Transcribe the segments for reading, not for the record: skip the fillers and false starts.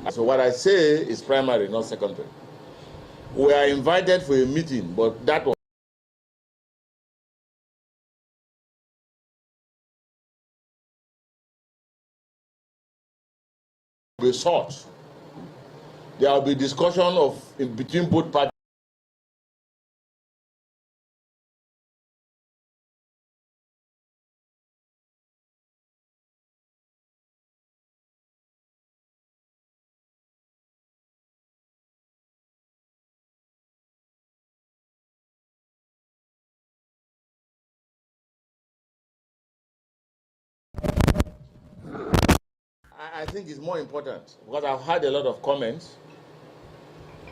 So what I say is primary, not secondary. We are invited for a meeting, but that was be sought. There will be discussion of between both parties. I think it's more important because I've had a lot of comments,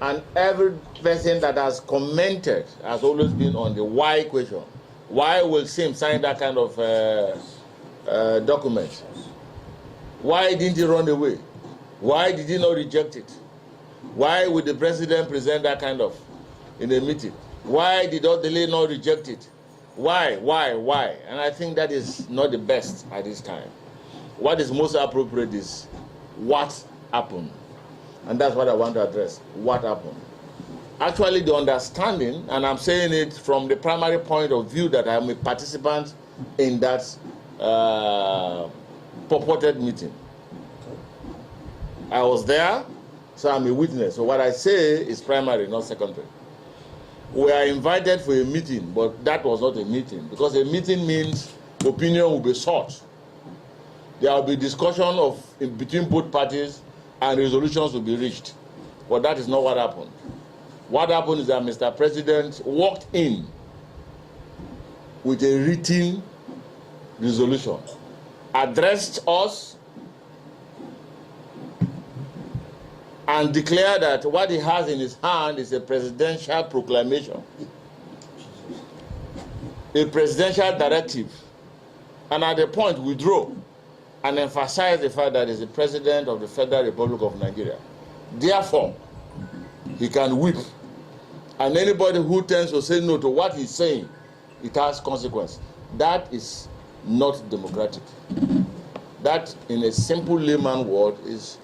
and every person that has commented has always been on the why question. Why will Sim sign that kind of document? Why didn't he run away? Why did he not reject it? Why would the president present that kind of in a meeting? Why did Odele not reject it? Why? And I think that is not the best at this time. What is most appropriate is what happened. And that's what I want to address. What happened? Actually, the understanding, and I'm saying it from the primary point of view that I'm a participant in that purported meeting. I was there, so I'm a witness. So what I say is primary, not secondary. We are invited for a meeting, but that was not a meeting, because a meeting means opinion will be sought. There will be discussion of between both parties and resolutions will be reached. But that is not what happened. What happened is that Mr. President walked in with a written resolution, addressed us, and declared that what he has in his hand is a presidential proclamation, a presidential directive, and at the point withdraw and emphasize the fact that he is the President of the Federal Republic of Nigeria. Therefore, he can whip. And anybody who tends to say no to what he's saying, it has consequence. That is not democratic. That, in a simple layman word, is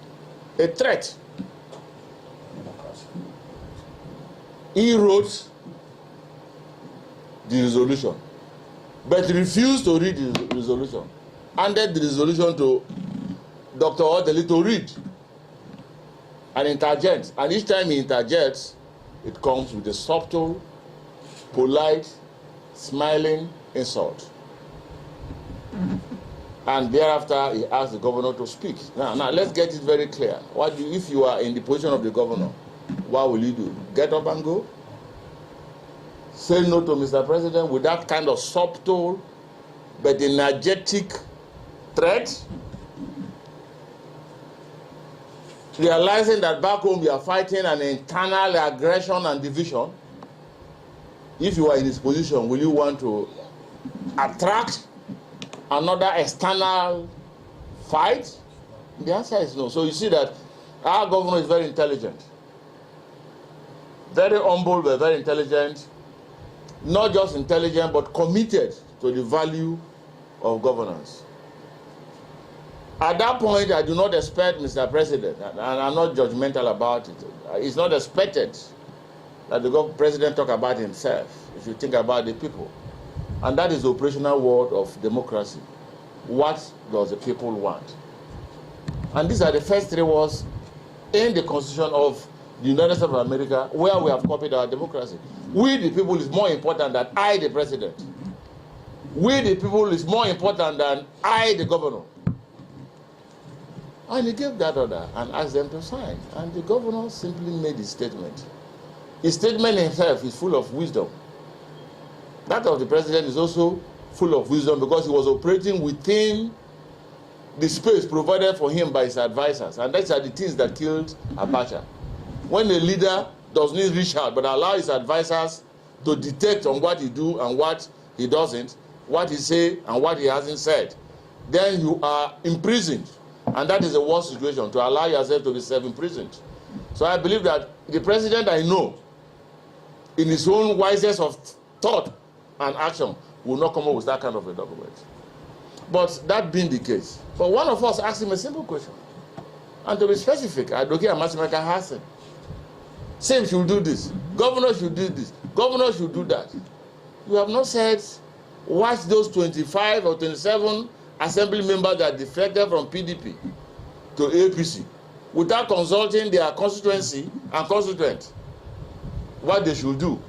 a threat. He wrote the resolution, but refused to read the resolution. Handed the resolution to Dr. Odele to read and interject. And each time he interjects, it comes with a subtle, polite, smiling insult. And thereafter, he asked the governor to speak. Now let's get it very clear. If you are in the position of the governor, what will you do? Get up and go? Say no to Mr. President with that kind of subtle but energetic threat? Realizing that back home you are fighting an internal aggression and division. If you are in this position, will you want to attract another external fight? The answer is no. So you see that our governor is very intelligent. Very humble, but very intelligent. Not just intelligent, but committed to the value of governance. At that point, I do not expect, Mr. President, and I'm not judgmental about it, it's not expected that the president talk about himself. If you think about the people. And that is the operational word of democracy. What does the people want? And these are the first three words in the Constitution of the United States of America, where we have copied our democracy. We the people is more important than I, the president. We the people is more important than I, the governor. And he gave that order and asked them to sign. And the governor simply made his statement. His statement himself is full of wisdom. That of the president is also full of wisdom because he was operating within the space provided for him by his advisors. And those are the things that killed Abacha. When a leader does not reach out but allow his advisors to detect on what he do and what he doesn't, what he say and what he hasn't said, then you are imprisoned. And that is the worst situation, to allow yourself to be self-imprisoned. So I believe that the president I know, in his own wisest of thought and action, will not come up with that kind of a document. But that being the case, but one of us asked him a simple question. And to be specific, Adoke Amasimaka has it. Same should do this. Governor should do this. Governor should do that. You have not said, watch those 25 or 27 assembly members that defected from PDP to APC without consulting their constituency and constituent what they should do.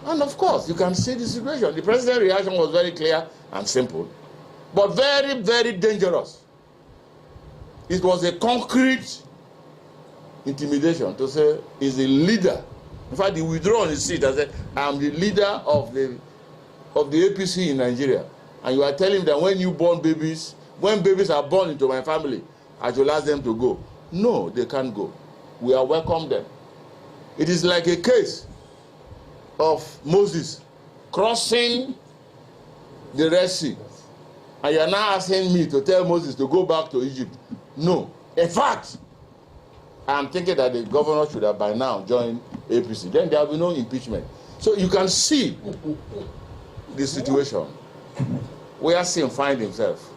And of course, you can see the situation. The president's reaction was very clear and simple, but very, very dangerous. It was a concrete intimidation to say he's a leader. In fact, he withdrew on his seat and said, I'm the leader of the APC in Nigeria. And you are telling me that when babies are born into my family, I should ask them to go. No, they can't go. We are welcome them. It is like a case of Moses crossing the Red Sea. And you are now asking me to tell Moses to go back to Egypt. No. In fact, I'm thinking that the governor should have by now joined APC. Then there will be no impeachment. So you can see the situation where Sim finds himself.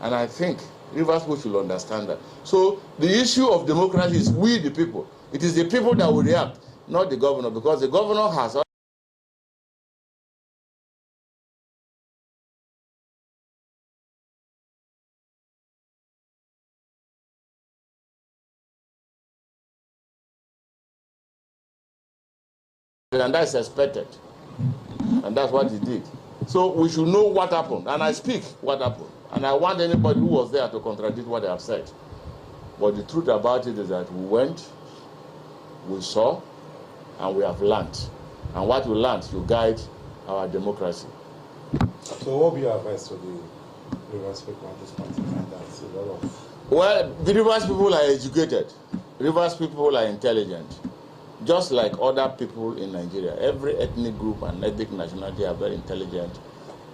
And I think Rivers people should understand that. So the issue of democracy is we the people. It is the people that will react, not the governor, because the governor has and that's expected. And that's what he did. So we should know what happened. And I speak what happened. And I want anybody who was there to contradict what I have said. But the truth about it is that we went, we saw, and we have learned. And what we learned should guide our democracy. So what will you advise to the Rivers people at this point in time? That's a lot of... Well, the Rivers people are educated. Rivers people are intelligent. Just like other people in Nigeria, every ethnic group and ethnic nationality are very intelligent,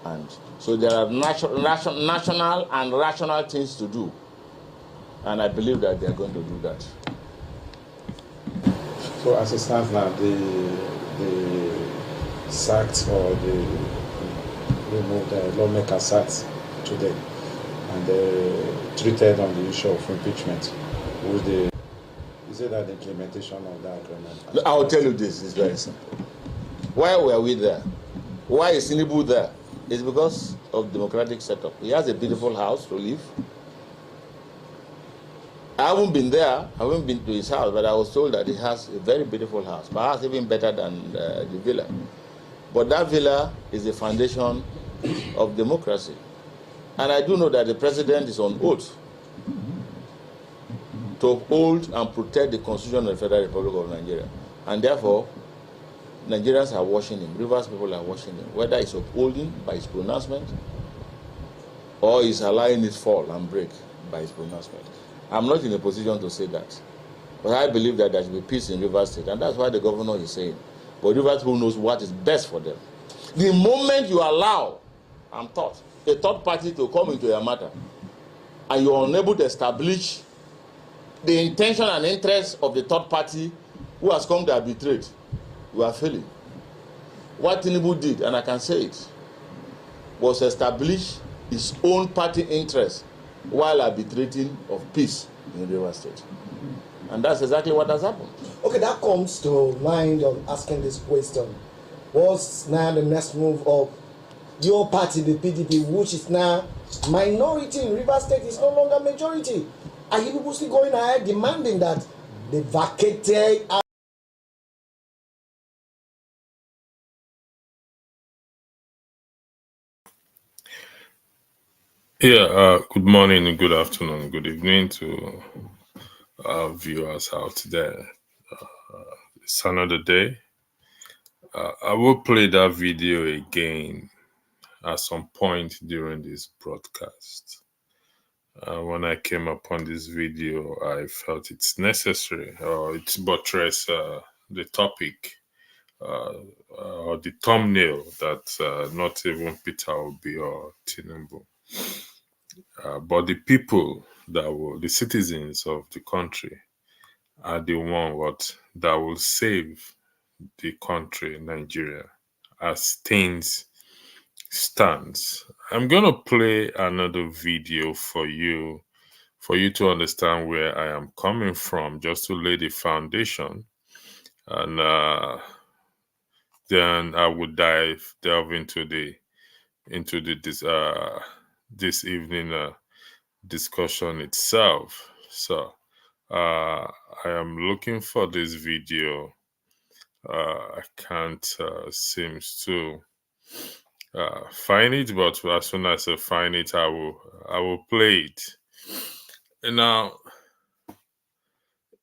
and so there are national and rational things to do, and I believe that they are going to do that. So as it stands now, the sacked or the lawmaker sacked today, and they treated on the issue of impeachment with the... Is it that the implementation of that agreement? I will tell you this, it's very simple. Why were we there? Why is Tinubu there? It's because of democratic setup. He has a beautiful house to live. I haven't been there, I haven't been to his house, but I was told that he has a very beautiful house, perhaps even better than the villa. But that villa is the foundation of democracy. And I do know that the president is on oath to uphold and protect the Constitution of the Federal Republic of Nigeria. And therefore, Nigerians are watching him, Rivers people are watching him, whether it's upholding by his pronouncement or is allowing it fall and break by his pronouncement. I'm not in a position to say that. But I believe that there should be peace in Rivers State, and that's why the governor is saying. But Rivers people knows what is best for them. The moment you allow, a third party to come into your matter, and you are unable to establish the intention and interest of the third party who has come to arbitrate, you are failing. What Tinubu did, and I can say it, was establish his own party interest while arbitrating of peace in Rivers State. And that's exactly what has happened. Okay, that comes to mind of asking this question. What's now the next move of your party, the PDP, which is now minority in Rivers State, is no longer majority? Are you people still going ahead demanding that they vacate? Good morning, and good afternoon, good evening to our viewers out there. It's another day. I will play that video again at some point during this broadcast. When I came upon this video, I felt it's necessary, or it's buttress the topic or the thumbnail that not even Peter Obi or Tinubu, but the people the citizens of the country are the one that will save the country, Nigeria, as things stands. I'm gonna play another video for you for you to understand where I am coming from, just to lay the foundation, and then I would delve into this evening discussion itself. So I am looking for this video. I can't seem to find it, but as soon as I find it, I will play it. And now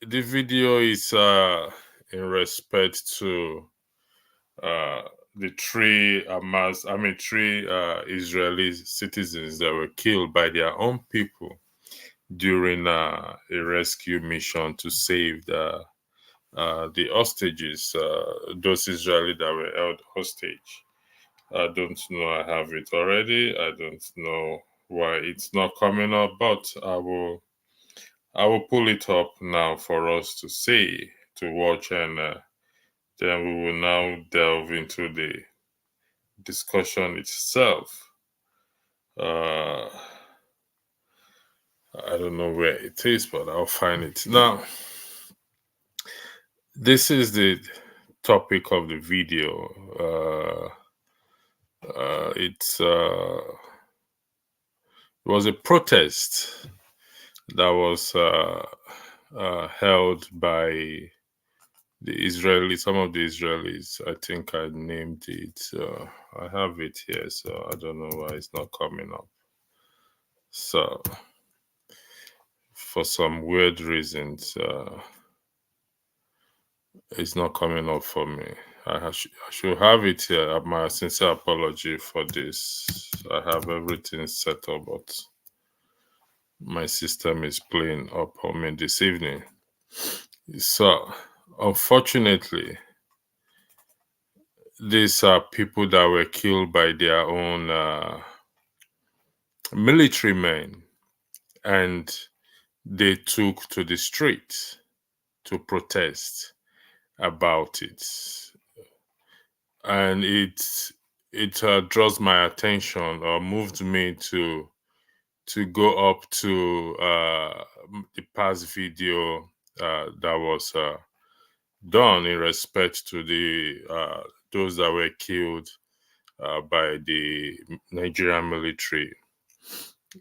the video is in respect to the three Israeli citizens that were killed by their own people during a rescue mission to save the hostages, those Israelis that were held hostage. I don't know. I have it already. I don't know why it's not coming up, but I will pull it up now for us to see, to watch, and then we will now delve into the discussion itself. I don't know where it is, but I'll find it now. This is the topic of the video. It was a protest that was held by some of the Israelis. I think I named it. I have it here, so I don't know why it's not coming up. So, for some weird reasons, it's not coming up for me. I should have it here. My sincere apology for this. I have everything set up, but my system is playing up on me this evening. So, unfortunately, these are people that were killed by their own military men, and they took to the streets to protest about it. And it draws my attention, or moved me to go up to the past video that was done in respect to the those that were killed by the Nigerian military,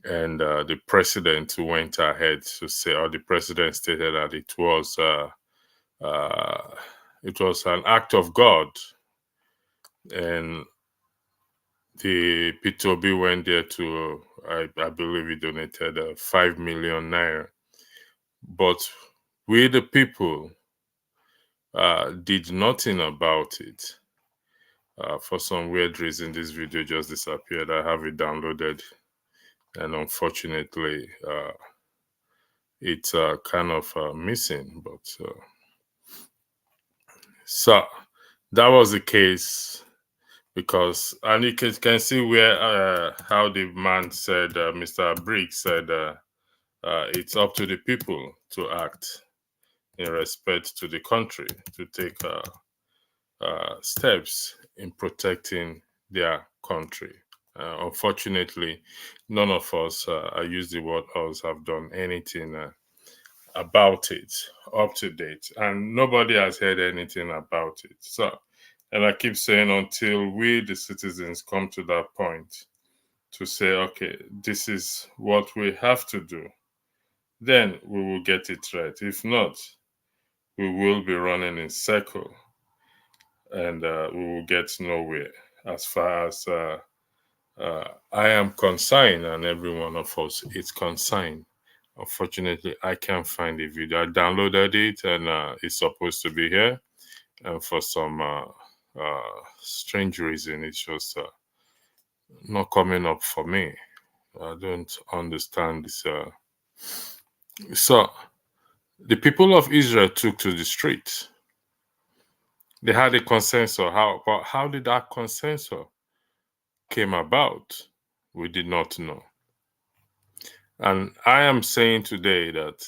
and the president went ahead to say, or the president stated that it was an act of God, and the P2B went there to, I believe he donated 5 million naira. But we, the people, did nothing about it. For some weird reason, this video just disappeared. I have it downloaded, and unfortunately, it's kind of missing. But so that was the case. Because, and you can see where how the man said, Mr. Briggs said, it's up to the people to act in respect to the country, to take steps in protecting their country. Unfortunately, none of us, I use the word us, have done anything about it up to date, and nobody has heard anything about it. So, and I keep saying, until we, the citizens, come to that point to say, okay, this is what we have to do, then we will get it right. If not, we will be running in circle, and we will get nowhere. As far as I am concerned, and every one of us is concerned. Unfortunately, I can't find the video. I downloaded it, and it's supposed to be here, and for some strange reason, it's just not coming up for me. I don't understand this. So, the people of Israel took to the streets. They had a consensus. How did that consensus came about? We did not know. And I am saying today that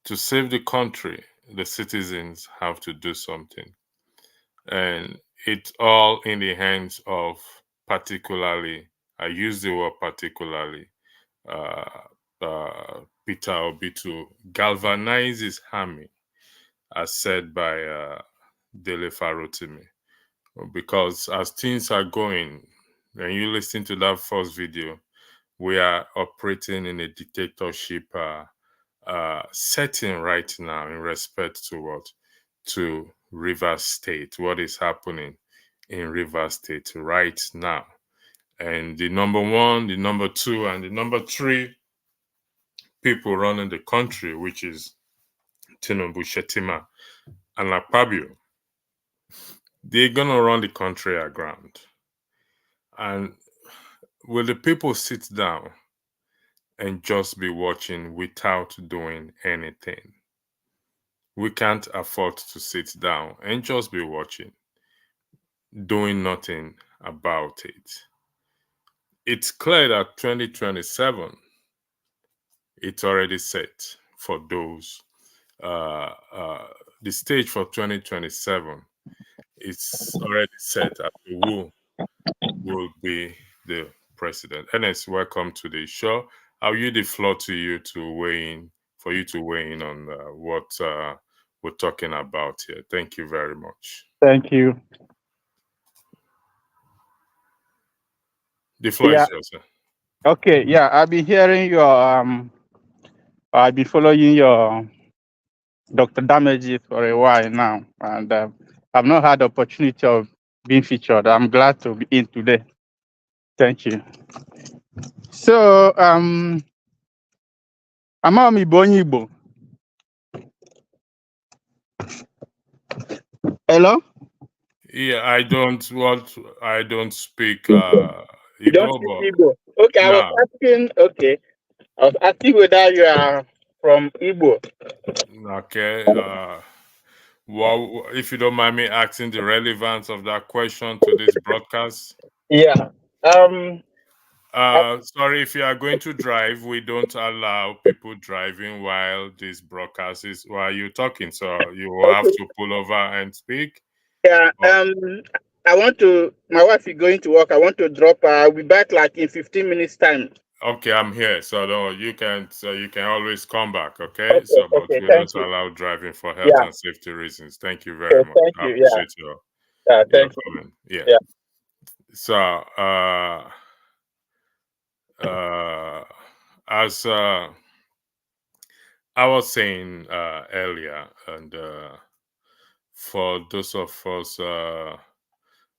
to save the country, the citizens have to do something. And it's all in the hands of, particularly, I use the word particularly, Peter Obi to galvanize his army, as said by Dele Farotimi. Because as things are going, when you listen to that first video, we are operating in a dictatorship setting right now in respect to what? To Rivers State, what is happening in Rivers State right now. And the number one, the number two, and the number three people running the country, which is Tinubu, Shetima, and Akpabio, they're gonna run the country aground. And will the people sit down and just be watching without doing anything? We can't afford to sit down and just be watching, doing nothing about it. It's clear that 2027, it's already set for those. The stage for 2027 is already set as to who will be the president. Ernest, welcome to the show. I'll yield the floor to you to weigh in, for you to weigh in on what we're talking about here. Thank you very much. Thank you. The floor is yours, sir. Okay. Yeah, I've been hearing your I've been following your Dr. Damages for a while now, and I've not had the opportunity of being featured. I'm glad to be in today. Thank you. So I'm Igbo. Hello? Yeah, I don't speak You don't Igbo, speak but Igbo. Okay, no. I was asking whether you are from Igbo. Okay. Well, if you don't mind me asking the relevance of that question to this broadcast. Yeah. Sorry, if you are going to drive, we don't allow people driving while this broadcast is while you're talking. So you will have Okay. to pull over and speak. Yeah. But, My wife is going to work. I want to drop her. I'll be back like in 15 minutes time. okay, I'm here, so you can always come back. Okay, Okay. so but Okay. we Thank don't you. allow driving for health Yeah. and safety reasons. Thank you very Okay, much. thank I you. Yeah. appreciate your Thank you. comment. Yeah. Yeah. So as I was saying earlier, and for those of us,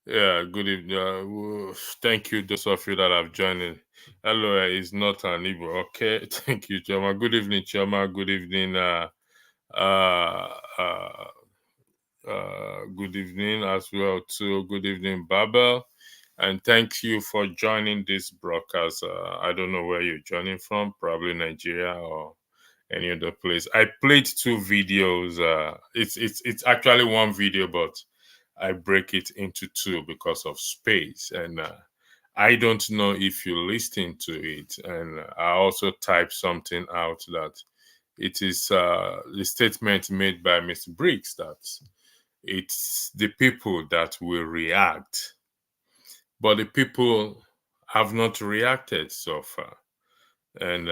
yeah, good evening. Thank you, those of you that have joined in. Hello, is not an Igbo. Okay, thank you, Choma. Good evening, Choma. Good evening, uh, uh, good evening as well too. Good evening, Babel. And thank you for joining this broadcast. I don't know where you're joining from, probably Nigeria or any other place. I played two videos. It's actually one video, but I break it into two because of space. And I don't know if you listen to it. And I also typed something out that it is the statement made by Mr. Briggs that it's the people that will react, but the people have not reacted so far. And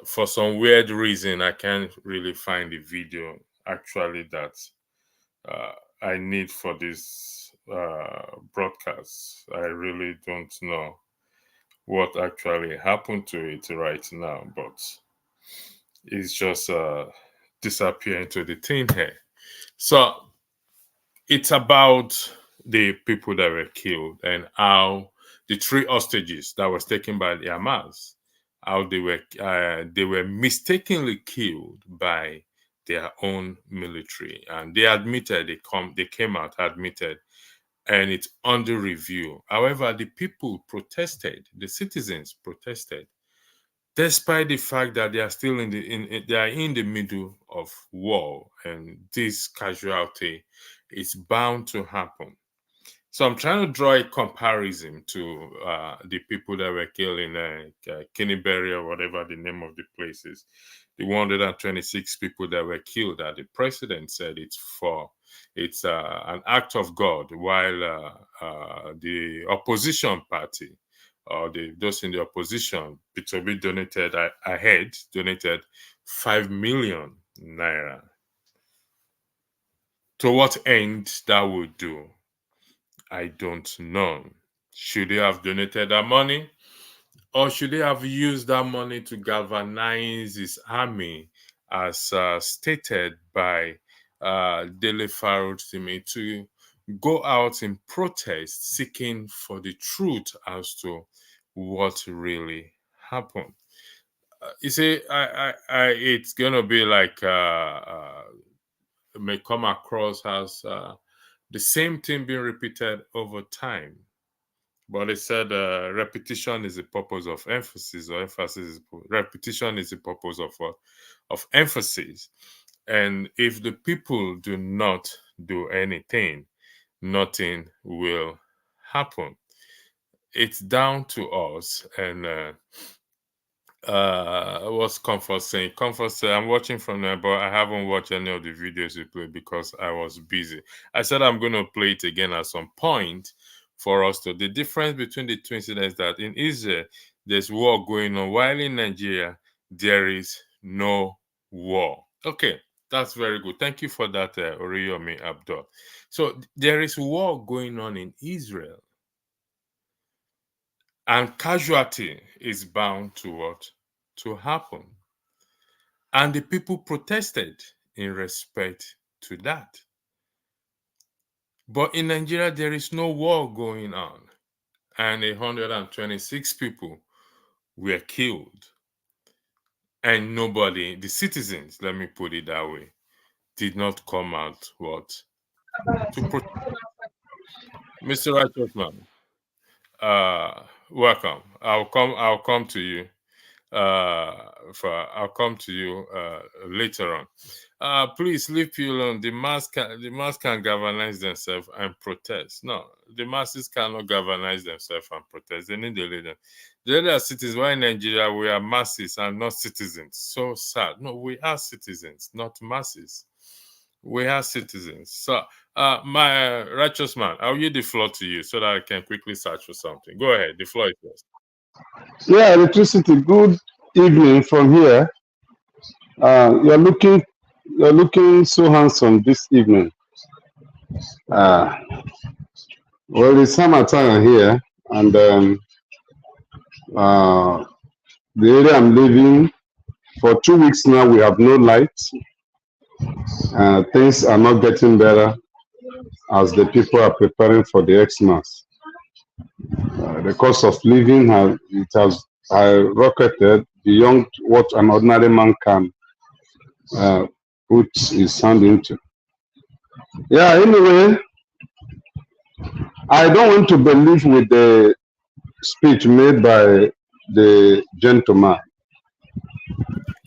for some weird reason, I can't really find the video actually that I need for this broadcast. I really don't know what actually happened to it right now, but it's just disappearing to the thin air. So it's about the people that were killed and how the three hostages that was taken by the Hamas, how they were mistakenly killed by their own military, and they admitted they came out admitted, and it's under review. However, the people protested, the citizens protested, despite the fact that they are still they are in the middle of war, and this casualty is bound to happen. So I'm trying to draw a comparison to the people that were killed in Kennebury or whatever the name of the place is. The 126 people that were killed, that the president said it's an act of God, while the opposition party or those in the opposition, P2B donated 5 million naira. To what end that would do, I don't know. Should they have donated that money? Or should they have used that money to galvanize his army, as stated by Dele Farotimi, to go out in protest, seeking for the truth as to what really happened? You see, it's gonna be like it may come across as the same thing being repeated over time. But they said repetition is the purpose of emphasis, or repetition is the purpose of emphasis. And if the people do not do anything, nothing will happen. It's down to us. And what's Comfort saying? Comfort said, I'm watching from there, but I haven't watched any of the videos you played because I was busy. I said I'm going to play it again at some point for us to. The difference between the two incidents, that in Israel, there's war going on, while in Nigeria, there is no war. Okay, that's very good. Thank you for that, Oriyomi Abdul. So there is war going on in Israel, and casualty is bound to what? To happen. And the people protested in respect to that. But in Nigeria, there is no war going on. And 126 people were killed. And nobody, the citizens, let me put it that way, did not come out what? To protest. Mr. Righteousman, welcome. I'll come to you. I'll come to you later on. Please leave you alone. The mass can galvanize themselves and protest. No, the masses cannot galvanize themselves and protest. They need the leader. The leader are citizens. Why in Nigeria we are masses and not citizens? So sad. No, we are citizens, not masses. We are citizens. So, my righteous man, I'll yield the floor to you so that I can quickly search for something. Go ahead. The floor is yours. Yeah, electricity. Good evening from here. You're looking so handsome this evening. Well, it's summertime here, and the area I'm living, for 2 weeks now, we have no light. Things are not getting better as the people are preparing for the Xmas. The cost of living has rocketed beyond what an ordinary man can put his hand into. Yeah, anyway, I don't want to believe with the speech made by the gentleman.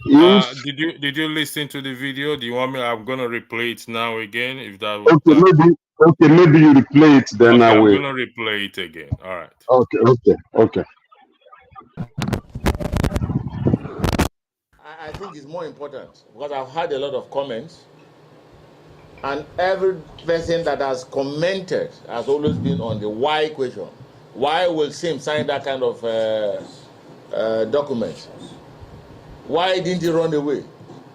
Did you listen to the video? Do you want me? I'm gonna replay it now again. If that was maybe you replay it, then I will. I'm gonna replay it again. All right. Okay. I think it's more important because I've had a lot of comments, and every person that has commented has always been on the why question. Why will Sim sign that kind of document? Why didn't he run away?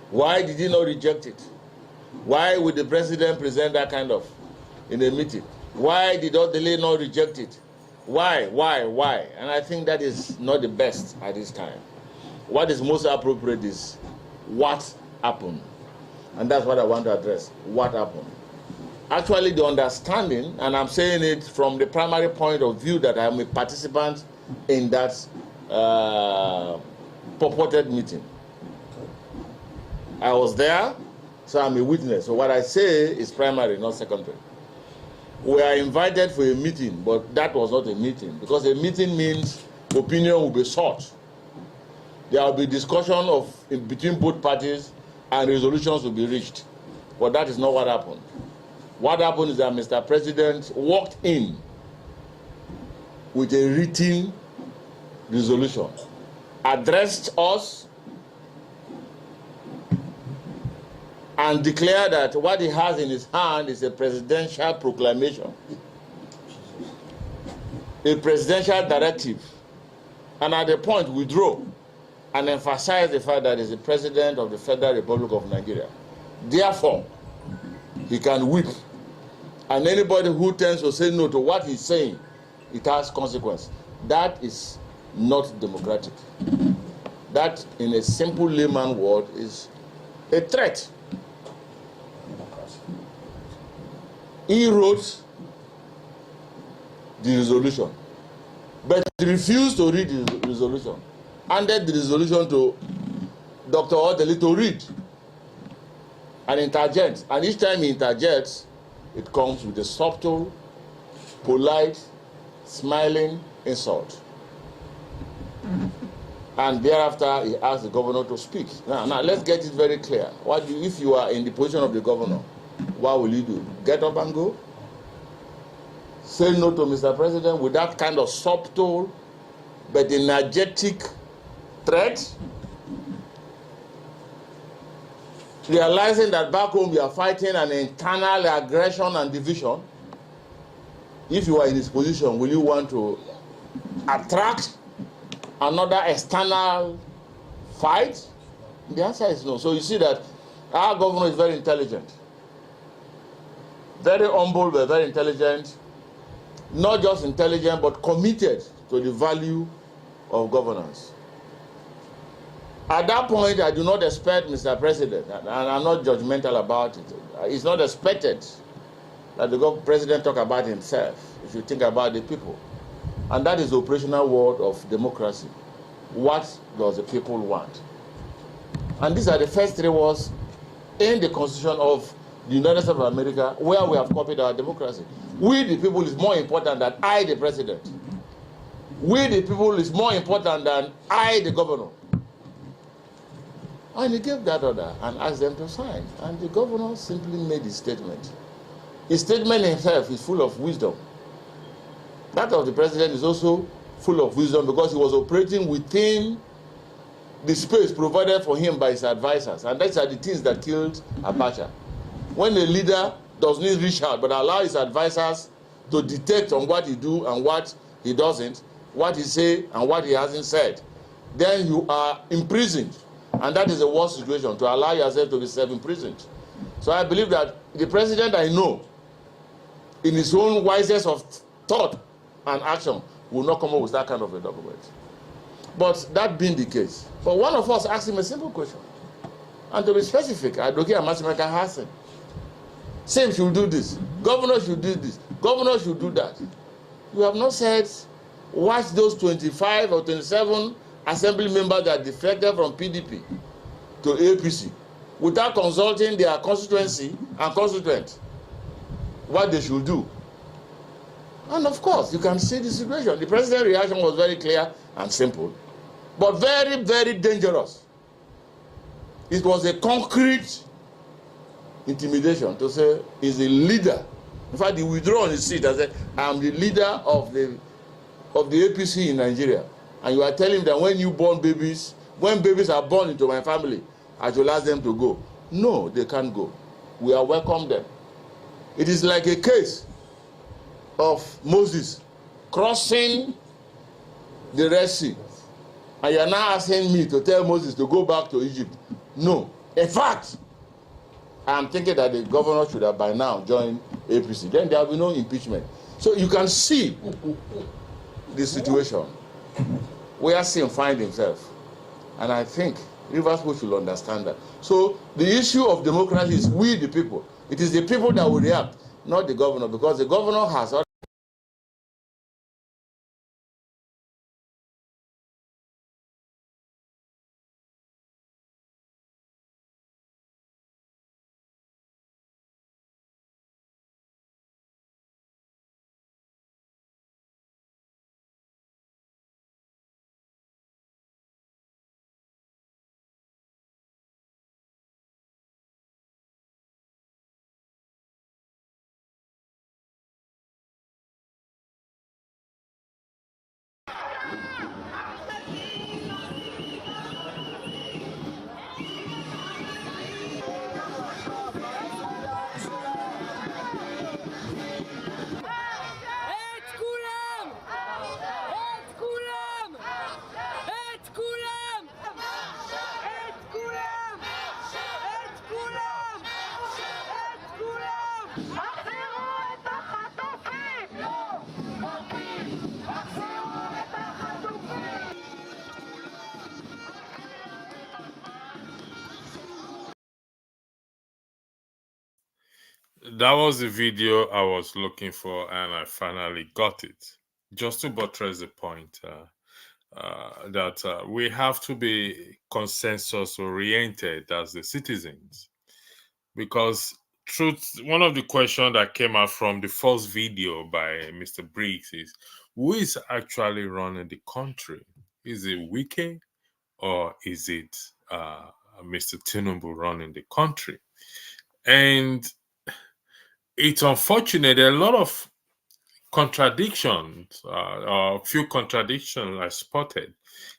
Why did he not reject it? Why would the president present that kind of in a meeting? Why did Odele not reject it? Why? And I think that is not the best at this time. What is most appropriate is what happened. And that's what I want to address. What happened? Actually, the understanding, and I'm saying it from the primary point of view that I'm a participant in that purported meeting. I was there, so I'm a witness. So what I say is primary, not secondary. We are invited for a meeting, but that was not a meeting, because a meeting means opinion will be sought. There will be discussion between both parties, and resolutions will be reached. But that is not what happened. What happened is that Mr. President walked in with a written resolution, addressed us, and declared that what he has in his hand is a presidential proclamation, a presidential directive and at the point withdraw and emphasize the fact that he's the president of the Federal Republic of Nigeria. Therefore, he can whip. And anybody who tends to say no to what he's saying, it has consequence. That is not democratic. That, in a simple layman word, is a threat. He wrote the resolution, but he refused to read the resolution. Handed the resolution to Dr. Odeli to read and interject. And each time he interjects, it comes with a subtle, polite, smiling insult. And thereafter, he asked the governor to speak. Now let's get it very clear. If you are in the position of the governor, what will you do? Get up and go? Say no to Mr. President with that kind of subtle but energetic threat? Realizing that back home you are fighting an internal aggression and division. If you are in this position, will you want to attract another external fight? The answer is no. So you see that our governor is very intelligent. Very humble, but very intelligent. Not just intelligent, but committed to the value of governance. At that point, I do not expect, Mr. President, and I'm not judgmental about it, it's not expected that the president talk about himself. If you think about the people. And that is the operational word of democracy. What does the people want? And these are the first three words in the Constitution of the United States of America, where we have copied our democracy. We the people is more important than I, the president. We the people is more important than I, the governor. And he gave that order and asked them to sign. And the governor simply made his statement. His statement himself is full of wisdom. That of the president is also full of wisdom because he was operating within the space provided for him by his advisors. And those are the things that killed Abacha. When a leader does not reach out but allow his advisors to detect on what he do and what he doesn't, what he say and what he hasn't said, then you are imprisoned. And that is a worse situation, to allow yourself to be self-imprisoned. So I believe that the president I know, in his own wisest of thought and action, will not come up with that kind of a document. But that being the case, but one of us asked him a simple question. And to be specific, Advocate Amasimeka Hassan, same should do this, governor should do this, governor should do that. You have not said, watch those 25 or 27 assembly members that defected from PDP to APC without consulting their constituency and constituent what they should do. And of course, you can see the situation. The president's reaction was very clear and simple, but very, very dangerous. It was a concrete intimidation to say he's a leader. In fact, he withdrew on his seat and said, I'm the leader of the APC in Nigeria. And you are telling him that when babies are born into my family, I should ask them to go. No, they can't go. We are welcome them. It is like a case of Moses crossing the Red Sea. And you are now asking me to tell Moses to go back to Egypt. No. In fact, I am thinking that the governor should have by now joined APC. Then there will be no impeachment. So you can see the situation where Sim finds himself. And I think Rivers should understand that. So the issue of democracy is we the people. It is the people that will react, not the governor, because the governor has That was the video I was looking for, and I finally got it. Just to buttress the point that we have to be consensus oriented as the citizens, because one of the questions that came out from the first video by Mr. Briggs is, who is actually running the country? Is it Wike, or is it Mr. Tinubu running the country? And it's unfortunate. There are a lot of contradictions, or a few contradictions I spotted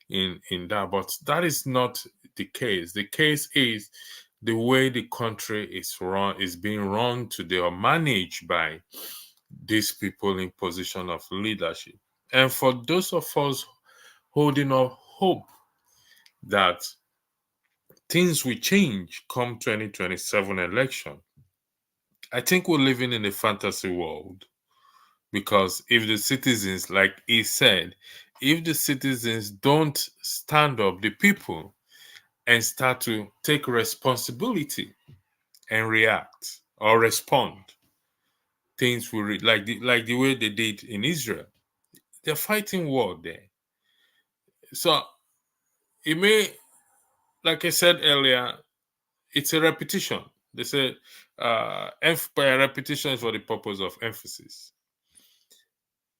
in that, but that is not the case. The case is the way the country is being run today, or managed by these people in position of leadership. And for those of us holding up hope that things will change come 2027 election, I think we're living in a fantasy world. Because if the citizens, like he said, if the citizens don't stand up, the people, and start to take responsibility and react or respond, things will like the way they did in Israel. They're fighting war there. So it may, like I said earlier, it's a repetition. They said by repetition is for the purpose of emphasis.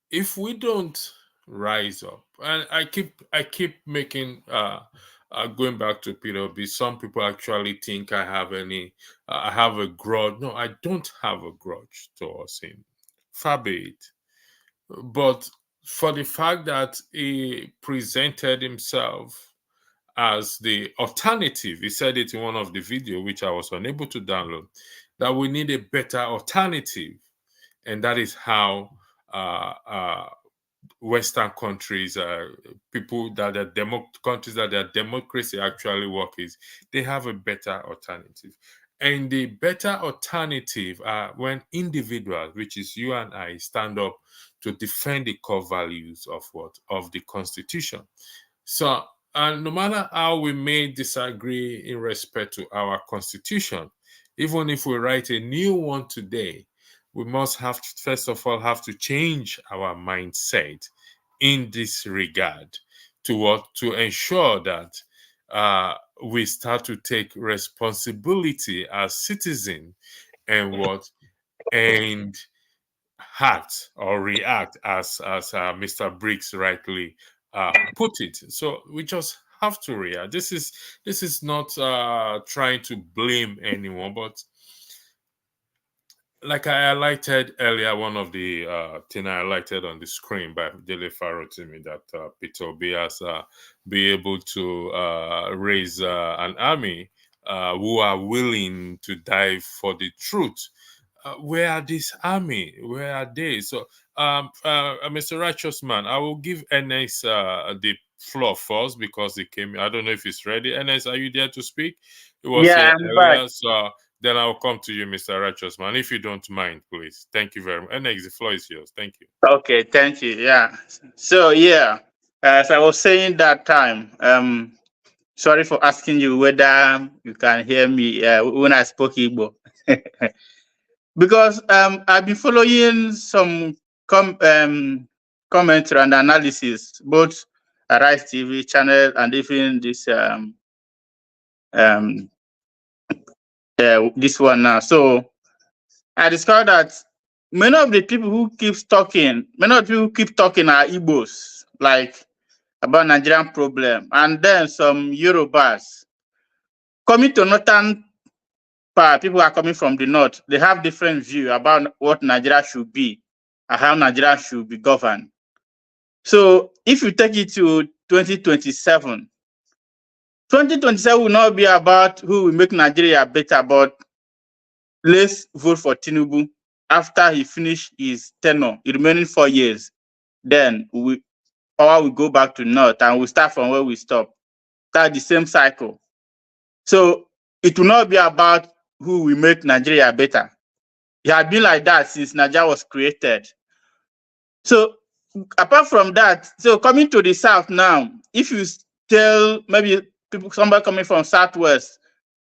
If we don't rise up, and I keep making going back to Peter B, some people actually think I have a grudge. No, I don't have a grudge towards him, far be it. But for the fact that he presented himself as the alternative, he said it in one of the videos which I was unable to download, that we need a better alternative, and that is how Western countries, people that are countries that their democracy actually work, is they have a better alternative. And the better alternative are when individuals, which is you and I, stand up to defend the core values of the Constitution. So, and no matter how we may disagree in respect to our Constitution, even if we write a new one today, we must first of all have to change our mindset in this regard to ensure that we start to take responsibility as citizens and act or react as Mr. Briggs rightly put it. So we just have to react. This is not trying to blame anyone, but like I highlighted earlier, one of the thing I highlighted on the screen by Dele Faro to me, that Peter Obi has be able to raise an army who are willing to die for the truth. Where are this army? Where are they? So, Mr. Righteous Man, I will give NS the floor first because he came. I don't know if he's ready. NS, are you there to speak? It was Yeah, here I'm earlier, back. so then I'll come to you, Mr. Righteous Man, if you don't mind, please. Thank you very much. NX, the floor is yours. Thank you. Okay, thank you. Yeah. So yeah, as I was saying that time, sorry for asking you whether you can hear me when I spoke Igbo. Because I've been following some commentary and analysis, both Arise TV channel and even this one now. So I discovered that many of the people who keep talking are Igbos, like about Nigerian problem, and then some Yorubas coming to northern part. People are coming from the north. They have different view about what Nigeria should be and how Nigeria should be governed. So if you take it to 2027, 2027 will not be about who will make Nigeria better, but let's vote for Tinubu after he finish his tenure, the remaining 4 years. Then power will go back to north and we start from where we stop. Start the same cycle. So it will not be about who will make Nigeria better. It had been like that since Nigeria was created. So apart from that, so coming to the South now, if you tell maybe somebody coming from Southwest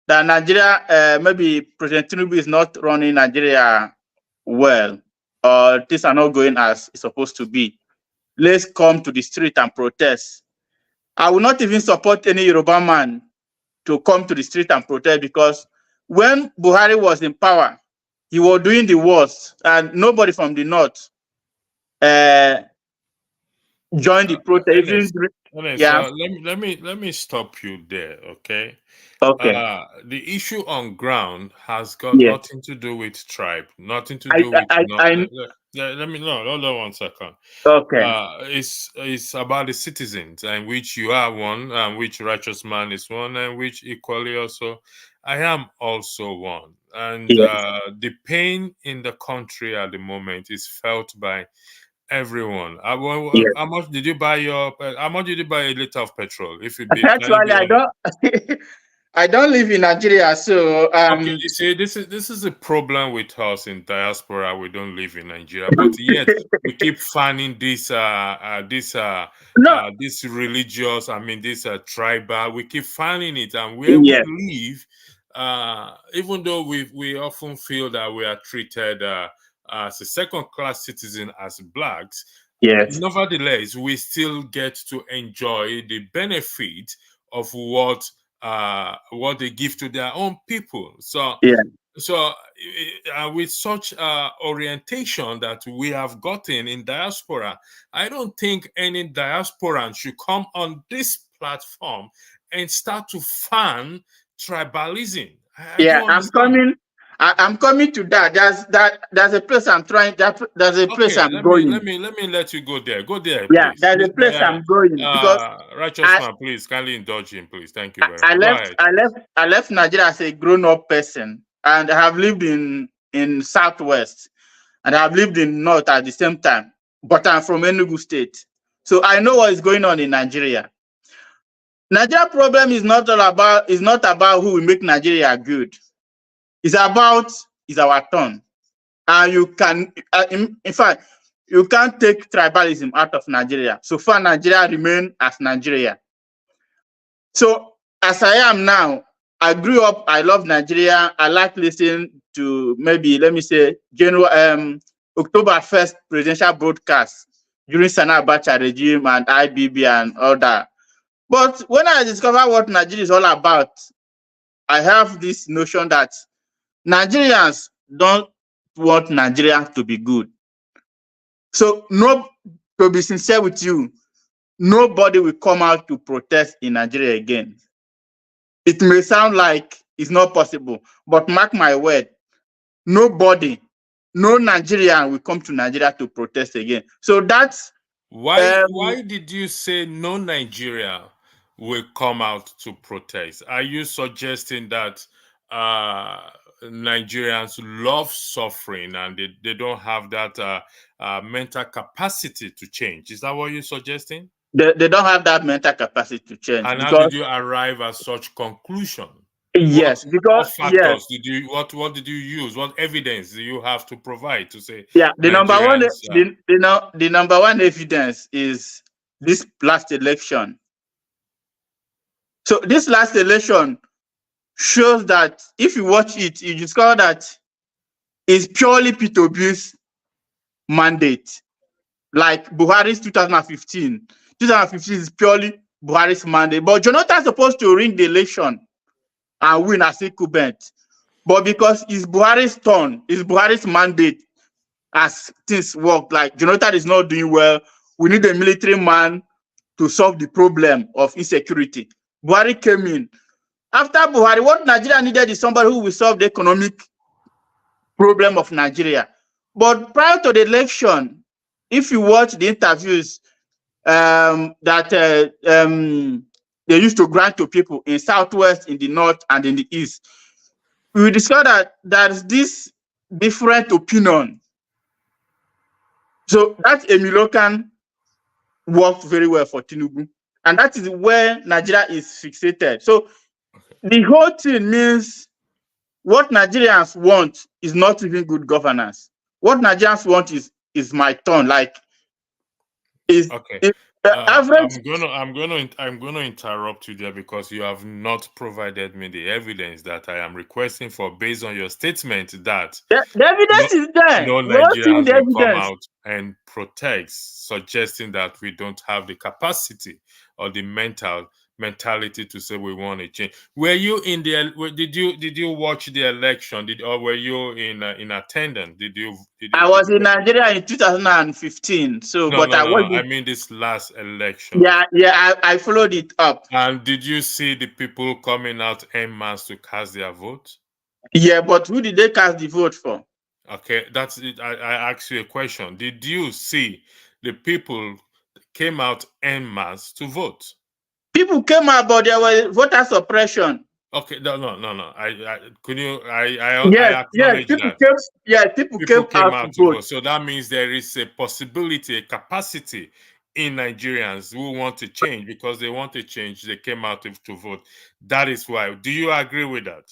that Nigeria, maybe President Tinubu is not running Nigeria well, or things are not going as it's supposed to be, let's come to the street and protest. I will not even support any Yoruba man to come to the street and protest, because when Buhari was in power, he was doing the worst, and nobody from the North joined the protest. Yeah. Let me stop you there, okay? Okay. The issue on ground has got Yes. nothing to do with tribe, nothing to do with let me no, hold on 1 second. Okay. It's about the citizens, and which you are one, and which righteous man is one, and which equally also I am also one. And Yes. the pain in the country at the moment is felt by everyone. Yes. How much did you buy how much did you buy a liter of petrol? If you be, can you Actually, be I honest? don't. I don't live in Nigeria, so Okay, you see, this is a problem with us in diaspora. We don't live in Nigeria, but yet we keep finding this no. this religious, I mean, this tribal. We keep finding it, and where we Yes. live, even though we often feel that we are treated as a second-class citizen as blacks, Yes. nevertheless, we still get to enjoy the benefit of what they give to their own people. So, Yeah. with such orientation that we have gotten in diaspora, I don't think any diasporan should come on this platform and start to fan tribalism. I Yeah. don't understand. I'm coming to that. There's a place I'm trying. There's a place Okay, I'm going. let me let you go there. Go there, Yeah. please. There's a place I'm going, because Righteous I man, please kindly indulge him, please. Thank you very much. Go ahead. I left Nigeria as a grown-up person, and I have lived in Southwest, and I have lived in North at the same time. But I'm from Enugu State, so I know what is going on in Nigeria. Nigeria problem is not about who will make Nigeria good. It's about it's our turn, and you can in fact you can't take tribalism out of Nigeria. So far, Nigeria remain as Nigeria. So as I am now, I grew up, I love Nigeria. I like listening to, maybe, let me say, October 1st presidential broadcast during Sana Abacha regime and IBB and all that. But when I discover what Nigeria is all about, I have this notion that Nigerians don't want Nigeria to be good. So, to be sincere with you, nobody will come out to protest in Nigeria again. It may sound like it's not possible, but mark my word, no Nigerian will come to Nigeria to protest again. So that's why did you say no Nigeria will come out to protest? Are you suggesting that Nigerians love suffering and they don't have that mental capacity to change? Is that what you're suggesting? they don't have that mental capacity to change. And how Because did you arrive at such conclusion? yes, What because yes, factors did you what did you use? What evidence do you have to provide to say yeah, the Nigerians? number one evidence is this last election. So this last election shows that if you watch it, you discover that it's purely P2B's mandate. Like Buhari's 2015. 2015 is purely Buhari's mandate. But Jonathan is supposed to win the election and win as incumbent. But because it's Buhari's turn, it's Buhari's mandate, as things work, like Jonathan is not doing well, we need a military man to solve the problem of insecurity. Buhari came in. After Buhari, what Nigeria needed is somebody who will solve the economic problem of Nigeria. But prior to the election, if you watch the interviews that they used to grant to people in Southwest, in the North, and in the East, we discovered that there's this different opinion. So that Emilokan worked very well for Tinubu. And that is where Nigeria is fixated. So the whole thing means what Nigerians want is not even good governance. What Nigerians want is my turn. Like, is Okay. average. I'm gonna interrupt you there because you have not provided me the evidence that I am requesting for based on your statement that The evidence is there. no We're all seeing Nigerians the will come evidence. out and protest, suggesting that we don't have the capacity or the mentality to say we want to change. Were you in the? Did you watch the election? Or were you in attendance? I was in Nigeria in 2015. So, No, but no, I no, was. no. I mean this last election. Yeah. I followed it up. And did you see the people coming out en masse to cast their vote? Yeah, but who did they cast the vote for? Okay, that's it. I asked you a question. Did you see the people came out en masse to vote? People came out, but there was voter suppression. Okay, no. I Yes, acknowledge that. people People came came out out to to vote. vote. So that means there is a possibility, a capacity in Nigerians who want to change because they want to change. They came out to vote. That is why. Do you agree with that?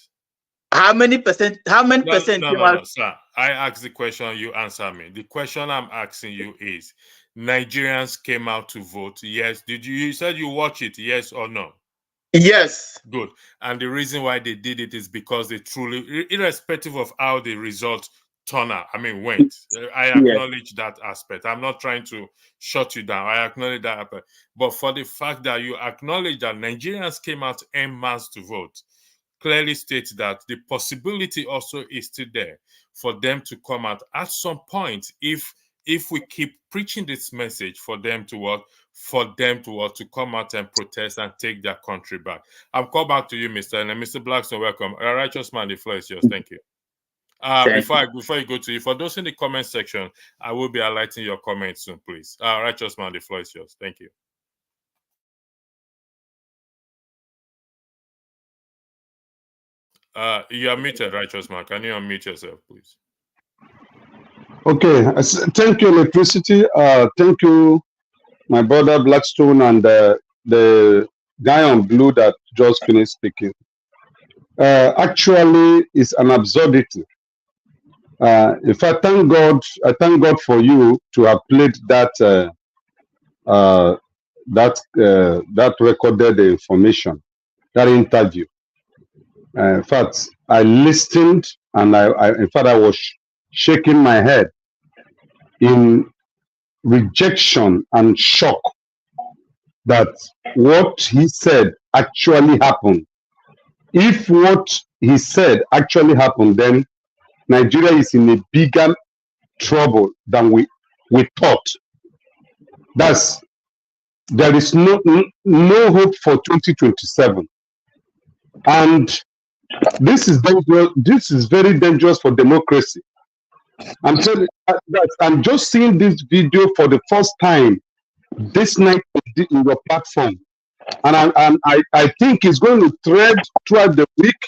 How many percent No, came out? sir. I asked the question, you answer me. The question I'm asking you is, Nigerians came out to vote. Yes. Did you said you watch it, yes or no? Yes. Good. And the reason why they did it is because they truly, irrespective of how the result went. I acknowledge that aspect. I'm not trying to shut you down. I acknowledge that aspect. But for the fact that you acknowledge that Nigerians came out en masse to vote, clearly states that the possibility also is still there for them to come out at some point if we keep preaching this message for them to come out and protest and take their country back. I'll come back to you, Mr. Blackstone. Welcome. Righteous man, the floor is yours. Thank you. Before you go to you, for those in the comment section, I will be highlighting your comments soon, please. Righteous man, the floor is yours. Thank you. You are muted, Righteous man. Can you unmute yourself, please? Okay, thank you, Electricity. Thank you, my brother Blackstone, and the guy on blue that just finished speaking. Actually, it's an absurdity. If I thank God for you to have played that that recorded information, that interview. In fact, I listened, and I was shaking my head in rejection and shock that what he said actually happened. If what he said actually happened, then Nigeria is in a bigger trouble than we thought. There is no hope for 2027, and this is dangerous. This is very dangerous for democracy. I'm telling that I'm just seeing this video for the first time this night in your platform, and I think it's going to thread throughout the week,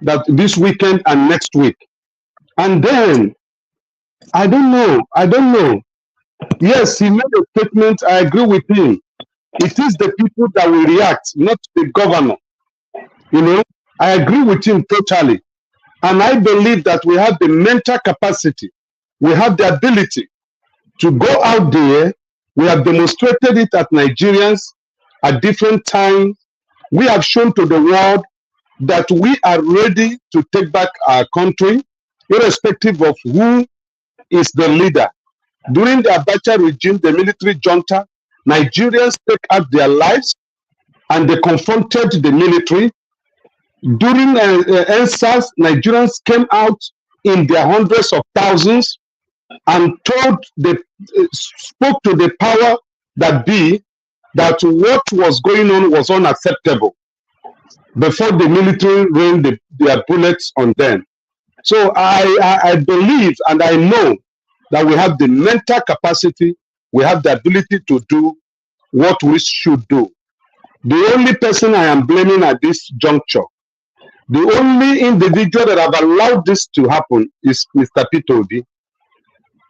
that this weekend and next week. And then I don't know. Yes, he made a statement. I agree with him. It is the people that will react, not the governor. I agree with him totally. And I believe that we have the mental capacity, we have the ability to go out there. We have demonstrated it at Nigerians at different times. We have shown to the world that we are ready to take back our country, irrespective of who is the leader. During the Abacha regime, the military junta, Nigerians take out their lives and they confronted the military. During NSAS, Nigerians came out in their hundreds of thousands and spoke to the power that be that what was going on was unacceptable before the military rained their bullets on them. So I believe and I know that we have the mental capacity, we have the ability to do what we should do. The only person I am blaming at this juncture, the only individual that have allowed this to happen is Mr. Peter Obi.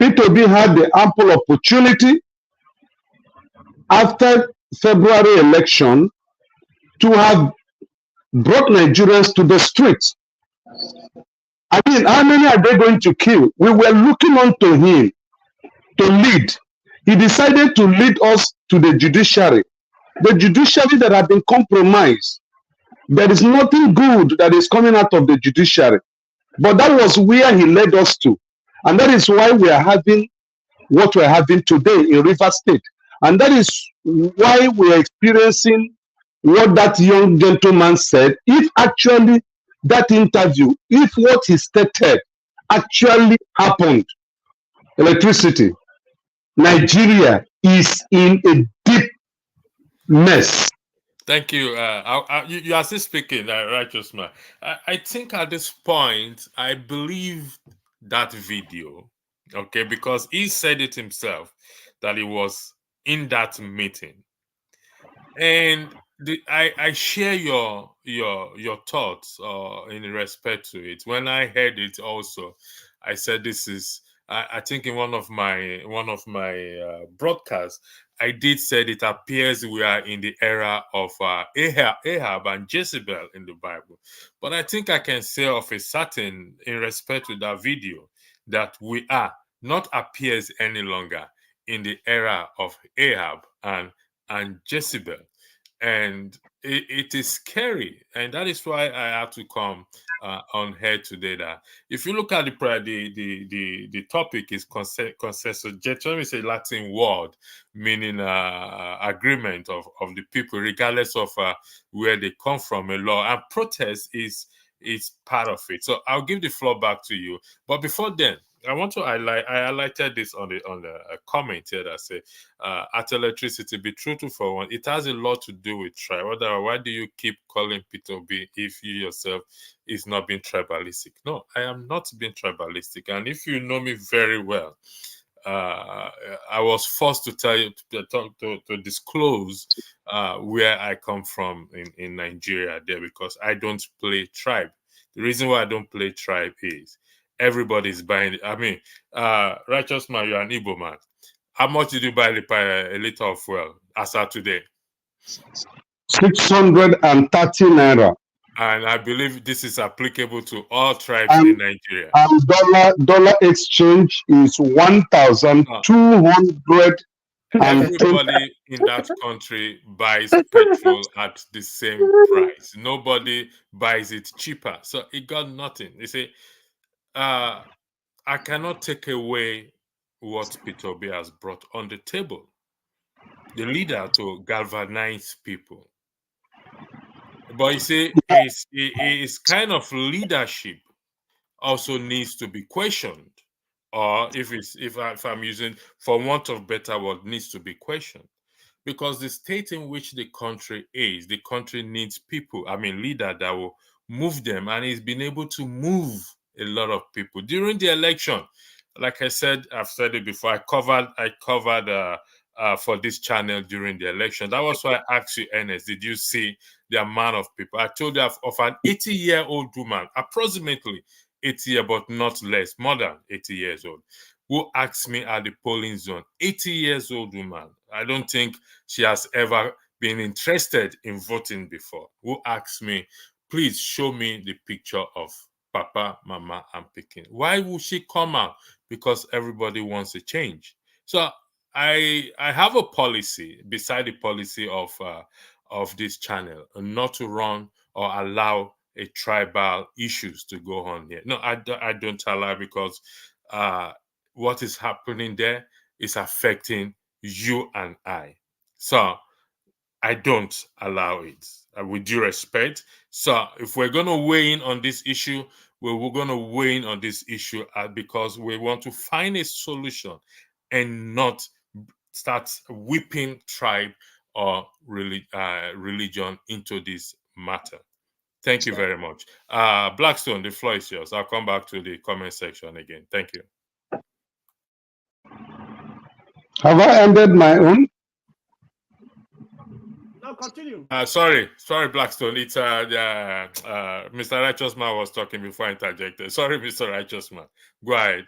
Peter Obi had the ample opportunity after February election to have brought Nigerians to the streets I mean, how many are they going to kill? We were looking on to him to lead. He decided to lead us to the judiciary. The judiciary that have been compromised. There is nothing good that is coming out of the judiciary. But that was where he led us to. And that is why we are having what we're having today in River State. And that is why we are experiencing what that young gentleman said. If actually that interview, if what he stated actually happened, electricity, Nigeria is in a deep mess. Thank you. You are still speaking, righteous man. I think at this point, I believe that video, okay, because he said it himself that he was in that meeting, and I share your thoughts in respect to it. When I heard it, also, I said this is. I think in one of my broadcasts, I did say it appears we are in the era of Ahab and Jezebel in the Bible. But I think I can say of a certain, in respect to that video, that we are not appears any longer in the era of Ahab and Jezebel. And it is scary. And that is why I have to come on here today. That if you look at the topic is consensus. Gentium is a Latin word meaning agreement of the people, regardless of where they come from, a law. And protest is part of it. So I'll give the floor back to you. But before then, I want to highlight. I highlighted this on the comment here that say, "At electricity, be truthful for one. It has a lot to do with tribe. Otherwise, why do you keep calling Peter B if you yourself is not being tribalistic?" No, I am not being tribalistic. And if you know me very well, I was forced to tell you to disclose where I come from in Nigeria there, because I don't play tribe. The reason why I don't play tribe is everybody's buying it. I mean, righteous man, you're an Igbo man. How much did you buy a liter of fuel as of today? 630 naira. And I believe this is applicable to all tribes in Nigeria. And dollar exchange is 1,200. Everybody in that country buys petrol at the same price. Nobody buys it cheaper. So it got nothing. They say, I cannot take away what Peter Obi has brought on the table. The leader to galvanize people. But you see, his kind of leadership also needs to be questioned. Or if I'm using, for want of better word, needs to be questioned. Because the state in which the country is, the country needs people, leader that will move them. And he's been able to move a lot of people during the election. Like I said, I've said it before, I covered for this channel during the election. That was why I asked you, Ernest, did you see the amount of people? I told you of an 80-year-old woman, approximately 80 but not less, more than 80 years old, who asked me at the polling zone, 80 years old woman. I don't think she has ever been interested in voting before, who asked me, please show me the picture of Papa, Mama, and Pikin. Why would she come out? Because everybody wants a change. So I have a policy beside the policy of this channel, not to run or allow a tribal issues to go on here. No, I don't allow, because what is happening there is affecting you and I. So I don't allow it, with due respect. So if we're going to weigh in on this issue, we're going to weigh in on this issue because we want to find a solution and not start whipping tribe or religion into this matter. Thank you very much. Blackstone, the floor is yours. I'll come back to the comment section again. Thank you. Have I ended my own? No, continue. Sorry, Blackstone. It's Mr. Righteous Man was talking before I interjected. Sorry, Mr. Righteous Man. Go ahead.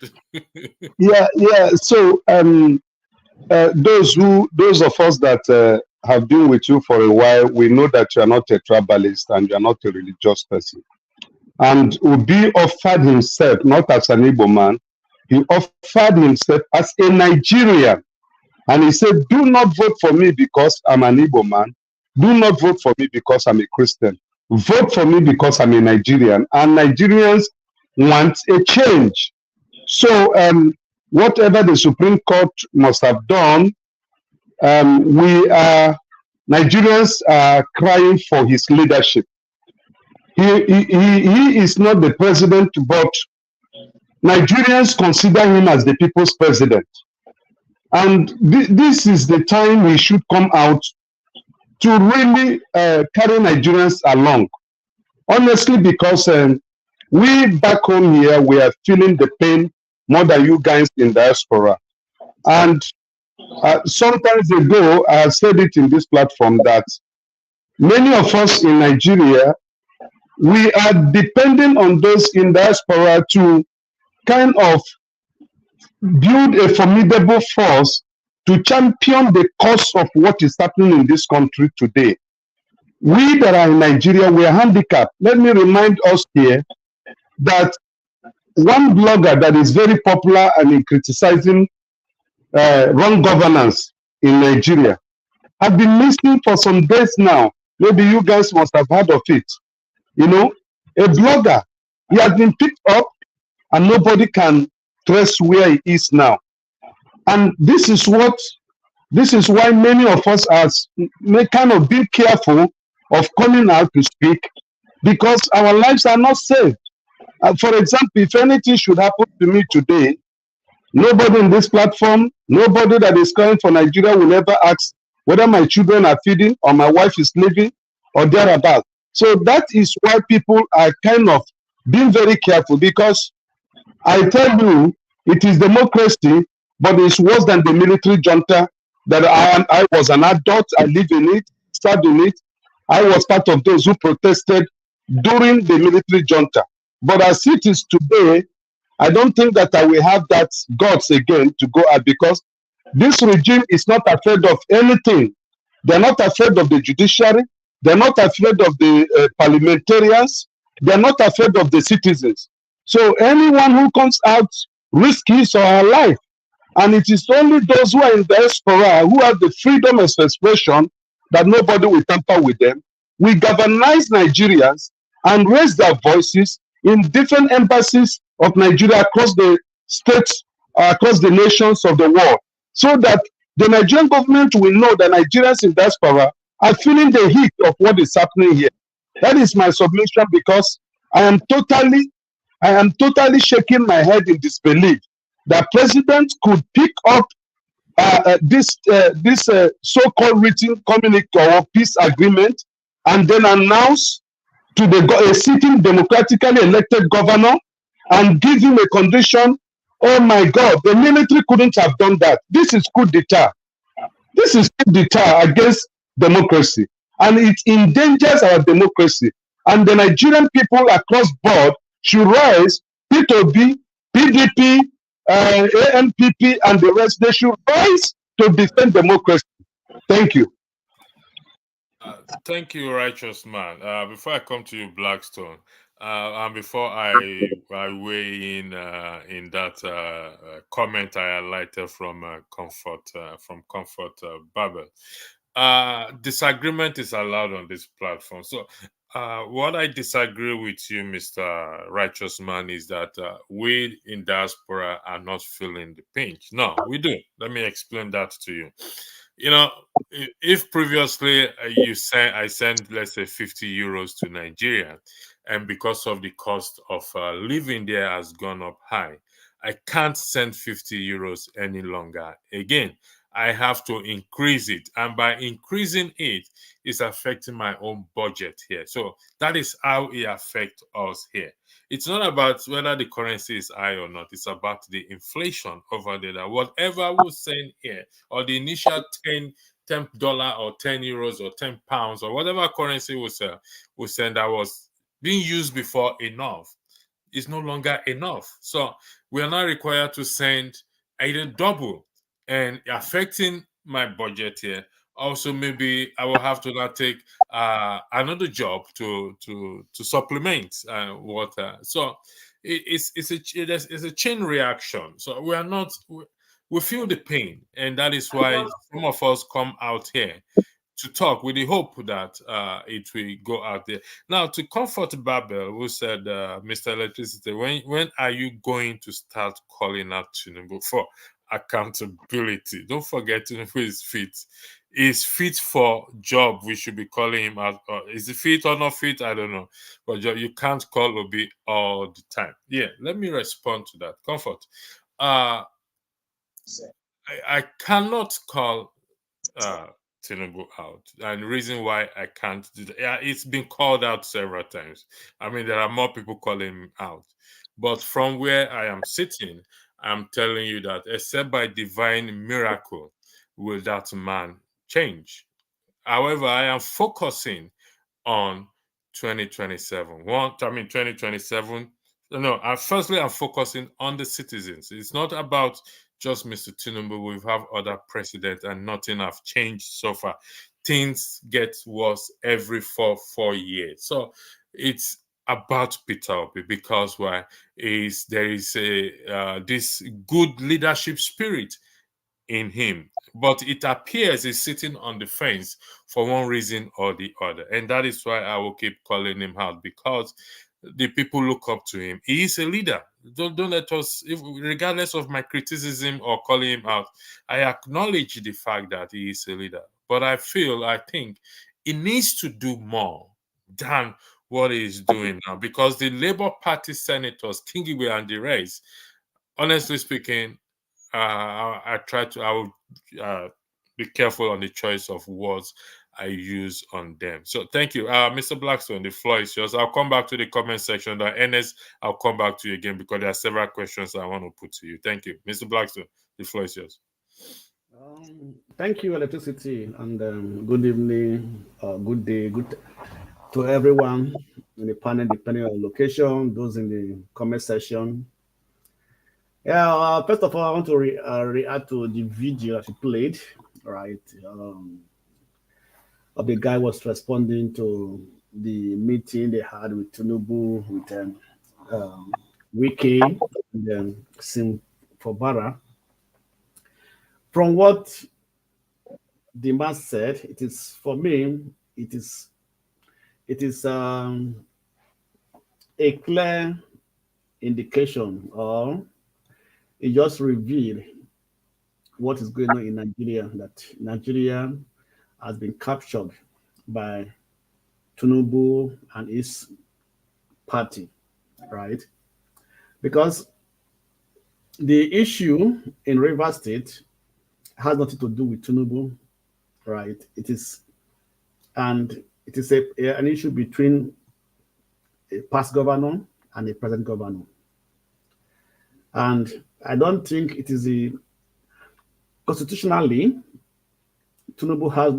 Yeah. So those of us that have been with you for a while, we know that you are not a tribalist and you are not a religious person. And Obi offered himself, not as an Igbo man, he offered himself as a Nigerian. And he said, do not vote for me because I'm an Igbo man. Do not vote for me because I'm a Christian. Vote for me because I'm a Nigerian. And Nigerians want a change. So whatever the Supreme Court must have done, Nigerians are crying for his leadership. He is not the president, but Nigerians consider him as the people's president. And this is the time we should come out to really carry Nigerians along. Honestly, because we back home here, we are feeling the pain more than you guys in diaspora. And sometimes ago, I have said it in this platform that many of us in Nigeria, we are depending on those in diaspora to kind of build a formidable force to champion the cause of what is happening in this country today. We that are in Nigeria, we are handicapped. Let me remind us here that one blogger that is very popular and in criticizing wrong governance in Nigeria has been missing for some days now. Maybe you guys must have heard of it. You know, a blogger, he has been picked up and nobody can trace where he is now. And this is why many of us are kind of being careful of coming out to speak, because our lives are not safe. For example, if anything should happen to me today, nobody in this platform, nobody that is calling for Nigeria will ever ask whether my children are feeding or my wife is living or thereabout. So that is why people are kind of being very careful, because I tell you, it is democracy, but it's worse than the military junta that I was an adult, I live in it, served in it. I was part of those who protested during the military junta. But as it is today, I don't think that I will have that guts again to go out, because this regime is not afraid of anything. They're not afraid of the judiciary. They're not afraid of the parliamentarians. They're not afraid of the citizens. So anyone who comes out risks his or her life. And it is only those who are in diaspora who have the freedom of expression that nobody will tamper with them. We galvanize Nigerians and raise their voices in different embassies of Nigeria across the states, across the nations of the world, so that the Nigerian government will know that Nigerians in diaspora are feeling the heat of what is happening here. That is my submission, because I am totally shaking my head in disbelief that president could pick up this so-called written communique or peace agreement and then announce to a sitting democratically elected governor and give him a condition. Oh my God, the military couldn't have done that. This is coup d'etat. This is coup d'etat against democracy, and it endangers our democracy. And the Nigerian people across board should rise. P2B, PDP, ANPP, and the rest, they should rise to defend democracy. Thank you. Thank you, righteous man. Before I come to you, Blackstone, and before I weigh in that comment I highlighted from Comfort Babel, disagreement is allowed on this platform. So, what I disagree with you, Mr. Righteous Man, is that we in diaspora are not feeling the pinch. No, we do. Let me explain that to you. You know, if previously I send, let's say, 50 euros to Nigeria, and because of the cost of living there has gone up high, I can't send 50 euros any longer again. I have to increase it, and by increasing it, it's affecting my own budget here. So that is how it affects us here. It's not about whether the currency is high or not. It's about the inflation over there. That whatever we send here, or the initial $10 or 10 euros or 10 pounds or whatever currency we send that was being used before enough, is no longer enough. So we are now required to send either double, and affecting my budget here, also maybe I will have to now take another job to supplement water. So it's a chain reaction. So we are not we feel the pain, and that is why some of us come out here to talk with the hope that it will go out there. Now, to comfort Babel, who said, Mr. Electricity, when are you going to start calling out Tinubu for accountability? Don't forget Tinubu is fit. Is fit for job. We should be calling him out. Is he fit or not fit? I don't know. But you can't call Obi all the time. Yeah, let me respond to that. Comfort. I cannot call Tinubu out. And the reason why I can't do that, yeah, it's been called out several times. I mean, there are more people calling him out. But from where I am sitting, I'm telling you that except by divine miracle will that man change. However, I am focusing on 2027. 2027. No, firstly, I'm focusing on the citizens. It's not about just Mr. Tinubu. We've had other presidents and nothing have changed so far. Things get worse every four years. So it's about Peter Obi because why is there is a this good leadership spirit in him, but it appears he's sitting on the fence for one reason or the other, and that is why I will keep calling him out because the people look up to him. He is a leader. Don't let us, regardless of my criticism or calling him out, I acknowledge the fact that he is a leader. But I think he needs to do more than what he is doing now because the Labour Party senators, Kingiwe and the rest, honestly speaking, I will be careful on the choice of words I use on them. So thank you. Mr. Blackstone, the floor is yours. I'll come back to the comment section. The NS, I'll come back to you again because there are several questions I want to put to you. Thank you. Mr. Blackstone, the floor is yours. Thank you, Electricity, and good evening, good day, good to everyone in the panel, depending on location, those in the comment section. Yeah, first of all, I want to react to the video that you played, right? Of the guy was responding to the meeting they had with Tinubu, with Wiki, and then Sim Fobara. From what the man said, it is for me, it is a clear indication, or it just revealed what is going on in Nigeria, that Nigeria has been captured by Tinubu and his party, right? Because the issue in Rivers State has nothing to do with Tinubu, right? It is an issue between a past governor and a present governor. And I don't think it is constitutionally, Tinubu has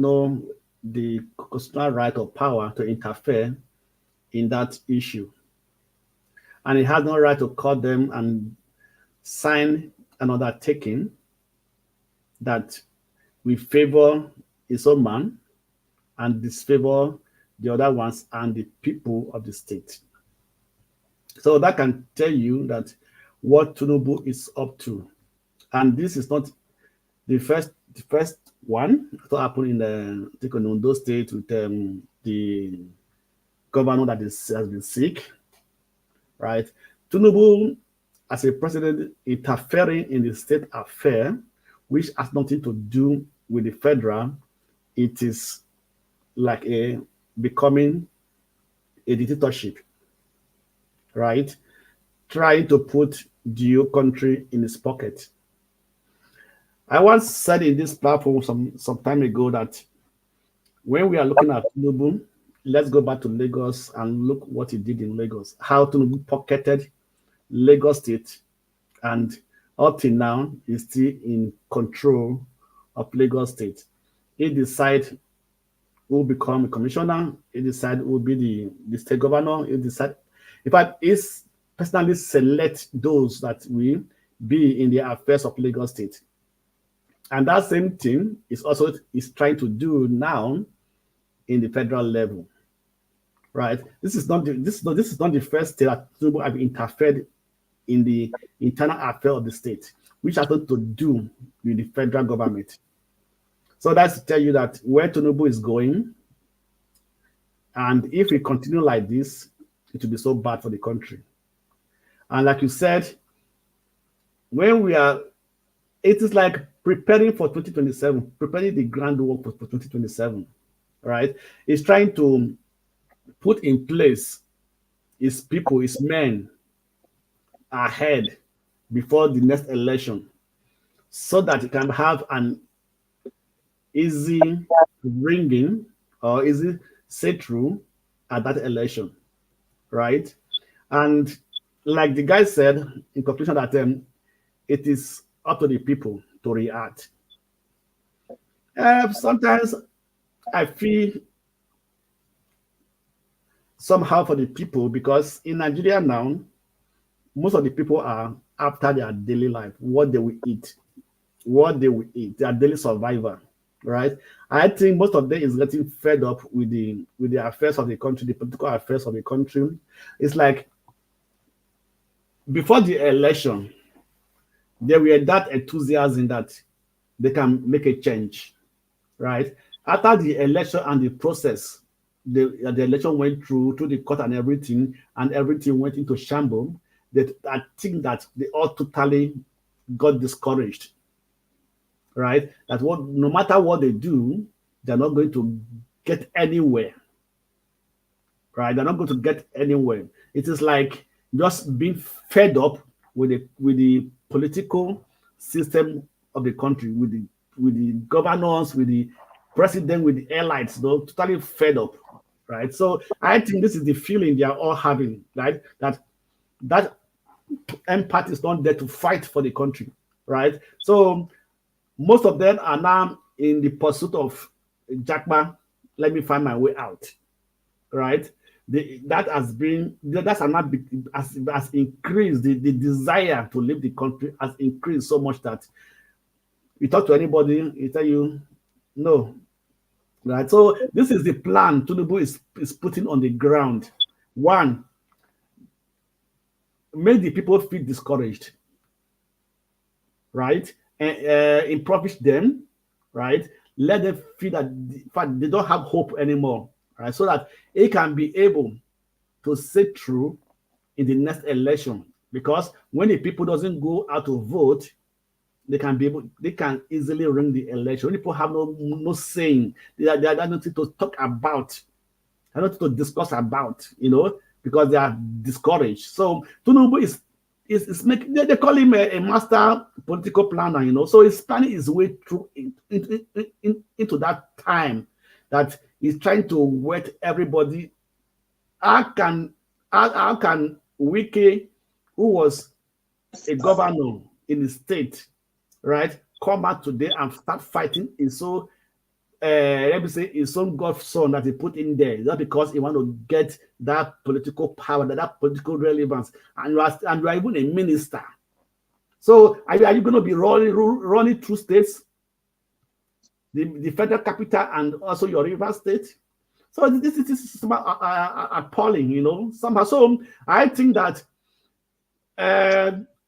the constitutional right or power to interfere in that issue. And he has no right to call them and sign an undertaking that will favor his own man and disfavor the other ones and the people of the state. So that can tell you that what Tinubu is up to. And this is not the first one that happened in Ondo State with the governor that has been sick, right? Tinubu, as a president, interfering in the state affair, which has nothing to do with the federal, it is like becoming a dictatorship, right? Trying to put the whole country in his pocket. I once said in this platform some time ago that when we are looking at Tinubu, let's go back to Lagos and look what he did in Lagos, how Tinubu pocketed Lagos State, and up till now, he's still in control of Lagos State. He decides who will become a commissioner, he decides who will be the state governor, he decides, in fact, he personally select those that will be in the affairs of Lagos State. And that same thing is trying to do now in the federal level, right? This is not the first state that Tinubu have interfered in the internal affairs of the state, which has nothing to do with the federal government. So that's to tell you that where Tinubu is going, and if we continue like this, it will be so bad for the country. And like you said, when we are, it is like preparing for 2027, preparing the groundwork for 2027, right? It's trying to put in place his people, his men ahead before the next election, so that it can have an easy ringing or easy set through at that election, right? And like the guy said in conclusion, that it is up to the people to react. Sometimes I feel somehow for the people, because in Nigeria now, most of the people are after their daily life, what they will eat, their daily survival, right? I think most of them is getting fed up with the affairs of the country, the political affairs of the country. It's like before the election, they were that enthusiasm that they can make a change, right? After the election and the process, the election went through the court and everything went into shambles. I think that they all totally got discouraged, right? That no matter what they do, they're not going to get anywhere, right? They're not going to get anywhere. It is like just being fed up with the political system of the country, with the governors, with the president, with the airlines, totally fed up, right? So I think this is the feeling they are all having, right? That empathy is not there to fight for the country, right? So most of them are now in the pursuit of Jackma, let me find my way out, right? That has increased the desire to leave the country, has increased so much that you talk to anybody, he tell you no, right? So this is the plan Tinubu is putting on the ground. One, make the people feel discouraged, right? And impoverish them, right? Let them feel that in fact they don't have hope anymore, right? So that it can be able to sit through in the next election. Because when the people doesn't go out to vote, they can easily ring the election. When people have no saying, they are nothing to talk about, nothing to discuss about, because they are discouraged. So Tinubu is making, they call him a master political planner, so he's planning his way through into that time that he's trying to wet everybody. How can Wike, who was a governor in the state, right, come out today and start fighting let me say his own godson that he put in there, just because he want to get that political power, that political relevance, and you are even a minister. So are you going to be running through states, the federal capital, and also your river state? So this is appalling, somehow. So I think that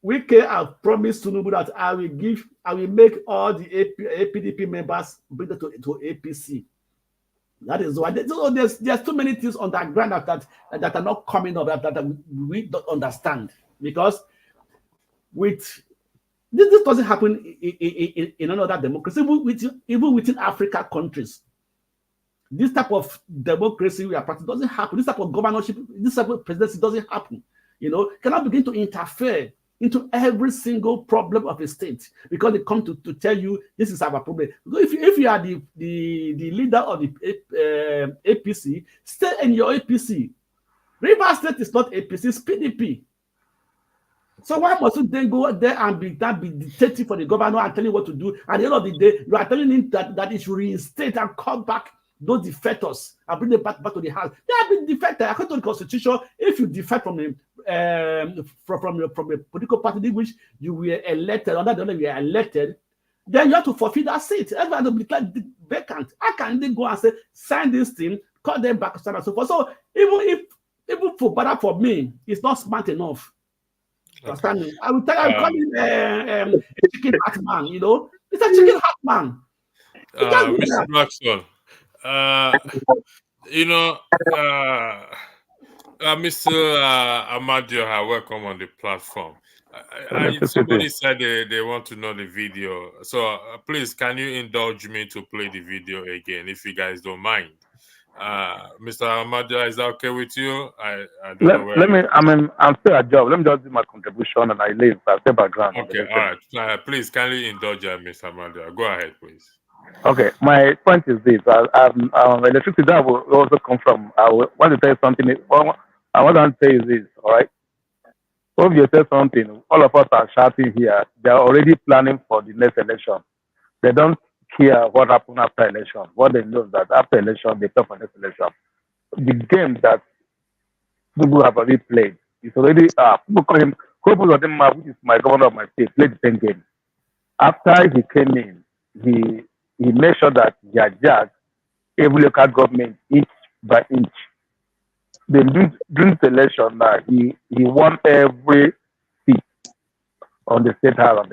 Wike have promised Tinubu that I will make all the APDP members bring it to APC. That is why there's too many things on that ground that are not coming up that we don't understand, because this doesn't happen in another democracy, even within Africa countries. This type of democracy we are practicing doesn't happen. This type of governorship, this type of presidency doesn't happen. Cannot begin to interfere into every single problem of a state because they come to tell you this is our problem. If you are the leader of the APC, stay in your APC. River State is not APC, it's PDP. So why must you then go there and be dictating for the governor and telling what to do? At the end of the day, you are telling him that he should reinstate and come back those defectors and bring them back to the house. They have been defected according to the constitution. If you defect from a political party in which you were elected, under the law you were elected, then you have to forfeit that seat. Everybody will declare vacant. How can they go and say, sign this thing, call them back, so on and so forth? So even for better for me, it's not smart enough. Understand me? I will tell you, I will call him a chicken heart man, you know. It's a chicken heart man. Mr. Maxwell, you know, Mr. Amadioha, welcome on the platform. Somebody said they want to know the video. So please, can you indulge me to play the video again, if you guys don't mind? Mr. Amadioha, is that okay with you? I don't know where. Let me, I'm still at job. Let me just do my contribution and I leave. I'll stay background. Okay, all right. Please, kindly indulge Mr. Amadioha. Go ahead, please. Okay, my point is this. Electricity that will also come from, I want to tell you something. I want to say is this, all right? So if you say something, all of us are shouting here. They are already planning for the next election. They don't care what happened after election. What they know is that after election, they play for next election. The game that people have already played is already, people call him, which is my governor of my state, played the same game. After he came in, he made sure that he adjusted every local government inch by inch. Then during the election, he won every seat on the state house.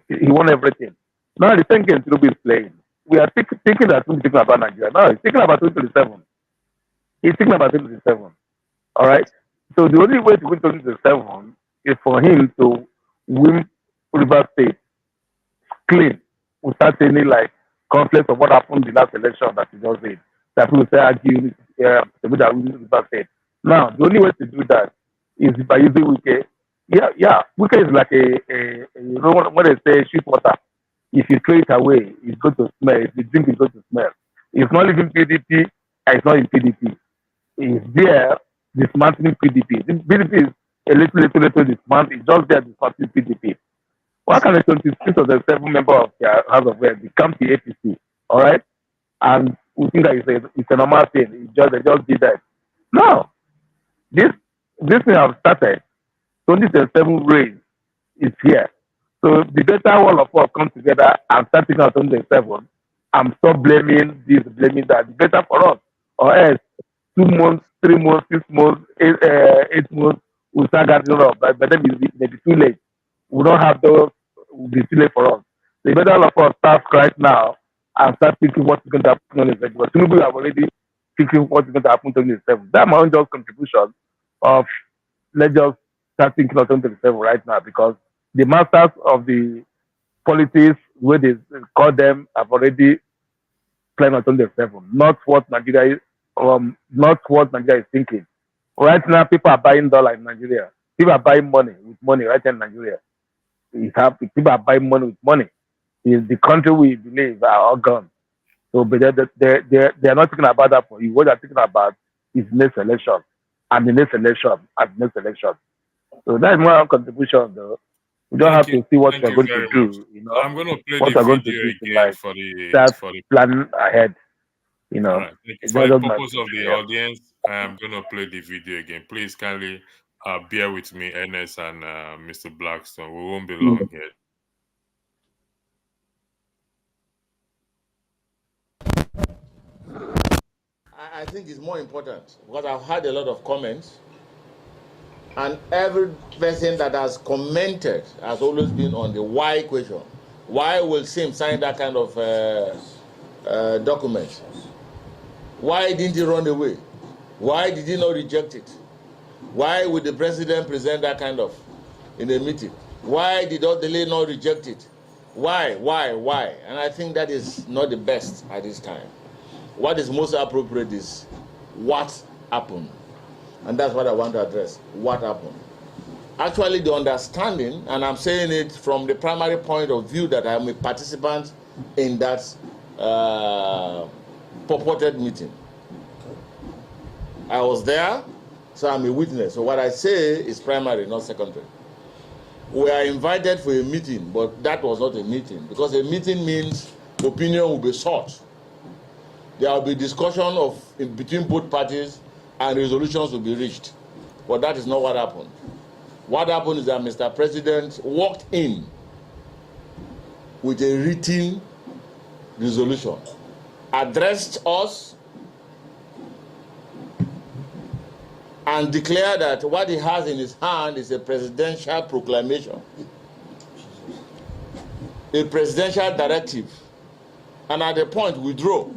He won everything. Now the same game Tinubu is playing. We are thinking that we're thinking about Nigeria. No, he's thinking about 2027. He's thinking about 2027. All right. So the only way to win 2027 is for him to win River State clean, without any like conflict of what happened in the last election that he just did. That people say argue that we River State. Now the only way to do that is by using Wike. Yeah. Wike is like a you know when they say cheap water. If you throw it away, it's going to smell. If you drink, it's going to smell. It's not even PDP, and it's not in PDP. It's there dismantling PDP. This PDP is a little dismantling. It's just there dismantling PDP. Why can the 26 of the 7 members of the House of Reps become the APC? All right? And we think that it's a normal thing. They just did that. No. This thing have started. 2027 race is here. So the better all of us come together and start thinking of 2027 and stop blaming this, blaming that. The better for us. Or else 2 months, 3 months, 6 months, 8 months, we'll start gathering up. But then it may be too late. We don't have those, will be too late for us. The better all of us start right now and start thinking what's going to happen on the 27th. But some people have already thinking what's going to happen on the 27th. That's my own just contribution of let's just start thinking of 2027 right now, because the masters of the politics, where they call them, have already planned on 2027. Not what Nigeria is thinking. Right now, people are buying dollar in Nigeria. People are buying money with money right in Nigeria. People are buying money with money. The country we believe are all gone. So, but they're not thinking about that for you. What they're thinking about is next election, and the next election, and the next election. So that's my contribution, though. We don't have to see what we're going to do. You know, I'm going to play the video again for the plan ahead. You know, right. For the purpose of the audience, I'm going to play the video again. Please kindly bear with me, Ernest and Mr. Blackstone. We won't be long here. I think it's more important because I've had a lot of comments, and every person that has commented has always been on the why question. Why will Sim sign that kind of document? Why didn't he run away? Why did he not reject it? Why would the president present that kind of in a meeting? Why did Odele not reject it? Why? And I think that is not the best at this time. What is most appropriate is what happened. And that's what I want to address. What happened? Actually, the understanding, and I'm saying it from the primary point of view that I'm a participant in that purported meeting. I was there, so I'm a witness. So what I say is primary, not secondary. We are invited for a meeting, but that was not a meeting, because a meeting means opinion will be sought. There will be discussion between both parties, and resolutions will be reached. But that is not what happened. What happened is that Mr. President walked in with a written resolution, addressed us, and declared that what he has in his hand is a presidential proclamation, a presidential directive, and at the point withdraw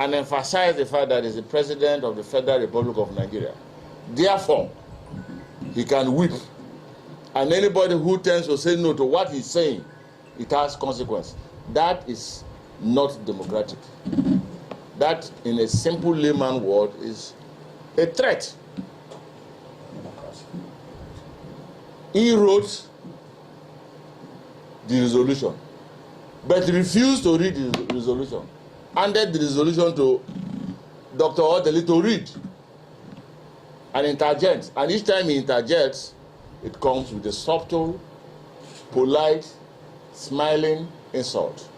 and emphasize the fact that he's the president of the Federal Republic of Nigeria. Therefore, he can whip, and anybody who tends to say no to what he's saying, it has consequence. That is not democratic. That, in a simple layman word, is a threat. He wrote the resolution, but refused to read the resolution. Handed the resolution to Dr. Odeli to read and interject. And each time he interjects, it comes with a subtle, polite, smiling insult.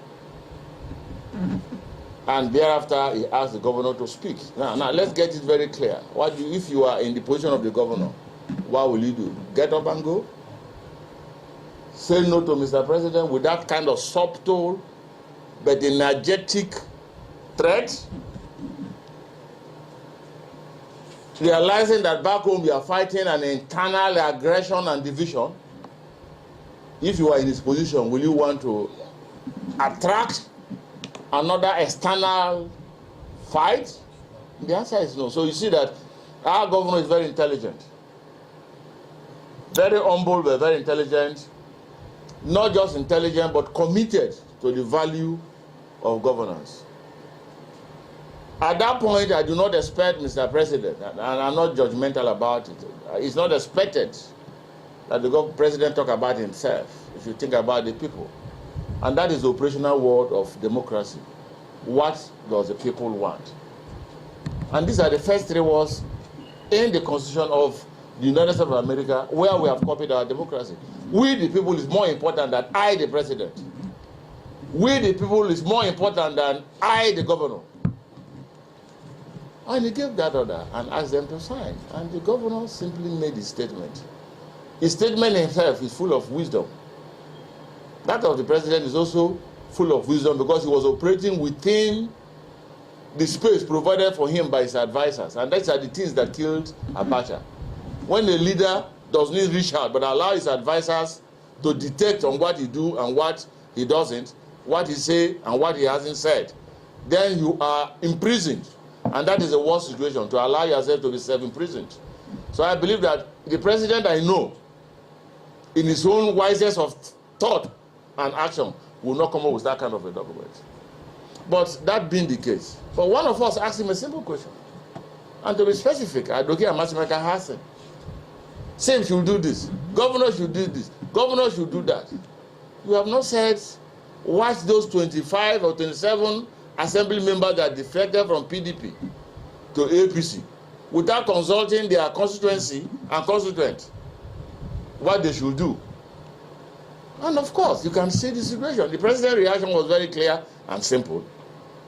And thereafter, he asked the governor to speak. Now, let's get it very clear. If you are in the position of the governor, what will you do? Get up and go? Say no to Mr. President with that kind of subtle but energetic threat? Realizing that back home you are fighting an internal aggression and division. If you are in this position, will you want to attract another external fight? The answer is no. So you see that our governor is very intelligent, very humble, but very intelligent. Not just intelligent, but committed to the value of governance. At that point, I do not expect, Mr. President, and I'm not judgmental about it, it's not expected that the president talk about himself. If you think about the people. And that is the operational word of democracy. What does the people want? And these are the first three words in the Constitution of the United States of America, where we have copied our democracy. We the people is more important than I, the president. We the people is more important than I, the governor. And he gave that order and asked them to sign. And the governor simply made his statement. His statement himself is full of wisdom. That of the president is also full of wisdom because he was operating within the space provided for him by his advisors. And those are the things that killed Abacha. When a leader does not reach out but allow his advisors to detect on what he do and what he doesn't, what he say and what he hasn't said, then you are imprisoned. And that is the worst situation, to allow yourself to be self-imprisoned. So I believe that the president I know, in his own wisest of thought and action, will not come up with that kind of a document. But that being the case, but one of us asked him a simple question. And to be specific, Adoke Amasimaka has him. Same should do this. Governor should do this. Governor should do that. You have not said what those 25 or 27 assembly members that defected from PDP to APC without consulting their constituency and constituent what they should do. And of course, you can see the situation. The president's reaction was very clear and simple,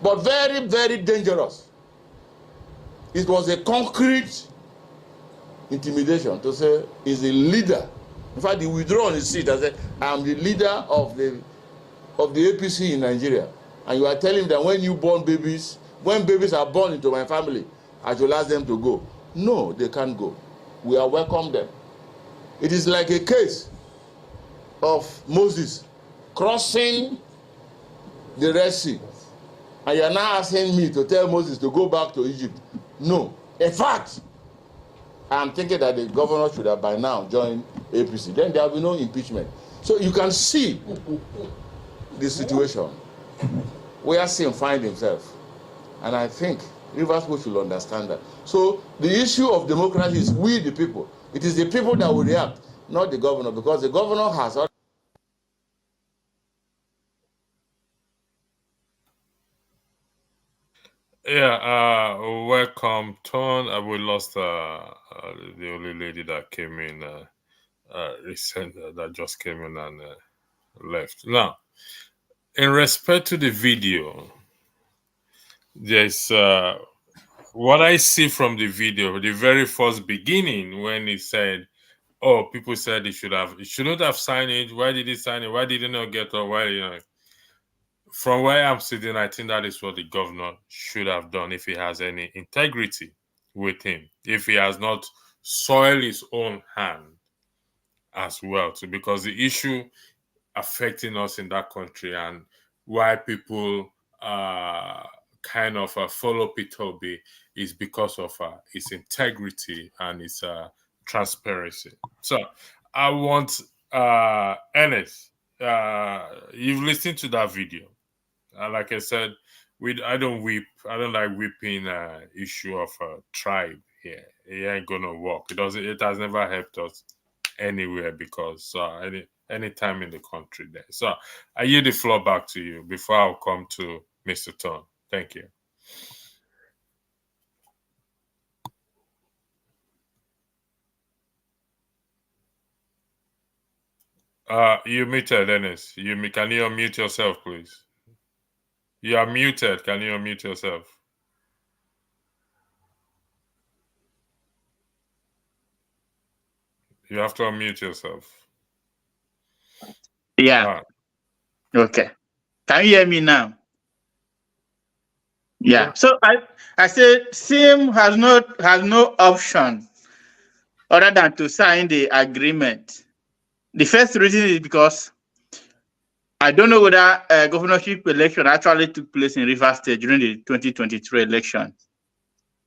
but very, very dangerous. It was a concrete intimidation to say he's a leader. In fact, he withdrew on his seat and said, I am the leader of the APC in Nigeria. And you are telling them that when babies are born into my family, I should ask them to go. No, they can't go. We are welcome them. It is like a case of Moses crossing the Red Sea. And you are now asking me to tell Moses to go back to Egypt. No. In fact, I am thinking that the governor should have by now joined APC. Then there will be no impeachment. So you can see the situation where Sim finds himself. And I think Rivers people should understand that. So the issue of democracy is we the people. It is the people that will react, not the governor, because the governor has... Yeah, welcome, Ton. We lost the only lady that came in recent, that just came in and left. Now, in respect to the video, there's what I see from the video, the very first beginning when he said, "Oh, people said he shouldn't have signed it. Why did he sign it? Why did he not get up? Why, from where I'm sitting, I think that is what the governor should have done if he has any integrity with him, if he has not soiled his own hand as well, too, because the issue affecting us in that country and why people kind of follow Peter Obi is because of his integrity and his transparency. So I want Ernest, you've listened to that video. Like I said, I don't like whipping issue of tribe here. It ain't gonna work. It has never helped us anywhere because any time in the country there. So I yield the floor back to you before I'll come to Mr. Ton. Thank you. You muted, Dennis. Can you unmute yourself, please? You are muted. Can you unmute yourself? You have to unmute yourself. Yeah. Okay. Can you hear me now? Yeah. So I said SIM has no option other than to sign the agreement. The first reason is because I don't know whether governorship election actually took place in Rivers State during the 2023 election.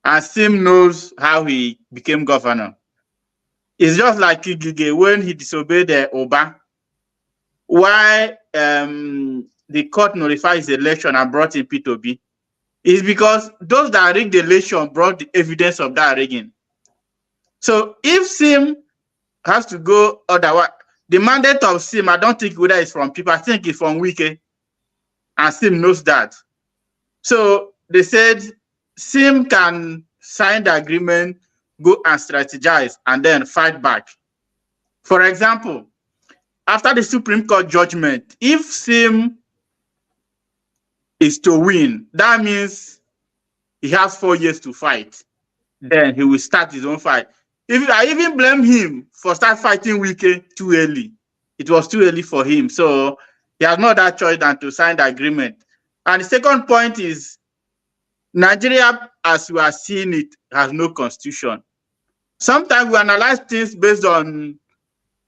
And SIM knows how he became governor. It's just like Igige when he disobeyed Oba. Why the court notified his election and brought in P2B is because those that rigged the election brought the evidence of that rigging. So if SIM has to go otherwise, the mandate of SIM, I don't think whether it's from people, I think it's from Wike, and SIM knows that. So they said SIM can sign the agreement, go and strategize, and then fight back. For example, after the Supreme Court judgment, if SIM is to win, that means he has 4 years to fight. Then he will start his own fight. I even blame him for start fighting Wike too early. It was too early for him. So he has no other choice than to sign the agreement. And the second point is Nigeria, as we are seeing it, has no constitution. Sometimes we analyze things based on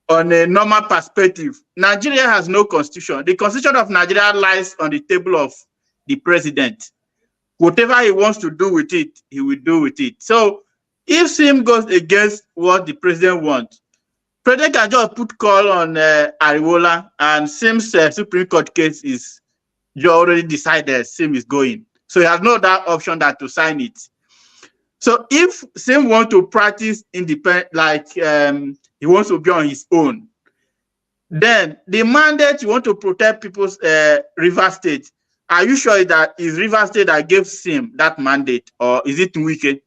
a normal perspective. Nigeria has no constitution. The constitution of Nigeria lies on the table of the president. Whatever he wants to do with it, he will do with it. So if SIM goes against what the president wants, president can just put call on Ariwola, and SIM's Supreme Court case is already decided. SIM is going. So he has no other option than to sign it. So if SIM wants to practice independent, like he wants to be on his own, then the mandate you want to protect people's Rivers State, are you sure that is Rivers State that gave SIM that mandate, or is it Wike?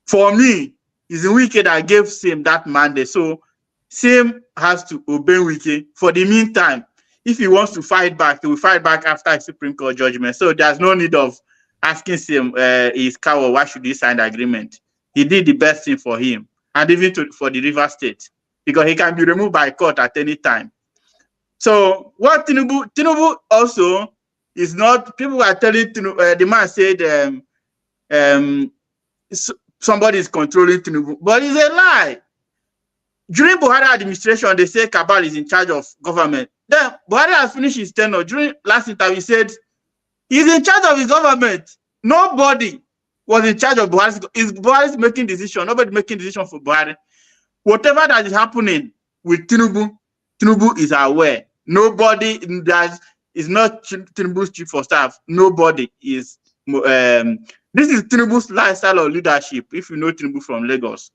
For me, it's Wike that gave SIM that mandate. So SIM has to obey Wike. For the meantime, if he wants to fight back, he will fight back after a Supreme Court judgment. So there's no need of asking SIM, his coward, why should he sign the agreement? He did the best thing for him, and even for the Rivers State, because he can be removed by court at any time. So what Tinubu also is not, people are telling Tinubu, the man said somebody is controlling Tinubu, but it's a lie. During Buhari administration, they say Cabal is in charge of government. Then Buhari has finished his tenure. During last interview, he said he's in charge of his government. Nobody was in charge of Buhari. Buhari's making decision. Nobody making decision for Buhari. Whatever that is happening with Tinubu, Tinubu is aware. Nobody that is not Tinubu's chief of staff. Nobody is. This is Tinubu's lifestyle of leadership. If you know Tinubu from Lagos,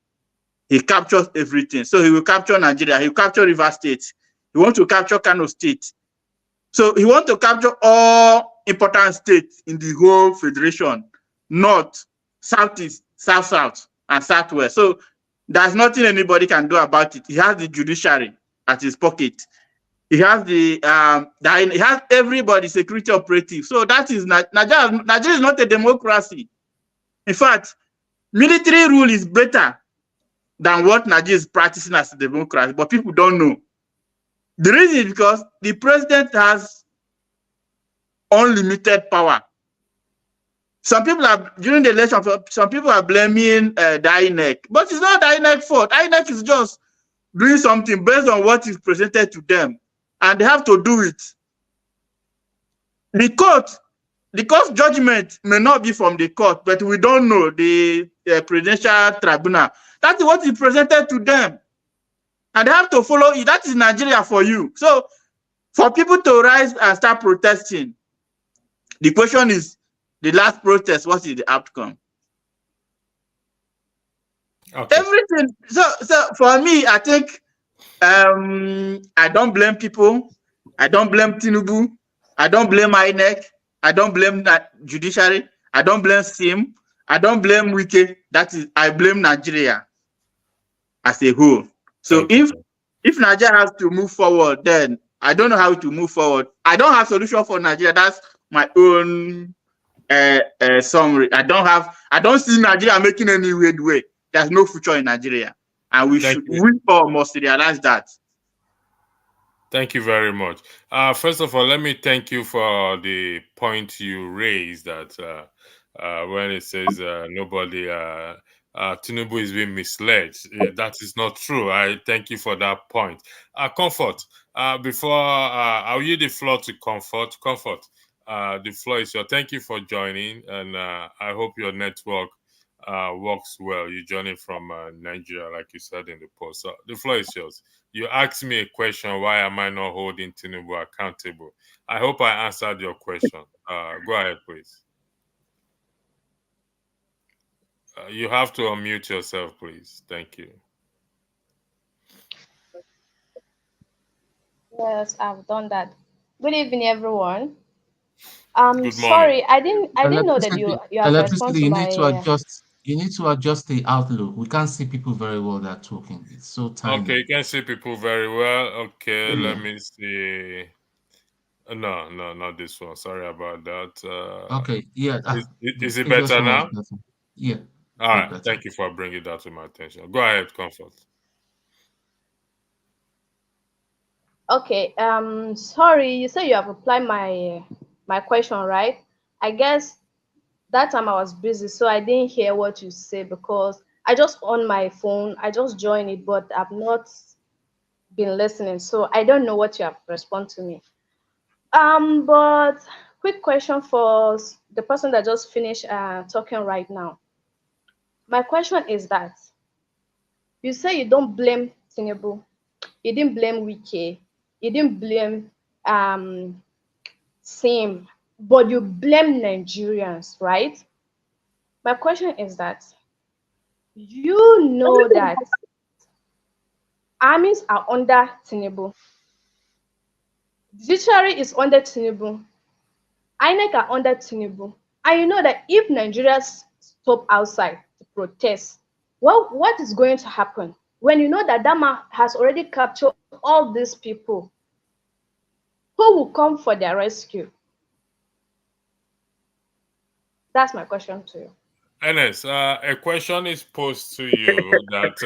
he captures everything. So he will capture Nigeria. He will capture Rivers State. He wants to capture Kano State. So he wants to capture all important states in the whole federation: North, Southeast, South, and Southwest. So there's nothing anybody can do about it. He has the judiciary at his pocket. He has he has everybody, security operative. So that is Nigeria is not a democracy. In fact, military rule is better than what Nigeria is practicing as a democracy, but people don't know. The reason is because the president has unlimited power. Some people are, during the election, some people are blaming the INEC, but it's not the INEC fault. INEC is just doing something based on what is presented to them, and they have to do it. The court judgment may not be from the court, but we don't know the presidential tribunal. That is what is presented to them, and they have to follow it. That is Nigeria for you. So for people to rise and start protesting, the question is, the last protest, what is the outcome? Okay. Everything. So for me, I think I don't blame people. I don't blame Tinubu. I don't blame INEC. I don't blame that judiciary. I don't blame SIM. I don't blame Wike. I blame Nigeria as a whole. So if Nigeria has to move forward, then I don't know how to move forward. I don't have solution for Nigeria. That's my own summary. I don't see Nigeria making any weird way. There's no future in Nigeria, and we all must realize that. Thank you very much. First of all, let me thank you for the point you raised that when it says nobody, Tinubu is being misled. That is not true. I thank you for that point. Comfort, before I'll yield the floor to Comfort. Comfort, the floor is yours. Thank you for joining, and I hope your network works well. You joining from Nigeria, like you said in the post. So the floor is yours. You asked me a question, why am I not holding Tinubu accountable? I hope I answered your question. Go ahead, please. You have to unmute yourself, please. Thank you. Yes, I've done that. Good evening, everyone. Good sorry, morning. I didn't know that you have responded to my. You need to adjust the outlook. We can't see people very well that are talking. It's so tiny. Okay, you can see people very well. Okay, let me see. No, not this one. Sorry about that. Okay, yeah. Is it better now? Better. Yeah. All right. Better. Thank you for bringing that to my attention. Go ahead, Comfort. Okay. Sorry, you said you have replied my question, right? I guess that time I was busy, so I didn't hear what you said because I just on my phone. I just joined it, but I've not been listening, so I don't know what you have responded to me. But quick question for the person that just finished talking right now. My question is that you say you don't blame Tinubu, you didn't blame Wike, you didn't blame SIM, but you blame Nigerians, right? My question is that you know that armies are under Tinubu, judiciary is under Tinubu, INEC are under Tinubu, and you know that if Nigerians stop outside to protest, well, what is going to happen when you know that Dama has already captured all these people? Who will come for their rescue? That's my question to you. Ernest, a question is posed to you that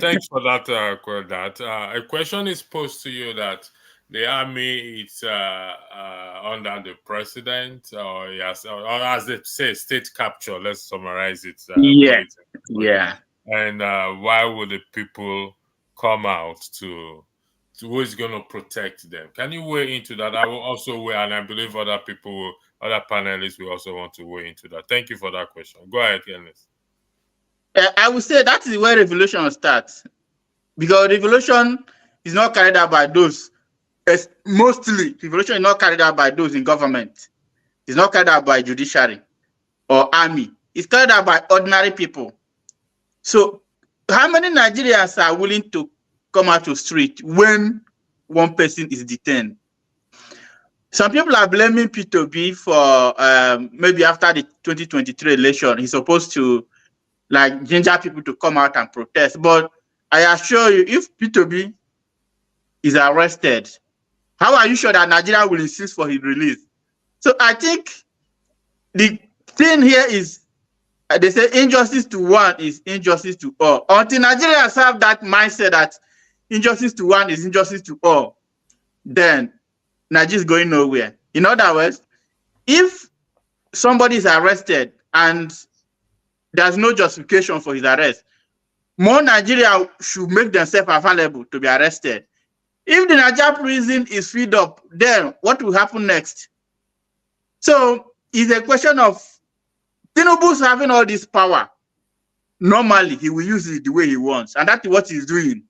thanks for that. A question is posed to you that the army is under the president, or yes, or as they say, state capture. Let's summarize it. Yeah. And why would the people come out to who is going to protect them? Can you weigh into that? I will also weigh, and I believe other panelists will also want to weigh into that. Thank you for that question. Go ahead, Ernest. I would say that is where revolution starts, because revolution is not carried out by those. Mostly, revolution is not carried out by those in government. It's not carried out by judiciary or army. It's carried out by ordinary people. So, how many Nigerians are willing to come out to the street when one person is detained? Some people are blaming P2B for maybe after the 2023 election, he's supposed to ginger people to come out and protest. But I assure you, if P2B is arrested, how are you sure that Nigeria will insist for his release? So I think the thing here is, they say injustice to one is injustice to all. Until Nigerians have that mindset that injustice to one is injustice to all, then Nigeria is going nowhere. In other words, if somebody is arrested and there's no justification for his arrest, more Nigeria should make themselves available to be arrested. If the Nigeria prison is filled up, then what will happen next? So it's a question of Tinubu's having all this power. Normally, he will use it the way he wants, and that's what he's doing.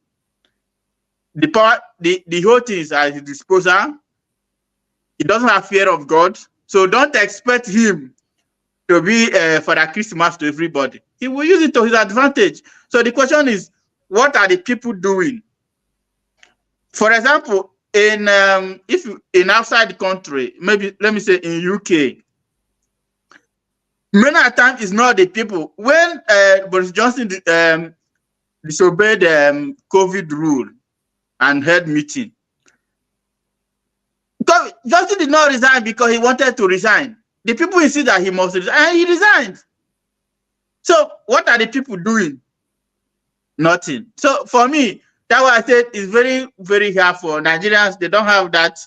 The power, the whole thing is at his disposal. He doesn't have fear of God, so don't expect him to be Father Christmas to everybody. He will use it to his advantage. So the question is, what are the people doing? For example, in if in outside the country, maybe let me say in UK, many times it's not the people. When Boris Johnson disobeyed COVID rule and held meeting, Johnson did not resign because he wanted to resign. The people insist that he must resign, and he resigned. So what are the people doing? Nothing. So for me, that's why I said it's very, very hard for Nigerians. They don't have that.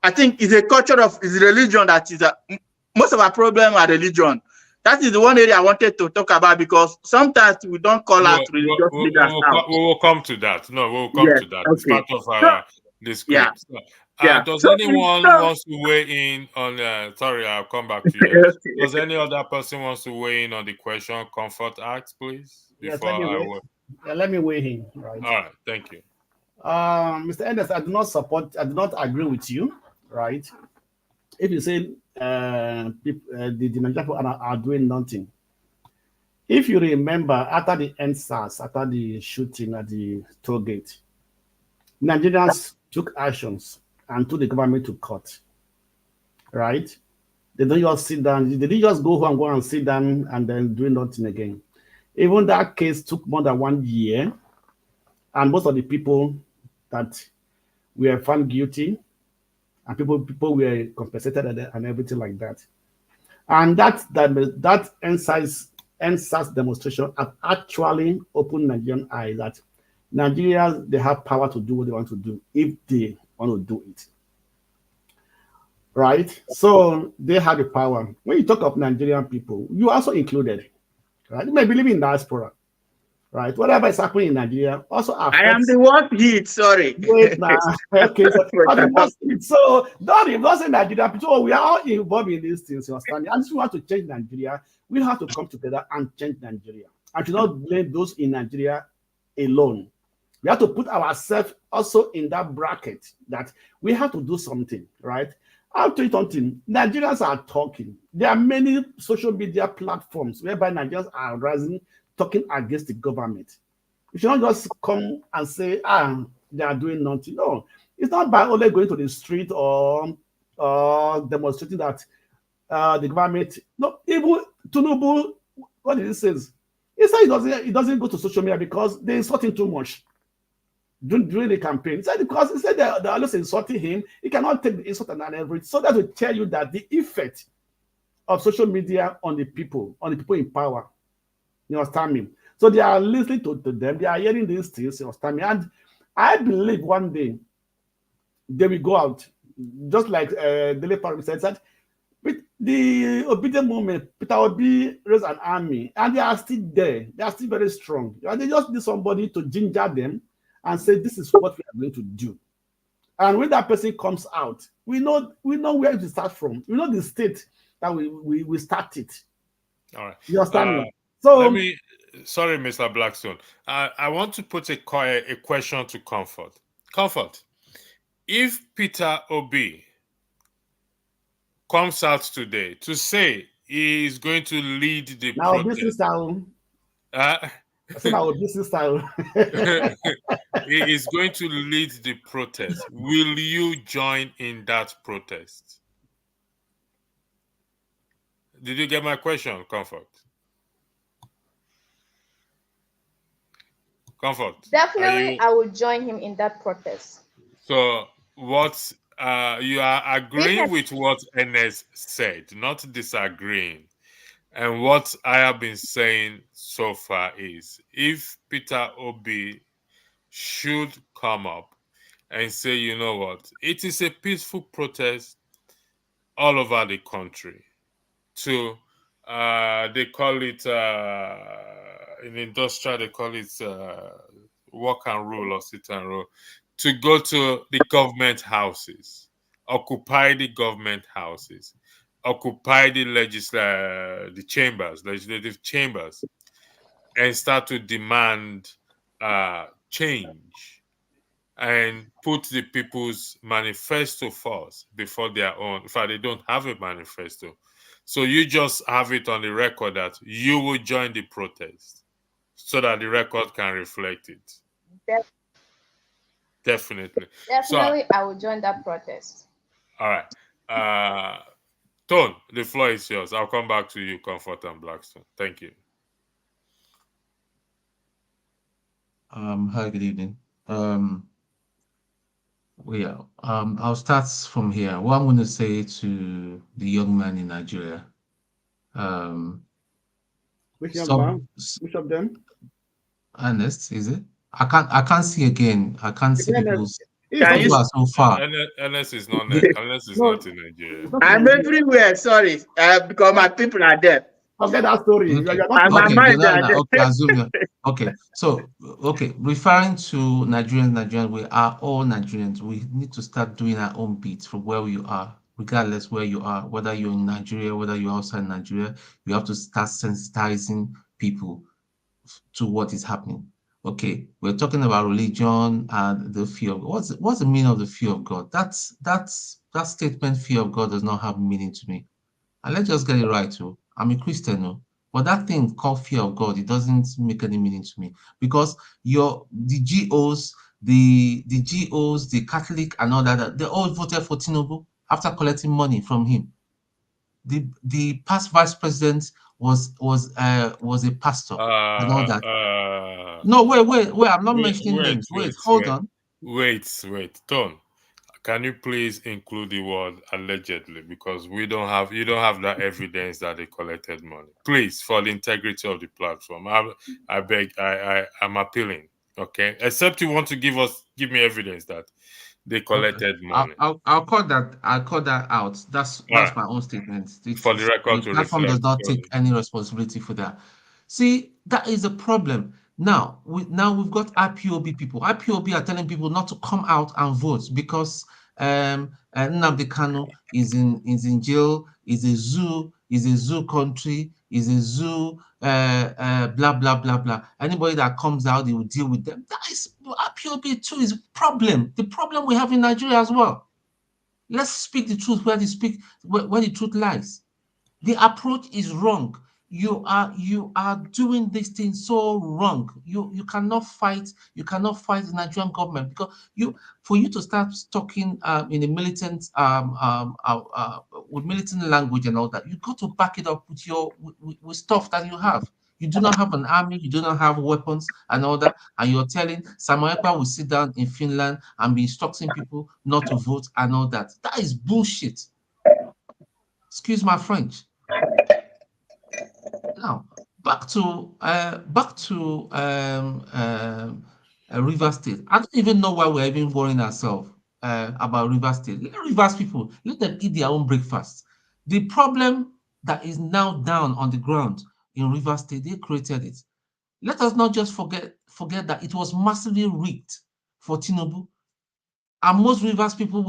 I think it's a culture of, it's religion that is most of our problem are religion. That is the one area I wanted to talk about, because sometimes we don't call out religious leaders out. We will come to that. No, we will come Yes, to that. okay. It's part of our the script. Yeah. Does So anyone wants to weigh in on? Sorry, I'll come back to you. Does any other person wants to weigh in on the question? Comfort Act, please. Yes, Before let me weigh in. Right. All right. Thank you. Mr. Enders, I do not agree with you. Right. If you say the Nigerian people are doing nothing. If you remember, after the NSAS, after the shooting at the toll gate, Nigerians took actions and took the government to court. Right? They don't just sit down. They didn't just go and sit down and then do nothing again. Even that case took more than 1 year, and most of the people that were found guilty, and people were compensated and everything like that. And that NSAS demonstration have actually opened Nigerian eyes that Nigerians, they have power to do what they want to do if they want to do it. Right? So they have the power. When you talk of Nigerian people, you also included. Right? You may believe in diaspora. Right? Whatever is happening in Nigeria also affects. I am the worst hit, sorry. Wait now. Okay, so don't say Nigeria. So we are all involved in these things, you understand? And if we want to change Nigeria, we have to come together and change Nigeria. And to not blame those in Nigeria alone. We have to put ourselves also in that bracket that we have to do something, right? I'll tell you something. Nigerians are talking. There are many social media platforms whereby Nigerians are rising, talking against the government. You should not just come and say, they are doing nothing. No, it's not by only going to the street or demonstrating that the government. No, even Tinubu, what did he say? He said he doesn't go to social media because they're insulting too much during the campaign. He said because he said they're always insulting him. He cannot take the insult and everything. So that will tell you that the effect of social media on the people in power. You understand me? So they are listening to them. They are hearing these things. You understand me? And I believe one day they will go out, just like Dele Parry said that with the obedient movement, Peter Obi raised an army, and they are still there. They are still very strong. And they just need somebody to ginger them and say, "This is what we are going to do." And when that person comes out, we know where to start from. We know the state that we start it. All right. You understand me? So sorry, Mr. Blackstone. I want to put a question to Comfort. Comfort, if Peter Obi comes out today to say he is going to lead the protest, he is going to lead the protest. Will you join in that protest? Did you get my question, Comfort? Comfort. Definitely, I will join him in that protest. So, what you are agreeing with what Enes said, not disagreeing. And what I have been saying so far is, if Peter Obi should come up and say, you know what, it is a peaceful protest, all over the country to they call it in industrial they call it work and rule or sit and roll, to go to the government houses, occupy the government houses, occupy the legislative chambers, and start to demand change and put the people's manifesto first before their own. In fact, they don't have a manifesto. So you just have it on the record that you will join the protest so that the record can reflect it. Def- Definitely. So, Definitely, I will join that protest. all right. Tone, the floor is yours. I'll come back to you, Comfort and Blackstone. Thank you. Hi, good evening. I'll start from here. What I'm going to say to the young man in Nigeria, um, Which young stop, man? Which of them? Ernest, is it? I can't see again. I can't see Ernest, people's, he's Can not you? people are so far. Unless it's not unless it's no, not in Nigeria. he's not in I'm Nigeria. everywhere. Sorry, because my people are there. Forget that story. Okay, You're not in And my okay, Nigeria. mind are Designer. Okay, there. assume you. Okay, so okay, referring to Nigerians, we are all Nigerians. We need to start doing our own beats from where we are, regardless where you are, whether you're in Nigeria, whether you're outside Nigeria. You have to start sensitizing people to what is happening. Okay, we're talking about religion and the fear of what's the meaning of the fear of God? That statement, fear of God, does not have meaning to me. And let's just get it right too. I'm a Christian, no? But that thing called fear of God, it doesn't make any meaning to me because the Catholic and all that, they all voted for Tinubu after collecting money from him. The past vice president was a pastor and all Uh, that. uh, No, wait. I'm not wait, mentioning wait, names. Wait, wait, hold on. wait. Tone, can you please include the word allegedly, because you don't have that evidence that they collected money. Please, for the integrity of the platform, I beg, I'm appealing. Okay, except you want to give me evidence that they Okay. collected money. I'll call that out. All right, That's my own statement. for the record The to platform reflect. does not take any responsibility for that. See, that is a problem. Now we've got IPOB people. IPOB are telling people not to come out and vote because Nnamdi Kanu is in jail, is a zoo country, is a zoo, blah blah blah blah. Anybody that comes out, they will deal with them. That is IPOB too is a problem. The problem we have in Nigeria as well. Let's speak the truth where the truth lies. The approach is wrong. You are doing this thing so wrong. You cannot fight the Nigerian government because for you to start talking in a militant with militant language and all that, you got to back it up with stuff that you have. You do not have an army, you do not have weapons and all that, and you're telling Samuel Ekpa will sit down in Finland and be instructing people not to vote and all that. That is bullshit. Excuse my French. Now, back to River State. I don't even know why we're even worrying ourselves about River State. Let Rivers people let them eat their own breakfast. The problem that is now down on the ground in River State, they created it. Let us not just forget that it was massively rigged for Tinubu, and most Rivers people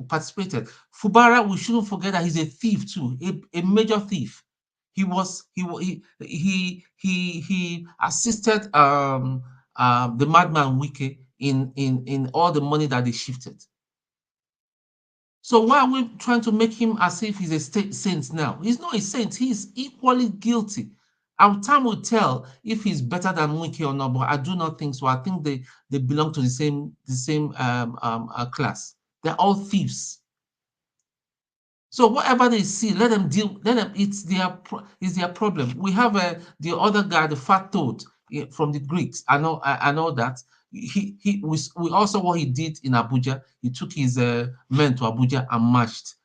participated. Fubara, we shouldn't forget that he's a thief too, a major thief. He assisted the madman Wike in all the money that they shifted. So why are we trying to make him as if he's a saint now? He's not a saint. He's equally guilty. Our time will tell if he's better than Wiki or not, but I do not think so. I think they belong to the same class. They're all thieves. So whatever they see, let them deal. Let them. It's their problem. We have the other guy, the fat toad from the Greeks. I know that. We also what he did in Abuja. He took his men to Abuja and marched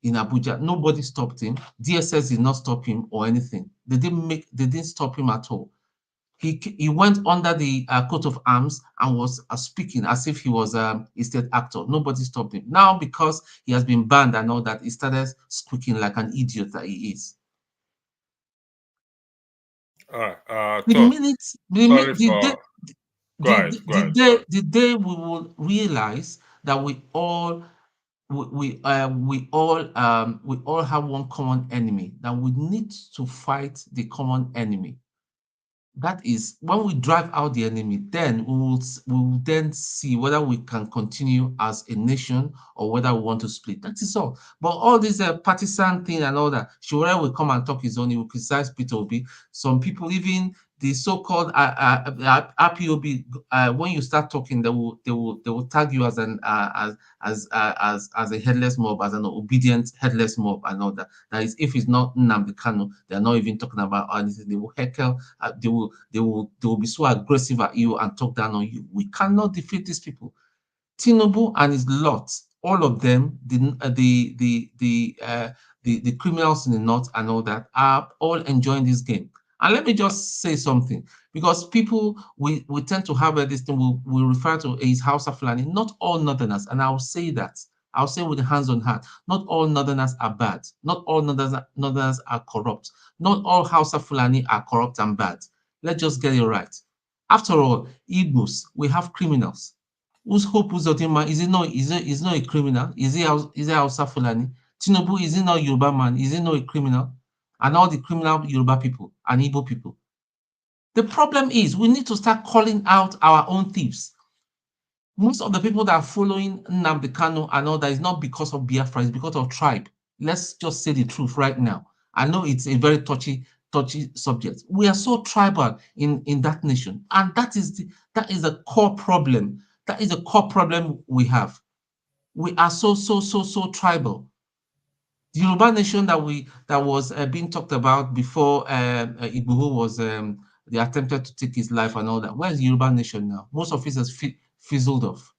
in Abuja. Nobody stopped him. DSS did not stop him or anything. They didn't stop him at all. he went under the coat of arms and was speaking as if he was a state actor. Nobody stopped him. Now, because he has been banned and all that, he started speaking like an idiot that he is. All right, The Todd. minute, Sorry the day, for. Go ahead. Go ahead. Sorry. the day we will realize that we all have one common enemy, that we need to fight the common enemy. That is when we drive out the enemy, then we will then see whether we can continue as a nation or whether we want to split. That is all. But all this partisan thing and all that, Shura will come and talk his own. He will criticize Peter Obi. Some people, even the so-called RPOB, when you start talking, they will tag you as an as a headless mob, as an obedient headless mob, and all that. That is, if it's not Nnamdi Kanu, they're not even talking about anything. They will heckle. They will be so aggressive at you and talk down on you. We cannot defeat these people. Tinubu and his lot, all of them, the criminals in the north and all that, are all enjoying this game. And let me just say something, because people we tend to have this thing we refer to as Hausa Fulani. Not all northerners, and I'll say that. I'll say with the hands on heart, not all northerners are bad. Not all northerners are corrupt. Not all Hausa Fulani are corrupt and bad. Let's just get it right. After all, Igbos, we have criminals. Whose Hope Uzodinma, is not a criminal? Is he Hausa Fulani? Tinubu, is he not Yoruba man? Is he not a criminal? And all the criminal Yoruba people and Igbo people. The problem is we need to start calling out our own thieves. Most of the people that are following Nnamdi Kanu and all that is not because of Biafra, it's because of tribe. Let's just say the truth right now. I know it's a very touchy subject. We are so tribal in that nation, and that is a core problem. That is a core problem we have. We are so tribal. The Yoruba nation that was being talked about before Igboho was they attempted to take his life and all that. Where is the Yoruba nation now? Most of it has fizzled off.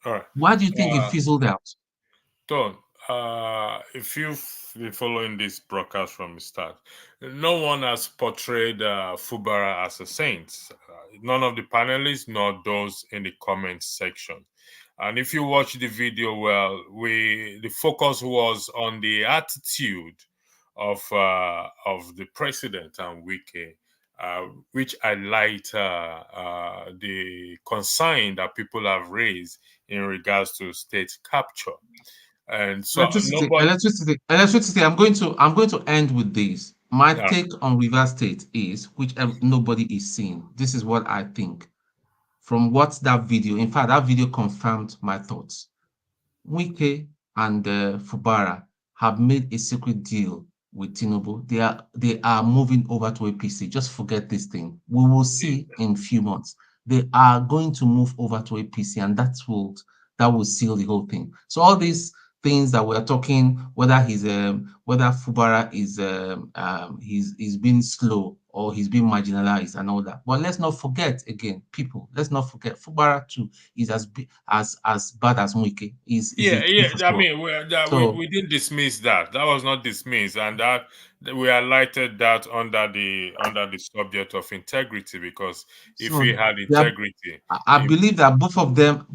All right. Why do you think it fizzled out? Don, if you've been following this broadcast from the start, no one has portrayed Fubara as a saint. None of the panelists, nor those in the comment section. And if you watch the video well, the focus was on the attitude of the president and Wike, which highlight the concern that people have raised in regards to state capture. And so electricity. I'm going to end with this. My take on Rivers State is, which nobody is seeing. This is what I think. From what that video, in fact, that video confirmed my thoughts. Wike and Fubara have made a secret deal with Tinubu. They are moving over to APC. Just forget this thing. We will see in a few months. They are going to move over to APC, and that will seal the whole thing. So all these things that we're talking, whether Fubara he's been slow or he's been marginalized and all that. But let's not forget again, people. Let's not forget Fubara too is as bad as Wike. I mean, we didn't dismiss that. That was not dismissed, and that we highlighted that under the subject of integrity, because if we had integrity, I believe that both of them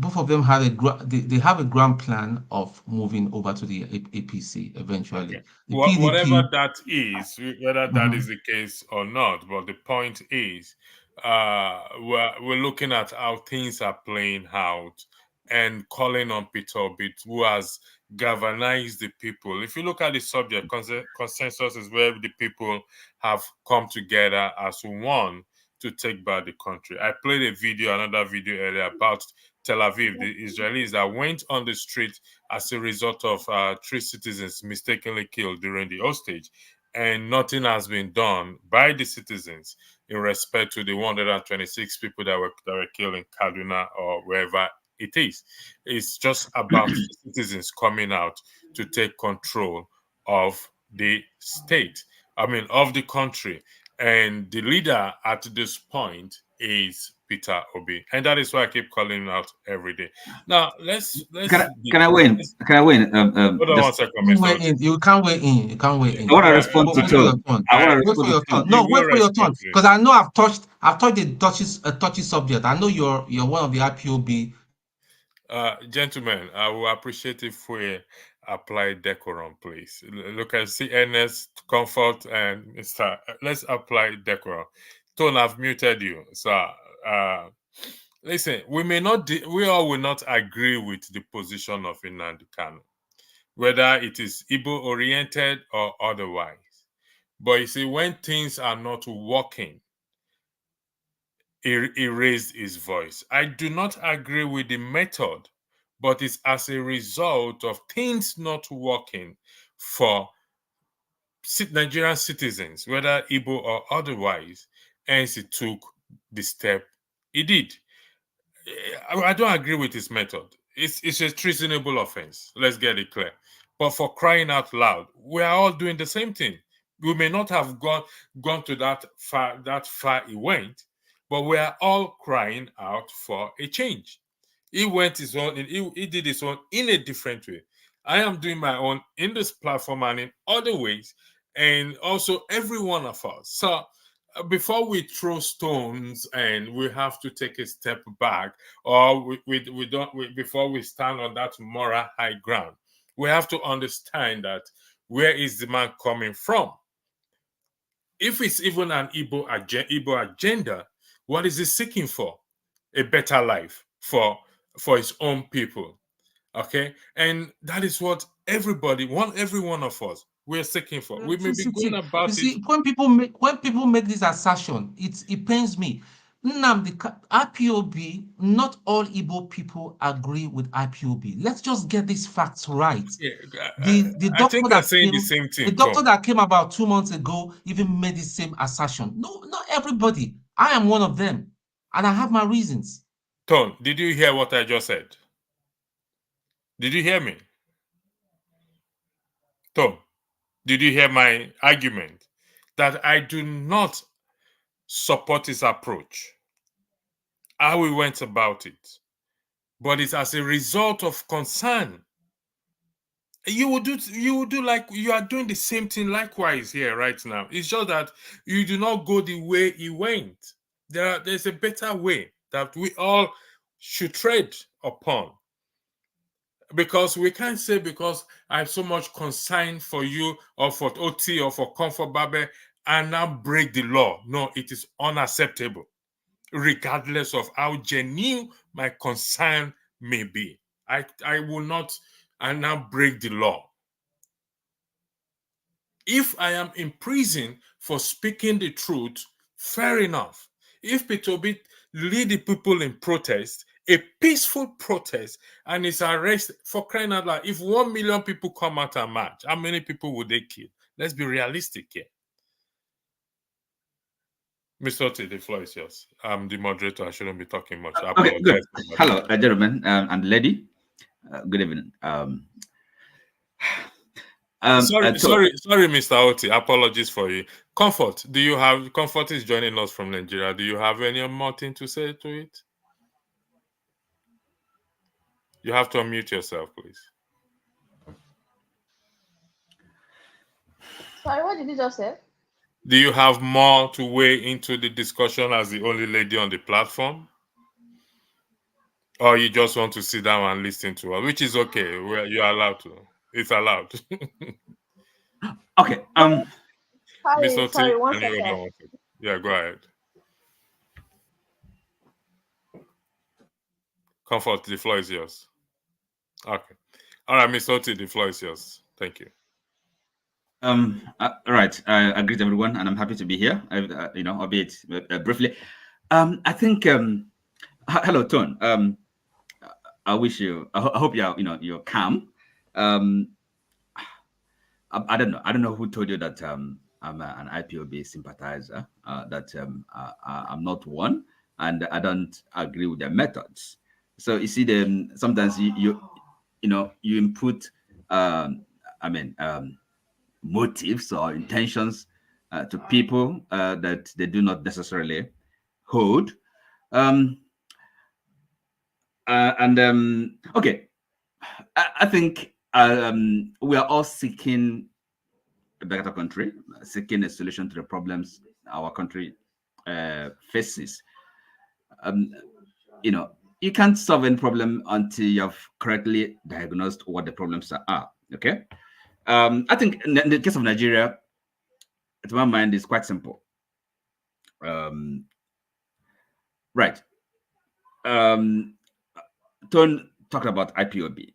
have they have a grand plan of moving over to the APC eventually. Okay. The Whatever PDP, that is, whether that is the case or not, but the point is, we're looking at how things are playing out and calling on Peter Obi, who has galvanized the people. If you look at the subject, consensus is where the people have come together as one to take back the country. I played another video earlier about Tel Aviv, the Israelis that went on the street as a result of 3 citizens mistakenly killed during the hostage, and nothing has been done by the citizens in respect to the 126 people that were killed in Kaduna or wherever it is. It's just about citizens coming out to take control of the state, of the country. And the leader at this point is Peter Obi, and that is why I keep calling him out every day. Now Can I win? Can I win? Hold on 1 second, Mr. Oti. You can't wait in. You can't wait in. I want to respond to Wait for your Tom. turn. I want to Wait for respond your to Tom. turn. No, You wait will for your turn, respond to it. because I know I've touched a touchy subject. I know you're one of the IPOB. Gentlemen, I will appreciate if we apply decorum, please. Look at CNS, Comfort, and Mr. Let's apply decorum. Tone, I've muted you. So, listen, we all will not agree with the position of Nnamdi Kanu, whether it is Igbo-oriented or otherwise. But you see, when things are not working, he raised his voice. I do not agree with the method, but it's as a result of things not working for Nigerian citizens, whether Igbo or otherwise, and he took the step he did. I don't agree with his method. It's a treasonable offense. Let's get it clear. But for crying out loud, we are all doing the same thing. We may not have gone to that far he went, but we are all crying out for a change. He went his own, he did his own in a different way. I am doing my own in this platform and in other ways, and also every one of us. So before we throw stones and we have to take a step back, or before we stand on that moral high ground, we have to understand that where is the man coming from? If it's even an Igbo agenda, what is he seeking for? A better life for his own people. Okay, and that is what every one of us we're seeking for. We may be going about You see, it. when people make this assertion, it pains me. Nnamdi, IPOB, not all Igbo people agree with IPOB. Let's just get these facts right. Yeah, The I doctor think that I'm saying came, the same thing. the doctor Tom. that came about 2 months ago even made the same assertion. No, not everybody. I am one of them, and I have my reasons. Tom, did you hear what I just said? Did you hear me? Tom, did you hear my argument that I do not support his approach, how we went about it, but it's as a result of concern. You will do like you are doing the same thing likewise here right now. It's just that you do not go the way he went. There's a better way that we all should tread upon. Because we can't say because I have so much concern for you or for OT or for Comfort Babe and now break the law. No, it is unacceptable, regardless of how genuine my concern may be. I will not and now break the law. If I am in prison for speaking the truth, fair enough. If Peter Obi lead the people in protest, a peaceful protest, and is arrested for crying out loud, if 1 million people come out and march, how many people would they kill? Let's be realistic here. Mr. Oti, the floor is yours. I'm the moderator. I shouldn't be talking much. I Okay, good. apologize. Hello, gentlemen and lady. Good evening. Sorry, Mr. Oti. Apologies for you. Comfort, Comfort is joining us from Nigeria. Do you have any more thing to say to it? You have to unmute yourself, please. Sorry, what did you just say? Do you have more to weigh into the discussion as the only lady on the platform? Or you just want to sit down and listen to her, which is okay. You're allowed to. It's allowed. Okay. Sorry, sorry, one second. Yeah, go ahead. Comfort, the floor is yours. Okay. All right, Mr. Oti, the floor is yours. Thank you. Right. I greet everyone, and I'm happy to be here. Albeit briefly. I think. Hello, Tone. I wish you. I hope you're calm. I don't know. I don't know who told you that I'm an IPOB sympathizer. That I'm not one, and I don't agree with their methods. So you see, sometimes you input. Motives or intentions to people that they do not necessarily hold. Okay, I think we are all seeking a better country, seeking a solution to the problems our country faces. You know, you can't solve any problem until you've correctly diagnosed what the problems are. Okay. I think in the case of Nigeria, to my mind, is quite simple. Right. Tone talked about IPOB.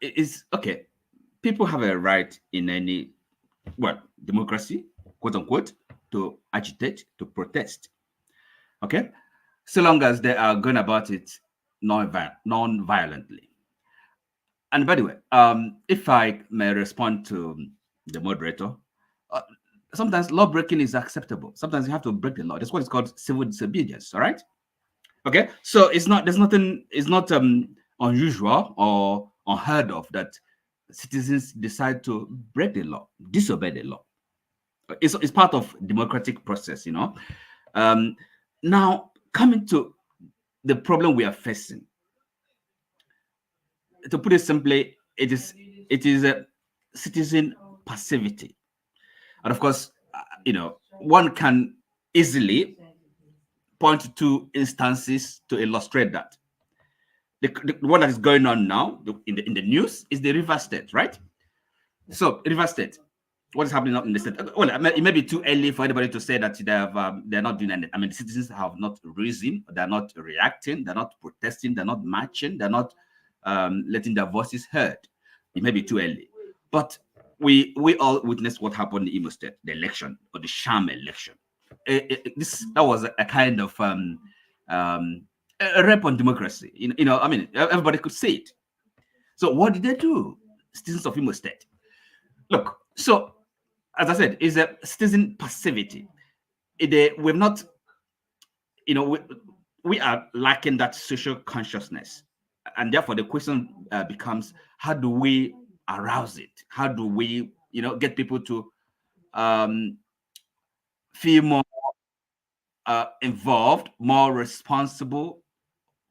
It is okay. People have a right in any democracy, quote unquote, to agitate, to protest. Okay, so long as they are going about it non-violently. And by the way, if I may respond to the moderator, sometimes law breaking is acceptable. Sometimes you have to break the law. That's what it's called civil disobedience. All right. Okay. So it's not. There's nothing. It's not unusual or unheard of that citizens decide to break the law, disobey the law. It's part of democratic process. You know. Now coming to the problem we are facing. To put it simply, it is a citizen passivity, and of course, one can easily point to two instances to illustrate that. The one that is going on now in the news is the River State, right? So River State, what is happening in the state? Well, it may be too early for anybody to say that they're not doing anything. I mean, the citizens have not risen, they're not reacting, they're not protesting, they're not marching, they're not letting their voices heard. It may be too early, but we all witnessed what happened in Imo State, the election or the sham election. That was a kind of a rape on democracy. I mean, everybody could see it. So what did they do? Citizens of Imo State. Look, so as I said, is a citizen passivity. We're not, we are lacking that social consciousness, and therefore the question becomes: how do we arouse it? How do we, get people to feel more involved, more responsible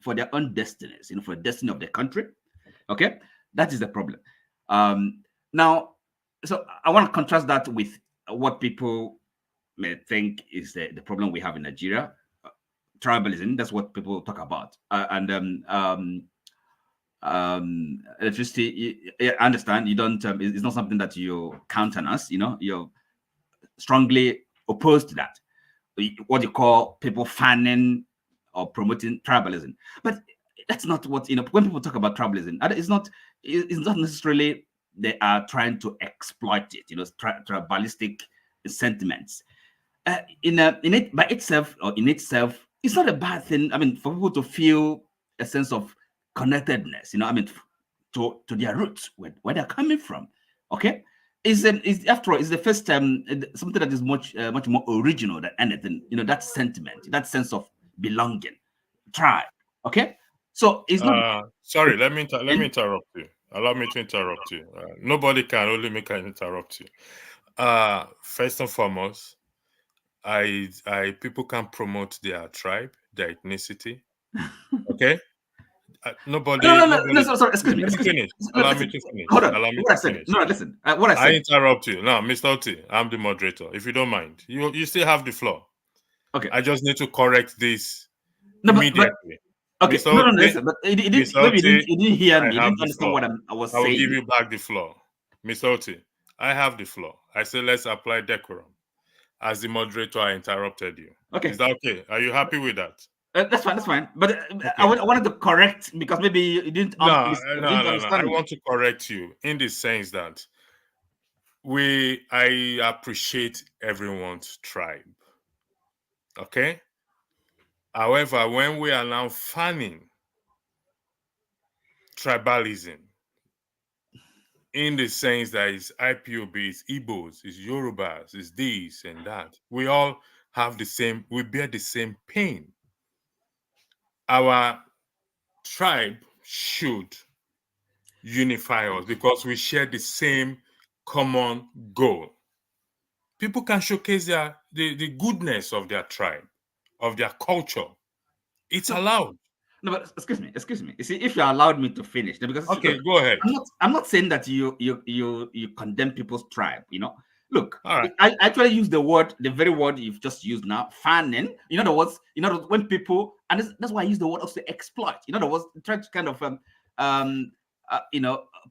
for their own destinies, for the destiny of the country? Okay, that is the problem. Now, so I want to contrast that with what people may think is the problem we have in Nigeria. Tribalism, that's what people talk about. Electricity, I understand you don't, it's not something that you countenance, you're strongly opposed to that. What you call people fanning or promoting tribalism. But that's not what, when people talk about tribalism, it's not necessarily they are trying to exploit it, tribalistic sentiments. In it by itself or in itself, it's not a bad thing. I mean, for people to feel a sense of connectedness, to their roots, where they're coming from. Okay, is after all, it's the first time something that is much more original than anything. That sentiment, that sense of belonging, tribe. Okay, so it's not. Sorry, let me interrupt you. Allow me to interrupt you. Nobody can, only me can interrupt you. First and foremost, people can promote their tribe, their ethnicity. Okay. Nobody. No, sorry. Excuse me. Let me finish. Allow me to finish. Hold on. Allow me What I to said. finish. No, listen. What I said. I interrupt you. No, Mr. Oti, I'm the moderator. If you don't mind, you still have the floor. Okay. I just need to correct this immediately. Okay. Mr. No, Oti, listen. But maybe you didn't hear me. You didn't understand what I was saying. I will give you back the floor. Mr. Oti, I have the floor. I say let's apply decorum. As the moderator, I interrupted you. Okay. Is that okay? Are you happy with that? That's fine. That's fine. But okay. I wanted to correct because maybe you didn't. No. Understand I want to correct you in the sense that I appreciate everyone's tribe. Okay. However, when we are now fanning tribalism in the sense that it's IPOB, it's Igbos, it's Yorubas, it's this and that, we all have we bear the same pain. Our tribe should unify us because we share the same common goal. people can showcase the goodness of their tribe, of their culture. It's allowed. No, but excuse me. You see, if you allowed me to finish, because Okay, look, go ahead. I'm not saying that you condemn people's tribe. Look, All right. I actually use the very word you've just used now, fanning. In other words, when people, and that's why I use the word also exploit. In other words, try to kind of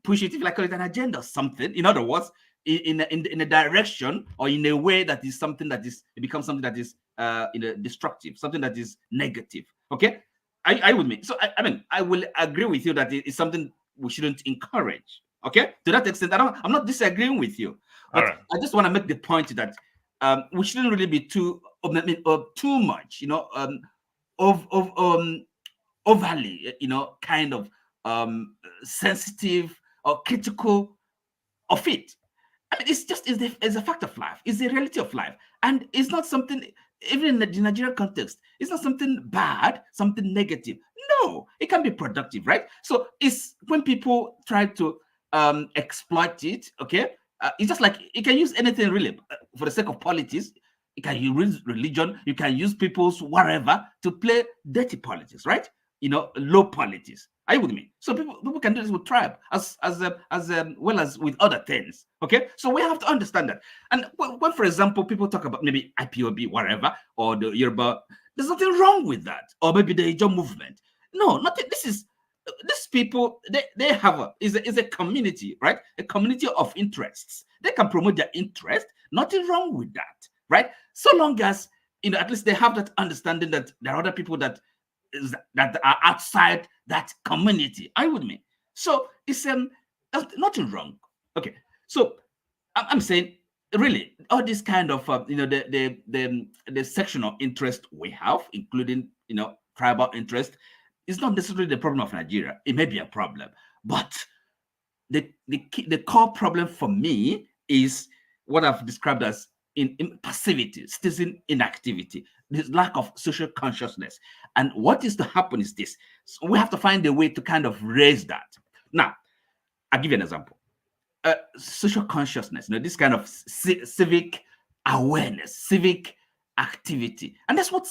push it, if you like, call it an agenda or something. In other words, in a direction or in a way that is something that is, it becomes something that is destructive, something that is negative. Okay. I with me. So I mean, I will agree with you that it's something we shouldn't encourage. Okay, to that extent, I'm not disagreeing with you, but Right. I just want to make the point that we shouldn't really be too much, overly, kind of sensitive or critical of it. I mean, it's a fact of life. It's the reality of life, and it's not something. Even in the Nigerian context, it's not something bad, something negative. No, it can be productive, right? So it's when people try to exploit it. Okay, it's just like you can use anything really for the sake of politics. You can use religion. You can use people's whatever to play dirty politics, right? Low politics. Are you with me? So people can do this with tribe as well as with other things. Okay, so we have to understand that. And when for example, people talk about maybe IPOB, whatever, or the Yoruba, there's nothing wrong with that. Or maybe the Ijaw movement. No, nothing. These people, they have is a community, right? A community of interests. They can promote their interest. Nothing wrong with that, right? So long as at least they have that understanding that there are other people that are outside that community. Are you with me? So it's there's nothing wrong. Okay, so I'm saying really all this kind of the sectional interest we have, including tribal interest, is not necessarily the problem of Nigeria. It may be a problem, but the core problem for me is what I've described as in passivity, citizen inactivity, this lack of social consciousness. And what is to happen is this: so we have to find a way to kind of raise that. Now, I'll give you an example. Social consciousness, this kind of civic awareness, civic activity, and that's what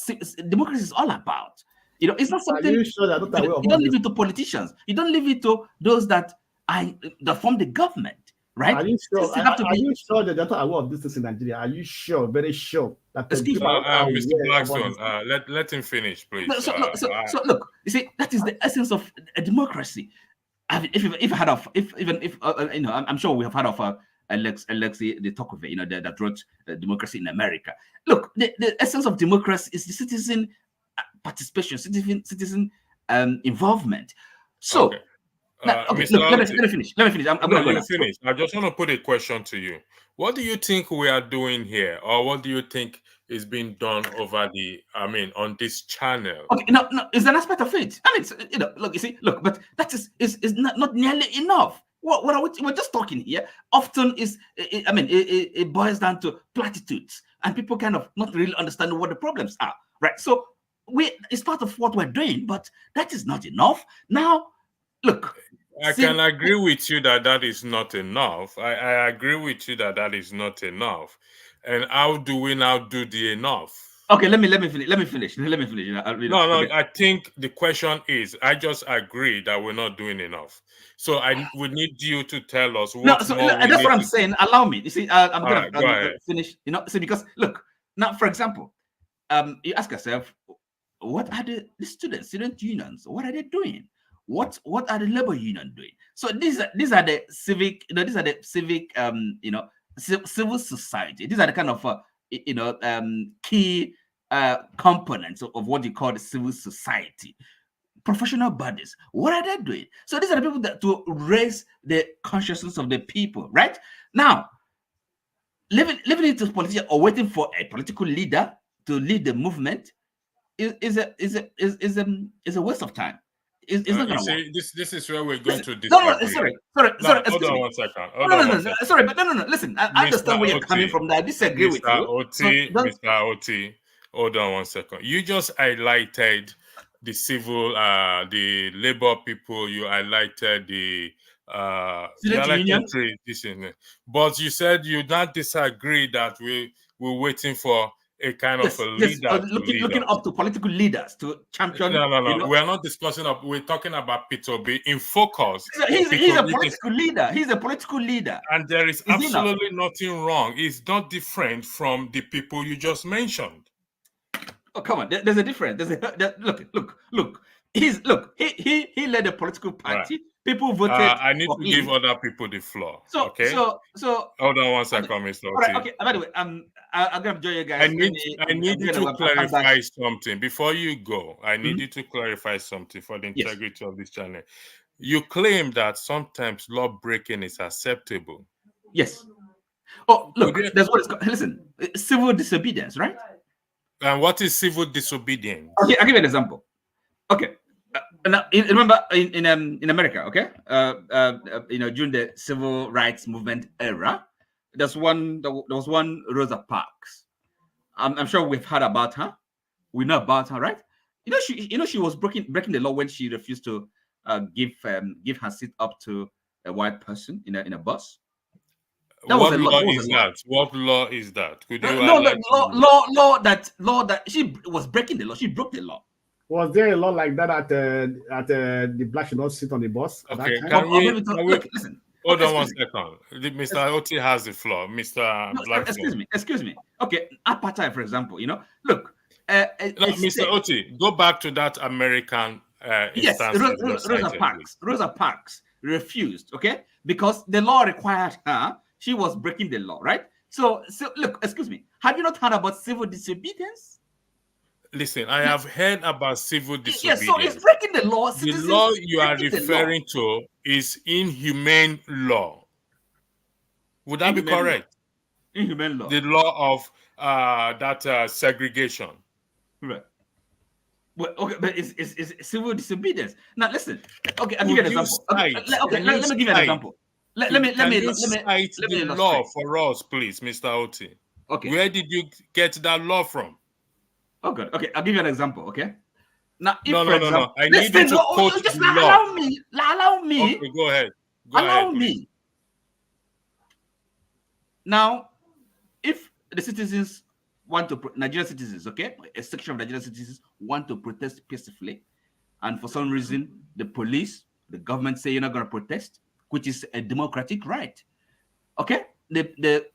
democracy is all about. It's not something you sure that you don't leave it to politicians. You don't leave it to those that form the government, right? Are you sure? Are you sure that they're not aware of this in Nigeria? Are you sure? Very sure that the Excuse people me, are Mr. aware Blackstone, about this? let him finish, please. So look, you see, that is the essence of a democracy. If heard of, I'm sure we have heard of Alexei de Tocqueville, that wrote Democracy in America. Look, the essence of democracy is the citizen participation, citizen involvement. So, Okay. now, okay, Mr. look, let me finish. I'm going to go finish. I just want to put a question to you. What do you think we are doing here, or what do you think is being done on this channel? Okay, no, it's an aspect of it. I mean, look, but that is not nearly enough. What are we're just talking here often it boils down to platitudes, and people kind of not really understanding what the problems are, right? So it's part of what we're doing, but that is not enough. Now, look, I can agree with you that is not enough. I agree with you that is not enough. And how do we now do the enough? Okay, let me finish. No, I think the question is, I just agree that we're not doing enough. So I would need you to tell us what more. That's what I'm saying. Allow me. You see, I'm going to finish. Because look, now, for example, you ask yourself, what are the student unions? What are they doing? What are the labor union doing? So these are the civic, civil society. These are the kind of key components of what you call the civil society. Professional bodies, what are they doing? So these are the people that to raise the consciousness of the people, right? Now, leaving it to politicians or waiting for a political leader to lead the movement is a waste of time. It's not going to work. This is where we're going to disagree. Sorry. Hold on one second. Sorry, but no. Listen, I understand where you're coming from. I disagree with you. Mr. Oti, hold on one second. You just highlighted the civil, the labor people. You highlighted the the Student union? electoral this in it. But you said you don't disagree that we're waiting for a kind of a Yes. leader to lead Looking us. up to political leaders to champion. No. We're not discussing. We're talking about Peter B. In focus. He's a political leader. He's a political leader. And there is absolutely nothing wrong. It's not different from the people you just mentioned. Oh, come on. There's a difference. Look. He led a political party. Right. People voted. I need to give other people the floor. So hold on one second, Mr. Oti. Okay. By the way, I'm gonna join you guys. I need you to clarify something before you go. I need you to clarify something for the integrity of this channel. You claim that sometimes law breaking is acceptable. Yes. Oh, look, that's what it's called. Listen, civil disobedience, right? And what is civil disobedience? Okay, I'll give you an example. Okay. Now, remember in America, okay, during the civil rights movement era, there was one Rosa Parks. I'm sure we've heard about her. We know about her, right? She was breaking the law when she refused to give her seat up to a white person in a bus. What law is that? What law is that? Could you law that she was breaking the law. She broke the law. Was there a law like that at the black should not sit on the bus? Okay, listen. Hold on one second. Mr. Oti has the floor. Mr. Black. Excuse me. Okay, apartheid, for example. Look. Mr. Oti, go back to that American instance. Rosa Parks refused. Okay, because the law required her. She was breaking the law, right? So look. Excuse me. Have you not heard about civil disobedience? Listen, I have heard about civil disobedience. Yes, so it's breaking the law. The law you are referring to is inhumane law. Would that be correct? Inhumane law. The law of that segregation. Right. Well, okay, but it's civil disobedience. Now listen. Okay, I'll give you an example. Let me give you an example. Let me cite the law for us, please, Mr. Oti. Okay. Where did you get that law from? Oh, good. Okay, I'll give you an example. Okay. Now, no. I need you to quote the law. Allow me. Okay, go ahead. Allow me. Now, if the citizens Nigerian citizens, okay, a section of Nigerian citizens want to protest peacefully, and for some reason the police, the government say you're not going to protest, which is a democratic right. Okay, the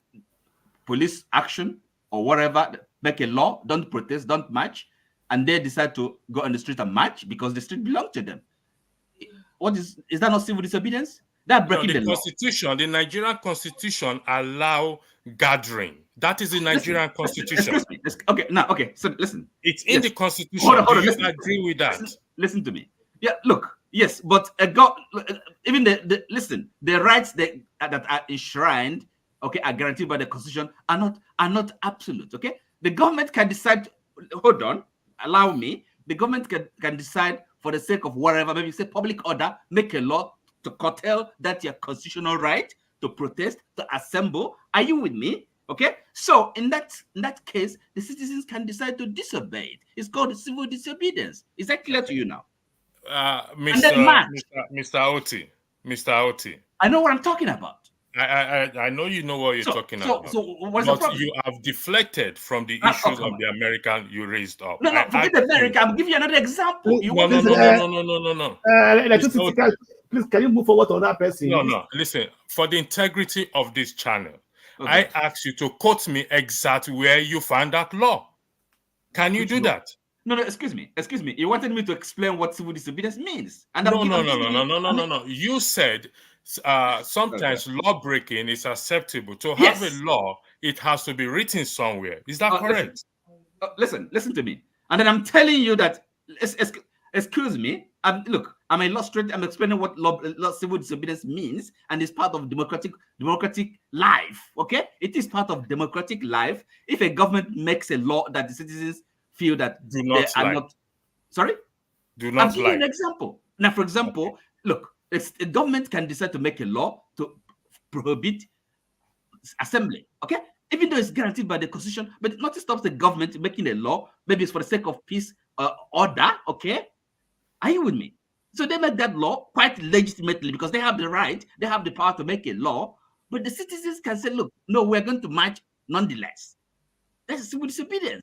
police action or whatever, make a law, don't protest, don't march, and they decide to go on the street and march because the street belongs to them. What is that not civil disobedience? That breaking the Constitution, law. The Nigerian Constitution allow gathering. That is the Nigerian Constitution. Okay, now, okay, so listen. It's in the Constitution. Hold on, Do you agree with that? Listen to me. Yeah, look, yes, but even the rights that are enshrined, okay, are guaranteed by the Constitution are not absolute. Okay, the government can decide. Hold on, allow me. The government can decide for the sake of whatever, maybe say public order, make a law to curtail that your constitutional right to protest, to assemble. Are you with me? Okay, so in that case, the citizens can decide to disobey it. It's called civil disobedience. Is that clear to you now? Mr. Oti. I know what I'm talking about. I know you know what you're talking about. So what's the problem? You have deflected from the issues of the American you raised up. No, forget America. I'm giving you another example. No. Please, can you move forward on that person? No. Listen, for the integrity of this channel, okay. I asked you to quote me exactly where you found that law. Can you do that? No, excuse me. You wanted me to explain what civil disobedience means. And No. You said sometimes law breaking is acceptable. To have a law, it has to be written somewhere. Is that correct? Listen to me. And then I'm telling you that, excuse me, look, I'm illustrating, I'm explaining what civil disobedience means, and it's part of democratic life, okay? It is part of democratic life. If a government makes a law that the citizens feel that do not I'm giving you an example. Now, for example, look, a government can decide to make a law to prohibit assembly, okay? Even though it's guaranteed by the Constitution, but nothing stops the government making a law. Maybe it's for the sake of peace order, okay? Are you with me? So they make that law quite legitimately because they have the right, they have the power to make a law. But the citizens can say, look, no, we're going to march nonetheless. That's civil disobedience.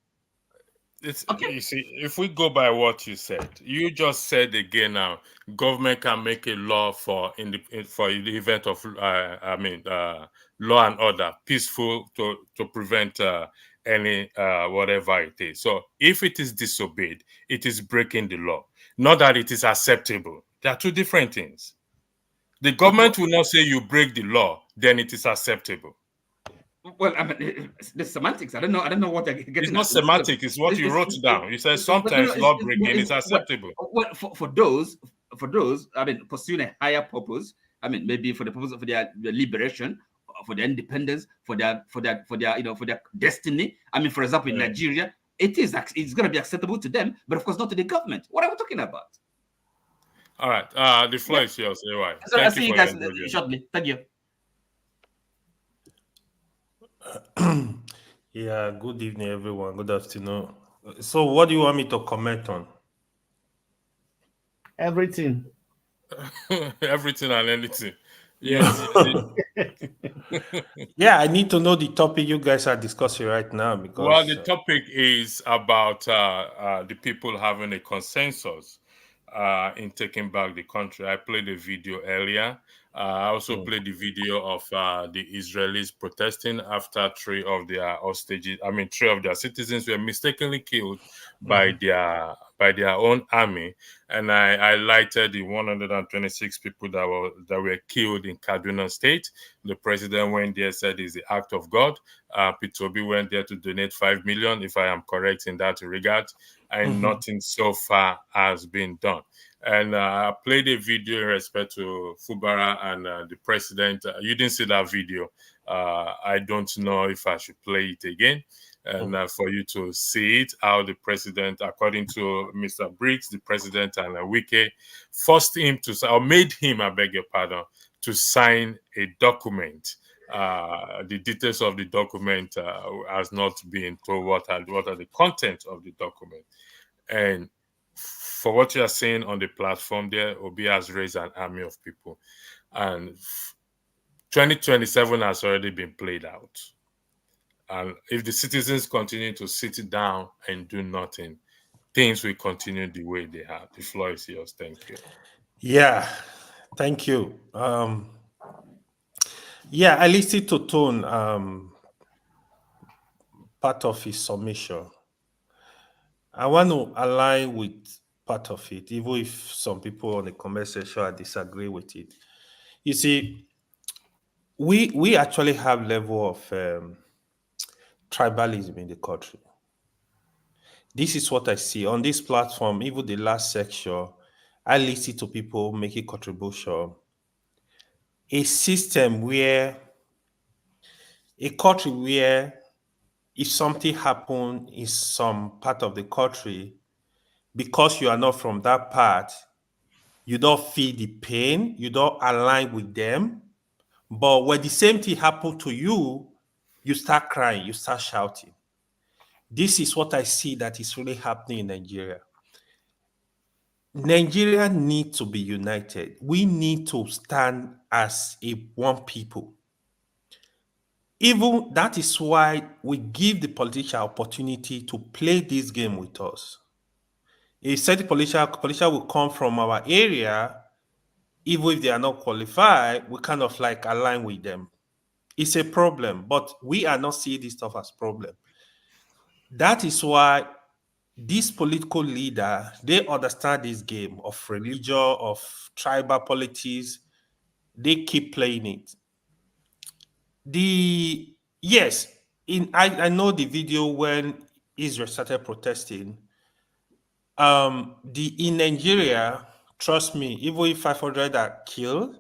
It's, Okay. you see, if we go by what you said, you just said again now, government can make a law for for the event of, law and order, peaceful to prevent any whatever it is. So if it is disobeyed, it is breaking the law. Not that it is acceptable. They are two different things. The government will not say you break the law, then it is acceptable. Well, I mean, the semantics. I don't know what you're getting It's not at. semantic. It's what you wrote down. You said sometimes law breaking is acceptable. Well, for those, I mean, pursuing a higher purpose. I mean, maybe for the purpose of their liberation, for their independence, for their for their destiny. I mean, for example, in Nigeria, it's going to be acceptable to them, but of course not to the government. What are we talking about? All right. The floor is yours, AY. So Thank I'll you see you for guys your interview. shortly. Thank you. Yeah, good evening, everyone. Good afternoon. So, what do you want me to comment on? Everything. Everything and anything. Yes. Yeah, I need to know the topic you guys are discussing right now because. Well, the topic is about the people having a consensus in taking back the country. I played a video earlier. I also played the video of the Israelis protesting after three of their citizens were mistakenly killed by their own army, and I highlighted the 126 people that were killed in Kaduna State. The president went there, said it's the act of God. P2B went there to donate 5 million, if I am correct in that regard, and nothing so far has been done. And I played a video in respect to Fubara and the president. You didn't see that video. I don't know if I should play it again. And for you to see it, how the president, according to Mr. Briggs, the president and Wike, forced him to, or made him, I beg your pardon, to sign a document. The details of the document has not been told what are the content of the document. And for what you are saying on the platform there, Obi has raised an army of people. And 2027 has already been played out. And if the citizens continue to sit down and do nothing, things will continue the way they have. The floor is yours. Thank you. Yeah, thank you. Yeah, I listened to Tone, part of his submission. I want to align with part of it, even if some people on the comment section disagree with it. You see, we actually have level of tribalism in the country. This is what I see on this platform. Even the last section, I listen to people making contribution. A system where a country where if something happen in some part of the country, because you are not from that part, you don't feel the pain, you don't align with them. But when the same thing happen to you, you start crying, you start shouting. This is what I see that is really happening in Nigeria. Nigeria needs to be united. We need to stand as a one people. Even that is why we give the politician opportunity to play this game with us. A certain politician will come from our area, even if they are not qualified, we kind of like align with them. It's a problem, but we are not seeing this stuff as problem. That is why these political leaders, they understand this game of religion, of tribal politics. They keep playing it. I know the video when Israel started protesting. In Nigeria, trust me, even if 500 are killed,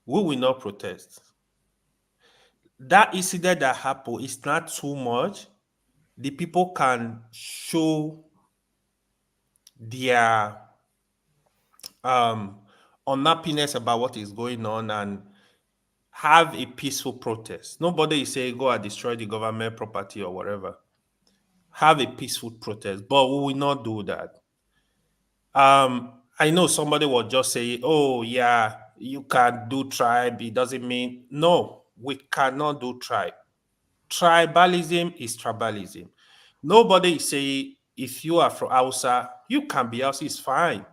we will not protest. That incident that happened is not too much. The people can show their unhappiness about what is going on and have a peaceful protest. Nobody is saying go and destroy the government property or whatever. Have a peaceful protest, but we will not do that. I know somebody will just say, oh, yeah, you can do tribe. It doesn't mean, no, we cannot do tribe. Tribalism is tribalism. Nobody is saying, if you are from Hausa, you can be Hausa, it's fine.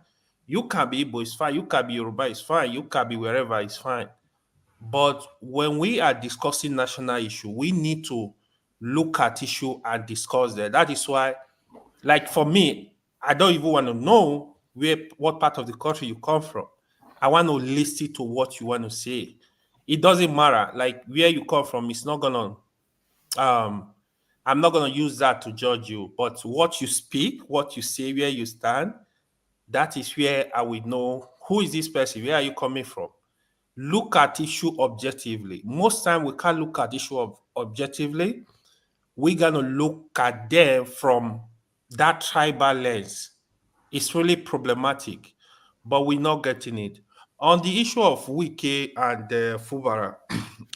You can be Igbo, it's fine. You can be Yoruba, it's fine. You can be wherever, it's fine. But when we are discussing national issue, we need to look at issue and discuss that. That is why, like for me, I don't even want to know what part of the country you come from. I want to listen to what you want to say. It doesn't matter. Like where you come from, it's not gonna I'm not gonna use that to judge you, but what you speak, what you say, where you stand, that is where I will know who is this person, where are you coming from. Look at issue objectively. Most time we can't look at issue objectively. We're gonna look at them from that tribal lens. It's really problematic, but we're not getting it. On the issue of Wike and Fubara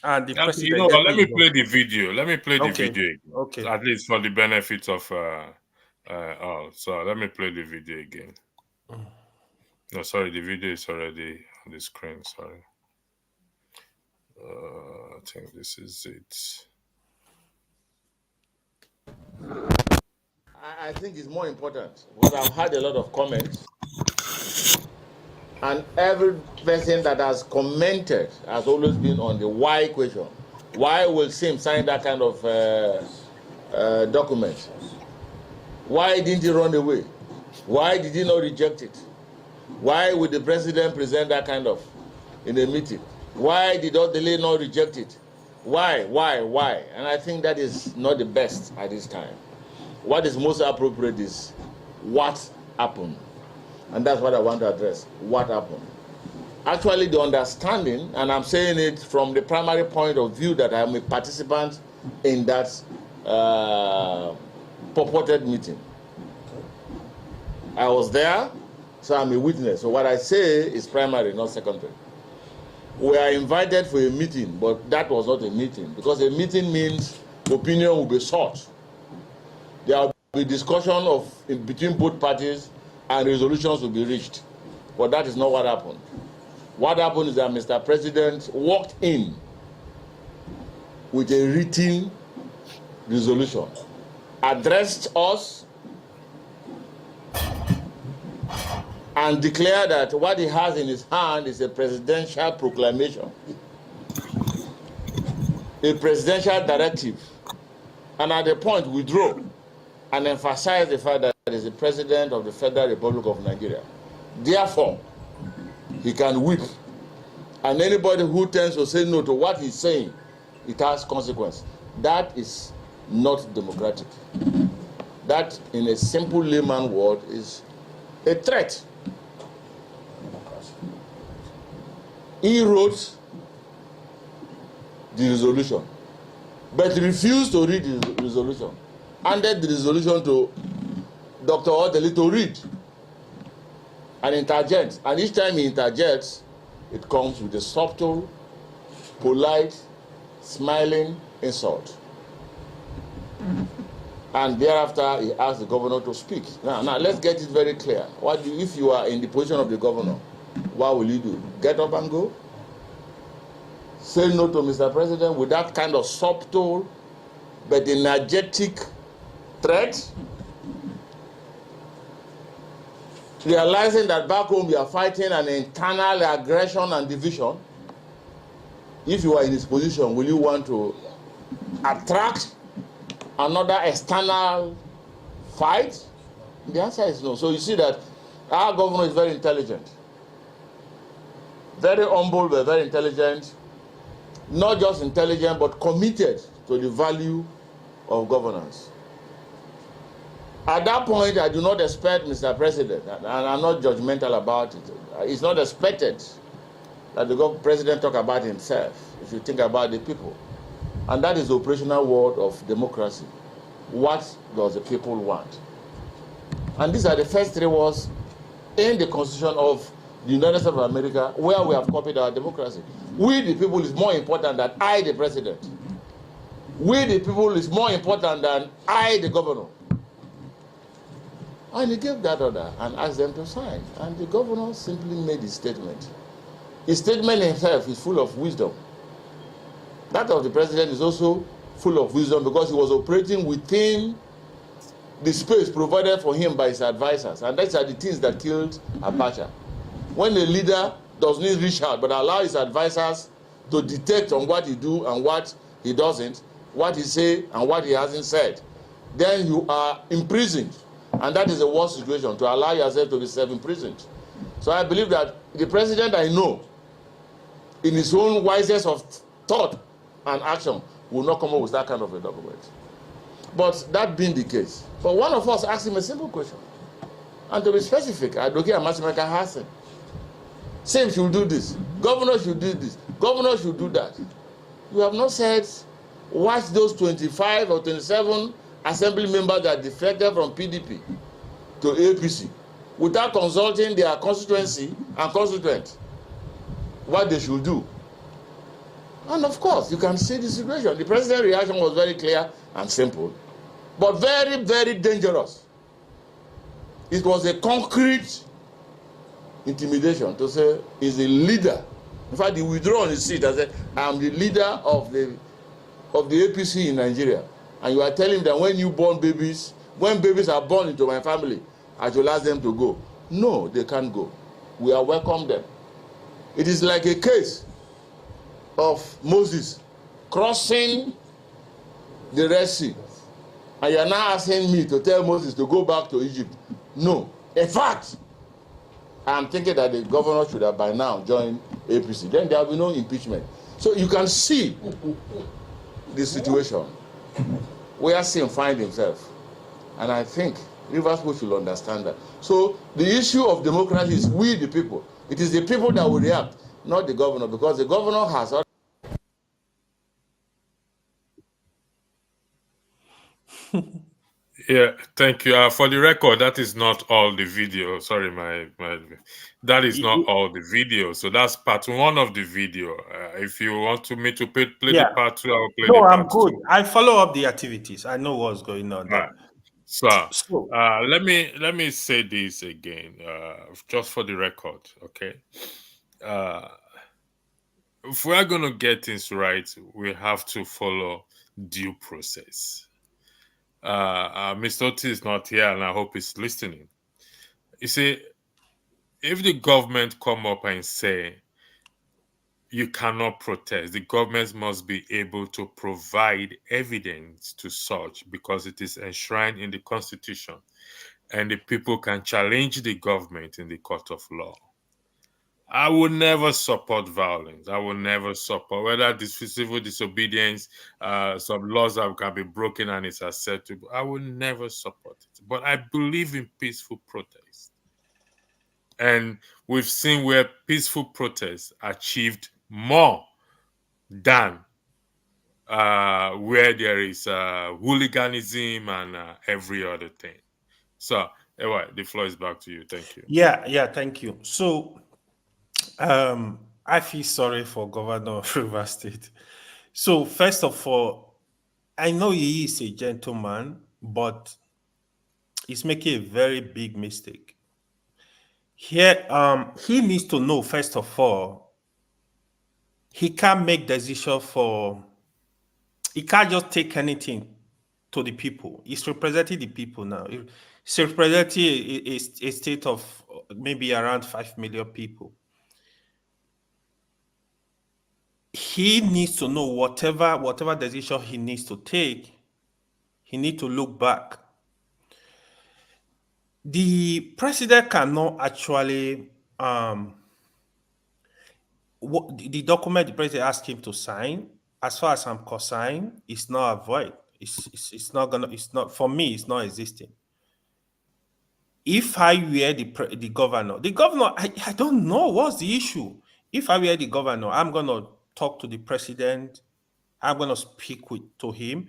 and the Okay, you know president what? Let getting me play involved. the video. Let me play the Okay, video again, okay. at least for the benefit of all. So let me play the video again. No, sorry, the video is already on the screen. Sorry. I think this is it. I think it's more important because I've had a lot of comments, and every person that has commented has always been on the why question. Why will Sim sign that kind of document? Why didn't he run away? Why did he not reject it? Why would the president present that kind of in a meeting? Why did Odele not reject it? Why? And I think that is not the best at this time. What is most appropriate is what happened. And that's what I want to address. What happened? Actually, the understanding, and I'm saying it from the primary point of view that I'm a participant in that purported meeting. I was there, so I'm a witness. So what I say is primary, not secondary. We are invited for a meeting, but that was not a meeting, because a meeting means opinion will be sought. There will be discussion between both parties, and resolutions will be reached. But that is not what happened. What happened is that Mr. President walked in with a written resolution, addressed us, and declared that what he has in his hand is a presidential proclamation, a presidential directive, and at the point withdraw and emphasize the fact that he is the president of the Federal Republic of Nigeria. Therefore, he can whip, and anybody who tends to say no to what he's saying, it has consequence. That is not democratic. That, in a simple layman word, is a threat. He wrote the resolution, but refused to read the resolution. Handed the resolution to Dr. Odele to read and interject. And each time he interjects, it comes with a subtle, polite, smiling insult. And thereafter, he asked the governor to speak. Now let's get it very clear. If you are in the position of the governor, what will you do? Get up and go? Say no to Mr. President with that kind of subtle but energetic threat? Realizing that back home you are fighting an internal aggression and division. If you are in this position, will you want to attract another external fight? The answer is no. So you see that our governor is very intelligent. Very humble, but very intelligent. Not just intelligent, but committed to the value of governance. At that point, I do not expect, Mr. President, and I'm not judgmental about it, it's not expected that the president talk about himself, if you think about the people. And that is the operational word of democracy. What does the people want? And these are the first three words in the Constitution of the United States of America, where we have copied our democracy. We the people is more important than I, the president. We the people is more important than I, the governor. And he gave that order and asked them to sign. And the governor simply made his statement. His statement himself is full of wisdom. That of the president is also full of wisdom because he was operating within the space provided for him by his advisors. And those are the things that killed Abacha. When a leader does not reach out but allow his advisors to detect on what he do and what he doesn't, what he say and what he hasn't said, then you are imprisoned. And that is the worst situation, to allow yourself to be self-imprisoned. So I believe that the president I know, in his own wisest of thought and action, will not come up with that kind of a document. But that being the case, but one of us asked him a simple question. And to be specific, Advocate Amasimeka Hassan, same should do this, governor should do this, governor should do that. You have not said, watch those 25 or 27 assembly members that defected from PDP to APC without consulting their constituency and constituent what they should do. And of course, you can see the situation. The president's reaction was very clear and simple, but very, very dangerous. It was a concrete intimidation to say he's a leader. In fact, he withdrew on his seat and said, I am the leader of the APC in Nigeria. And you are telling that when babies are born into my family, I should ask them to go. No, they can't go. We are welcome them. It is like a case of Moses crossing the Red Sea. And you are now asking me to tell Moses to go back to Egypt. No. In fact, I am thinking that the governor should have by now joined APC. Then there will be no impeachment. So you can see the situation where Sim finds himself. And I think Rivers people should understand that. So the issue of democracy is we the people. It is the people that will react, not the governor, because the governor has... Yeah, thank you. For the record, that is not all the video. Sorry, that is not all the video. So that's part one of the video. If you want me to play the part two, I will play the part I'm good. two. I follow up the activities. I know what's going on there. Right. So let me say this again, just for the record, okay? If we are going to get things right, we have to follow due process. Mr. Oti is not here, and I hope he's listening. You see, if the government come up and say you cannot protest, the government must be able to provide evidence to such because it is enshrined in the Constitution, and the people can challenge the government in the court of law. I will never support violence. I will never support whether this civil disobedience, some laws that can be broken and it's acceptable. I will never support it. But I believe in peaceful protest. And we've seen where peaceful protests achieved more than where there is hooliganism and every other thing. So, anyway, the floor is back to you. Thank you. Yeah, thank you. So, I feel sorry for Governor of Rivers State. So, first of all, I know he is a gentleman, but he's making a very big mistake. Here, he needs to know, first of all, he can't make decision he can't just take anything to the people. He's representing the people now. He's representing a state of maybe around 5 million people. He needs to know whatever decision he needs to take, he needs to look back. The president cannot actually the document the president asked him to sign, as far as I'm concerned, it's not a void. It's not for me, it's not existing. If I were the governor, I don't know what's the issue. If I were the governor, I'm gonna talk to the president. I'm gonna speak to him.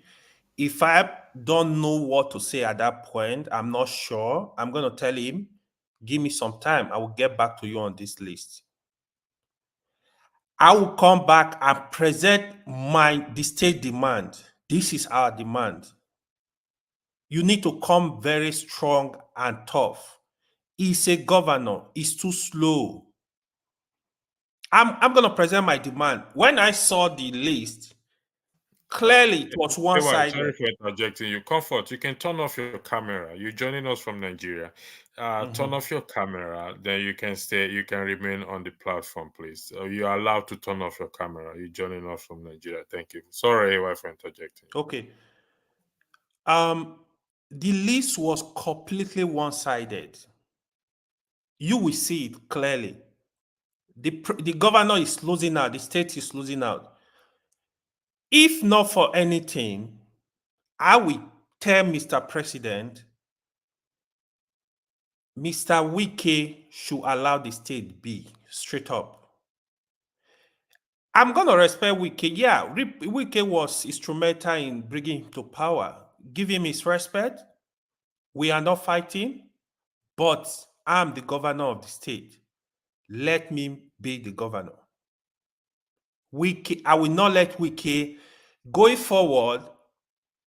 If I don't know what to say at that point, I'm not sure. I'm gonna tell him, give me some time. I will get back to you on this list. I will come back and present the state demand. This is our demand. You need to come very strong and tough. He's a governor. He's too slow. I'm going to present my demand. When I saw the list, clearly it was Sorry one-sided. for interjecting you. Comfort, you can turn off your camera. You're joining us from Nigeria. Turn off your camera, then you can stay. You can remain on the platform, please. You're allowed to turn off your camera. You're joining us from Nigeria. Thank you. Sorry, AY, for interjecting. Okay. The list was completely one-sided. You will see it clearly. The governor is losing out. The state is losing out. If not for anything, I will tell Mr. President, Mr. Wike should allow the state be, straight up. I'm going to respect Wike. Yeah, Wike was instrumental in bringing him to power. Give him his respect. We are not fighting, but I'm the governor of the state. Let me be the governor. Wike, I will not let Wike. Going forward,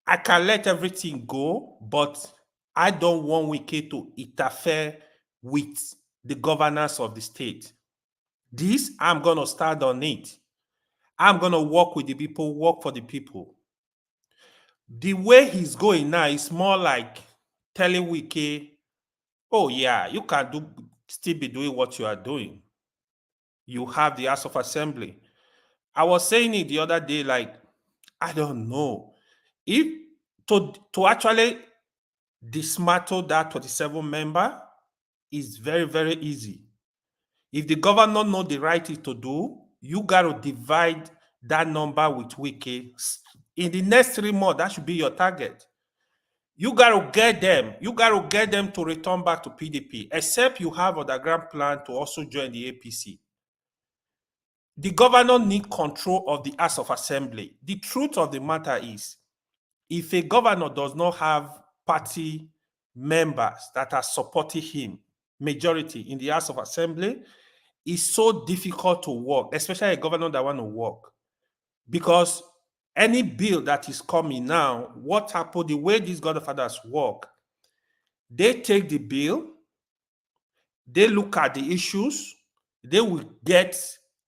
I can let everything go, but I don't want Wike to interfere with the governance of the state. This, I'm going to start on it. I'm going to work with the people, work for the people. The way he's going now is more like telling Wike, oh yeah, you can still be doing what you are doing. You have the House of Assembly. I was saying it the other day, like, I don't know. If to actually dismantle that 27 member is very, very easy. If the governor know the right thing to do, you got to divide that number with Wike. In the next 3 months, that should be your target. You got to get them. You got to get them to return back to PDP, except you have underground plan to also join the APC. The governor need control of the House of Assembly. The truth of the matter is, if a governor does not have party members that are supporting him, majority in the House of Assembly, it's so difficult to work, especially a governor that want to work. Because any bill that is coming now, what happened, the way these godfathers work, they take the bill, they look at the issues, they will get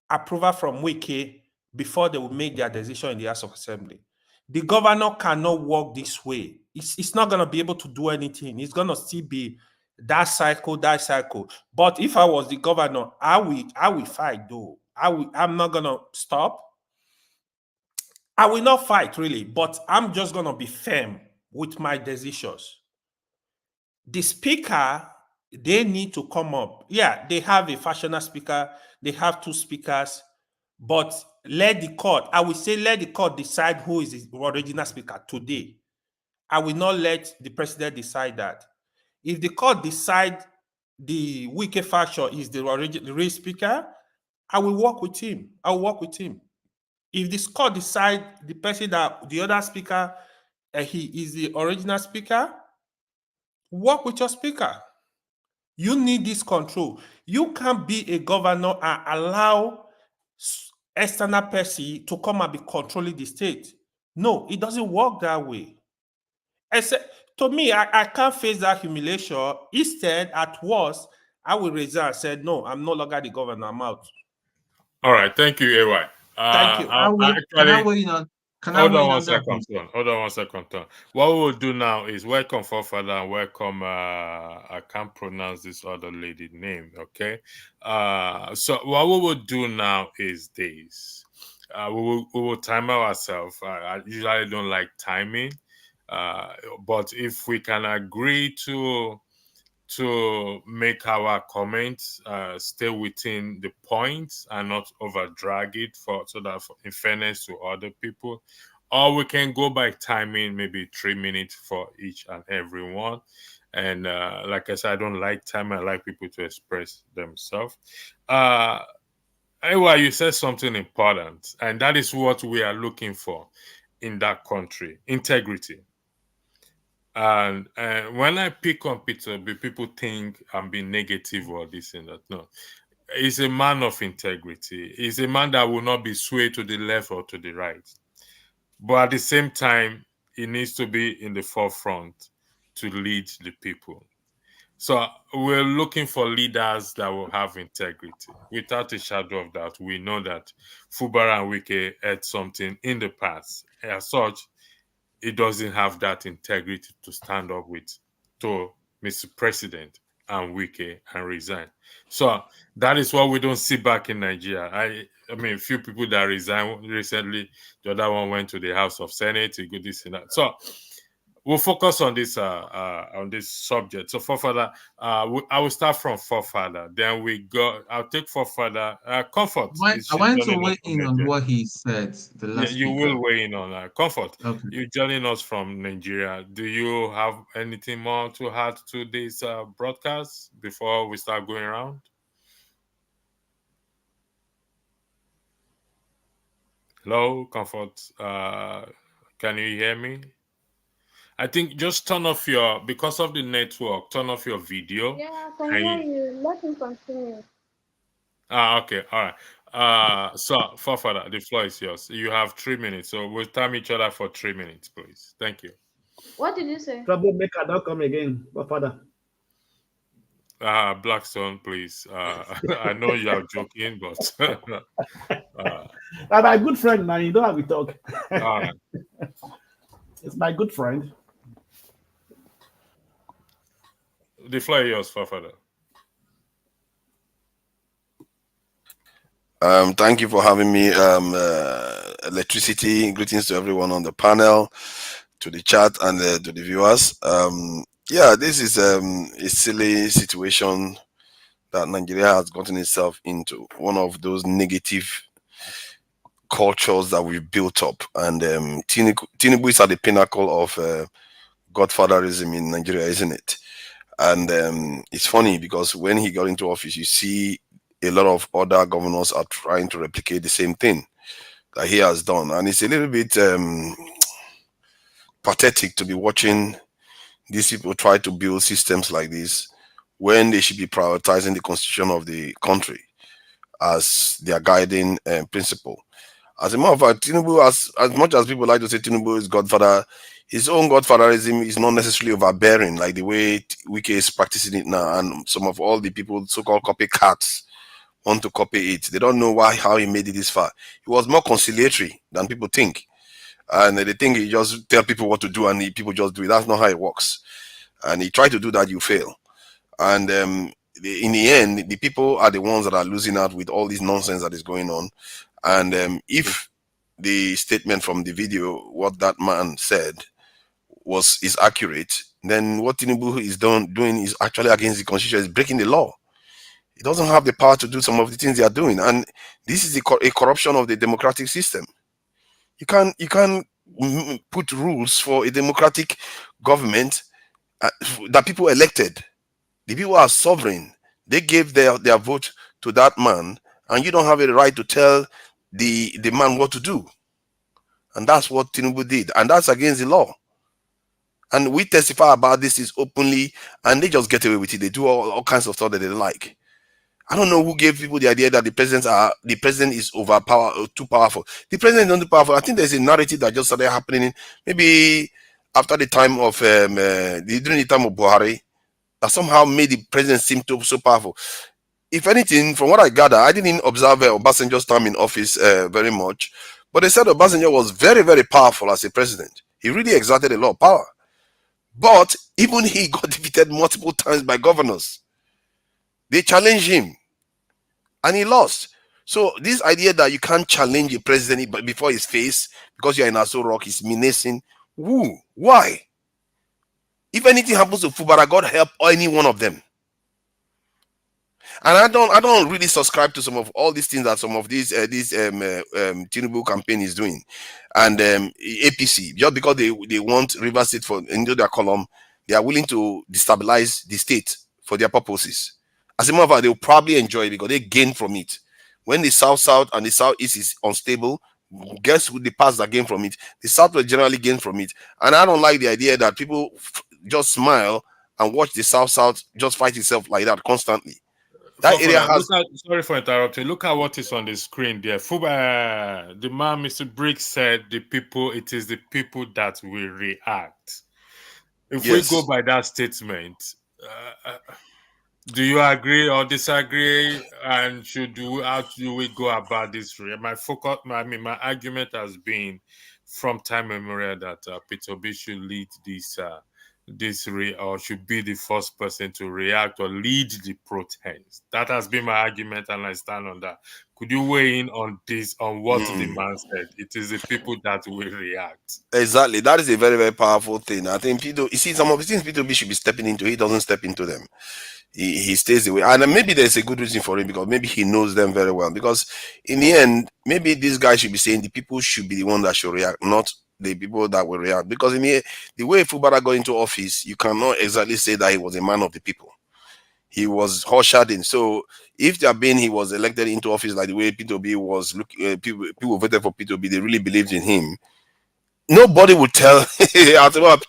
approval from Wike before they will make their decision in the House of Assembly. The governor cannot work this way. It's not going to be able to do anything. It's going to still be that cycle. But if I was the governor, I will fight though. I'm not going to stop. I will not fight really, but I'm just going to be firm with my decisions. The speaker, they need to come up. Yeah, they have a factional speaker. They have 2 speakers. But let the court, I will say, let the court decide who is the original speaker today. I will not let the president decide that. If the court decide the Wike faction is the real speaker, I will work with him. I will work with him. If the court decide the person that the other speaker, he is the original speaker, work with your speaker. You need this control. You can't be a governor and allow external person to come and be controlling the state. No, it doesn't work that way. To me, I can't face that humiliation. Instead, at worst, I will resign and say, no, I'm no longer the governor. I'm out. All right. Thank you, AY. Thank you. Can I weigh in on? Can I Hold weigh on in one on that, second, please? Tom. Hold on one second, Tom. What we will do now is welcome Forefather and welcome, I can't pronounce this other lady name, okay? So what we will do now is this. We will time ourselves. I usually don't like timing, but if we can agree to make our comments stay within the points and not over drag it so that in fairness to other people, or we can go by timing, maybe 3 minutes for each and every one. And like I said, I don't like time. I like people to express themselves. Anyway, you said something important, and that is what we are looking for in that country: integrity. And when I pick on Peter, people think I'm being negative or this and that. No, he's a man of integrity. He's a man that will not be swayed to the left or to the right. But at the same time, he needs to be in the forefront to lead the people. So we're looking for leaders that will have integrity. Without a shadow of doubt, we know that Fubara and Wike had something in the past. As such, it doesn't have that integrity to stand up with to Mr. President and Wike and resign. So that is what we don't see back in Nigeria. I mean, a few people that resigned recently. The other one went to the House of Senate. He did this and that. So we'll focus on this subject. So forefather, I will start from forefather. Then we go. I'll take forefather. Comfort is I she's want to joining us weigh from in on Nigeria. what he said, the Yeah, last you speaker. will weigh in on comfort. Okay. You're joining us from Nigeria. Do you have anything more to add to this broadcast before we start going around? Hello, comfort. Can you hear me? I think just turn off because of the network. Turn off your video. Yeah, I can And hear you. Let him continue. Okay, all right. So Forefather, the floor is yours. You have 3 minutes, so we'll time each other for 3 minutes, please. Thank you. What did you say? Troublemaker, don't come again, my father. Blackstone, please. I know you are joking, but I'm my good friend, man. You don't have to talk. all right. It's my good friend. The floor is yours, Forefather. Thank you for having me. Electricity, greetings to everyone on the panel, to the chat, and to the viewers. Yeah, this is a silly situation that Nigeria has gotten itself into. One of those negative cultures that we've built up. And Tinubu is at the pinnacle of godfatherism in Nigeria, isn't it? And it's funny because when he got into office, you see a lot of other governors are trying to replicate the same thing that he has done. And it's a little bit pathetic to be watching these people try to build systems like this when they should be prioritizing the constitution of the country as their guiding principle. As a matter of fact, Tinubu, as much as people like to say Tinubu is godfather, his own godfatherism is not necessarily overbearing like the way Wike is practicing it now. And some of all the people, so-called copycats, want to copy it. They don't know how he made it this far. He was more conciliatory than people think. And they think he just tell people what to do and people just do it. That's not how it works. And he tried to do that, you fail. And in the end, the people are the ones that are losing out with all this nonsense that is going on. And if the statement from the video, what that man said, is accurate, then what Tinubu is doing is actually against the constitution, is breaking the law. He doesn't have the power to do some of the things they are doing, and this is a corruption of the democratic system. You can put rules for a democratic government that people elected. The people are sovereign. They gave their vote to that man, and you don't have a right to tell the man what to do. And that's what Tinubu did, and that's against the law. And we testify about this is openly, and they just get away with it. They do all kinds of stuff that they like. I don't know who gave people the idea that the president is too powerful. The president is not too powerful. I think there's a narrative that just started happening maybe after the time of during the time of Buhari, that somehow made the president seem so powerful. If anything, from what I gather, I didn't observe Obasanjo's time in office very much, but they said Obasanjo was very, very powerful as a president. He really exerted a lot of power. But even he got defeated multiple times by governors. They challenged him and he lost. So this idea that you can't challenge a president before his face because you're in Aso Rock is menacing. Who? Why? If anything happens to Fubara, God help any one of them. And I don't really subscribe to some of all these things that some of these Tinubu campaign is doing, and APC, just because they want River State into their column, they are willing to destabilize the state for their purposes. As a matter of fact, they'll probably enjoy it because they gain from it. When the South and the Southeast is unstable, guess who the parts that gain from it? The South will generally gain from it. And I don't like the idea that people just smile and watch the South just fight itself like that constantly. That area has. Sorry for interrupting. Look at what is on the screen there. The man, Mr. Briggs, said it is the people that will react. If we Yes. go by that statement, do you agree or disagree? And how do we go about this? My focus, my argument has been from time immemorial that Peter Obi should lead or should be the first person to react or lead the protest. That has been my argument, and I stand on that. Could you weigh in on this, on what the man said? It is the people that will react. Exactly. That is a very, very powerful thing. I think Peter, you see, some of the things Peter B should be stepping into, he doesn't step into them. He stays away. And maybe there's a good reason for it, because maybe he knows them very well. Because in the end, maybe this guy should be saying the people should be the one that should react, not the people that will react. Because in the way Fubara got into office, you cannot exactly say that he was a man of the people. He was ushered in. So if he was elected into office like the way Peter B was looking, people voted for Peter B, they really believed in him. Nobody would tell.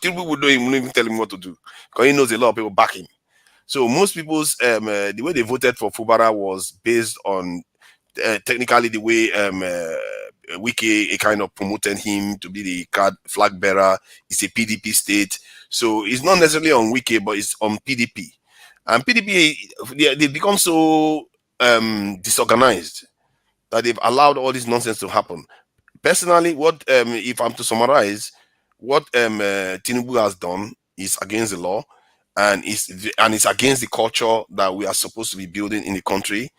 People would know him, wouldn't even tell him what to do, because he knows a lot of people back him. So most people's the way they voted for Fubara was based on technically the way Wiki kind of promoted him to be the flag bearer. It's a PDP state, so it's not necessarily on Wiki, but it's on PDP. And PDP, they become so disorganized that they've allowed all this nonsense to happen. Personally, what if I'm to summarize, what Tinubu has done is against the law, and it's against the culture that we are supposed to be building in the country.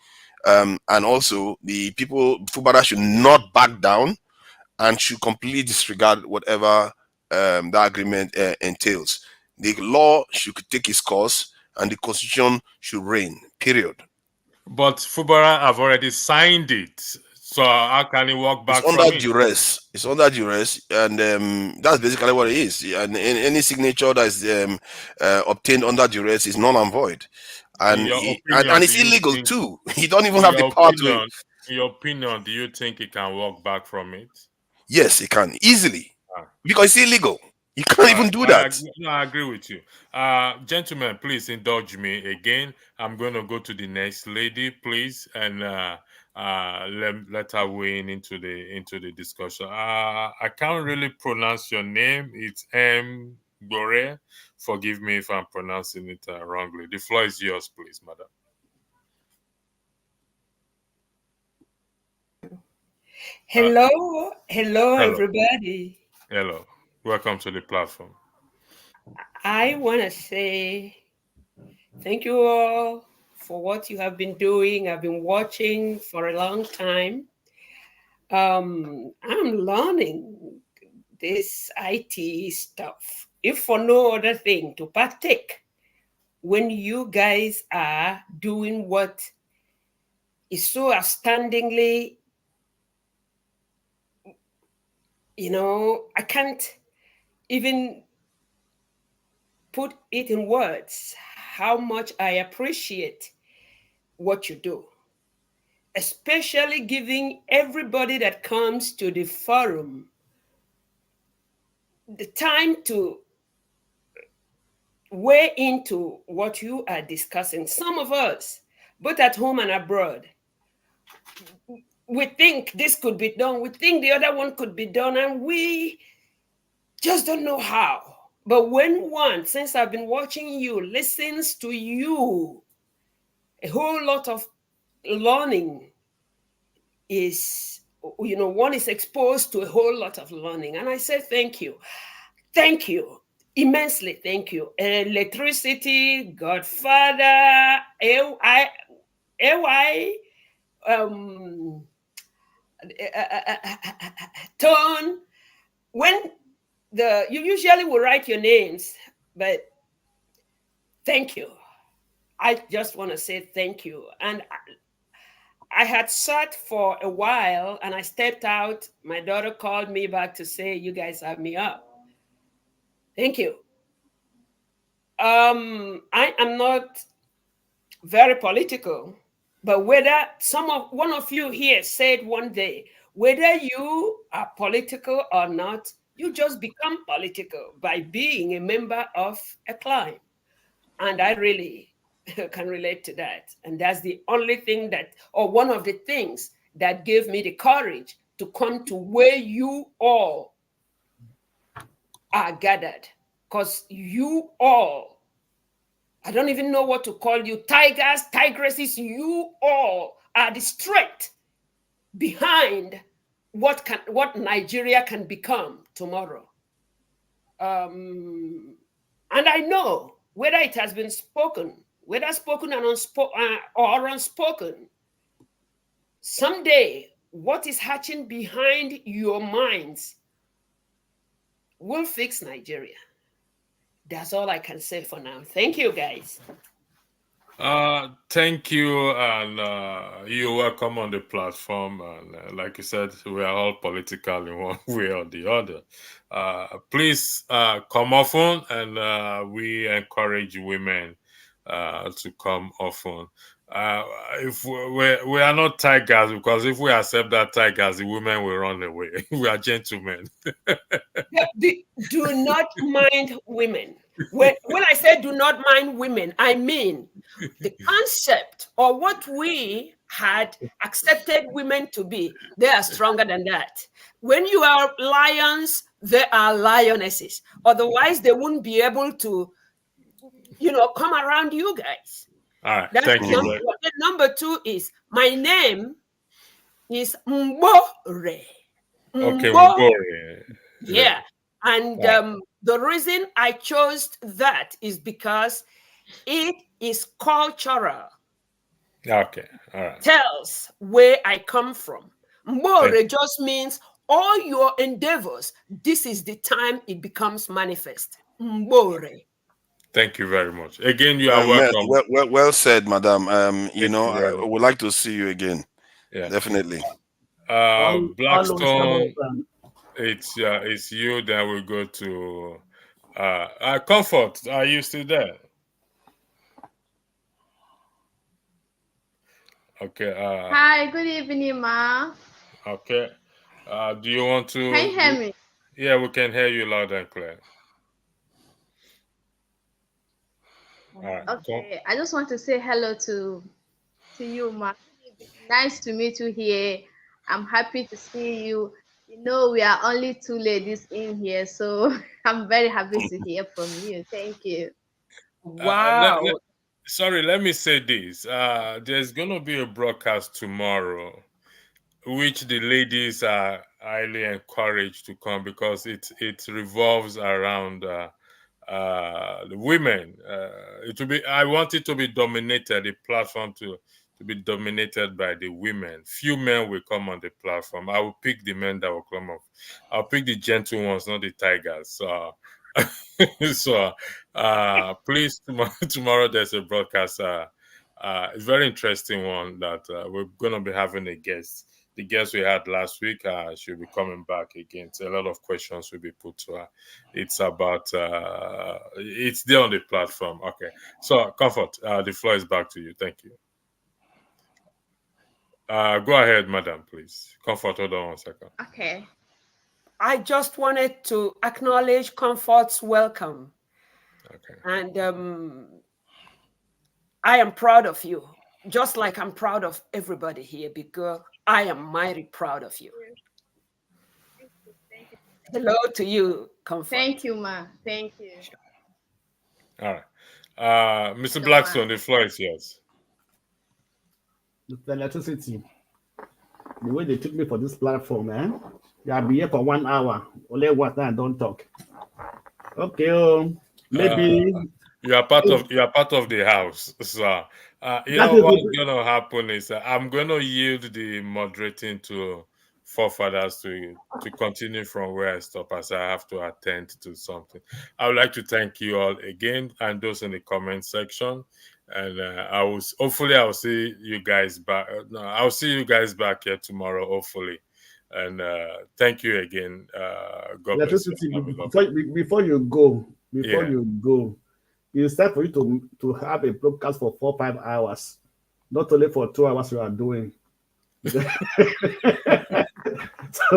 And also, the people, Fubara should not back down and should completely disregard whatever that agreement entails. The law should take its course, and the constitution should reign. Period. But Fubara have already signed it, so how can he walk back It's from under it? duress. It's under duress, and that's basically what it is. And any signature that is obtained under duress is null and void, In and your opinion, it's do you illegal think? too. He don't even In have the your power to. opinion, do you think he can walk back from it? Yes, he can easily, Ah. because it's illegal. You can't even do that. I agree with you. Gentlemen, please indulge me again. I'm going to go to the next lady, please, and let her weigh in into the discussion. I can't really pronounce your name. It's M. Gore. Forgive me if I'm pronouncing it wrongly. The floor is yours, please, madam. Hello, hello, everybody. Hello. Welcome to the platform. I want to say thank you all for what you have been doing. I've been watching for a long time. I'm learning this IT stuff, if for no other thing, to partake when you guys are doing what is so astoundingly, I can't even put it in words how much I appreciate what you do, especially giving everybody that comes to the forum the time to weigh into what you are discussing. Some of us, both at home and abroad, we think this could be done, we think the other one could be done, and we just don't know how. But when one, since I've been watching you, listens to you, a whole lot of learning is, one is exposed to a whole lot of learning. And I say thank you. Thank you. Immensely thank you. Electricity, Godfather, AY, Tone. When you usually will write your names, but thank you. I just want to say thank you. And I had sat for a while and I stepped out. My daughter called me back to say, you guys have me up. Thank you. I am not very political, but whether one of you here said one day, whether you are political or not, you just become political by being a member of a clan. And I really can relate to that. And that's the only thing or one of the things that gave me the courage to come to where you all are gathered because you all, I don't even know what to call you, tigers, tigresses, you all are the strength behind what Nigeria can become tomorrow. And I know whether it has been spoken, whether spoken and or unspoken, someday what is hatching behind your minds will fix Nigeria. That's all I can say for now. Thank you, guys. Thank you, and you're welcome on the platform. And like you said, we are all political in one way or the other. Please come often, and we encourage women to come often. If we are not tigers, because if we accept that tigers, the women will run away. We are gentlemen. Do not mind women. When I say do not mind women, I mean the concept or what we had accepted women to be. They are stronger than that. When you are lions, they are lionesses. Otherwise, they wouldn't be able to, come around you guys. All right. That's Thank you. number one. Then number two is my name is Mbore. Okay, Mbore. Yeah. yeah. And the reason I chose that is because it is cultural. Okay, all right. Tells where I come from. Mbore just means all your endeavors, this is the time it becomes manifest. Mbore. Thank you very much. Again, you are welcome. Well said, madam. You I would like to see you again. Yeah, definitely. Blackstone, it's you. Then we go to Comfort. Are you still there? Okay. Hi, good evening, ma. Okay. Do you want to? Can you hear me? Yeah, we can hear you loud and clear. All right. Okay, I just want to say hello to you, ma. Nice to meet you here. I'm happy to see you. We are only two ladies in here, so I'm very happy to hear from you. Thank you. Wow. Sorry, let me say this. There's going to be a broadcast tomorrow, which the ladies are highly encouraged to come because it revolves around the women. I want it to be dominated, the platform to be dominated by the women. Few men will come on the platform. I will pick the men that will come up. I'll pick the gentle ones, not the tigers. So please, tomorrow there's a broadcast. It's a very interesting one that we're going to be having a guest. The guest we had last week, she'll be coming back again. So a lot of questions will be put to her. It's about, it's there on the platform. Okay. So, Comfort, the floor is back to you. Thank you. Go ahead, madam, please. Comfort, hold on 1 second. Okay. I just wanted to acknowledge Comfort's welcome. Okay. And I am proud of you, just like I'm proud of everybody here, because I am mighty proud of you. Hello to you, Comfort. Thank you, ma. Thank you. All right. Mr. Blackstone, the floor is yours. The electricity. The way they took me for this platform, man. I'll be here for 1 hour. Only what I don't talk. Okay, maybe you are part of the house. So what's gonna happen is I'm gonna yield the moderating to forefathers to continue from where I stop, as I have to attend to something. I would like to thank you all again and those in the comment section. And I will see you guys back. No, I'll see you guys back here tomorrow, hopefully. And thank you again. God bless you. Before you go, it's time for you to have a broadcast for 4 or 5 hours, not only for 2 hours you are doing.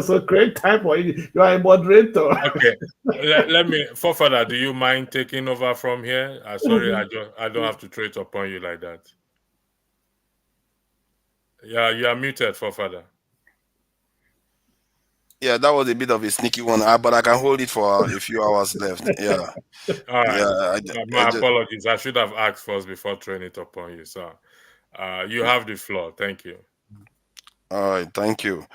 so great time for you. You are a moderator. Okay, let me, forefather. Do you mind taking over from here? Sorry, I don't have to throw it upon you like that. Yeah, you are muted, forefather. Yeah, that was a bit of a sneaky one, but I can hold it for a few hours left. Yeah, All right. yeah. I My just, apologies. I should have asked first before throwing it upon you, sir. You have the floor. Thank you. all right, thank you.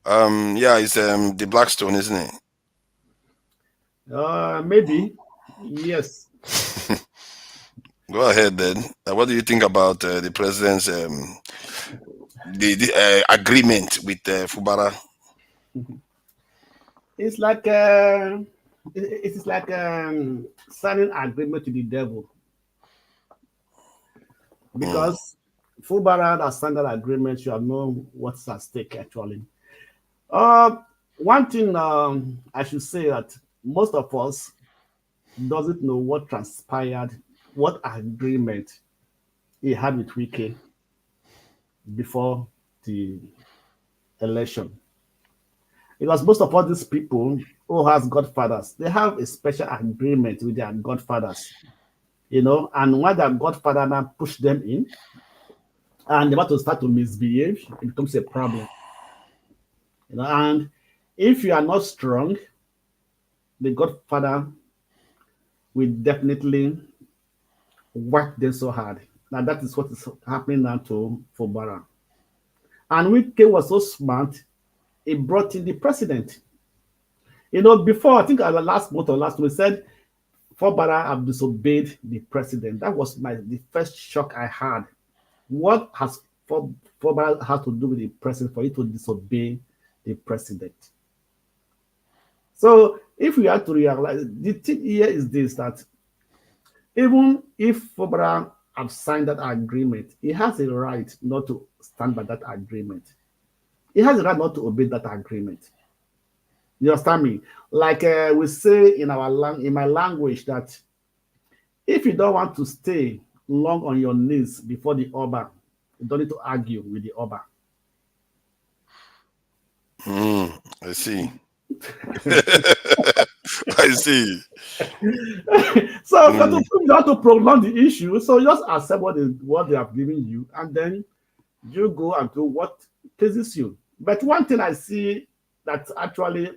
Yeah, it's the Blackstone, isn't it? Maybe. Yes. Go ahead then. What do you think about the president's the agreement with Fubara? It's like it is like signing agreement to the devil, Mm, because Fulbara has signed that agreement. You have known what's at stake actually. Uh, One thing I should say that most of us doesn't know what transpired, what agreement he had with Wike before the election. Because most of all these people who has godfathers, they have a special agreement with their godfathers, and when their godfather now push them in and they want to start to misbehave, it becomes a problem. And if you are not strong, the godfather will definitely work them so hard. Now that is what is happening now to Fubara. And Wike was so smart, he brought in the president. Before, I think last month or last week, said Fubara have disobeyed the president. That was the first shock I had. What has Fubara had to do with the president for you to disobey the president? So if we have to realize, the thing here is this, that even if Fubara have signed that agreement, he has a right not to stand by that agreement. He has a right not to obey that agreement. You understand me? Like we say in my language, that if you don't want to stay long on your knees before the Oba, you don't need to argue with the Oba. I see. I see. So you have to prolong the issue. So just accept what they have given you, and then you go and do what pleases you. But one thing I see that actually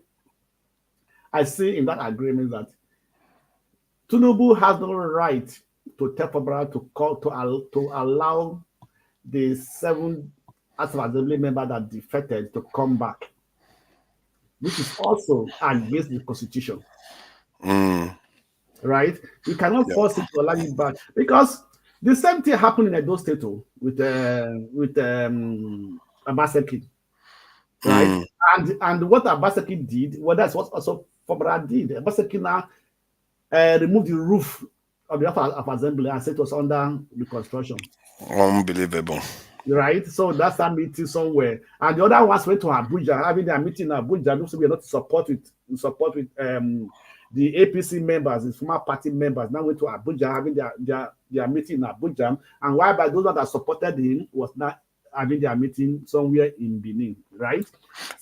I see in that agreement, that Tinubu has no right to tell Fabra to allow the 7 House of Assembly members that defected to come back, which is also against the constitution. Mm, Right? You cannot yeah. force it to allow you back, because the same thing happened in Edo State with Abaseki, right? And what Abaseki did, well, that's what also Fabra did. Abaseki now removed the roof of the House of Assembly and said it was under reconstruction. Unbelievable. Right? So that's that meeting somewhere. And the other ones went to Abuja, having their meeting in Abuja. Looks we are not in support with the APC members, the former party members. Now went to Abuja, having their meeting in Abuja. And why by those that supported him was not having their meeting somewhere in Benin, right?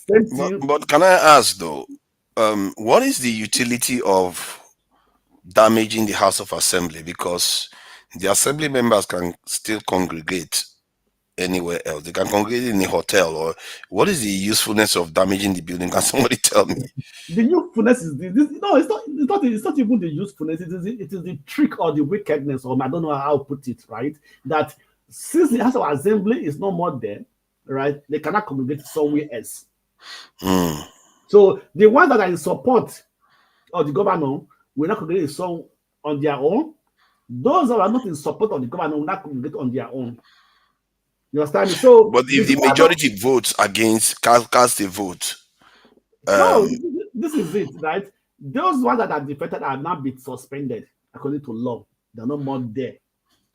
Same thing. But can I ask though, what is the utility of damaging the House of Assembly? Because the assembly members can still congregate anywhere else. They can congregate in a hotel. Or what is the usefulness of damaging the building? Can somebody tell me? The usefulness is this. No, it's not even the usefulness. It is the trick or the wickedness, or I don't know how to put it, right? That since the House of Assembly is no more there, right, they cannot congregate somewhere else. So the ones that are in support of the governor will not congregate some on their own. Those that are not in support of the governor will not congregate on their own. You understand me? So, but if the majority votes against, cast a vote. No, this is it, right? Those ones that are defected are now been suspended according to law. They're no more there,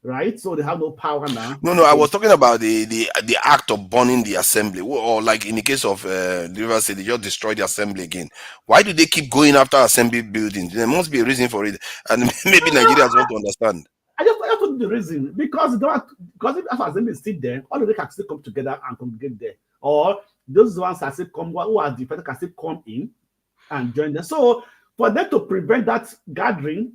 right? So they have no power now. No, I was talking about the act of burning the assembly, or like in the case of the River State, they just destroyed the assembly again. Why do they keep going after assembly buildings? There must be a reason for it, and maybe Nigerians want to understand. I just put the reason, because if assembly is still there, all of them can still come together and congregate there, or those ones that still come who are defected can still come in and join them. So for them to prevent that gathering,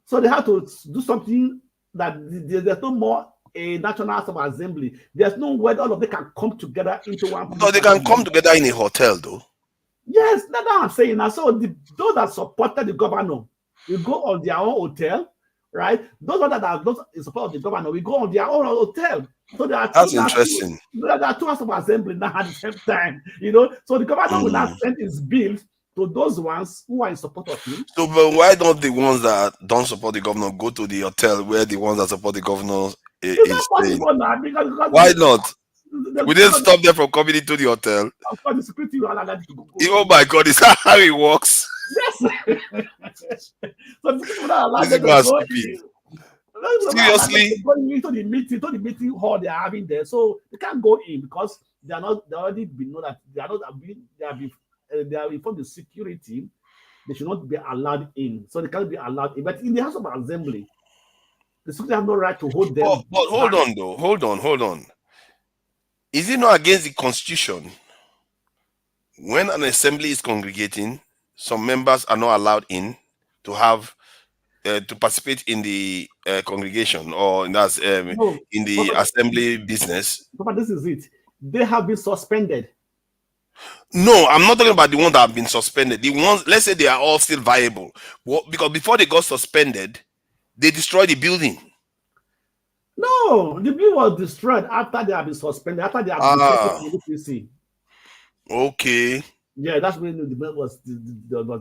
so they have to do something that there's no more a national House of Assembly. There's no way all of them can come together into one. No, they can come together in a hotel though. Yes, that's what I'm saying. Now, so those that supported the governor will go on their own hotel, right? Those that are not in support of the governor will go on their own hotel. So there are two That's now, interesting. there are two House of Assembly now at the same time, So the governor will now Mm. send his bills to those ones who are in support of him. So, but why don't the ones that don't support the governor go to the hotel where the ones that support the governor It's is not staying? possible now because Why not? We didn't because stop them from coming into the hotel. of course the security will allow them to Oh go. my God, is that how it works? Yes. So the security will not allow These them people to are go stupid. in. They will not allow them to Seriously? go into the meeting hall they are having there. So they can't go in because they already been know that they are not they are informed the security. They should not be allowed in. So they can't be allowed in. But in the House of Assembly, the security have no right to hold them But hold back. on though. Hold on. Is it not against the constitution when an assembly is congregating, some members are not allowed in to have to participate in the congregation or No, in the Papa, assembly business? Papa, this is it. They have been suspended. No, I'm not talking about the ones that have been suspended. The ones, let's say they are all still viable. Because before they got suspended, they destroyed the building. No, the bill was destroyed after they have been suspended, after they have defected Ah, from the APC. okay. Yeah, that's when the bill was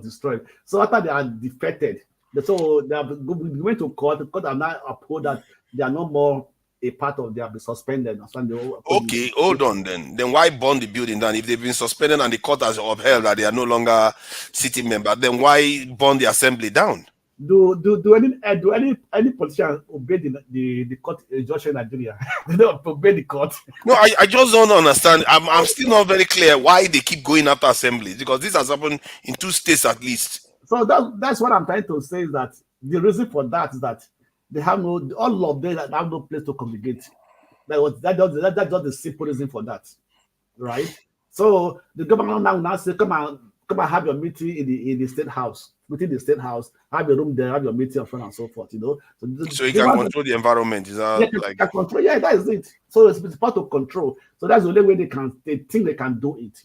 destroyed. So after they are defected, so they have went to court. The court have now uphold that they are no more a part of. They have been suspended. That's when they uphold Okay, hold on then. Then why burn the building down? If they've been suspended and the court has upheld that they are no longer sitting member, then why burn the assembly down? Do any politician obey the court injunction in Nigeria? They don't obey the court. No, I just don't understand. I'm still not very clear why they keep going after assemblies, because this has happened in 2 states at least. So that's what I'm trying to say is that the reason for that is that they have all of them have no place to congregate. That's just the simple reason for that, right? So the governor now say, come and have your meeting in the state house, within the state house, have your room there, have your meeting, and so on and so forth. So you They can want control the environment. Is yeah, that like can control. Yeah, that is it. So it's part of control. So that's the only way they think they can do it.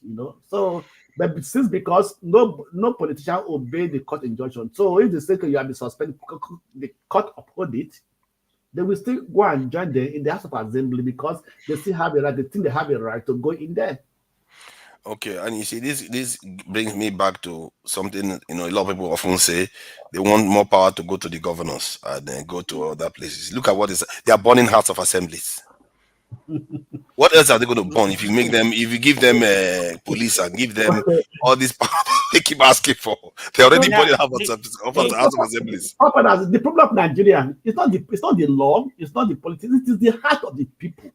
So, but since because no politician obey the court injunction, so if they say you have been suspended, the court uphold it, they will still go and join them in the House of Assembly because they still have a right. They think they have a right to go in there. okay? And you see, this brings me back to something a lot of people often say they want more power to go to the governors and then go to other places. Look at what is they are burning House of Assemblies. What else are they going to burn if you give them police and give them all this power they keep asking for? They already Yeah, burning House of Assemblies. The problem of Nigeria is not the law, it's not the politics, it is the heart of the people.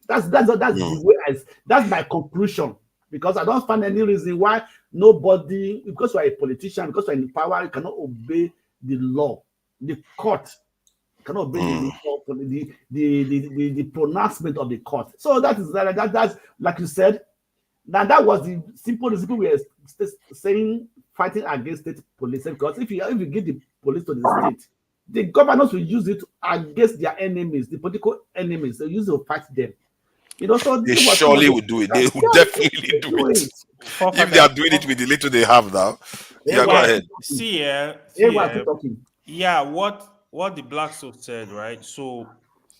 That's the way that's my conclusion. Because I don't find any reason why nobody, because you are a politician, because you are in power, you cannot obey the law. The court cannot obey the pronouncement of the court. So that's like you said. Now that was the simple reason we were saying fighting against state police, because if you give the police to the state, the governors will use it against their enemies, the political enemies. They use it to fight them. So They this was some of surely the would do it. They would definitely do it. If they are doing it with the little they have now. Yeah, go yeah. ahead. Yeah, what the Black Soap said, right? So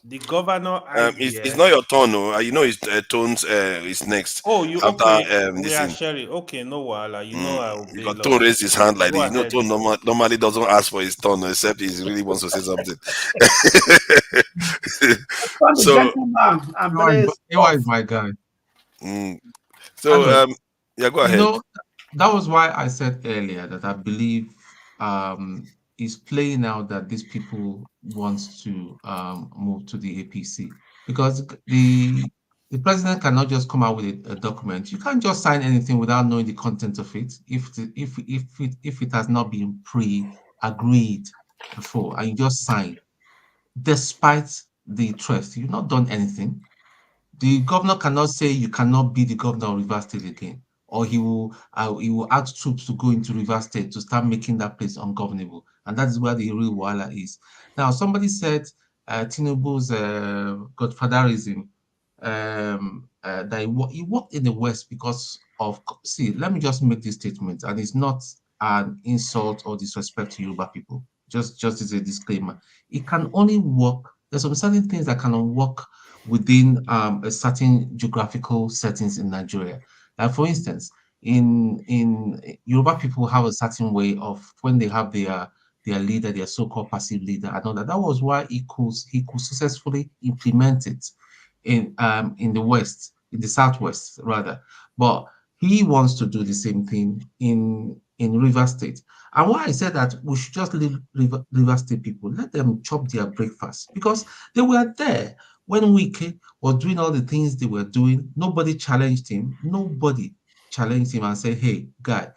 the governor It's not your turn, no. You know, his tones is next. Oh, you After okay? We this are thing. sharing. Okay, no wala. You know I obey Because law. Tone raised his hand like Go this. ahead. Tone normally doesn't ask for his turn, except he really wants to say something. So, Ewa is my guy. So, Anyway, yeah, go ahead. That was why I said earlier that I believe is playing out that these people want to move to the APC, because the president cannot just come out with a document. You can't just sign anything without knowing the content of it if it has not been pre-agreed before, and you just sign despite the trust. You've not done anything. The governor cannot say you cannot be the governor of Rivers State again, or he will ask troops to go into Rivers State to start making that place ungovernable, and that is where the real wahala is. Now, somebody said Tinubu's godfatherism that he worked in the West because of, see, let me just make this statement, and it's not an insult or disrespect to Yoruba people. Just as a disclaimer, it can only work. There's some certain things that cannot work within a certain geographical settings in Nigeria. Like for instance, in Yoruba people have a certain way of when they have their leader, their so-called passive leader, and all that. That was why he could successfully implement it in the West, in the Southwest rather. But he wants to do the same thing in River State. And why I said that we should just leave River State people, let them chop their breakfast because they were there when Wike was doing all the things they were doing. Nobody challenged him. Nobody challenged him and said, "Hey, guy,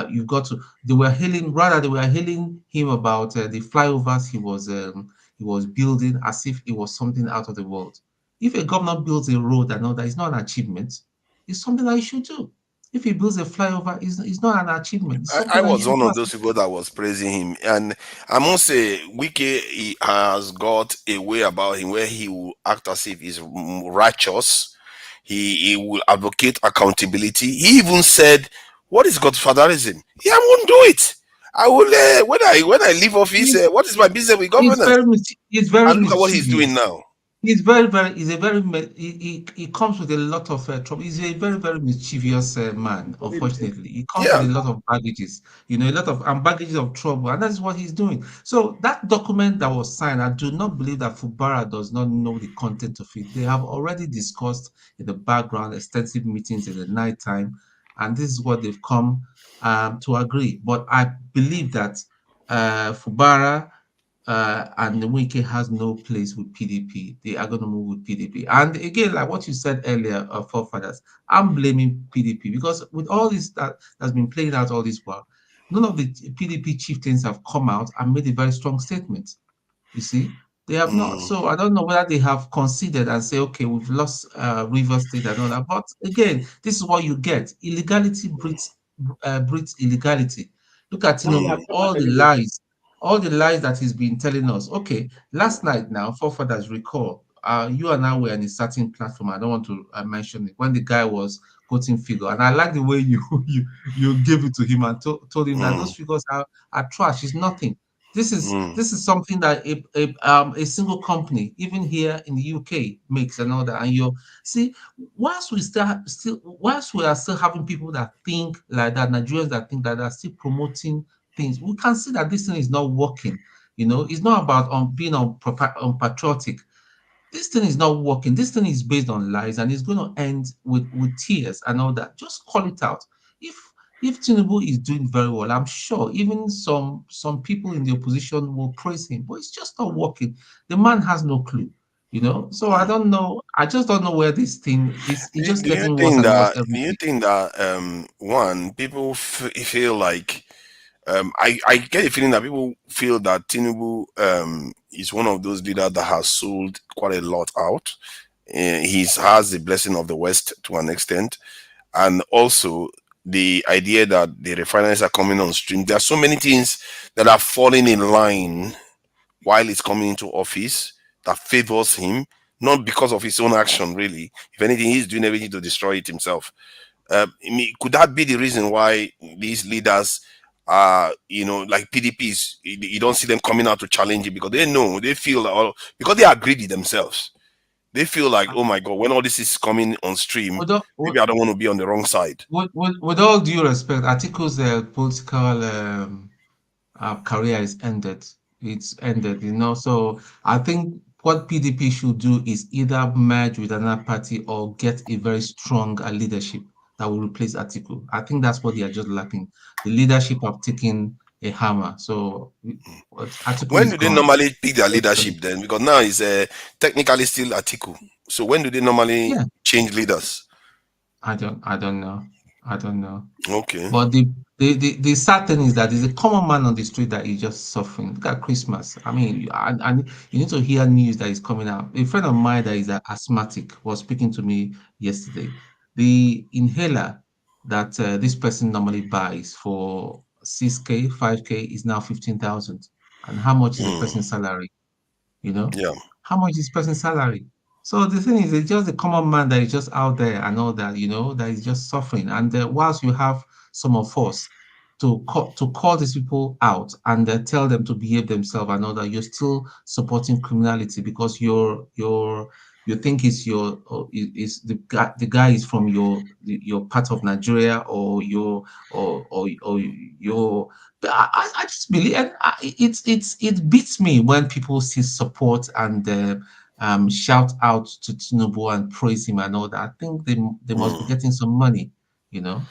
you've got to." They were hailing, rather they were hailing him about the flyovers he was building as if it was something out of the world. If a governor builds a road and all that, it's not an achievement. It's something that he should do. If he builds a flyover, it's not an achievement. It's I something that he was should one do. of those people that was praising him, and I must say, Wike he has got a way about him where he will act as if he's righteous. He will advocate accountability. He even said, "What is Godfatherism? Yeah, I won't do it. I will when I leave office. He's, What is my business with he's governance?" very he's very And look at what he's doing mischievous. now. He's a very, he comes with a lot of trouble. He's a very, very mischievous man, unfortunately. He comes with Yeah. a lot of baggages, a lot of baggages of trouble, and that's what he's doing. So that document that was signed, I do not believe that Fubara does not know the content of it. They have already discussed in the background extensive meetings in the night time, and this is what they've come to agree. But I believe that Fubara and Wike has no place with PDP. They are going to move with PDP. And again, like what you said earlier, forefathers, I'm blaming PDP because with all this that's been playing out all this while, none of the PDP chieftains have come out and made a very strong statement. You see, they have not. Mm, So I don't know whether they have considered and say, okay, we've lost River State and all that. But again, this is what you get. Illegality breeds illegality. Look at Now we are mm, Tinubu, talking about elevation. all the lies that he's been telling us. Okay, last night now, forefathers recall, you and I were on a certain platform. I don't want to mention it when the guy was quoting figure, and I like the way you you gave it to him and told him that those mm, figures are trash. It's nothing. mm. This is something that a single company, even here in the UK, makes and all that. And you see, whilst we are still having people that think like that, Nigerians that think that are still promoting things, we can see that this thing is not working. It's not about being unpatriotic. This thing is not working. This thing is based on lies, and it's going to end with tears and all that. Just call it out. If if Tinubu is doing very well, I'm sure even some people in the opposition will praise him, but it's just not working. The man has no clue. So I don't know. I just don't know where this thing is. It's just Do you getting worse think and worse that? every Do you day. think that? One, people feel like I get a feeling that people feel that Tinubu is one of those leaders that has sold quite a lot out. He has the blessing of the West to an extent, and also the idea that the refineries are coming on stream. There are so many things that are falling in line while he's coming into office that favors him, not because of his own action, really. If anything, he's doing everything to destroy it himself. I mean, could that be the reason why these leaders are, like PDPs, you don't see them coming out to challenge it because they know, they feel like, because they are greedy themselves. They feel like, oh my God, when all this is coming on stream, With all, maybe I don't want to be on the wrong side. with all due respect, Atiku's political career is ended. It's ended. So I think what PDP should do is either merge with another party or get a very strong leadership that will replace Atiku. I think that's what they are just lacking. The leadership have taken a hammer. So Atiku When is do they gone. normally pick their Basically. leadership then? Because now it's technically still Atiku. So when do they normally Yeah, change leaders? I don't know. I don't know. Okay. But the sad thing is that there's a common man on the street that is just suffering. Look at Christmas. I mean, and you need to hear news that is coming out. A friend of mine that is an asthmatic was speaking to me yesterday. The inhaler that this person normally buys for 6K, 5K is now 15,000. And how much is a Mm, person's salary? You know? yeah. How much is person's salary? So the thing is, it's just the common man that is just out there and all that, that is just suffering. And whilst you have some of us to call these people out and tell them to behave themselves and all that, you're still supporting criminality because you think it's is the guy is from your part of Nigeria or your. But I just believe, and it beats me when people see support and shout out to Tinubu and praise him and all that. I think they must be getting some money, you know.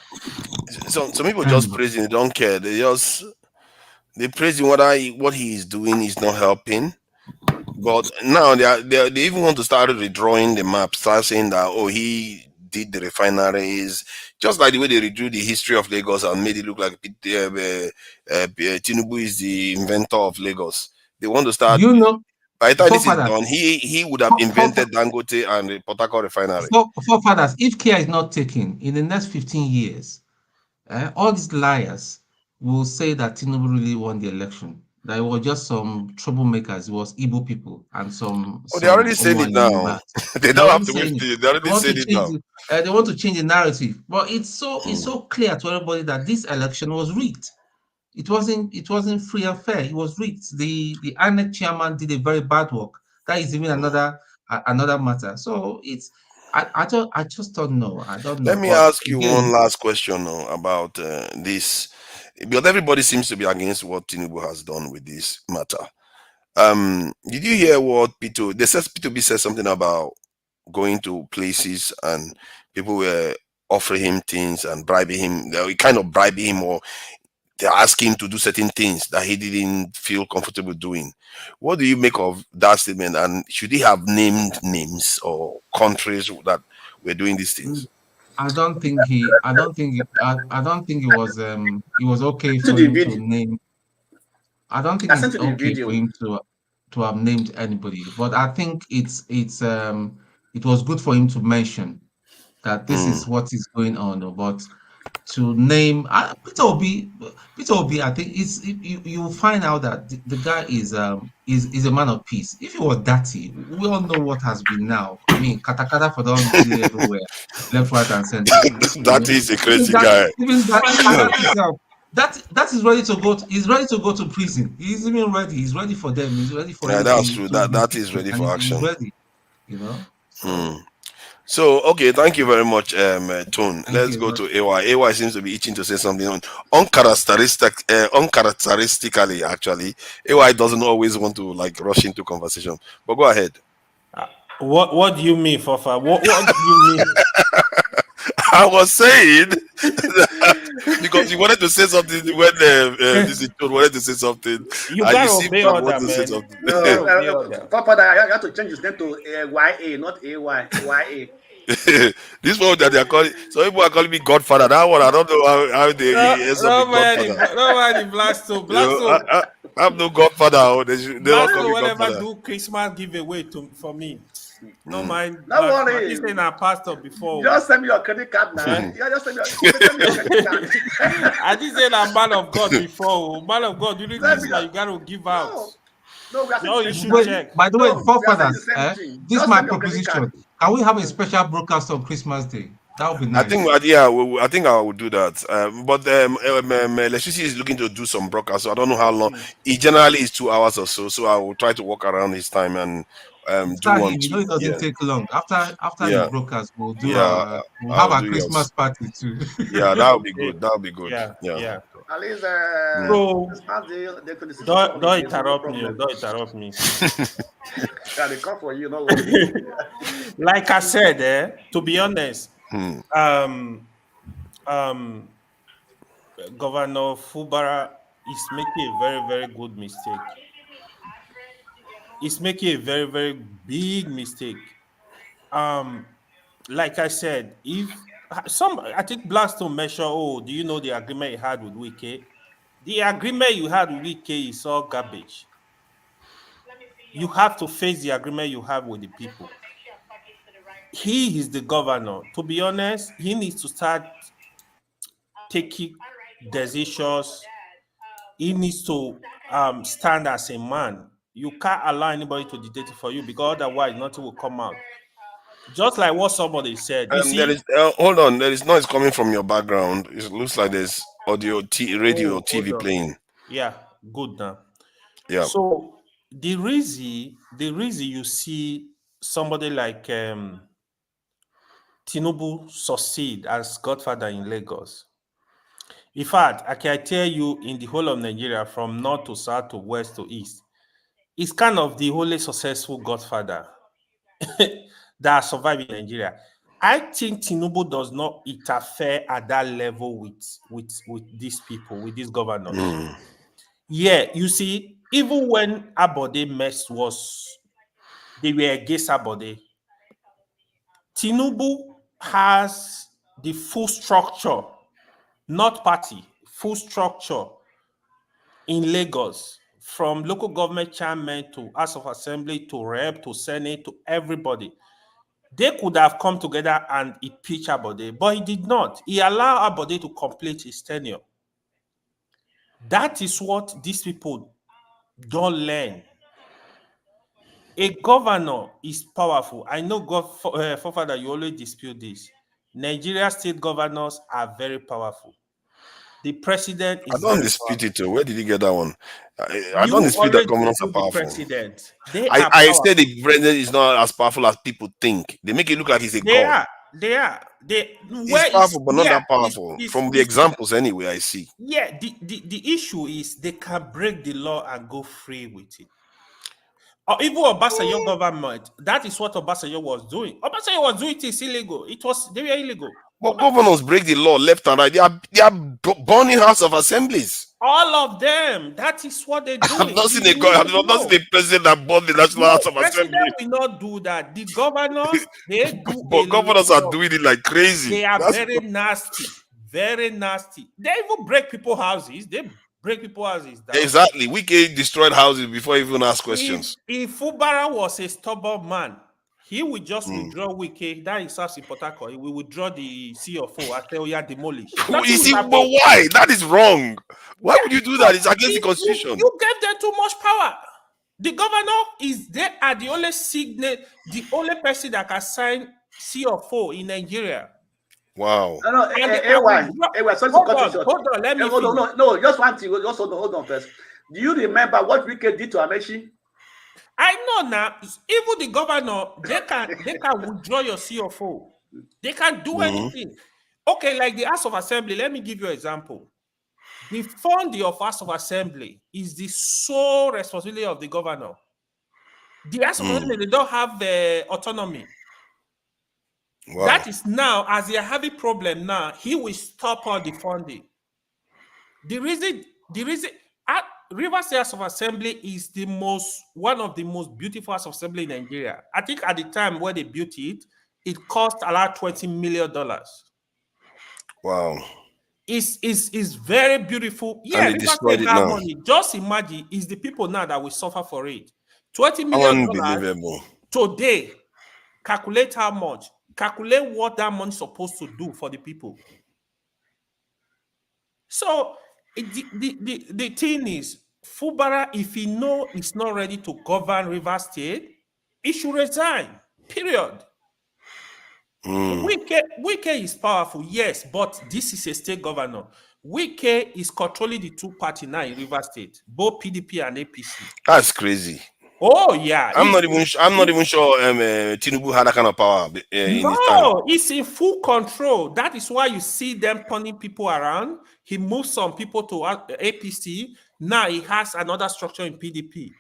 Some people just And praise him, they don't care. They praise him whether what he is doing is not helping. But now they even want to start redrawing the map, start saying that, oh, he did the refineries, just like the way they redrew the history of Lagos and made it look like Tinubu is the inventor of Lagos. They want to start. you know, By the time this is forefathers, done, he would have invented Dangote and the Port Harcourt refinery. forefathers, if care is not taken in the next 15 years, all these liars will say that Tinubu really won the election. That it was just some troublemakers. It was Igbo people and some Oh, they already Omo said it and now. Yorubas. They They're don't have already to wait. saying it. They They already want to said it change now. it. They want to change the narrative. But it's so clear to everybody that this election was rigged. It wasn't free and fair. It was rigged. The INEC chairman did a very bad work. That is even another matter. So I just don't know. I don't Let know. me But ask you one again, last question about this, because everybody seems to be against what Tinubu has done with this matter. Did you hear what Pito? They said P2B said something about going to places and people were offering him things and bribing him. They were kind of bribing him, or they asked him to do certain things that he didn't feel comfortable doing. What do you make of that statement? And should he have named names or countries that were doing these mm, things? I don't think it was okay To for the him to video. name. I don't think I it's sent you the okay for video. him to have named anybody, but I think it was good for him to mention that this Mm. is what is going on. But to name Peter Obi, I think you will find out that the guy is a man of peace. If he was dirty, we all know what has been now. I mean, katakata for don't dey everywhere, left, right, and center. That is a Even crazy that, guy. even that itself, that is ready to go. He's ready to go to prison. He's even ready. He's ready for them. He's ready for Yeah, that's anything true. to That is impeachment, ready and for he's action. ready. Hmm. So So, okay, thank you very much, Tone. thank Let's you. go to AY. AY seems to be itching to say something uncharacteristically, actually. AY doesn't always want to like rush into conversation, but go ahead. What do you mean, Fafa? What do you mean? I was saying that because you wanted to say something when this is Tone wanted to say something, You and you gotta seem obey to order, want to say man. something. You gotta obey order. Papa, you have to change his name to YA, not AY. YA. This one that they are calling, some people are calling me Godfather. That one, I don't know how No, he ends up no being man, Godfather. no man, Blasto, You know, Blasto, I'm no Godfather. Oh, they don't call Blasto. me Whatever Godfather. do Christmas giveaway for me. No Mm. mind, Don't Blasto. I think worry. saying a pastor before. Just send me your credit card now. Eh? Yeah, just send me your credit card. I did say I'm man of God before. Man of God, during Send me Christmas, your you gotta give out. no, we are saying No, the you same should Wait, thing. check. by the way, No, we are saying the forefathers, same thing. this is Just my send me your credit card. proposition. Can we have a special broadcast on Christmas Day? That would be I think, nice. yeah, I think I will do that. But Electricity is looking to do some broadcast, so I don't know how long. It generally is 2 hours or so, so I will try to work around his time and do After one him, too. it doesn't Yeah, take long. After the yeah, broadcast, yeah. we'll have I'll our do yours. Christmas party too. Yeah, that would be Okay. good. That would be good. Yeah, Yeah. yeah. At least Mm. So Christmas Day, they could see some don't holiday, so no interrupt me. problem. Don't interrupt me. Yeah, they come for you, no worry. Like I said, to be honest, Hmm. um, Governor Fubara is making a very, very good mistake. He's making a very, very big mistake. Like I said, if I think Blackstone mentioned, oh, do you know the agreement you had with Wike? The agreement you had with Wike is all garbage. You have to face the agreement you have with the people. He is the governor. To be honest, he needs to start taking decisions. He needs to stand as a man. You can't allow anybody to dictate for you because otherwise nothing will come out. Just like what somebody said. You There see, is hold on. There is noise coming from your background. It looks like there's audio, radio, or oh, hold TV on. playing. Yeah, good now. Yeah. So the reason you see somebody like Tinubu succeed as Godfather in Lagos. In fact, I can tell you in the whole of Nigeria, from north to south to west to east, it's kind of the only successful Godfather that survived in Nigeria. I think Tinubu does not interfere at that level with these people, with these governors. Mm. Yeah, you see, even when Abode mess was, they were against Abode, Tinubu has the full structure, not party, full structure in Lagos, from local government chairman to House of Assembly to Rep to Senate to everybody. They could have come together and impeach Abode, but he did not. He allowed Abode to complete his tenure. That is what these people don't learn. A governor is powerful. I know, Forefather, you always dispute this. Nigeria state governors are very powerful. The president I is don't very dispute powerful. it. Where did you get that one? I You don't dispute that always governors are dispute the powerful. president. They I, are I say powerful. the president is not as powerful as people think. They make it look like he's a They god. are. They are. They He's where is powerful, but not yeah. that powerful. From the Is examples, anyway, I see. yeah. The issue is they can break the law and go free with it. Or even Obasanjo government, that is what Obasanjo was doing. Obasanjo was doing it is illegal. They were illegal. But governors break the law left and right. They are burning House of Assemblies. All of them. That is what they're doing. I've not seen a president that burned the National House of President Assembly. will not do that. The governors, they do But a governors lot are of, doing it like crazy. they are very nasty. Very nasty. They even break people's houses. They break people's houses down. Exactly. Wike destroyed houses before he even asked questions. If Fubara was a stubborn man, he would just withdraw Wike. That is us in Port Harcourt. He will withdraw the CFO and tell you demolish. You see, but why? That is wrong. Why would you do that? It's against the constitution. You gave them too much power. The governor is they are the only the only person that can sign CFO in Nigeria. Wow. No, sorry to cut you short. Hold on, let me no, just one thing. Just hold on first. Do you remember what Wike did to Amechi? I know now. Even the governor, they can withdraw your CFO. They can do anything. Okay, like the House of Assembly. Let me give you an example. The funding of House of Assembly is the sole responsibility of the governor. The House of Assembly, they don't have the autonomy. Wow. That is now, as they are having problem now, he will stop all the funding. The reason Rivers House of Assembly is one of the most beautiful House of Assembly in Nigeria. I think at the time when they built it, it cost around $20 million. Wow. It's very beautiful. Yeah, and they destroyed it now. Money. Just imagine, it's the people now that will suffer for it. $20 million today. Calculate how much. Calculate what that money is supposed to do for the people. So the thing is, Fubara, if he know he's not ready to govern Rivers State, he should resign. Period. Wike is powerful, yes, but this is a state governor. Wike is controlling the two parties now in Rivers State, both PDP and APC. That's crazy. Oh yeah, I'm not even sure Tinubu had that kind of power in his time. No, he's in full control. That is why you see them turning people around. He moved some people to APC. Now he has another structure in PDP.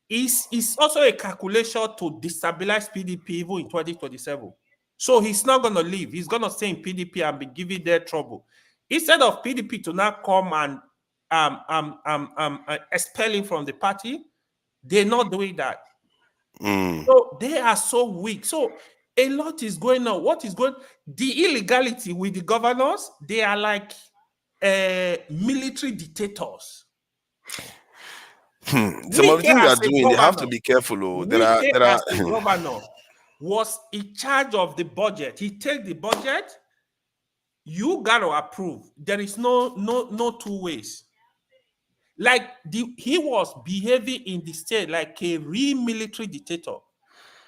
It's also a calculation to destabilize PDP even in 2027. So he's not going to leave. He's going to stay in PDP and be giving their trouble. Instead of PDP to now come and expel him from the party, they're not doing that. So they are so weak. So a lot is going on. What is going? The illegality with the governors, they are like military dictators. Some of the things they are doing, they have to be careful. The governor was in charge of the budget. He take the budget. You got to approve. There is no two ways. Like he was behaving in the state like a real military dictator.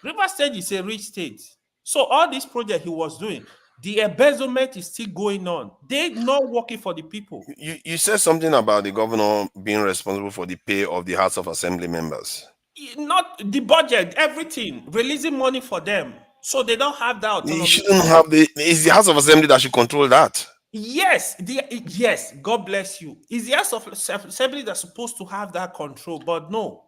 Rivers State is a rich state. So all this project he was doing, the embezzlement is still going on. They're not working for the people. You said something about the governor being responsible for the pay of the House of Assembly members. Not the budget, everything, releasing money for them. So they don't have that autonomy. He shouldn't have it's the House of Assembly that should control that. Yes, yes, God bless you. It's the House of Assembly that's supposed to have that control, but no.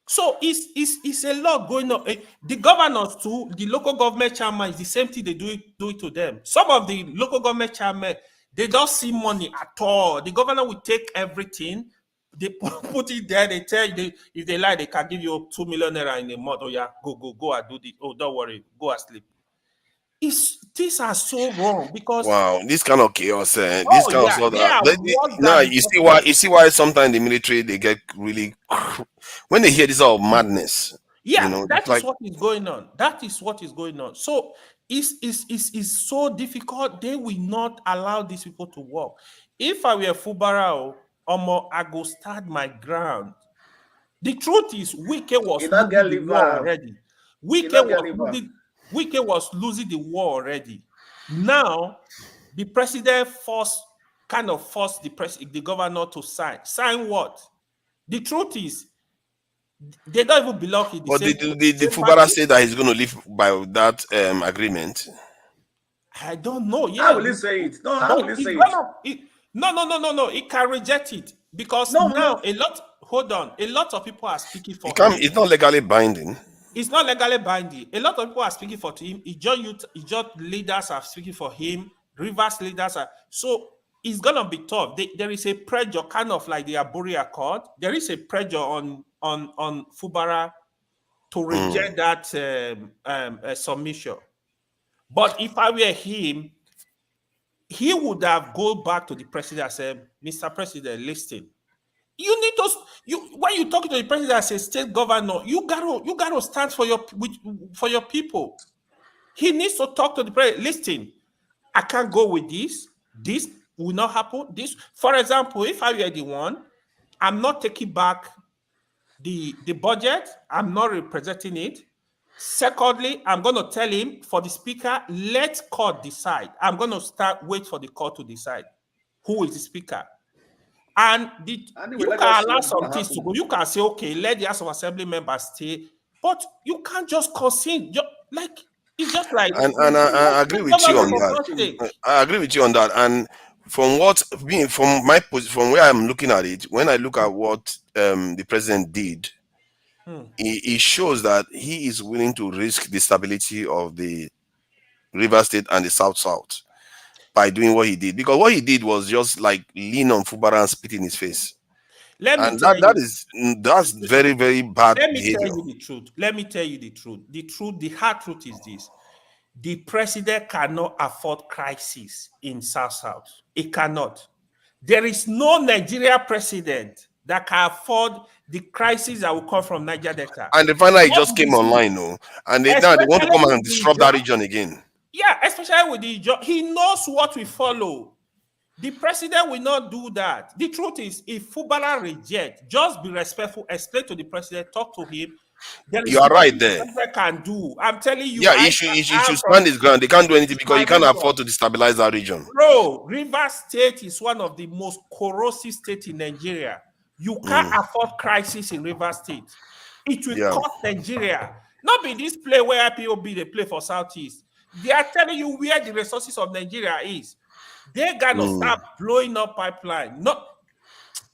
So it's a lot going on. The governors too, the local government chairman is the same thing they do it to them. Some of the local government chairmen, they don't see money at all. The governor will take everything, they put it there, they tell you if they like, they can give you 2 million naira in a month. Oh yeah, go and do this. Oh, don't worry, go and sleep. These are so wrong because wow, this kind of chaos, this kind of sort now you see why sometimes the military they get really when they hear this sort of madness. Yeah, you know, that is what is going on. That is what is going on. So it's so difficult. They will not allow these people to work. If I were Fubara, I go stand my ground. The truth is, Wike was losing the war already. Wike was losing the war already. Now, the president forced the governor to sign. Sign what? The truth is, they don't even belong in the but same. the Fubara say that he's going to live by that agreement. I don't know. Yeah, how will he say it? No, how will he say it? No. He can reject it because a lot of people are speaking for him. It's not legally binding. It's not legally binding. A lot of people are speaking for him. Ijaw leaders are speaking for him. Rivers leaders are. So it's gonna be tough. There is a pressure, kind of like the Aburi Accord. There is a pressure on Fubara to reject that submission. But if I were him, he would have gone back to the president and said, Mr. President, listen. You need to when you talk to the president as a state governor, you gotta stand for your people. He needs to talk to the president. Listen, I can't go with this. This will not happen. This, for example, if I were the one, I'm not taking back the budget. I'm not representing it. Secondly, I'm going to tell him, for the speaker, let court decide. I'm going to wait for the court to decide who is the speaker. And you can allow some things to go. You can say, okay, let the House of Assembly members stay, but you can't just concede. It's just like. And I agree with you on that. I agree with you on that. And from where I'm looking at it, when I look at what the president did, it shows that he is willing to risk the stability of the River State and the South by doing what he did. Because what he did was just like lean on Fubara and spit in his face. That's very, very bad behavior. Tell you the truth. Let me tell you the truth. The hard truth is this. The president cannot afford crisis in South. It cannot. There is no Nigeria president that can afford the crisis that will come from Niger Delta. And the final just came online, and now they want to come and disrupt that region again. Yeah, especially with the job. He knows what we follow. The president will not do that. The truth is, if Fubara reject, just be respectful, explain to the president, talk to him. You are right there. Can do. I'm telling you. Yeah, he should stand his ground. They can't do anything because he can't afford to destabilize that region. Bro, Rivers State is one of the most corrosive states in Nigeria. You can't afford crisis in Rivers State. It will cost Nigeria. Not be this play where IPOB they play for Southeast. They are telling you where the resources of Nigeria is. They're gonna start blowing up pipeline.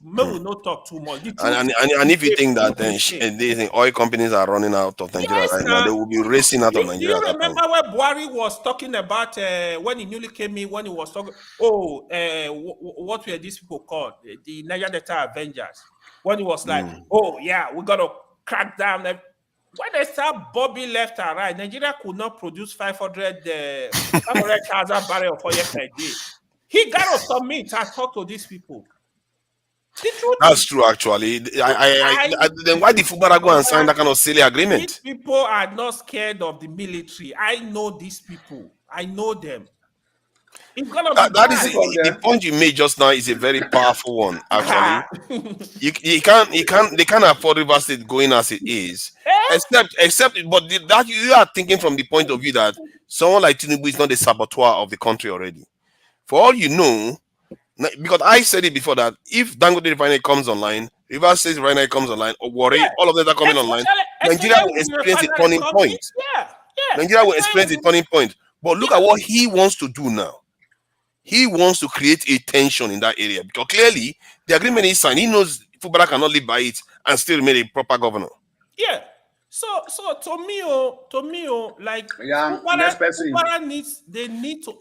We will not talk too much. And if you think that the oil companies are running out of Nigeria right now, they will be racing out of Nigeria. Do you remember where Buhari was talking about when he newly came in, when he was talking, what were these people called? The Niger Delta Avengers. When he was like, we got to crack down. When they start bobbing left and right, Nigeria could not produce 500,000 barrels of oil per day. He got to submit and talk to these people. That's true, actually. Then why did Fubara go and sign that kind of silly agreement? These people are not scared of the military. I know these people. I know them. It's gonna be the point you made just now is a very powerful one, actually. They can't afford River State going as it is. but that you are thinking from the point of view that someone like Tinubu is not a saboteur of the country already. For all you know, because I said it before that if Dangote refinery comes online, Rivers State refinery comes online, or Warri, all of them are coming online, Nigeria will experience a turning point. Nigeria will experience a turning point. But look at what he wants to do now. He wants to create a tension in that area because clearly the agreement is signed. He knows Fubara cannot live by it and still remain a proper governor. Yeah. So to me, like Fubara needs to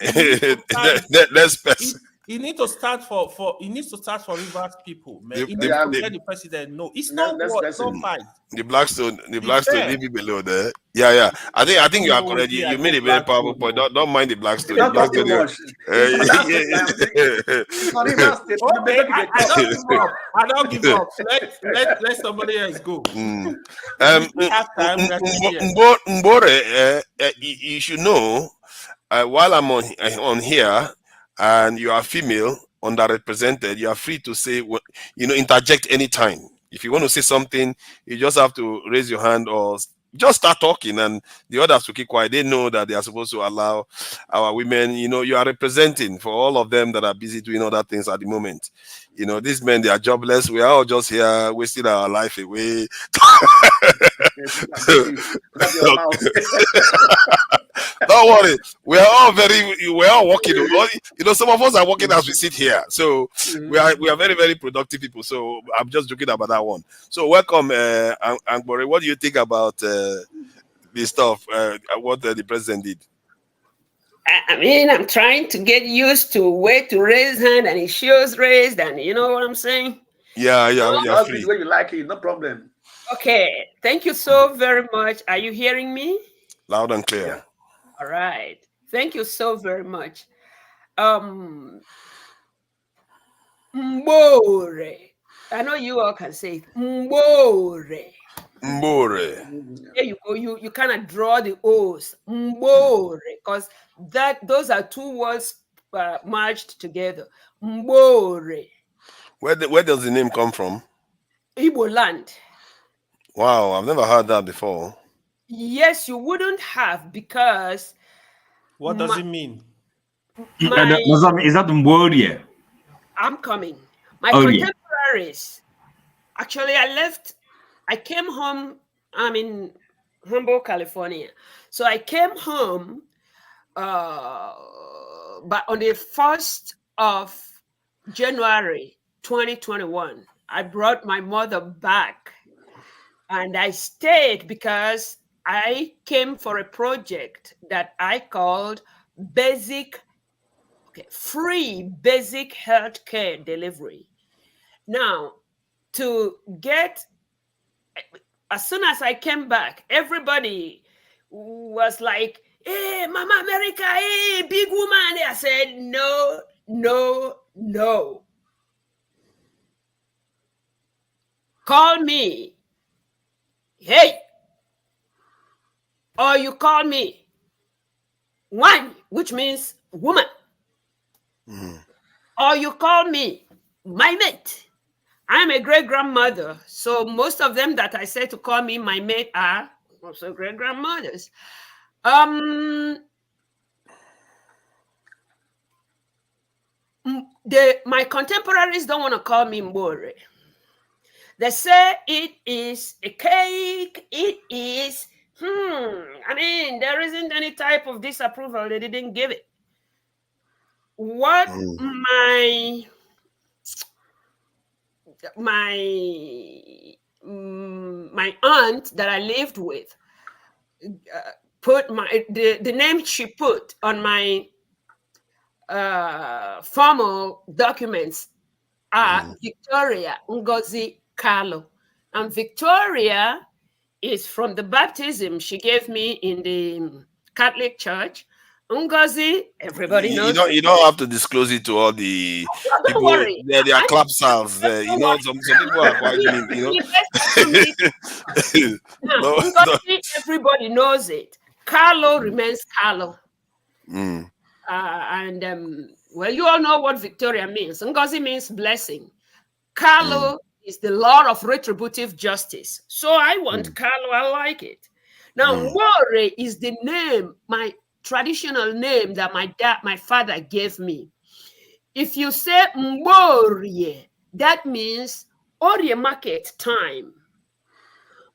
start. Next person. He needs to start for Rivers people, man. He needs to let the president know it's not war, it's not fight. The Blackstone, leave it below there. Yeah. I think you are correct. You made a very powerful point. Don't mind the Blackstone. The Blackstone. I don't give up. Let somebody else go. Mbore, you should know. While I'm on here, and you are female, underrepresented, you are free to say, interject anytime. If you want to say something, you just have to raise your hand or just start talking, and the others will keep quiet. They know that they are supposed to allow our women. You are representing for all of them that are busy doing other things at the moment. These men, they are jobless. We are all just here wasting our life away. Don't worry, we're all working. Some of us are working as we sit here, so we are very, very productive people. So I'm just joking about that one. So welcome, Angbore. What do you think about this stuff? What the president did? I mean, I'm trying to get used to where to raise hand, and it shows raised, and you know what I'm saying? Yeah, you're free. The way you like it, no problem. Okay, thank you so very much. Are you hearing me? Loud and clear. Yeah. All right. Thank you so very much. Mbore. I know you all can say it. Mbore. There you go. You kind of draw the O's. Mbore. Because those are two words merged together. Mbore. Where does the name come from? Igbo land. Wow, I've never heard that before. Yes, you wouldn't have, because what does it mean? Is that Mboria? I'm coming. My contemporaries. Actually, I came home. I'm in Humboldt, California. So I came home but on the 1st of January 2021. I brought my mother back, and I stayed because I came for a project that I called free basic health care delivery. Now, as soon as I came back, everybody was like, "Hey, Mama America, hey, big woman." I said, no. Call me, hey, or you call me one, which means woman, or you call me my mate. I'm a great grandmother, so most of them that I say to call me my mate are also great grandmothers. My contemporaries don't want to call me Mbore. They say it is a cake. It is, I mean, there isn't any type of disapproval. They didn't give it. What my aunt that I lived with put the name she put on my formal documents are Victoria Ngozi Carlo. And Victoria is from the baptism she gave me in the Catholic Church. Ngozi, everybody knows. You don't have to disclose it to all the people. Worry. They are clap sounds. Some people are quite Ngozi, everybody knows it. Carlo remains Carlo. Well, you all know what Victoria means. Ngozi means blessing. Carlo is the law of retributive justice. So I want Carlo, I like it. Now, More is the name, my traditional name that my father gave me. If you say Mborie, that means Orie market time.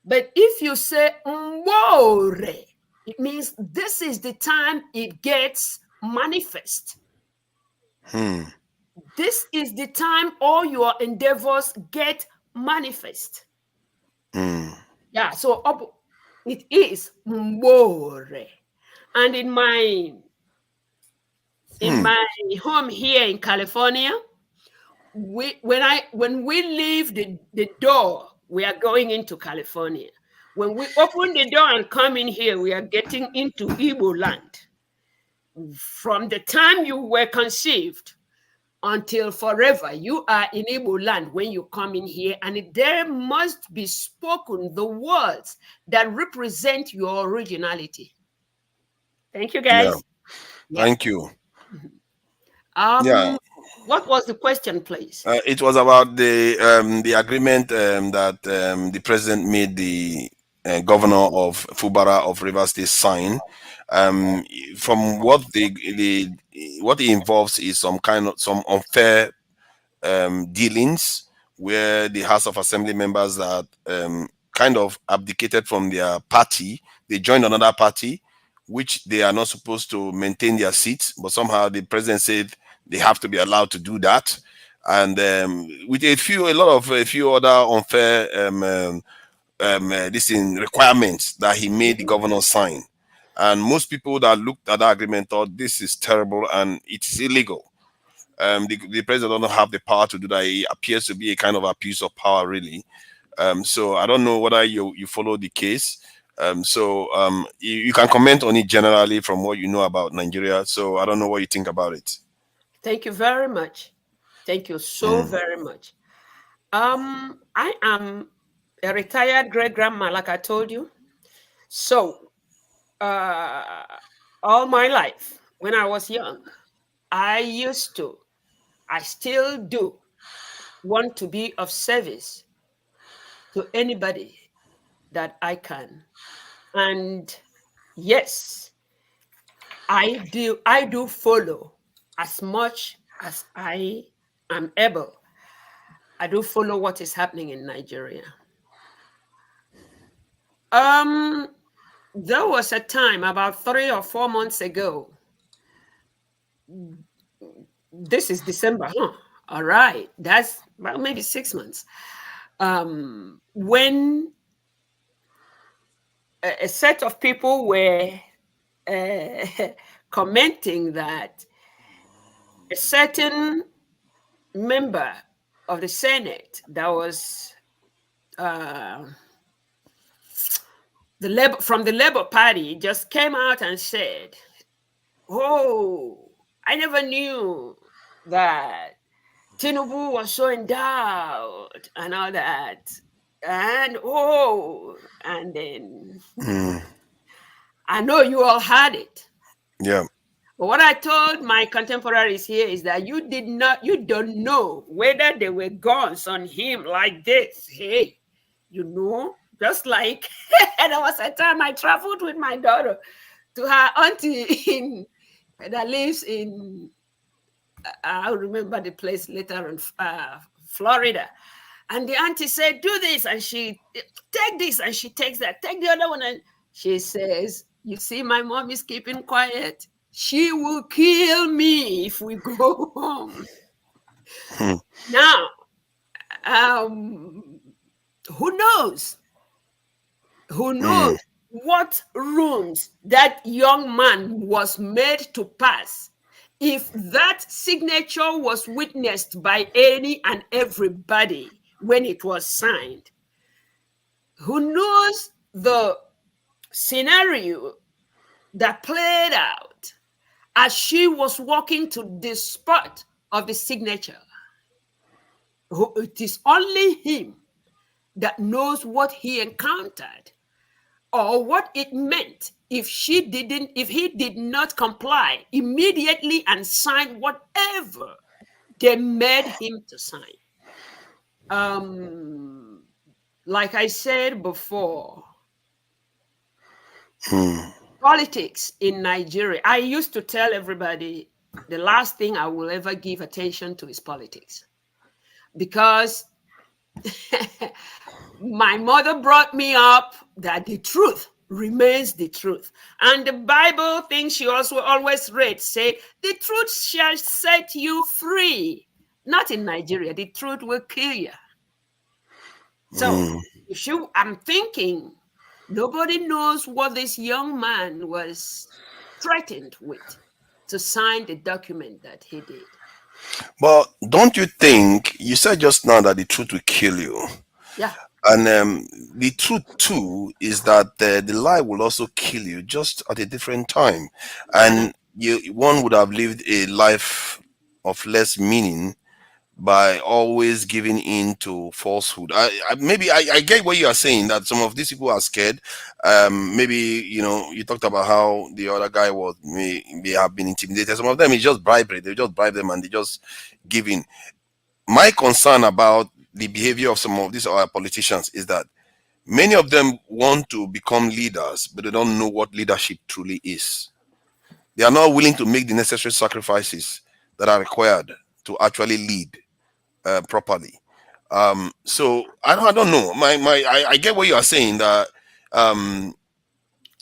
But if you say Mbore, it means this is the time it gets manifest. This is the time all your endeavors get manifest. Yeah, so it is Mbore. And in my home here in California, when we leave the door, we are going into California. When we open the door and come in here, we are getting into Igbo land. From the time you were conceived until forever, you are in Igbo land when you come in here, and there must be spoken the words that represent your originality. Thank you, guys. Yeah. Thank you. What was the question, please? It was about the agreement that the president made the governor of Fubara of Rivers State sign. From what what it involves is some unfair dealings where the House of Assembly members that kind of abdicated from their party, they joined another party, which they are not supposed to maintain their seats, but somehow the president said they have to be allowed to do that. And with a few other unfair requirements that he made the governor sign. And most people that looked at that agreement thought this is terrible and it's illegal. The president doesn't have the power to do that. It appears to be a kind of abuse of power, really. So I don't know whether you follow the case. You can comment on it generally from what you know about Nigeria. So I don't know what you think about it. Thank you very much. Thank you so very much. I am a retired great-grandma, like I told you. So all my life, when I was young, I still do want to be of service to anybody that I can. And yes, I do follow as much as I am able. I do follow what is happening in Nigeria. There was a time about 3 or 4 months ago. This is December, huh? All right, that's about maybe 6 months. When a set of people were commenting that a certain member of the Senate that was from the Labour Party just came out and said, "Oh, I never knew that Tinubu was so endowed and all that." And then I know you all had it. Yeah. But what I told my contemporaries here is that you don't know whether there were guns on him like this. Hey, just like there was a time I traveled with my daughter to her auntie that lives in, I'll remember the place later in Florida. And the auntie said, "Do this," and she take this, and she takes that, take the other one, and she says, "You see, my mom is keeping quiet. She will kill me if we go home." Now, who knows? Who knows what rooms that young man was made to pass if that signature was witnessed by any and everybody when it was signed? Who knows the scenario that played out as she was walking to the spot of the signature? It is only him that knows what he encountered or what it meant if he did not comply immediately and sign whatever they made him to sign. like I said before, Hmm. politics in Nigeria, I used to tell everybody the last thing I will ever give attention to is politics. Because my mother brought me up that the truth remains the truth. And the Bible thing she also always read say, the truth shall set you free. Not in Nigeria, the truth will kill you. So I'm thinking, nobody knows what this young man was threatened with to sign the document that he did. But don't you think, you said just now that the truth will kill you? Yeah. And the truth too is that the lie will also kill you, just at a different time. And one would have lived a life of less meaning by always giving in to falsehood. I get what you are saying, that some of these people are scared. Maybe, you talked about how the other guy may have been intimidated. Some of them is just bribery. They just bribe them and they just give in. My concern about the behavior of some of these other politicians is that many of them want to become leaders, but they don't know what leadership truly is. They are not willing to make the necessary sacrifices that are required to actually lead properly. So I don't know. I get what you are saying, that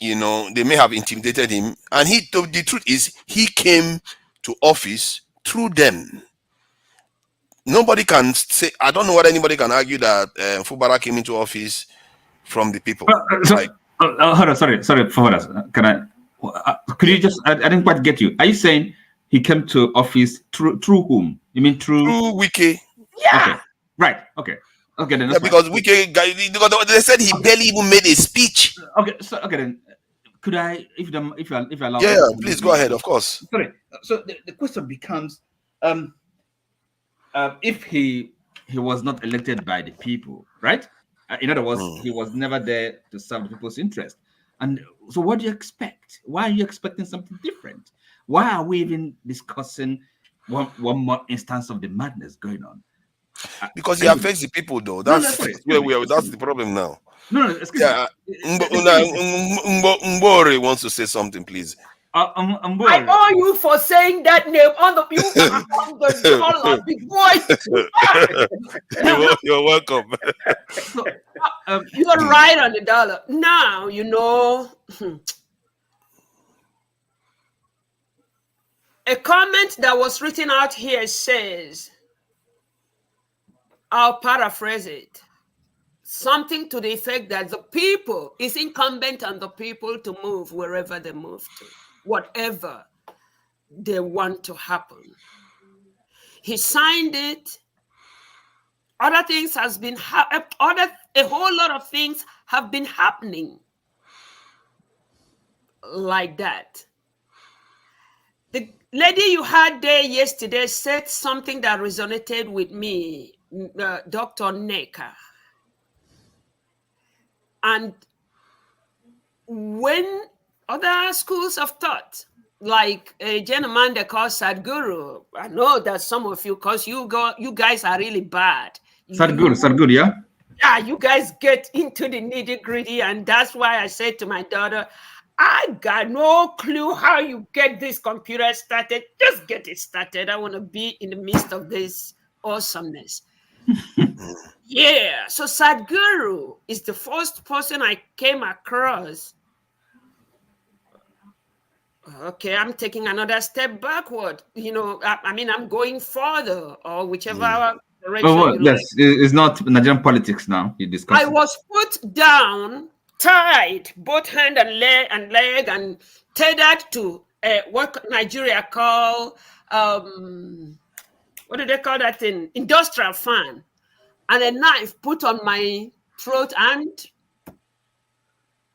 they may have intimidated him, and the truth is he came to office through them. Nobody can say, I don't know whether anybody can argue that Fubara came into office from the people. Hold on, sorry, Fubara. Can I? Could you just? I didn't quite get you. Are you saying he came to office through whom? You mean through Wiki? Yeah. Okay. Right. Okay. Okay. Then Yeah, because Wiki guy, they said he barely even made a speech. Okay. So then, could I, if you allow? Yeah, please go ahead. Of course. Sorry. So the question becomes, if he was not elected by the people, right? In other words, he was never there to serve the people's interest. And so, what do you expect? Why are you expecting something different? Why are we even discussing one more instance of the madness going on? Because he affects the people, though. That's where we are. That's the problem now. No, excuse me. Mbore wants to say something, please. I owe you for saying that name on the dollar, big boy. You're welcome. You're right on the dollar. Now, a comment that was written out here says, I'll paraphrase it, something to the effect that the people, is incumbent on the people to move wherever they move to, whatever they want to happen. He signed it. Other things has been a whole lot of things have been happening like that. The lady you had there yesterday said something that resonated with me, Dr. Neka. And when other schools of thought, like a gentleman they call Sadhguru, I know that some of you, because you guys are really bad. Sadhguru, yeah? Yeah, you guys get into the nitty-gritty, and that's why I said to my daughter, I got no clue how you get this computer started. Just get it started. I want to be in the midst of this awesomeness. Yeah, so Sadhguru is the first person I came across. Okay, I'm taking another step backward. I'm going further, or whichever direction. Yes, it's not Nigerian politics now. You discuss. I was put down, tied, both hand and leg, and tethered to what Nigeria call what do they call that thing? Industrial fan, and a knife put on my throat. And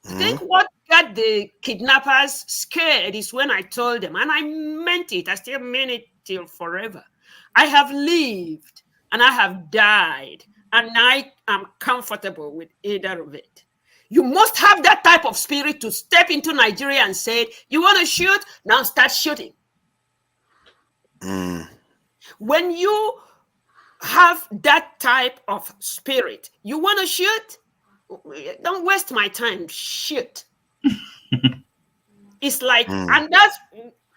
I think what got the kidnappers scared is when I told them, and I meant it. I still mean it till forever. I have lived and I have died, and I am comfortable with either of it. You must have that type of spirit to step into Nigeria and say, you want to shoot? Now start shooting. When you have that type of spirit. You want to shoot? Don't waste my time. Shoot. It's like, and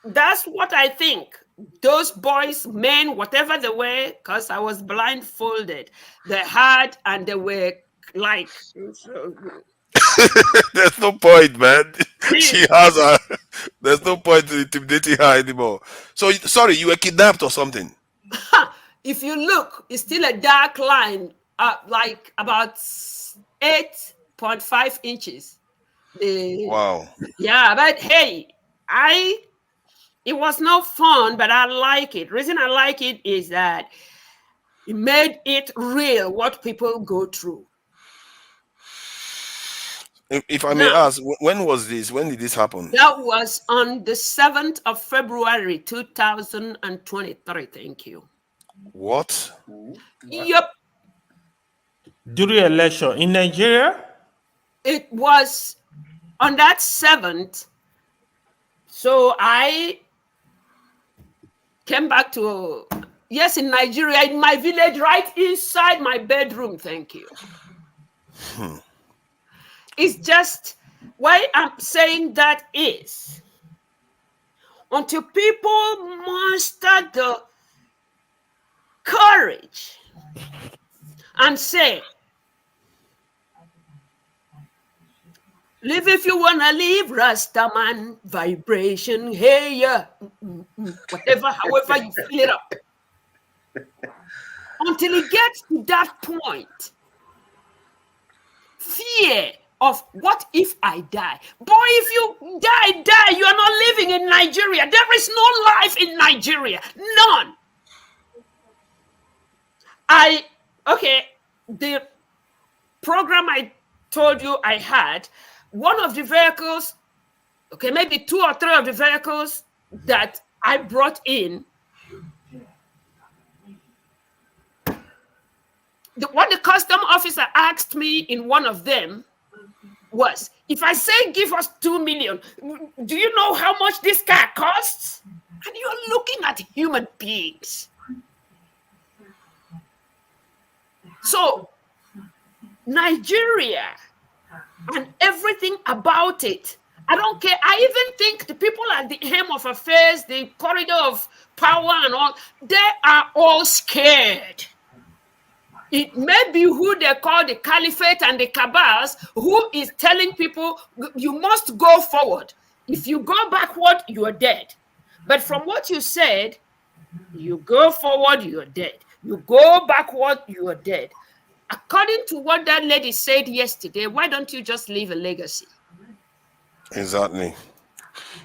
that's what I think. Those boys, men, whatever they were, because I was blindfolded, they had and they were like. There's no point, man. She has a. There's no point in intimidating her anymore. So sorry, you were kidnapped or something? If you look, it's still a dark line, like about 8.5 inches. Wow. Yeah, but hey, it was no fun, but I like it. Reason I like it is that it made it real what people go through. If I may ask, when was this? When did this happen? That was on the 7th of February, 2023. Thank you. What? Yep. During election in Nigeria? It was on that 7th. So I came back to, yes, in Nigeria, in my village, right inside my bedroom. Thank you. It's just why I'm saying that is until people muster the courage and say, live if you wanna live, Rastaman, vibration, hey, yeah, whatever, however you fill it up. Until it gets to that point, fear of what if I die? Boy, if you die, you are not living in Nigeria. There is no life in Nigeria, none. The program I told you I had, one of the vehicles, maybe 2 or 3 of the vehicles that I brought in, what the custom officer asked me in one of them was, if I say give us 2 million, do you know how much this car costs? And you're looking at human beings. So Nigeria and everything about it, I don't care. I even think the people at the helm of affairs, the corridor of power and all, they are all scared. It may be who they call the caliphate and the cabals, who is telling people, you must go forward. If you go backward, you are dead. But from what you said, you go forward, you are dead. You go backward, you are dead. According to what that lady said yesterday, why don't you just leave a legacy? Exactly.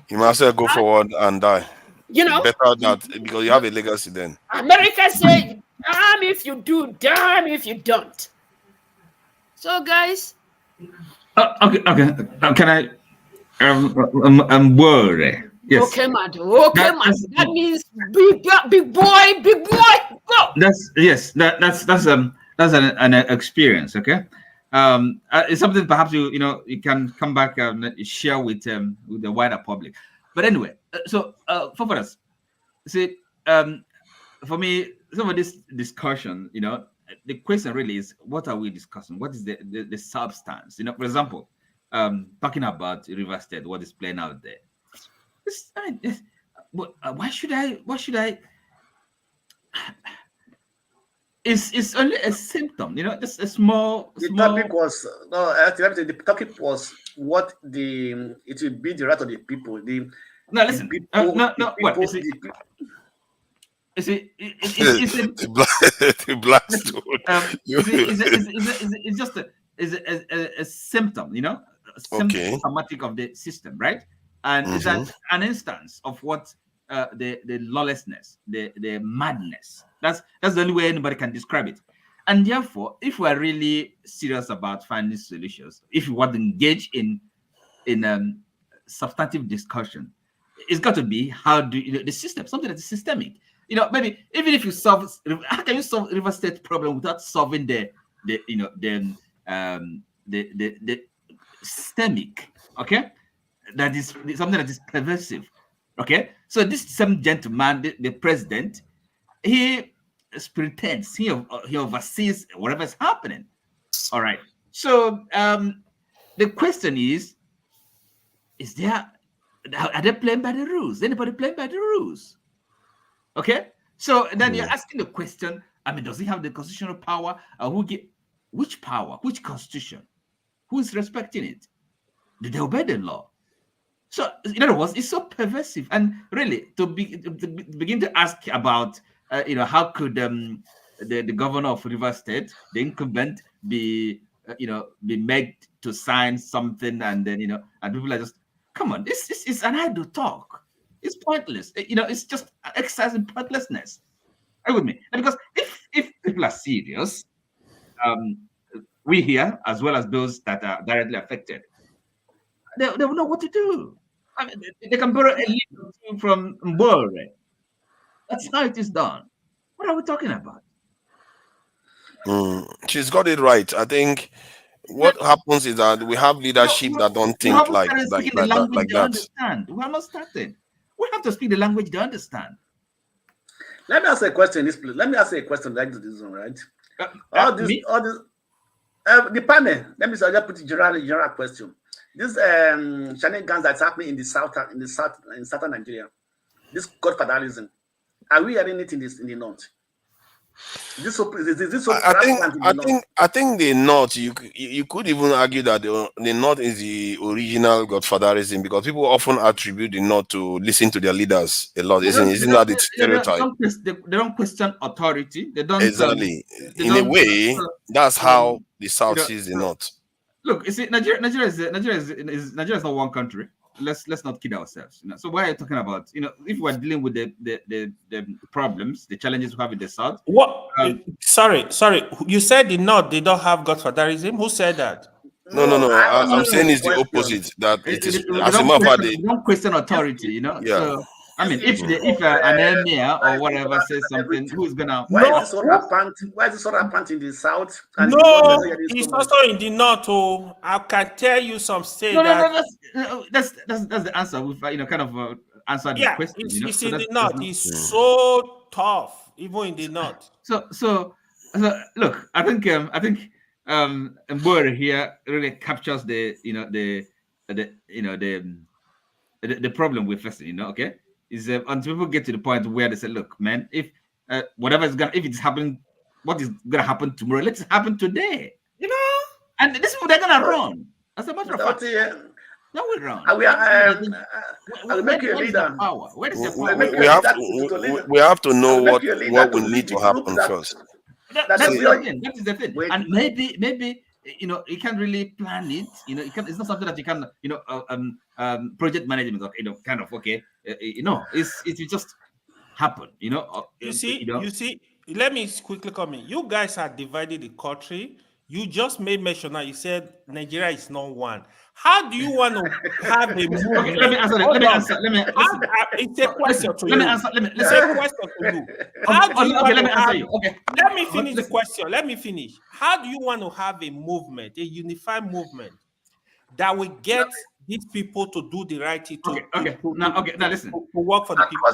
You must say go forward and die. You know, better that because you have a legacy then. America said, damn if you do, damn if you don't. So, guys. Okay. Can I? I'm worried. Yes. Okay, man. Okay, man. That means big boy, go. That's an experience. Okay. It's something perhaps you can come back and share with the wider public. But anyway, so for us, see, for me, some of this discussion, the question really is, what are we discussing? What is the substance? For example, talking about River State, what is playing out there. Why should I? It's only a symptom, just a small. Topic was the topic was what it will be the right of the people. Listen. You see, the black stone. It's just a symptom, symptomatic of the system, right? And it's an instance of what the lawlessness, the madness. That's the only way anybody can describe it. And therefore, if we are really serious about finding solutions, if we want to engage in substantive discussion, it's got to be how do the system, something that is systemic. Maybe even if you solve, how can you solve River State problem without solving the systemic? Okay, that is something that is pervasive. Okay, so this same gentleman, the president, he superintends, he oversees whatever's happening. All right. So the question is there, are they playing by the rules? Anybody playing by the rules? Okay. So then you're asking the question, I mean, does he have the constitutional power? Which power? Which constitution? Who is respecting it? Do they obey the law? So in other words, it's so pervasive. And really, to begin to ask about, how could the governor of Rivers State, the incumbent, be made to sign something, and then and people are just, come on, this is an idle talk. It's pointless. It's just exercise in pointlessness. Are you with me? And because if people are serious, we here, as well as those that are directly affected, they will know what to do. I mean, they can borrow a little from Mbore. That's how it is done. What are we talking about? She's got it right. I think what happens is that we have leadership that don't think like that. Understand. We have not started. We have to speak the language they understand. Let me ask a question. Let me ask a question like this one, right? The panel. Let me just put a general question. This shenanigans that's happening in southern Nigeria, this godfatherism, are we hearing it in the north? I think the north, you could even argue that the north is the original godfatherism, because people often attribute the north to listen to their leaders a lot. Isn't that the stereotype? They don't question authority. They don't exactly. In a way, that's how the south sees the north. Look, you see, Nigeria is not one country. Let's not kid ourselves. So why are you talking about? If we're dealing with the problems, the challenges we have in the south. What? Sorry. You said the north they don't have godfatherism. Who said that? No. I'm saying it's the opposite. That it is as a matter of fact, they don't question authority. Yeah. So, I mean, if an emir or whatever says something, who's gonna? Why is this sort of rampant in the south? No, it's also in the north. Oh, I can tell you some say that's the answer. We've kind of answered the question. It's in the north. It's so tough, even in the north. So look, I think Mbore here really captures the problem we're facing. Okay. Is until people get to the point where they say, look, man, if whatever is if it's happening, what is gonna happen tomorrow, let it happen today. And these people, they're gonna run. As a matter of fact, no, we run. I'll make you a leader. Where is your power? We have to know what will need to happen first. That is the thing. And maybe you can't really plan it. It's not something that you can, project management. Kind of okay. It will just happen. You see. Let me quickly come in. You guys are divided the country. You just made mention now. You said Nigeria is not one. How do you want to have a movement? Okay, let me answer. It's a question to you. Let me answer. It's a question to you. How do you let me answer you. Okay. Let me finish the question. Let me finish. How do you want to have a movement, a unified movement that will get these people to do the right thing? Now listen. To work for the people.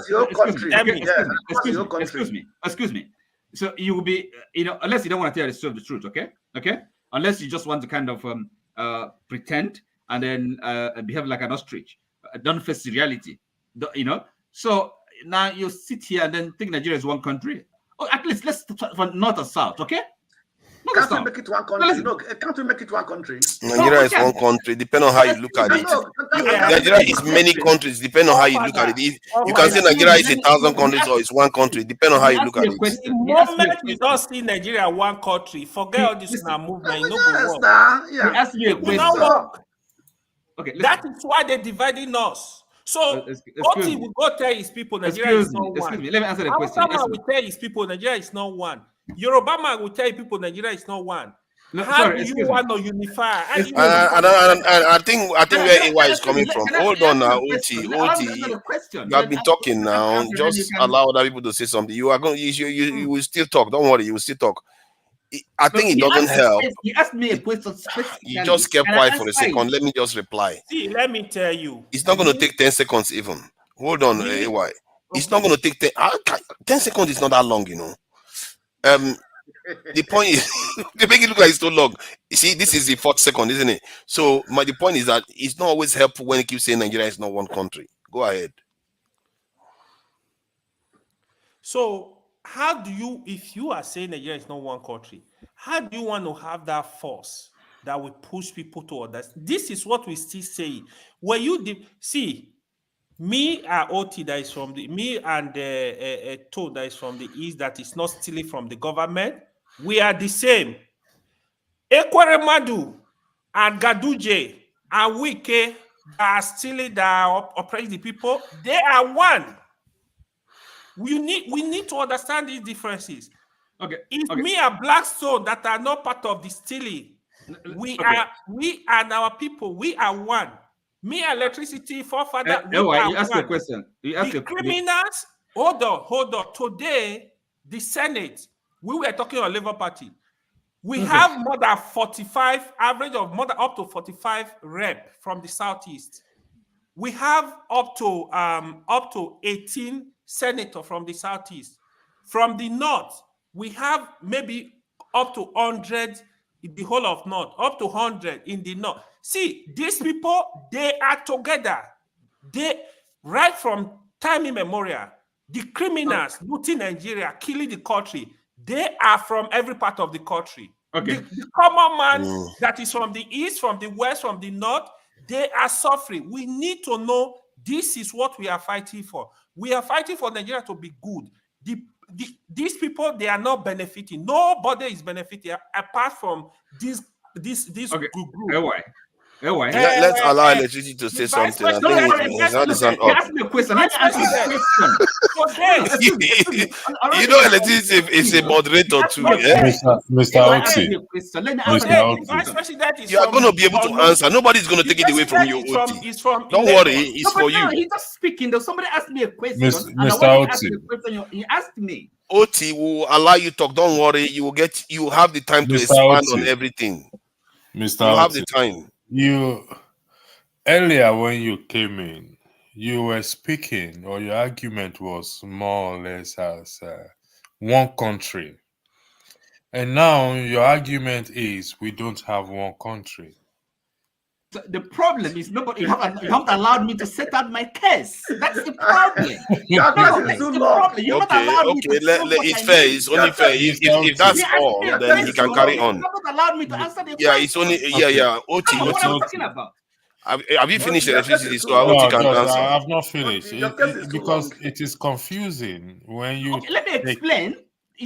Excuse me. So you will be, unless you don't want to tell the truth, okay? Unless you just want to kind of pretend and then behave like an ostrich, don't face the reality, So now you sit here and then think Nigeria is one country. Or at least let's from north and south, okay? Can't we make it one country? Can't we make it one country? Nigeria is one country, depending on how you look at it. Nigeria is many countries, depending on how you look at it. You can say Nigeria is 1,000 countries or it's one country, depending on how you look at it. The moment we don't see Nigeria one country, forget all this movement. He asked me a question. Okay, that is why they're dividing us. So, Oti will go tell his people Nigeria is not one. Excuse me, let me answer the question. Awusama will tell his people Nigeria is not one. Yoruba man will tell people Nigeria is not one. No, how do you want to unify? I think where AY is coming from. Hold on now, Oti. You have been talking now. Just allow other people to say something. You are going. You will still talk. Don't worry. You will still talk. I think it doesn't help. He asked me a question. You just kept quiet for a second. Let me just reply. See, let me tell you. It's not going to take 10 seconds even. Hold on, AY. It's not going to take 10 seconds. Is not that long, The point is, they make it look like it's so long. You see, this is the 4th second, isn't it? So the point is that it's not always helpful when you keep saying Nigeria is not one country. Go ahead. So how do you, if you are saying Nigeria is not one country, how do you want to have that force that will push people to others? This is what we still say. Where you see, me and OT that is from me and Toad that is from the east that is not stealing from the government, we are the same. Ekweremadu and Gaduje and Wike that are stealing, that oppress the people, they are one. We need to understand these differences. Okay. It's me and Blackstone that are not part of the stealing. We and our people, we are one. Me and electricity forefather. You ask a question. The criminals. Hold on. Today, the Senate, we were talking on Labour Party. We have more than 45, average of more than up to 45 rep from the Southeast. We have up to 18 senators from the Southeast. From the North, we have maybe up to 100 in the whole of North, up to 100 in the North. See, these people, they are together. They, right from time immemorial, the criminals looting Nigeria, killing the country, they are from every part of the country. The common man that is from the east, from the west, from the north, they are suffering. We need to know this is what we are fighting for. We are fighting for Nigeria to be good. These people, they are not benefiting. Nobody is benefiting apart from this group. Let's allow electricity to say something. I think it's not stand up. Ask me a question. Let me answer the question. You know, electricity is a moderator too. Mr. Oti. You are going to be able to answer. Nobody's going to take it away from you, Oti. Don't worry, it's for you. He's just speaking. Though somebody asked me a question, Mr. and I want to Oti. ask you a question. He asked me. Oti will allow you to talk. Don't worry, you will have the time to expand on everything. Mr. You have the time. Earlier when you came in, you were speaking, or your argument was more or less as one country. And now your argument is we don't have one country. So the problem is nobody. You haven't allowed me to set out my case. That's the problem. That's the problem. You're not allowed me to it's fair. It's only fair. If that's all, then he can carry on. You're not allowed me to answer the question. Yeah, it's only Oti. Come on, what I'm talking about. Have you finished electricity? So Oti can answer. I have not finished because it is confusing when you. Let me explain.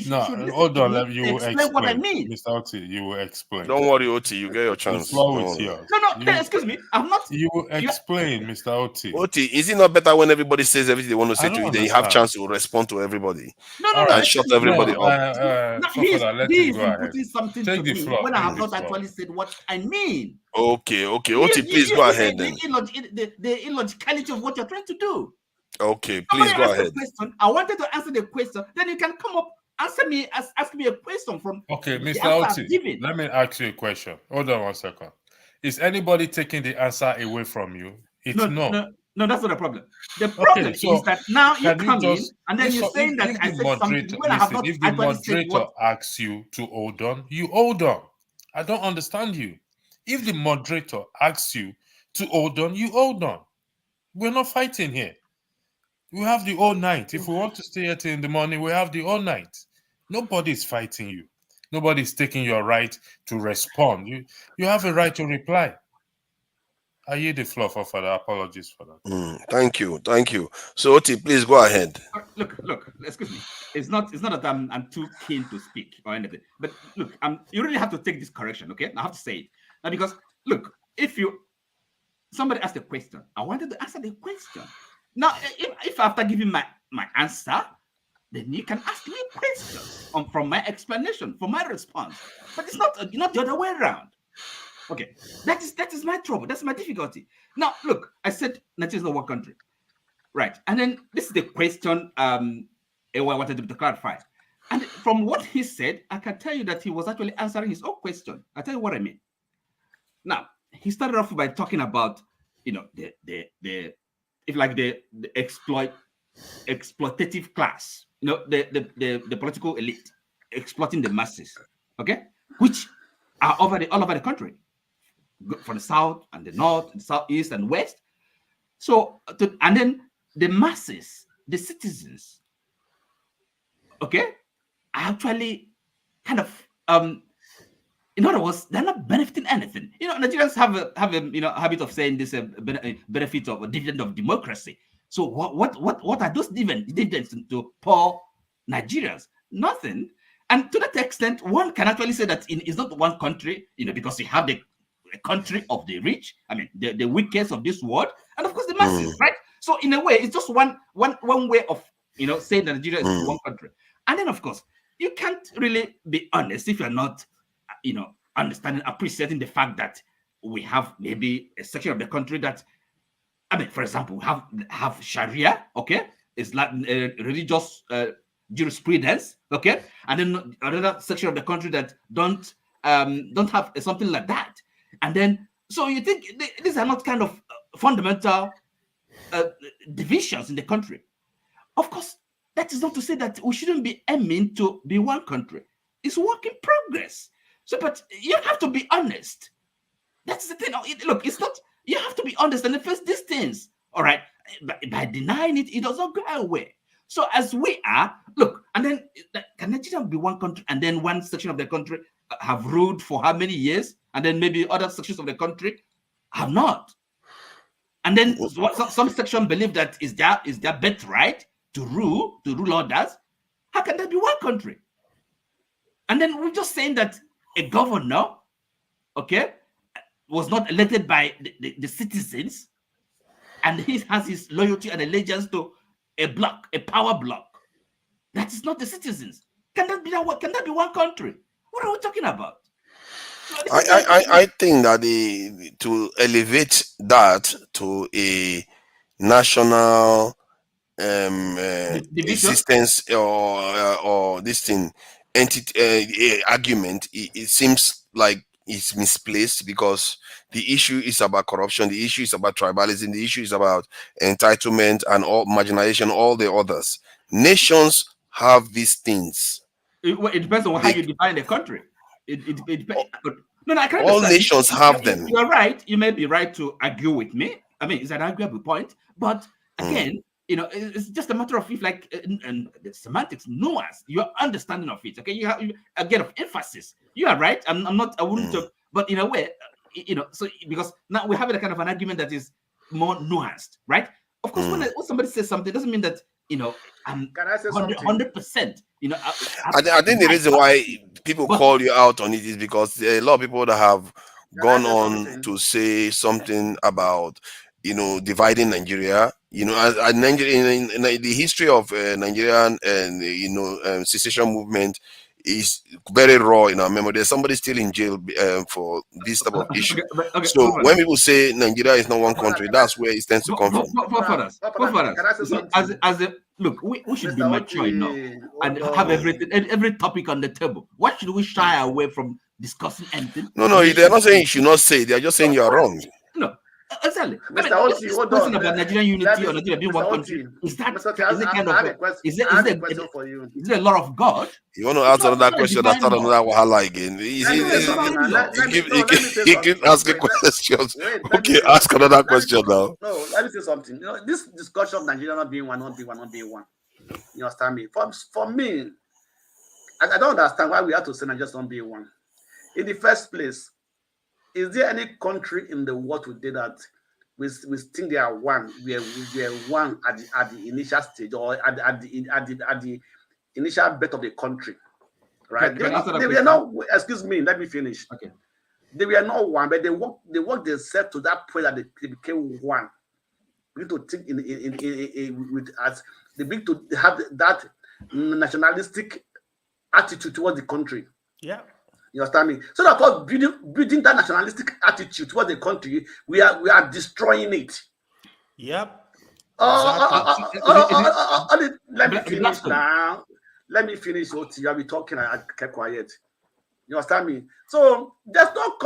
Hold on. You will explain what I mean. Mr. Oti, you will explain. Don't worry, Oti. You get your chance. The floor is yours. No, excuse me. I'm not. You will explain, Mr. Oti. Oti, is it not better when everybody says everything they want to say to you? Then you have chance to respond to everybody. And shut everybody up. He's putting something to me when I have not actually said what I mean. Okay. Oti, please go ahead then. The illogicality of what you're trying to do. Okay, please go ahead. I wanted to answer the question. Then you can come up. Ask me a question from. Okay, Mr. Oti, let me ask you a question. Hold on 1 second. Is anybody taking the answer away from you? No, that's not the problem. The problem is that now you come in and then you're saying that I said something when I have not if the moderator asks you to hold on, you hold on. I don't understand you. If the moderator asks you to hold on, you hold on. We're not fighting here. We have the all night. If we want to stay here till in the morning, we have the all night. Nobody's fighting you. Nobody's taking your right to respond. You have a right to reply. I yield the floor for further apologies for that. Thank you. So Oti, please go ahead. Look. Excuse me. It's not that I'm too keen to speak or anything. But look, you really have to take this correction. Okay, I have to say it now because look, if somebody asked a question, I wanted to answer the question. Now, if after giving my answer, then you can ask me a question from my explanation, from my response. But it's not the other way around. Okay, that is my trouble. That's my difficulty. Now, look, I said Nigeria is not one country, right? And then this is the question I wanted to clarify. And from what he said, I can tell you that he was actually answering his own question. I'll tell you what I mean. Now, he started off by talking about, the exploitative class, the political elite. exploiting the masses, okay, which are all over the country, from the south and the north, the southeast and west. So, and then the masses, the citizens, okay, are actually kind of in other words, they're not benefiting anything. You know, Nigerians have a habit of saying this benefit of a dividend of democracy. So what are those dividends to poor Nigerians? Nothing. And to that extent, one can actually say that it's not one country, because you have the country of the rich, I mean the weakest of this world, and of course the masses, right? So in a way, it's just one way of saying that Nigeria is one country. And then of course, you can't really be honest if you're not understanding, appreciating the fact that we have maybe a section of the country that, I mean, for example, we have Sharia, okay? It's like religious jurisprudence, okay? And then another section of the country that don't have something like that. And then, so you think these are not kind of fundamental divisions in the country? Of course, that is not to say that we shouldn't be aiming to be one country. It's work in progress. So, but you have to be honest. That's the thing. Look, it's not, you have to be honest and face these things. All right. By denying it, it doesn't go away. So as we are, look, and then can Nigeria be one country and then one section of the country have ruled for how many years? And then maybe other sections of the country have not. And then some section believe that is their birthright to rule others. How can that be one country? And then we're just saying that a governor, okay, was not elected by the citizens, and he has his loyalty and allegiance to a bloc, a power bloc. That is not the citizens. Can that be one country? What are we talking about? I think that to elevate that to a national existence or this thing entity argument, it seems like it's misplaced, because the issue is about corruption, the issue is about tribalism, the issue is about entitlement and all marginalization, all the others. Nations have these things. It depends on how you define the country. It depends. No, I can't all understand. nations have them. You're right. You may be right to argue with me. I mean, it's an arguable point. But again, it's just a matter of if, like, and the semantics, nuance, your understanding of it. Okay, you have again of emphasis. You are right. I'm not. I wouldn't talk. But in a way, so because now we're having a kind of an argument that is more nuanced, right? Of course, when somebody says something, it doesn't mean that I'm 100%. I think the reason why people call you out on it is because there are a lot of people that have gone on to say something about dividing Nigeria. Nigeria, in the history of Nigerian and secession movement is very raw in our memory. There's somebody still in jail for this type of issue. Okay, so when people say Nigeria is not one country, that's where it tends to come from. Look, we should be mature enough and have every topic on the table. Why should we shy away from discussing anything? No, they're not saying you should not say. They're just saying you are wrong. No, exactly. Mr. Oti, this question about Nigerian unity or Nigeria being one country, is it a law of God? You want to ask another question and start another wahala again? You keep asking questions. Okay, ask another question now. No, let me say something. This discussion of Nigeria not being one. You understand me? For me, I don't understand why we have to say Nigeria not being one. In the first place, is there any country in the world today that we think they are one? We are one at the initial stage or at the initial birth of the country, right? They were not. Excuse me. Let me finish. Okay. They were not one, but they worked themselves to that point that they became one. We need to think they begin to have that nationalistic attitude towards the country. Yeah. You understand me? So that for building that nationalistic attitude towards the country, we are destroying it. Yep. Let me finish now. Let me finish. I'll be talking. I kept quiet. You understand me? So there's no.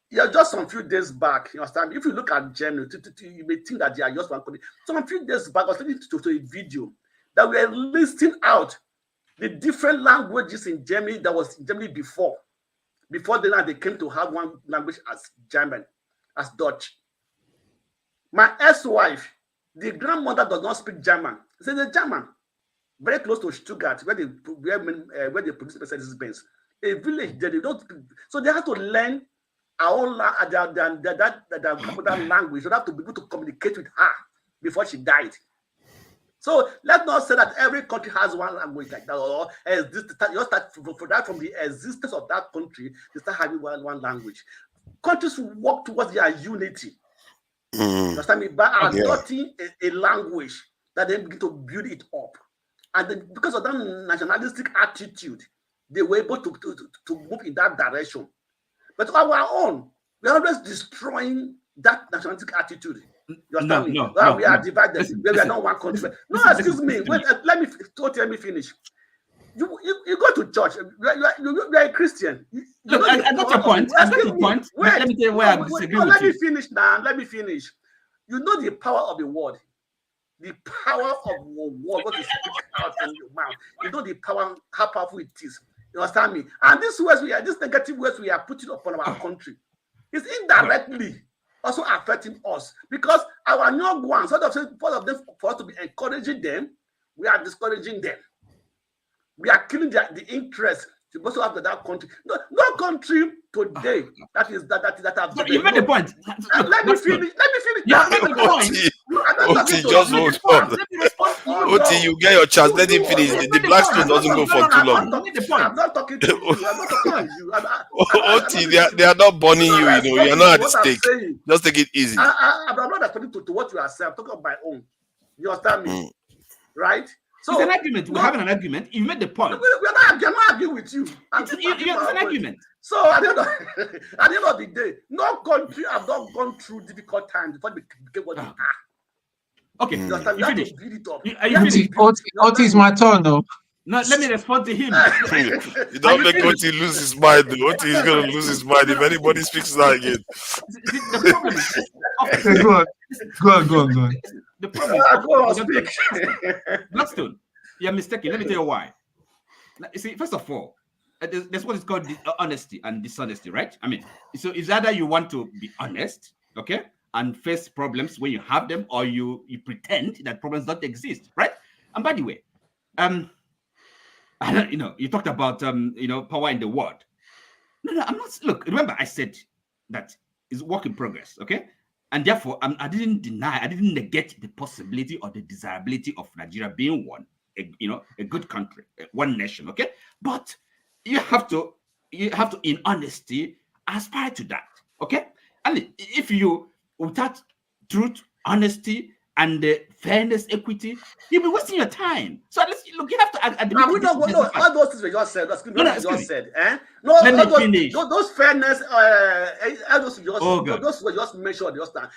You're just some few days back. You understand me? If you look at Germany, you may think that they are just one country. Some few days back, I was listening to a video that we are listing out the different languages in Germany that was in Germany before they came to have one language as German, as Dutch. My ex-wife, the grandmother does not speak German. She says German, very close to Stuttgart, where they produce Mercedes-Benz. A village there, they don't speak. So they have to learn our own their grandmother language. They have to be able to communicate with her before she died. So let's not say that every country has one language like that, or you start for that from the existence of that country, they start having one language. Countries work towards their unity. You understand me? By adopting a language that they begin to build it up. And then because of that nationalistic attitude, they were able to move in that direction. But our own, we are always destroying that nationalistic attitude. You understand me? We are divided. We are not one country. Excuse me. Wait, let me finish. You go to church. You are a Christian. Look, I got your point. I got your point. Let me tell you where I disagree with you. Let me finish now. Let me finish. You know the power of the word. The power of word, what you speak out from your mouth. You know the power, how powerful it is. You understand me? And these negative words we are putting upon our country is indirectly also affecting us, because our young ones, for us to be encouraging them, we are discouraging them. We are killing the interest supposed to have that country. No country today that has. You made the point. Let me finish. Yeah, Oti, just hold on. Oti, you get your chance. Let him finish. The Blackstone doesn't go for too long. I'm not talking to you. I'm not talking to you. Oti, they are not burning you. You know, you are not at the stake. Just take it easy. I'm not responding to what you are saying. I'm talking about my own. You understand me? Right? So it's an argument. We're having an argument. You made the point. We're not arguing with you. It's an argument. So at the end of the day, no country have not gone through difficult times before they became what they are. Okay, you have to build it up. Are you finished? Oti, it's my turn now. No, let me respond to him. You don't make Oti lose his mind. Oti is going to lose his mind if anybody speaks that again. The problem is... Go on. The problem is... Blackstone, you're mistaken. Let me tell you why. You see, first of all, there's what is called honesty and dishonesty, right? I mean, so it's either you want to be honest, okay, and face problems when you have them, or you pretend that problems don't exist, right? And by the way, you talked about power in the word. No, I'm not. Look, remember, I said that it's work in progress, okay? And therefore, I didn't negate the possibility or the desirability of Nigeria being one, a good country, one nation, okay? But you have to, in honesty, aspire to that, okay? And if you, without truth, honesty, and fairness, equity, you'll be wasting your time. So look, you have to admit. We don't know all those things we just said. Those fairness, those were just mentioned just now.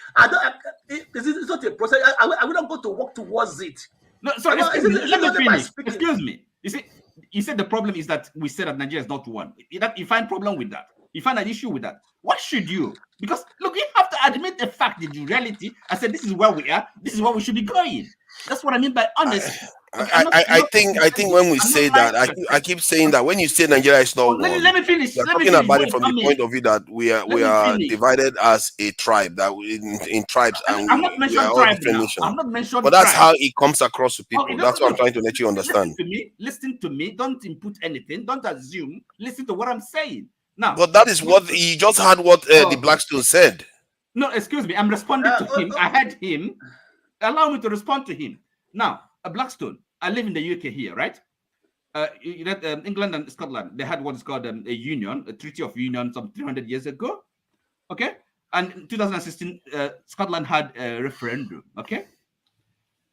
It's not a process. I will not go to work towards it. No, sorry. Let me finish. Excuse me. You see, you said the problem is that we said that Nigeria is not one. You find problem with that. You find an issue with that. What should you? Because look, you have to admit the fact, the reality. I said this is where we are. This is where we should be going. That's what I mean by honesty. I think when we say that, I keep saying that when you say Nigeria is not one, let me finish. You're talking about it from the point of view that we are divided as a tribe, that in tribes, and I'm not mentioning tribe now. I'm not mentioning. But that's how it comes across to people. That's what I'm trying to let you understand. Listen to me. Don't input anything. Don't assume. Listen to what I'm saying. Now, but that is what he just heard. What the Blackstone said. No, excuse me. I'm responding to him. I heard him. Allow me to respond to him. Now, Blackstone. I live in the UK here, right? England and Scotland, they had what is called a union, a treaty of union, some 300 years ago. Okay, and in 2016, Scotland had a referendum. Okay,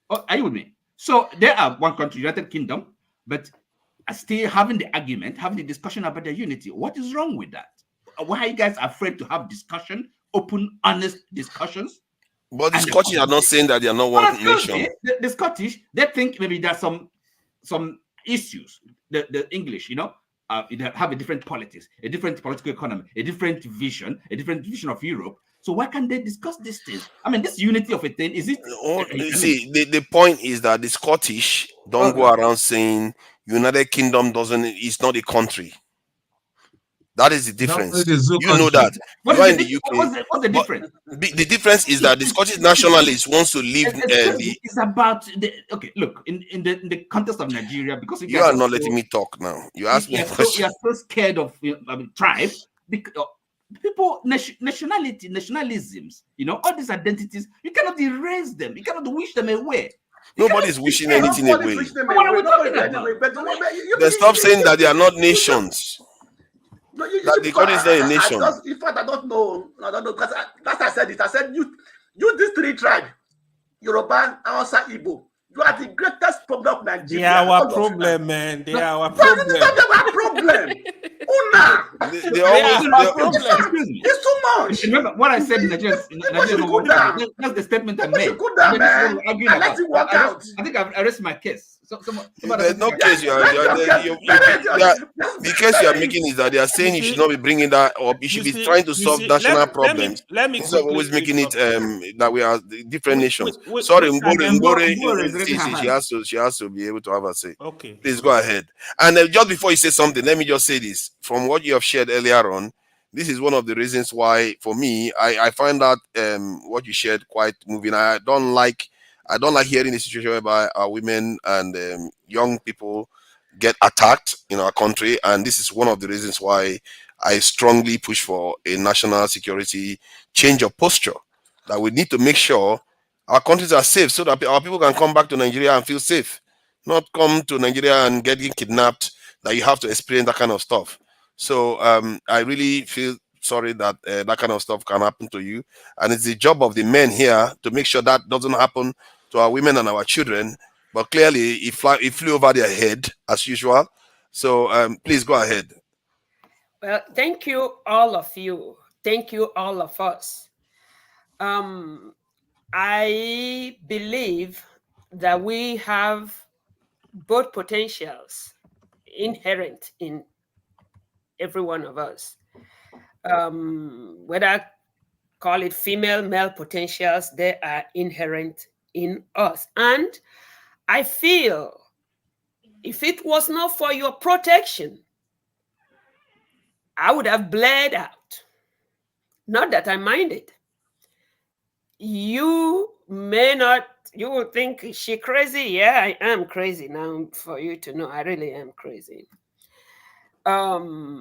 are you with me? So they are one country, United Kingdom, but still having the argument, having the discussion about their unity. What is wrong with that? Why are you guys afraid to have discussion, open, honest discussions? But the Scottish are not saying that they are not one nation. The Scottish, they think maybe there's some issues. The English, they have a different politics, a different political economy, a different vision of Europe. So why can't they discuss these things? I mean, this unity of a thing, is it? See, the point is that the Scottish don't go around saying United Kingdom is not a country. That is the difference. Not really zoo You know country. that. What You is are the in the difference? UK. What's the But difference? the difference is that the Scottish nationalists wants to leave the. It's about the okay. Look, in the context of Nigeria, because you You guys are are not so, letting me talk now. You asked me a you're question. so scared of tribe because people nationalisms, all these identities, you cannot erase them, you cannot wish them away. Nobody's wishing anything Nobody's away. wishing them What are away. we Nobody's talking wishing about? away. But Then stop saying that they are not nations. That the country is not a nation. In fact, I don't know. I don't know because that's I said it. I said you these three tribes, Yoruba, Hausa, Igbo. You are the greatest problem of Nigeria. They are our problem, man. They are our But problem. this is not our problem. Una. They always. Our problem. Excuse me. It's too much. Remember what I said in Nigeria is not one country. That's the statement I made. Cool down, And this is what man. we're arguing And let about. it work out. I think I've arrested my case. There's no case the case you are making is that they are saying you should not be bringing that up. You should be trying to solve national problems instead of always making it that we are different nations. Sorry, Mbore, she has to be able to have a say. Okay. Please go ahead. And just before you say something, let me just say this. From what you have shared earlier on, this is one of the reasons why, for me, I find that what you shared quite moving. I don't like hearing the situation whereby our women and young people get attacked in our country, and this is one of the reasons why I strongly push for a national security change of posture. That we need to make sure our countries are safe, so that our people can come back to Nigeria and feel safe, not come to Nigeria and getting kidnapped. That you have to experience that kind of stuff. So I really feel sorry that that kind of stuff can happen to you, and it's the job of the men here to make sure that doesn't happen to our women and our children. But clearly, it flew over their head as usual. So please go ahead. Well, thank you, all of you. Thank you, all of us. I believe that we have both potentials inherent in every one of us. Whether I call it female, male potentials, they are inherent in us. And I feel if it was not for your protection, I would have bled out. Not that I minded. You may not, you will think she crazy. Yeah, I am crazy now, for you to know I really am crazy. But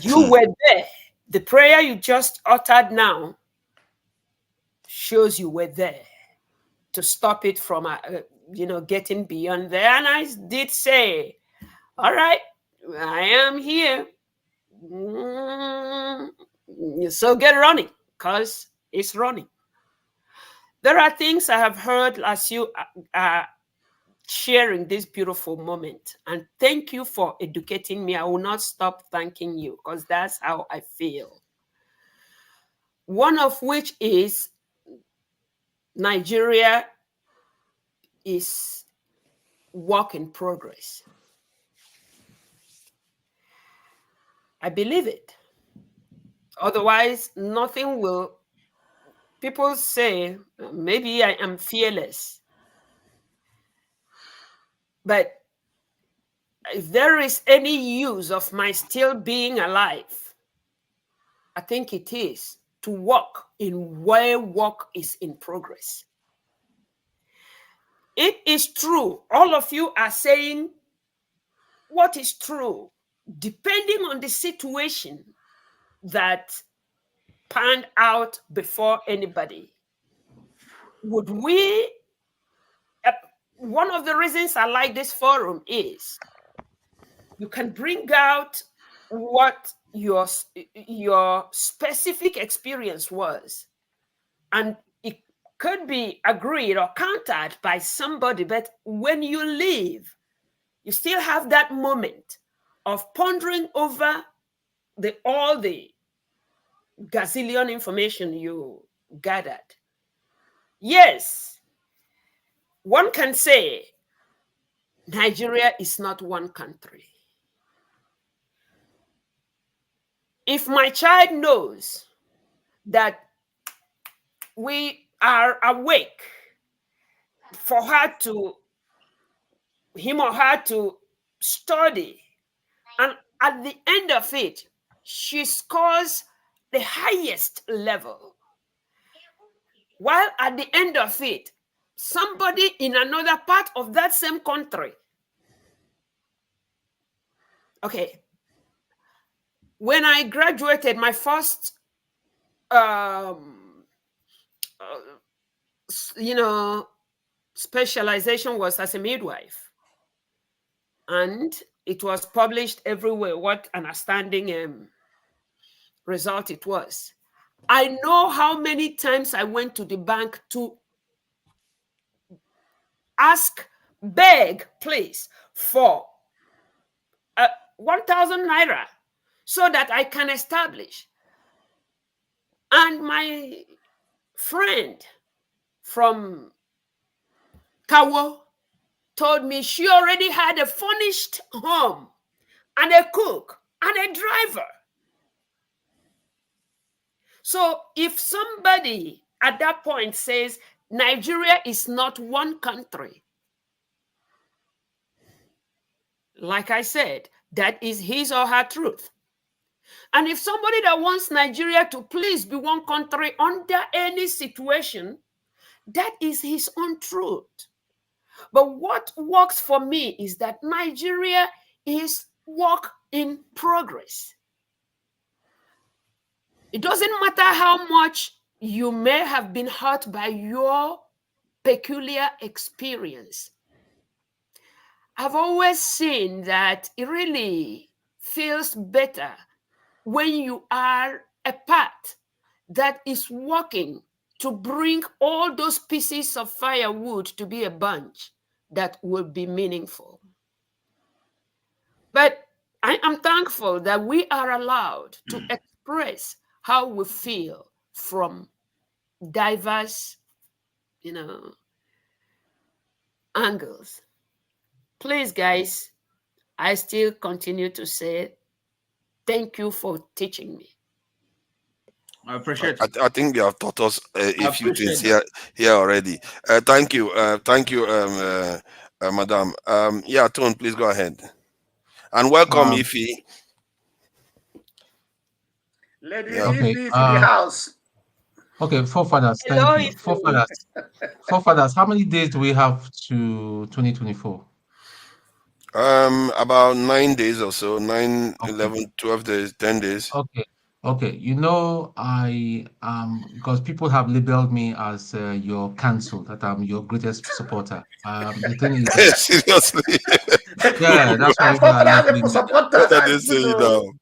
you were there. The prayer you just uttered now shows you were there to stop it from, getting beyond there. And I did say, all right, I am here. So get running, because it's running. There are things I have heard as you are sharing this beautiful moment. And thank you for educating me. I will not stop thanking you, because that's how I feel. One of which is Nigeria is work in progress. I believe it. Otherwise, nothing will. People say, maybe I am fearless. But if there is any use of my still being alive, I think it is to walk in where work is in progress. It is true. All of you are saying what is true, depending on the situation that panned out before anybody. Would we, one of the reasons I like this forum is you can bring out what your specific experience was, and it could be agreed or countered by somebody, but when you leave, you still have that moment of pondering over all the gazillion information you gathered. Yes, one can say Nigeria is not one country. If my child knows that we are awake for her to him or her to study, and at the end of it, she scores the highest level, while at the end of it, somebody in another part of that same country, okay, when I graduated, my first specialization was as a midwife, and it was published everywhere. What an outstanding result it was. I know how many times I went to the bank to beg, please, for 1,000 naira so that I can establish. And my friend from Kawo told me she already had a furnished home and a cook and a driver. So if somebody at that point says Nigeria is not one country, like I said, that is his or her truth. And if somebody that wants Nigeria to please be one country under any situation, that is his own truth. But what works for me is that Nigeria is work in progress. It doesn't matter how much you may have been hurt by your peculiar experience. I've always seen that it really feels better when you are a part that is working to bring all those pieces of firewood to be a bunch that will be meaningful. But I am thankful that we are allowed to express how we feel from diverse, angles. Please, guys, I still continue to say thank you for teaching me. I appreciate it. I think you have taught us a few things here already. Thank you, Madam. Yeah, Tone, please go ahead. And welcome, Ify. Lady Ify is in the house. Okay, forefathers, Hello, thank you. Forefathers, how many days do we have to 2024? About 9 days or so, 9, 11, 12 days, 10 days. Okay. I because people have labeled me as your cancel, that I'm your greatest supporter. The thing is, seriously, yeah, that's why people are labeling me. What are they saying now?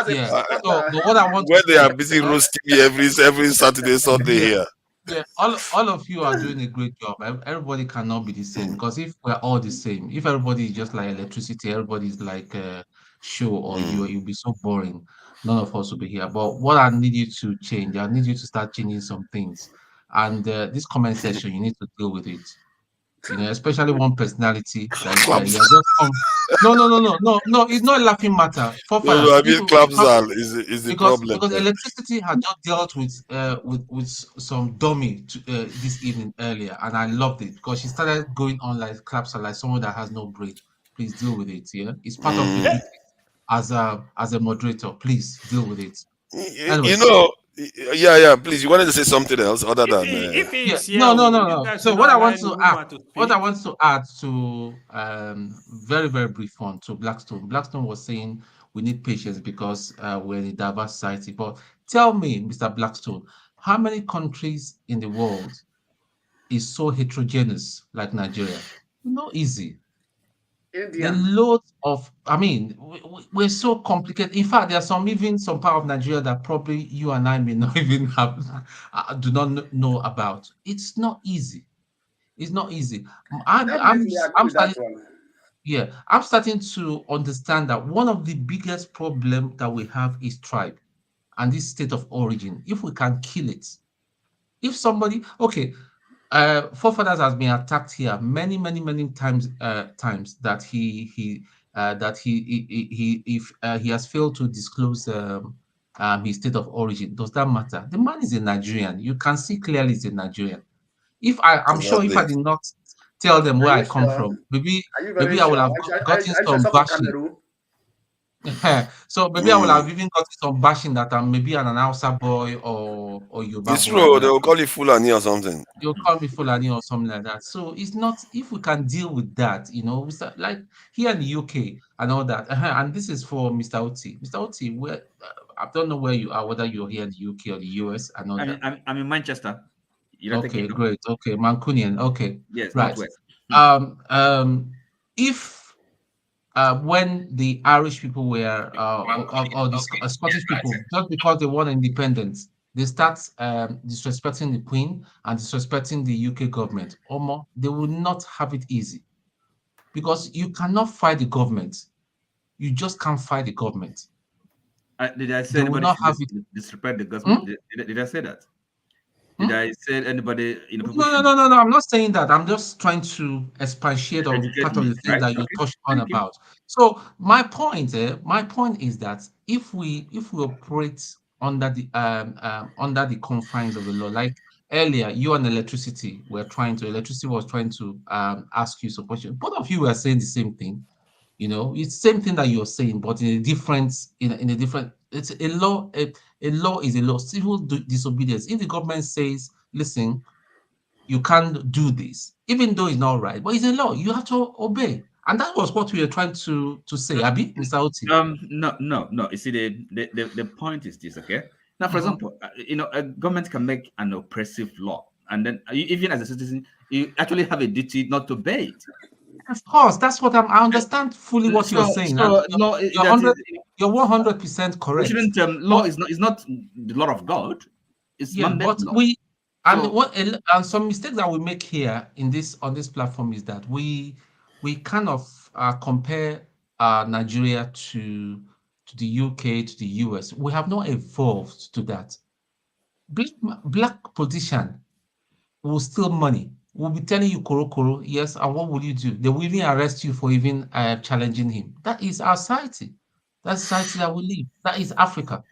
Yeah. So, but what I want when to they are busy roasting me every Saturday, Sunday here. Yeah, all of you are doing a great job. Everybody cannot be the same, because if we're all the same, if everybody is just like electricity, everybody's like a show, or you'll be so boring. None of us will be here. But what I need you to change, I need you to start changing some things. And this comment section, you need to deal with it. Especially one personality that is there. Just come. No. It's not a laughing matter. No, I mean, Clapsal is the problem. Because electricity had just dealt with some dummy this evening earlier, and I loved it because she started going on like Clapsal, like someone that has no brain. Please deal with it. Yeah, it's part of your duty as a moderator. Please deal with it. Anyway. Yeah. Please, you wanted to say something else other than no. So what I want to add to very, very brief one to Blackstone. Blackstone was saying we need patience because we're in a diverse society. But tell me, Mr. Blackstone, how many countries in the world is so heterogeneous like Nigeria? Not easy. India. The loads of, we're so complicated. In fact, there are some part of Nigeria that probably you and I may not even have, do not know about. It's not easy. It's not easy. I'm starting to understand that one of the biggest problems that we have is tribe and this state of origin. If we can kill it, if somebody, forefathers has been attacked here many times that he has failed to disclose his state of origin. Does that matter? The man is a Nigerian. You can see clearly he's a Nigerian. I'm sure if I did not tell them where Are I you come sure? from. Maybe Are you very maybe I will sure? have Are gotten you sure some from bashing. Cameroon? So maybe I will have even gotten some bashing that I'm maybe an Hausa boy or Yoruba It's boy and true. all They that. will call you Fulani or something. You'll call me Fulani or something like that. So it's not, if we can deal with that, we start, like here in the UK and all that. And this is for Mr. Oti. Mr. Oti, where I don't know where you are, whether you're here in the UK or the US and all that. I'm in Manchester. United Okay, Kingdom. great. Okay, Mancunian. Okay, Yes, right. Northwest. If when the Irish people were or the Scottish people, just because they want independence, they start disrespecting the Queen and disrespecting the UK government, they will not have it easy, because you cannot fight the government. You just can't fight the government. Did I say They will anybody not should have it. disrespect the government? Did I say that? Did I say anybody people should No. I'm not saying that. I'm just trying to expatiate on educate part of me, the things right? that you Okay. touched on Thank you. about. So my point is that if we operate under the confines of the law, like earlier, you and electricity was trying to ask you some questions. Both of you were saying the same thing. It's the same thing that you're saying, but in a different. It's a law. A law is a law. Civil disobedience. If the government says, "Listen, you can't do this," even though it's not right, but it's a law, you have to obey. And that was what we were trying to say, Abi, Mr. Oti. No. You see, the point is this, okay? Now, for example, a government can make an oppressive law, and then even as a citizen, you actually have a duty not to obey it. Of course, that's what I understand fully what you're saying. So no, You're 100% correct. We shouldn't. Law is not the law of God. It's man-made law. And some mistakes that we make here on this platform is that we kind of compare Nigeria to the UK, to the US. We have not evolved to that. Black politician will steal money. Will be telling you koro, yes, and what will you do? They will even arrest you for even challenging him. That is our society. That's society that we live. That is Africa.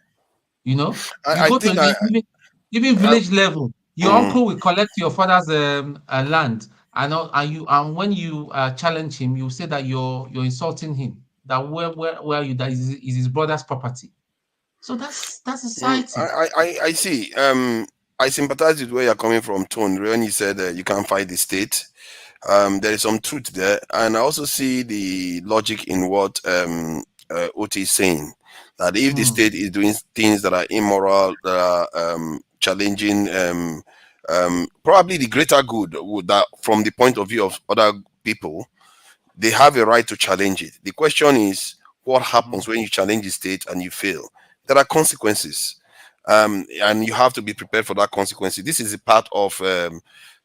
You go to even village level. Your uncle will collect your father's land, and when you challenge him, you say that you're insulting him. That where you that is his brother's property. So that's society. I see. I sympathize with where you're coming from, Tone, when you said you can't fight the state. There is some truth there, and I also see the logic in what Oti is saying, that if the state is doing things that are immoral, that are challenging, probably the greater good, that from the point of view of other people, they have a right to challenge it. The question is, what happens when you challenge the state and you fail? There are consequences, and you have to be prepared for that consequence. This is a part of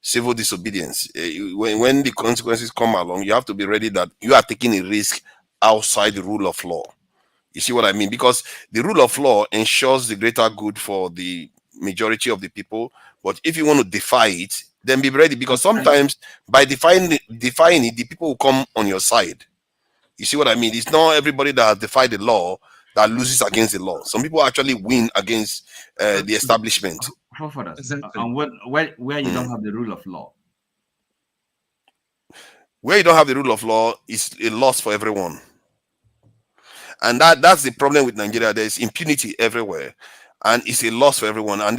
civil disobedience. When the consequences come along, you have to be ready that you are taking a risk outside the rule of law. You see what I mean? Because the rule of law ensures the greater good for the majority of the people. But if you want to defy it, then be ready, because sometimes by defying it, the people will come on your side. You see what I mean? It's not everybody that has defied the law that loses against the law. Some people actually win against the establishment. Exactly. And where you don't have the rule of law. Where you don't have the rule of law is a loss for everyone. And that's the problem with Nigeria. There's impunity everywhere, and it's a loss for everyone. And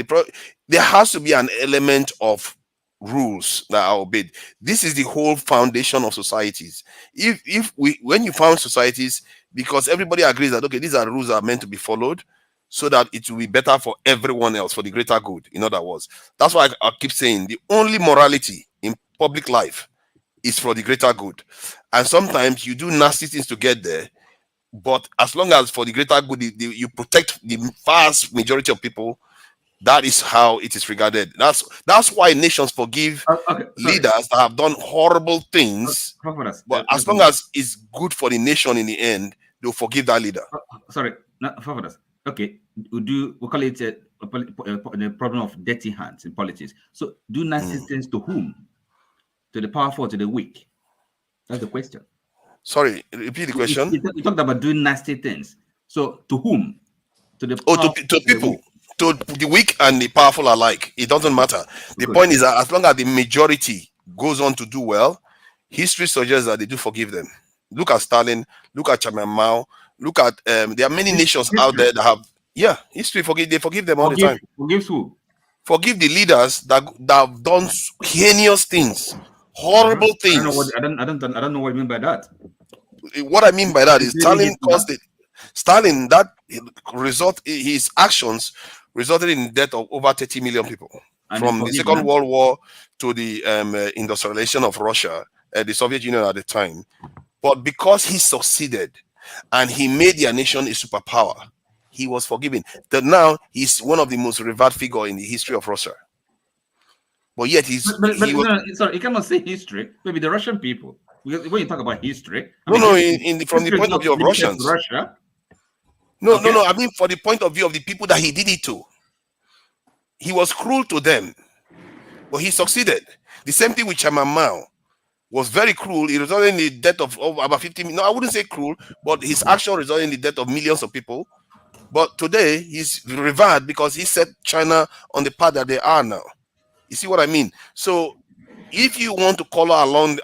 there has to be an element of rules that are obeyed. This is the whole foundation of societies. When you found societies, because everybody agrees that, okay, these are rules that are meant to be followed, so that it will be better for everyone else, for the greater good. In other words, that's why I keep saying the only morality in public life is for the greater good. And sometimes you do nasty things to get there, but as long as for the greater good, you protect the vast majority of people, that is how it is regarded. That's why nations forgive leaders that have done horrible things. But as long as it's good for the nation in the end, they'll forgive that leader. Sorry, not for us. Okay, we call it a problem of dirty hands in politics. So, do nasty things to whom? To the powerful, to the weak? That's the question. Sorry, repeat the question. You talked about doing nasty things. So, to whom? To the to people, to the weak and the powerful alike. It doesn't matter. The point is that as long as the majority goes on to do well, history suggests that they do forgive them. Look at Stalin, look at Chairman Mao, look at there are many nations out there that have history they forgive them all the time. Forgive who? Forgive the leaders that have done heinous things, horrible things. I don't know what you mean by that. What I mean by that is Stalin caused it. Stalin, his actions resulted in the death of over 30 million people. And from the Second World War to the industrialization of Russia, the Soviet Union at the time. But because he succeeded and he made their nation a superpower, he was forgiven. That now he's one of the most revered figures in the history of Russia. But yet sorry, you cannot say history. Maybe the Russian people. When you talk about history, from the point of view of Russians. Russia. No. I mean, for the point of view of the people that he did it to. He was cruel to them, but he succeeded. The same thing with Chairman Mao. Was very cruel. It resulted in the death of about 50 million. No, I wouldn't say cruel, but his action resulted in the death of millions of people. But today, he's revered because he set China on the path that they are now. You see what I mean? So, if you want to color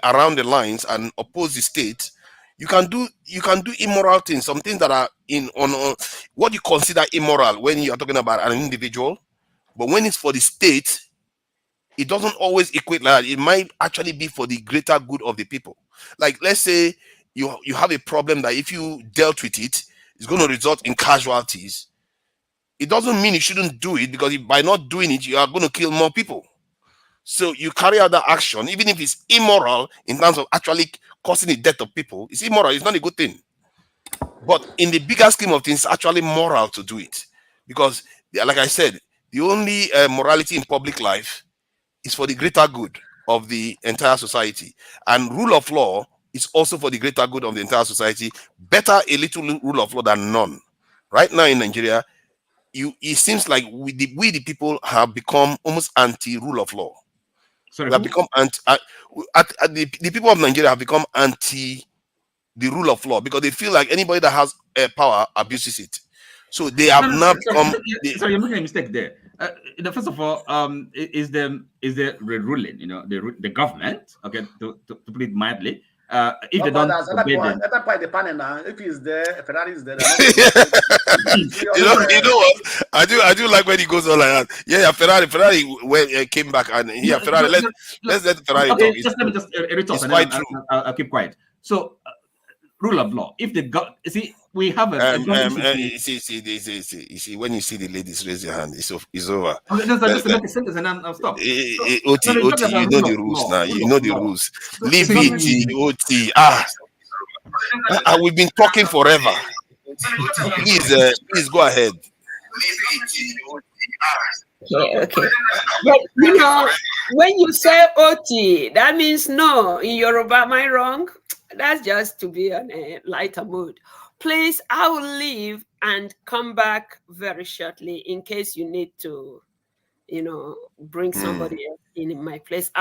around the lines and oppose the state, you can do immoral things, some things that are on what you consider immoral when you are talking about an individual. But when it's for the state, it doesn't always equate like that. It might actually be for the greater good of the people. Like, let's say you have a problem that if you dealt with it, it's going to result in casualties. It doesn't mean you shouldn't do it, because by not doing it, you are going to kill more people. So you carry out that action, even if it's immoral in terms of actually causing the death of people. It's immoral. It's not a good thing. But in the bigger scheme of things, it's actually moral to do it. Because, like I said, the only morality in public life is for the greater good of the entire society, and rule of law is also for the greater good of the entire society. Better a little rule of law than none. Right now in Nigeria, it seems like we the people have become almost anti-rule of law. Sorry, we have become the people of Nigeria have become anti the rule of law, because they feel like anybody that has power abuses it. So they have now become. Sorry, you're making a mistake there. First of all, is the ruling, the government, okay, to put it mildly, if they don't obey them. That part the panel now. If he's there, Ferrari is there. you know what? I do like when he goes on like that. Yeah, Ferrari came back and Ferrari. Let's let Ferrari talk. Let me just retalk, and then I'll keep quiet. So, rule of law. If we have you see, when you see the ladies raise your hand, it's over. Okay, just make a sentence and I'll stop. OT, you know the rules now. You know the rules. Leave it, OT. We've been talking forever. Please go ahead. Okay. But when you say OT, that means no. In Yoruba, am I wrong? That's just to be on a lighter mood. Please, I will leave and come back very shortly in case you need to, bring somebody else in my place.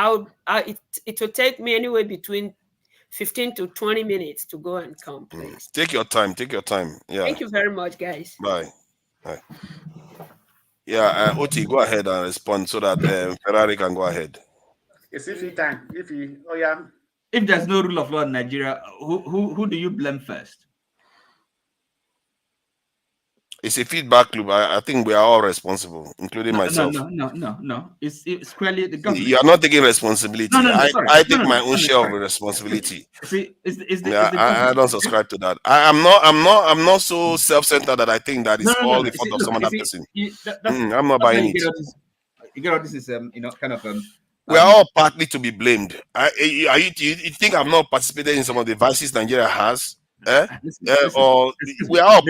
It will take me anyway between 15 to 20 minutes to go and come, please. Take your time. Yeah. Thank you very much, guys. Bye. Yeah, Oti, go ahead and respond so that Ferrari can go ahead. It's time. If there's no rule of law in Nigeria, who do you blame first? It's a feedback loop. I think we are all responsible, including myself. No. It's clearly the government. You are not taking responsibility. I take my own share of the responsibility. I don't subscribe to that. I'm not so self-centered that I think that it's all the fault of some other person. I'm not buying it. You get all this is kind of we are all partly to be blamed. You think I'm not participated in some of the vices Nigeria has? We are all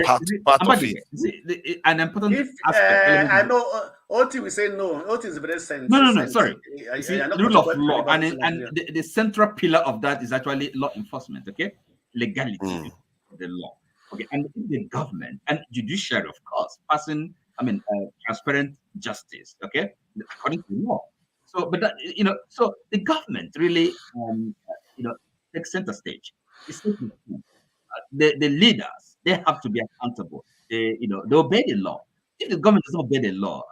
part of it. An important aspect. I know OT will say no. OT is very sensitive. No. Sorry. The rule of law and the central pillar of that is actually law enforcement. Okay, legality of the law. Okay, and the government and judiciary, of course, passing transparent justice. Okay, according to law. So, but that, so the government really takes center stage. The leaders, they have to be accountable. They obey the law. If the government doesn't obey the law,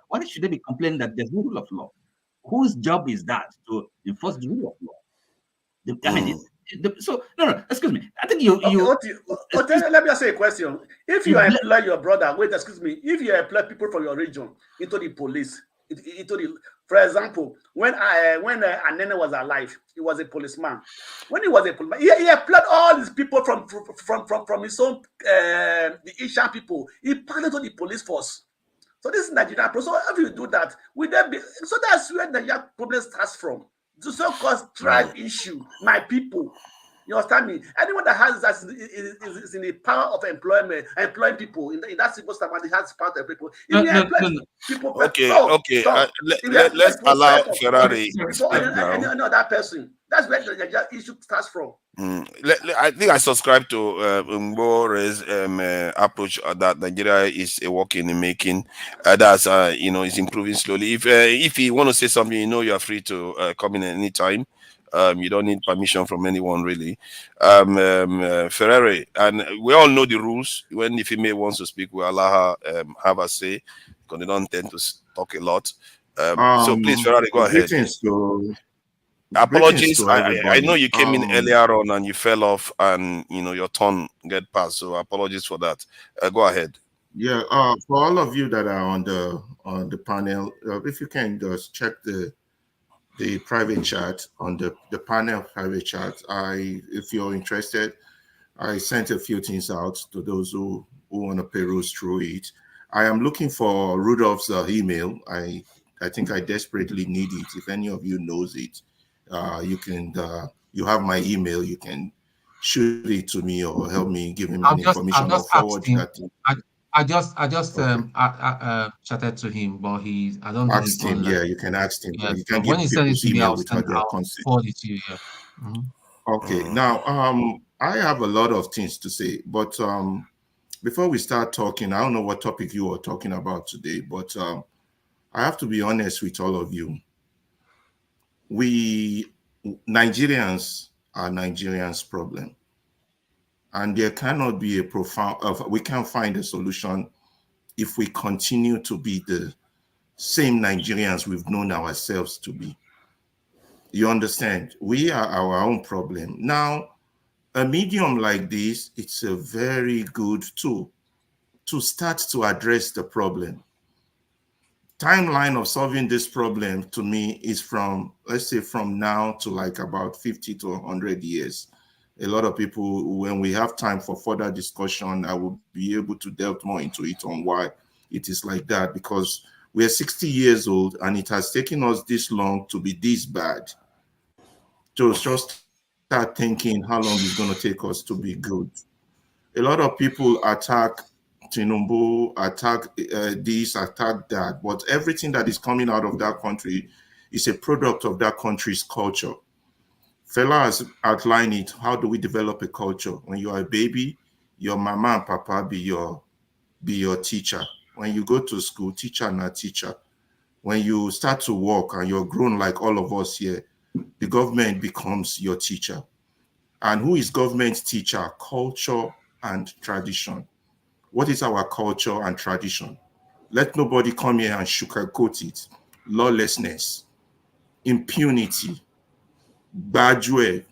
why should they be complaining that there's no rule of law? Whose job is that to enforce the rule of law? I mean, so no, excuse me. I think you. Let me ask you a question. If you employ your brother, excuse me. If you employ people from your region into the police, for example, when Anene was alive, he was a policeman. When he was a policeman, he employed all these people from his own the Asian people. He passed into the police force. So this is Nigerian. So if you do that, so that's where the Nigerian problem starts from. The so-called tribe issue, my people. You understand me? Anyone that has that is in the power of employing people in that civil servant, has power of people. If you employ people, let's allow Ferrari before any other person. That's where the issue starts from. I think I subscribe to Mbore's approach that Nigeria is a work in the making. That's it's improving slowly. If you want to say something, you are free to come in at any time. You don't need permission from anyone, really. Ferrari, and we all know the rules. When the female wants to speak, we allow her have a say, because they don't tend to talk a lot. So please, Ferrari, go ahead. Apologies. I know you came in earlier on and you fell off, and your turn get passed. So apologies for that. Go ahead. Yeah. For all of you that are on the panel, if you can just check the private chat on the panel private chat. If you're interested, I sent a few things out to those who want to peruse through it. I am looking for Rudolph's email. I think I desperately need it. If any of you knows it, you have my email. You can shoot it to me or help me give him information. I'll forward that. I just chatted to him, but I don't think he's online. Yeah, you can ask him. Yes. You can when give he sends it to me, I'll forward it to you. Yeah. Okay. Now, I have a lot of things to say, but before we start talking, I don't know what topic you are talking about today, but I have to be honest with all of you. We Nigerians are Nigerians' problem. And there cannot be we can't find a solution if we continue to be the same Nigerians we've known ourselves to be. You understand? We are our own problem. Now, a medium like this, it's a very good tool to start to address the problem. Timeline of solving this problem to me is from, let's say, from now to like about 50 to 100 years. A lot of people, when we have time for further discussion, I will be able to delve more into it on why it is like that, because we are 60 years old and it has taken us this long to be this bad. To just start thinking how long it's going to take us to be good. A lot of people attack Tinubu, attack this, attack that, but everything that is coming out of that country is a product of that country's culture. Fela has outlined it. How do we develop a culture? When you are a baby, your mama and papa be your teacher. When you go to school, teacher not teacher. When you start to work and you're grown like all of us here, the government becomes your teacher. And who is government's teacher? Culture and tradition. What is our culture and tradition? Let nobody come here and sugarcoat it. Lawlessness, impunity, Bajwe,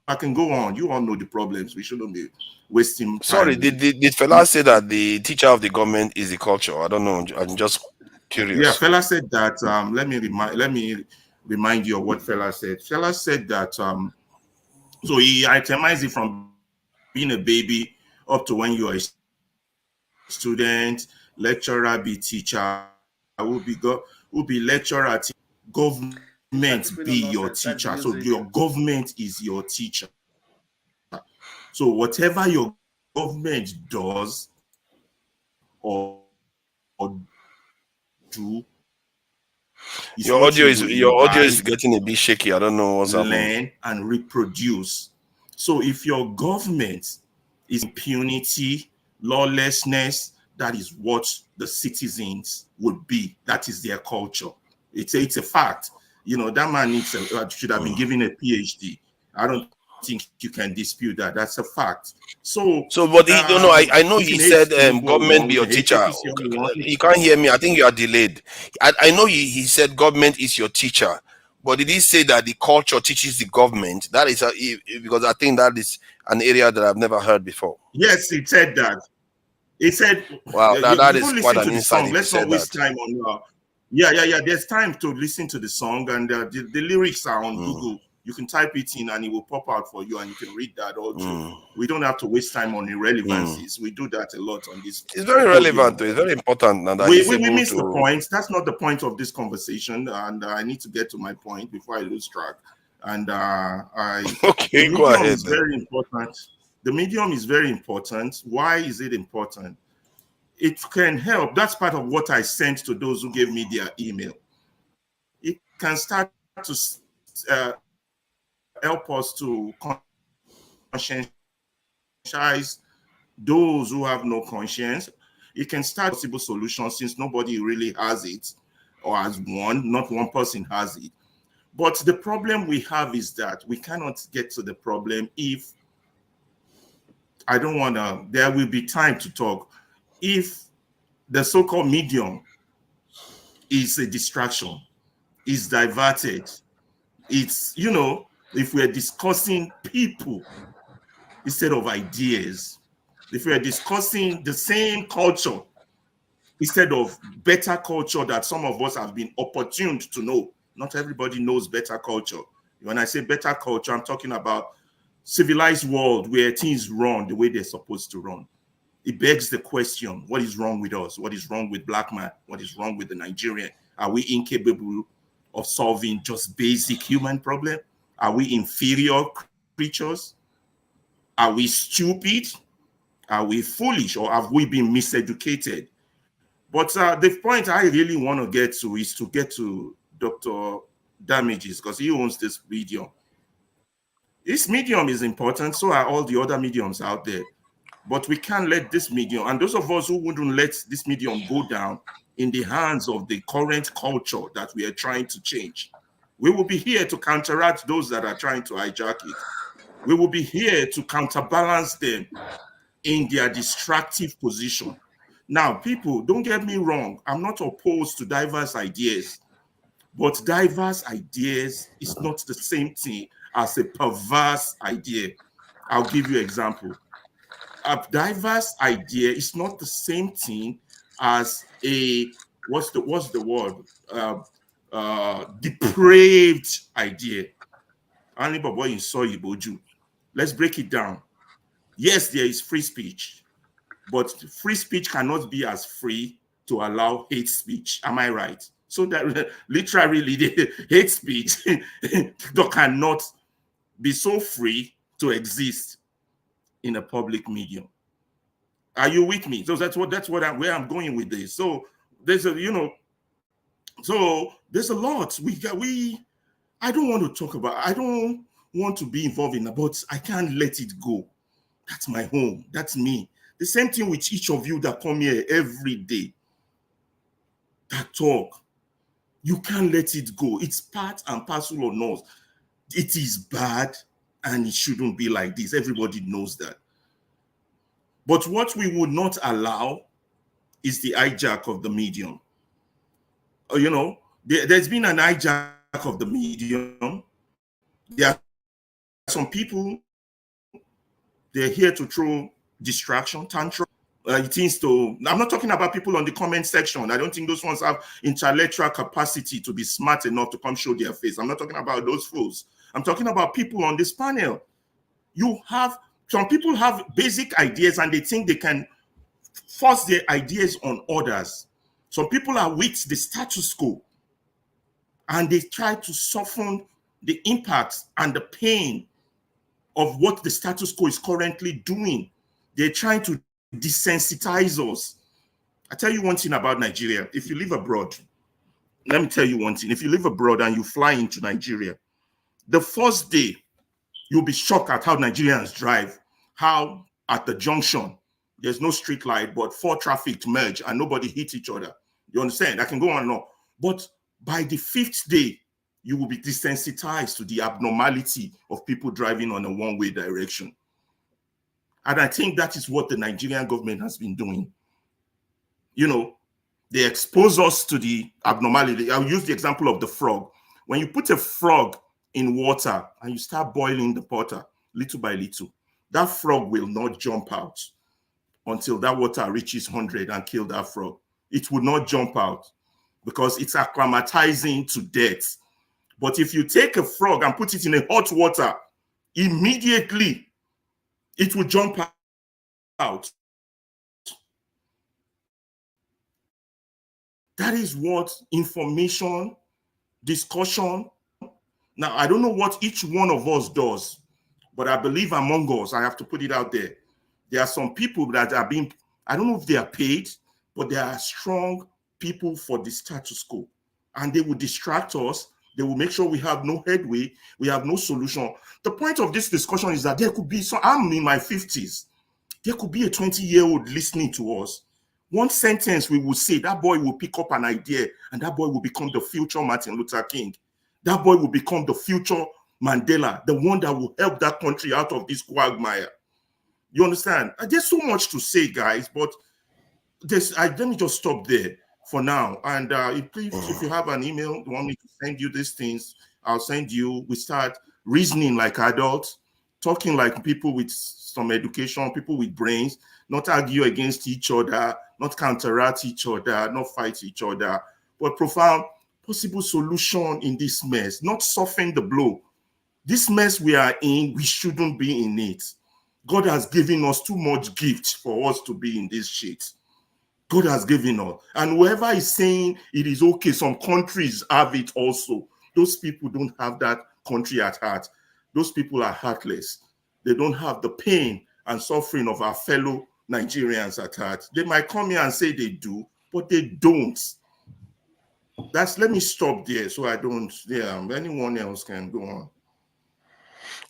I can go on. You all know the problems. We shouldn't be wasting time. Sorry, did Fela say that the teacher of the government is the culture? I don't know. I'm just curious. Yeah, Fela said that. Let me remind you of what Fela said. Fela said that. So he itemized it from being a baby up to when you are a student, lecturer, be teacher, will be lecturer, government be your teacher. So your government is your teacher. So whatever your government does or do, your audio is getting a bit shaky. I don't know what's happening. Learn and reproduce. So if your government is impunity, lawlessness, that is what the citizens would be. That is their culture. It's a fact. That man should have been given a PhD. I don't think you can dispute that. That's a fact. But I know he said government be your teacher. You can't hear me. I think you are delayed. I know he said government is your teacher, But did he say that the culture teaches the government? That is because I think that is an area that I've never heard before. Yes, he said that. He said, wow, that before is quite listening an to the insight song, if let's you not said waste that. time on. Yeah. There's time to listen to the song, and the lyrics are on Google. You can type it in, and it will pop out for you, and you can read that also. We don't have to waste time on irrelevancies. We do that a lot on this. It's very relevant. It's very important. And We miss the point. That's not the point of this conversation, and I need to get to my point before I lose track. And okay, the go medium ahead. is very important. The medium is very important. Why is it important? It can help. That's part of what I sent to those who gave me their email. It can start to help us to conscientize those who have no conscience. It can start possible solutions since nobody really has it, or has one, not one person has it. But the problem we have is that we cannot get to the problem if there will be time to talk. If the so-called medium is a distraction, is diverted, it's, if we're discussing people instead of ideas, if we're discussing the same culture instead of better culture that some of us have been opportuned to know. Not everybody knows better culture. When I say better culture, I'm talking about civilized world where things run the way they're supposed to run. It begs the question, what is wrong with us? What is wrong with black man? What is wrong with the Nigerian? Are we incapable of solving just basic human problem? Are we inferior creatures? Are we stupid? Are we foolish? Or have we been miseducated? But the point I really want to get to is to get to Dr. Damages, because he owns this medium. This medium is important, so are all the other mediums out there. But we can't let this medium, and those of us who wouldn't let this medium go down in the hands of the current culture that we are trying to change, we will be here to counteract those that are trying to hijack it. We will be here to counterbalance them in their destructive position. Now, people, don't get me wrong. I'm not opposed to diverse ideas, but diverse ideas is not the same thing as a perverse idea. I'll give you an example. A diverse idea is not the same thing as a, what's the word? Depraved idea. Let's break it down. Yes, there is free speech, but free speech cannot be as free to allow hate speech. Am I right? So that literally the hate speech cannot be so free to exist in a public medium. Are you with me? So that's where I'm going with this. So there's a lot I don't want to talk about. I don't want to be involved in that, but I can't let it go. That's my home. That's me. The same thing with each of you that come here every day, that talk. You can't let it go. It's part and parcel of us. It is bad and it shouldn't be like this. Everybody knows that. But what we would not allow is the hijack of the medium. There's been an hijack of the medium. There are some people, they're here to throw distraction, tantrum. I'm not talking about people on the comment section. I don't think those ones have intellectual capacity to be smart enough to come show their face. I'm not talking about those fools. I'm talking about people on this panel. Some people have basic ideas and they think they can force their ideas on others. Some people are with the status quo and they try to soften the impact and the pain of what the status quo is currently doing. They're trying to desensitize us. I tell you one thing about Nigeria. If you live abroad, let me tell you one thing. If you live abroad and you fly into Nigeria, the first day you'll be shocked at how Nigerians drive, how at the junction, there's no street light, but 4 traffic merge and nobody hit each other. You understand? I can go on and on. But by the 5th day, you will be desensitized to the abnormality of people driving on a one-way direction. And I think that is what the Nigerian government has been doing. They expose us to the abnormality. I'll use the example of the frog. When you put a frog in water and you start boiling the water little by little, that frog will not jump out until that water reaches 100 and kill that frog. It will not jump out because it's acclimatizing to death. But if you take a frog and put it in a hot water, immediately it will jump out. That is what information, discussion. Now, I don't know what each one of us does, but I believe among us, I have to put it out there, there are some people that are being, I don't know if they are paid, but they are strong people for the status quo. And they will distract us. They will make sure we have no headway, we have no solution. The point of this discussion is that there could be, so I'm in my 50s, there could be a 20-year-old listening to us. One sentence we will say, that boy will pick up an idea, and that boy will become the future Martin Luther King. That boy will become the future Mandela, the one that will help that country out of this quagmire. You understand? There's so much to say, guys, but let me just stop there for now. And please, if you have an email, you want me to send you these things, I'll send you. We start reasoning like adults, talking like people with some education, people with brains, not argue against each other, not counteract each other, not fight each other, but profound possible solution in this mess, not soften the blow. This mess we are in, we shouldn't be in it. God has given us too much gift for us to be in this shit. God has given us. And whoever is saying it is okay, some countries have it also. Those people don't have that country at heart. Those people are heartless. They don't have the pain and suffering of our fellow Nigerians at heart. They might come here and say they do, but they don't. Let me stop there so I don't, anyone else can go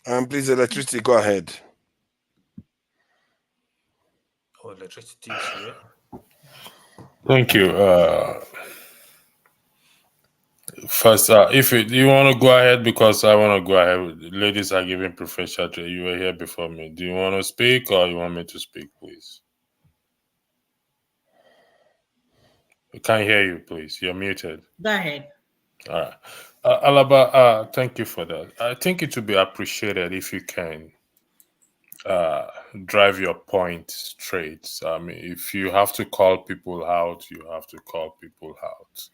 on. Please, electricity, go ahead. Oh, electricity is here. Thank you. First, if you want to go ahead, because I want to go ahead. Ladies are giving preferential to you. Were here before me. Do you want to speak or you want me to speak, please? I can't hear you, please. You're muted. Go ahead. All right. Alaba, thank you for that. I think it would be appreciated if you can drive your point straight. I mean, if you have to call people out, you have to call people out.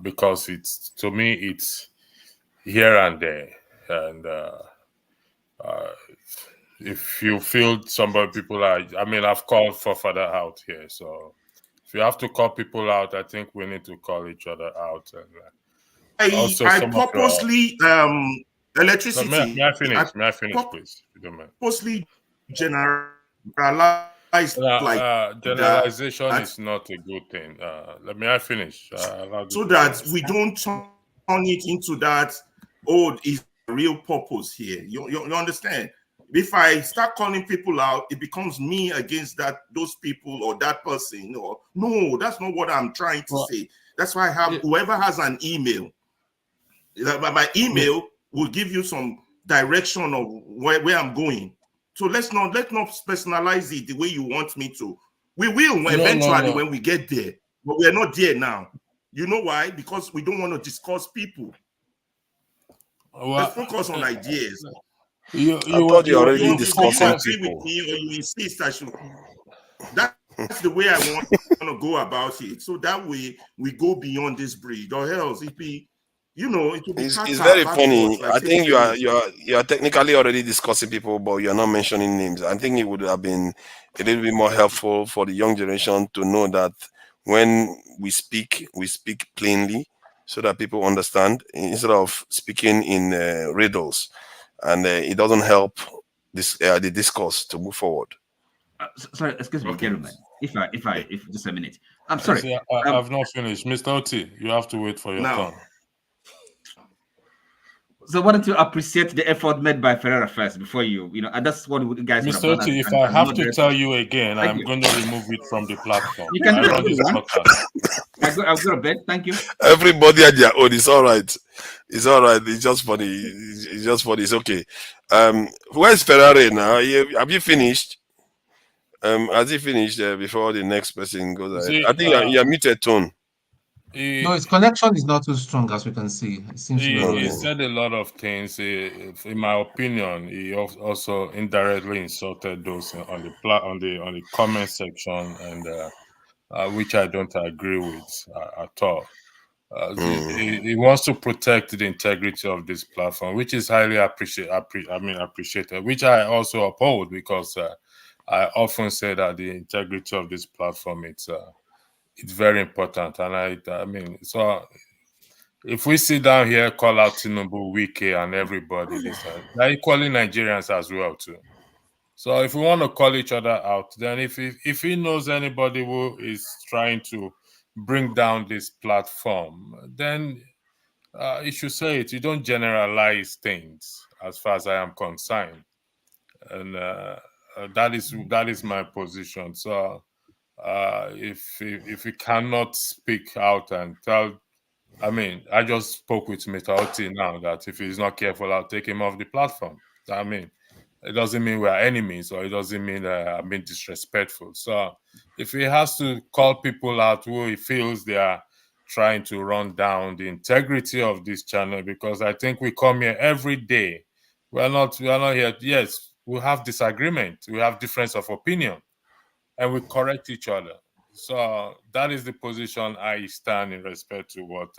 Because to me, it's here and there. And if you feel people are, I mean, I've called for further out here. So if you have to call people out, I think we need to call each other out. And also I purposely, electricity. May I finish? May I finish, please? If you don't mind. Purposely generalize generalization is not a good thing. May I finish? So that we don't turn it into that, is real purpose here. You understand? If I start calling people out, it becomes me against those people or that person. No, that's not what I'm trying to say. That's why I have whoever has an email. My email will give you some direction of where I'm going. So let's not personalize it the way you want me to. We will eventually when we get there, but we're not there now. You know why? Because we don't want to discuss people. Let's focus on ideas. I thought you already discussing you agree with me or you insist I should. That's the way I want to go about it. So that way we go beyond this bridge, or else it be. It will be it's very funny. I think you are technically already discussing people, but you're not mentioning names. I think it would have been a little bit more helpful for the young generation to know that when we speak plainly, so that people understand, instead of speaking in riddles, and it doesn't help the discourse to move forward. Sorry, excuse me, gentlemen. If just a minute. I'm sorry. I've not finished. Mr. Oti, you have to wait for your turn. So why don't you appreciate the effort made by Ferreira first before and that's what you guys would have done. Mr. Oti, if I have to tell you again, I'm going to remove it from the platform. You can do it. I'll go to bed. Thank you. Everybody at their own. It's all right. It's all right. It's just funny. It's just funny. It's okay. Where's Ferrari now? Have you finished? Has he finished before the next person goes ahead? I think you're muted, Tone. No, his connection is not too strong, as we can see. It seems to be Okay. rolling. He said a lot of things. In my opinion, he also indirectly insulted those on the comment section, and which I don't agree with at all. He wants to protect the integrity of this platform, which is highly appreciated, which I also uphold because I often say that the integrity of this platform it's very important, and I mean so. If we sit down here, call out Tinubu, Wike, and everybody, they're equally Nigerians as well too. So if we want to call each other out, then if he knows anybody who is trying to bring down this platform, then you should say it. You don't generalize things, as far as I am concerned, and that is my position. So if you cannot speak out and tell, I mean, I just spoke with Mr. Oti now that if he's not careful, I'll take him off the platform. I mean, it doesn't mean we're enemies, or it doesn't mean I'm being disrespectful. So if he has to call people out who he feels they are trying to run down the integrity of this channel, because I think we come here every day. We are not here. Yes, we have disagreement, we have difference of opinion, and we correct each other. So that is the position I stand in respect to what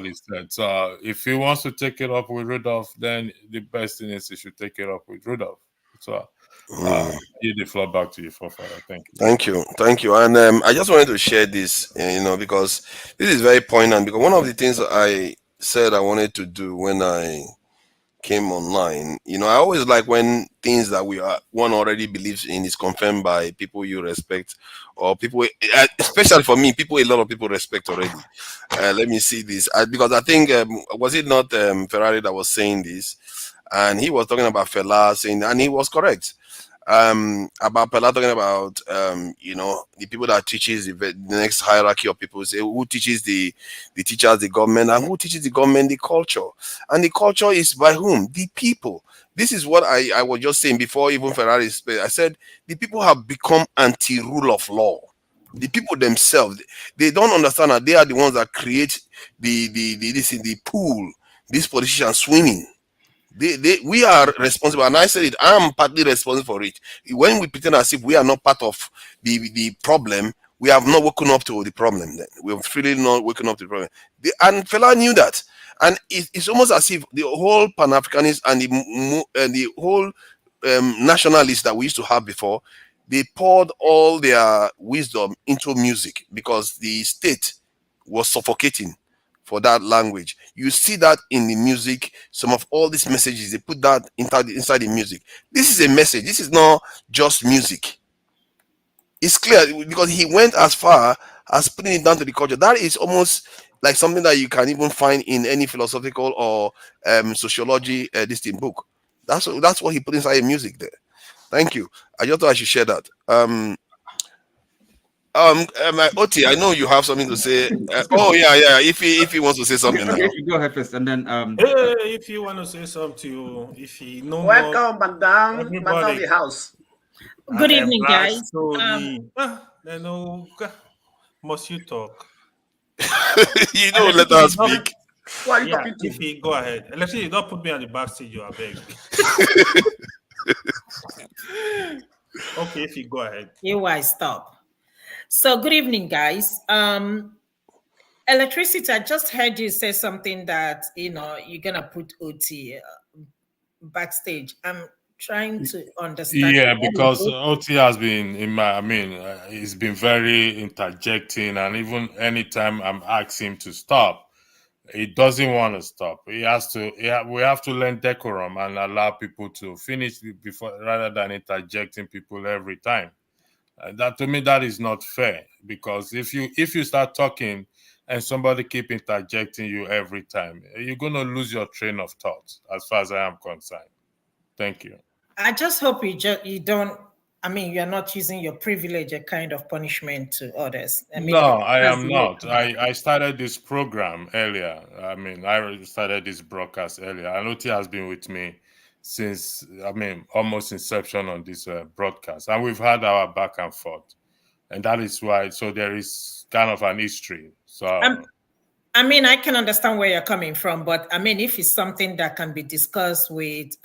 he said. So if he wants to take it up with Rudolph, then the best thing is he should take it up with Rudolph. So give the floor back to you, for further. Thank you. Thank you. And I just wanted to share this, because this is very poignant. Because one of the things I said I wanted to do when I came online, I always like when things that one already believes in is confirmed by people you respect, or people, especially for me, people a lot of people respect already. Let me see this, because I think was it not Ferrari that was saying this, and he was talking about Fela saying, and he was correct about Pella talking about the people that teaches the next hierarchy of people, say who teaches the teachers the government, and who teaches the government the culture, and the culture is by whom? The people. This is what I was just saying before even Ferrari spoke. I said the people have become anti-rule of law. The people themselves, they don't understand that they are the ones that create the pool, these politicians swimming. We are responsible, and I said it. I am partly responsible for it. When we pretend as if we are not part of the problem, we have not woken up to the problem. Then we have really not woken up to the problem. And Fela knew that, and it's almost as if the whole Pan Africanist and the whole nationalists that we used to have before, they poured all their wisdom into music because the state was suffocating for that language. You see that in the music. Some of all these messages, they put that inside the music. This is a message. This is not just music. It's clear because he went as far as putting it down to the culture. That is almost like something that you can even find in any philosophical or sociology distinct book. That's what he put inside music there. Thank you. I just thought I should share that. Oti, I know you have something to say. Oh yeah. If he wants to say something Okay, now. if you go ahead first, and then Hey, if you want to say something, if you no more, Welcome, madam of everybody, the house. Good evening, guys. blast to then must you talk? You don't let Electricity, her don't, speak. Who are you yeah, talking to? if you go ahead. Electricity, don't put me on the backstage, you are beg. Okay, if you go ahead. AY, stop. So, good evening, guys. Electricity, I just heard you say something that, you're going to put OT backstage. I'm trying to understand. Yeah, What is because it? OT has been he's been very interjecting, and even anytime I'm asking him to stop, he doesn't want to stop. He has to. We have to learn decorum and allow people to finish before, rather than interjecting people every time. That to me, that is not fair. Because if you start talking and somebody keep interjecting you every time, you're gonna lose your train of thought. As far as I am concerned. Thank you. I just hope you don't. I mean, you're not using your privilege a kind of punishment to others. I mean, No, I that's am the way it not. comes I started this program earlier. I mean, I already started this broadcast earlier. And Oti has been with me since, almost inception on this broadcast. And we've had our back and forth. And that is why, so there is kind of an history. So I mean, I can understand where you're coming from, but I mean, if it's something that can be discussed with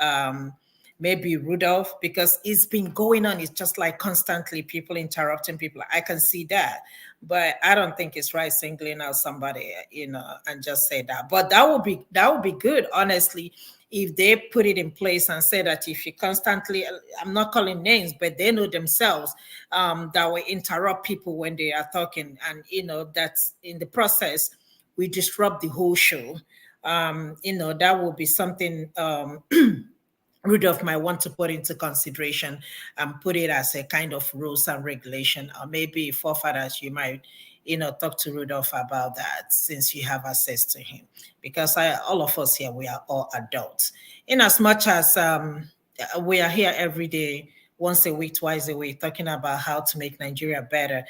maybe Rudolph, because it's been going on, it's just like constantly people interrupting people. I can see that, but I don't think it's right singling out somebody, and just say that. But that would be good, honestly, if they put it in place and say that if you constantly, I'm not calling names, but they know themselves, that will interrupt people when they are talking, and that's in the process we disrupt the whole show. That will be something Rudolph might want to put into consideration and put it as a kind of rules and regulation, or maybe forefathers, you might, talk to Rudolph about that since you have access to him. Because all of us here, we are all adults. In as much as we are here every day, once a week, twice a week, talking about how to make Nigeria better.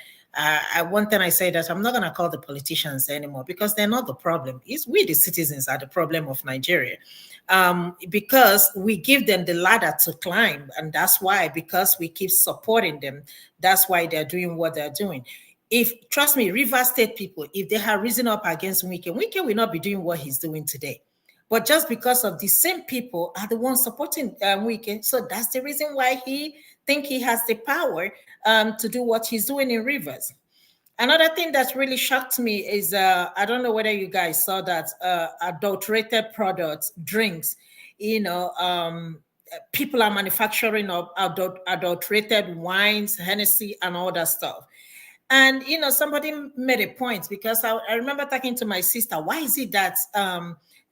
One thing I say that I'm not going to call the politicians anymore, because they're not the problem. It's we, the citizens, are the problem of Nigeria, because we give them the ladder to climb. And that's why, because we keep supporting them, that's why they're doing what they're doing. Trust me, Rivers State people, if they had risen up against Wike will not be doing what he's doing today. But just because of the same people are the ones supporting Wike, so that's the reason why he think he has the power to do what he's doing in Rivers. Another thing that's really shocked me is I don't know whether you guys saw that adulterated products, drinks, people are manufacturing of adulterated wines, Hennessy, and all that stuff. And somebody made a point, because I remember talking to my sister. Why is it that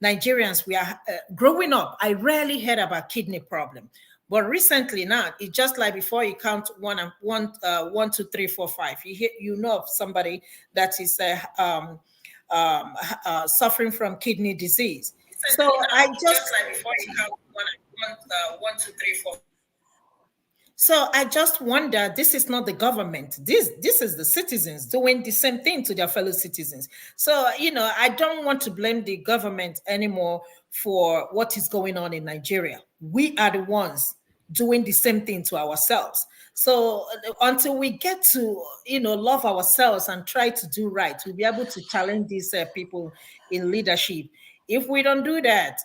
Nigerians, we are growing up, I rarely heard about kidney problem, but recently now it's just like before you count 1, 2, 3, 4, 5. You know of somebody that is suffering from kidney disease. So I just like before you count 1, 2, 3, 4. So I just wonder, this is not the government. This is the citizens doing the same thing to their fellow citizens. So, I don't want to blame the government anymore for what is going on in Nigeria. We are the ones doing the same thing to ourselves. So until we get to, love ourselves and try to do right, we'll be able to challenge these people in leadership. If we don't do that,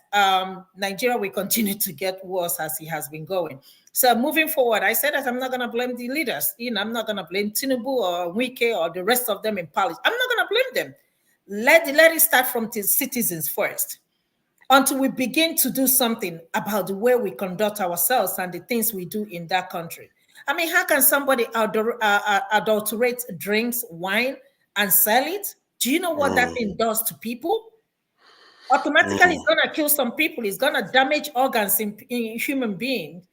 Nigeria will continue to get worse as it has been going. So moving forward, I said that I'm not going to blame the leaders. I'm not going to blame Tinubu or Wike or the rest of them in palace. I'm not going to blame them. Let it start from the citizens first, until we begin to do something about the way we conduct ourselves and the things we do in that country. I mean, how can somebody adulterate drinks, wine, and sell it? Do you know what that thing does to people? Automatically, it's going to kill some people. It's going to damage organs in human beings.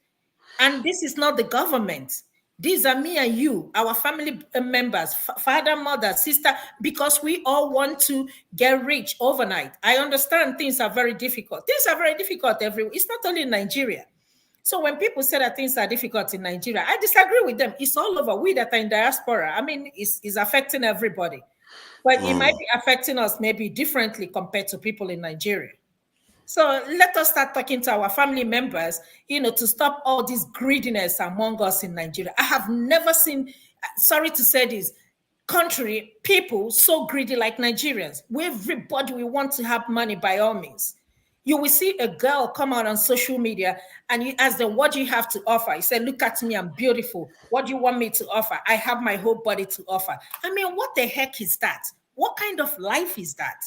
And this is not the government. These are me and you, our family members, father, mother, sister, because we all want to get rich overnight. I understand things are very difficult. Things are very difficult everywhere. It's not only in Nigeria. So when people say that things are difficult in Nigeria, I disagree with them. It's all over. We that are in diaspora, I mean, it's affecting everybody. But it might be affecting us maybe differently compared to people in Nigeria. So let us start talking to our family members, to stop all this greediness among us in Nigeria. I have never seen, sorry to say this, country, people so greedy like Nigerians. Everybody will want to have money by all means. You will see a girl come out on social media and you ask them, what do you have to offer? You say, look at me, I'm beautiful. What do you want me to offer? I have my whole body to offer. I mean, what the heck is that? What kind of life is that?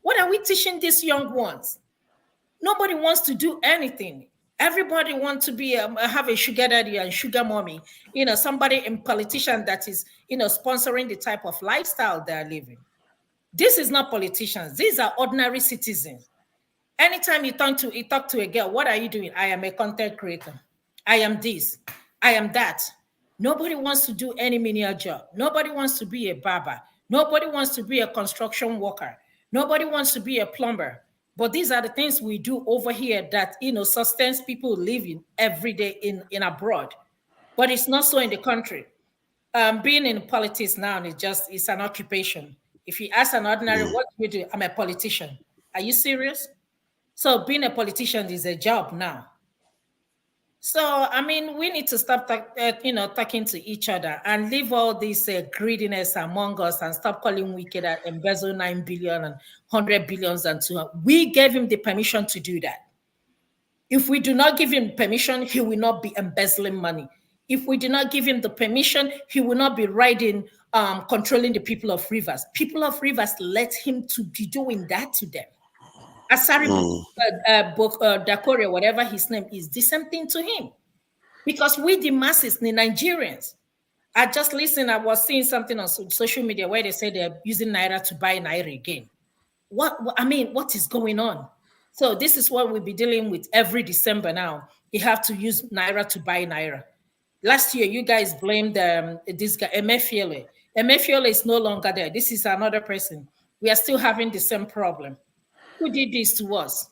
What are we teaching these young ones? Nobody wants to do anything. Everybody wants to be have a sugar daddy and sugar mommy. Somebody in politician that is sponsoring the type of lifestyle they're living. This is not politicians. These are ordinary citizens. Anytime you talk to a girl, what are you doing? I am a content creator. I am this. I am that. Nobody wants to do any menial job. Nobody wants to be a barber. Nobody wants to be a construction worker. Nobody wants to be a plumber. But these are the things we do over here that, sustains people living every day in abroad. But it's not so in the country. Being in politics now it's an occupation. If you ask an ordinary, what do you do? I'm a politician. Are you serious? So being a politician is a job now. So, I mean, we need to stop, talking to each other and leave all this greediness among us and stop calling wicked and embezzle 9 billion and 100 billions and 200. We gave him the permission to do that. If we do not give him permission, he will not be embezzling money. If we do not give him the permission, he will not be controlling the people of Rivers. People of Rivers let him to be doing that to them. Asari Dakore, whatever his name is, the same thing to him. Because we, the masses, the Nigerians, I just listened, I was seeing something on social media where they say they're using Naira to buy Naira again. What is going on? So this is what we'll be dealing with every December now. You have to use Naira to buy Naira. Last year, you guys blamed this guy, Emefiele. Emefiele is no longer there. This is another person. We are still having the same problem. Who did this to us?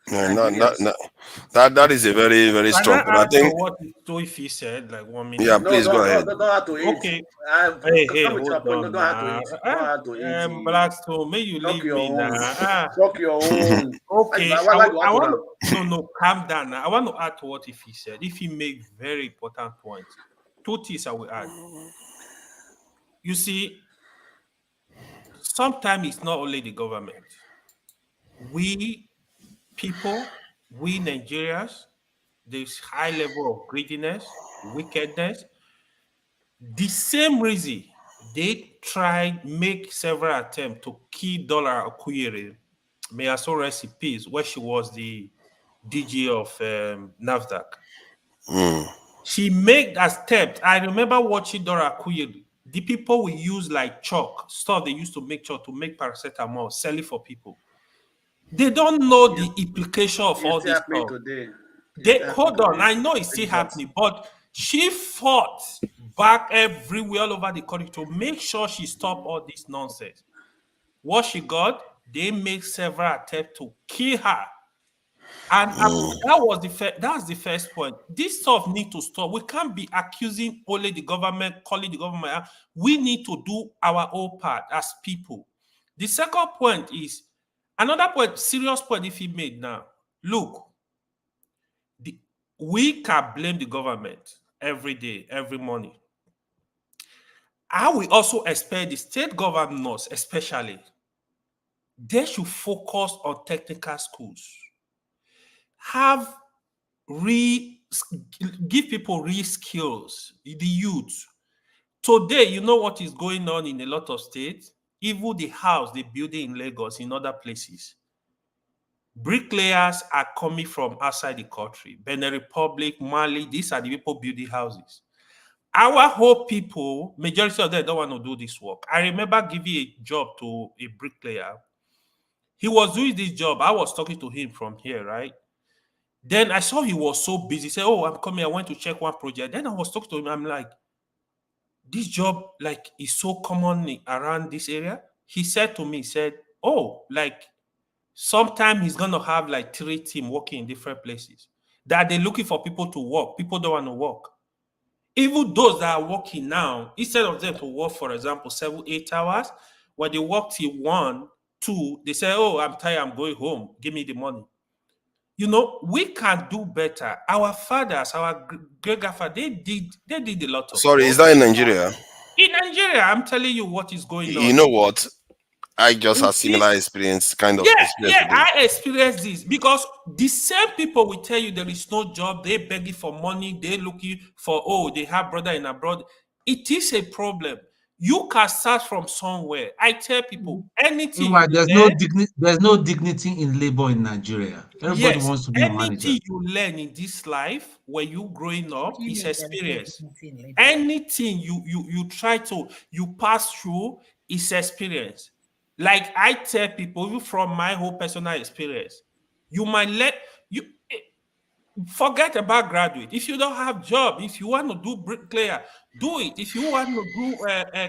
That is a very, very strong point. I think what Toifi said, like 1 minute. Yeah, please go ahead. Don't have to eat. Okay. Hold on. Don't have to eat. Blackstone, may you leave me now. Fuck your own. Okay. I want to calm down now. I want to add to what Ifi said. Ifi made very important points. 2 things I will add. You see, sometimes it's not only the government. We people, we Nigerians, there's high level of greediness, wickedness. The same reason they tried make several attempts to kill Dollar Akuyere. May I so rest in peace, where she was the DG of NAFDAC. She made a step. I remember watching Dora Akuyere. The people will use like chalk, stuff they used to make chalk to make paracetamol, sell it for people. They don't know the implication of all this stuff. Hold on, I know it's still happening, but she fought back everywhere all over the country to make sure she stopped all this nonsense. What she got, they made several attempts to kill her. And that's the first point. This stuff needs to stop. We can't be accusing only the government, calling the government out. We need to do our own part as people. The second point is, another point, serious point if he made now. Look, we can blame the government every day, every morning. I will also expect the state governors, especially, they should focus on technical schools. Give people real skills, the youth. Today, you know what is going on in a lot of states? Even the house they build in Lagos, in other places. Bricklayers are coming from outside the country. Benin Republic, Mali, these are the people building houses. Our whole people, majority of them don't want to do this work. I remember giving a job to a bricklayer. He was doing this job. I was talking to him from here, right? Then I saw he was so busy. He said, oh, I'm coming. I went to check one project. Then I was talking to him. I'm like, this job, like, is so common around this area. He said to me, he said, oh, like, sometime he's going to have like 3 teams working in different places. That they're looking for people to work. People don't want to work. Even those that are working now, instead of them to work, for example, 7-8 hours, when they work till 1, 2, they say, oh, I'm tired, I'm going home. Give me the money. You know, we can do better. Our fathers, our great grandfathers, they did a lot of Sorry, work. is that in Nigeria? In Nigeria, I'm telling you what is going on. You know what? I just had similar experience, experience. I experienced this because the same people will tell you there is no job, they begging for money, they looking for, oh, they have brother in abroad. It is a problem. You can start from somewhere. I tell people anything. There's no dignity in labor in Nigeria. Everybody wants to be a manager. Anything you learn in this life when you growing up is experience. Anything you try to pass through is experience. Like I tell people, even from my whole personal experience, you might forget about graduate. If you don't have job, if you want to do bricklayer, do it. If you want to do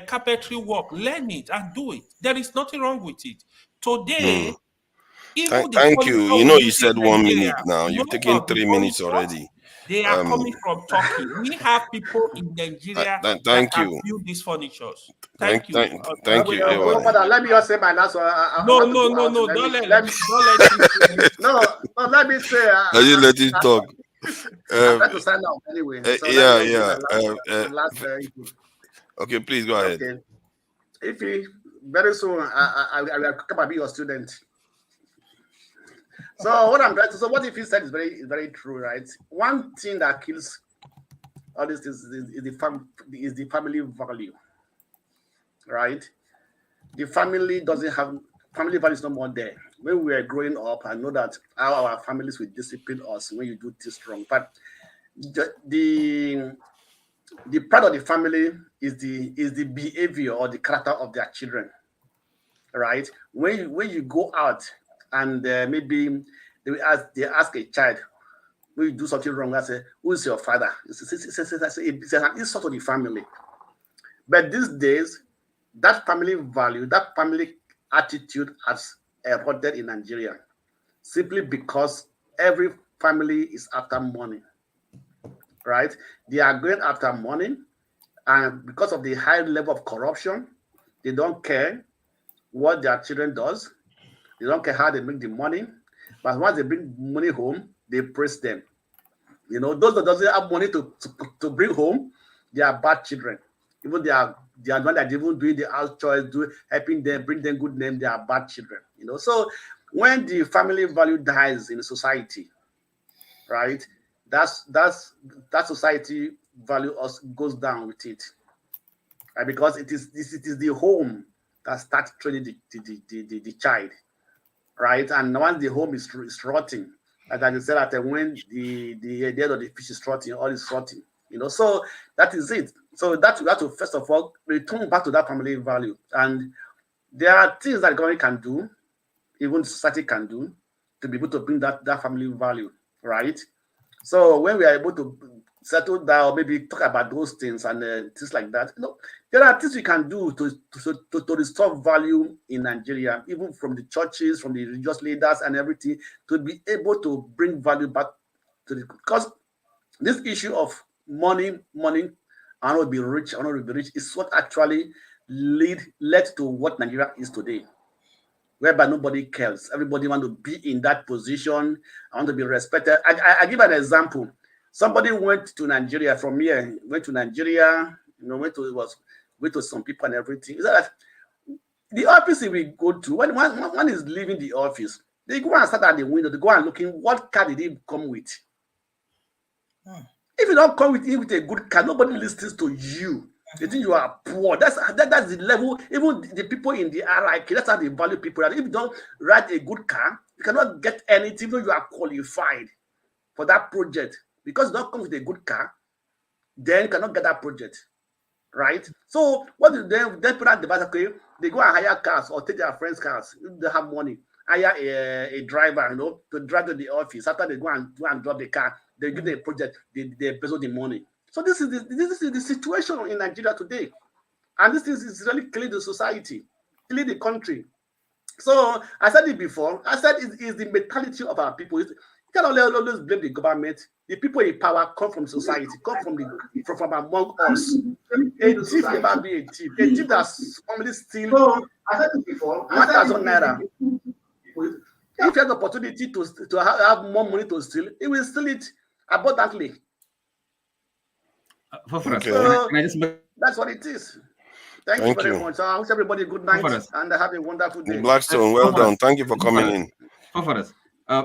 carpentry work, learn it and do it. There is nothing wrong with it. Today, thank you. You know, you said 1 minute now. You've taken 3 minutes already. They are coming from Turkey. We have people in Nigeria that thank can you. build these furnitures. Thank Thank you. you, AY. Father, let me just say my last one. No. Don't let him No, let me say. Now you let him talk. I'm trying to sign out anyway. So let me just say my last input. Okay, please go ahead. Okay. If you very soon, I will come and be your student. So what I'm trying to, so what if he said is very true, right? One thing that kills all this is the family value, right? The family doesn't have family value is no more there. When we were growing up, I know that how our families will discipline us when you do this wrong. But the part of the family is the behavior or the character of their children, right? When you go out and maybe they ask a child, when you do something wrong, I say, who is your father? It's an insult to the family. But these days, that family value, that family attitude has eroded in Nigeria simply because every family is after money, right? They are going after money, and because of the high level of corruption, they don't care what their children does. They don't care how they make the money. But once they bring money home, they praise them. You know, those that doesn't have money to bring home, they are bad children. Even they are one that even doing the house chores, helping them, bring them good name, they are bad children. You know, so when the family value dies in a society, right, that society value goes down with it. Right? Because it is the home that starts training the child, right? And once the home is rotting, like I said, that when the dead of the fish is rotting, all is rotting, you know. So that is it. So that we have to first of all return back to that family value. And there are things that government can do, even society can do, to be able to bring that family value, right? So when we are able to settle down, maybe talk about those things and things like that, you know, there are things we can do to restore value in Nigeria, even from the churches, from the religious leaders and everything, to be able to bring value back to the, because this issue of money, I want to be rich, is what actually led to what Nigeria is today, whereby nobody cares. Everybody want to be in that position. I want to be respected. I give an example. Somebody went to Nigeria from here, went to Nigeria, you know, went to some people and everything. Is that the office we go to, when one is leaving the office, they go and start at the window, they go and looking what car did he come with. If you don't come with a good car, nobody listens to you. They think you are poor. That's the level. Even the people in the RIK, that's how they value people. And if you don't ride a good car, you cannot get anything, even though you are qualified for that project. Because you don't come with a good car, then you cannot get that project, right? So what do they put out the basket? They go and hire cars or take their friends' cars if they have money. Hire a driver, you know, to drive to the office. After they go and drop the car, they give the project, they embezzle the money. So this is the situation in Nigeria today, and this is really killing the society, killing the country. So I said it before. I said it's the mentality of our people. You cannot always blame the government. The people in power come from society, come from among us. A thief never be a thief. A thief that's only steal. So I said it before. 1,000 naira. If you have the opportunity to have more money to steal, he will steal it abundantly. Okay. So that's what it is. Thank you very much. I wish everybody a good night and have a wonderful day. Blackstone, well done. Thank you for coming in.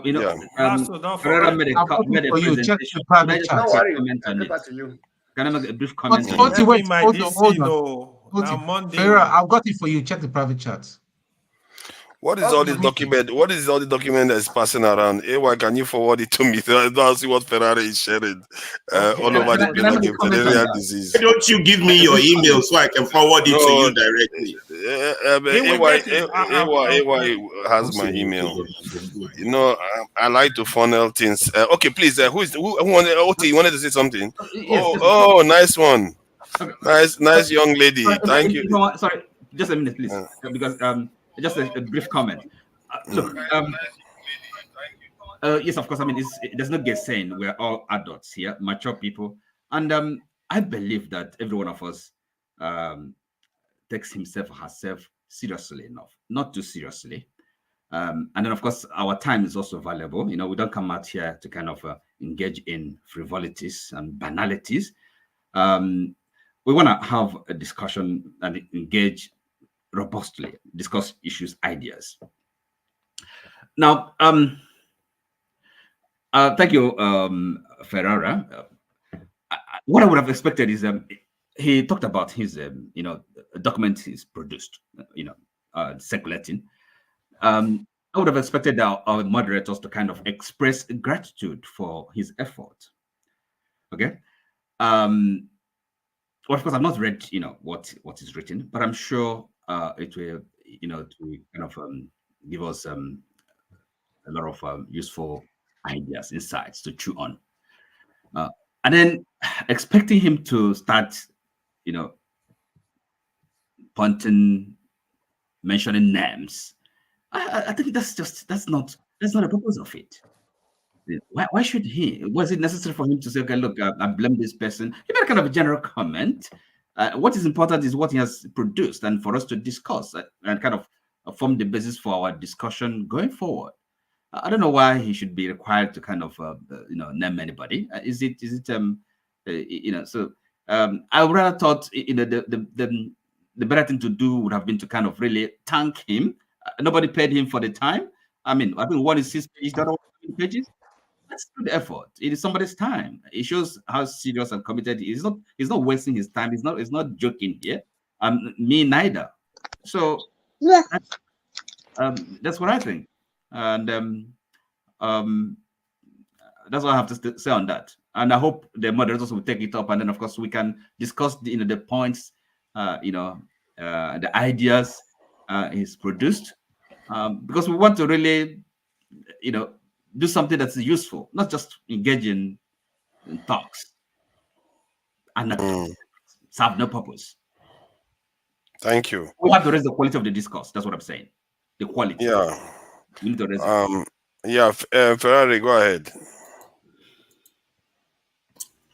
You know, Ferreira made a presentation. Don't worry, I'll get back to you. Can I make a brief comment? Hold on. Ferreira, I've got it for you. Check the private chat. What is all this document? What is all the document that's passing around? AY, can you forward it to me? So I don't see what Ferrari is sharing all over the place like a venereal disease. Why don't you give me your email so I can forward it to you directly? AY has my email. You know, I like to funnel things. Okay, please. Who wanted? OT, you wanted to say something? Yes, oh, nice one. Nice young lady. Thank you. Sorry, just a minute, please, because just a brief comment. Look, Yes, of course. I mean, there's no guessing. We're all adults here, mature people, and I believe that every one of us takes himself or herself seriously enough, not too seriously. And then, of course, our time is also valuable. You know, we don't come out here to kind of engage in frivolities and banalities. We want to have a discussion and engage robustly, discuss issues, ideas. Now, thank you, Ferrara. What I would have expected is he talked about his, document he's produced, circulating. I would have expected our moderators to kind of express gratitude for his effort. Okay. Well, of course, I've not read, what is written, but I'm sure it will, to kind of give us a lot of useful ideas, insights to chew on. And then expecting him to start, pointing, mentioning names, I think that's not the purpose of it. Why should he? Was it necessary for him to say, okay, look, I blame this person? He made a kind of a general comment. What is important is what he has produced, and for us to discuss and kind of form the basis for our discussion going forward. I don't know why he should be required to kind of name anybody. Is it so I would rather thought the better thing to do would have been to kind of really thank him. Nobody paid him for the time. I think one is 6 pages, the other one is 7 pages. That's good effort. It is somebody's time. It shows how serious and committed he is. He's not wasting his time. He's not joking here. Me neither. So that's what I think. And that's what I have to say on that. And I hope the moderators will take it up, and then of course we can discuss the points, the ideas he's produced, because we want to really, do something that's useful, not just engage in talks and not serve no purpose. Thank you. We have to raise the quality of the discourse. That's what I'm saying. The quality. Yeah. We need to raise it. Yeah, Ferrari, go ahead.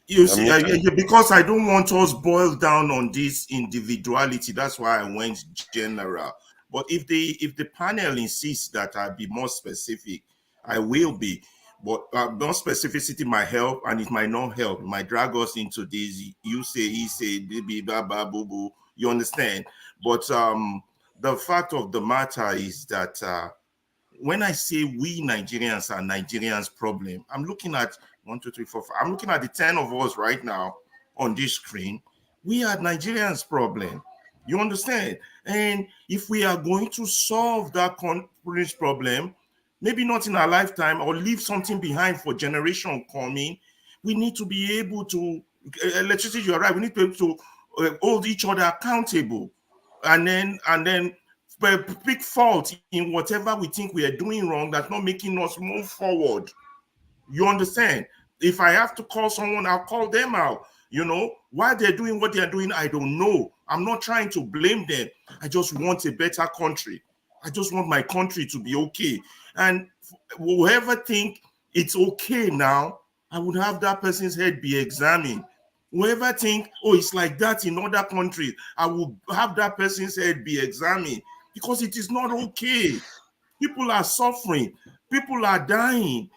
You see, because I don't want us boiled down on this individuality. That's why I went general. But if the panel insists that I be more specific, I will be. But more specificity might help, and it might not help. It might drag us into this. You say, he say, baby, baba, boo boo. You understand? But the fact of the matter is that when I say we Nigerians are Nigerians' problem, I'm looking at 1, 2, 3, 4, 5. I'm looking at the 10 of us right now on this screen. We are Nigerians' problem. You understand? And if we are going to solve that country's problem, maybe not in our lifetime, or leave something behind for generation coming, we need to be able to, electricity, you're right, we need to be able to hold each other accountable, and then pick fault in whatever we think we are doing wrong that's not making us move forward. You understand? If I have to call someone, I'll call them out. Why they're doing what they're doing, I don't know. I'm not trying to blame them. I just want a better country. I just want my country to be okay. And whoever think it's okay now, I would have that person's head be examined. Whoever think, oh, it's like that in other countries, I will have that person's head be examined, because it is not okay. People are suffering. People are dying.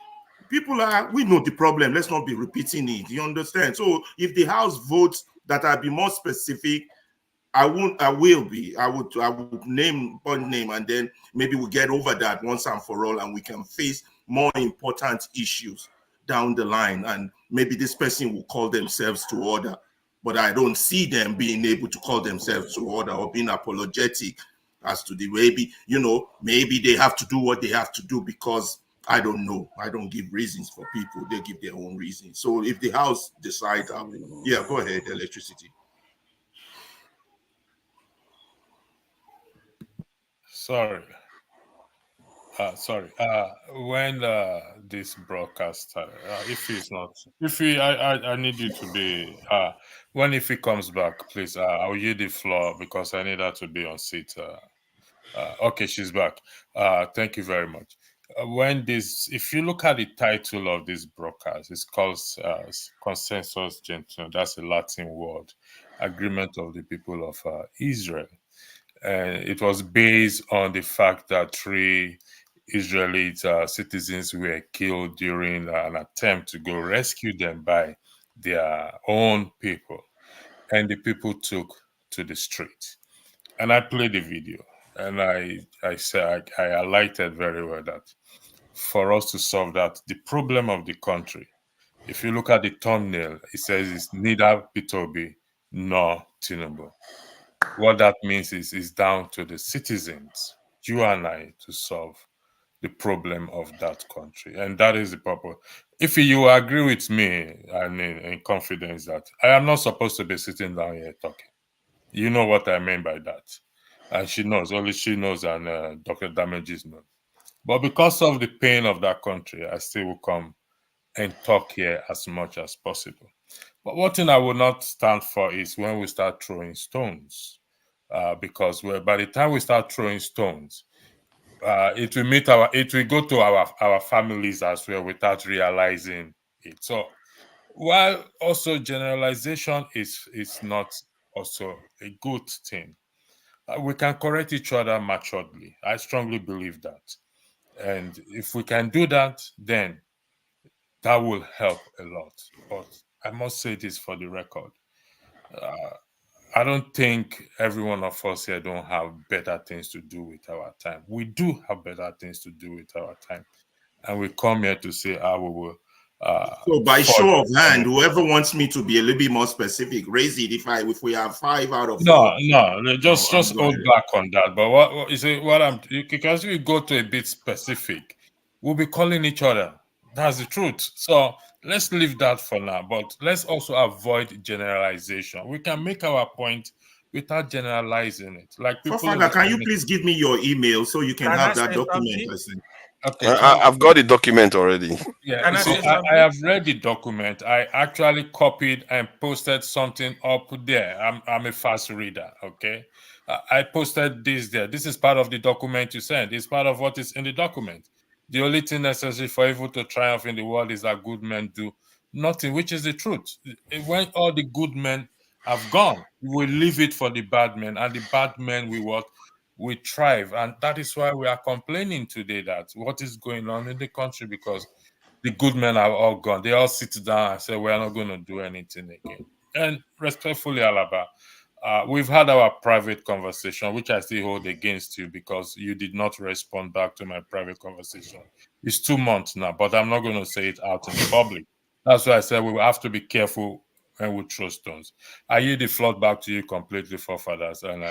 We know the problem. Let's not be repeating it. You understand? So if the House votes that I'll be more specific, I would name one name, and then maybe we'll get over that once and for all, and we can face more important issues down the line. And maybe this person will call themselves to order, but I don't see them being able to call themselves to order or being apologetic as to the maybe they have to do what they have to do, because I don't know. I don't give reasons for people. They give their own reasons. So if the House decides, yeah, go ahead, electricity. Sorry. When this broadcast started, I need you to be, if he comes back, please, I'll yield the floor, because I need her to be on seat. Okay, she's back. Thank you very much. when this, if you look at the title of this broadcast, it's called Consensus Gentium. That's a Latin word, Agreement of the People of Israel. And it was based on the fact that 3 Israeli citizens were killed during an attempt to go rescue them by their own people. And the people took to the street. And I played the video. And I said, I highlighted very well that for us to solve that, the problem of the country, if you look at the thumbnail, it says it's neither P2B nor Tinubu. What that means is it's down to the citizens, you and I, to solve the problem of that country. And that is the purpose. If you agree with me, I mean, in confidence that I am not supposed to be sitting down here talking. You know what I mean by that. And she knows, only she knows, and Dr. Damages knows. But because of the pain of that country, I still will come and talk here as much as possible. But one thing I will not stand for is when we start throwing stones. Because by the time we start throwing stones, it will go to our families as well without realizing it. So while also generalization is not also a good thing, we can correct each other maturely. I strongly believe that. And if we can do that, then that will help a lot. But I must say this for the record. I don't think every one of us here don't have better things to do with our time. We do have better things to do with our time. And we come here to say, we will. So by show of hand, on whoever wants me to be a little bit more specific, raise it. If we have 5 out of 4, no, just I'm hold going. back on that. But what you say? What I'm because we go to a bit specific, we'll be calling each other. That's the truth. So let's leave that for now. But let's also avoid generalization. We can make our point without generalizing it. Like people in Father, this can you community. please give me your email so you can Can I have that say document? something? I said. Okay, I've got the document already. yeah, Can you I see, say I something? have read the document. I actually copied and posted something up there. I'm a fast reader, okay? I posted this there. This is part of the document you sent. It's part of what is in the document. The only thing necessary for evil to triumph in the world is that good men do nothing, which is the truth. When all the good men have gone, we will leave it for the bad men, and the bad men will what? We thrive. And that is why we are complaining today that what is going on in the country, because the good men are all gone. They all sit down and say, we're not going to do anything again. And respectfully, Alaba, we've had our private conversation, which I still hold against you because you did not respond back to my private conversation. It's 2 months now, but I'm not going to say it out in the public. That's why I said we will have to be careful when we throw stones. I yield the floor back to you completely, forefathers, and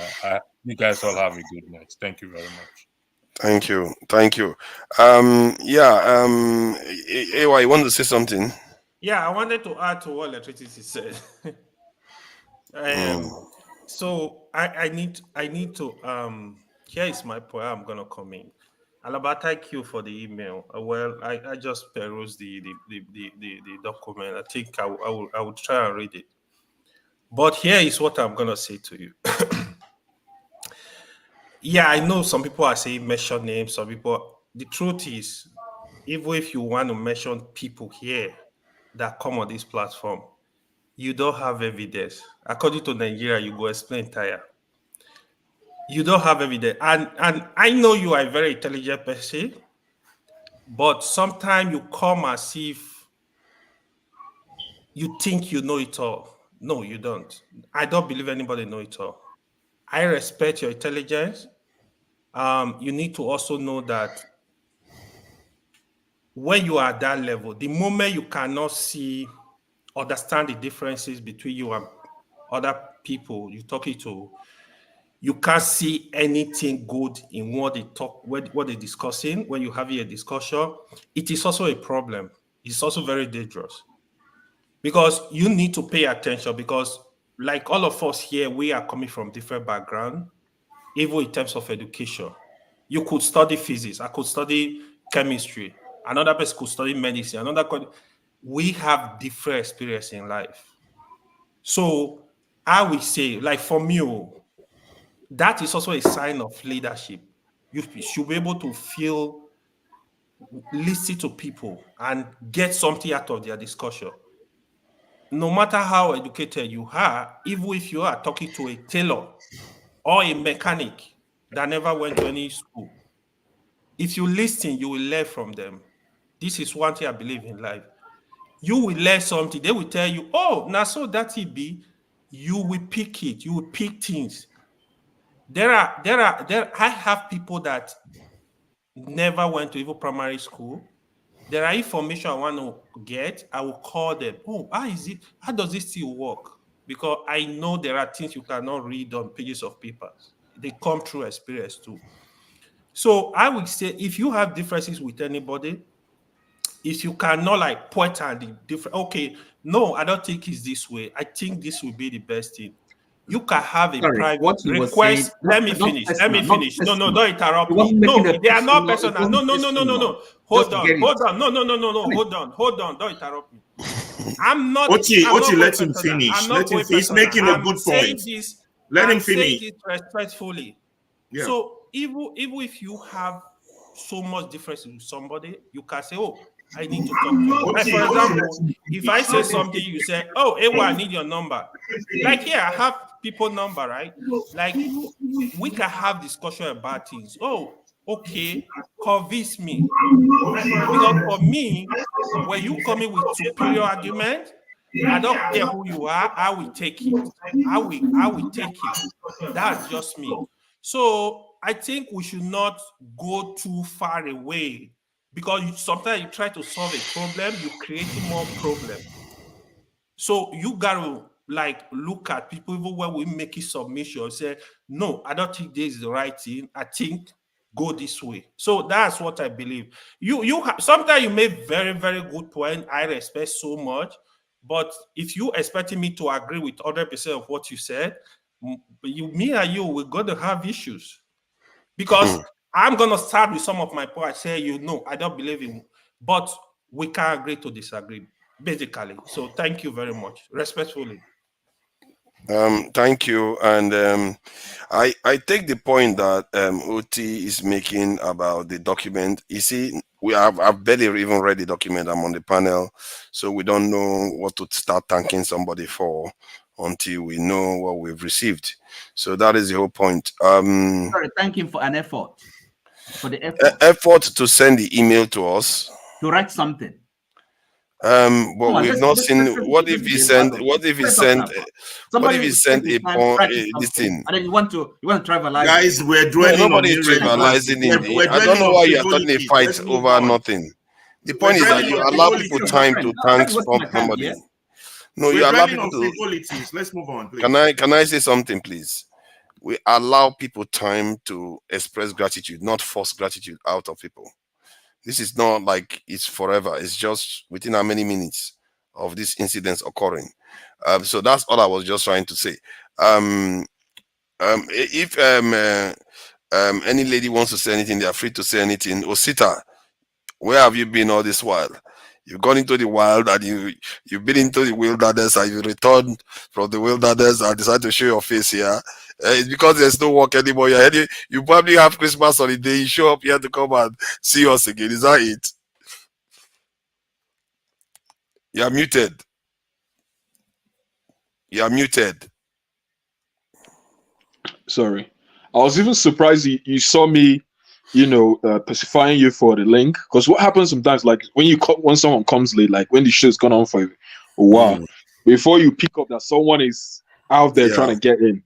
you guys all have a good night. Thank you very much. Thank you. Yeah. Ewa, you want to say something? Yeah, I wanted to add to what electricity said. So I need to here is my point. I'm gonna come in. Alaba, thank you for the email. Well, I just perused the document. I think I will try and read it. But here is what I'm gonna say to you. Yeah, I know some people are saying mention names, some people. The truth is, even if you want to mention people here that come on this platform, you don't have evidence. According to Nigeria, you go explain tire. You don't have evidence. And I know you are a very intelligent person, but sometimes you come as if you think you know it all. No, you don't. I don't believe anybody know it all. I respect your intelligence. You need to also know that when you are at that level, the moment you cannot understand the differences between you and other people you're talking to, you can't see anything good in what they talk, what they're discussing. When you have a discussion, it is also a problem. It's also very dangerous because you need to pay attention because, like all of us here, we are coming from different background, even in terms of education. You could study physics. I could study chemistry. Another person could study medicine. We have different experience in life. So I would say, like for me, that is also a sign of leadership. You should be able to feel listen to people and get something out of their discussion. No matter how educated you are, even if you are talking to a tailor or a mechanic that never went to any school, if you listen, you will learn from them. This is one thing I believe in life. You will learn something. They will tell you, oh, now so that it be. You will pick it. You will pick things. I have people that never went to even primary school. There are information I want to get. I will call them. Oh, how is it? How does it still work? Because I know there are things you cannot read on pages of paper. They come through experience too. So I would say if you have differences with anybody, if you cannot like point at the different, okay, no, I don't think it's this way. I think this will be the best thing. You can have a Sorry, private what he was saying, request. Let me not finish. Let me personal, not finish. No, personal. don't He interrupt me. wasn't making No, a they are not personal, it personal. No, wasn't no, no, no, no, personal. no. Just Hold on, get it. hold on. No, no, no, no, no. Hold on, hold on. Don't interrupt me. I'm not Oti, going let him personal. I'm finish. not Let him going finish. He's personal. making a I'm good saying point. this. Let him I'm saying finish. this respectfully. Yeah. So even if you have so much difference with somebody, you can say, oh, I need to talk to you. Like, for example, if I say something, you say, oh, Ewa, I need your number. Like here, I have people number, right? Like we can have discussion about things. Oh, okay, convince me. Because for me, when you come in with superior argument, I don't care who you are, I will take it. I will take it. That's just me. So I think we should not go too far away because sometimes you try to solve a problem, you're creating more problem. So you gotta like look at people even when we make a submission, say, no, I don't think this is the right thing. I think go this way. So that's what I believe. Sometimes you make very, very good point. I respect so much. But if you expecting me to agree with 100% of what you said, me and you, we're going to have issues. Because I'm going to start with some of my points. Say, I don't believe in, but we can agree to disagree, basically. So thank you very much. Respectfully. Thank you. And I take the point that Oti is making about the document. You see, I've barely even read the document. I'm on the panel, so we don't know what to start thanking somebody for until we know what we've received. So that is the whole point. Sorry, thank him for an effort. For the effort. Effort to send the email to us. To write something. But we've not seen. What if he sent? What if he sent? What if he sent a this thing? And then you want to trivialize. Guys, we're No, dwelling on nobody's trivializing we're I don't dwelling know on why you are starting a frivolities. fight Let's move over on. nothing. The point is that you allow people time to thank somebody. No, you allow people to. Frivolities. Let's move on, please. Can I say something, please? We allow people time to express gratitude, not force gratitude out of people. This is not like it's forever. It's just within how many minutes of these incidents occurring. So that's all I was just trying to say. If any lady wants to say anything, they are free to say anything. Osita, where have you been all this while? You've gone into the wild and you've been into the wilderness and you returned from the wilderness and decided to show your face here. It's because there's no work anymore. You probably have Christmas holiday. You show up here to come and see us again. Is that it? You are muted. You are muted. Sorry. I was even surprised you saw me, pacifying you for the link. Because what happens sometimes, like when someone comes late, like when the show's gone on for a while, before you pick up that someone is out there trying to get in,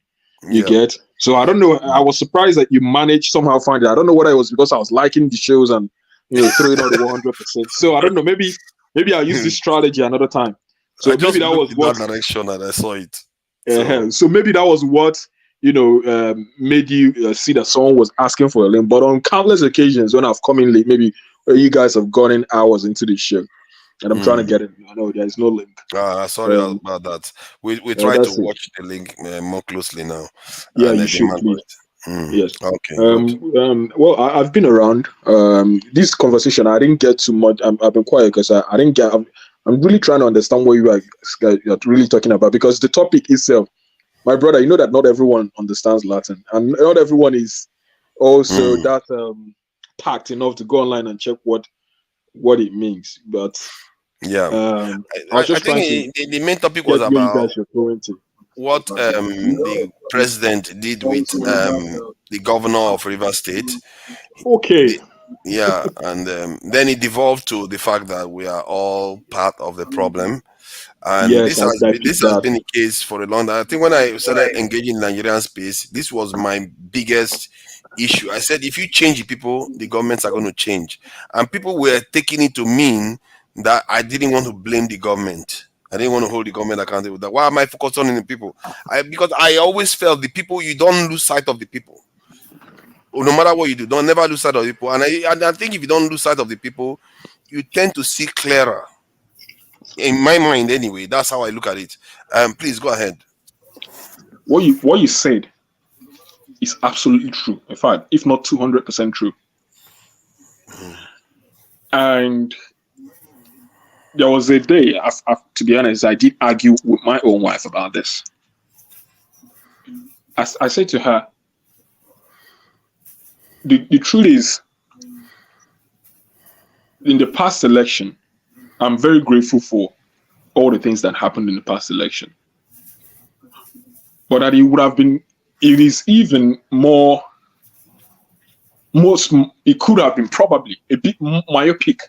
you get. So I don't know. I was surprised that you managed somehow find it. I don't know whether it was because I was liking the shows and throwing out the 100%. So I don't know. Maybe I'll use this strategy another time. So I just maybe that was looked in that direction and I saw it. So maybe that was what made you see that someone was asking for a link. But on countless occasions when I've come in late, maybe you guys have gone in hours into the show, and I'm trying to get it. I know there's no link. Sorry about that. We try to watch the link more closely now. Yeah, you should please. Yes. Okay. Good. Well, I've been around. This conversation, I didn't get too much. I've been quiet because I didn't get. I'm really trying to understand what you are really talking about, because the topic itself, my brother, you know that not everyone understands Latin, and not everyone is also that packed enough to go online and check what what it means, but Yeah, I was I just trying to think the main topic was get where you about guys are going to. what the president did with the governor of Rivers State. Okay. Yeah, and then it devolved to the fact that we are all part of the problem, and Yes, I this picked has that. been the case for a long time. I think when I started engaging in Nigerian space, this was my biggest issue. I said, if you change the people, the governments are going to change, and people were taking it to mean that I didn't want to blame the government. I didn't want to hold the government accountable. That why am I focused on the people? Because I always felt the people, you don't lose sight of the people. No matter what you do, don't never lose sight of the people. And I think if you don't lose sight of the people, you tend to see clearer. In my mind, anyway, that's how I look at it. Please go ahead. What you said is absolutely true. In fact, if not 200% true. And there was a day, to be honest, I did argue with my own wife about this. I said to her, the truth is, in the past election, I'm very grateful for all the things that happened in the past election. But that it is even more, it could have been probably a bit myopic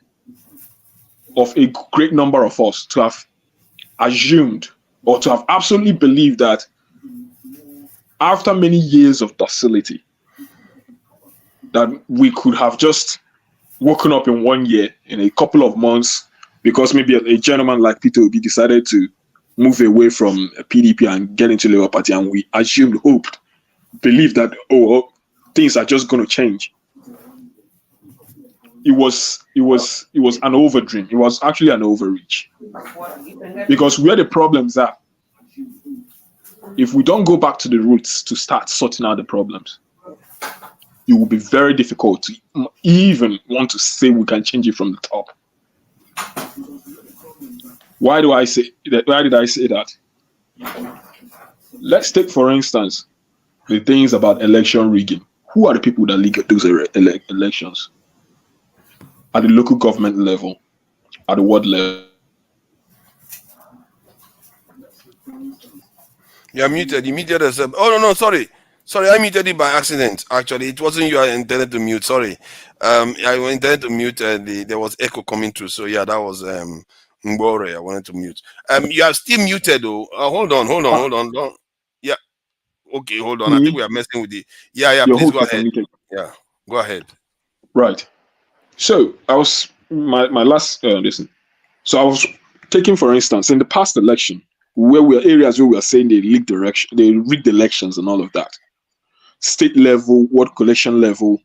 of a great number of us to have assumed or to have absolutely believed that after many years of docility, that we could have just woken up in 1 year, in a couple of months, because maybe a gentleman like Peter Obi decided to move away from PDP and get into Labour Party, and we assumed, hoped, believed that things are just going to change. It was an overdream. It was actually an overreach, because where the problems are, if we don't go back to the roots to start sorting out the problems, it will be very difficult to even want to say we can change it from the top. Why did I say that? Let's take, for instance, the things about election rigging. Who are the people that rig those elections? At the local government level, at the ward level. You're muted. You muted yourself. Oh no, sorry, I muted it by accident. Actually, it wasn't you I intended to mute. Sorry, I intended to mute. There was echo coming through. So yeah, that was Mbore. I wanted to mute. You are still muted though. Hold on. Don't. Yeah. Okay, hold on. I think we are messing with the. Yeah. Please go ahead. Yeah, go ahead. Right. So I was my last listen. So I was taking, for instance, in the past election, where we are areas where we are saying they rigged elections and all of that. State level, ward collection level,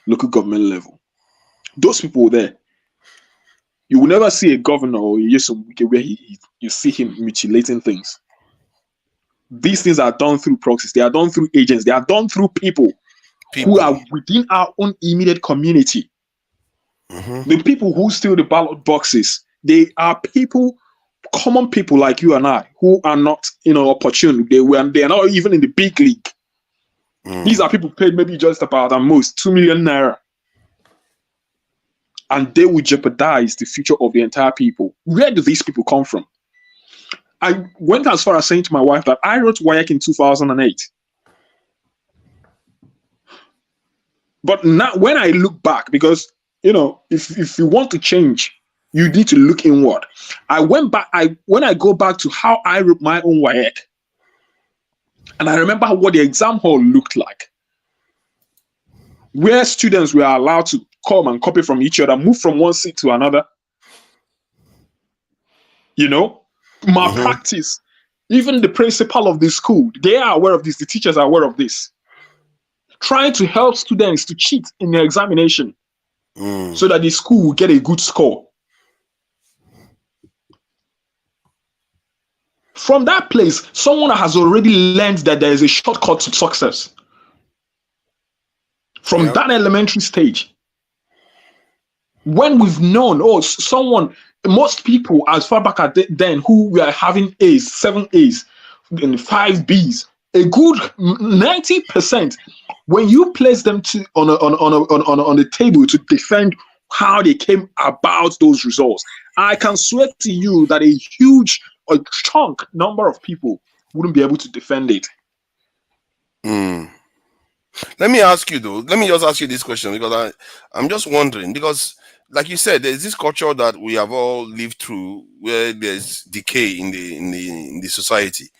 local government level. Those people there, you will never see a governor or where you see him mutilating things. These things are done through proxies. They are done through agents. They are done through people who are within our own immediate community. Mm-hmm. The people who steal the ballot boxes, they are people, common people like you and I, who are not, opportune. They are not even in the big league. These are people paid maybe just about at most 2 million naira. And they will jeopardize the future of the entire people. Where do these people come from? I went as far as saying to my wife that I wrote WAEC in 2008. But now when I look back, because, if you want to change, you need to look inward. I went back, when I go back to how I wrote my own WAEC, and I remember what the exam hall looked like, where students were allowed to come and copy from each other, move from one seat to another. Malpractice. Even the principal of the school, they are aware of this. The teachers are aware of this. Trying to help students to cheat in their examination so that the school will get a good score. From that place, someone has already learned that there is a shortcut to success. From that elementary stage. When we've known, most people as far back as then who were having A's, 7 A's, and 5 B's, a good 90%, when you place them on the table to defend how they came about those results, I can swear to you that a huge, a chunk number of people wouldn't be able to defend it. Let me ask you though. Let me just ask you this question because I'm just wondering because, like you said, there's this culture that we have all lived through where there's decay in the society.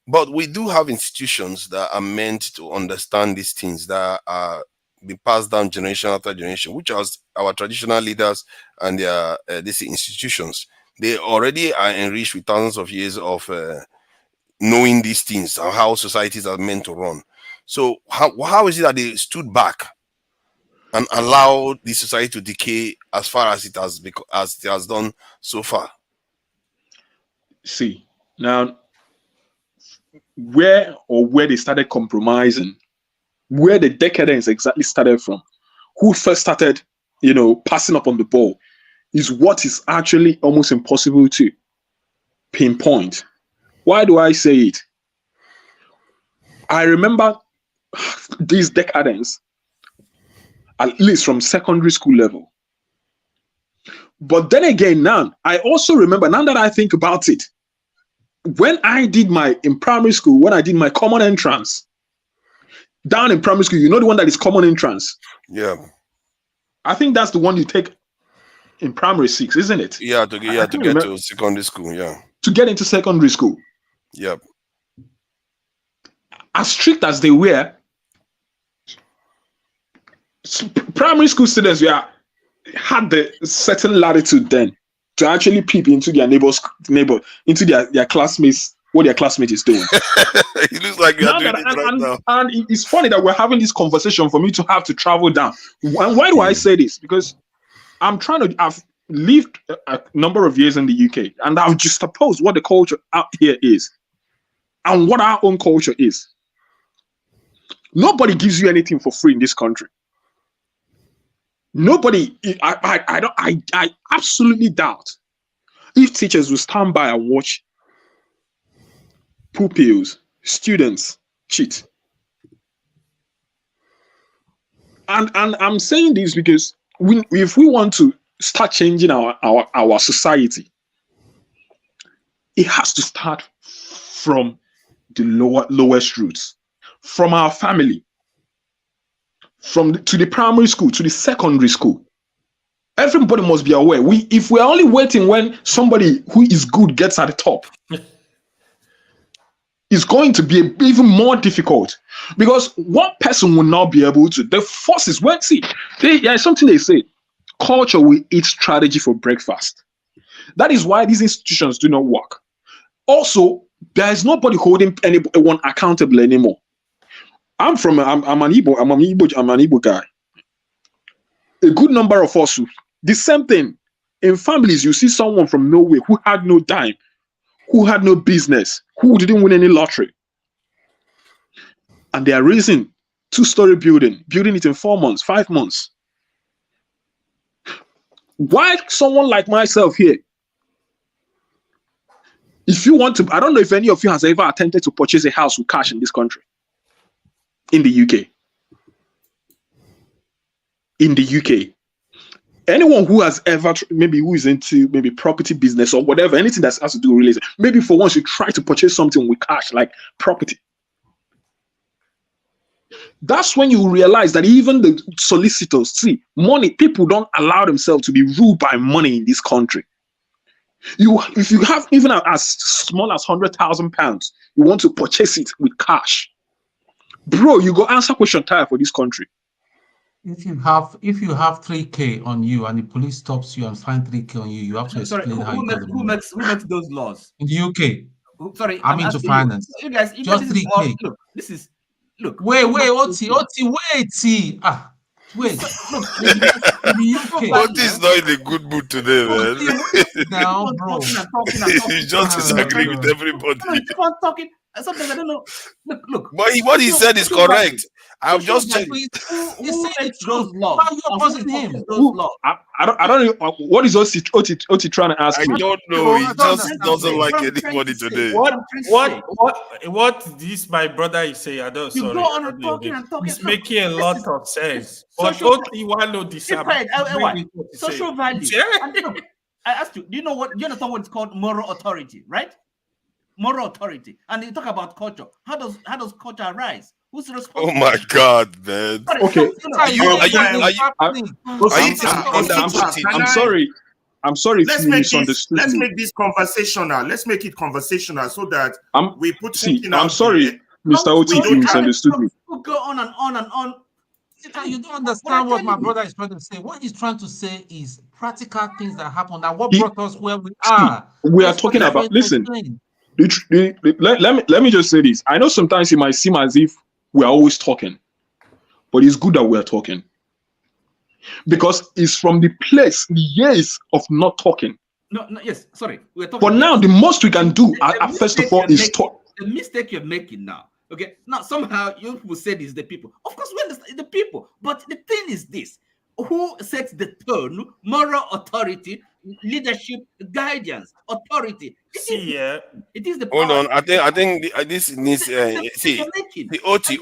But we do have institutions that are meant to understand these things that are being passed down generation after generation, which are our traditional leaders and their these institutions. They already are enriched with thousands of years of knowing these things and how societies are meant to run. So how is it that they stood back and allowed the society to decay as far as it has done so far? See, now where they started compromising, where the decadence exactly started from, who first started, passing up on the ball, is what is actually almost impossible to pinpoint. Why do I say it? I remember this decadence, at least from secondary school level. But then again, now, I also remember, now that I think about it, when I did in primary school, when I did my common entrance, down in primary school, the one that is common entrance? Yeah. I think that's the one you take in primary 6, isn't it? Yeah, to get to secondary school, yeah. To get into secondary school. Yep. As strict as they were, primary school students had the certain latitude then to actually peep into their into their classmates, what their classmate is doing. It looks like you're doing it right now. And it's funny that we're having this conversation for me to have to travel down. And why do I say this? Because I've lived a number of years in the UK, and I've just supposed what the culture out here is and what our own culture is. Nobody gives you anything for free in this country. Nobody. I absolutely doubt if teachers will stand by and watch pupils, students cheat. And I'm saying this because if we want to start changing our society, it has to start from the lowest roots, from our family, to the primary school, to the secondary school. Everybody must be aware. If we're only waiting when somebody who is good gets at the top, it's going to be even more difficult, because one person will not be able to. The forces, there's something they say: culture will eat strategy for breakfast. That is why these institutions do not work. Also, there is nobody holding anyone accountable anymore. I'm an Igbo guy. A good number of us, the same thing. In families, you see someone from nowhere who had no dime, who had no business, who didn't win any lottery. And they are raising 2-story building it in 4 months, 5 months. Why someone like myself here? If you want to, I don't know if any of you has ever attempted to purchase a house with cash in this country. In the UK. In the UK. Anyone who has ever, who is into property business or whatever, anything that has to do with real estate, maybe for once you try to purchase something with cash, like property. That's when you realize that even the solicitors, money, people don't allow themselves to be ruled by money in this country. If you have even as small as £100,000, you want to purchase it with cash. Bro, you go answer question time for this country. If you have 3K on you and the police stops you and find 3K on you, you have to explain how you got the money. Who makes those laws? In the UK. Sorry, I'm into finance. You guys, just 3K. Look. Wait, Oti, wait. Wait. Look, in the UK. Oti is not in a good mood today, man. Now, bro. You just disagree with everybody. Keep on talking. Sometimes I don't know. Look. But what he said is correct. I've just checked. Who makes those laws? Why are you opposing him? Those laws? I don't know what is Oti trying to ask I me. don't know. He just doesn't like anybody today. What this my brother is saying? I don't. You Sorry, go on and talking and talking. It's making a lot of sense. But Social- don't you want to disable? Social value. And look, I asked you, do you understand what it's called moral authority, right? Moral authority. And you talk about culture. How does culture arise? Who's responsible? Oh my God, man. Okay. I'm sorry if you misunderstood Let's me. make this conversational. Let's make it conversational so that we put something I'm out sorry, there. Mr. Oti, if you misunderstood me. We'll go on and on and on. You don't understand what my brother is trying to say. What he's trying to say is practical things that happen and what brought us where we are. We are talking about, listen, let me just say this. I know sometimes it might seem as if we are always talking, but it's good that we are talking. Because it's from the place, the years of not talking. Yes, sorry. We're talking. But now the most we can do, first of all, is talk. The mistake you're making now. Okay, now somehow you will say it's the people. Of course, we understand the people, but the thing is this: who sets the tone? Moral authority, leadership, guidance, authority. It is the power. Hold on, I think this needs. See, the OT.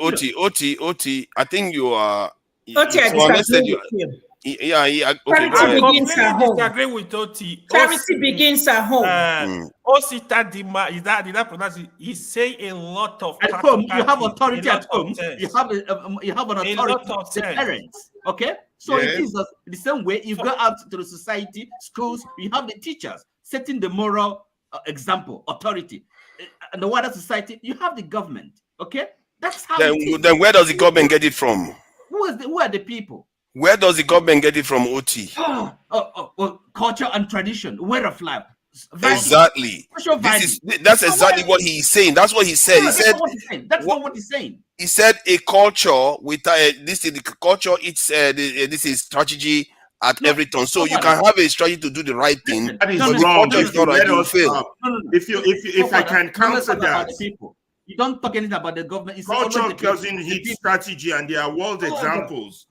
I think you are. OT, I disagree with you. Yeah. Okay, Charity begins at home. Disagree with OT. Charity begins at home. Osita Dima, did that pronounce it? He's saying a lot of at home. You have authority at home. You have an authority of the parents. Okay, so it is the same way. You go out to the society, schools. You have the teachers setting the moral example, authority. And the wider society, you have the government. Okay, that's how. Then where does the government get it from? Who are the people? Where does the government get it from, OT? Well, culture and tradition, way of life. Exactly. That's exactly what he's saying. That's what he said. He said that's not what he's saying. He said a culture with this is the culture. It's this is strategy at every turn. So you can have a strategy to do the right thing. That is but the wrong. culture is not right. You fail. If I can counter that. You don't talk anything about the government. Culture doesn't hit strategy, and there are world examples.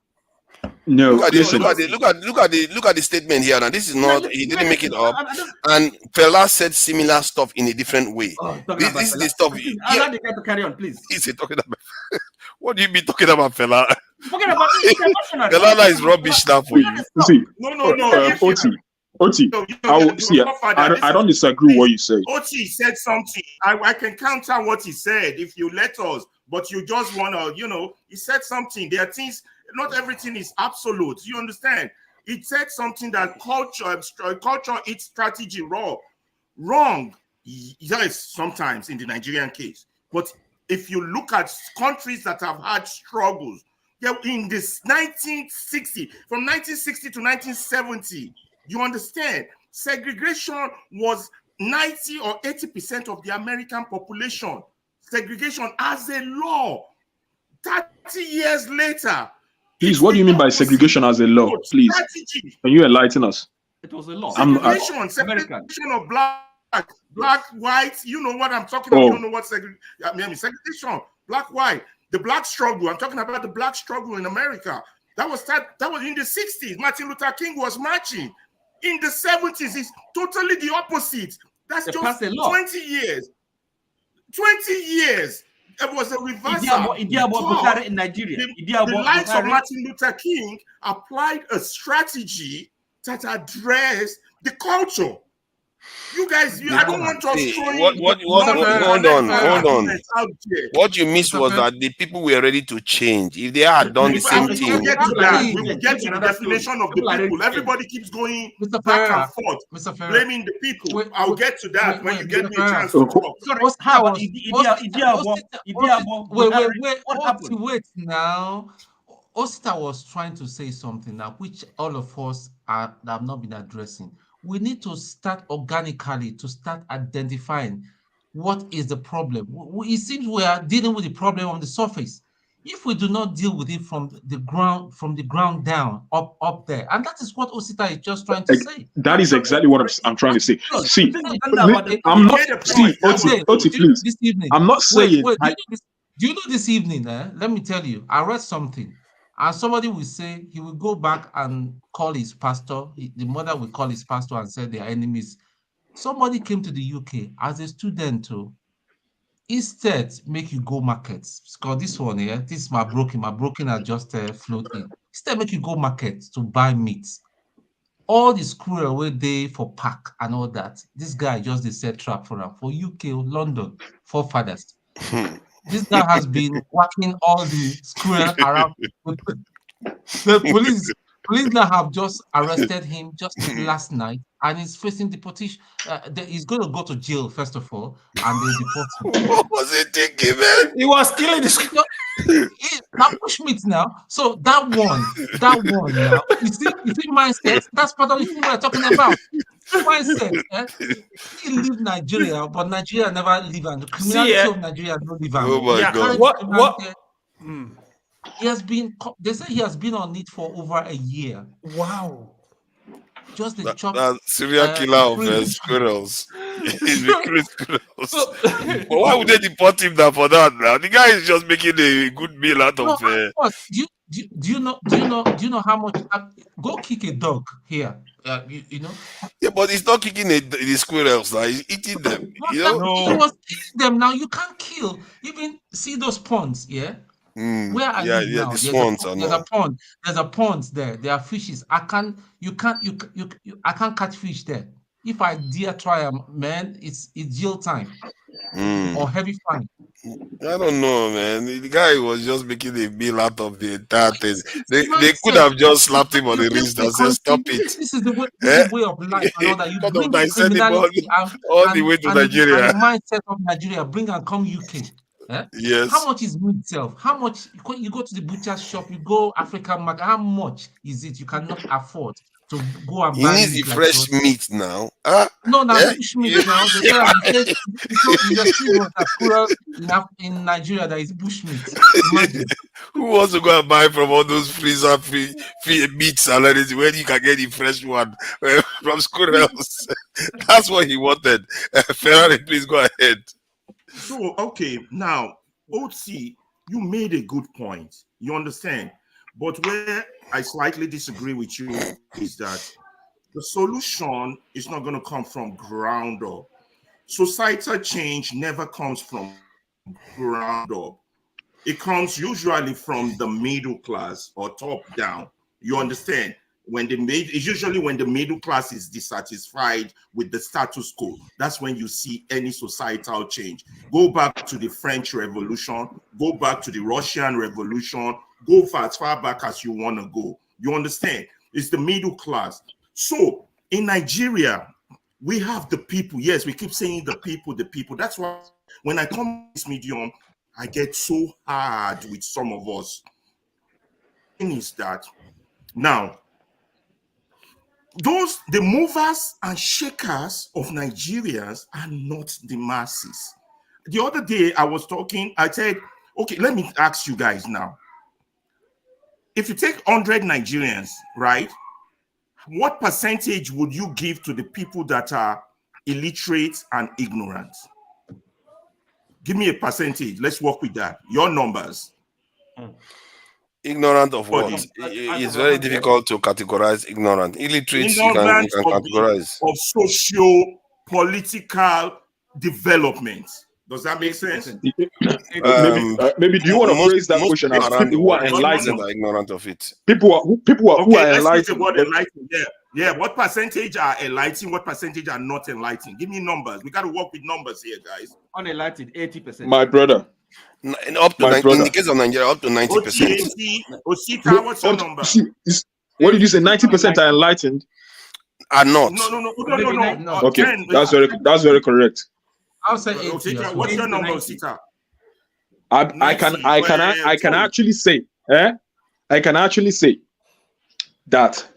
No, look at the statement here. Now this is not. He didn't make it up. And Fela said similar stuff in a different way. This is the stuff. Allow the guy to carry on, please. He's talking about. What do you mean talking about Fela? Talking about Fela is rubbish now for you. See, No. OT, I don't disagree with what you say. OT said something. I can counter what he said if you let us, but you just want to, he said something. There are things, not everything is absolute. You understand? It said something that culture its strategy wrong. Yes, sometimes in the Nigerian case. But if you look at countries that have had struggles, in this 1960, from 1960 to 1970, you understand, segregation was 90 or 80% of the American population. Segregation as a law. 30 years later. Please, what do you mean by segregation as a law? Please, can you enlighten us? It was a law. Segregation of black, white. You know what I'm talking about. You don't know what segregation. Black, white. The black struggle. I'm talking about the black struggle in America. That was in the 60s. Martin Luther King was marching. In the 70s, it's totally the opposite. That's just 20 years. 20 years. It was a reversal. In Nigeria. The likes of Martin Luther King applied a strategy that addressed the culture. You guys, I don't want us hold on. What you missed was that the people were ready to change. If they had done the same thing, we will get to the definition of the people. Everybody keeps going back and forth, blaming the people. I'll get to that when you get me a chance to talk. Wait now. Osita was trying to say something now, which all of us have not been addressing. We need to start organically to start identifying what is the problem. It seems we are dealing with the problem on the surface. if we do not deal with it from the ground down, up there, and that is what Osita is just trying to say. That is exactly what I'm trying to say. No, See, but I'm not. made a See, point. Oti, please. This evening. I'm not saying. Wait. Do you know this evening? Let me tell you. I read something, and somebody will say he will go back and call his pastor. The mother will call his pastor and say they are enemies. Somebody came to the UK as a student too. Instead, make you go markets. Because this one here, this is my broken. My broken are just float in. Instead, make you go market to buy meat. All the squirrel away day for pack and all that. This guy just they set trap for him for UK, London, forefathers. This guy has been walking all the squirrel around. The police now have just arrested him just last night, and he's facing deportation. He's going to go to jail first of all, and they'll deport him. What was he thinking, man? He was killing the now push meat now. So that one now. You see mindset. That's part of the thing we're talking about. Mindset. He leave Nigeria, but Nigeria never leave, and the criminality of Nigeria don't leave. Oh my God! What? He has been. They say he has been on it for over a year. Wow. Just the chop. That serial killer of squirrels. He's recruiting squirrels. But why would they deport him now for that? Now the guy is just making a good meal out of. Do you know how much? Go kick a dog here. You know. Yeah, but he's not kicking the squirrels now. He's eating them. You know. He was eating them. Now you can't kill. Even see those ponds. Yeah. Where I live now, there's a pond there. There are fishes. I can't catch fish there. If I dare try them, man, it's jail time or heavy fine. I don't know, man. The guy was just making a meal out of the entire thing. They could have just slapped him on the wrist and said, "Stop it." This is the way of life and all that. You bring criminality all the way to Nigeria. And the mindset of Nigeria, bring and come UK. Yes. How much is meat itself? How much you go to the butcher's shop, you go African market, how much is it you cannot afford to go and buy? He needs the fresh meat now. No, bush meat now. In Nigeria there is bush meat. Imagine. Who wants to go and buy from all those freezer free meats and everything when you can get the fresh one from squirrels? That's what he wanted. Ferrari, please go ahead. So, okay, now, Otsi, you made a good point. You understand? But where I slightly disagree with you is that the solution is not going to come from ground up. Societal change never comes from ground up. It comes usually from the middle class or top down. You understand? Usually when the middle class is dissatisfied with the status quo, that's when you see any societal change. Go back to the French Revolution, go back to the Russian Revolution, go as far back as you want to go. You understand? It's the middle class. So in Nigeria, we have the people. Yes, we keep saying the people. That's why when I come to this medium, I get so hard with some of us. The thing is that now, the movers and shakers of Nigerians are not the masses. The other day I was talking, I said, okay, let me ask you guys now. If you take 100 Nigerians, right, what percentage would you give to the people that are illiterate and ignorant? Give me a percentage. Let's work with that. Your numbers. Ignorant of what? It's very difficult to categorize ignorant. Illiterate, you can categorize. Of socio-political development. Does that make sense? Maybe do you want to phrase that question as people who are enlightened? Are ignorant of it. People who are enlightened. Yeah. What percentage are enlightened? What percentage are not enlightened? Give me numbers. We got to work with numbers here, guys. Unenlightened, 80%. My brother. In the case of Nigeria, up to 90%. Osita, what's your number? What did you say? 90% are enlightened? Are not. No. Okay, that's very correct. I'll say 80. Osita, what's your number, Osita? I can actually say, I can actually say that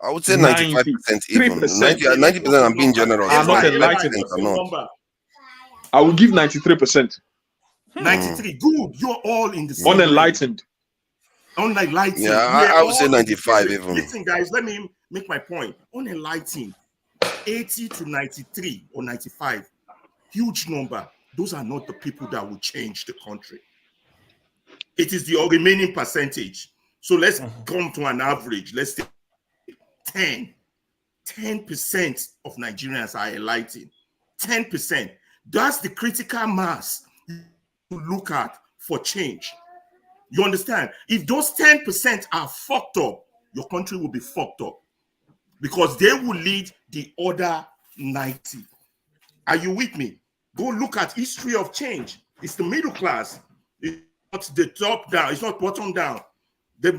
I would say 95% even. 90% I'm being generous. Are not enlightened. I will give 93%. 93. Good. You're all in the same Unenlightened. Unenlightened. Yeah, We're I would say all in the 95 same. even. Listen, guys, let me make my point. Unenlightened, 80 to 93 or 95. Huge number. Those are not the people that will change the country. It is the remaining percentage. So let's come to an average. Let's say 10% of Nigerians are enlightened. 10%. That's the critical mass to look at for change. You understand? If those 10% are fucked up, your country will be fucked up because they will lead the other 90. Are you with me? Go look at history of change. It's the middle class. It's not the top down. It's not bottom down. The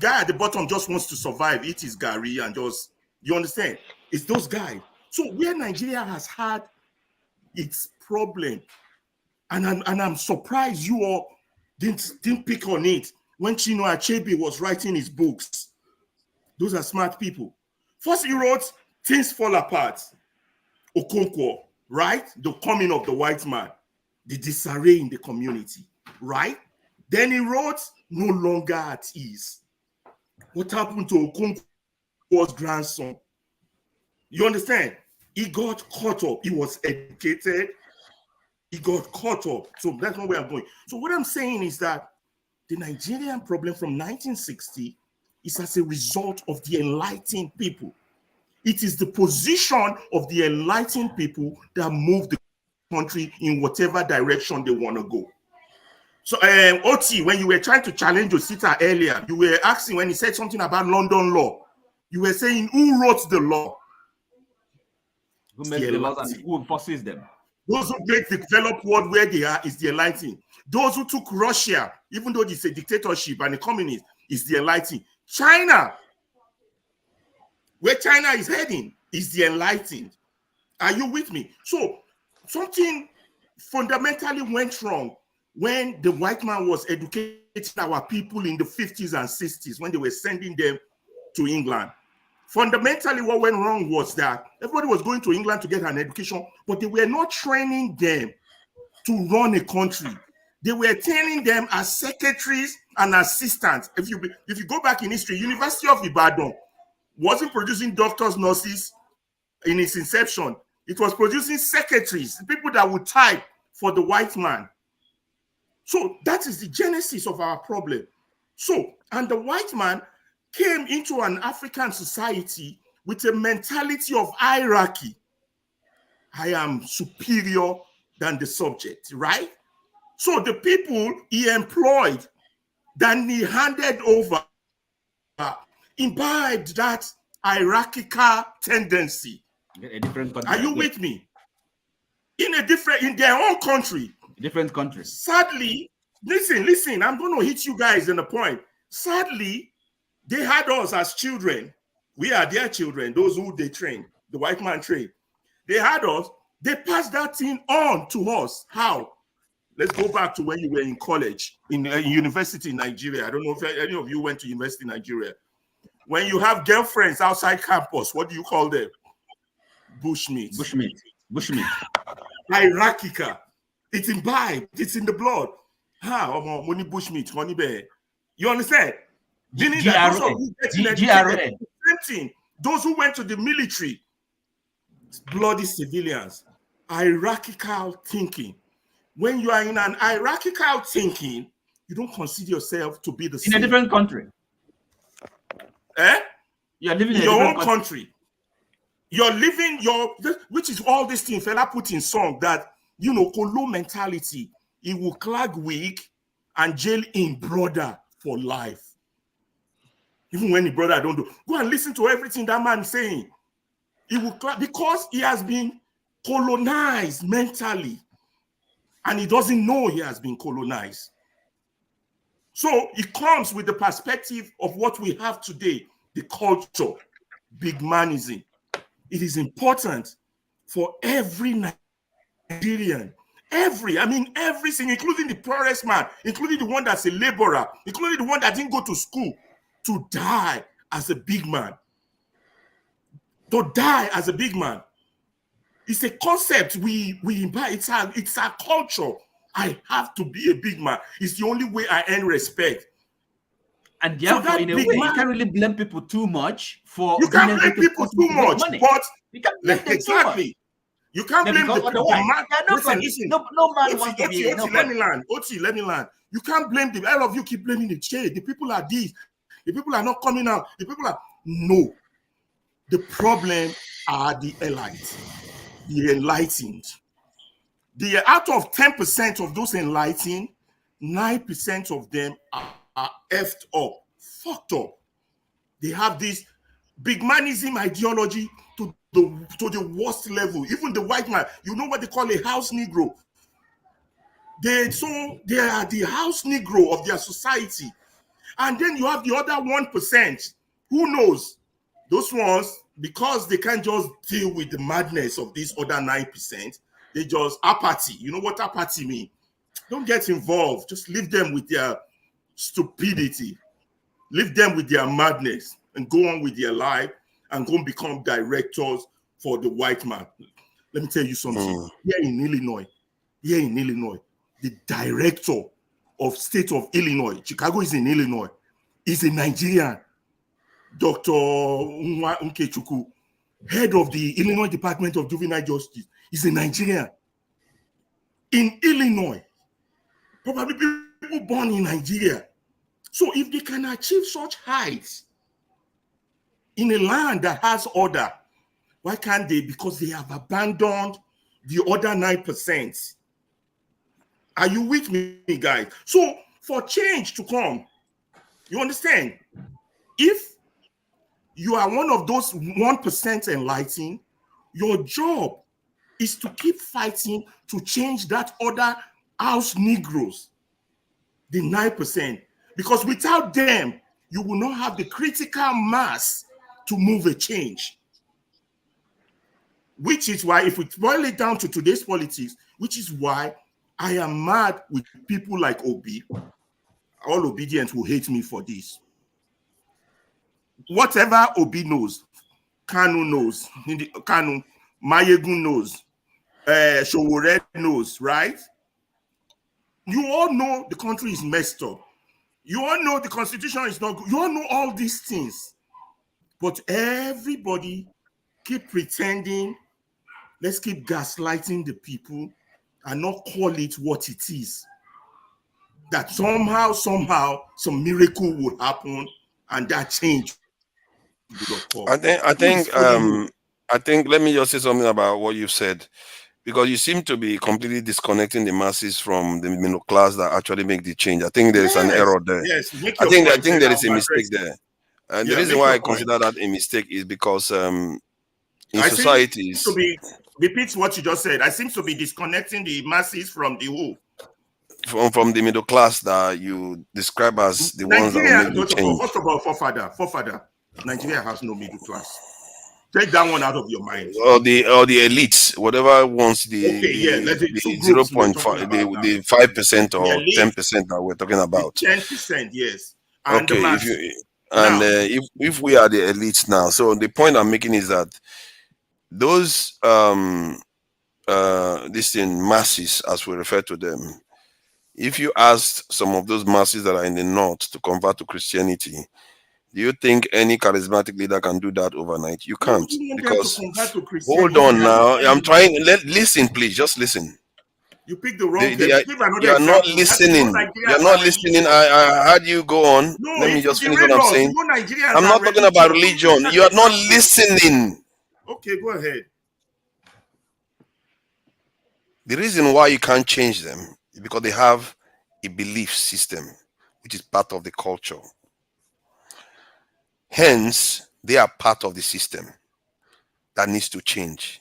guy at the bottom just wants to survive, eat his gari, and just, you understand? It's those guys. So where Nigeria has had its problem, and I'm surprised you all didn't pick on it when Chino Achebe was writing his books. Those are smart people. First, he wrote Things Fall Apart, Okonkwo, right? The coming of the white man, the disarray in the community, right? Then he wrote No Longer at Ease. What happened to Okonkwo's grandson? You understand? He got caught up. He was educated. He got caught up. So that's not where I'm going. So what I'm saying is that the Nigerian problem from 1960 is as a result of the enlightened people. It is the position of the enlightened people that move the country in whatever direction they want to go. So, Oti, when you were trying to challenge Osita earlier, you were asking when he said something about London law. You were saying, who wrote the law? Who makes the laws and who enforces them? Those who make the developed world where they are is the enlightened. Those who took Russia, even though it's a dictatorship and a communist, is the enlightened. China, where China is heading, is the enlightened. Are you with me? So something fundamentally went wrong when the white man was educating our people in the 50s and 60s when they were sending them to England. Fundamentally, what went wrong was that everybody was going to England to get an education, but they were not training them to run a country. They were training them as secretaries and assistants. If you go back in history, University of Ibadan wasn't producing doctors, nurses in its inception. It was producing secretaries, people that would type for the white man. So that is the genesis of our problem. So, and the white man came into an African society with a mentality of hierarchy. I am superior than the subject, right? So the people he employed, then he handed over, imbibed that hierarchical tendency. A different country. Are you with me? In their own country. Different countries. Sadly, listen, I'm going to hit you guys in the point. Sadly, they had us as children. We are their children, those who they trained, the white man trained. They had us. They passed that thing on to us. How? Let's go back to when you were in college, in university in Nigeria. I don't know if any of you went to university in Nigeria. When you have girlfriends outside campus, what do you call them? Bushmeat. Bushmeat. Hierarchical. It's imbibed. It's in the blood. Money bushmeat, honey bear. You understand? Meaning that those who get educated, same thing. Those who went to the military, bloody civilians, hierarchical thinking. When you are in an hierarchical thinking, you don't consider yourself to be the same. In a different country. You are living in your own country. You're living which is all this thing fella put in song that, Kolo mentality. He will clag wig and jail in brother for life. Even when the brother don't do. Go and listen to everything that man is saying. He will clag because he has been colonized mentally. And he doesn't know he has been colonized. So it comes with the perspective of what we have today, the culture, big manism. It is important for every Nigerian, every single, including the poorest man, including the one that's a laborer, including the one that didn't go to school, to die as a big man. To die as a big man. It's a concept we imbibe. It's our culture. I have to be a big man. It's the only way I earn respect. And therefore, that in a big way, man, you can't really blame people too much for you doing can't blame everything people possible too to make much, money. but You can't blame them too much. exactly. You can't blame because the otherwise, man. Listen, no man wants to Oti, be Oti, let me land. Oti, let me land. You can't blame the all of you keep blaming the shade. The people are these. The people are not coming out. The people are no. The problem are the elites, the enlightened. The out of 10% of those enlightened, 9% of them are effed up, fucked up. They have this big manism ideology to the worst level. Even the white man, you know what they call a house Negro. They are the house Negro of their society. And then you have the other 1%. Who knows? Those ones, because they can't just deal with the madness of these other 9%, they just apathy. You know what apathy means? Don't get involved. Just leave them with their stupidity. Leave them with their madness and go on with their life and go and become directors for the white man. Let me tell you something. Here in Illinois, the director of state of Illinois, Chicago is in Illinois, is a Nigerian, Dr. Nwa Nkechukwu, head of the Illinois Department of Juvenile Justice, is a Nigerian. In Illinois, probably people born in Nigeria. So if they can achieve such heights in a land that has order, why can't they? Because they have abandoned the other 9%. Are you with me, guys? So for change to come, you understand? If you are one of those 1% enlightened, your job is to keep fighting to change that other house Negroes, the 9%. Because without them, you will not have the critical mass to move a change. Which is why, if we boil it down to today's politics, which is why I am mad with people like Obi. All obedience will hate me for this. Whatever Obi knows, Kanu knows, Kanu, Mayegun knows, Showore knows, right? You all know the country is messed up. You all know the constitution is not good. You all know all these things. But everybody keep pretending. Let's keep gaslighting the people and not call it what it is. That somehow, some miracle will happen and that change will occur. I think let me just say something about what you said, because you seem to be completely disconnecting the masses from the middle class that actually make the change. I think there is an error there. Yes, make I your think point, there is a I'll mistake address it. there. And the Yeah, reason make why your I point. consider that a mistake is because in I societies, seem to be repeat what you just said. I seem to be disconnecting the masses from the who. From the middle class that you describe as the ones that will Nigeria, make the change. first of all, forefather. Nigeria has no middle class. Take that one out of your mind. Or the elites, whatever wants the 0.5, the 5% or 10% that we're talking about. 10%, yes. And okay, if we are the elites now, so the point I'm making is that those masses, as we refer to them, if you asked some of those masses that are in the north to convert to Christianity, do you think any charismatic leader can do that overnight? You can't. Because hold on now, I'm trying. Listen, please, just listen. You picked the wrong case. Give another you are example. not listening. You are not listening. I heard you go on. No, let me just finish what I'm saying. I'm not talking about religion. You are not listening. Okay, go ahead. The reason why you can't change them is because they have a belief system, which is part of the culture. Hence, they are part of the system that needs to change.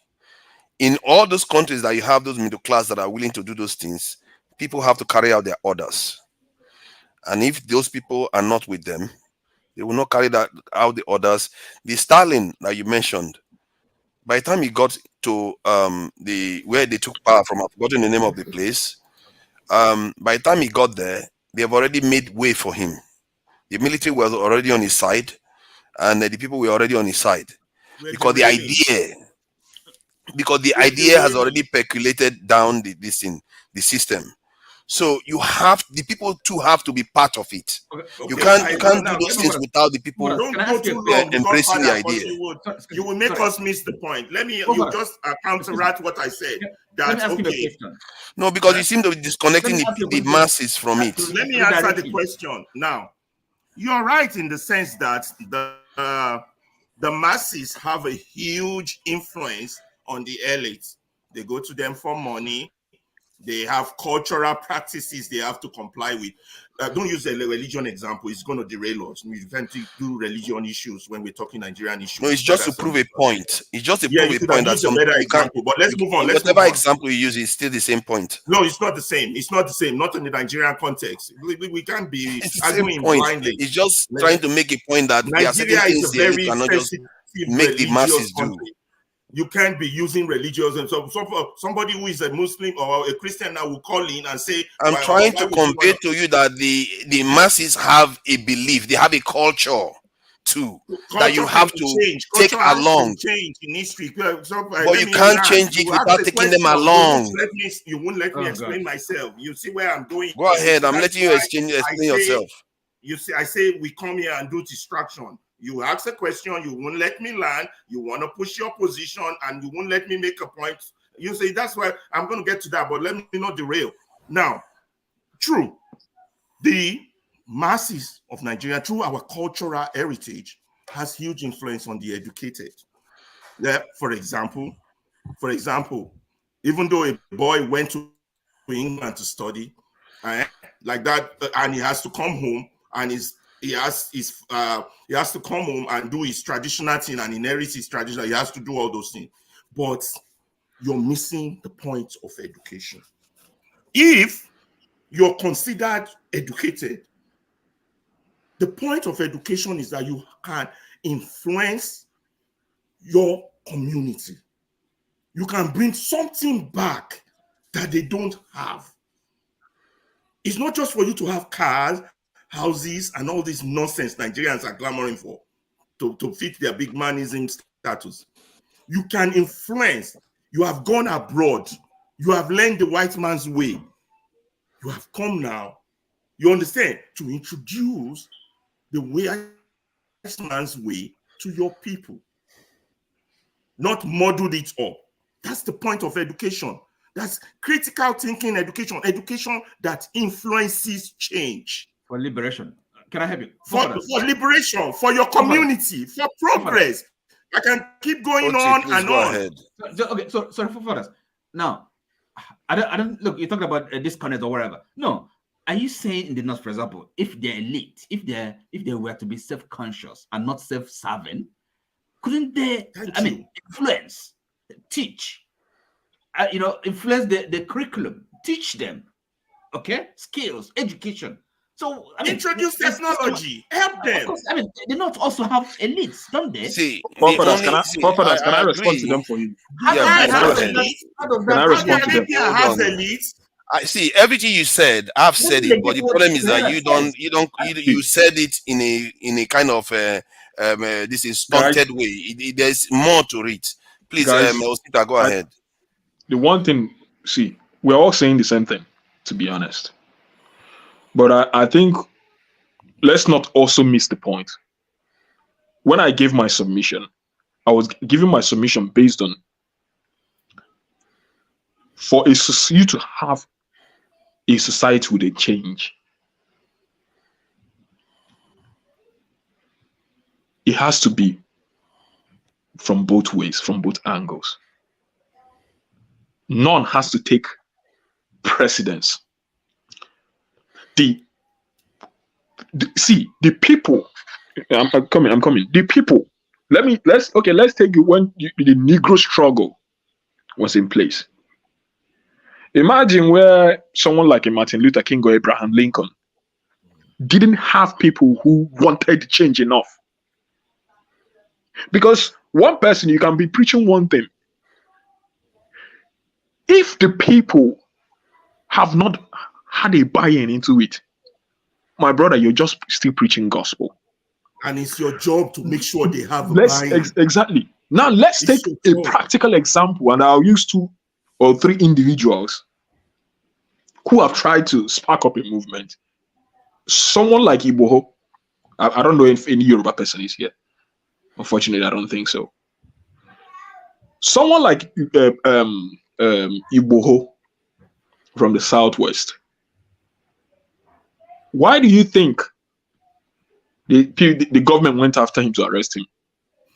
In all those countries that you have those middle class that are willing to do those things, people have to carry out their orders. And if those people are not with them, they will not carry out the orders. The Stalin that you mentioned, by the time he got to where they took power from, I've forgotten the name of the place. By the time he got there, they have already made way for him. The military was already on his side, and the people were already on his side. Because the idea has already percolated down the system. So the people too have to be part of it. You Okay, can't do those things without the people don't go too long, embracing the Godfather, because idea. you will make us miss the point. Let me you just counteract what I said. That okay. No, because you seem to be disconnecting the masses from it. Let me answer the question now. You're right in the sense that the masses have a huge influence on the elites. They go to them for money. They have cultural practices they have to comply with. Don't use a religion example. It's going to derail us. We can't do religion issues when we're talking Nigerian issues. No, it's just to prove a point. It's just to prove a point that some better example. But let's move on. Whatever example you use is still the same point. No, it's not the same. It's not the same. Not in the Nigerian context. We can't be arguing point. blindly. It's just trying to make a point that there are certain things the elite cannot just make the masses do. You can't be using religious, and so somebody who is a Muslim or a Christian now will call in and say, I'm trying to convey to you that the masses have a belief, they have a culture too, that you have to take along. Change in history. But you can't change it without taking them along. You won't let me explain myself. You see where I'm going. Go ahead, I'm letting you explain yourself. You see, I say we come here and do distraction. You ask a question, you won't let me land, you want to push your position, and you won't let me make a point. You say, that's why I'm going to get to that, but let me not derail. Now, true, the masses of Nigeria, through our cultural heritage, has huge influence on the educated. For example, even though a boy went to England to study, like that, and he has to come home and he has to come home and do his traditional thing and inherit his traditional. He has to do all those things. But you're missing the point of education. If you're considered educated, the point of education is that you can influence your community. You can bring something back that they don't have. It's not just for you to have cars, houses, and all this nonsense Nigerians are clamoring for to fit their big manism status. You can influence. You have gone abroad. You have learned the white man's way. You have come now, you understand, to introduce the white man's way to your people. Not muddled it up. That's the point of education. That's critical thinking education. Education that influences change. For liberation. Can I help you? For liberation, for your community, for progress. I can keep going on and on. Ahead. Okay, so for us. Now, I don't look, you talked about disconnect or whatever. No. Are you saying in the North, for example, if they're elite, if they were to be self-conscious and not self-serving, couldn't they influence, teach, influence the curriculum, teach them, okay, skills, education. So introduce technology, help them. Of course, they not also have elites, don't they? See, can I respond to them for you? Can I respond to them? Has elites. I see everything you said. I've said it, but the problem is that you said it in a kind of this is stunted way. There's more to it. Please, Osita, go ahead. The one thing, see, we're all saying the same thing, to be honest. But I think let's not also miss the point. When I gave my submission, I was giving my submission based on for you to have a society with a change. It has to be from both ways, from both angles. None has to take precedence. The people. I'm coming. The people. Let's take it when the Negro struggle was in place. Imagine where someone like a Martin Luther King or Abraham Lincoln didn't have people who wanted change enough. Because one person, you can be preaching one thing. If the people have not had a buy-in into it, my brother, you're just still preaching gospel. And it's your job to make sure they have a buy-in. Exactly. Now let's take a practical example, and I'll use 2 or 3 individuals who have tried to spark up a movement. Someone like Iboho, I don't know if any Yoruba person is here. Unfortunately, I don't think so. Someone like Iboho from the Southwest. Why do you think the government went after him to arrest him?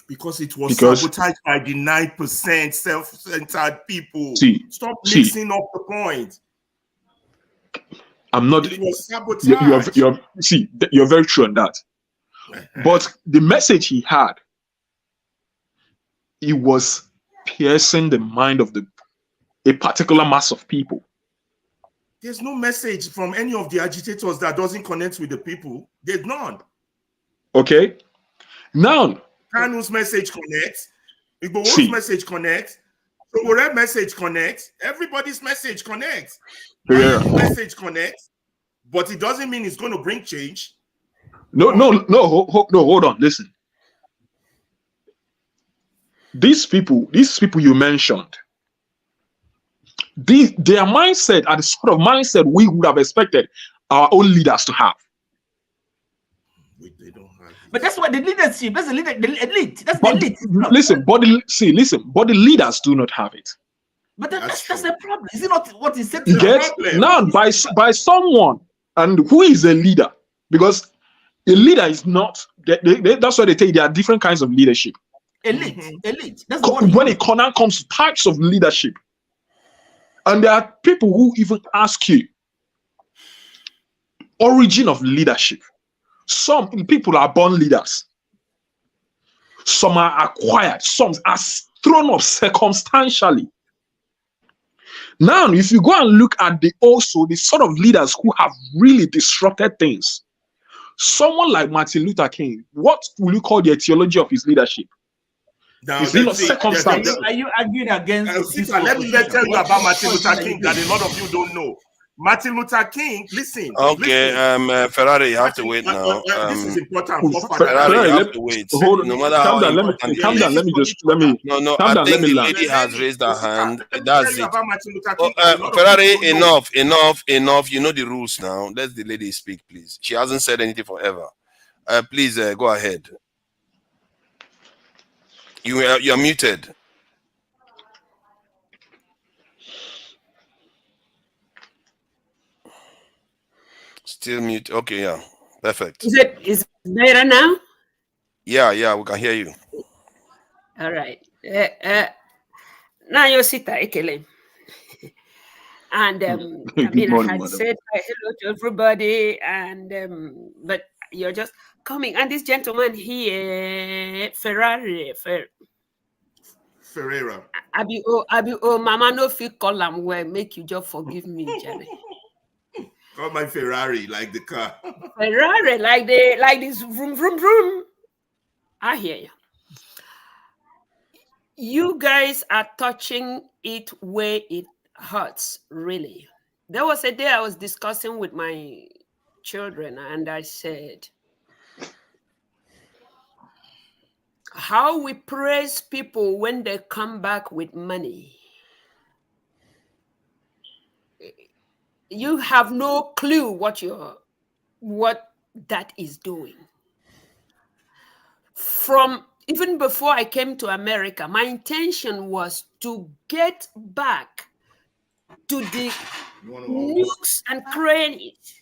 Because it was sabotaged by the 9% self-centered people. Stop mixing up the point. I'm not. It was sabotage. You're very true on that. But the message he had, it was piercing the mind of a particular mass of people. There's no message from any of the agitators that doesn't connect with the people. There's none. Okay. Now, Kanu's message connects. Igbo's message connects. Sobore's message connects. Everybody's message connects. Message connects. But it doesn't mean it's going to bring change. No, hold on. Listen. These people you mentioned, their mindset are the sort of mindset we would have expected our own leaders to have. But that's what the leadership, that's the elite. That's the elite. Listen, but the leaders do not have it. But that's the problem. Is it not what is said? Now by someone, and who is a leader? Because a leader is not. That's why they tell you there are different kinds of leadership. Elite. That's when it comes to types of leadership, and there are people who even ask you origin of leadership. Some people are born leaders. Some are acquired. Some are thrown up circumstantially. Now, if you go and look at the sort of leaders who have really disrupted things, someone like Martin Luther King, what will you call the etiology of his leadership? Now, is it not circumstance? Are you arguing against? Let me tell you about Martin Luther King that a lot of you don't know. Martin Luther King, listen. Okay, Ferrari, you have to wait now. This is important. Ferrari, you have to wait. No matter how important it is. No, I think the lady has raised her hand. That's it. Ferrari, enough. You know the rules now. Let the lady speak, please. She hasn't said anything forever. Please go ahead. You are muted. Still mute. Okay, yeah. Perfect. Is it better now? Yeah, we can hear you. All right. Now you sit ekele. And I had said hello to everybody, and but you're just coming. And this gentleman here, Ferrera. Mama no fit call am well. Make you just forgive me, Jerry. Call my Ferrari like the car. Ferrari like this vroom vroom vroom. I hear you. You guys are touching it where it hurts, really. There was a day I was discussing with my children, and I said, how we praise people when they come back with money. You have no clue what that is doing. From even before I came to America, my intention was to get back to the nooks and crannies.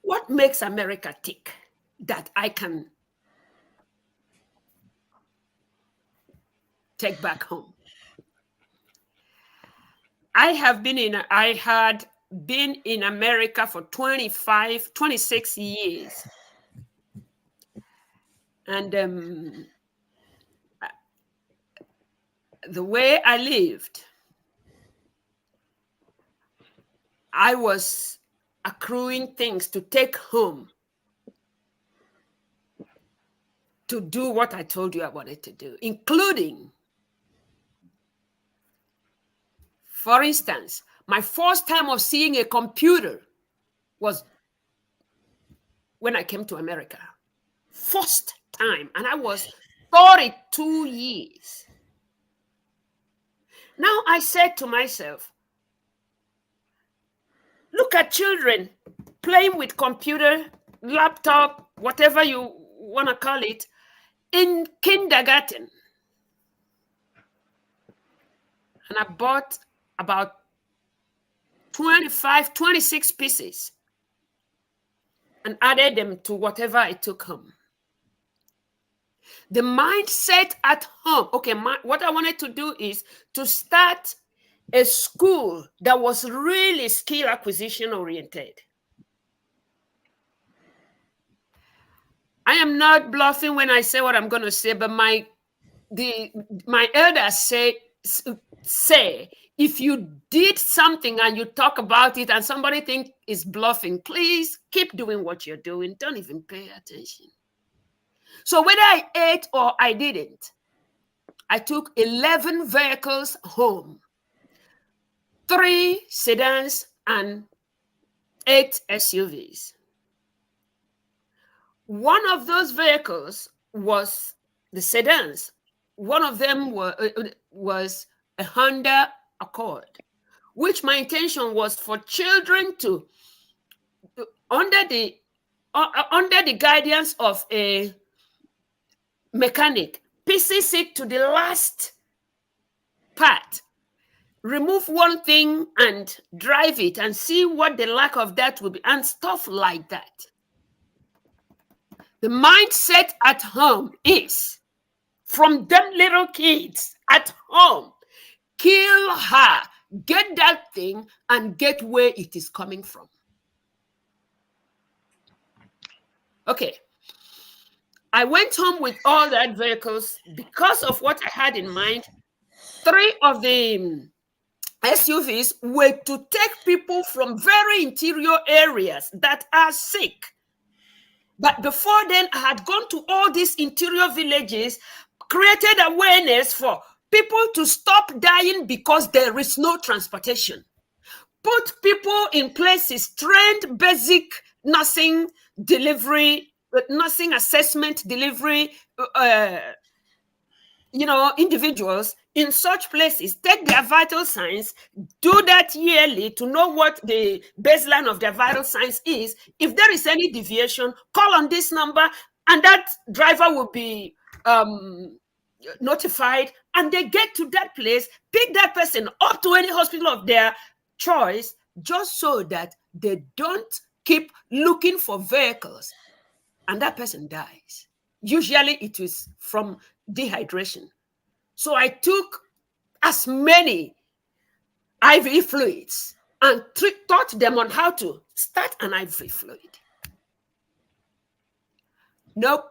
What makes America tick that I can take back home? I had been in America for 26 years. And the way I lived, I was accruing things to take home to do what I told you I wanted to do, including, for instance, my first time of seeing a computer was when I came to America. First time, and I was 32 years. Now I said to myself, Look at children playing with computer, laptop, whatever you want to call it, in kindergarten. And I bought about 25, 26 pieces and added them to whatever I took home. The mindset at home. Okay, what I wanted to do is to start a school that was really skill acquisition oriented. I am not bluffing when I say what I'm going to say, but my elders say if you did something and you talk about it and somebody think is bluffing, please keep doing what you're doing. Don't even pay attention. So whether I ate or I didn't, I took 11 vehicles home, 3 sedans and 8 SUVs. One of those vehicles was the sedans. One of them was a Honda Accord, which my intention was for children to, under the guidance of a mechanic, pieces it to the last part, remove one thing and drive it and see what the lack of that will be, and stuff like that. The mindset at home is, from them little kids at home, kill her, get that thing, and get where it is coming from. Okay. I went home with all that vehicles because of what I had in mind. 3 of the SUVs were to take people from very interior areas that are sick. But before then, I had gone to all these interior villages, created awareness for people to stop dying because there is no transportation. Put people in places, trained basic nursing delivery, nursing assessment delivery, individuals in such places, take their vital signs, do that yearly to know what the baseline of their vital signs is. If there is any deviation, call on this number and that driver will be notified, and they get to that place, pick that person up to any hospital of their choice, just so that they don't keep looking for vehicles and that person dies. Usually it is from dehydration. So I took as many IV fluids and taught them on how to start an IV fluid. Nope.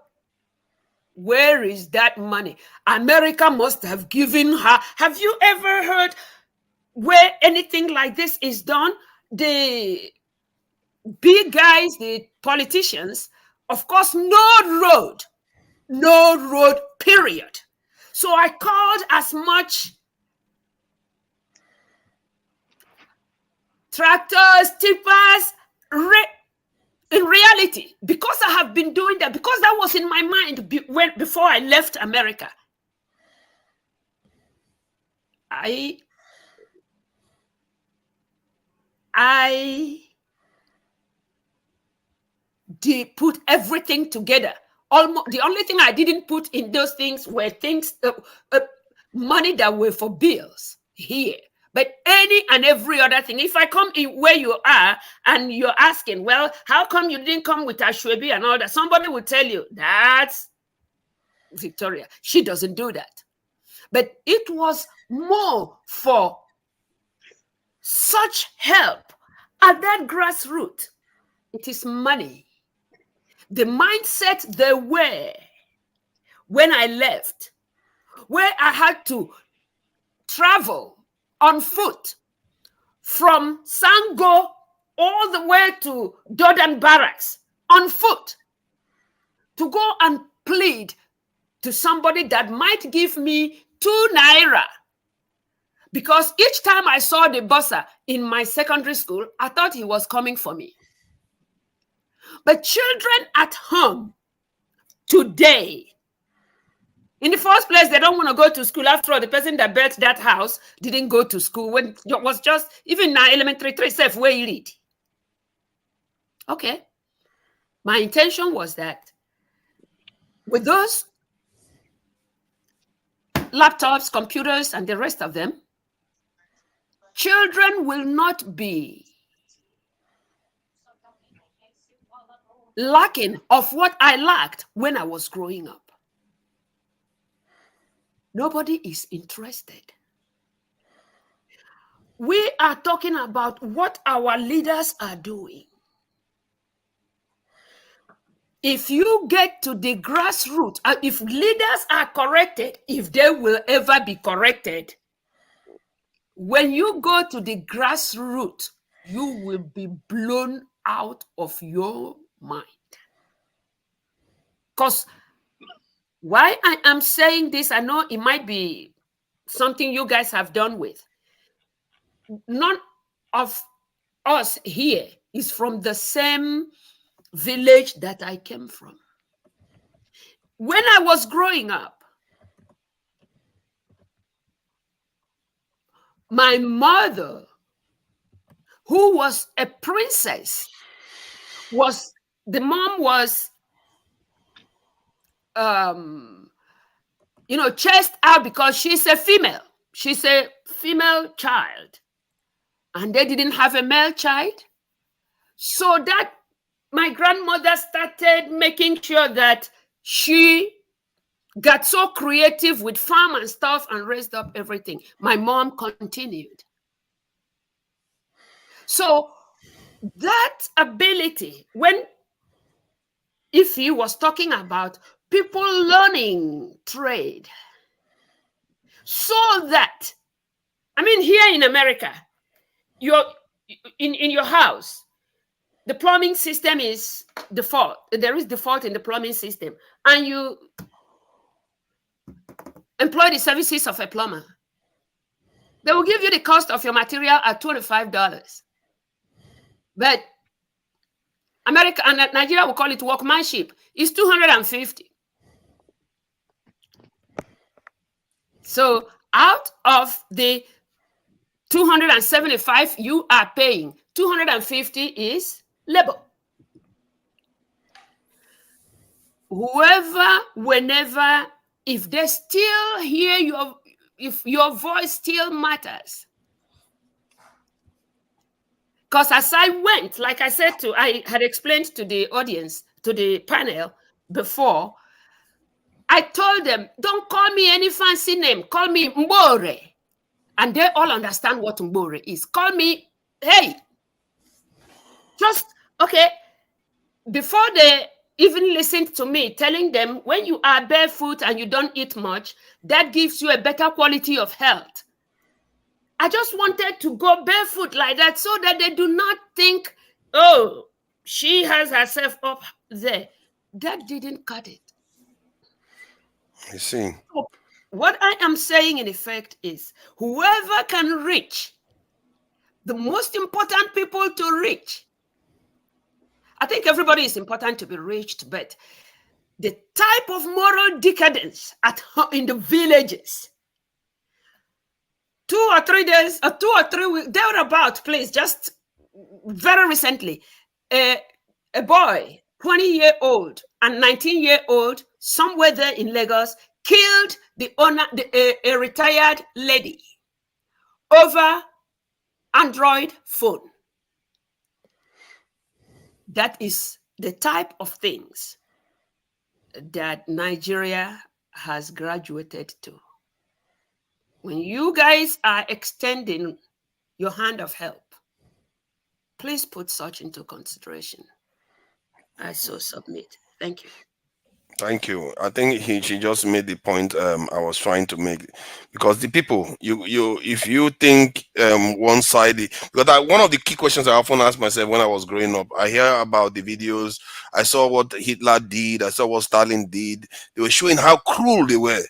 Where is that money? America must have given her. Have you ever heard where anything like this is done? The big guys, the politicians, of course, no road, period. So I called as much tractors, tippers, in reality, because I have been doing that, because that was in my mind before I left America. I did put everything together. Almost the only thing I didn't put in those things were things, money that were for bills here. But any and every other thing, if I come in where you are and you're asking, well, how come you didn't come with Ashwebi and all that? Somebody will tell you, that's Victoria. She doesn't do that. But it was more for such help at that grassroots. It is money. The mindset there were when I left, where I had to travel on foot from Sango all the way to Jordan Barracks on foot to go and plead to somebody that might give me 2 naira. Because each time I saw the bursar in my secondary school, I thought he was coming for me. But children at home today, in the first place, they don't want to go to school. After all, the person that built that house didn't go to school when it was just, even now, elementary 3 self where you read. Okay. My intention was that with those laptops, computers, and the rest of them, children will not be lacking of what I lacked when I was growing up. Nobody is interested. We are talking about what our leaders are doing. If you get to the grassroots, if leaders are corrected, if they will ever be corrected, when you go to the grassroots, you will be blown out of your mind. Because why I am saying this, I know it might be something you guys have done with. None of us here is from the same village that I came from. When I was growing up, my mother, who was a princess, the mom was, chased out because she's a female. She's a female child. And they didn't have a male child. So that my grandmother started making sure that she got so creative with farm and stuff and raised up everything. My mom continued. So that ability, if he was talking about people learning trade, so that, here in America, in your house, the plumbing system is default. There is default in the plumbing system, and you employ the services of a plumber. They will give you the cost of your material at $25. But America and Nigeria will call it workmanship. It's $250. So out of the $275 you are paying, $250 is labor. Whoever, whenever, if they still hear if your voice still matters. Because as I went, like I said I had explained to the audience, to the panel before, I told them, don't call me any fancy name, call me Mbore. And they all understand what Mbore is. Call me, hey, okay, before they even listened to me telling them, when you are barefoot and you don't eat much, that gives you a better quality of health. I just wanted to go barefoot like that so that they do not think, oh, she has herself up there. That didn't cut it. I see. So what I am saying in effect is, whoever can reach the most important people to reach, I think everybody is important to be reached, but the type of moral decadence in the villages, 2 or 3 days, or 2 or 3 weeks, thereabout, please, just very recently, a boy, 20-year-old and 19-year-old, somewhere there in Lagos, killed the owner, a retired lady, over Android phone. That is the type of things that Nigeria has graduated to. When you guys are extending your hand of help, please put such into consideration. I so submit. Thank you. Thank you. I think she just made the point I was trying to make, because the people, if you think one side, because one of the key questions I often ask myself when I was growing up, I hear about the videos, I saw what Hitler did, I saw what Stalin did. They were showing how cruel they were.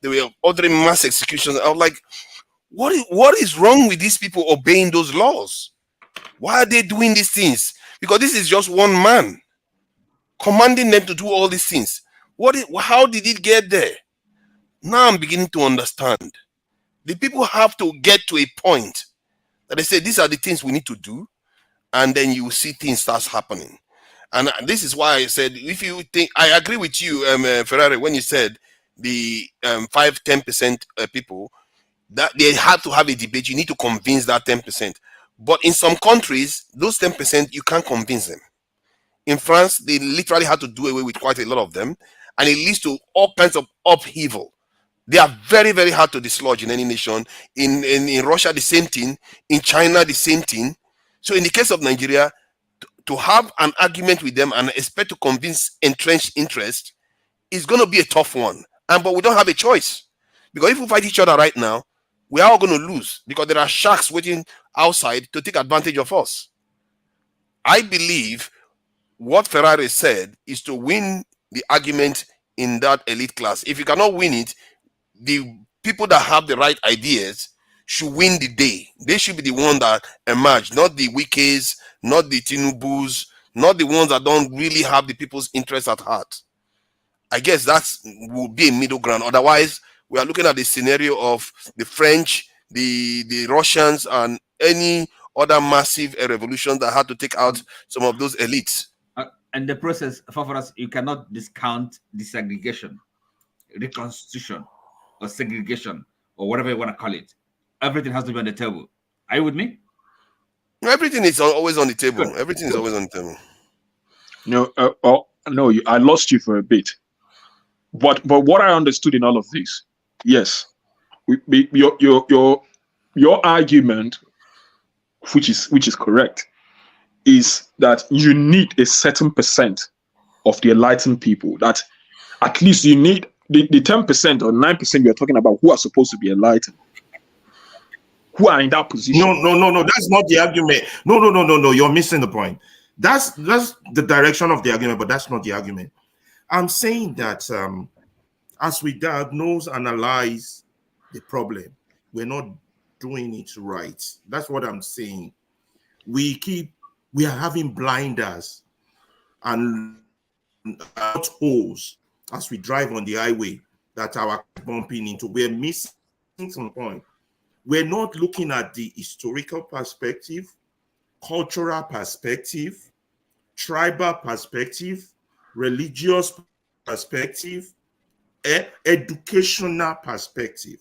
They were ordering mass executions. I was like, what is wrong with these people obeying those laws? Why are they doing these things? Because this is just one man commanding them to do all these things. How did it get there? Now I'm beginning to understand. The people have to get to a point that they say, these are the things we need to do. and then you see things starts happening. And this is why I said, if you think, I agree with you, Ferrari, when you said the 5-10% people, that they have to have a debate. You need to convince that 10%. But in some countries, those 10%, you can't convince them. In France, they literally had to do away with quite a lot of them, and it leads to all kinds of upheaval. They are very, very hard to dislodge in any nation. In Russia, the same thing. In China, the same thing. So in the case of Nigeria, to have an argument with them and expect to convince entrenched interest is going to be a tough one. But we don't have a choice. Because if we fight each other right now, we are all going to lose, because there are sharks waiting outside to take advantage of us. I believe what Ferrari said is to win the argument in that elite class. If you cannot win it, the people that have the right ideas should win the day. They should be the one that emerge, not the Wikis, not the Tinubus, not the ones that don't really have the people's interests at heart. I guess that will be a middle ground. Otherwise, we are looking at the scenario of the French, the Russians, and any other massive revolution that had to take out some of those elites. And the process, for us, you cannot discount desegregation, reconstitution, or segregation, or whatever you want to call it. Everything has to be on the table. Are you with me? Everything is always on the table. Good. Everything is always on the table. No, I lost you for a bit. But what I understood in all of this, yes, your argument, which is correct, is that you need a certain percent of the enlightened people. That at least you need the 10% or 9% you're talking about who are supposed to be enlightened, who are in that position. No. That's not the argument. No. You're missing the point. That's the direction of the argument, but that's not the argument. I'm saying that as we diagnose, analyze the problem, we're not doing it right. That's what I'm saying. We are having blinders and holes as we drive on the highway that are bumping into. We're missing some point. We're not looking at the historical perspective, cultural perspective, tribal perspective, religious perspective, educational perspective.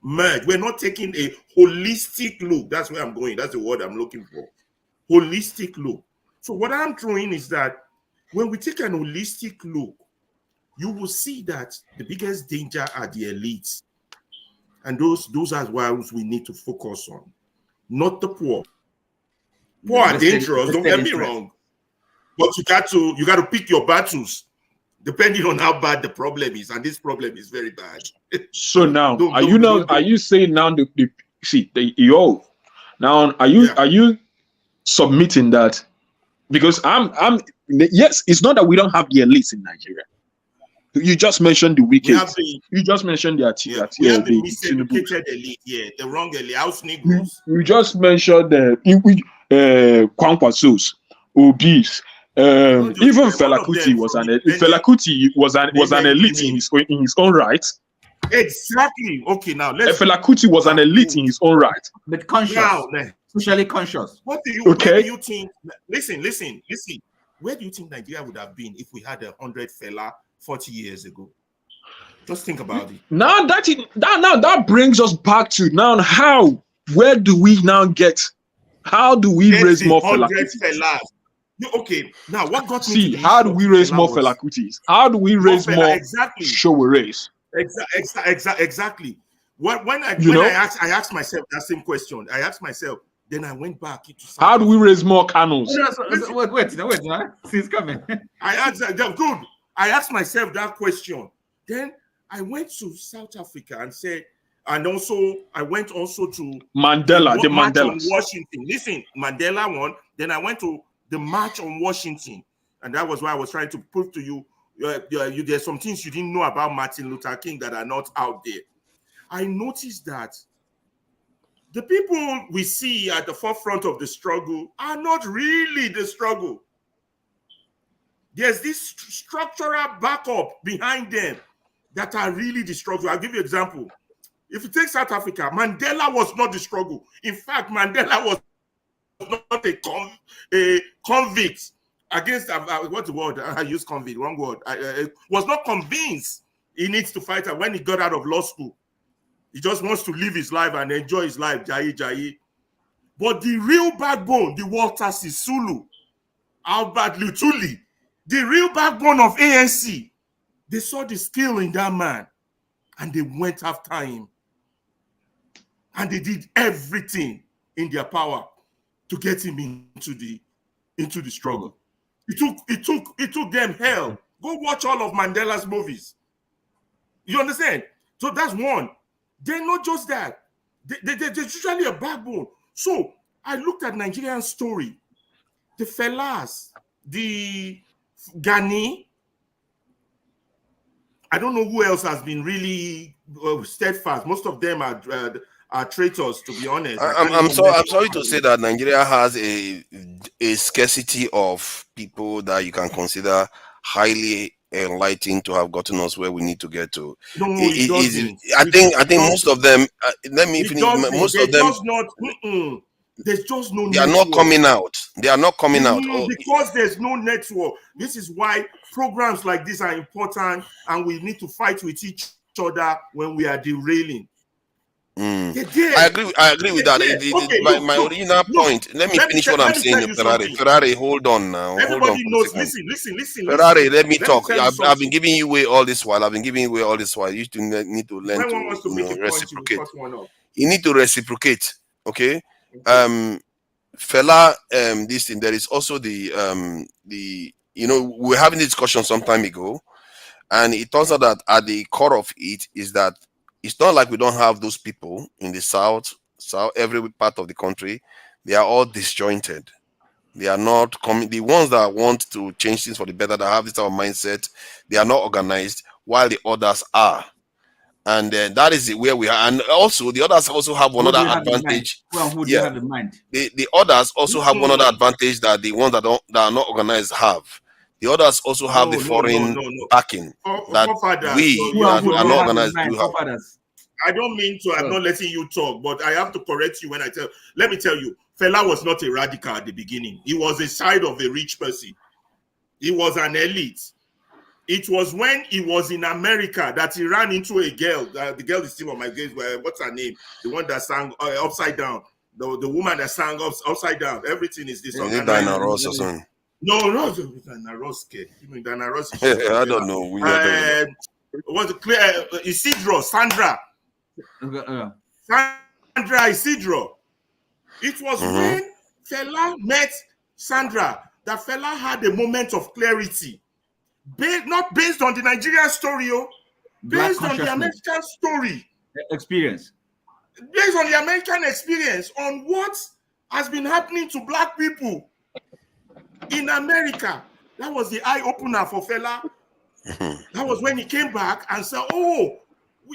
Merge. We're not taking a holistic look. That's where I'm going. That's the word I'm looking for. Holistic look. So what I'm throwing is that when we take an holistic look, you will see that the biggest danger are the elites. And those are ones we need to focus on, not the poor. Poor are dangerous, don't get me wrong. But you got to pick your battles depending on how bad the problem is, and this problem is very bad. So now, are you saying now are you submitting that? Because yes, it's not that we don't have the elites in Nigeria. You just mentioned the wicked. You just mentioned the miseducated elite, the wrong elite, house Negroes. You just mentioned Kwankwasos, Obis. Even Fela Kuti was an elite in his own right. Exactly. Okay, now Fela Kuti was an elite in his own right, but conscious, socially conscious. Where do you think? Listen. Where do you think Nigeria would have been if we had 100 Fela 40 years ago? Just think about it. Now that brings us back to where do we now get? How do we raise more Fela Kutis? Okay, now what got me? See, how do we raise more Fela Kutis? How do we raise more Showeres? Exactly. When I asked myself that same question, then I went back into how do we raise more Canons? Wait, she's coming. I asked myself that question. Then I went to South Africa and also I went to Mandela, the Mandelas. Washington. Listen, Mandela won. Then I went to the March on Washington, and that was why I was trying to prove to you, there's some things you didn't know about Martin Luther King that are not out there. I noticed that the people we see at the forefront of the struggle are not really the struggle. There's this structural backup behind them that are really the struggle. I'll give you an example. If you take South Africa, Mandela was not the struggle. In fact, Mandela was not a convict against what's the word? I use convict, wrong word. Was not convinced he needs to fight. And when he got out of law school, he just wants to live his life and enjoy his life, Jai. But the real backbone, the Walter Sisulu, Albert Lutuli, the real backbone of ANC, they saw the skill in that man and they went after him. And they did everything in their power to get him into the struggle. It took them hell. Go watch all of Mandela's movies. You understand? So that's one. They're not just that. They're usually a backbone. So I looked at Nigerian story, the Fellas, the Gani. I don't know who else has been really steadfast. Most of them are traitors, to be honest. I'm sorry to say that Nigeria has a scarcity of people that you can consider highly enlightened to have gotten us where we need to get to. No, I think most of them. Let me finish. Most of them. There's just no. They are not coming out. They are not coming out because there's no network. This is why programs like this are important, and we need to fight with each other when we are derailing. I agree with that. My original point. Let me finish what I'm saying. Ferrari, hold on now. Everybody knows. Listen. Ferrari, let me talk. I've been giving you way all this while. You need to learn to reciprocate. You need to reciprocate. Okay. Fella, this thing. There is also the we were having this discussion some time ago, and it turns out that at the core of it is that it's not like we don't have those people in the south, every part of the country. They are all disjointed. They are not coming. The ones that want to change things for the better, that have this type of mindset, they are not organized, while the others are. And that is where we are. And also, the others also have one other advantage. Who do you have in mind? The others also have one other advantage that the ones that are not organized have. The others also have the foreign backing that we are not organized do have. I don't mean to. I'm not letting you talk, but I have to correct you when I tell. Let me tell you, Fela was not a radical at the beginning. He was a side of a rich person. He was an elite. It was when he was in America that he ran into a girl. The girl is still on my gaze. What's her name? The one that sang Upside Down. The woman that sang Upside Down. Everything is this. Is it Diana Ross or something? No, Diana Ross. Diana Ross. I don't know. Was it clear? Isidro, Sandra Isidro. It was when Fela met Sandra that Fela had a moment of clarity. Not based on the Nigerian story, based on the American story. Experience. Based on the American experience, on what has been happening to Black people in America. That was the eye-opener for Fela. That was when he came back and said,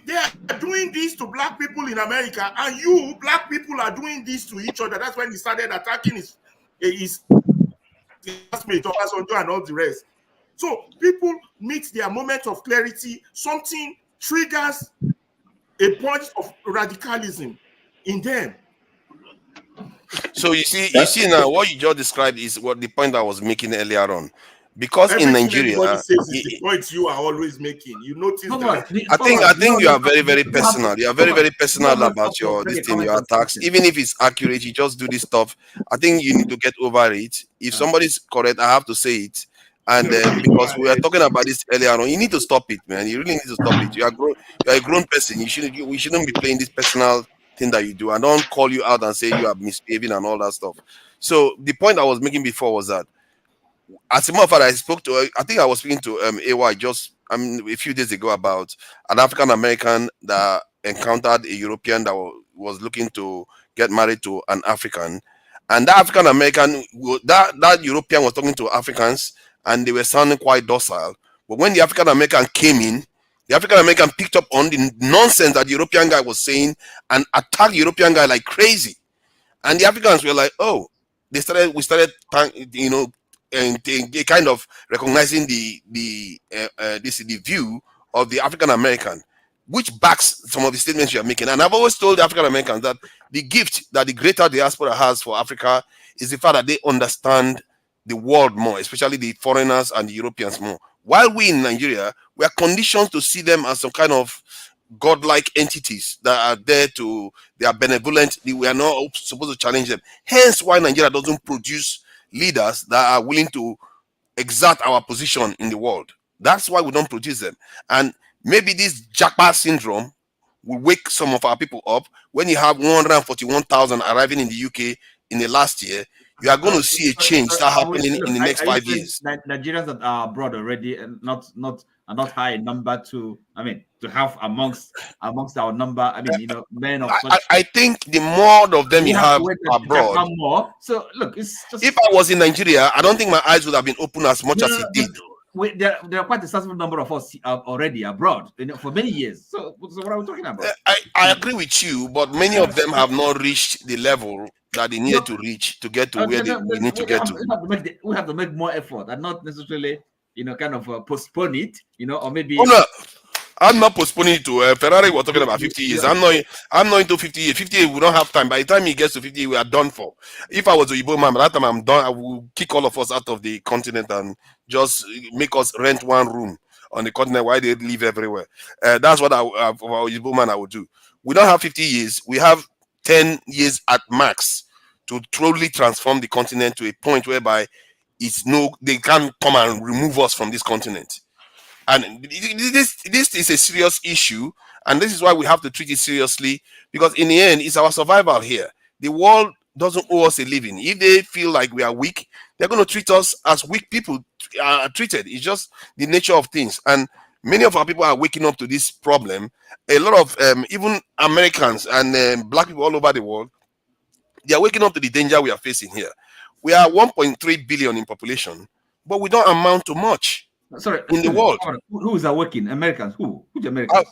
they are doing this to Black people in America, and you, Black people, are doing this to each other. That's when he started attacking his classmates, Obasanjo, and all the rest. So people meet their moment of clarity. Something triggers a point of radicalism in them. So you see now what you just described is what the point I was making earlier on. Because in Nigeria, the points you are always making. You notice that. I think you are very, very personal. You are very, very personal about your attacks. Even if it's accurate, you just do this stuff. I think you need to get over it. If somebody's correct, I have to say it. And because we were talking about this earlier on, you need to stop it, man. You really need to stop it. You are a grown person. We shouldn't be playing this personal thing that you do. And don't call you out and say you are misbehaving and all that stuff. So the point I was making before was that, as a matter of fact, I think I was speaking to AY just a few days ago about an African American that encountered a European that was looking to get married to an African, and that African American, that European was talking to Africans, and they were sounding quite docile. But when the African American came in, the African American picked up on the nonsense that the European guy was saying and attacked the European guy like crazy. And the Africans were like, "Oh," we started, and they kind of recognizing the view of the African American. which backs some of the statements you are making. And I've always told African Americans that the gift that the greater diaspora has for Africa is the fact that they understand the world more, especially the foreigners and the Europeans more. While we in Nigeria, we are conditioned to see them as some kind of godlike entities that are there to, they are benevolent. We are not supposed to challenge them. Hence why Nigeria doesn't produce leaders that are willing to exert our position in the world. That's why we don't produce them. And maybe this Japa syndrome will wake some of our people up. When you have 141,000 arriving in the UK in the last year, you are going to see a change start happening in the next 5 years. Nigerians that are abroad already and not high in number to, I mean, to have amongst our number, I mean, you know, men of such. I think the more of them you have abroad, more. So look, it's just, if I was in Nigeria, I don't think my eyes would have been open as much as it did. There are quite a sizable number of us already abroad, you know, for many years. So what are we talking about? I agree with you, but many of them have not reached the level that they needed to reach to get to where we need to get to. We have to make more effort and not necessarily, you know, kind of postpone it, you know, or maybe. Oh no, I'm not postponing it to Ferrari. We're talking about 50 years. I'm not into 50 years. 50 years, we don't have time. By the time he gets to 50, we are done for. If I was a Igbo man, by that time I'm done. I will kick all of us out of the continent and just make us rent one room on the continent while they live everywhere. That's what for our Igbo man I would do. We don't have 50 years. We have 10 years at max to truly transform the continent to a point whereby they can't come and remove us from this continent. And this is a serious issue, and this is why we have to treat it seriously, because in the end, it's our survival here. The world doesn't owe us a living. If they feel like we are weak, they're going to treat us as weak people are treated. It's just the nature of things. And many of our people are waking up to this problem. A lot of even Americans and black people all over the world, they are waking up to the danger we are facing here. We are 1.3 billion in population, but we don't amount to much. Sorry, in the world. Who is awakening? Americans? Who the Americans?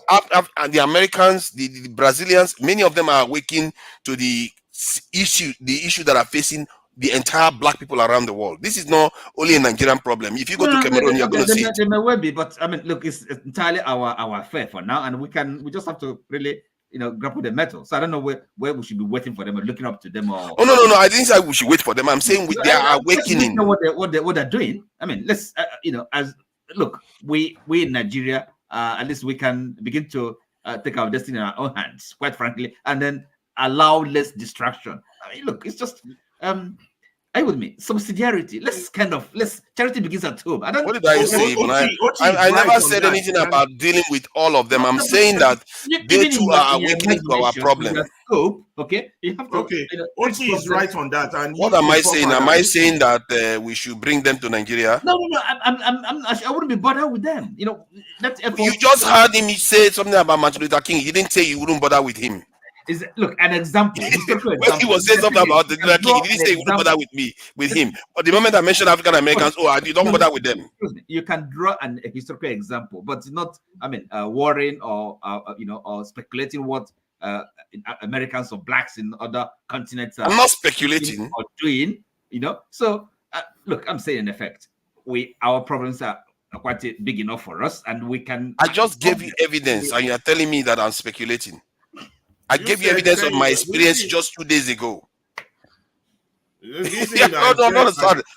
The Americans, the Brazilians, many of them are awakening to the issue that are facing the entire black people around the world. This is not only a Nigerian problem. If you go to Cameroon, you're going to see it. They may well be, but I mean, look, it's entirely our affair for now, and we just have to really, you know, grapple the metal. So I don't know where we should be waiting for them or looking up to them or. Oh no! I didn't say we should wait for them. I'm saying they are awakening. What they're doing. I mean, let's look, we in Nigeria, at least we can begin to take our destiny in our own hands, quite frankly, and then allow less distraction. I mean, look, it's just are you with me? Subsidiarity. Charity begins at home. What did I say? I never said anything about dealing with all of them. I'm saying that they too are awakening to our problem. Okay, you have to. Okay, Oti is right on that. And what am I saying? Am I saying that we should bring them to Nigeria? No. I wouldn't be bothered with them. You know, you just heard him say something about Martin Luther King. You didn't say you wouldn't bother with him. Look, an example. When he was saying something about the Luther King, he didn't say you wouldn't bother with him. But the moment I mentioned African Americans, you don't bother with them. You can draw a historical example, but not, I mean, worrying or or speculating what Americans or blacks in other continents are. I'm not speculating or doing. You know, so look, I'm saying in effect, our problems are quite big enough for us, and we can. I just gave you evidence, and you are telling me that I'm speculating. I gave you evidence of my experience just 2 days ago. No.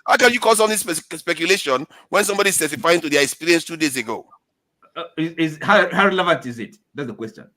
How can you call something speculation when somebody is testifying to their experience 2 days ago? How relevant is it? That's the question.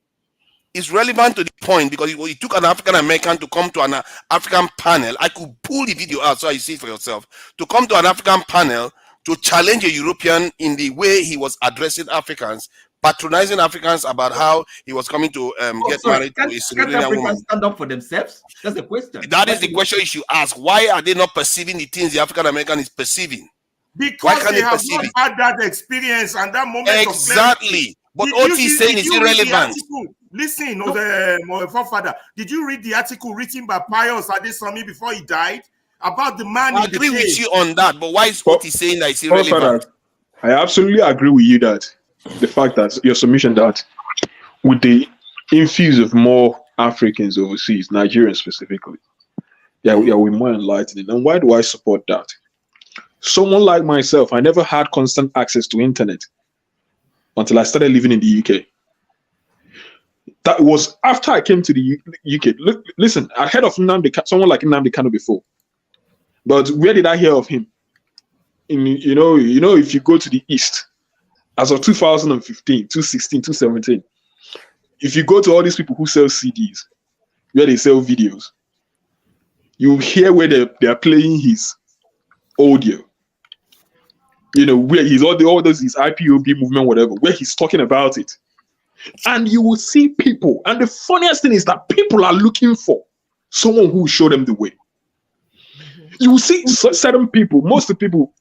It's relevant to the point because it took an African American to come to an African panel. I could pull the video out so you see it for yourself. To come to an African panel to challenge a European in the way he was addressing Africans, patronizing Africans about how he was coming to get married to a Sierra Leonean woman. Stand up for themselves? That's the question. That is the question you should ask. Why are they not perceiving the things the African American is perceiving? Because they have not had that experience and that moment. Exactly. But Oti is saying it's irrelevant. Listen, my forefather, did you read the article written by Pius Adesami before he died about the man? I agree with you on that, but why is Oti saying that it's irrelevant? I absolutely agree with you that the fact that your submission that with the infuse of more Africans overseas, Nigerians specifically, we're more enlightened. And why do I support that? Someone like myself, I never had constant access to internet until I started living in the UK. That was after I came to the UK. Look, listen, I heard of someone like Nnamdi Kanu before, but where did I hear of him? You know, if you go to the East, as of 2015, 2016, 2017, if you go to all these people who sell CDs, where they sell videos, you hear where they are playing his audio. You know, where he's all those his IPOB movement, whatever, where he's talking about it. And you will see people, and the funniest thing is that people are looking for someone who will show them the way. You will see certain people, most of the people,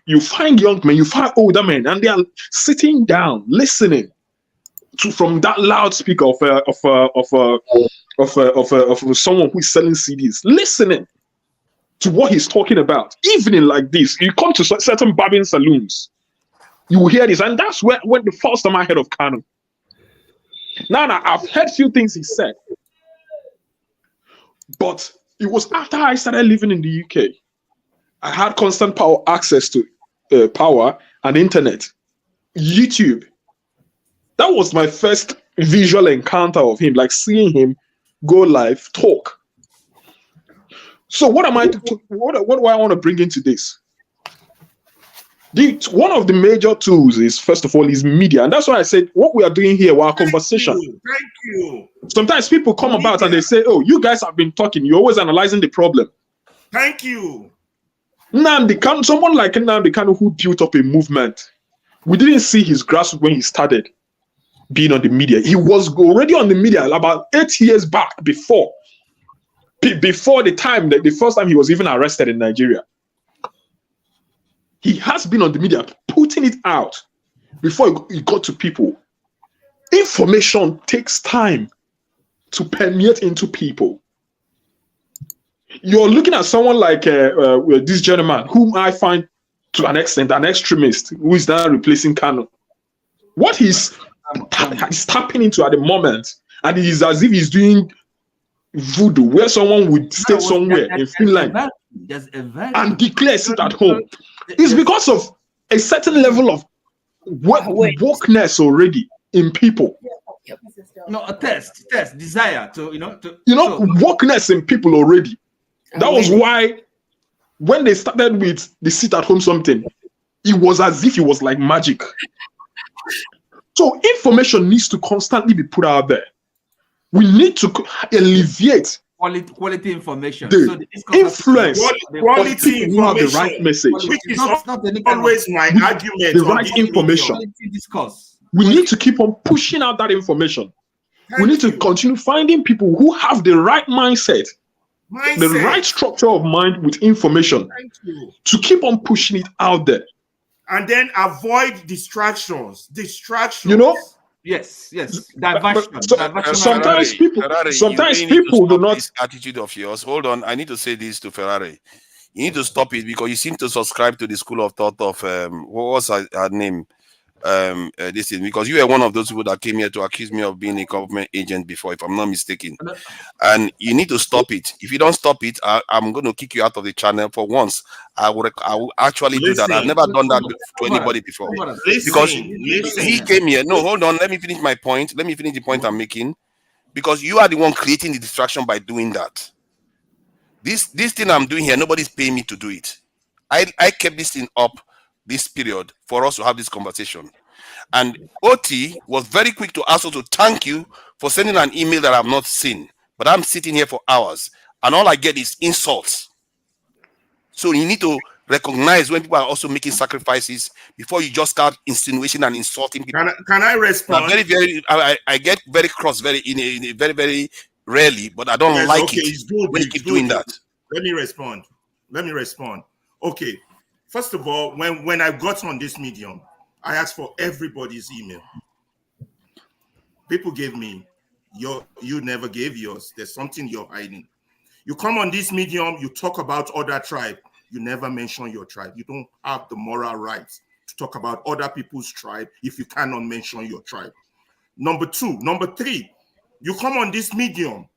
you find young men, you find older men, and they are sitting down, listening from that loudspeaker of someone who is selling CDs, listening to what he's talking about. Evening like this, you come to certain barbing saloons, you will hear this, and that's when the first time I heard of Kanu. Now, I've heard few things he said, but it was after I started living in the UK. I had constant access to power and internet, YouTube. That was my first visual encounter of him, like seeing him go live, talk. So what do I want to bring into this? One of the major tools is, first of all, is media. And that's why I said what we are doing here, our conversation. Thank you. Sometimes people come about and they say, oh, you guys have been talking. You're always analyzing the problem. Thank you. Someone like Nnamdi Kanu who built up a movement. We didn't see his grassroots when he started being on the media. He was already on the media about 8 years back before the time, the first time he was even arrested in Nigeria. He has been on the media putting it out before it got to people. Information takes time to permeate into people. You're looking at someone like this gentleman, whom I find to an extent an extremist, who is now replacing Kanu. What he's tapping into at the moment, and it is as if he's doing voodoo, where someone would stay somewhere in Finland and declares it at home. It's because of a certain level of wokeness already in people. No, a test, desire to, wokeness in people already. That was why when they started with the sit at home something, it was as if it was like magic. So information needs to constantly be put out there. We need to alleviate quality information. The influence of people who have the right message. Which is always my argument. The right information. We need to keep on pushing out that information. We need to continue finding people who have the right mindset, the right structure of mind with information to keep on pushing it out there. And then avoid distractions. Yes. Diversion. Sometimes people do not. This attitude of yours. Hold on, I need to say this to Ferrari. You need to stop it because you seem to subscribe to the school of thought of what was her name? This is because you were one of those people that came here to accuse me of being a government agent before, if I'm not mistaken. And you need to stop it. If you don't stop it, I'm going to kick you out of the channel for once. I will actually do that. I've never done that to anybody before. Because he came here. No, hold on. Let me finish my point. Let me finish the point I'm making. Because you are the one creating the distraction by doing that. This thing I'm doing here, nobody's paying me to do it. I kept this thing up this period for us to have this conversation. And OT was very quick to ask us to thank you for sending an email that I've not seen. But I'm sitting here for hours and all I get is insults. So you need to recognize when people are also making sacrifices before you just start insinuating and insulting people. Can I respond? I get very cross very rarely, but I don't like it when you keep doing that. Let me respond. Okay. First of all, when I got on this medium, I asked for everybody's email. People gave me you never gave yours. There's something you're hiding. You come on this medium, you talk about other tribe. You never mention your tribe. You don't have the moral rights to talk about other people's tribe if you cannot mention your tribe. Number three, you come on this medium,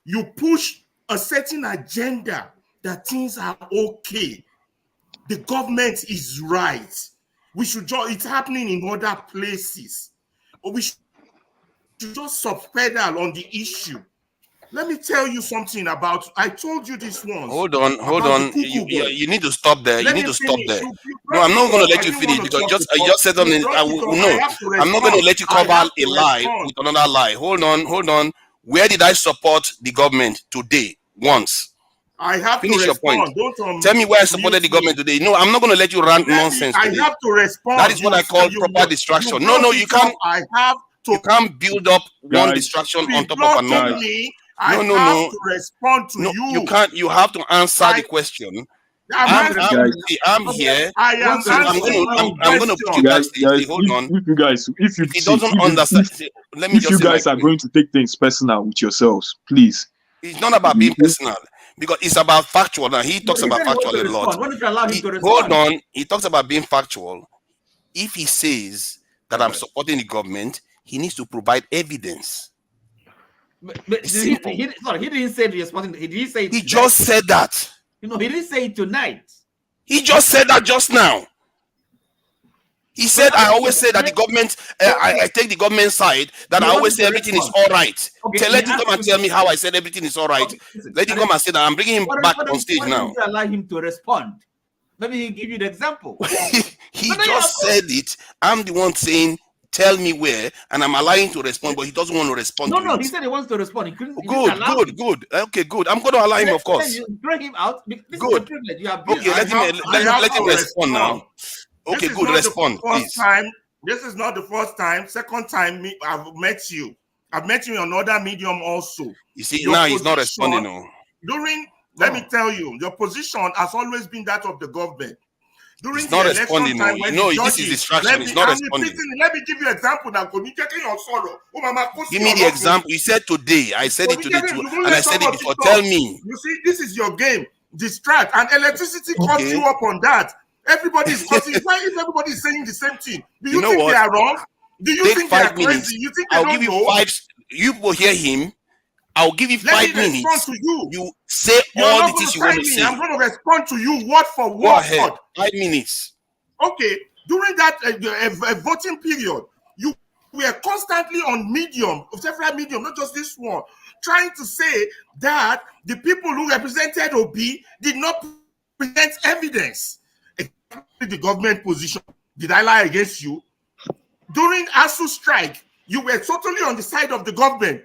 you push a certain agenda that things are okay. The government is right. We should it's happening in other places. We should should just subpedal on the issue. Let me tell you something about. I told you this once. Hold on. You need to stop there. You need to stop there. No, I'm not going to let you finish because you just said something. No, I'm not going to let you cover a lie with another lie. Hold on. Where did I support the government today? Once. I have finish to your respond. point. Tell me where I supported the government today. No, I'm not going to let you rant nonsense today. I have to respond. That is what I call proper distraction. No, you can't. I have to. You can't build up one distraction on top of another. I have to respond to you. You can't. You have to answer the question. I'm here. I am I'm going to put you backstage. Hold on. If he doesn't understand, let me if just you say guys are going to take things personal with yourselves, please. It's not about being personal because it's about factual. Now he talks about factual a lot. What if you allow him to respond? Hold on. He talks about being factual. If he says that I'm supporting the government, he needs to provide evidence. But he didn't say you're supporting. He didn't say. He just said that. He didn't say it tonight. He just said that just now. He said, I always say that the government, I take the government side, that I always say everything is all right. Okay, let him come and tell me how I said everything is all right. Okay, let him come and say that. I'm bringing him back on stage now. Why don't you allow him to respond? Maybe he'll give you the example. He just said it. I'm the one saying, tell me where, and I'm allowing him to respond, but he doesn't want to respond. No, he said he wants to respond. He couldn't. Good. Okay, good. I'm going to allow him, of course. You throw him out. This is a privilege. You are okay, let him respond now. Okay, good. Respond, please. This is not the first time. Second time, I've met you. I've met you on another medium also. You see, now he's not responding. No. Let me tell you, your position has always been that of the government. He's not responding. This is distraction. He's not responding. Let me give you an example now. Give me the example. You said today. I said it today too, and I said it before. Tell me. You see, this is your game. Distract, and electricity cuts you up on that. Everybody is cutting. Why is everybody saying the same thing? Do you think they are wrong? Do you think they are crazy? You think they I'll give you 5. You will hear him. I'll give you 5 minutes. To you. You say all the things you want to say. I'm going to respond to you word for word. Go ahead. 5 minutes. Okay. During that voting period, you were constantly on medium, several medium, not just this one, trying to say that the people who represented Obi did not present evidence. The government position. Did I lie against you? During ASU strike, you were totally on the side of the government.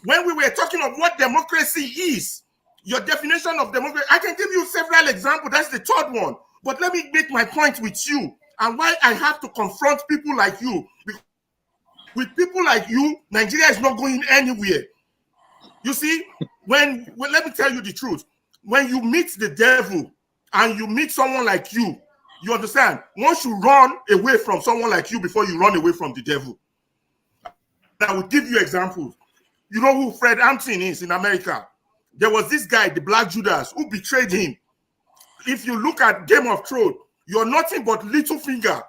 When we were talking of what democracy is, your definition of democracy, I can give you several examples. That's the third one. But let me make my point with you and why I have to confront people like you. With people like you, Nigeria is not going anywhere. You see, let me tell you the truth. When you meet the devil and you meet someone like you understand? Once you run away from someone like you before you run away from the devil. I will give you examples. You know who Fred Hampton is in America? There was this guy, the Black Judas, who betrayed him. If you look at Game of Thrones, you're nothing but Littlefinger,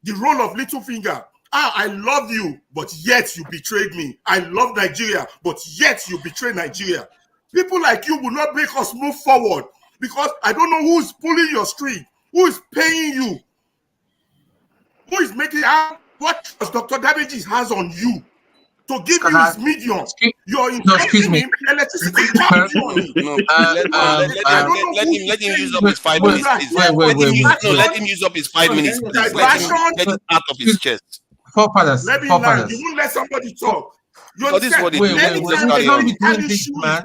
the role of Littlefinger. I love you, but yet you betrayed me. I love Nigeria, but yet you betrayed Nigeria. People like you will not make us move forward because I don't know who is pulling your string, who is paying you, who is making out what Dr. Damages has on you to give you his medium. You're increasing him, electricity. Let him use up his 5 minutes. Let him use up his 5 minutes. Let him out of his chest. Let me learn. You won't let somebody talk. So this is what we can't be doing this, man.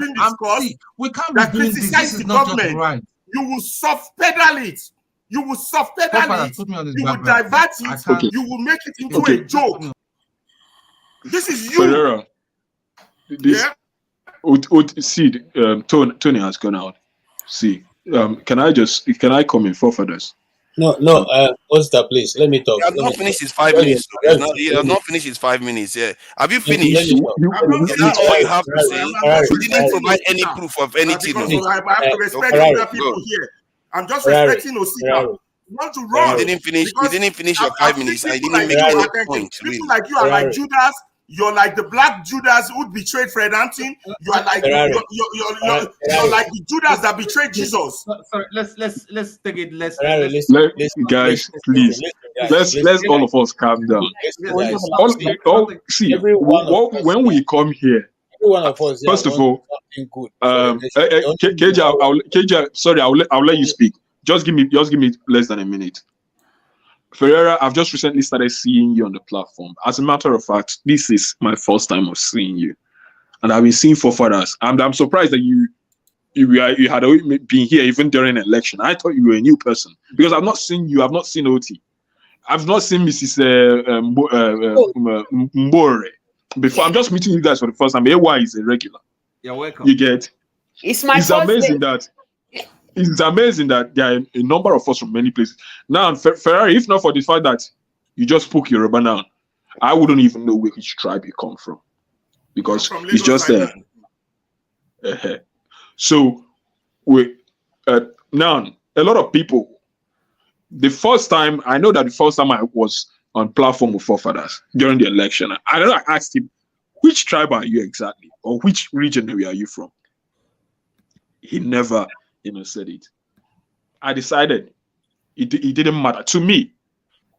We can't be doing this. This is not just right. You will soft pedal it. You will soft pedal it. You will divert it. Okay. You will make it into a joke. This is you. Ferreira, see, Tony has gone out. See, can I come in for furthers? No, what's that, please? Let me talk. He has not finished his 5 minutes. He has not finished his 5 minutes. Yeah. Have you finished? Is that all you have to say? You didn't provide any proof of anything. I have to respect other people here. I'm just respecting Osika. You want to run. You didn't finish your 5 minutes. I didn't make your point. People like you are like Judas. You're like the black Judas who betrayed Fred Hampton. You are like you're like the Judas that betrayed Jesus. Sorry, let's take it. Guys, please. Let's all of us calm down. See, when we come here, one of us. First of all, KJ, sorry, I'll let you speak. Just give me less than a minute. Ferreira, I've just recently started seeing you on the platform. As a matter of fact, this is my first time of seeing you, and I've been seeing forefathers. And I'm surprised that you had been here even during an election. I thought you were a new person because I've not seen you. I've not seen OT. I've not seen Mrs. Mbore before. I'm just meeting you guys for the first time. AY is a regular. You're welcome. You get? It's my It's first amazing day. that. It's amazing that there are a number of us from many places. Now, Ferrari, if not for the fact that you just spoke Yoruba now, I wouldn't even know which tribe you come from. Because it's just so now, a lot of people, the first time I was on platform with forefathers during the election, I asked him, which tribe are you exactly? Or which region are you from? He never said it. I decided it didn't matter to me.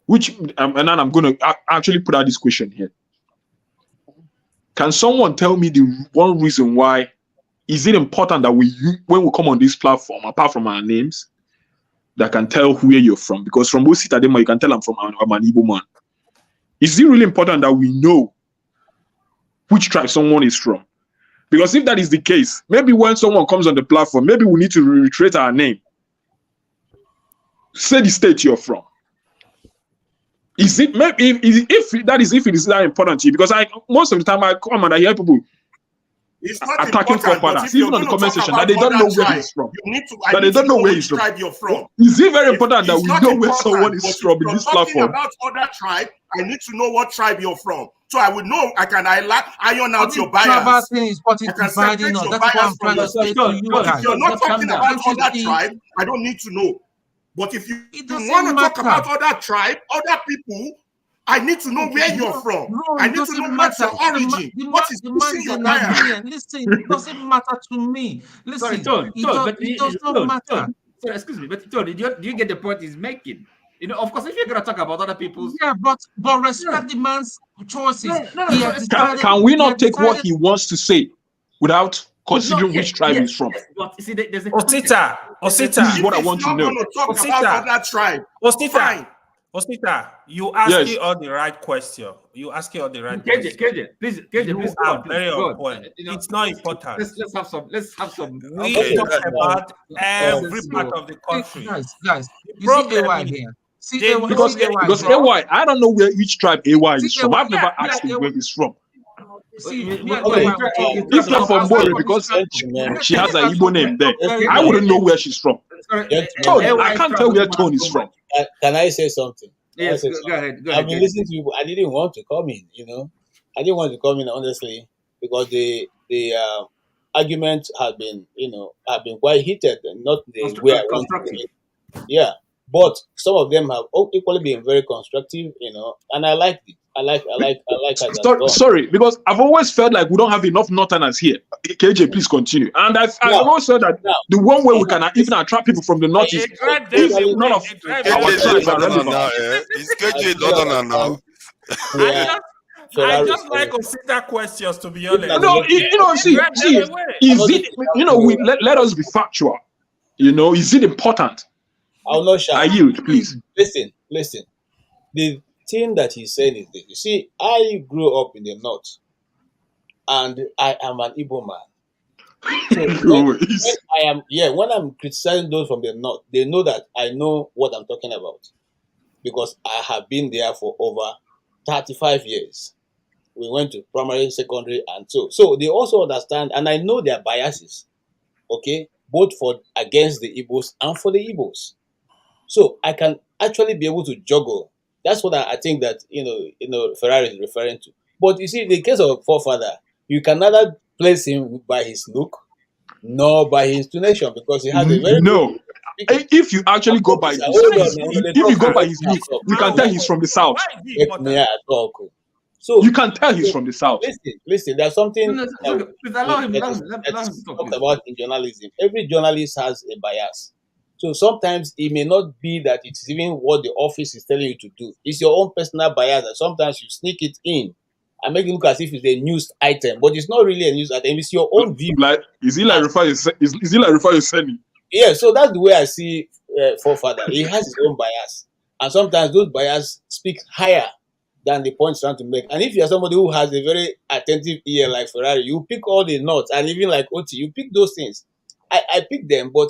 And then I'm going to actually put out this question here. Can someone tell me the one reason why is it important that when we come on this platform, apart from our names, that can tell where you're from? Because from Ositadema, you can tell I'm an Igbo man. Is it really important that we know which tribe someone is from? Because if that is the case, maybe when someone comes on the platform, maybe we need to reiterate our name. Say the state you're from. Is it maybe if it is that important to you? Because most of the time I come and I hear people attacking forefathers, even on the comment section, that they don't know where he's from. That they don't know where he's from. Is it very important that we know where someone is from in this platform? About other tribe, I need to know what tribe you're from. So I would know, I can iron out your bias. Thing is what is dividing us. That's what I'm trying to say to you guys. If you're not talking about other tribe, I don't need to know. But if you want to talk about other tribe, other people, I need to know where you're from. I need to know what's your origin. What is pushing your bias? Listen, it doesn't matter to me. Listen, it does not matter. Sorry, excuse me, but do you get the point he's making? Of course, if you're going to talk about other people's... Yeah, but respect the man's choices. Can we not take what he wants to say without considering which tribe he's from? But see, there's a... Osita. This is what I want to know. Osita, you asking all the right question. You asking all the right question. KJ, please, you are very on point. It's not important. Let's have some. We talk about every part of the country. Guys, you see AY here. Because AY, I don't know which tribe AY is from. I've never asked him where he's from. If not from Mori, because she has an Igbo name there, I wouldn't know where she's from. Tone, I can't tell where Tone is from. Can I say something? Yes, go ahead. I've been listening to you. I didn't want to come in. I didn't want to come in honestly because the arguments have been quite heated and not the way I wanted it. Yeah, but some of them have equally been very constructive. And I like it. I like Sorry, because I've always felt like we don't have enough Northerners here. KJ, please continue. And I've always said that the one way we can even attract people from the North is if none of our tribes are relevant. Is KJ Northerner now? I just like Osita questions, to be honest. No, see, is it? Let us be factual. Is it important? I'll not shout. I yield, please. Listen. The thing that he's saying is this. You see, I grew up in the North, and I am an Igbo man. So when I'm criticizing those from the North, they know that I know what I'm talking about because I have been there for over 35 years. We went to primary, secondary, and so they also understand, and I know their biases, okay, both against the Igbos and for the Igbos. So I can actually be able to juggle. That's what I think that Ferrari is referring to. But you see, in the case of forefather, you can neither place him by his look nor by his intonation because he has a very If you actually go by his look, you can tell he's from the South. So you can tell he's from the South. Listen. There's something Please allow him. Let him talk. talked about in journalism. Every journalist has a bias. So sometimes it may not be that it's even what the office is telling you to do. It's your own personal bias, and sometimes you sneak it in and make it look as if it's a news item, but it's not really a news item. It's your own view. Like, is he like Rufai Seni? Yeah, so that's the way I see Forefather. He has his own bias, and sometimes those bias speak higher than the points trying to make. And if you're somebody who has a very attentive ear like Ferrari, you pick all the notes, and even like Oti, you pick those things. I pick them, but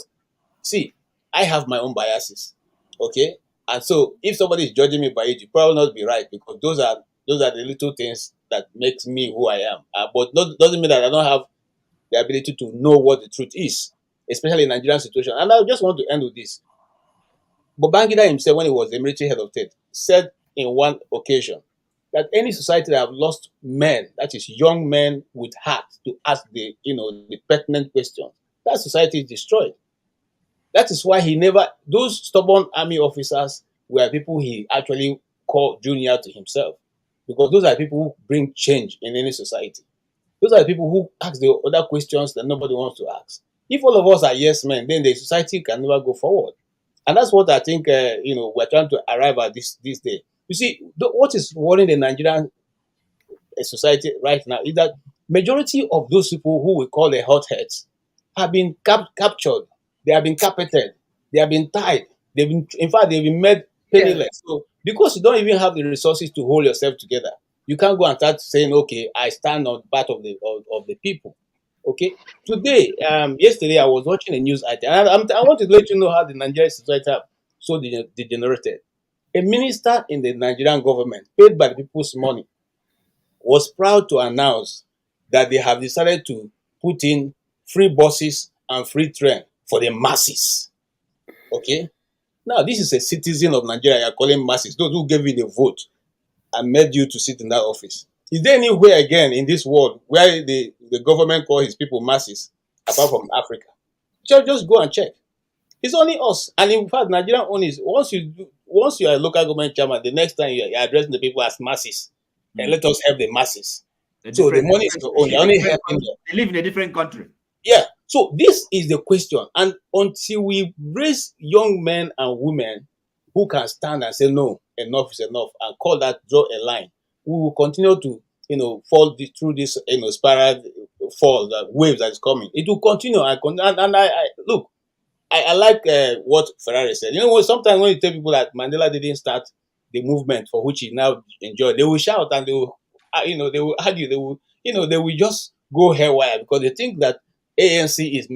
see, I have my own biases, okay? And so if somebody is judging me by it, you probably not be right, because those are the little things that makes me who I am. But doesn't mean that I don't have the ability to know what the truth is, especially in Nigerian situation. And I just want to end with this. Babangida himself, when he was the military head of state, said in one occasion that any society that have lost men, that is young men with heart to ask the pertinent questions, that society is destroyed. That is why those stubborn army officers were people he actually called junior to himself, because those are people who bring change in any society. Those are the people who ask the other questions that nobody wants to ask. If all of us are yes men, then the society can never go forward. And that's what I think we're trying to arrive at this day. You see, what is worrying the Nigerian society right now is that majority of those people who we call the hotheads have been captured, they have been carpeted, they have been tied, they've been made penniless. So because you don't even have the resources to hold yourself together, you can't go and start saying, okay, I stand on part of the people. Okay. Today, yesterday I was watching a news item, and I want to let you know how the Nigerian society have so degenerated. A minister in the Nigerian government, paid by the people's money, was proud to announce that they have decided to put in free buses and free train for the masses. Okay? Now, this is a citizen of Nigeria you're calling masses, those who gave you the vote and made you to sit in that office. Is there anywhere again in this world where the government call his people masses, apart from Africa? Just go and check. It's only us. And in fact, Nigerian only is, once you are a local government chairman, the next time you're addressing the people as masses, and let us help the masses. So the money is your own. You're only helping them. They live in a different country. Yeah. So this is the question. And until we raise young men and women who can stand and say, no, enough is enough, and call that, draw a line, we will continue to, fall through this, spiral fall, the waves that is coming. It will continue. And I look, I like what Ferrari said. Sometimes when you tell people that Mandela didn't start the movement for which he now enjoyed, they will shout and they will, they will argue, they will just go haywire because they think that ANC is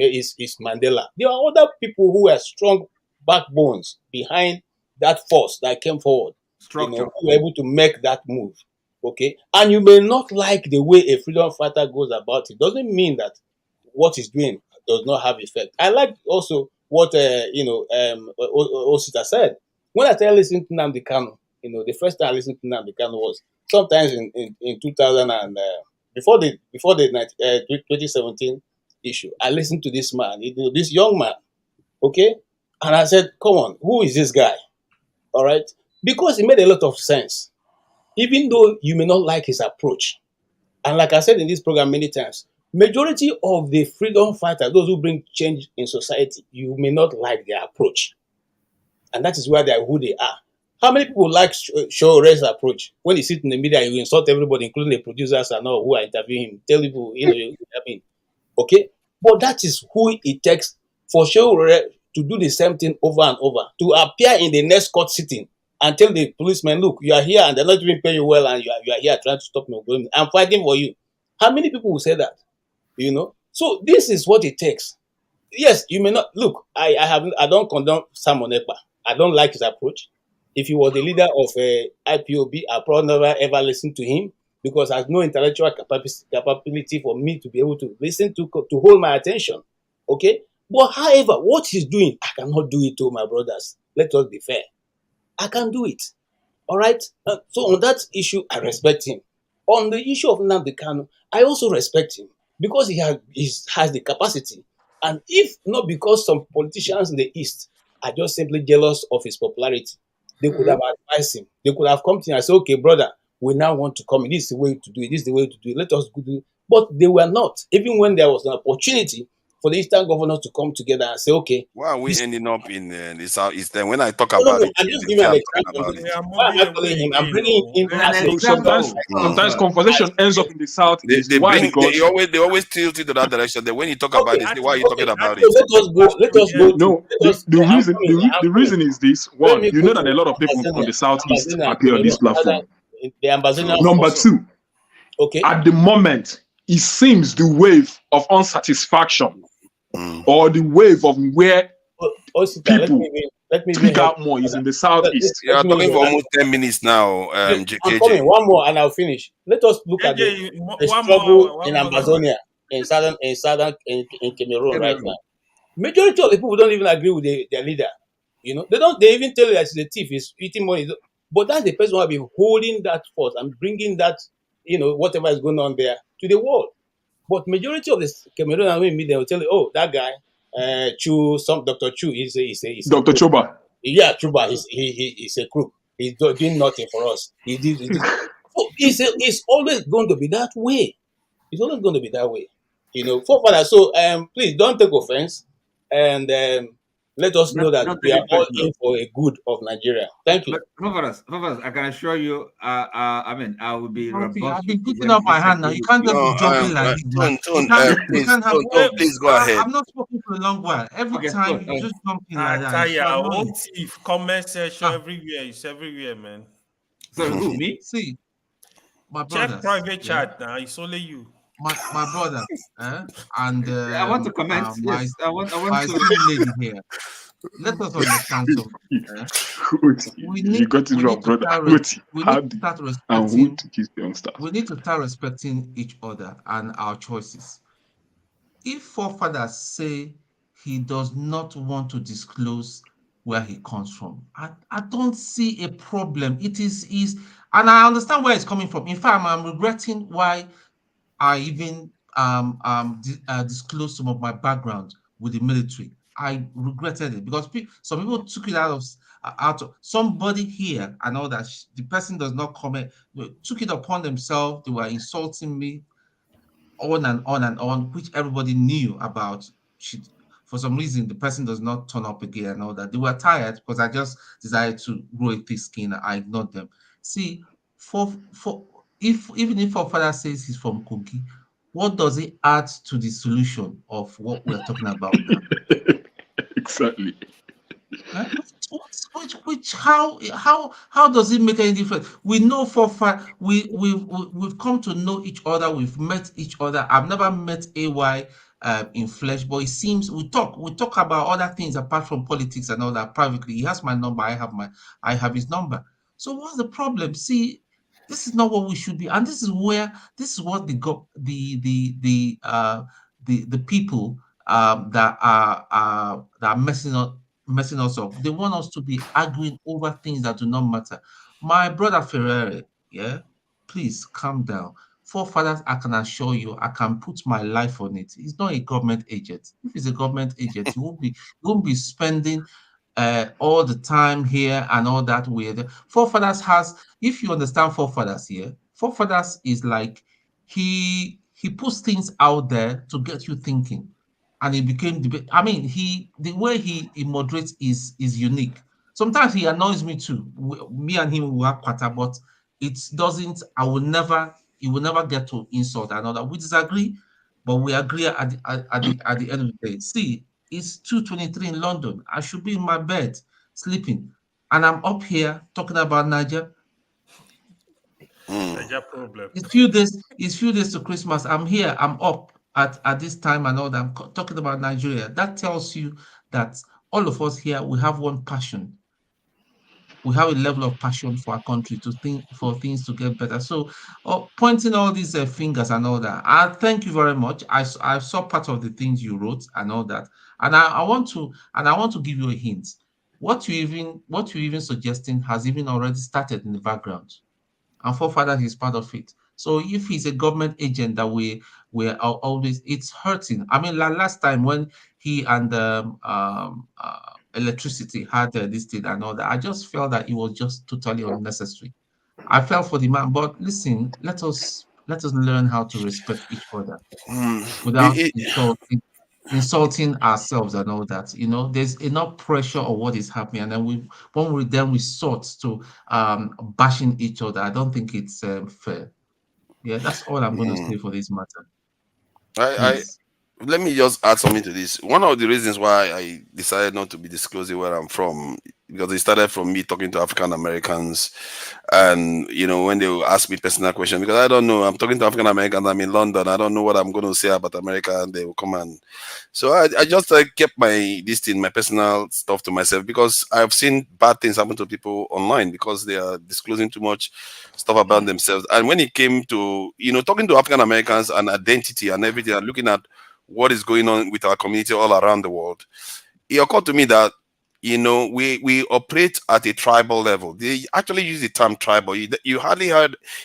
Mandela. There are other people who are strong backbones behind that force that came forward, Structure. who were able to make that move. Okay, and you may not like the way a freedom fighter goes about it. Doesn't mean that what he's doing does not have effect. I like also what Osita said. When I started listening to Nnamdi Kanu, the first time I listened to Nnamdi Kanu was sometimes in 2000 and before the 2017 issue. I listened to this man, this young man, okay, and I said, "Come on, who is this guy?" All right, because it made a lot of sense, even though you may not like his approach. And like I said in this program many times, majority of the freedom fighters, those who bring change in society, you may not like their approach. And that is why they are who they are. How many people like Shore's approach? When he sits in the media, he will insult everybody, including the producers and all who are interviewing him. Tell people, okay? But that is who it takes for Shore to do the same thing over and over, to appear in the next court sitting and tell the policeman, look, you are here and they're not even paying you well, and you are here trying to stop me. I'm fighting for you. How many people will say that? So this is what it takes. Yes, you may not look. I don't condone Simon Ekpa. I don't like his approach. If he was the leader of IPOB, I probably never ever listen to him because I have no intellectual capability for me to be able to listen to hold my attention. Okay, but however, what he's doing, I cannot do it to my brothers. Let us be fair. I can do it. All right. So on that issue, I respect him. On the issue of Nnamdi Kanu, I also respect him because he has the capacity. And if not because some politicians in the East are just simply jealous of his popularity, they could have advised him. They could have come to him and said, okay, brother, we now want to come in. This is the way to do it. This is the way to do it. Let us do it. But they were not. Even when there was an opportunity for the Eastern governors to come together and say, okay, Why are we this. ending up in the Southeast? Then when I talk No, no, about no. it, I'm here, just they giving say an I'm talking example. about We it. are Why am moving I away calling him? I'm again. bringing Oh. in An as a example. Sometimes conversation ends up in the They, southeast. they Why? bring Because they always tilt it to that direction. Then when you talk about okay, it, they say, That why are is you talking okay. about that So it? is let us go. Let us go yes. to. no, Let us. the I'm reason coming. I'm the coming. reason is this: Let one, me you go know that a to lot of people from Ambazonia. the southeast Ambazonia. appear on this Cameroon. platform. The Ambazonia True. Number Forum. two, Okay. at the moment, it seems the wave of unsatisfaction Mm. or the wave of where Osita, people let me even speak help out you more is further. in the southeast. You Let are me talking even for help almost 10 minutes now, you. I'm JKJ. coming. One more and I'll finish. Let us look at JJ, the one struggle more, in one more. Ambazonia, in Cameroon right Cameroon. now. Majority of the people don't even agree with their leader. You know, they even tell you that he's a thief, he's eating money. But that's the person who have been holding that force and bringing that, whatever is going on there to the world. But majority of the Cameroonian women media will tell you, oh, that guy, Dr. Chu is a Dr. crook. Choba. Yeah, Chuba, he's a crook. He's doing nothing for us. He did. So it's always going to be that way. It's always going to be that way. Forefathers. So please don't take offense, and let us know that Not we are taking all personal. in for a good of Nigeria. Thank you. But for us, I can assure you, I mean, I will be Okay, robust I've been putting when up my this hand now. sector You will can't just speak. be No, jumping like this, man. Tone, You Tone, can't. You please, can't have. Tone, please go ahead. I'm not talking for a long while. Every Okay, time good. you just jump in like that, it's Tire, so own annoying. thief, comment section Ah, everywhere. It's everywhere, man. Sorry, who, me? see, my Check brothers, private yeah, chat now. It's only you. my brothers, and I want to comment. my Yes, I want my to. esteemed lady here. Let us understand something. Eh? You got it We wrong, need to brother. start How we need to did start and who respecting. to kiss the youngsters? We need to start respecting each other and our choices. If forefathers say he does not want to disclose where he comes from, I don't see a problem. It is, and I understand where it's coming from. In fact, I'm regretting why I even disclosed some of my background with the military. I regretted it because some people took it out of somebody here and all that. The person does not comment, took it upon themselves. They were insulting me on and on and on, which everybody knew about. For some reason, the person does not turn up again and all that. They were tired because I just decided to grow a thick skin. I ignored them. See, for if even if our father says he's from Kogi, what does it add to the solution of what we're talking about now? Exactly. How does it make any difference? We know for fact we've come to know each other. We've met each other. I've never met AY in flesh, but it seems we talk about other things apart from politics and all that privately. He has my number. I have his number. So what's the problem? See, this is not what we should be, and this is what the people that are messing us up. They want us to be arguing over things that do not matter. My brother Ferrari, yeah, please calm down. Forefathers, I can assure you, I can put my life on it. He's not a government agent. If he's a government agent, he won't be spending all the time here and all that weird. Forefathers has, if you understand forefathers here, forefathers is like he puts things out there to get you thinking, and it became debate. I mean, the way he moderates is unique. Sometimes he annoys me too. Me and him will have quarter, but it doesn't. I will never. He will never get to insult another. We disagree, but we agree at the end of the day. See, it's 2:23 in London. I should be in my bed sleeping, and I'm up here talking about Niger. Niger problem. It's few days to Christmas. I'm here. I'm up at this time and all that. I'm talking about Nigeria. That tells you that all of us here we have one passion. We have a level of passion for our country to think for things to get better. So, pointing all these fingers and all that. I thank you very much. I saw part of the things you wrote and all that, and I want to give you a hint. What you even suggesting has even already started in the background, and forefather is part of it. So if he's a government agent that we are always, it's hurting. I mean, last time when he and electricity had this thing and all that, I just felt that it was just totally unnecessary. I felt for the man, but listen, let us learn how to respect each other without insulting ourselves and all that. You know, there's enough pressure on what is happening, and then when we then resort to bashing each other, I don't think it's fair. Yeah, that's all I'm going to say for this matter. I Please. let me just add something to this. One of the reasons why I decided not to be disclosing where I'm from, because it started from me talking to African Americans, and when they will ask me personal questions, because I don't know, I'm talking to African Americans, I'm in London, I don't know what I'm going to say about America, and they will come and so I just kept my personal stuff to myself, because I've seen bad things happen to people online because they are disclosing too much stuff about themselves. And when it came to talking to African Americans and identity and everything, and looking at what is going on with our community all around the world, it occurred to me that we operate at a tribal level. They actually use the term tribal. You hardly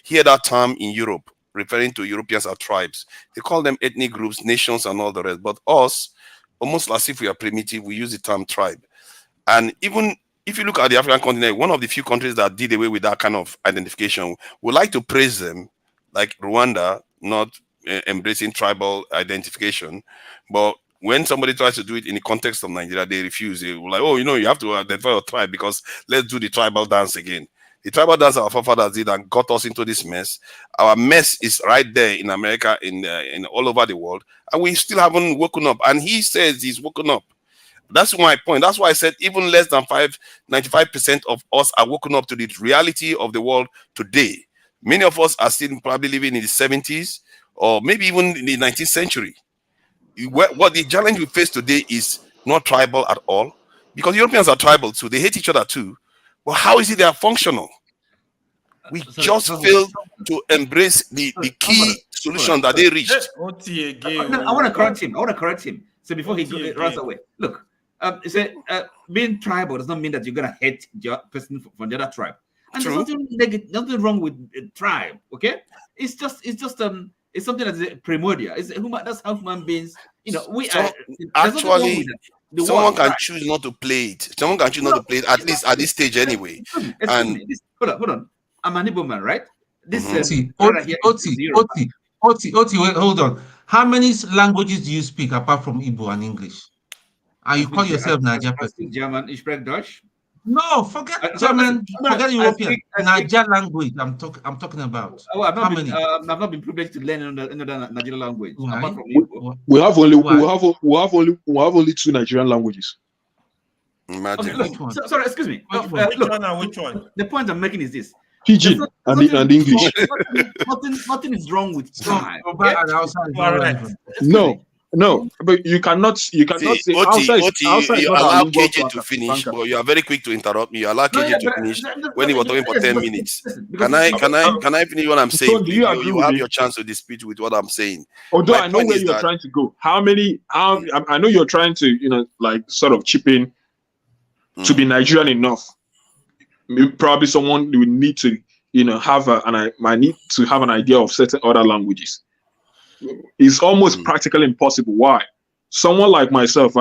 hear that term in Europe, referring to Europeans as tribes. They call them ethnic groups, nations, and all the rest. But us, almost as if we are primitive, we use the term tribe. And even if you look at the African continent, one of the few countries that did away with that kind of identification, we like to praise them, like Rwanda, not embracing tribal identification. But when somebody tries to do it in the context of Nigeria, they refuse. They were like, oh, you have to identify your tribe because let's do the tribal dance again. The tribal dance our forefathers did and got us into this mess. Our mess is right there in America, in all over the world, and we still haven't woken up. And he says he's woken up. That's my point. That's why I said even less than 95% of us are woken up to the reality of the world today. Many of us are still probably living in the 70s or maybe even in the 19th century. What the challenge we face today is not tribal at all, because Europeans are tribal too. They hate each other too. But how is it they are functional? We just failed to embrace the key solution that they reached. I want to correct him. So before he runs away, look, being tribal does not mean that you're gonna hate the person from the other tribe. And there's nothing wrong with tribe. Okay, it's something that's primordial. That's how human beings. Actually, someone can choose not to play it. Someone can choose not to play it, at least at this stage anyway. Excuse me. Hold on. I'm an Igbo man, right? Oti, wait, hold on. How many languages do you speak apart from Igbo and English? And you call yourself Niger person? I speak German, ich spreche Deutsch. No, forget German, forget European. Niger language I'm talking about. I've not been privileged to learn another Nigerian language. Apart from Igbo. We have only two Nigerian languages. Imagine. Okay, sorry, excuse me. Which one? The point I'm making is this. Pidgin and English. Nothing is wrong with time. No, but you cannot say outside you allow KJ to finish, but you are very quick to interrupt me. You allow KJ to finish when he was talking for 10 minutes. Can I finish what I'm saying? You have your chance to dispute with what I'm saying. Although I know where you're trying to go. I know you're trying to, sort of chip in to be Nigerian enough. Probably someone will need to, might need to have an idea of certain other languages. It's almost practically impossible. Why? Someone like myself,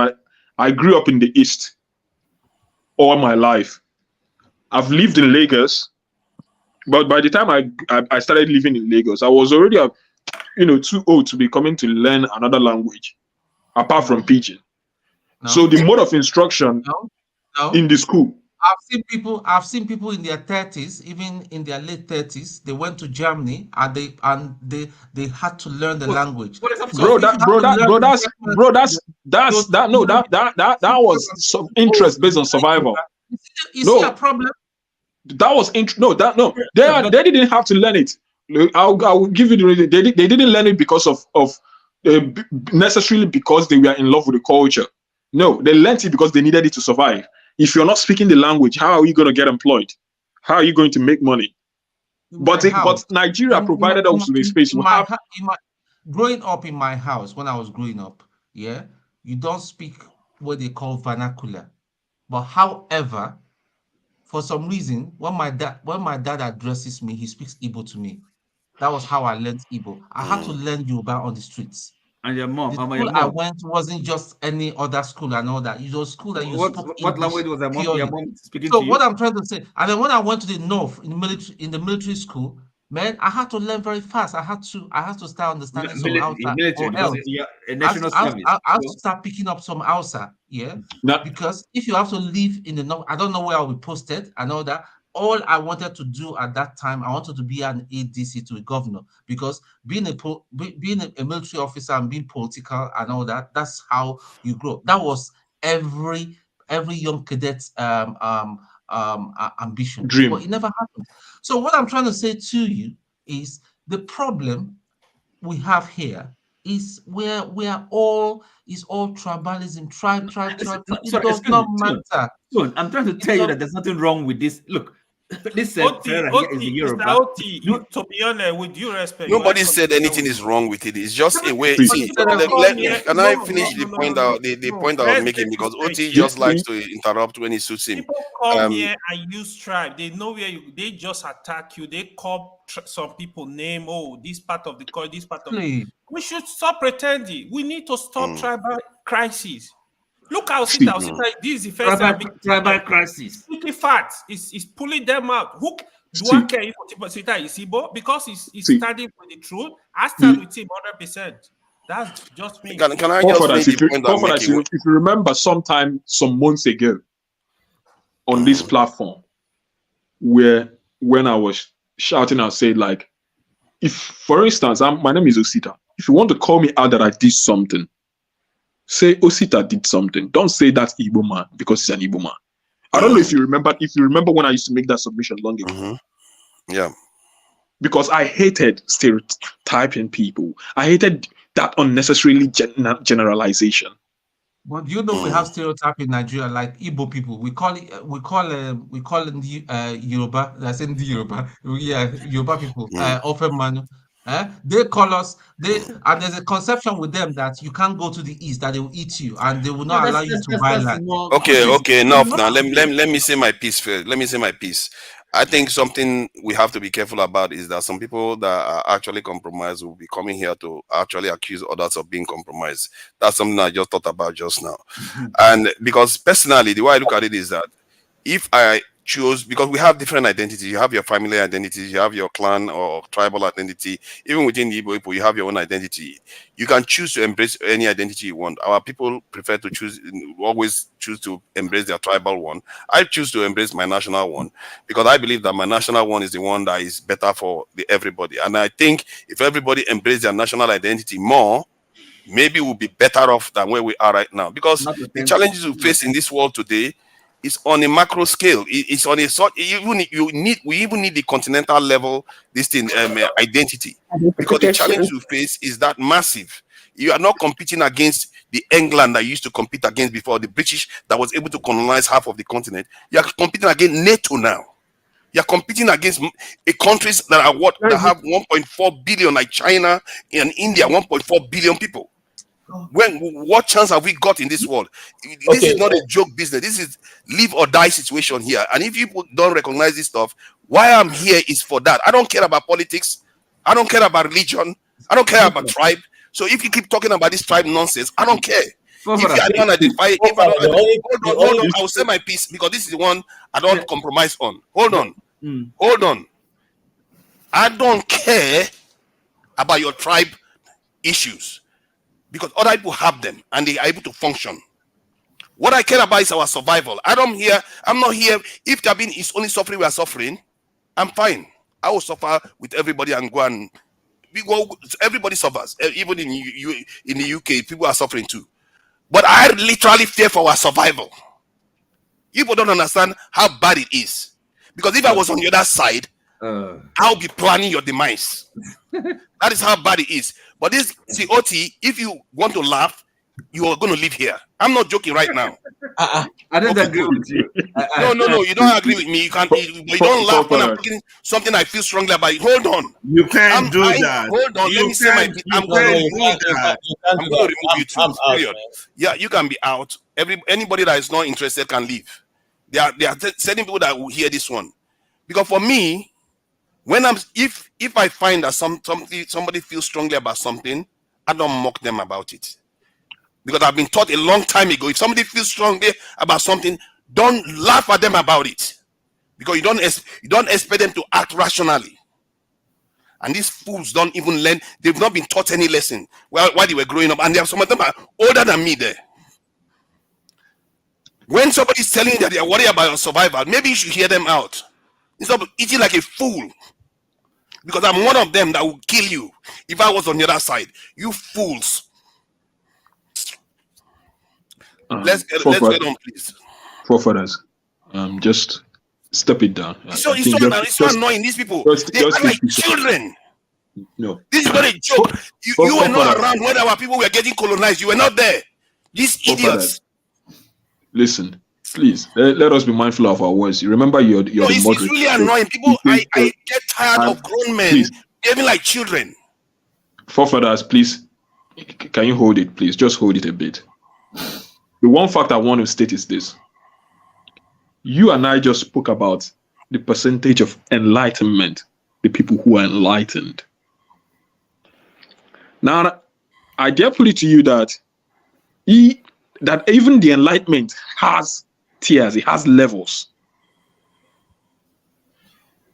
I grew up in the East all my life. I've lived in Lagos, but by the time I started living in Lagos, I was already, too old to be coming to learn another language apart from Pidgin. No. So the mode of instruction in the school. I've seen people in their 30s, even in their late 30s. They went to Germany and they had to learn the language. That was some interest based on survival. You see a problem? That was they didn't have to learn it. I'll give you the reason. They didn't learn it because of necessarily because they were in love with the culture. No, they learned it because they needed it to survive. If you're not speaking the language, how are you going to get employed? How are you going to make money? But Nigeria provided us with a space. Growing up in my house, when I was growing up, you don't speak what they call vernacular. But however, for some reason, when my dad addresses me, he speaks Igbo to me. That was how I learned Igbo. I had to learn Yoruba on the streets. And your mom, The and school your I mom. went wasn't just any other school and all that. It was school that you spoke What English language was your purely. mom speaking So to what you? I'm trying to say, and then when I went to the north in the military school, man, I had to learn very fast. I had to start understanding some Hausa, Military, or because else you're a national service. I have to So, start picking up some Hausa, yeah. Now, Because if you have to live in the north, I don't know where I'll be posted and all that. All I wanted to do at that time, I wanted to be an ADC to a governor, because being a military officer and being political and all that, that's how you grow. That was every young cadet's ambition, but dream. it never happened. So what I'm trying to say to you is the problem we have here is where we are all tribalism, tribe. It sorry, does excuse not me, matter. Soon, I'm trying to It tell you does. that there's nothing wrong with this. Look, this Oti, Ferreira here is the Oti, Mr. Yoruba. Oti, to be honest, with due respect, you Nobody have said consider anything with is wrong with it. It's just a way. See, Nobody See, said People everything. come here. can I No, no, finish no, the no, point no, no, out the no. point I was Let's making? get this Because straight. Oti the, just likes the, to interrupt when it suits him. People come Um, here and use tribe. They know where you. They just attack you. They call some people name. Oh, this part of the country, this part of. Please. We should stop pretending. We need to stop tribal crisis. Look how see, Sita. This is the first time Tribal crisis. speaking facts. Is pulling them out. Who do I see, care if Sita is Igbo? Because he's see. standing for the truth. I stand The with him 100%. That's just me. can I just forefathers, finish the point I'm forefathers, making? if you remember, some months ago on this platform, where when I was shouting and saying, like, if, for instance, my name is Osita. If you want to call me out that I did something, say Osita did something. Don't say that's Igbo man because he's an Igbo man. I don't know if you remember. If you remember when I used to make that submission long ago. Yeah. Because I hated stereotyping people. I hated that unnecessarily generalization. But you know we have stereotype in Nigeria, like Igbo people. We call them the Yoruba. I said the Yoruba. Yeah, Yoruba people. Often man. They call us. And there's a conception with them that you can't go to the east, that they will eat you, and they will not allow you to buy land. Okay, enough now. Let me say my piece first. Let me say my piece. I think something we have to be careful about is that some people that are actually compromised will be coming here to actually accuse others of being compromised. That's something I just thought about just now. And because personally, the way I look at it is that if I choose, because we have different identities, you have your family identities, you have your clan or tribal identity, even within the Igbo people, you have your own identity. You can choose to embrace any identity you want. Our people prefer to always choose to embrace their tribal one. I choose to embrace my national one because I believe that my national one is the one that is better for everybody. And I think if everybody embrace their national identity more, maybe we'll be better off than where we are right now. Because the challenges we face in this world today is on a macro scale. It's on a sort. We even need the continental level identity, because the challenge we face is that massive. You are not competing against the England that you used to compete against before, the British that was able to colonize half of the continent. You are competing against NATO now. You are competing against countries that are that have 1.4 billion, like China and India, 1.4 billion people. What chance have we got in this world? This is not a joke business. This is live or die situation here. And if people don't recognize this stuff, why I'm here is for that. I don't care about politics. I don't care about religion. I don't care about tribe. So if you keep talking about this tribe nonsense, I don't care. If I don't identify, hold on, I will say my piece, because this is the one I don't compromise on. Hold on. I don't care about your tribe issues, because other people have them and they are able to function. What I care about is our survival. I'm not here. If there is only suffering we are suffering, I'm fine. I will suffer with everybody and go and everybody suffers. Even in the UK, people are suffering too. But I literally fear for our survival. People don't understand how bad it is. Because if I was on the other side, I'll be planning your demise. That is how bad it is. But this OT, if you want to laugh, you are going to live here. I'm not joking right now. I don't agree with you. No, you don't agree with me. You can't. You don't laugh when I'm talking something I feel strongly about. Hold on. You can't do that. Hold on. Let me say my bit. I'm going to remove you too. Period. Yeah, you can be out. Anybody that is not interested can leave. There are certain people that will hear this one, because for me, when if I find that somebody feels strongly about something, I don't mock them about it. Because I've been taught a long time ago, if somebody feels strongly about something, don't laugh at them about it. Because you don't expect them to act rationally. And these fools don't even learn, they've not been taught any lesson while they were growing up. And some of them are older than me there. When somebody's telling you that they are worried about your survival, maybe you should hear them out. Instead of eating like a fool. Because I'm one of them that will kill you if I was on the other side. You fools. Let's get on, please. Forefathers, just step it down. It's so annoying. These people, they are like children. No, this is not a joke. You were not around when our people were getting colonized. You were not there. These idiots. Listen, please let us be mindful of our words. You remember you're the it's really annoying. People, I get tired of grown men behaving like children. Forefathers, please, can you hold it, please? Just hold it a bit. The one fact I want to state is this. You and I just spoke about the percentage of enlightenment, the people who are enlightened. Now, I dare put it to you that even the enlightenment has tiers, it has levels.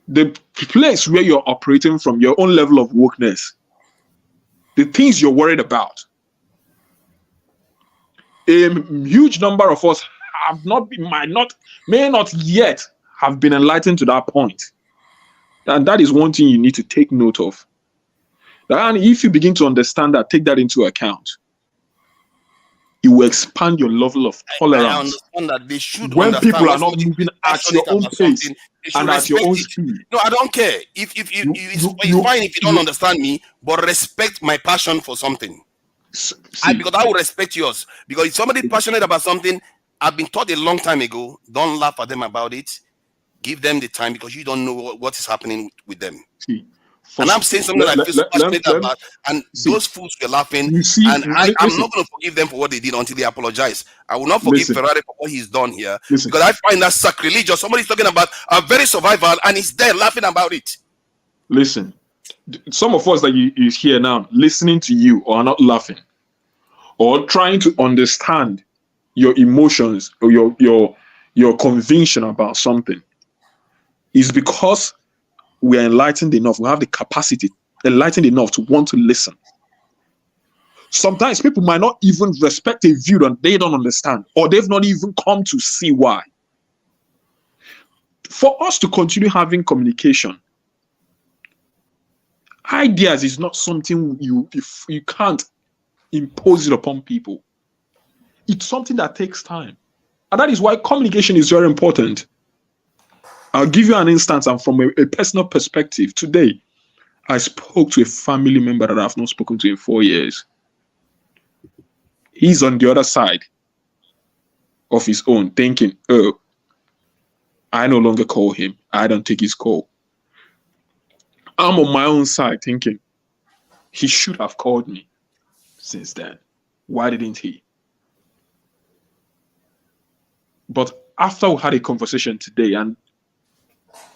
The place where you're operating from, your own level of wokeness, the things you're worried about, a huge number of us have not been, may not yet have been enlightened to that point. And that is one thing you need to take note of. And if you begin to understand that, take that into account, it will expand your level of tolerance. I understand that they should when people are not moving at your own pace and at your own speed. No, I don't care. It's fine if you don't understand me, but respect my passion for something. Because I will respect yours. Because if somebody is passionate about something, I've been taught a long time ago, don't laugh at them about it. Give them the time because you don't know what is happening with them. And I'm saying something I feel so passionate about, and those fools were laughing. And I'm not going to forgive them for what they did until they apologize. I will not forgive Ferrari for what he's done here because I find that sacrilegious. Somebody's talking about our very survival and he's there laughing about it. Listen, some of us that you hear now listening to you are not laughing or trying to understand your emotions or your conviction about something. Is because we are enlightened enough, we have the capacity, enlightened enough to want to listen. Sometimes people might not even respect a view that they don't understand, or they've not even come to see why. For us to continue having communication, ideas is not something you can't impose it upon people. It's something that takes time. And that is why communication is very important. I'll give you an instance, and from a personal perspective. Today, I spoke to a family member that I've not spoken to in 4 years. He's on the other side of his own, thinking, oh, I no longer call him. I don't take his call. I'm on my own side thinking, he should have called me since then. Why didn't he? But after we had a conversation today, and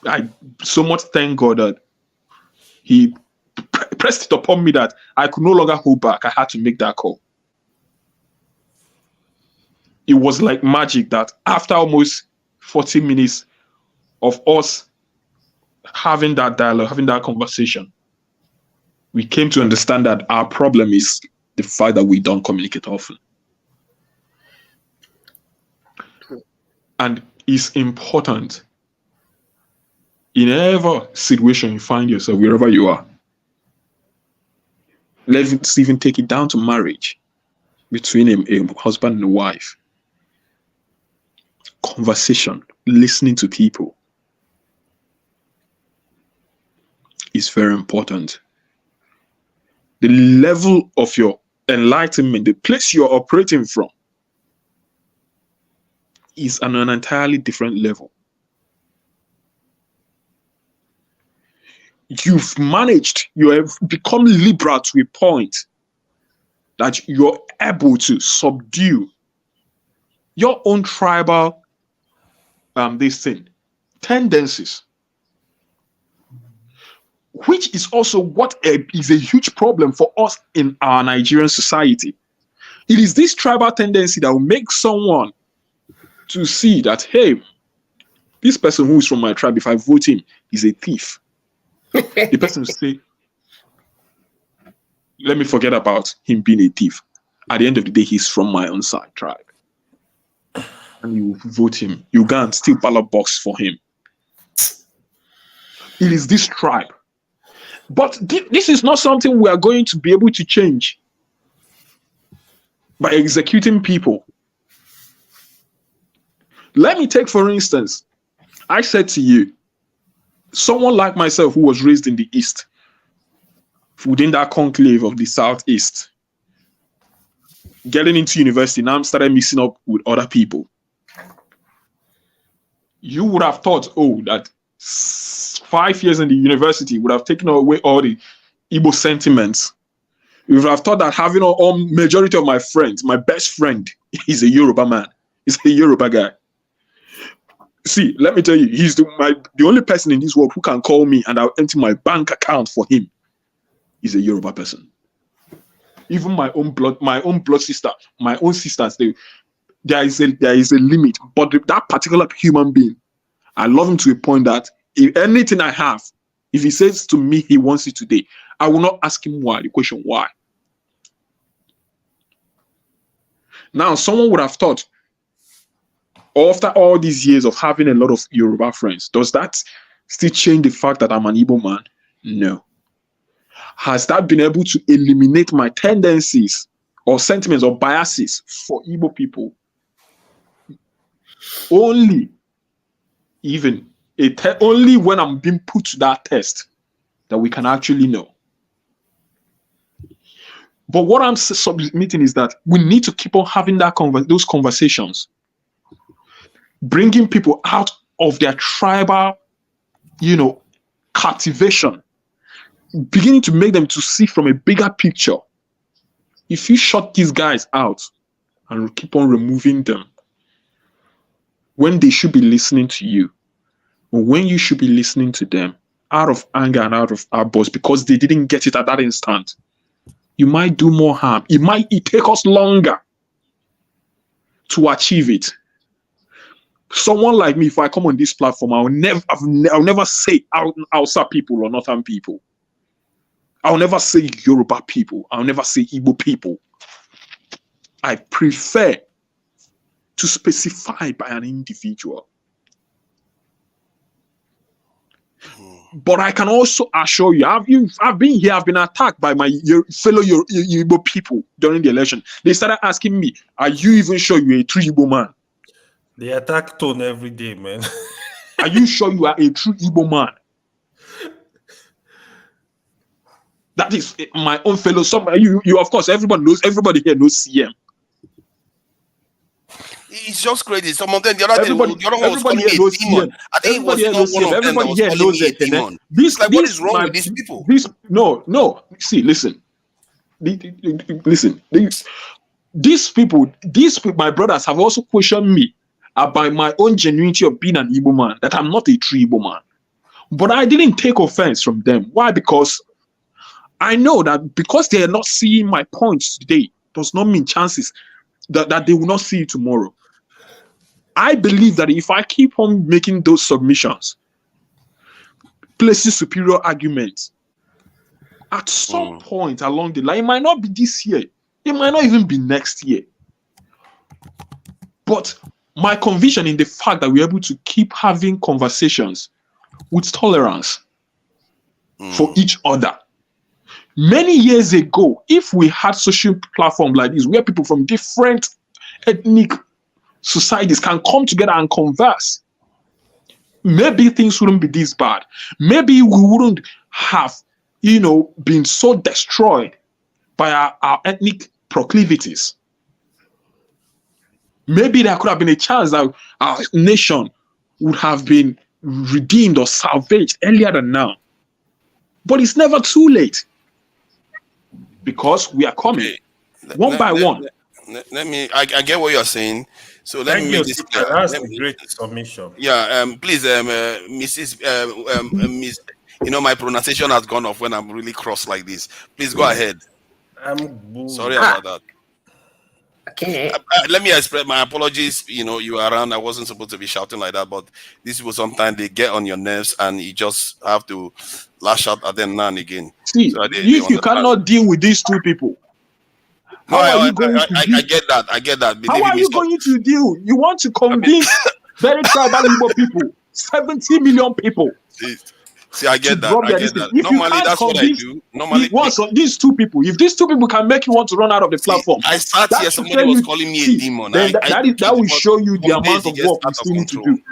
I so much thank God that he pressed it upon me that I could no longer hold back. I had to make that call. It was like magic that after almost 40 minutes of us having that dialogue, having that conversation, we came to understand that our problem is the fact that we don't communicate often. And it's important in whatever situation you find yourself, wherever you are. Let's even take it down to marriage between a husband and a wife. Conversation, listening to people is very important. The level of your enlightenment, the place you're operating from, is on an entirely different level. You've managed, you have become liberal to a point that you're able to subdue your own tribal tendencies. which is also what is a huge problem for us in our Nigerian society. It is this tribal tendency that will make someone to see that, hey, this person who is from my tribe, if I vote him, is a thief. The person will say, let me forget about him being a thief. At the end of the day, he's from my own side tribe. And you vote him. You go and steal ballot box for him. It is this tribe. But this is not something we are going to be able to change by executing people. Let me take, for instance, I said to you, someone like myself who was raised in the East, within that conclave of the Southeast, getting into university, now I'm started mixing up with other people. You would have thought, oh, that 5 years in the university would have taken away all the Igbo sentiments. You would have thought that having all majority of my friends, my best friend, is a Yoruba man. He's a Yoruba guy. See, let me tell you, he's the only person in this world who can call me and I'll empty my bank account for him. He's a Yoruba person. Even my own blood sister, my own sisters, there is a limit. But that particular human being, I love him to a point that if anything I have, if he says to me he wants it today, I will not ask him why. The question why. Now, someone would have thought, after all these years of having a lot of Yoruba friends, does that still change the fact that I'm an Igbo man? No. Has that been able to eliminate my tendencies or sentiments or biases for Igbo people? Only when I'm being put to that test that we can actually know. But what I'm submitting is that we need to keep on having those conversations, bringing people out of their tribal, captivation, beginning to make them to see from a bigger picture. If you shut these guys out and keep on removing them when they should be listening to you, or when you should be listening to them out of anger and out of outburst because they didn't get it at that instant, you might do more harm. It take us longer to achieve it. Someone like me, if I come on this platform, I'll never say Hausa people or Northern people. I'll never say Yoruba people. I'll never say Igbo people. I prefer to specify by an individual. But I can also assure you, I've been here, I've been attacked by my fellow Igbo people during the election. They started asking me, are you even sure you're a true Igbo man? They attack tone every day, man. Are you sure you are a true Igbo man? That is my own fellow. You of course, everybody here knows CM. It's just crazy. Some of them, the other one was calling me a demon. I think it was not one of them that was calling me a demon. What is wrong with these people? No. See, listen. Listen. These people, my brothers have also questioned me about my own genuinity of being an Igbo man, that I'm not a true Igbo man. But I didn't take offense from them. Why? Because I know that because they are not seeing my points today does not mean chances that they will not see it tomorrow. I believe that if I keep on making those submissions, placing superior arguments, at some point along the line, it might not be this year, it might not even be next year. But my conviction in the fact that we're able to keep having conversations with tolerance for each other. Many years ago, if we had social platforms like this, where people from different ethnic societies can come together and converse, maybe things wouldn't be this bad. Maybe we wouldn't have, been so destroyed by our ethnic proclivities. Maybe there could have been a chance that our nation would have been redeemed or salvaged earlier than now. But it's never too late, because we are coming one by one. I get what you're saying. So let me make this clear. That's a great submission. Yeah, please, Miss You know, my pronunciation has gone off when I'm really cross like this. Please go ahead. Sorry about that. Okay. Let me express my apologies. You know, you were around. I wasn't supposed to be shouting like that, but these people sometimes they get on your nerves, and you just have to lash out at them now and again. See, So they if you understand. cannot deal with these two people, No, how are you going to deal? I get that. I get that. How Believe are me. you going to deal? You want to convince very tribal Igbo people, 70 million people, See, I to get that. drop I their get thing. that. If you Normally, can't that's what I convince do. Normally, these two people, if these two people can make you want to run out of the platform, I sat that here. should Somebody tell was you. calling me a See, demon. then I that took will it, but show you the some days amount it of gets work we out of still need to control. do.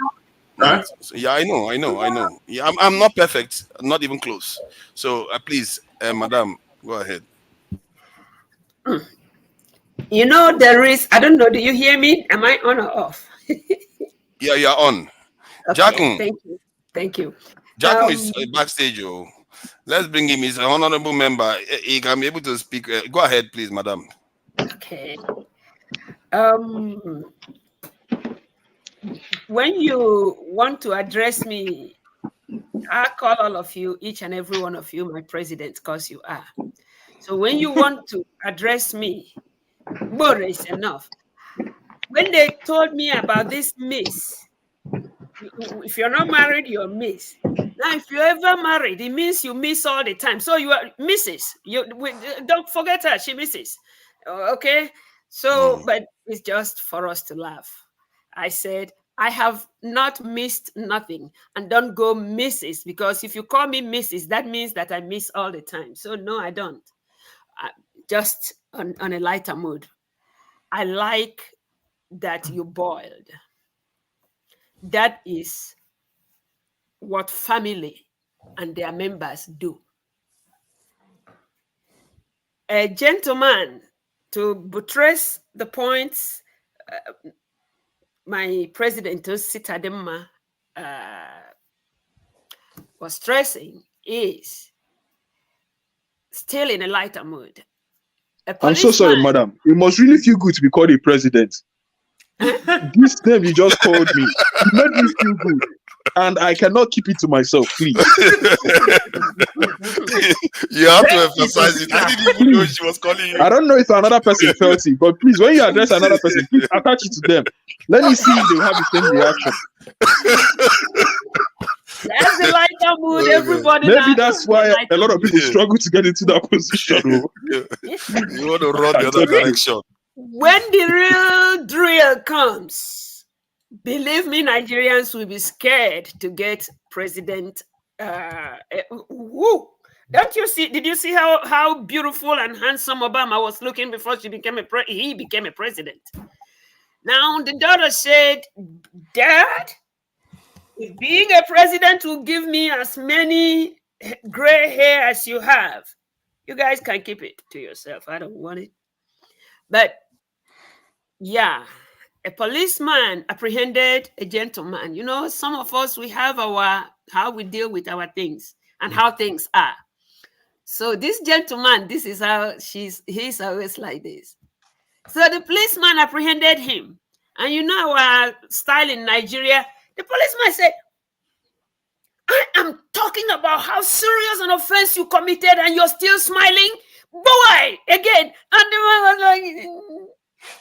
Right? So, yeah, I know. Yeah, I'm not perfect, not even close. So please, madam, go ahead. You know, there is, I don't know, do you hear me? Am I on or off? Yeah, you're on. Okay, Jakun. thank you. Jakun is backstage. Oh, let's bring him. He's an honorable member. He can be able to speak. Go ahead, please, madam. Okay. When you want to address me, I call all of you, each and every one of you, my president, because you are. So when you want to address me, more is enough. When they told me about this miss, if you're not married, you're miss. Now, if you're ever married, it means you miss all the time. So you are Mrs. Don't forget her, she misses. Okay? So, but it's just for us to laugh. I said, I have not missed nothing. And don't go Mrs. because if you call me Mrs., that means that I miss all the time. So no, I don't. Just on a lighter mood. I like that you boiled. That is what family and their members do. A gentleman, to buttress the points my president Sitadema was stressing, is still in a lighter mood. I'm so sorry, madam. It must really feel good to be called a president. This name you just called me, it made me feel good. And I cannot keep it to myself, please. You have to emphasize it. I didn't even know she was calling you. I don't know if another person felt it, but please, when you address another person, please attach it to them. Let me see if they have the same reaction. That's the lighter mood, everybody. Maybe that's why a lot of people struggle to get into that position. You want to run the other direction. When the real drill comes, believe me, Nigerians will be scared to get president. Don't you see? Did you see how beautiful and handsome Obama was looking before he became a president? Now the daughter said, "Dad, if being a president will give me as many gray hair as you have, you guys can keep it to yourself. I don't want it." But yeah, a policeman apprehended a gentleman. You know, some of us, we have how we deal with our things and how things are. So this gentleman, this is how he's always like this. So the policeman apprehended him. And you know our style in Nigeria, the policeman said, "I am talking about how serious an offense you committed and you're still smiling? Boy, again." And the man was like,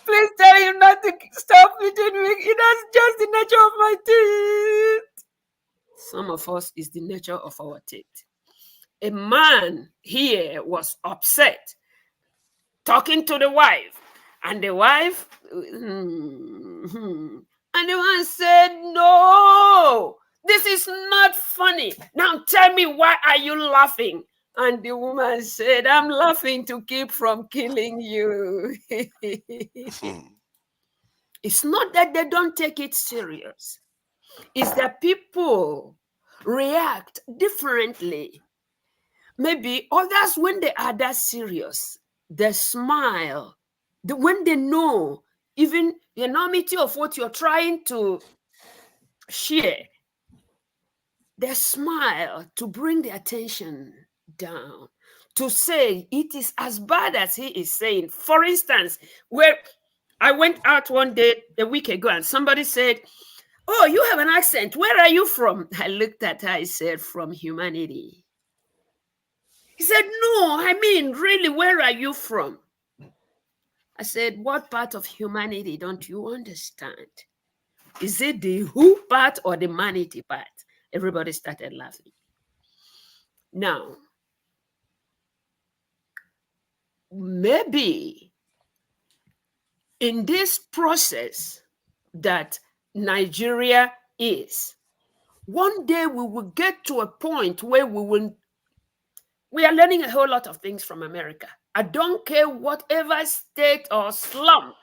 "Please tell him not to stop beating me. That's just the nature of my teeth." Some of us is the nature of our teeth. A man here was upset, talking to the wife, and the wife, and the man said, "No, this is not funny. Now tell me, why are you laughing?" And the woman said, "I'm laughing to keep from killing you." It's not that they don't take it serious. It's that people react differently. Maybe others, when they are that serious, they smile. When they know even the enormity of what you're trying to share, they smile to bring the attention down, to say it is as bad as he is saying. For instance, where I went out one day a week ago and somebody said, Oh, you have an accent. Where are you from? I looked at her. I said, from humanity. He said, no, I mean, really, where are you from? I said, what part of humanity don't you understand? Is it the who part or the manity part? Everybody started laughing. Now, maybe in this process that Nigeria is, one day we will get to a point where we are learning a whole lot of things from America. I don't care whatever state or slum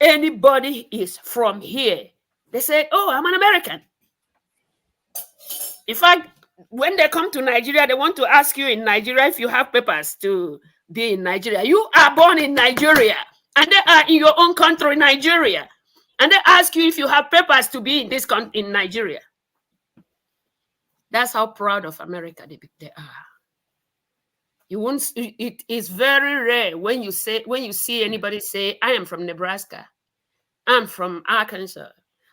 anybody is from here. They say, oh, I'm an American. In fact, when they come to Nigeria, they want to ask you in Nigeria if you have papers to be in Nigeria. You are born in Nigeria, and they are in your own country, Nigeria. And they ask you if you have papers to be in this country, in Nigeria. That's how proud of America they are. You won't. It is very rare when you see anybody say, "I am from Nebraska, I'm from Arkansas,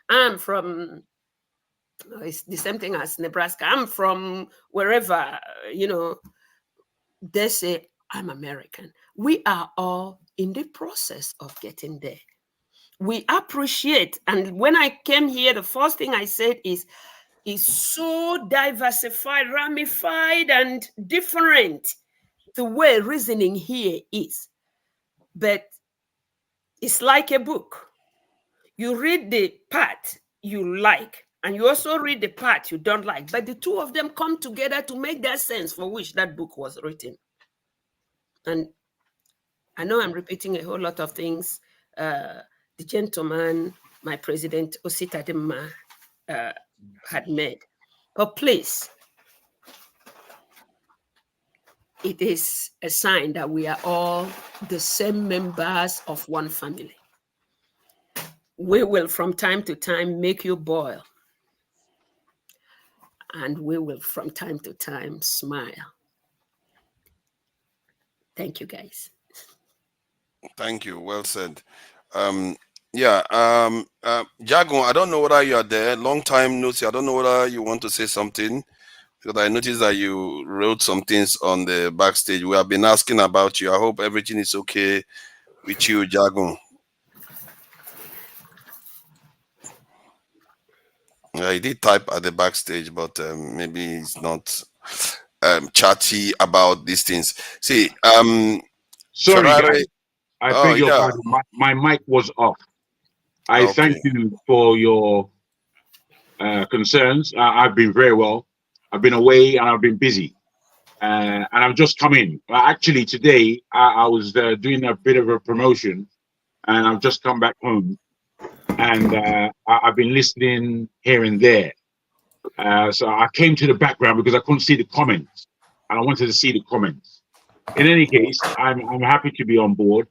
I'm from." It's the same thing as Nebraska. I'm from wherever, you know. They say, I'm American. We are all in the process of getting there. We appreciate, and when I came here, the first thing I said is so diversified, ramified, and different the way reasoning here is. But it's like a book. You read the part you like, and you also read the part you don't like, but the two of them come together to make that sense for which that book was written. And I know I'm repeating a whole lot of things the gentleman, my president, Osita Demma, had made. But please, it is a sign that we are all the same members of one family. We will, from time to time, make you boil. And we will, from time to time, smile. Thank you, guys. Thank you. Well said. Jagun, I don't know whether you are there. Long time no see. I don't know whether you want to say something, because I noticed that you wrote some things on the backstage. We have been asking about you. I hope everything is okay with you, Jagun. He did type at the backstage, but maybe he's not chatty about these things. See, sorry, Ferrari. guys. I beg your pardon. My mic was off. I thank you for your concerns. I've been very well. I've been away and I've been busy. And I've just come in. Actually, today I was doing a bit of a promotion, and I've just come back home. And I've been listening here and there. So I came to the background because I couldn't see the comments, and I wanted to see the comments. In any case, I'm happy to be on board.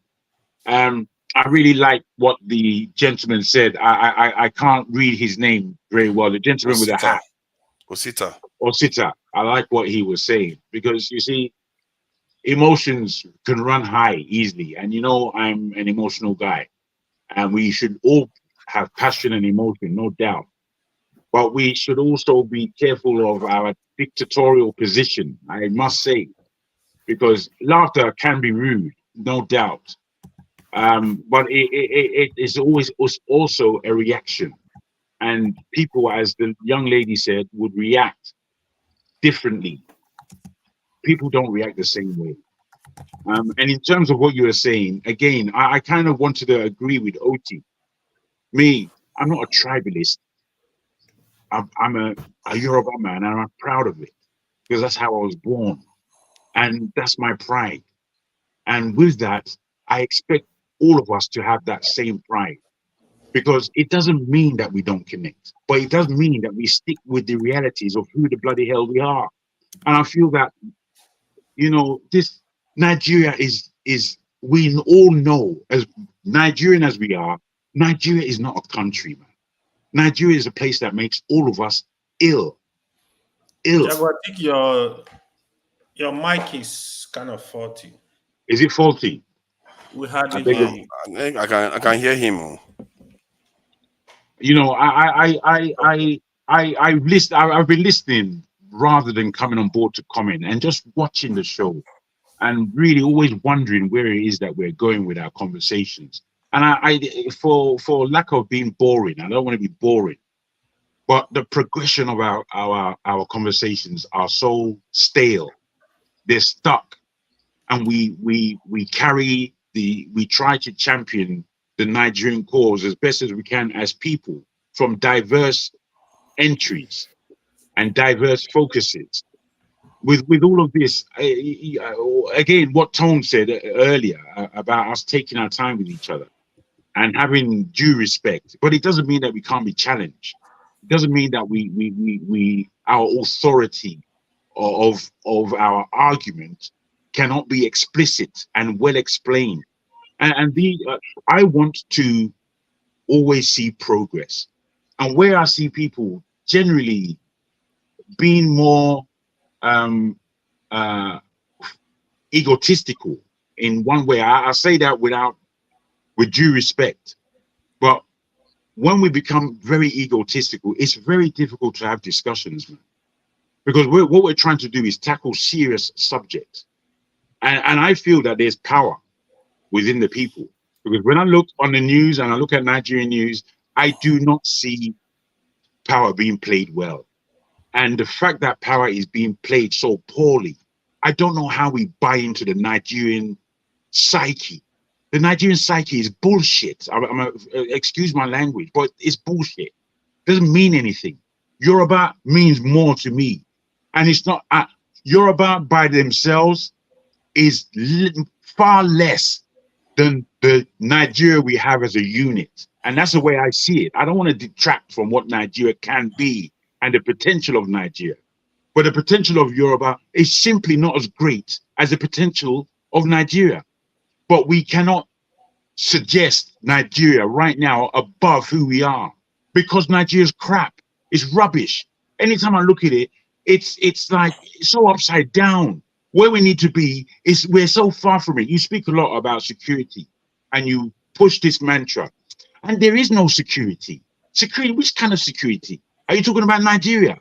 I really like what the gentleman said. I can't read his name very well. The gentleman with the hat. Osita. I like what he was saying, because you see, emotions can run high easily, and you know I'm an emotional guy, and we should all have passion and emotion, no doubt. But we should also be careful of our dictatorial position, I must say, because laughter can be rude, no doubt. But it is always also a reaction. And people, as the young lady said, would react differently. People don't react the same way. And in terms of what you were saying, again, I kind of wanted to agree with Oti. Me, I'm not a tribalist. I'm a Yoruba man, and I'm proud of it, because that's how I was born. And that's my pride. And with that, I expect all of us to have that same pride, because it doesn't mean that we don't connect, but it does mean that we stick with the realities of who the bloody hell we are. And I feel that, you know, this Nigeria is we all know, as Nigerian as we are, Nigeria is not a country, man. Nigeria is a place that makes all of us ill. Jago, I think your mic is kind of faulty. Is it faulty? We hardly hear you. I can hear him. You know, I've been listening rather than coming on board to comment and just watching the show and really always wondering where it is that we're going with our conversations. And for lack of being boring, I don't want to be boring, but the progression of our conversations are so stale. They're stuck, and we try to champion the Nigerian cause as best as we can as people from diverse entries and diverse focuses. With all of this, again, what Tone said earlier about us taking our time with each other and having due respect, but it doesn't mean that we can't be challenged. It doesn't mean that we our authority of our argument cannot be explicit and well explained. And I want to always see progress, and where I see people generally being more uh, egotistical in one way. I say that with due respect, but when we become very egotistical, it's very difficult to have discussions, man. Because what we're trying to do is tackle serious subjects, and I feel that there's power within the people. Because when I look on the news and I look at Nigerian news, I do not see power being played well. And the fact that power is being played so poorly, I don't know how we buy into the Nigerian psyche. The Nigerian psyche is bullshit. Excuse my language, but it's bullshit. Doesn't mean anything. Yoruba means more to me. And it's not, Yoruba by themselves is far less than the Nigeria we have as a unit. And that's the way I see it. I don't want to detract from what Nigeria can be and the potential of Nigeria. But the potential of Yoruba is simply not as great as the potential of Nigeria. But we cannot suggest Nigeria right now above who we are, because Nigeria's crap. It's rubbish. Anytime I look at it, it's like so upside down. Where we need to be is we're so far from it. You speak a lot about security and you push this mantra, and there is no security. Security, which kind of security? Are you talking about Nigeria?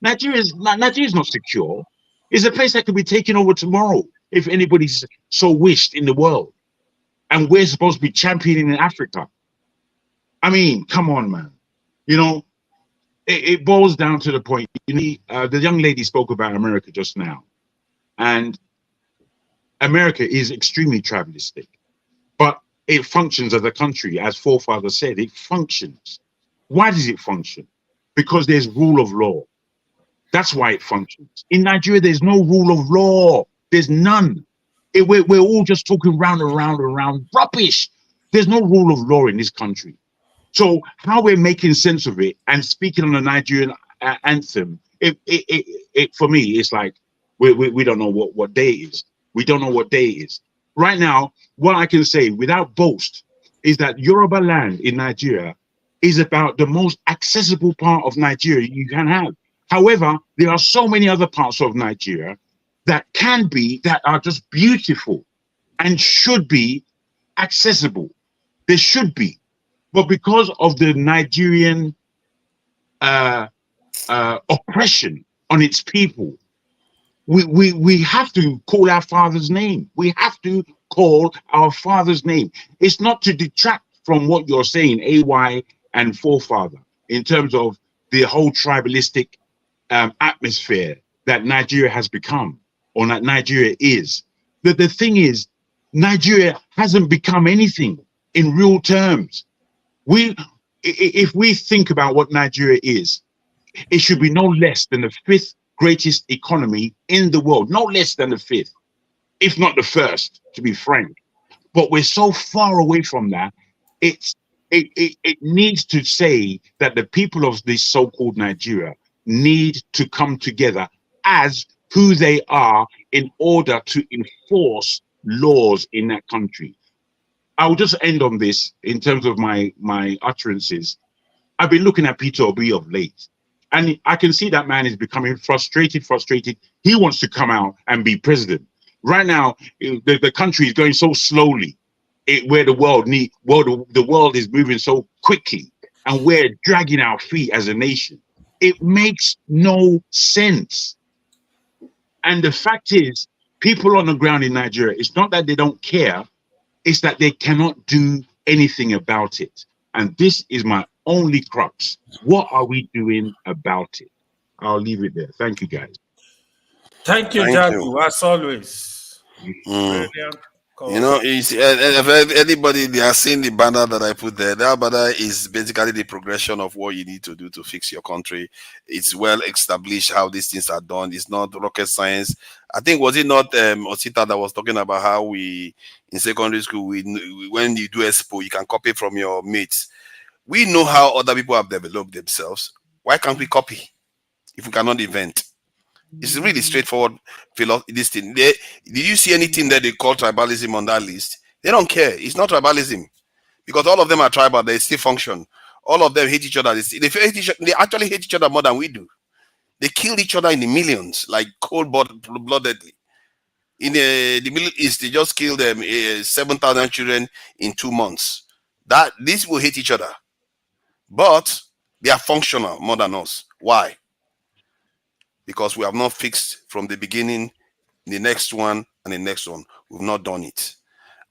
Nigeria is not secure. It's a place that could be taken over tomorrow if anybody's so wished in the world. And we're supposed to be championing in Africa. I mean, come on, man. You know, it boils down to the point. You know, the young lady spoke about America just now. And America is extremely tribalistic. But it functions as a country, as forefathers said, it functions. Why does it function? Because there's rule of law. That's why it functions. In Nigeria, there's no rule of law. There's none. We're all just talking round and round and round rubbish. There's no rule of law in this country. So how we're making sense of it and speaking on the Nigerian anthem, for me, it's like we don't know what day it is. We don't know what day it is. Right now, what I can say without boast is that Yoruba land in Nigeria is about the most accessible part of Nigeria you can have. However, there are so many other parts of Nigeria that are just beautiful and should be accessible. They should be. But because of the Nigerian oppression on its people, we have to call our father's name. We have to call our father's name. It's not to detract from what you're saying, AY and forefather, in terms of the whole tribalistic atmosphere that Nigeria has become, or that Nigeria is. The thing is, Nigeria hasn't become anything in real terms. If we think about what Nigeria is, it should be no less than the 5th greatest economy in the world, no less than the 5th, if not the 1st, to be frank. But we're so far away from that. It needs to say that the people of this so-called Nigeria need to come together as who they are in order to enforce laws in that country. I'll just end on this in terms of my utterances. I've been looking at Peter Obi of late, and I can see that man is becoming frustrated. He wants to come out and be president. Right now, the country is going so slowly, where the world is moving so quickly. and we're dragging our feet as a nation. It makes no sense. And the fact is, people on the ground in Nigeria, it's not that they don't care, it's that they cannot do anything about it. And this is my only crux. What are we doing about it? I'll leave it there. Thank you, guys. Thank you, Jadu, as always. Brilliant. You know, if anybody, they are seeing the banner that I put there. That banner is basically the progression of what you need to do to fix your country. It's well established how these things are done. It's not rocket science. I think, was it not Osita that was talking about how we, in secondary school, when you do expo, you can copy from your mates. We know how other people have developed themselves. Why can't we copy if we cannot invent? It's really straightforward philosophy. This thing. Did you see anything that they call tribalism on that list? They don't care. It's not tribalism because all of them are tribal. They still function. All of them hate each other. They actually hate each other more than we do. They killed each other in the millions, like cold-bloodedly. In the Middle East, they just killed 7,000 children in 2 months. These will hate each other, but they are functional more than us. Why? Because we have not fixed from the beginning, the next one and the next one. We've not done it.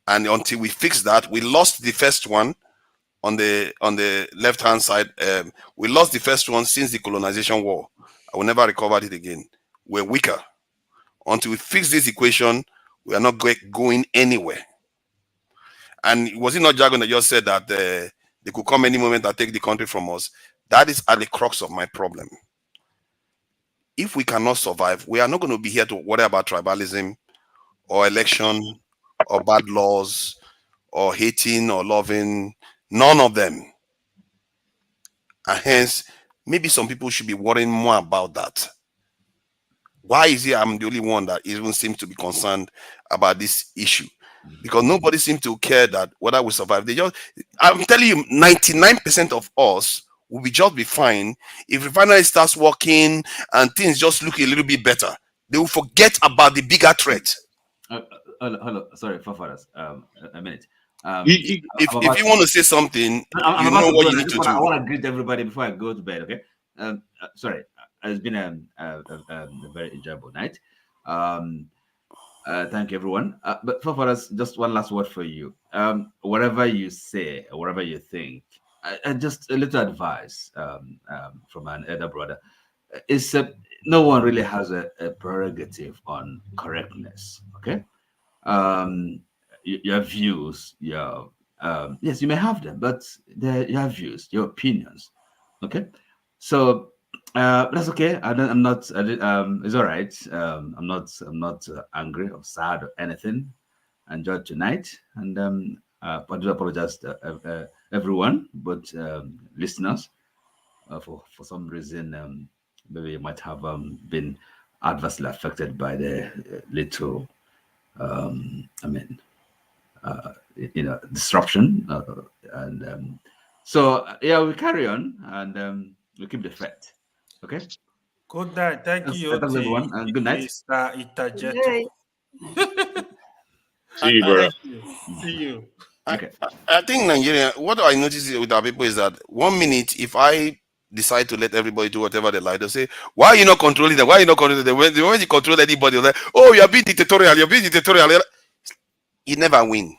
And until we fix that, we lost the first one on the left-hand side. We lost the first one since the colonization war. I will never recover it again. We're weaker. Until we fix this equation, we are not going anywhere. And was it not Jagon that just said that they could come any moment and take the country from us? That is at the crux of my problem. If we cannot survive, we are not going to be here to worry about tribalism or election or bad laws or hating or loving. None of them. And hence, maybe some people should be worrying more about that. Why is it I'm the only one that even seems to be concerned about this issue? Because nobody seems to care that whether we survive. I'm telling you, 99% of us will just be fine if refinery starts working and things just look a little bit better. They will forget about the bigger threat. Hello, sorry, Fafaras, a minute. If you want to say something, you know what you need to do. I want to greet everybody before I go to bed, okay? Sorry, it's been a very enjoyable night. Thank you, everyone. But Fafaras, just one last word for you. Whatever you say, or whatever you think, just a little advice from an elder brother. Is no one really has a prerogative on correctness, okay? Your views, yes, you may have them, but your views, your opinions, okay? So that's okay. I'm not. It's all right. I'm not angry or sad or anything. I enjoyed tonight, and I do apologize to everyone, but listeners, for some reason, maybe you might have been adversely affected by the little, disruption, and so yeah, we carry on and we keep the faith. Okay. Good night. Thank you, Thanks, everyone, and good night. Mr. Itajeto. See you, brother. See you. I think Nigeria, what I notice with our people is that 1 minute, if I decide to let everybody do whatever they like, they'll say, why are you not controlling them? Why are you not controlling them? When you control anybody, they're like, oh, you're being dictatorial. You're being dictatorial. You never win.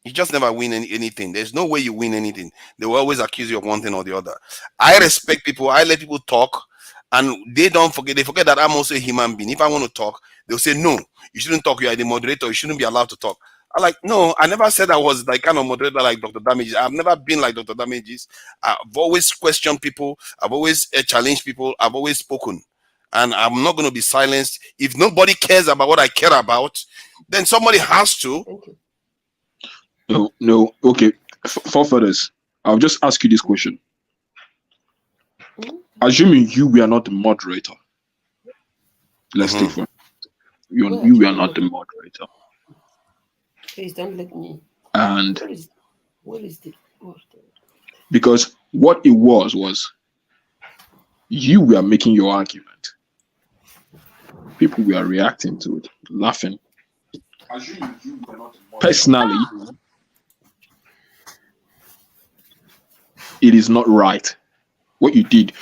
You just never win anything. There's no way you win anything. They will always accuse you of one thing or the other. I respect people. I let people talk. And they don't forget. They forget that I'm also a human being. If I want to talk, they'll say, no, you shouldn't talk. You are the moderator. You shouldn't be allowed to talk. I'm like, no, I never said I was like kind of moderator like Dr. Damages. I've never been like Dr. Damages. I've always questioned people. I've always challenged people. I've always spoken. And I'm not going to be silenced. If nobody cares about what I care about, then somebody has to. No. Okay. Forefathers, I'll just ask you this question. Assuming you were not the moderator. Let's take for you were not the moderator. Please don't let me. And what is the because what it was you were making your argument. People were reacting to it, laughing. Personally, it is not right. What you did,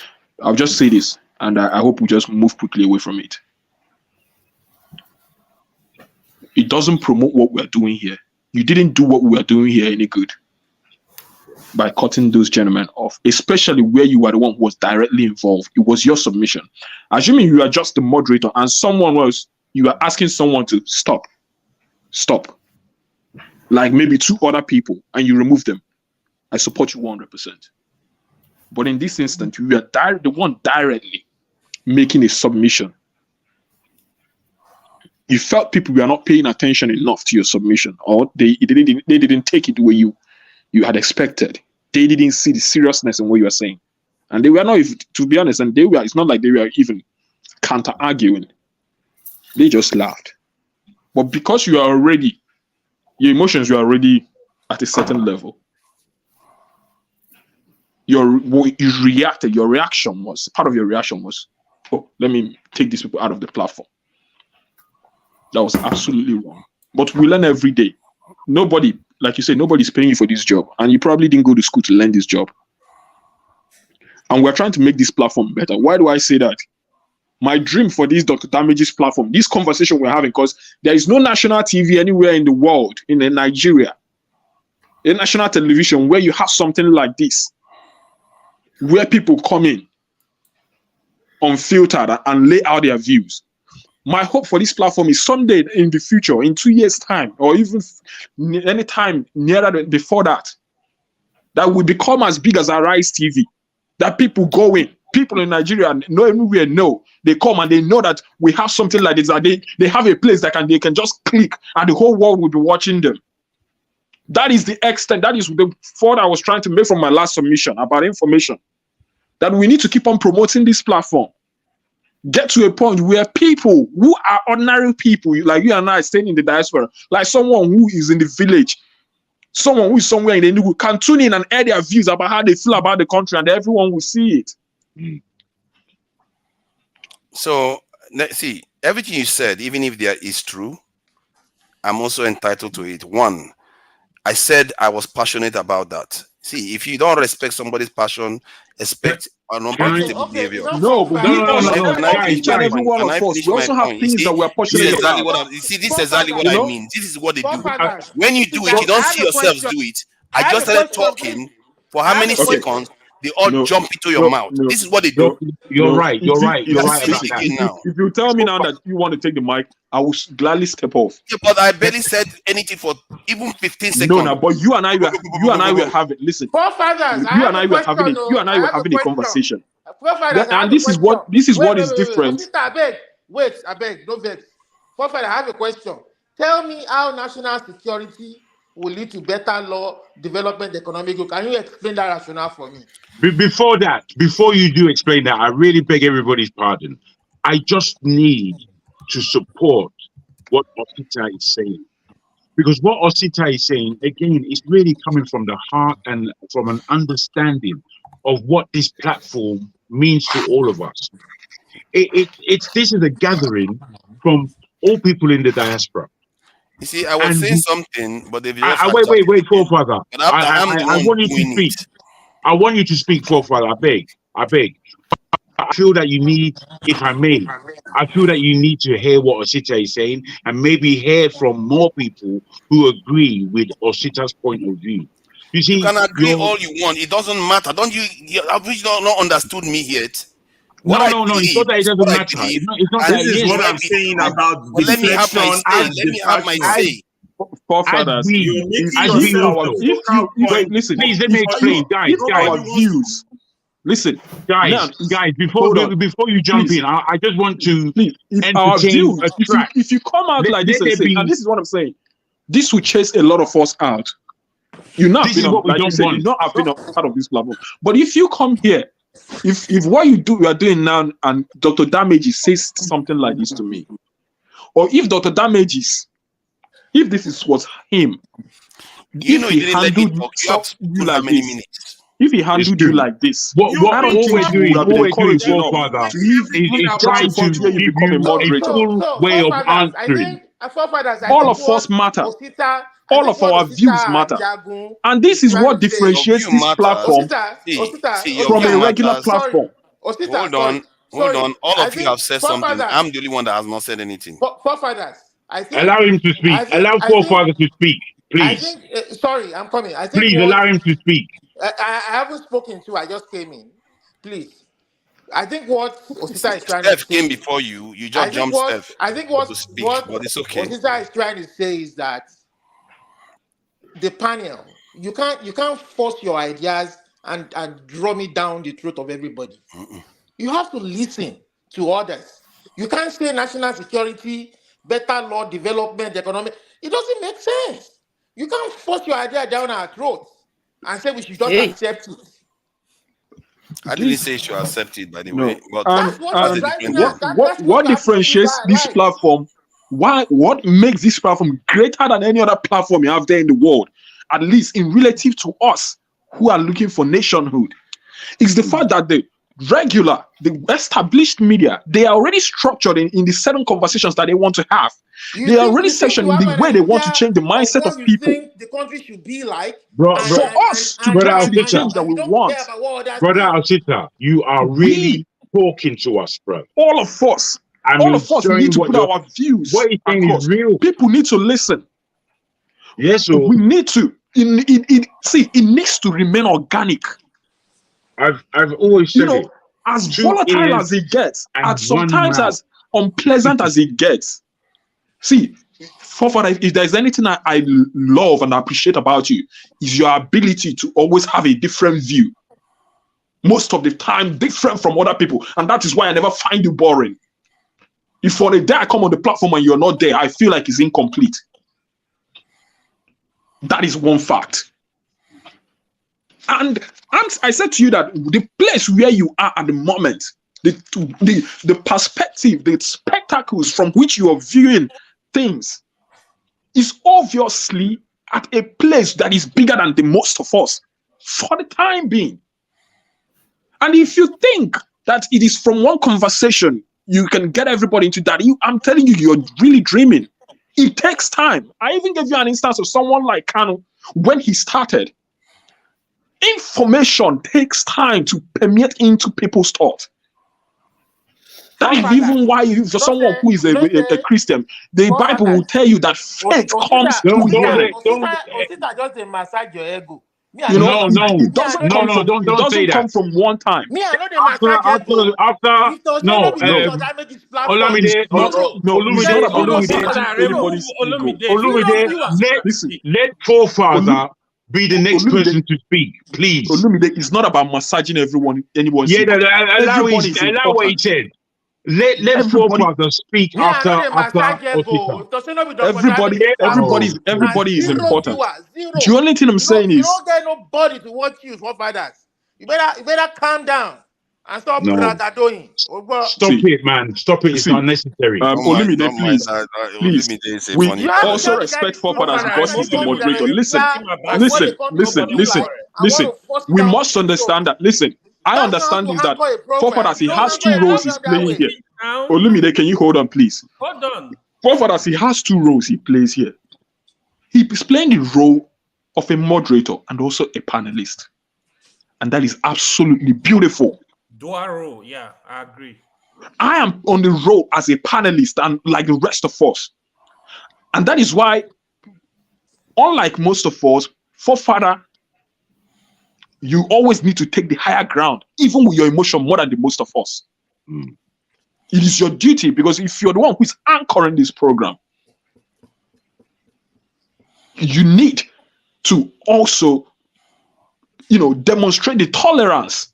I'll just say this, and I hope we just move quickly away from it. It doesn't promote what we're doing here. You didn't do what we are doing here any good by cutting those gentlemen off, especially where you were the one who was directly involved. It was your submission. Assuming you are just the moderator and someone else, you are asking someone to stop. Like maybe 2 other people, and you remove them. I support you 100%. But in this instance, you are the one directly making a submission. You felt people were not paying attention enough to your submission, or they didn't take it the way you had expected. They didn't see the seriousness in what you were saying, and they were not, to be honest, and it's not like they were even counter arguing. They just laughed. But because your emotions were already at a certain level, you reacted. Part of your reaction was, oh, let me take these people out of the platform. That was absolutely wrong. But we learn every day. Nobody, like you said, nobody's paying you for this job. And you probably didn't go to school to learn this job. And we're trying to make this platform better. Why do I say that? My dream for this Dr. Damage's platform, this conversation we're having, because there is no national TV anywhere in the world, in Nigeria, a national television where you have something like this, where people come in unfiltered and lay out their views. My hope for this platform is someday in the future, in 2 years' time, or even any time before that we become as big as Arise TV. That people go in, people in Nigeria, everywhere know. They come and they know that we have something like this. That they have a place that they can just click, and the whole world will be watching them. That is the extent. That is the thought I was trying to make from my last submission about information. That we need to keep on promoting this platform. Get to a point where people who are ordinary people, like you and I, staying in the diaspora, like someone who is in the village, someone who is somewhere in the Enugu, can tune in and air their views about how they feel about the country, and everyone will see it. So, let's see, everything you said, even if there is true, I'm also entitled to it. One, I said I was passionate about that. See, if you don't respect somebody's passion, expect an unprofitable behavior. No, but each and every one of us, we also have things that we're passionate about. This is exactly what I mean. This is what they do. When you do it, you don't see yourselves do it. I just started talking for how many seconds? They all jump into your mouth. This is what they do. You're right about that. If you tell me now that you want to take the mic, I will gladly step off. Yeah, but I barely said anything for even 15 seconds. No, but you and I were having. Listen, you and I were having a conversation. And this is what is different. Wait, I beg, no vex. Forefather, I have a question. Tell me how national security will lead to better law development, economic growth. Can you explain that rationale for me? Before you do explain that, I really beg everybody's pardon. I just need to support what Osita is saying. Because what Osita is saying, again, is really coming from the heart and from an understanding of what this platform means to all of us. This is a gathering from all people in the diaspora. You see, I was saying something, but they've just wait, forefather. I want you to speak. I want you to speak, forefather. I beg. I feel that you need, if I may, I feel that you need to hear what Osita is saying and maybe hear from more people who agree with Osita's point of view. You see, you can agree all you want. It doesn't matter. Don't you? Have you not understood me yet? No, it's not that it doesn't matter. It's not that. This is what I'm saying about let me have my say. Let me have my say. Forefathers, listen, please let me explain, guys. Our views. Listen, guys, before you jump in, I just want to entertain a track. If you come out like this and say, and this is what I'm saying, this will chase a lot of us out. You're not been a part of this platform. But if you come here, if what you are doing now, and Dr. Damages says something like this to me, or if Dr. Damages, if this is what's him, you know, he didn't let me talk you like many minutes. If he handled you like this, what we're doing, Forefather, is trying to give you a full way of answering. All of us matter. All of our views matter. And this is what differentiates this platform from a regular platform. Hold on. All I of you think have said something. I'm the only one that has not said anything. Forefathers, I think. Allow him to speak. Allow forefathers to speak, I please. think. Sorry, I'm coming. I think. Please allow him to speak. I haven't spoken to. I just came in. Please. I think what Osita is trying to Steph say. came before you. You just jumped Steph. What to speak, but it's okay. Osita is trying to say is that the panel, you can't force your ideas and drum it down the throat of everybody. You have to listen to others. You can't say national security, better law development, economic. It doesn't make sense. You can't force your idea down our throats and say we should just accept it. I didn't say you should accept it, by the way. But that's what you're driving at. What differentiates this platform? What makes this platform greater than any other platform you have there in the world, at least in relative to us who are looking for nationhood, is the fact that the established media, they are already structured in the certain conversations that they want to have. They are already sectioned in the way they want to change the mindset of people. The country should be like for us to get to the change that we want. Brother Alcita, you are really talking to us, bro. All of us. All of us need to put our views across. People need to listen. Yes, so we need to. It needs to remain organic. I've always said it. As volatile as it gets, and sometimes as unpleasant as it gets. See, if there's anything I love and appreciate about you, is your ability to always have a different view. Most of the time, different from other people. And that is why I never find you boring. If for a day I come on the platform and you're not there, I feel like it's incomplete. That is one fact. And I said to you that the place where you are at the moment, the perspective, the spectacles from which you are viewing things is obviously at a place that is bigger than the most of us for the time being. And if you think that it is from one conversation you can get everybody into that, I'm telling you, you're really dreaming. It takes time. I even gave you an instance of someone like Kanu when he started. Information takes time to permeate into people's thought. That is even why for someone who is a Christian, the Bible will tell you that faith comes through hearing. Osita just massage your ego. It doesn't come from one time. Me, I know the massage ego. Let forefather be the next person to speak, please. Olumide, it's not about massaging everyone. Allow what he said. Let forefather speak after everybody is important. The only thing I'm saying is, you don't get nobody to watch you, forefathers. You better calm down and stop bragadoing. Stop it, man. Stop it. It's unnecessary. Olumide, please. We also respect forefathers because he's the moderator. Listen. We must understand that. Listen. I understand is that forefathers, he has two roles he's playing here. Olumide, can you hold on, please? Hold on. Forefathers, he has two roles he plays here. He's playing the role of a moderator and also a panelist. And that is absolutely beautiful. Dual role, yeah, I agree. I am on the role as a panelist and like the rest of us. And that is why, unlike most of us, forefather, you always need to take the higher ground, even with your emotion more than the most of us. It is your duty, because if you're the one who is anchoring this program, you need to also, demonstrate the tolerance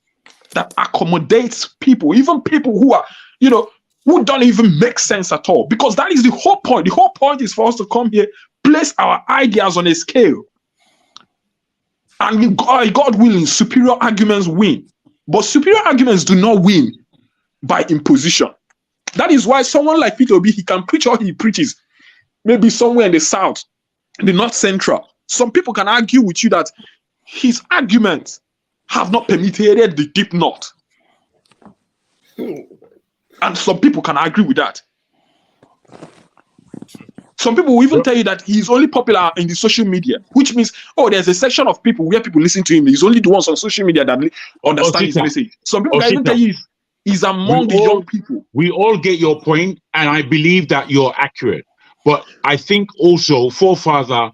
that accommodates people, even people who are, who don't even make sense at all. Because that is the whole point. The whole point is for us to come here, place our ideas on a scale. And God willing, superior arguments win. But superior arguments do not win by imposition. That is why someone like Peter Obi, he can preach all he preaches, maybe somewhere in the south, in the north central. Some people can argue with you that his arguments have not penetrated the deep north. And some people can agree with that. Some people will even tell you that he's only popular in the social media, which means, oh, there's a section of people where people listen to him. He's only the ones on social media that understand his message. Some people can even tell you he's among the young people. We all get your point, and I believe that you're accurate. But I think also, forefather,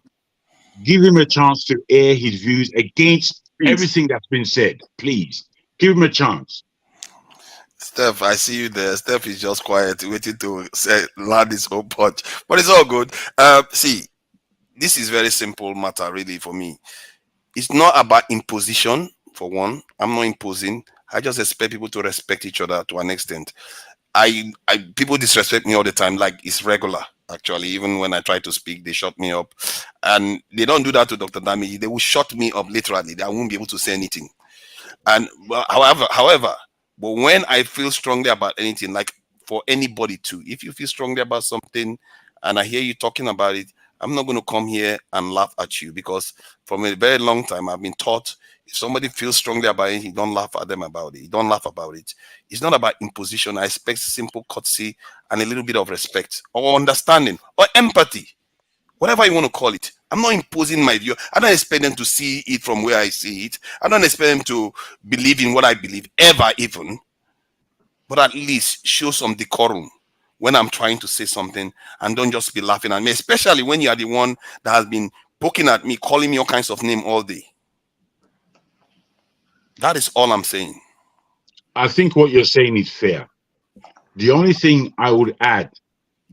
give him a chance to air his views against everything that's been said. Please give him a chance. Steph, I see you there. Steph is just quiet, waiting to land his own punch. But it's all good. See, this is very simple matter, really, for me. It's not about imposition, for one. I'm not imposing. I just expect people to respect each other to an extent. People disrespect me all the time, like it's regular. Actually, even when I try to speak, they shut me up, and they don't do that to Dr. Damiji. They will shut me up literally. I won't be able to say anything. And however, but when I feel strongly about anything, like for anybody too, if you feel strongly about something, and I hear you talking about it, I'm not going to come here and laugh at you, because from a very long time I've been taught, if somebody feels strongly about it, you don't laugh at them about it. You don't laugh about it. It's not about imposition. I expect simple courtesy and a little bit of respect or understanding or empathy, whatever you want to call it. I'm not imposing my view. I don't expect them to see it from where I see it. I don't expect them to believe in what I believe, ever even. But at least show some decorum when I'm trying to say something, and don't just be laughing at me, especially when you are the one that has been poking at me, calling me all kinds of names all day. That is all I'm saying. I think what you're saying is fair. The only thing I would add,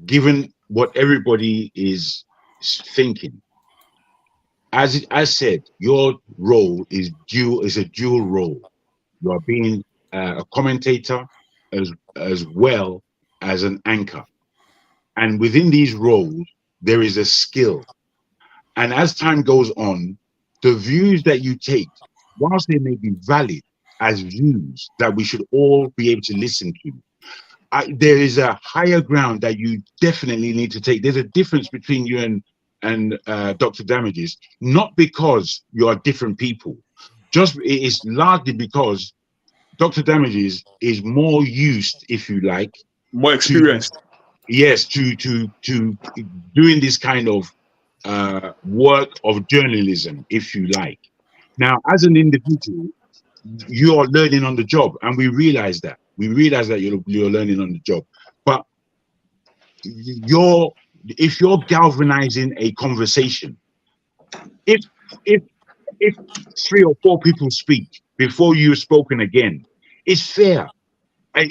given what everybody is thinking, as said, your role is a dual role. You are being a commentator as well as an anchor, and within these roles there is a skill. And as time goes on, the views that you take, whilst they may be valid as views that we should all be able to listen to, there is a higher ground that you definitely need to take. There's a difference between you and Dr. Damages, not because you are different people. Just it is largely because Dr. Damages is more used, if you like, more experienced. To doing this kind of work of journalism, if you like. Now, as an individual, you are learning on the job, and we realize that. We realize that you're learning on the job. But if you're galvanizing a conversation, if 3 or 4 people speak before you've spoken again, it's fair. And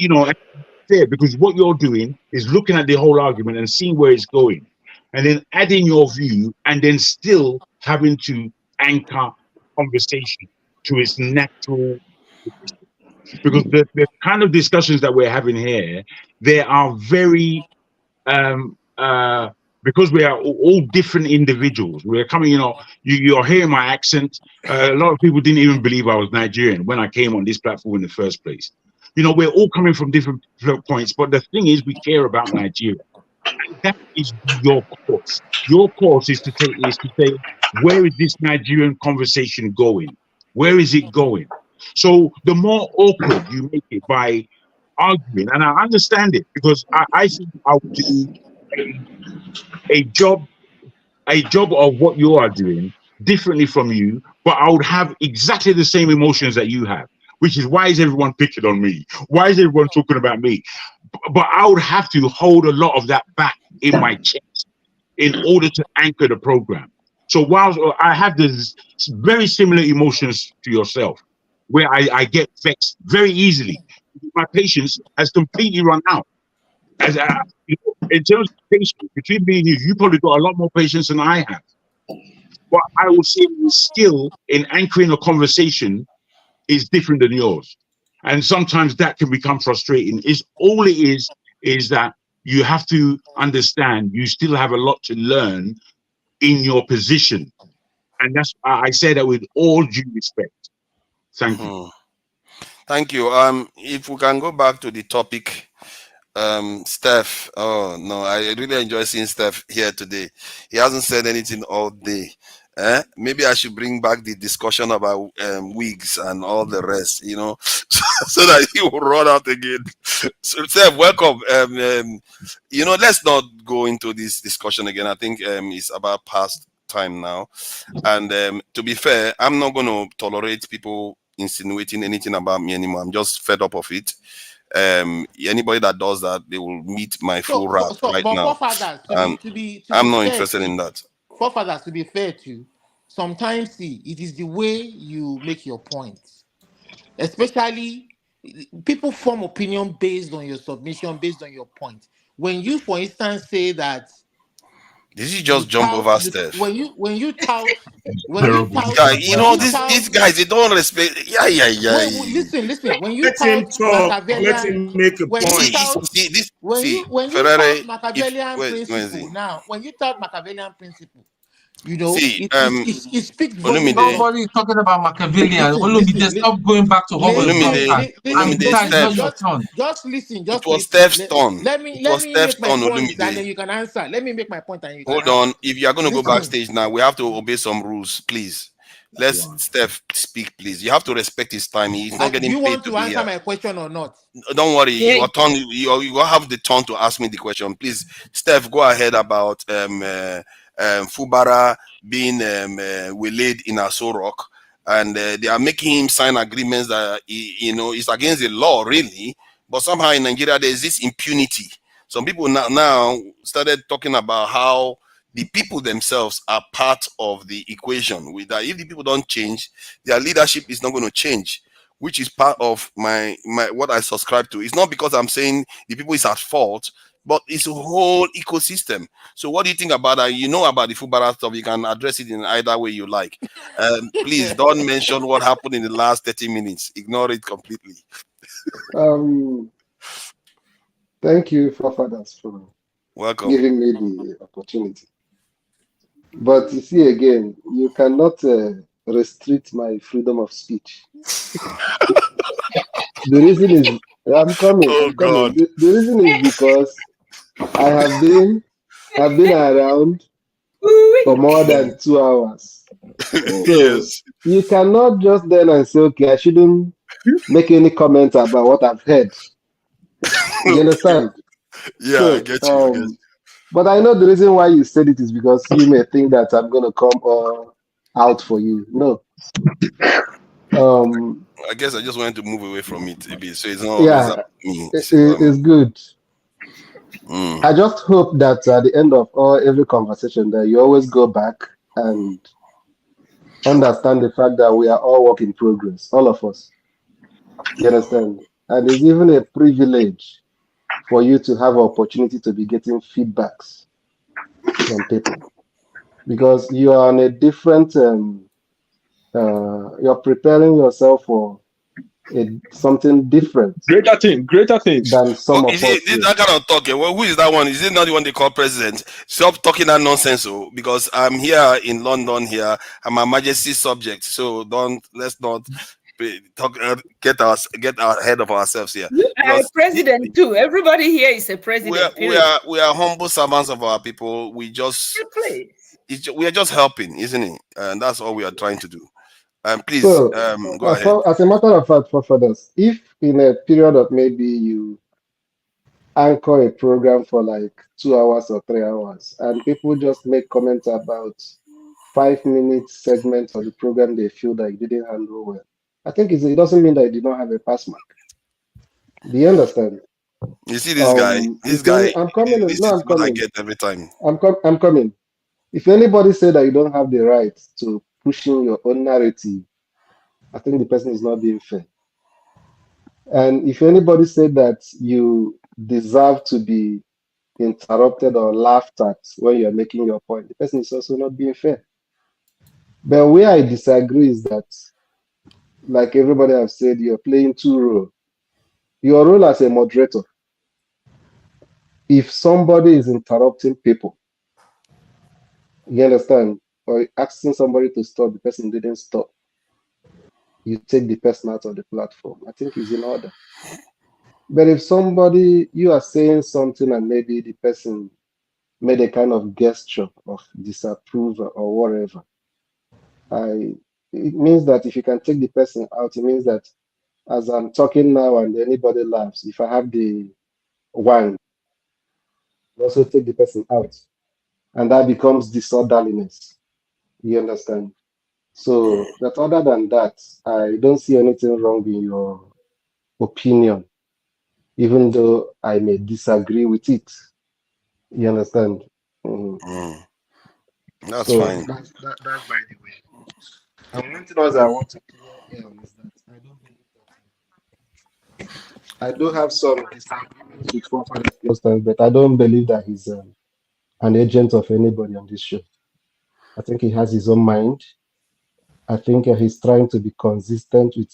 fair, because what you're doing is looking at the whole argument and seeing where it's going, and then adding your view, and then still having to anchor conversation to its natural position. Because the kind of discussions that we're having here, they are very because we are all different individuals. We're coming, you're hearing my accent. A lot of people didn't even believe I was Nigerian when I came on this platform in the first place. We're all coming from different points, but the thing is, we care about Nigeria. And that is your course. Your course is to say, where is this Nigerian conversation going? Where is it going? So the more awkward you make it by arguing, and I understand it, because I think I'll do a job of what you are doing differently from you, but I would have exactly the same emotions that you have, which is, why is everyone picking on me? Why is everyone talking about me? But I would have to hold a lot of that back in my chest in order to anchor the program. So whilst I have this very similar emotions to yourself, where I get vexed very easily, my patience has completely run out. In terms of patience, between me and you probably got a lot more patience than I have. But I would say the skill in anchoring a conversation is different than yours. And sometimes that can become frustrating. All it is that you have to understand you still have a lot to learn in your position. And I say that with all due respect. Thank you. Thank you. If we can go back to the topic, Steph. Oh no, I really enjoy seeing Steph here today. He hasn't said anything all day. Maybe I should bring back the discussion about wigs and all the rest, you know, so that he will run out again. So, Seth, welcome. You know, let's not go into this discussion again. I think it's about past time now. And to be fair, I'm not going to tolerate people insinuating anything about me anymore. I'm just fed up of it. Anybody that does that, they will meet my full wrath right But now. forefathers, to be I'm not fair interested to in that. forefathers, to be fair to, sometimes see it is the way you make your points. Especially people form opinion based on your submission, based on your point. When you, for instance, say that Did you you just jump tout over you, Steph? when you tout This guy, you know, these tout these guys, they don't respect. Yeah, yeah, yeah. listen, when you Let him tout talk. Let Machiavellian, him make a when you point. tout See this. when See you tout Ferrari. If Machiavellian where is he? principle, now when you tout Machiavellian principle, you know See, it speaks volume Olumide, about. Nobody is talking about Machiavellian. Listen, Olumide, stop going back to Hobbes' Olumide, bunker. And Olumide, besides, not Steph. your turn. Just listen, It just was listen. Steph's turn. It Let was me Steph's make my turn, point and Olumide. then you can answer. Let me make my point and you can Hold answer. on. If you are going to go Listen, backstage now, we have to obey some rules, please. Let's Steph speak, please. You have to respect his time. He's not do getting you paid want to to be answer here. my question or not? Don't worry, Yeah. your turn. You will have the turn to ask me the question, please. Steph, go ahead about Fubara being waylaid in Aso Rock, and they are making him sign agreements that you know is against the law, really. But somehow in Nigeria there is this impunity. Some people now started talking about how the people themselves are part of the equation. With that, if the people don't change, their leadership is not going to change, which is part of my what I subscribe to. It's not because I'm saying the people is at fault, but it's a whole ecosystem. So what do you think about that? You know about the football stuff. You can address it in either way you like. Please don't mention what happened in the last 30 minutes. Ignore it completely. Thank you, forefathers, for Welcome. giving me the opportunity. But you see, again, you cannot restrict my freedom of speech. The reason is, I'm coming. Oh God. The reason is because I've been around for more than 2 hours. So Yes. you cannot just then and say, okay, I shouldn't make any comment about what I've heard. You Okay. understand? Yeah, I get you. I get you. But I know the reason why you said it is because you may think that I'm going to come out for you. No. I guess I just wanted to move away from it a bit, so it's not always Yeah, about me. See what I it's mean? good. I just hope that at the end of every conversation that you always go back and understand the fact that we are all work in progress, all of us. You understand? And it's even a privilege for you to have opportunity to be getting feedbacks from people because you are on a different. You're preparing yourself for something different Greater things. than some Okay, of see, us this, here. that kind of talk. Well, who is that one? Is it not the one they call president? Stop talking that nonsense, oh, because I'm here in London. Here, I'm a majesty subject. So let's not talk. Get ahead of ourselves here. You are a Because president too. Everybody here is a president. we Period. are humble servants of our people. We are just helping, isn't it? And that's all we are trying to do. Please, So, go ahead. as a matter of fact, for fathers, if in a period of maybe you anchor a program for like 2 hours or 3 hours, and people just make comments about 5 minute segments of the program they feel that you didn't handle well, I think it doesn't mean that you did not have a pass mark. Do you understand? You see this guy? This guy. I'm coming. This No, is I'm what I coming. get every time. I'm coming. If anybody say that you don't have the right to pushing your own narrative, I think the person is not being fair. And if anybody said that you deserve to be interrupted or laughed at when you're making your point, the person is also not being fair. But where I disagree is that, like everybody has said, you're playing two roles. Your role as a moderator, if somebody is interrupting people, you understand, or asking somebody to stop, the person didn't stop, you take the person out of the platform. I think it's in order. But if you are saying something and maybe the person made a kind of gesture of disapproval or whatever, It means that if you can take the person out, it means that as I'm talking now and anybody laughs, if I have the wine, also take the person out. And that becomes disorderliness. You understand? So that other than that, I don't see anything wrong in your opinion, even though I may disagree with it. You understand? That's So fine. that's by the way. And one thing else I want to clear here is that I do have some disagreements with Forefather most times, but I don't believe that he's an agent of anybody on this show. I think he has his own mind. I think he's trying to be consistent with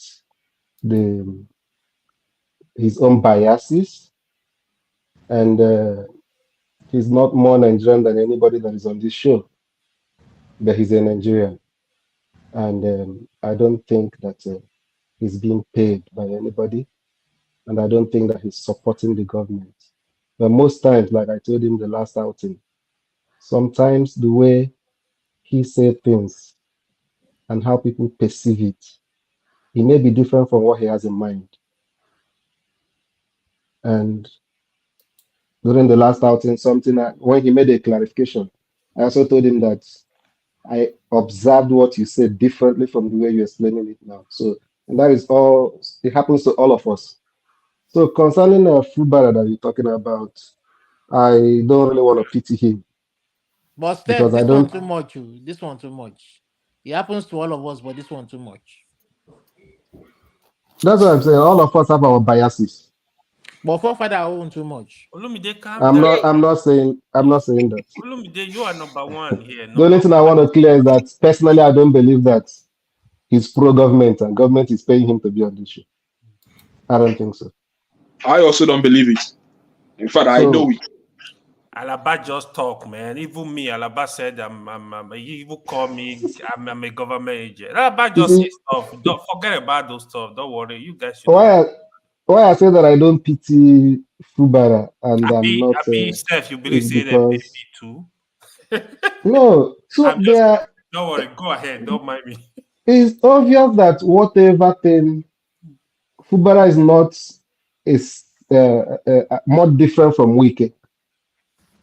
the his own biases, and he's not more Nigerian than anybody that is on this show, but he's a Nigerian, and I don't think that he's being paid by anybody, and I don't think that he's supporting the government. But most times, like I told him the last outing, sometimes the way he said things and how people perceive it may be different from what he has in mind. And during the last outing, when he made a clarification, I also told him that I observed what you said differently from the way you're explaining it now. So, and that is all, it happens to all of us. So, concerning Fubara that you're talking about, I don't really want to pity him But Steph, because I this one don't. too much. This one too much. It happens to all of us, but this one too much. That's what I'm saying. All of us have our biases. But Forefather own too much. Olumide, calm I'm down. not. I'm not saying. I'm not saying that. Olumide, you are number one here. The only thing I want to clear is that personally, I don't believe that he's pro-government and government is paying him to be on this show. I don't think so. I also don't believe it. In fact, I know it. Alaba just talk, man. Even me, Alaba said, he even call me, I'm a government agent. Alaba just say stuff. Don't forget about those stuff. Don't worry. You guys should know. Why I say that I don't pity Fubara and I'm not Steph, you believe is say them baby because too? no. So I'm just there, don't worry, go ahead, don't mind me. it's obvious that whatever thing Fubara is not is more different from Wike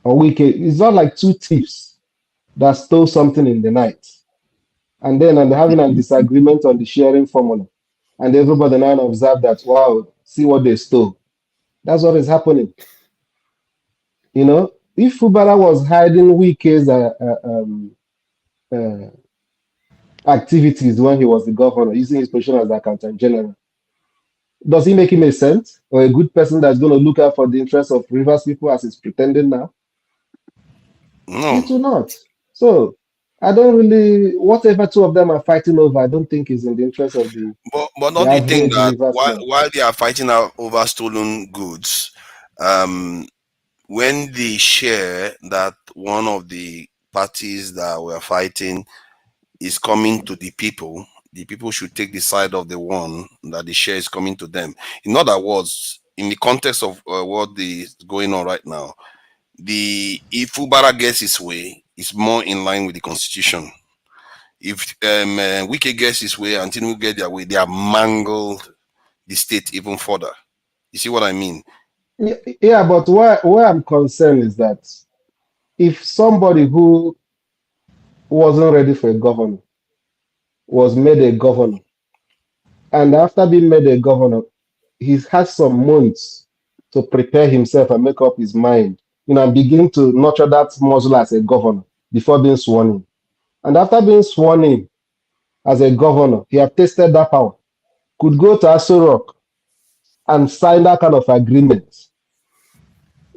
or Wike. It's not like two thieves that stole something in the night and then and they're having a disagreement on the sharing formula, and everybody now observe that wow, see what they stole. That's what is happening. You know, if Fubara was hiding Wike's activities when he was the governor, using his position as the accountant general, does he make him a saint or a good person that's going to look out for the interests of Rivers people as he's pretending now? No. It will not. So I don't really, whatever two of them are fighting over, I don't think is in the interest of the But don't you think average that Rivers man. while they are fighting out over stolen goods, when they share that one of the parties that were fighting is coming to the people should take the side of the one that the share is coming to them. In other words, in the context of what is going on right now, if Fubara gets his way, it's more in line with the constitution. If Wike gets his way and Tinubu get their way, they have mangled the state even further. You see what I mean? Yeah, but where I'm concerned is that if somebody who wasn't ready for a governor was made a governor, and after being made a governor, he's had some months to prepare himself and make up his mind, and begin to nurture that muscle as a governor before being sworn in. And after being sworn in as a governor, he had tasted that power, could go to Aso Rock and sign that kind of agreement.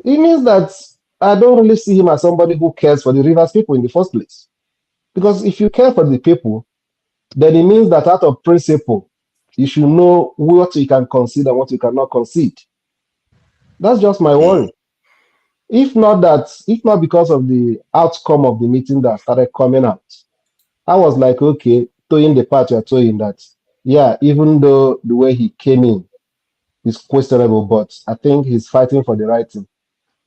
It means that I don't really see him as somebody who cares for the Rivers people in the first place. Because if you care for the people, then it means that out of principle, you should know what you can concede and what you cannot concede. That's just my worry. If not because of the outcome of the meeting that started coming out, I was like, okay, towing the part you're towing that, yeah, even though the way he came in is questionable, but I think he's fighting for the right thing.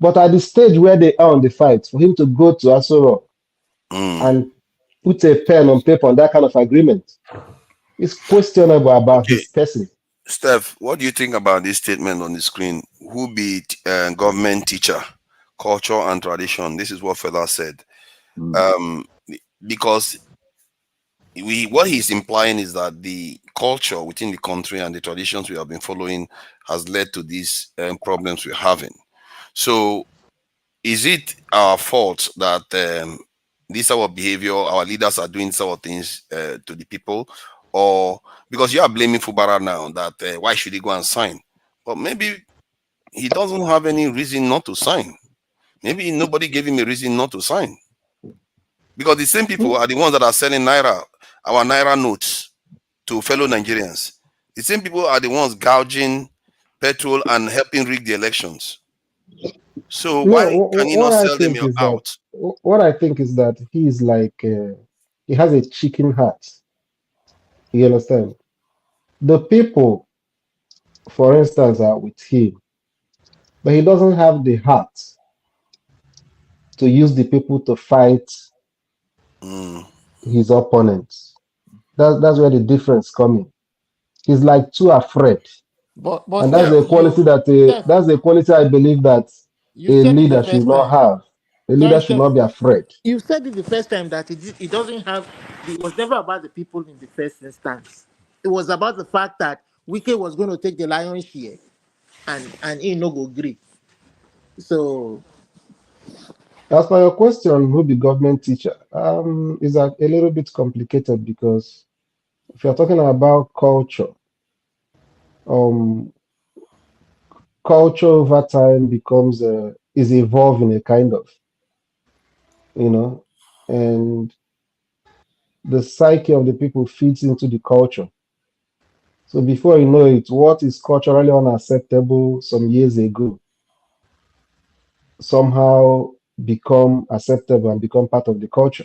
But at the stage where they are on the fight, for him to go to Aso Rock and put a pen on paper on that kind of agreement. It's questionable about Okay, his person. Steph, what do you think about this statement on the screen? Who be government teacher, culture and tradition? This is what Fela said. Because what he's implying is that the culture within the country and the traditions we have been following has led to these problems we're having. So, is it our fault that this our behavior, our leaders are doing some things to the people, or because you are blaming Fubara now that why should he go and sign? But maybe he doesn't have any reason not to sign. Maybe nobody gave him a reason not to sign. Because the same people are the ones that are selling Naira, our Naira notes to fellow Nigerians. The same people are the ones gouging petrol and helping rig the elections. So No, why can you what not I sell them think is that out? what I think is that he's like he has a chicken heart. You understand? The people, for instance, are with him, but he doesn't have the heart to use the people to fight his opponents. That's where the difference coming. He's like too afraid, But and that's Steph, a quality that's a quality I believe that a you said it the leader should first not time. have. A leader should not be afraid. You said it the first time that it doesn't have. It was never about the people in the first instance. It was about the fact that Wike was going to take the lion's share, and he no go agree. So As for your question, who be government teacher, is a little bit complicated because if you're talking about culture, um, culture over time becomes is evolving a kind of, you know, and the psyche of the people fits into the culture. So before you know it, what is culturally unacceptable some years ago somehow become acceptable and become part of the culture.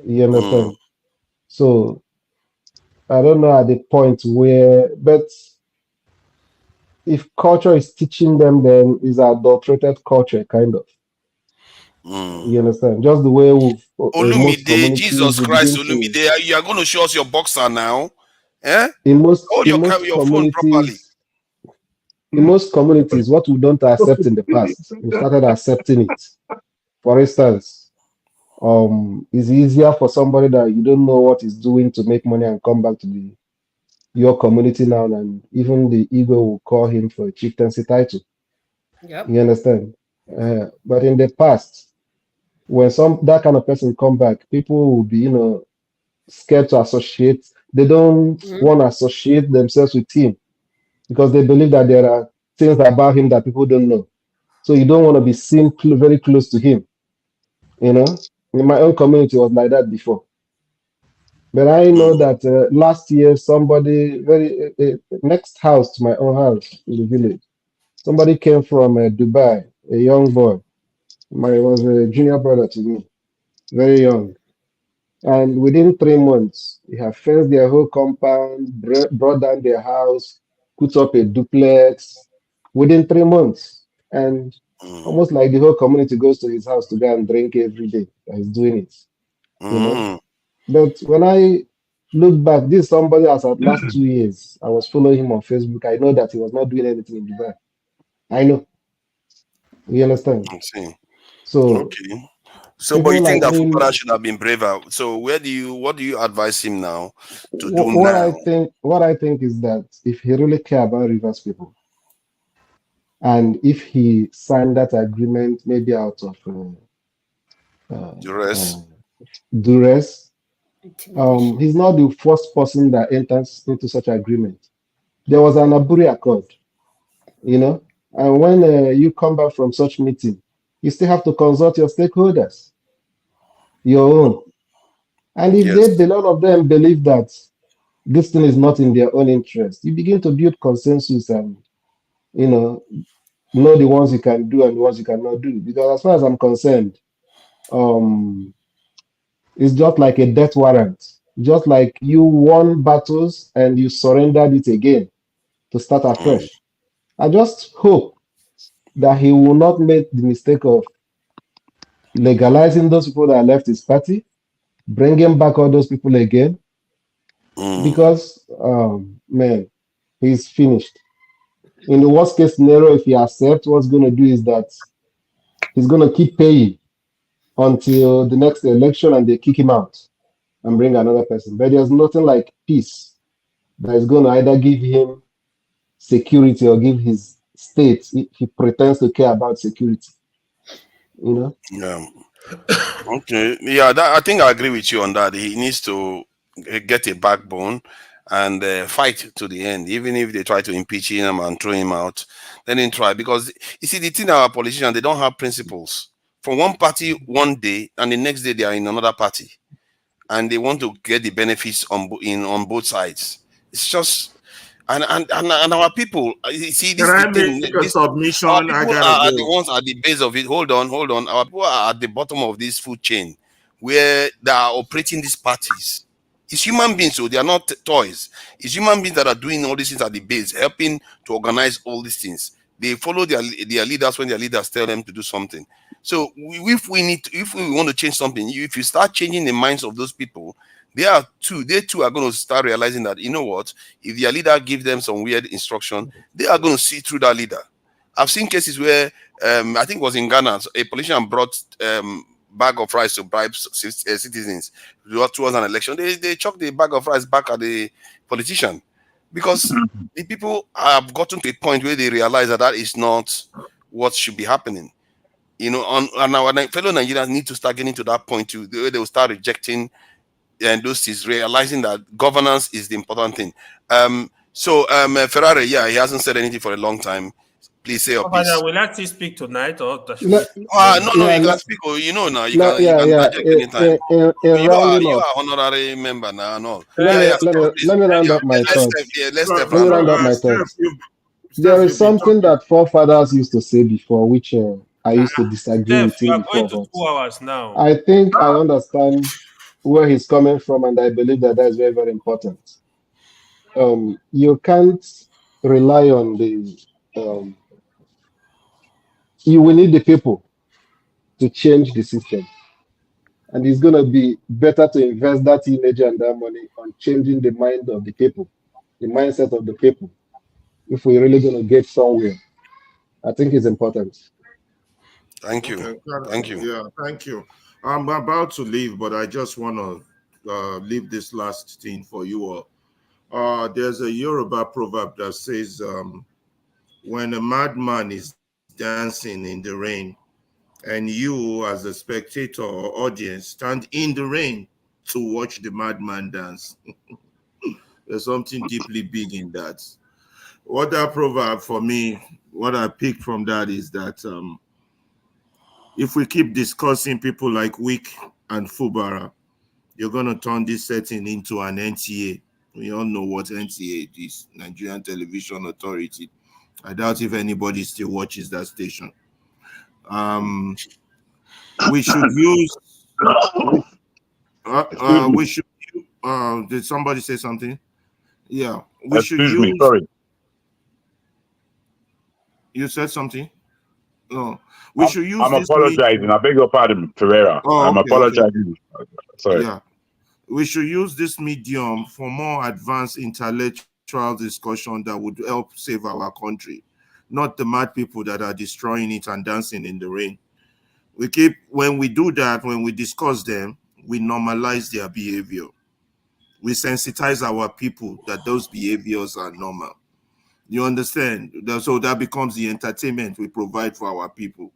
You understand? So I don't know at the point where, but if culture is teaching them, then is adulterated culture, kind of. You understand? Just the way most Olumide, communities Jesus will Christ, begin to, Olumide, you are going to show us your boxer now. Eh? Hold in your most your phone properly. communities, what we don't accept in the past, we started accepting it. For instance, it's easier for somebody that you don't know what he's doing to make money and come back to your community now, and even the ego will call him for a chieftaincy title. Yep. You understand? But in the past, when that kind of person come back, people will be, scared to associate. They don't want to associate themselves with him because they believe that there are things about him that people don't know. So you don't want to be seen very close to him. In my own community, it was like that before. But I know that last year, somebody next house to my own house in the village, somebody came from Dubai, a young boy. Was a junior brother to me, very young. And within 3 months, they have fenced their whole compound, brought down their house, put up a duplex within 3 months. And almost like the whole community goes to his house to go and drink every day. He's doing it. But when I look back, this is somebody as at last 2 years. I was following him on Facebook. I know that he was not doing anything in Dubai. I know. You understand? I see. So Okay. So, but people you think like that him, Fubara should have been braver? So, what do you advise him now to do what now? I think is that if he really care about Rivers people, and if he signed that agreement maybe out of Duress. duress, Intimidation. he's not the first person that enters into such agreement. There was an Aburi Accord, and when you come back from such meeting, you still have to consult your stakeholders, your own. And if Yes. a lot of them believe that this thing is not in their own interest, you begin to build consensus and, know the ones you can do and the ones you cannot do. Because as far as I'm concerned, um, it's just like a death warrant. Just like you won battles and you surrendered it again to start afresh. I just hope that he will not make the mistake of legalizing those people that left his party bringing back all those people again Mm. because, man, he's finished. In the worst case scenario, if he accepts, what's going to do is that he's going to keep paying until the next election and they kick him out and bring another person. But there's nothing like peace that is going to either give him security or give his state if he pretends to care about security. You know? Yeah. Okay. Yeah, I think I agree with you on that. He needs to get a backbone and fight to the end, even if they try to impeach him and throw him out. Then they try because you see the thing our politicians they don't have principles. From one party one day and the next day they are in another party, and they want to get the benefits on both sides. It's just and our people, you see, Can this is I the thing. make a This our submission? I people gotta are the go. ones at the base of it. Hold on, hold on. Our people are at the bottom of this food chain, where they are operating these parties. It's human beings, so they are not toys. It's human beings that are doing all these things at the base, helping to organize all these things. They follow their leaders when their leaders tell them to do something. So if we want to change something, if you start changing the minds of those people, they too are going to start realizing that, you know what, if their leader gives them some weird instruction, they are going to see through that leader. I've seen cases where I think it was in Ghana, so a politician brought bag of rice to bribe citizens towards an election. They chuck the bag of rice back at the politician because the people have gotten to a point where they realize that that is not what should be happening. You know, and our fellow Nigerians need to start getting to that point too, where they will start rejecting and those things, realizing that governance is the important thing. Ferrari, yeah, he hasn't said anything for a long time. Please say your piece. Will I still speak tonight, or should we Let, speak No, yeah, you can let, speak. Oh, you know now, you yeah, can yeah. interject anytime. In rounding You up, are honorary member now, no. let Yeah, me yeah. let So me please, let me round yeah, up my thoughts. let's step Let me round up. round up my Steph, thoughts. There is you've been something talking. that forefathers used to say before, which I used to disagree Steph, with you him are going before, to but 2 hours now. I think I understand where he's coming from, and I believe that that is very, very important. You can't rely on the. Um, you will need the people to change the system, and it's going to be better to invest that energy and that money on changing the mind of the people, the mindset of the people. If we're really going to get somewhere, I think it's important. Thank you, Okay, thank you. yeah, thank you. I'm about to leave, but I just want to leave this last thing for you all. There's a Yoruba proverb that says, when a madman is dancing in the rain, and you, as a spectator or audience, stand in the rain to watch the madman dance, there's something deeply big in that. What that proverb for me, what I picked from that is that if we keep discussing people like Wick and Fubara, you're going to turn this setting into an NTA. We all know what NTA is, Nigerian Television Authority. I doubt if anybody still watches that station. We should use. Excuse me. We should. Did somebody say something? Yeah, we should Excuse me. use. Sorry. You said something. No, we should use I'm this media. apologizing. I beg your pardon, Ferreira. Oh, I'm okay. apologizing. Sorry. Yeah, we should use this medium for more advanced intellectual discussion that would help save our country, not the mad people that are destroying it and dancing in the rain. When we do that, when we discuss them, we normalize their behavior. We sensitize our people that those behaviors are normal. You understand? So that becomes the entertainment we provide for our people.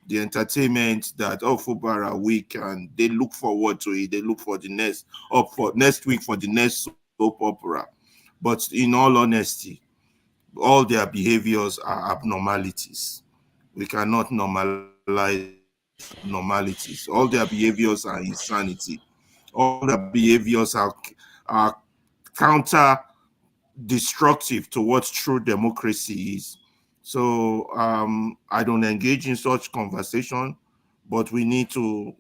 The entertainment that Fubara week, and they look forward to it. They look for the next week for the next soap opera. But in all honesty, all their behaviors are abnormalities. We cannot normalize abnormalities. All their behaviors are insanity. All their behaviors are counter destructive to what true democracy is. So I don't engage in such conversation, but we need to,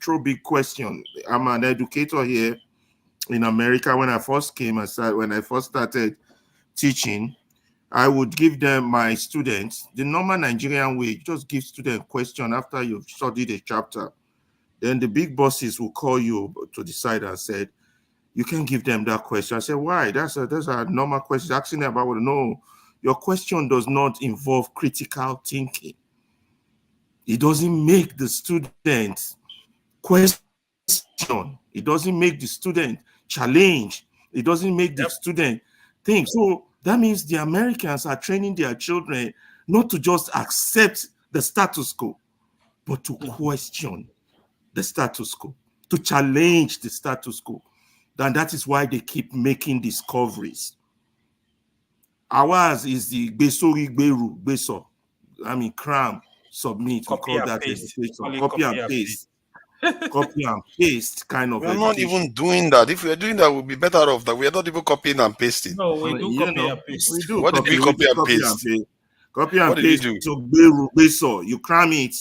throw big question. I'm an educator here in America. When I first started teaching, I would give them my students the normal Nigerian way. Just give student question after you've studied a chapter. Then the big bosses will call you to the side and said, you can give them that question. I said, why? That's a normal question. Asking them about what. No, your question does not involve critical thinking. It doesn't make the student question. It doesn't make the student challenge. It doesn't make the student think. So that means the Americans are training their children not to just accept the status quo, but to question the status quo, to challenge the status quo. And that is why they keep making discoveries. Ours is the Besori Beru Beso. I mean, cram, submit. We call that education. Copy and paste. Copy and paste kind of We are education. not even doing that. If we are doing that, we'll be better off that. We are not even copying and pasting. No, we do copy and paste. We do What did we copy and paste? Copy and What did we paste. do? So Beso, you cram it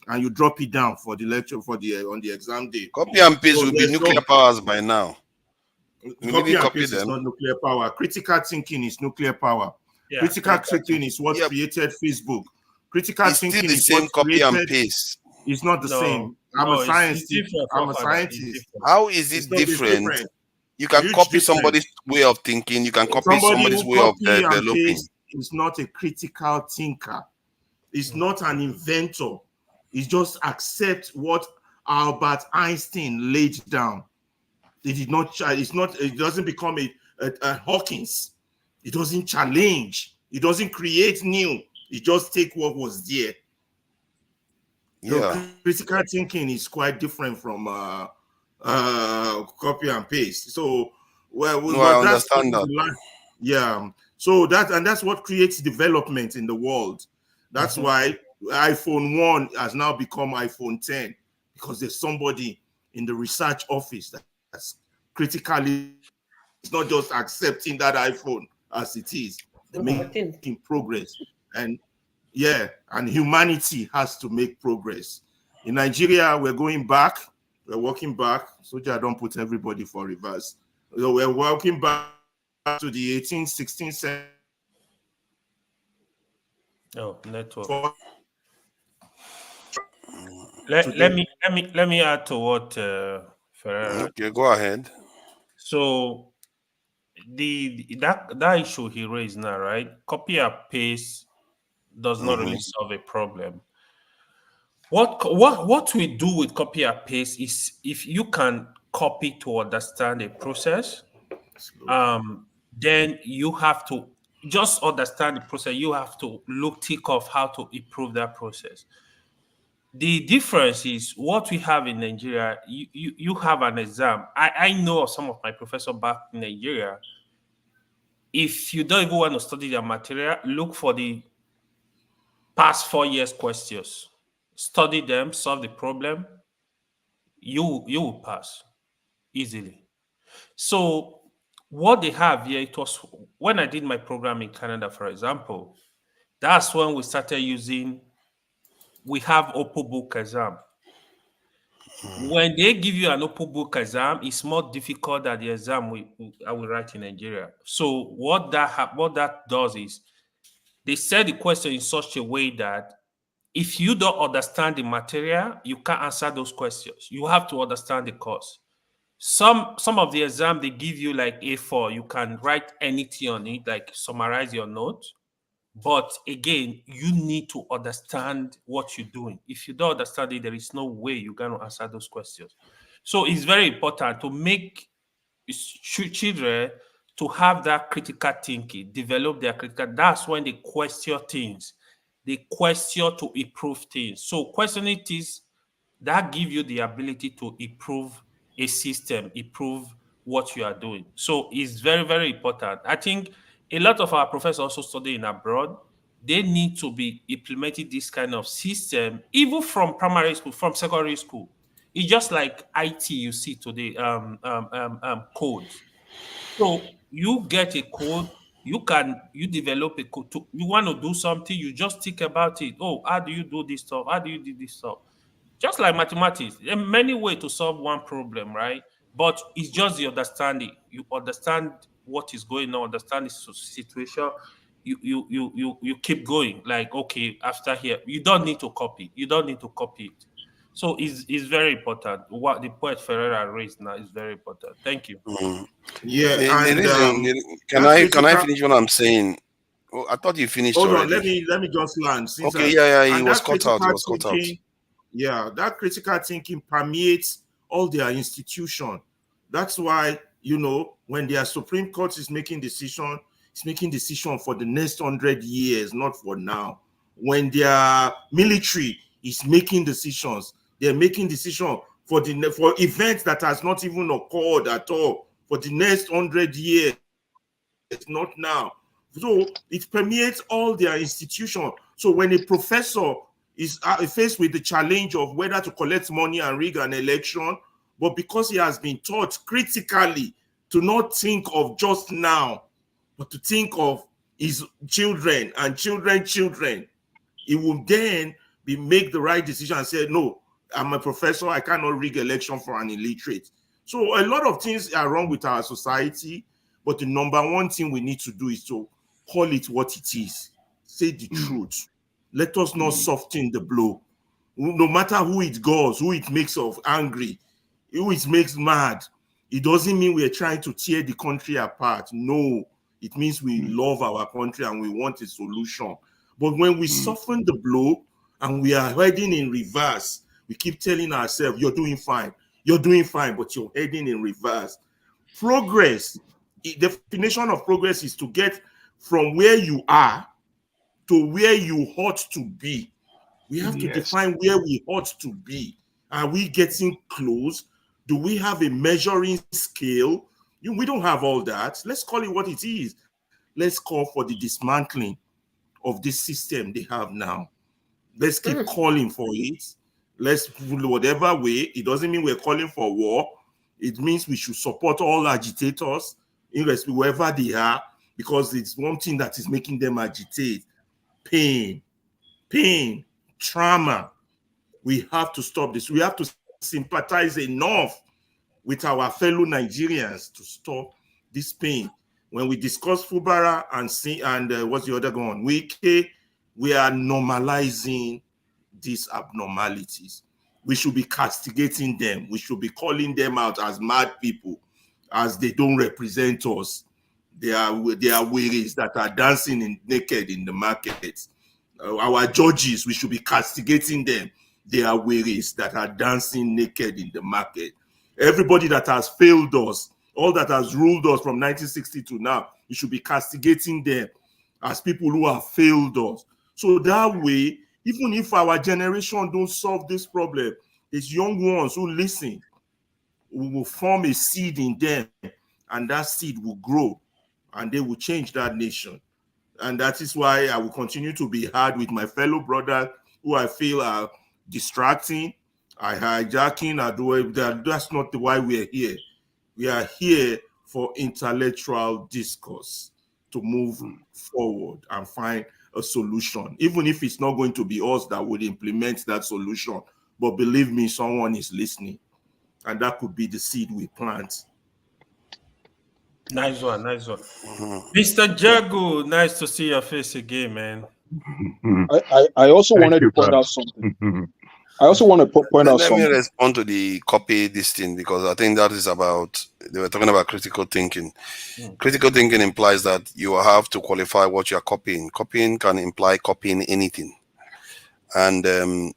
and you drop it down for the lecture on the exam day. Copy and paste will be nuclear powers by now. Copy and paste is not nuclear power. Critical thinking is nuclear power. Yeah, critical thinking is what created Facebook. Critical thinking still the is same what copy created, and paste. It's not the same. I'm a scientist. I'm a scientist. How is it different? You can copy somebody's way of thinking. You can copy somebody's way of developing. Is not a critical thinker. It's not an inventor. It's just accept what Albert Einstein laid down. It did not. It's not. It doesn't become a Hawkins. It doesn't challenge. It doesn't create new. It just take what was there. Yeah. So critical thinking is quite different from copy and paste. So I understand that. Yeah. So that's what creates development in the world. That's why iPhone 1 has now become iPhone 10, because there's somebody in the research office that's critically, it's not just accepting that iPhone as it is. They're making progress. And yeah, and humanity has to make progress. In Nigeria, we're going back. We're walking back. So I don't put everybody for reverse. So we're walking back to the 18th, 16th century. Oh, network. Let me add to what Ferreira. Okay, go ahead. So that issue he raised now, right? Copy and paste does not really solve a problem. What we do with copy and paste is, if you can copy to understand a process, then you have to just understand the process. You have to think of how to improve that process. The difference is what we have in Nigeria. You have an exam. I know of some of my professors back in Nigeria. If you don't even want to study their material, look for the past 4 years questions. Study them, solve the problem. You will pass easily. So what they have here, it was when I did my program in Canada, for example, that's when we started using, we have open book exam. When they give you an open book exam, it's more difficult than the exam I will write in Nigeria. So what that does is, they set the question in such a way that if you don't understand the material, you can't answer those questions. You have to understand the course. Some of the exam, they give you like A4. You can write anything on it, like summarize your note. But again, you need to understand what you're doing. If you don't understand it, there is no way you're going to answer those questions. So it's very important to make children to have that critical thinking, develop their critical. That's when they question things. They question to improve things. So questioning things, that gives you the ability to improve a system, improve what you are doing. So it's very, very important. I think a lot of our professors also studying abroad, they need to be implementing this kind of system, even from primary school, from secondary school. It's just like IT you see today, codes. So you get a code, you develop a code. You want to do something, you just think about it. Oh, how do you do this stuff? How do you do this stuff? Just like mathematics, there are many ways to solve one problem, right? But it's just the understanding. You understand what is going on, understand the situation. You keep going. Like, okay, after here, you don't need to copy. You don't need to copy it. So it's very important. What the poet Ferreira raised now is very important. Thank you. Yeah, The and reason, that can I critical. finish what I'm saying? Oh, I thought you finished Hold on, already. let me just land since Okay, yeah, he and was that cut out. He critical was cut out. thinking, yeah, that critical thinking permeates all their institution. That's why, you know, when their Supreme Court is making decision, it's making decision for the next 100 years, not for now. When their military is making decisions, they're making decision for events that has not even occurred at all for the next 100 years, not now. So it permeates all their institution. So when a professor is faced with the challenge of whether to collect money and rig an election, but because he has been taught critically to not think of just now, but to think of his children and children, he will then make the right decision and say, no, I'm a professor, I cannot rig election for an illiterate. So a lot of things are wrong with our society, but the number one thing we need to do is to call it what it is. Say the truth. Let us not soften the blow. No matter who it goes, who it makes of angry, who it makes mad, it doesn't mean we're trying to tear the country apart. No, it means we love our country and we want a solution. But when we soften the blow and we are heading in reverse, we keep telling ourselves, you're doing fine, but you're heading in reverse. Progress, the definition of progress is to get from where you are to where you ought to be. We have to define where we ought to be. Are we getting close? Do we have a measuring scale? We don't have all that. Let's call it what it is. Let's call for the dismantling of this system they have now. Let's keep calling for it. Let's, whatever way, it doesn't mean we're calling for war. It means we should support all agitators, irrespective wherever they are, because it's one thing that is making them agitate. Pain, trauma. We have to stop this. We have to sympathize enough with our fellow Nigerians to stop this pain. When we discuss Fubara and what's the other one? We are normalizing these abnormalities. We should be castigating them. We should be calling them out as mad people, as they don't represent us. They are wearies that are dancing naked in the markets. Our judges, we should be castigating them. They are wearies that are dancing naked in the market. Everybody that has failed us, all that has ruled us from 1960 to now, we should be castigating them as people who have failed us. So that way, even if our generation don't solve this problem, these young ones who listen, we will form a seed in them, and that seed will grow, and they will change that nation. And that is why I will continue to be hard with my fellow brothers who I feel are distracting, are hijacking, that's not why we're here. We are here for intellectual discourse to move forward and find a solution, even if it's not going to be us that would implement that solution. But believe me, someone is listening, and that could be the seed we plant. Nice one. Mr. Jago, nice to see your face again, man. I also wanted to point out something. Let me respond to the copy this thing, because I think that is about, they were talking about critical thinking. Critical thinking implies that you have to qualify what you're copying. Copying can imply copying anything. And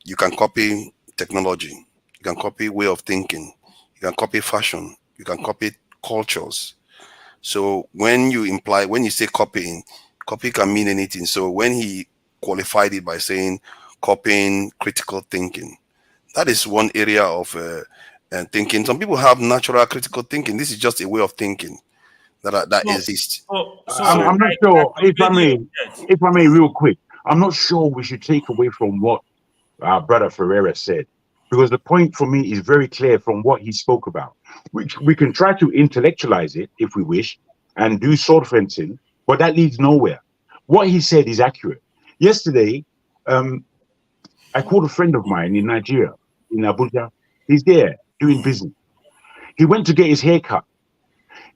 you can copy technology. You can copy way of thinking. You can copy fashion. You can copy cultures. So when you say copying, copy can mean anything. So when he qualified it by saying copying critical thinking, that is one area of thinking. Some people have natural critical thinking. This is just a way of thinking that exists. I'm not sure, if I may, real quick, I'm not sure we should take away from what our brother Ferreira said, because the point for me is very clear from what he spoke about. We can try to intellectualize it if we wish and do sword fencing, but that leads nowhere. What he said is accurate. Yesterday, I called a friend of mine in Nigeria, in Abuja. He's there doing business. He went to get his hair cut.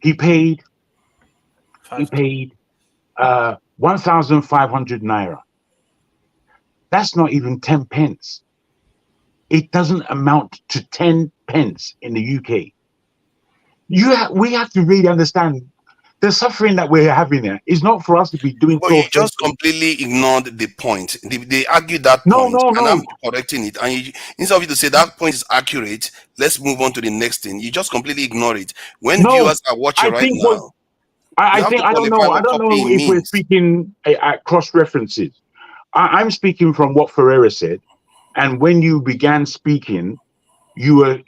He paid 1,500 naira. That's not even 10 pence. it doesn't amount to 10 pence in the UK. We have to really understand the suffering that we're having there is not for us to be doing But so. you just completely ignored the point. They argued that point, and I'm correcting it. And instead of you to say that point is accurate, let's move on to the next thing. You just completely ignore it. When viewers are watching right now, I don't know if we're speaking at cross references. I'm speaking from what Ferreira said, and when you began speaking, you were.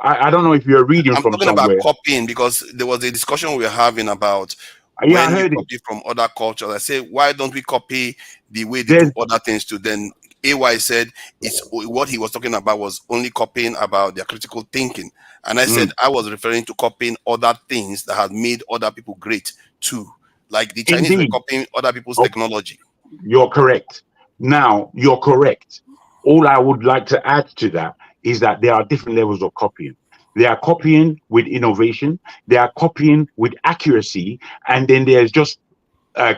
I don't know if you're reading I'm from talking somewhere. about copying, because there was a discussion we were having about Yeah, when you copy from other cultures. I say, why don't we copy the way they do other things too? Then AY said it's what he was talking about was only copying about their critical thinking, and I said I was referring to copying other things that had made other people great too, like the Chinese were copying other people's technology. You're correct. Now, you're correct. All I would like to add to that is that there are different levels of copying. They are copying with innovation, they are copying with accuracy, and then there's just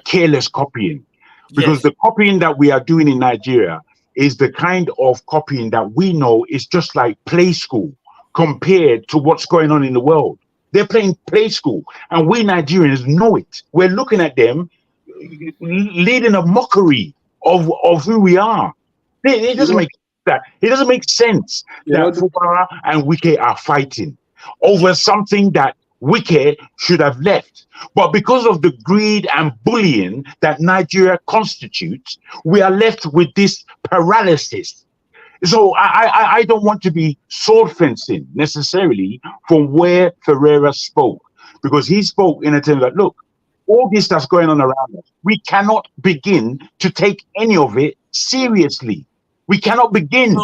careless copying. Because the copying that we are doing in Nigeria is the kind of copying that we know is just like play school compared to what's going on in the world. They're playing play school, and we Nigerians know it. We're looking at them leading a mockery of who we are. It doesn't make that. It doesn't make sense that Fubara and Wike are fighting over something that Wike should have left. But because of the greed and bullying that Nigeria constitutes, we are left with this paralysis. So I don't want to be sword fencing necessarily from where Ferreira spoke, because he spoke in a term that, look, all this that's going on around us, we cannot begin to take any of it seriously. We cannot begin.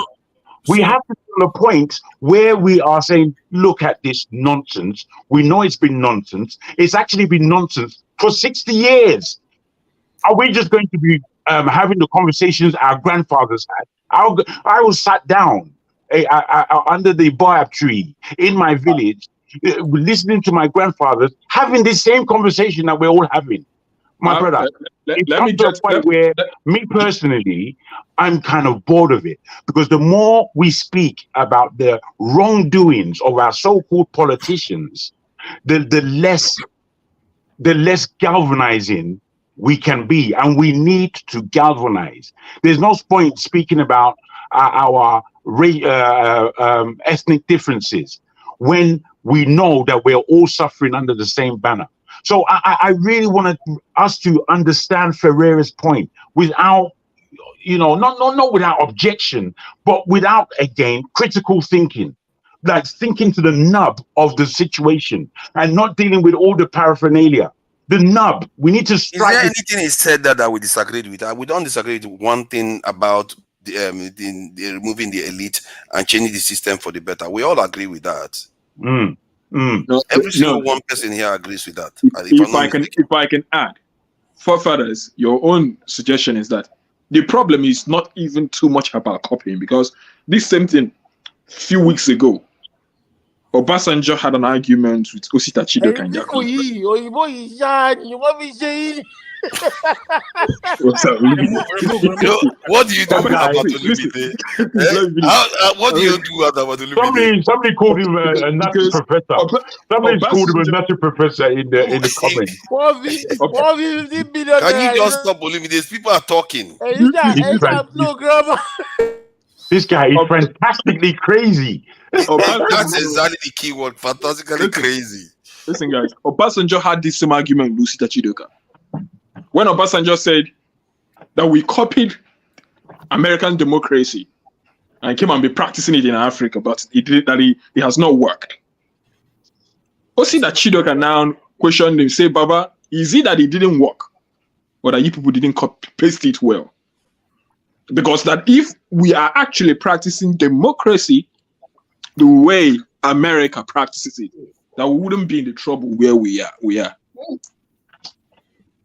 We have to get to a point where we are saying, look at this nonsense. We know it's been nonsense. It's actually been nonsense for 60 years. Are we just going to be having the conversations our grandfathers had? I was sat down under the baobab tree in my village, listening to my grandfathers having the same conversation that we're all having. My brother, it's come to a point where me personally, I'm kind of bored of it, because the more we speak about the wrongdoings of our so-called politicians, the less galvanizing we can be, and we need to galvanize. There's no point speaking about our ethnic differences when we know that we're all suffering under the same banner. So I really wanted us to understand Ferreira's point without, not without objection, but without, again, critical thinking. Like thinking to the nub of the situation and not dealing with all the paraphernalia. The nub, we need to strike. Is there anything he said that we disagreed with? We don't disagree with one thing about the removing the elite and changing the system for the better. We all agree with that. Every single one person here agrees with that. If I can add, forefathers, your own suggestion is that the problem is not even too much about copying, because this same thing a few weeks ago, Obasanjo had an argument with Osita Chidoka in What do you do about Olumide? What do you do about Olumide? Somebody called him a Nazi professor. Somebody called him a Nazi professor in the comments. Can you just stop Olumide? People are talking. This guy is fantastically crazy. That's exactly the key word, fantastically crazy. Listen, guys, Obasanjo had this same argument with Osita Chidoka. When Obasanjo said that we copied American democracy and came and be practicing it in Africa, but it has not worked. Osita Chidoka now questioned him, say, Baba, is it that it didn't work, or that you people didn't copy-paste it well? Because that if we are actually practicing democracy the way America practices it, that we wouldn't be in the trouble where we are.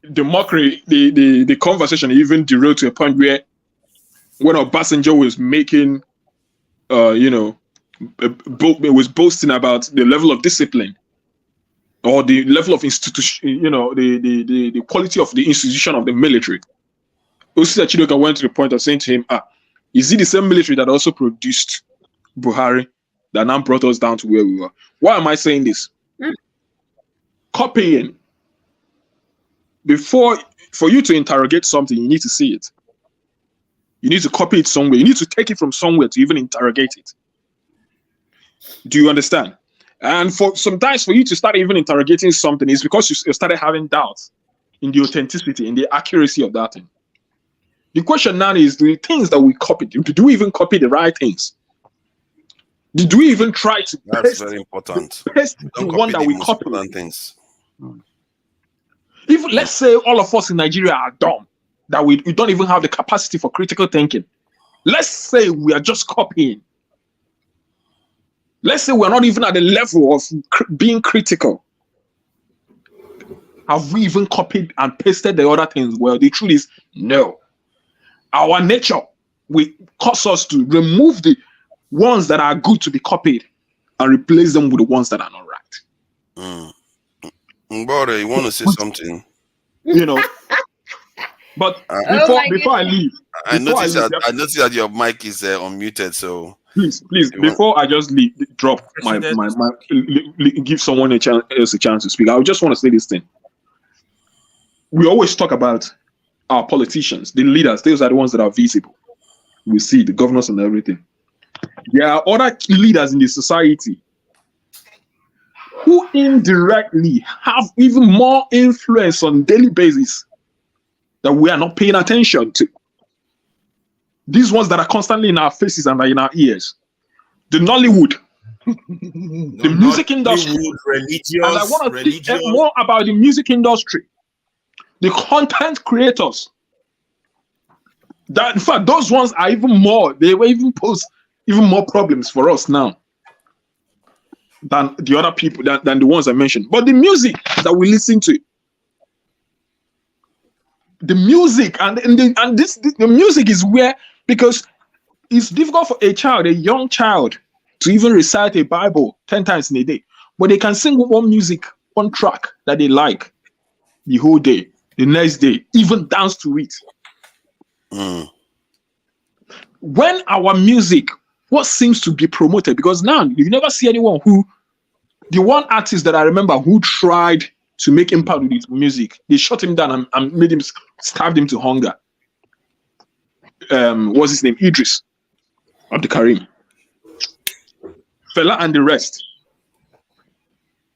The mockery, the conversation even derailed to a point where when Obasanjo was making, was boasting about the level of discipline or the level of institution, the quality of the institution of the military. Osita Chidoka went to the point of saying to him, Is it the same military that also produced Buhari that now brought us down to where we were? Why am I saying this? Copying. For you to interrogate something, you need to see it. You need to copy it somewhere. You need to take it from somewhere to even interrogate it. Do you understand? And sometimes for you to start even interrogating something is because you started having doubts in the authenticity, in the accuracy of that thing. The question now is the things that we copied. Do we even copy the right things? Did we even try to That's very important. paste the one that we copied? Things. If let's say all of us in Nigeria are dumb, that we don't even have the capacity for critical thinking. Let's say we are just copying. Let's say we're not even at the level of being critical. Have we even copied and pasted the other things? Well, the truth is no. Our nature will cause us to remove the ones that are good to be copied and replace them with the ones that are not right. Mbore, you want to say something? You know, but before I leave, I noticed that your mic is unmuted. So please, before I just drop my give someone else a chance to speak. I just want to say this thing. We always talk about our politicians, the leaders. Those are the ones that are visible. We see the governors and everything. There are other leaders in the society who indirectly have even more influence on a daily basis that we are not paying attention to. These ones that are constantly in our faces and are in our ears. The Nollywood, the music industry. And I want to speak more about the music industry. The content creators. That, in fact, those ones are even more, they will even pose even more problems for us now than the other people, than the ones I mentioned. But the music that we listen to, the music the music is where, because it's difficult for a young child, to even recite a Bible 10 times in a day, but they can sing one track that they like the whole day, the next day, even dance to it. When our music, what seems to be promoted, because now you never see anyone the one artist that I remember who tried to make impact with his music, they shut him down and made him, starved him to hunger. What's his name? Idris Abdulkarim. Fela and the rest.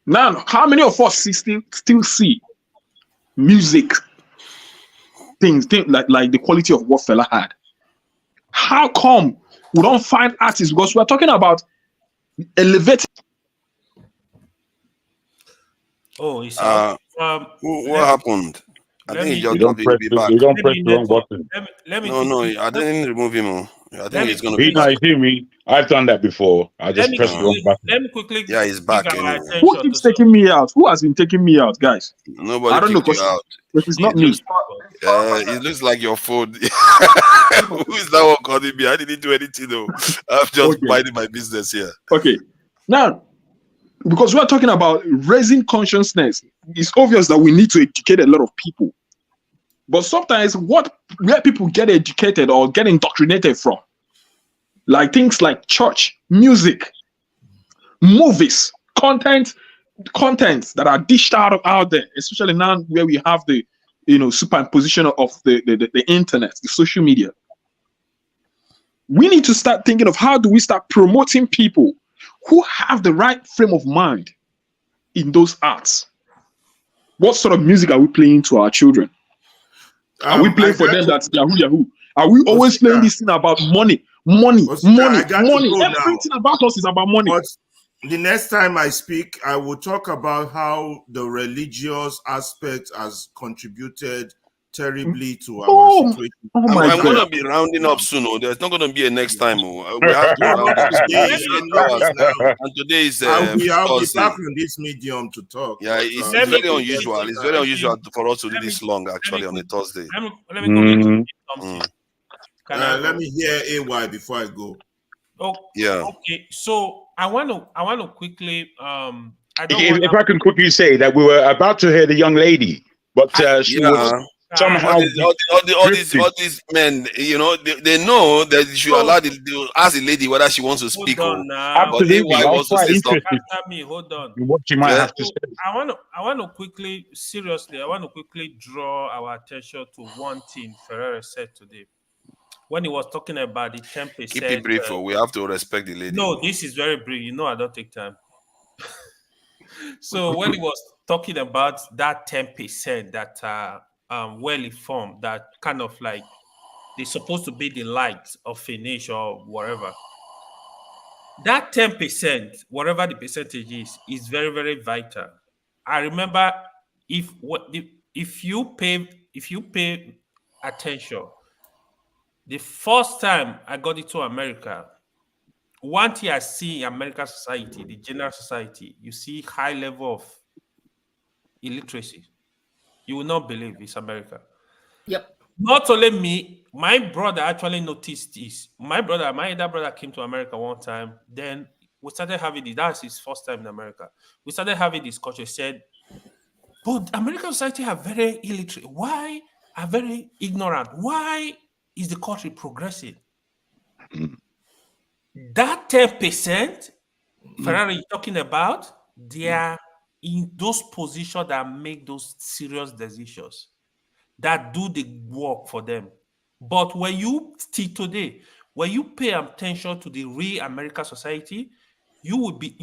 Now, how many of us still see music things like the quality of what Fela had? How come we don't find artists? Because we're talking about elevating. Oh, it's what happened? I think he just don't press be back. you don't press the wrong button. No, I didn't remove him. I think he's gonna be No, back. you see me? I've done that before. I just pressed the wrong button. Let me quickly. Yeah, he's back. Anyway. Who keeps taking me out? Who has been taking me out, guys? Nobody I don't know, kicked you out. it's not me. It looks like your phone. Who is that one calling me? I didn't do anything though. I'm just minding my business here. Okay. Now, because we're talking about raising consciousness, it's obvious that we need to educate a lot of people. But sometimes where people get educated or get indoctrinated from, like things like church, music, movies, content that are dished out there, especially now where we have the superimposition of the internet, the social media. We need to start thinking of how do we start promoting people who have the right frame of mind in those arts. What sort of music are we playing to our children? Are we playing for them that's Yahoo? Are we always playing this thing about money? Money. Everything about us is about money. But the next time I speak, I will talk about how the religious aspect has contributed terribly to our situation. I'm going to be rounding up soon. There's not going to be a next time. We have to round up. And today is I'll be Thursday. back on this medium to talk. Yeah, it's very unusual. It's very unusual for us to do this long, actually, on a Thursday. Let me go something. Let me hear AY before I go. Oh, yeah. Okay, so I want to quickly. If I can quickly say that we were about to hear the young lady, but she was somehow all these men, you know, they know that they should allow they ask the lady whether she wants to speak. Hold on now. But AY wants to say something. After me, hold on. What you might have to So, say. I want to quickly, seriously, I want to quickly draw our attention to one thing Ferreira said today when he was talking about the 10%. Keep it brief, we have to respect the lady. No, this is very brief. You know, I don't take time. So when he was talking about that 10% that are well informed, that kind of like they're supposed to be the light of a nation or whatever. That 10%, whatever the percentage is very, very vital. I remember if you pay attention, the first time I got into America, one thing I see in American society, the general society, you see high level of illiteracy. You will not believe it's America. Yep. Not only me, my brother actually noticed this. My elder brother came to America one time. Then we started having this. That's his first time in America. We started having this culture. He said, but American society are very illiterate. Why are very ignorant? Why is the country progressing? That 10% Ferrari is talking about, they are in those positions that make those serious decisions, that do the work for them. But when you still today, when you pay attention to the real American society, you will be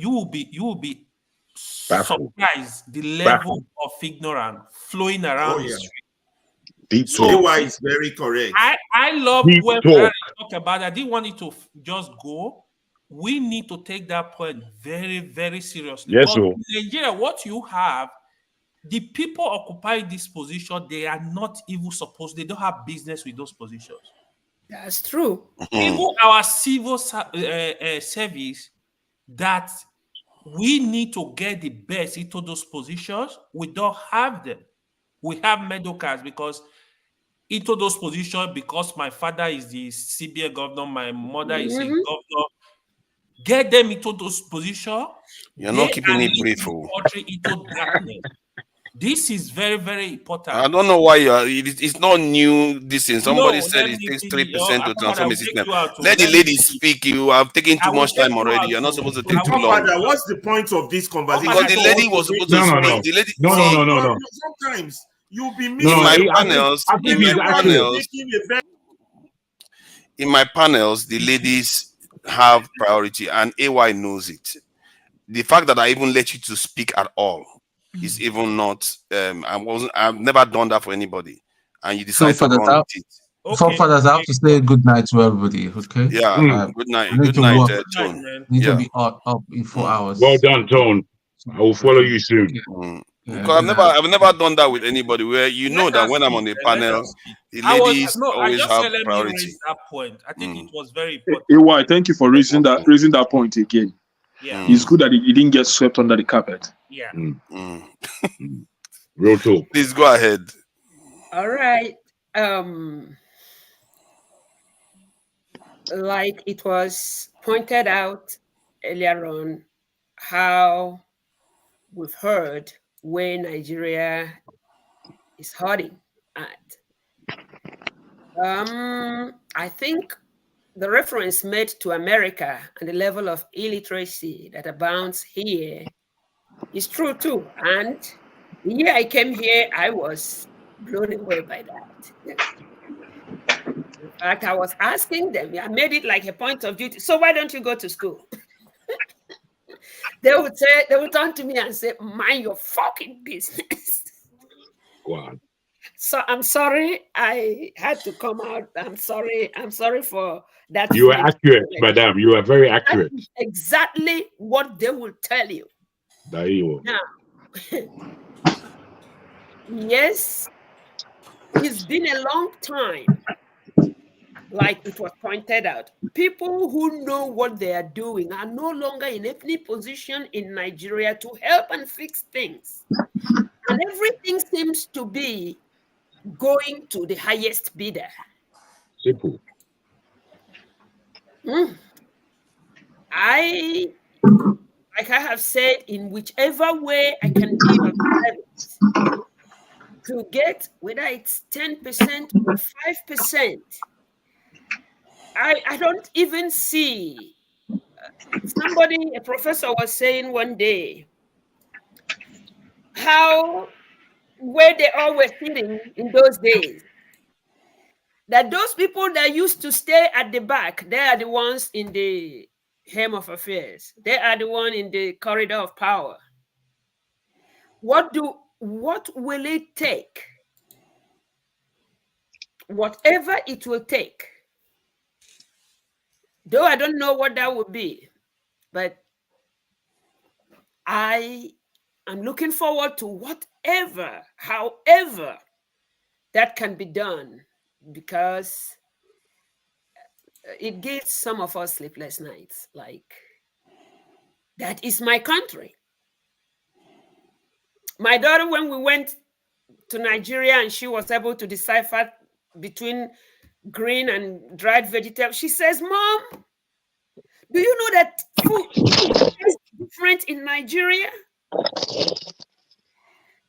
surprised the level of ignorance flowing around the street. Deep talk. is very correct. I love Deep when talk. Ferrari talk about it. I didn't want it to just go. We need to take that point very, very seriously. Yes, but sir. in Nigeria, what you have, the people occupying this position, they are not even supposed, they don't have business with those positions. That's true. Even our civil service, that we need to get the best into those positions, we don't have them. We have medocars because into those positions, because my father is the CBA governor, my mother is a governor, get them into those positions. You're not keeping it brief. Country into darkness. This is very, very important. I don't know why it's not new. This thing. Somebody said it takes 3% to transform a system. Let the lady speak. You have taken too much time already. You're not supposed to take too long. What's the point of this conversation? Because the lady was supposed to speak. The lady, no. Sometimes you'll be missing. In my panels, the ladies have priority, and AY knows it. The fact that I even let you to speak at all is even not. I've never done that for anybody, and you decide to run with it. Forefathers, I have to say good night to everybody. Okay. Yeah. Good night. Good night, Tone. Need to be up in 4 hours. Well done, Tone. I will follow you soon. Because I've never done that with anybody. Where you know that when I'm on the panel, the ladies always have priority. That point, I think it was very important. AY, thank you for raising that point again. Yeah. It's good that it didn't get swept under the carpet. Yeah. Real talk. Please go ahead. All right. Like it was pointed out earlier on, how we've heard where Nigeria is hurting at. I think the reference made to America and the level of illiteracy that abounds here is true too. And the year I came here, I was blown away by that. In fact, I was asking them, I made it like a point of duty. So why don't you go to school? They would turn to me and say, mind your fucking business. Wow. So I'm sorry I had to come out. I'm sorry for that. You are accurate, madam. You are very accurate. That's exactly what they will tell you. There you are. Now, yes, it's been a long time. Like it was pointed out, people who know what they are doing are no longer in any position in Nigeria to help and fix things. And everything seems to be going to the highest bidder. Simple. Like I have said, in whichever way I can be of service, to get, whether it's 10% or 5%. I don't even see. Somebody, a professor was saying one day how where they all were sitting in those days, that those people that used to stay at the back, they are the ones in the helm of affairs. They are the one in the corridor of power. What will it take? Whatever it will take. Though I don't know what that would be, but I am looking forward to whatever, however that can be done, because it gives some of us sleepless nights. Like, that is my country. My daughter, when we went to Nigeria and she was able to decipher between green and dried vegetables, she says, "Mom, do you know that food is different in Nigeria?"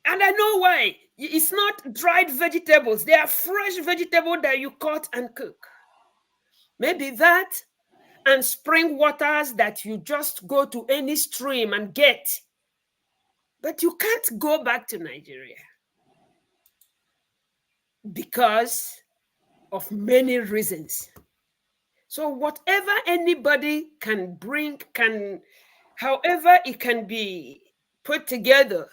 And I know why. It's not dried vegetables. They are fresh vegetables that you cut and cook. Maybe that, and spring waters that you just go to any stream and get. But you can't go back to Nigeria because of many reasons. So whatever anybody can bring, however it can be put together,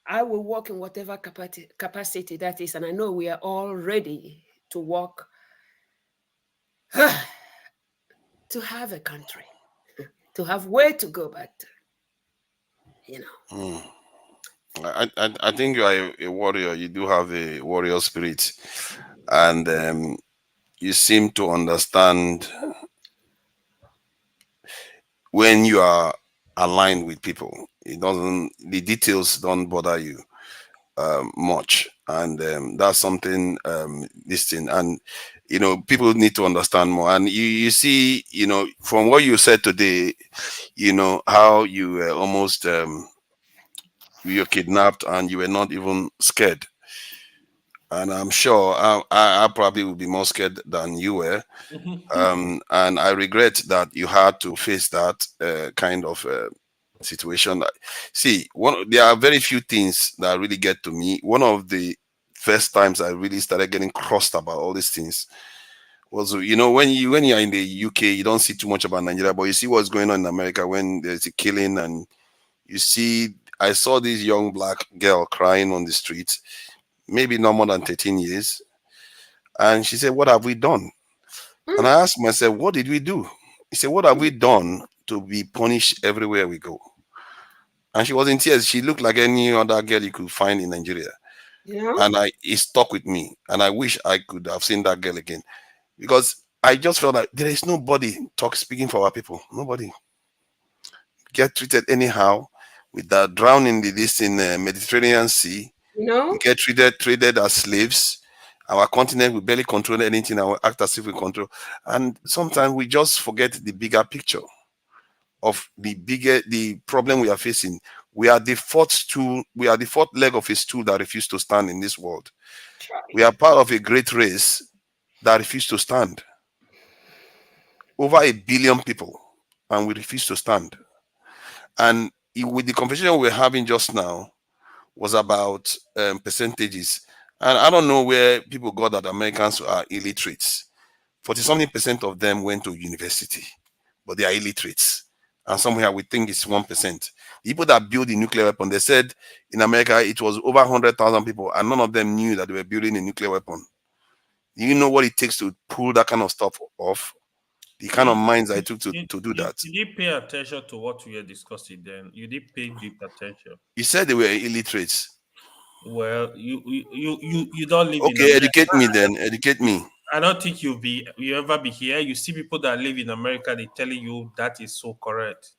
I will work in whatever capacity that is. And I know we are all ready to work to have a country, to have where to go back to, you know. I think you are a warrior. You do have a warrior spirit, and you seem to understand when you are aligned with people. The details don't bother you much, and that's something this thing. And people need to understand more. And you see, from what you said today, how you were almost you were kidnapped and you were not even scared. And I'm sure I probably would be more scared than you were. And I regret that you had to face that kind of situation. See, there are very few things that really get to me. One of the first times I really started getting crossed about all these things was, when you're in the UK, you don't see too much about Nigeria, but you see what's going on in America when there's a killing, and I saw this young black girl crying on the street, maybe not more than 13 years. And she said, "What have we done?" And I asked myself, "What did we do?" He said, "What have we done to be punished everywhere we go?" And she was in tears. She looked like any other girl you could find in Nigeria. Yeah. And it stuck with me. And I wish I could have seen that girl again. Because I just felt like there is nobody speaking for our people. Nobody get treated anyhow. With that drowning in the Mediterranean Sea. We get traded as slaves. Our continent, we barely control anything and we act as if we control. And sometimes we just forget the bigger picture of the problem we are facing. We are the fourth leg of a stool that refused to stand in this world. We are part of a great race that refused to stand. Over 1 billion people, and we refuse to stand. And with the conversation we're having just now was about percentages. And I don't know where people got that Americans are illiterates. 40-something% of them went to university, but they are illiterates. And somewhere we think it's 1%. The people that build the nuclear weapon, they said in America it was over 100,000 people, and none of them knew that they were building a nuclear weapon. Do you know what it takes to pull that kind of stuff off? The kind of minds I took to do that. You did pay attention to what we were discussing then. You did pay deep attention. You said they were illiterates. Well, you don't live in Okay, educate me then. Educate me. I don't think you ever be here. You see people that live in America, they telling you that is so correct.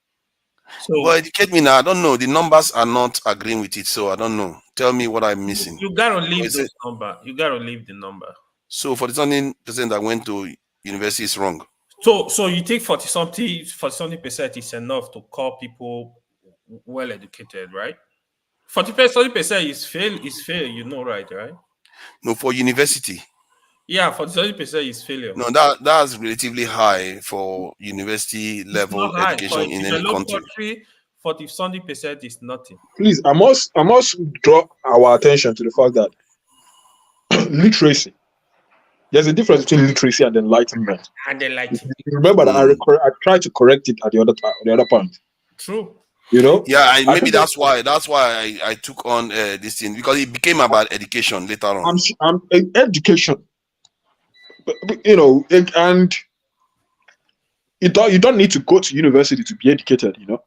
So, well, educate me now. I don't know. The numbers are not agreeing with it, so I don't know. Tell me what I'm missing. You gotta leave those numbers. You gotta leave the number. So 40-something% that went to university is wrong. So you think 40-something% is enough to call people well educated, right? 40% is fail, you know, right? No, for university. Yeah, 40% is failure. No, that's relatively high for university It's level not high. For a education in any developed country. country, 40-something% is nothing. Please, I must draw our attention to the fact that literacy. There's a difference between literacy and enlightenment. And enlightenment. Remember that I tried to correct it at the other point. True. You know. Yeah, I maybe think that's why I took on this thing, because it became about education later on. I'm education. You know, and you don't need to go to university to be educated. You know.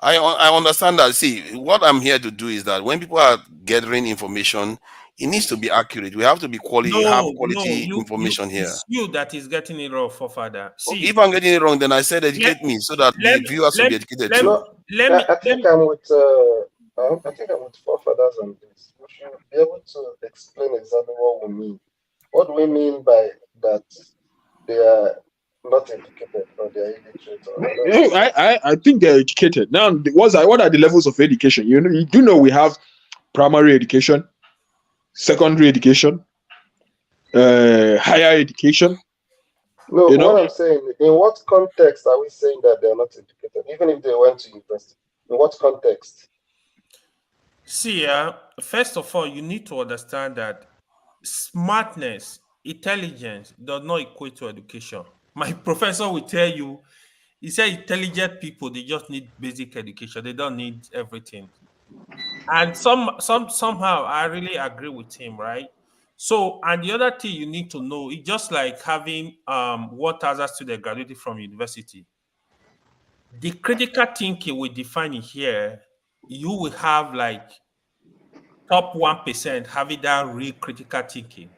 I understand that. See, what I'm here to do is that when people are gathering information, it needs to be accurate. We have to be have quality information here. It's you that is getting it wrong, forefather. See, if I'm getting it wrong, then I said educate me so that the viewers will be educated too. I think I'm with forefathers on this. We should be able to explain exactly what we mean. What do we mean by that they are not educated or they are illiterate? I think they're educated. Now, what are the levels of education? You do know we have primary education, secondary education, higher education. No, what I'm saying, in what context are we saying that they are not educated, even if they went to university? In what context? See, first of all, you need to understand that smartness, intelligence does not equate to education. My professor will tell you, he said intelligent people, they just need basic education. They don't need everything. And somehow I really agree with him, right? So, and the other thing you need to know, it's just like having 1,000 students graduated from university. The critical thinking we define it here, you will have like top 1% having that real critical thinking.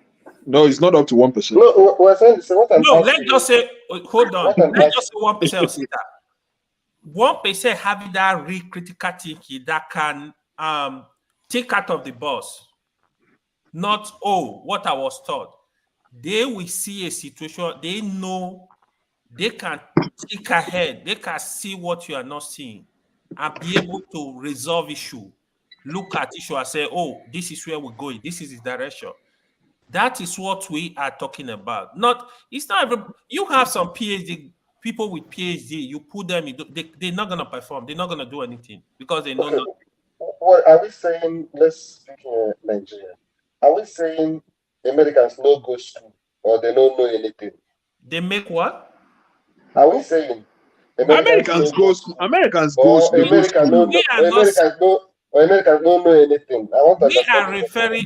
No, it's not up to 1%. No, we're saying what I'm no, let's just say, hold on. Let's just say 1% of that. 1% having that real critical thinking that can think out of the box. Not, what I was taught. They will see a situation, they know they can think ahead, they can see what you are not seeing and be able to resolve issue. Look at issue and say, this is where we're going, this is the direction. That is what we are talking about. It's not you have some PhD people with PhD, you put them in, they're not gonna perform, they're not gonna do anything because they know nothing. What are we saying? Let's speak in Nigeria. Are we saying Americans no go school or they don't know anything? They make what? Are we saying Americans go school? Americans go school. Americans don't know anything. We are referring.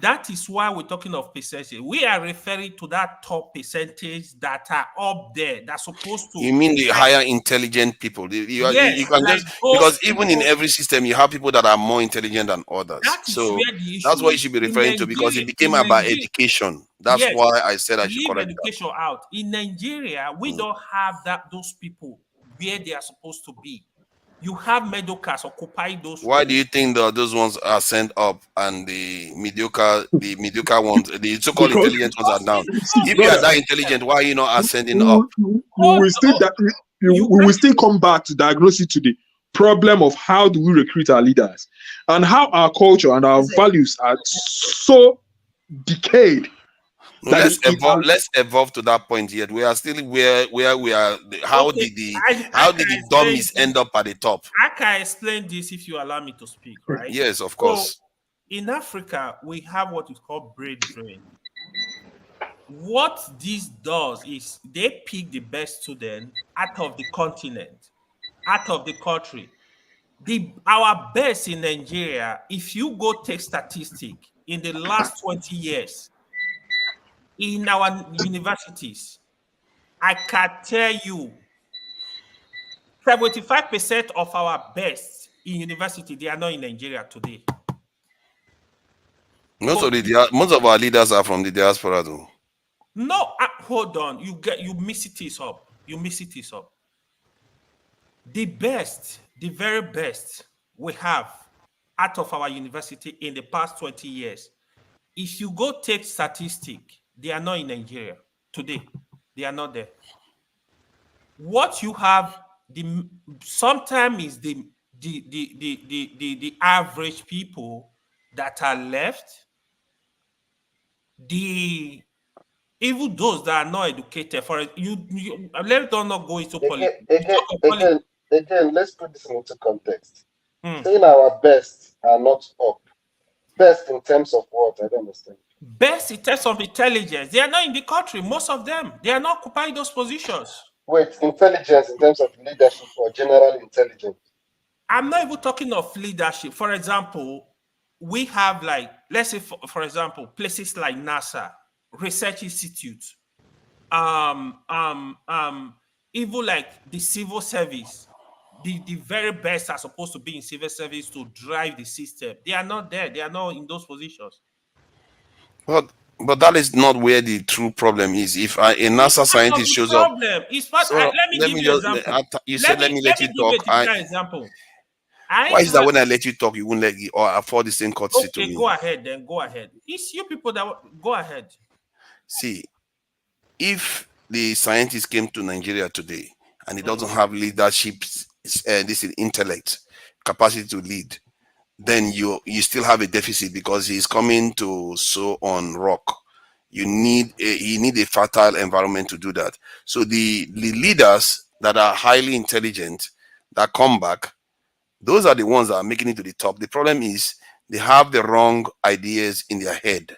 That is why we're talking of percentage. We are referring to that top percentage that are up there. That's supposed to. You mean the higher intelligent people? Yes, you can like just because even in every system you have people that are more intelligent than others. So that's what you should be referring to, because it became about education. That's why I said I should correct education out. In Nigeria, we don't have those people where they are supposed to be. You have middle class occupy those. Why do you think those ones are sent up and the mediocre ones, the so-called intelligent ones, are down? If you are that intelligent, why are you not ascending up? We will still come back to diagnose it to the problem of how do we recruit our leaders and how our culture and our values are so decayed. No, let's evolve to that point yet. We are still where we are. How did the dummies end up at the top? I can explain this if you allow me to speak, right? Yes, of course. So, in Africa, we have what is called brain drain. What this does is they pick the best student out of the continent, out of the country. Our best in Nigeria, if you go take statistic in the last 20 years, in our universities, I can tell you 75% of our best in university, they are not in Nigeria today. Most of our leaders are from the diaspora, though. No, hold on. You miss it up. You miss it up. The best, the very best we have out of our university in the past 20 years, if you go take statistic, they are not in Nigeria today. They are not there. What you have, sometimes is the average people that are left, even those that are not educated. For you let us not go into politics. Again, let's put this into context. Saying our best are not up. Best in terms of what? I don't understand. Best in terms of intelligence. They are not in the country. Most of them. They are not occupying those positions. Wait, intelligence in terms of leadership or general intelligence? I'm not even talking of leadership. For example, we have like, let's say, for example, places like NASA, research institutes, even like the civil service. The very best are supposed to be in civil service to drive the system. They are not there. They are not in those positions. But that is not where the true problem is. If a NASA scientist shows up, it's part. so Let me give you an example. You said let me let you talk. Example. Why is that when I let you talk, you won't let you or afford the same courtesy to me? Go ahead. Then go ahead. It's you people that go ahead. See, if the scientist came to Nigeria today and he doesn't have leadership, this intellect capacity to lead, then you still have a deficit because he's coming to sow on rock. You need a fertile environment to do that. So the leaders that are highly intelligent that come back, those are the ones that are making it to the top. The problem is they have the wrong ideas in their head.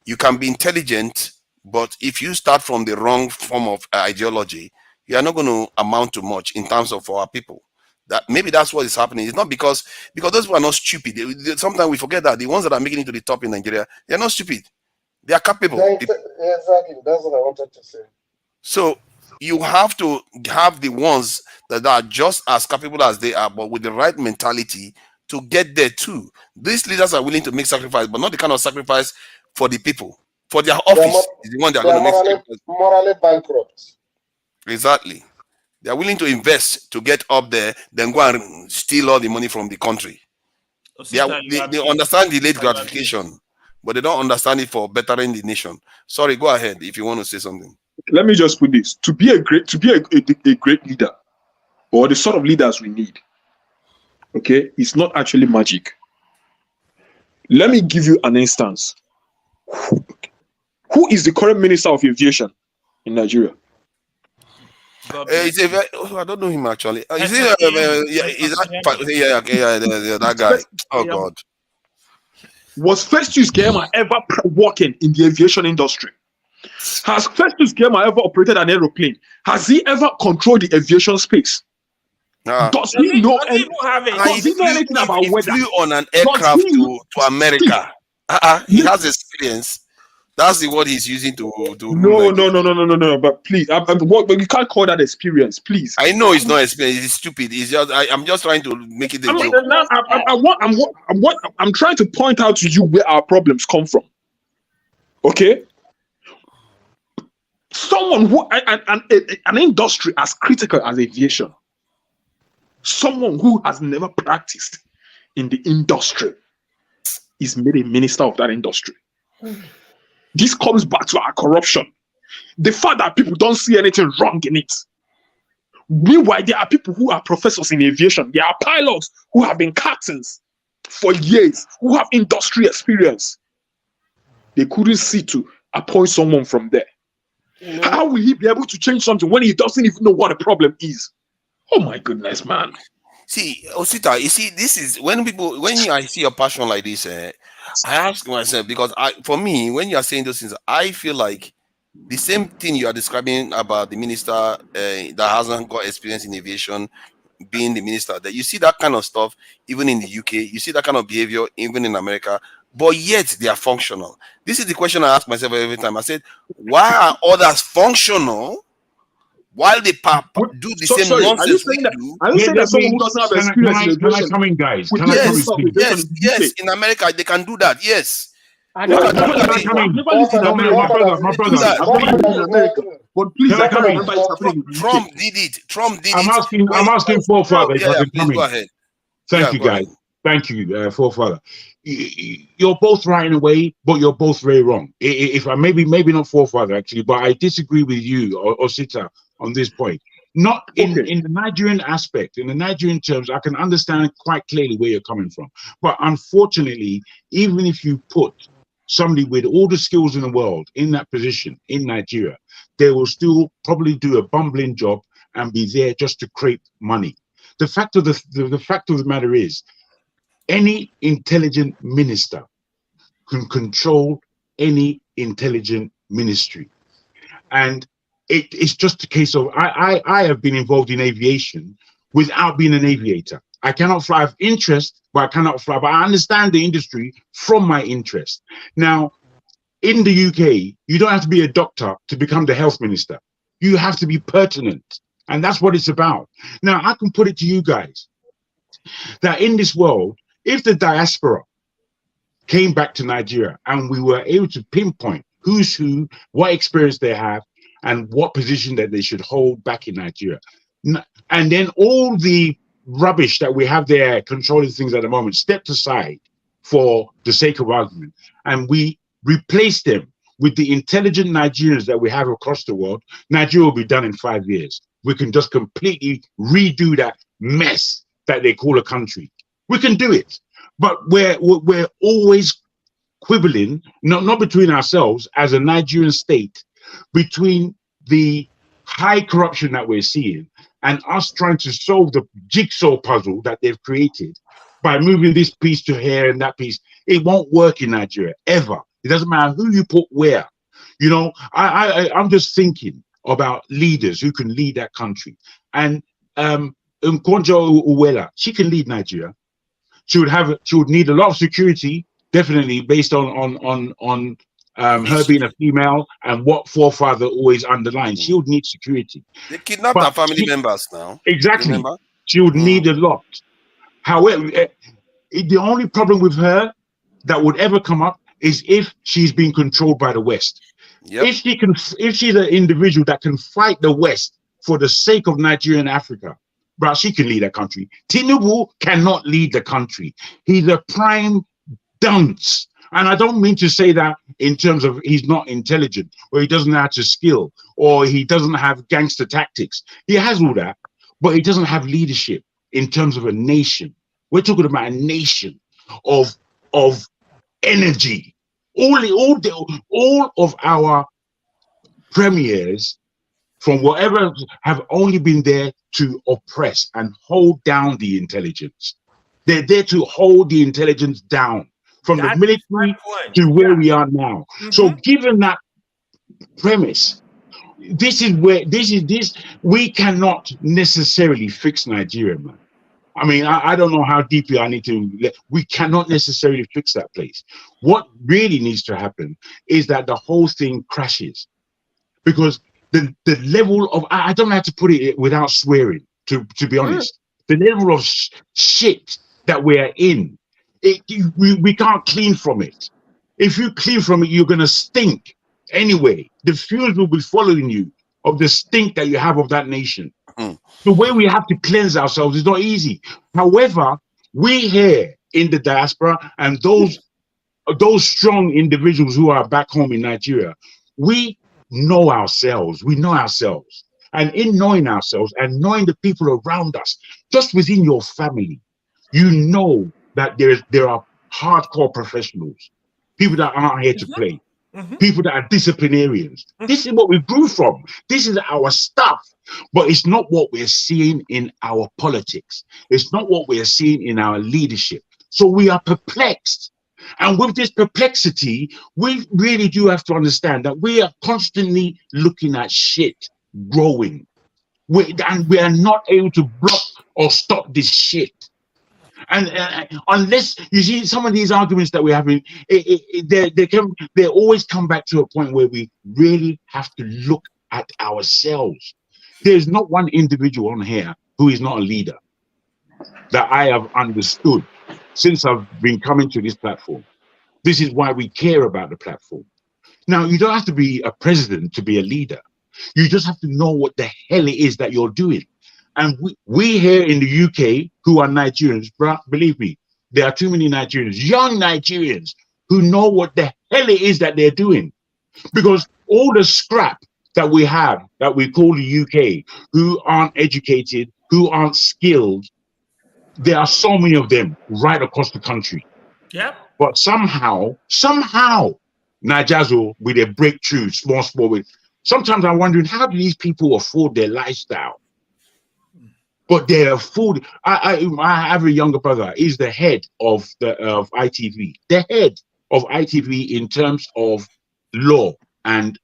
You can be intelligent, but if you start from the wrong form of ideology, you are not going to amount to much in terms of our people. That maybe that's what is happening. It's not because those people are not stupid. Sometimes we forget that the ones that are making it to the top in Nigeria, they are not stupid. They are capable. Exactly. That's what I wanted to say. So you have to have the ones that are just as capable as they are, but with the right mentality to get there too. These leaders are willing to make sacrifice, but not the kind of sacrifice for the people. For their office is the one they are going to make sacrifice. Morally bankrupt. Exactly. They are willing to invest to get up there, then go and steal all the money from the country. They understand delayed gratification, but they don't understand it for bettering the nation. Sorry, go ahead if you want to say something. Let me just put this: to be a great leader, or the sort of leaders we need, okay, it's not actually magic. Let me give you an instance. Who is the current Minister of Aviation in Nigeria? I don't know him actually. Is he? That guy. Oh God. Was Festus Keyama ever working in the aviation industry? Has Festus Keyama ever operated an aeroplane? Has he ever controlled the aviation space? Does he know anything about weather? He flew on an aircraft to America. He has experience. That's the word he's using to No. But please, you can't call that experience, please. I know it's not experience. It's stupid. It's just I'm just trying to make it a joke. I'm trying to point out to you where our problems come from. Okay, someone who an industry as critical as aviation, someone who has never practiced in the industry is made a minister of that industry. This comes back to our corruption. The fact that people don't see anything wrong in it. Meanwhile, there are people who are professors in aviation. There are pilots who have been captains for years, who have industry experience. They couldn't see to appoint someone from there. How will he be able to change something when he doesn't even know what the problem is? Oh my goodness, man. See, Osita, you see, this is when I see a passion like this, I ask myself, because for me, when you are saying those things, I feel like the same thing you are describing about the minister that hasn't got experience in aviation being the minister, that you see that kind of stuff even in the UK, you see that kind of behavior even in America, but yet they are functional. This is the question I ask myself every time. I said, why are others functional while they do the same nonsense we do? Are you saying that someone who doesn't have experience in aviation? Can I come in, guys? Yes, in America they can do that. Yes. I've never lived in America. But please, I can't remember it happening. Trump did it. I'm asking forefather if I can come in. Go ahead. Thank you, guys. Thank you, forefather. You're both right in a way, but you're both very wrong. If I maybe not forefather actually, but I disagree with you or Sita on this point. Not in the Nigerian aspect, in the Nigerian terms, I can understand quite clearly where you're coming from. But unfortunately, even if you put somebody with all the skills in the world in that position in Nigeria, they will still probably do a bumbling job and be there just to create money. The fact of the matter is, any intelligent minister can control any intelligent ministry. And it's just a case of, I have been involved in aviation without being an aviator. I cannot fly. I have interest, but I cannot fly. But I understand the industry from my interest. Now, in the UK, you don't have to be a doctor to become the health minister. You have to be pertinent. And that's what it's about. Now, I can put it to you guys that in this world, if the diaspora came back to Nigeria and we were able to pinpoint who's who, what experience they have, and what position that they should hold back in Nigeria, and then all the rubbish that we have there controlling things at the moment stepped aside for the sake of argument, and we replace them with the intelligent Nigerians that we have across the world, Nigeria will be done in 5 years. We can just completely redo that mess that they call a country. We can do it, but we're always quibbling, not between ourselves as a Nigerian state, between the high corruption that we're seeing and us trying to solve the jigsaw puzzle that they've created by moving this piece to here and that piece. It won't work in Nigeria ever. It doesn't matter who you put where. You know, I'm just thinking about leaders who can lead that country. And Nkonjo Uwela, she can lead Nigeria. She would need a lot of security, definitely based on her being a female and what forefather always underlined. She would need security. They kidnapped her family members now. Exactly. Remember? She would need a lot. However, the only problem with her that would ever come up is if she's being controlled by the West. Yep. If she's an individual that can fight the West for the sake of Nigeria and Africa, bro, she can lead that country. Tinubu cannot lead the country. He's a prime dunce. And I don't mean to say that in terms of he's not intelligent, or he doesn't have to skill, or he doesn't have gangster tactics. He has all that, but he doesn't have leadership in terms of a nation. We're talking about a nation of energy. All of our premiers from whatever have only been there to oppress and hold down the intelligence. They're there to hold the intelligence down from the military to where we are now. So given that premise, we cannot necessarily fix Nigeria, man. I mean, I don't know how deeply I need to, we cannot necessarily fix that place. What really needs to happen is that the whole thing crashes, because the level of, I don't have to put it without swearing, to be honest, the level of shit that we're in, we can't clean from it. If you clean from it, you're going to stink anyway. The fumes will be following you of the stink that you have of that nation. The way we have to cleanse ourselves is not easy. However, we here in the diaspora and those strong individuals who are back home in Nigeria, we know ourselves. We know ourselves. And in knowing ourselves and knowing the people around us, just within your family, you know that there are hardcore professionals, people that aren't here to play, people that are disciplinarians. This is what we grew from. This is our stuff. But it's not what we're seeing in our politics. It's not what we're seeing in our leadership. So we are perplexed. And with this perplexity, we really do have to understand that we are constantly looking at shit growing. And we are not able to block or stop this shit. And unless you see some of these arguments that we're having, they always come back to a point where we really have to look at ourselves. There's not one individual on here who is not a leader that I have understood since I've been coming to this platform. This is why we care about the platform. Now, you don't have to be a president to be a leader. You just have to know what the hell it is that you're doing. And we here in the UK, who are Nigerians, believe me, there are too many Nigerians, young Nigerians, who know what the hell it is that they're doing. Because all the scrap that we have, that we call the UK, who aren't educated, who aren't skilled, there are so many of them right across the country. Yeah. But somehow, Najazo with a breakthrough, small, with. Sometimes I'm wondering, how do these people afford their lifestyle? But they afford. I have a younger brother. He's the head of ITV. The head of ITV in terms of law, and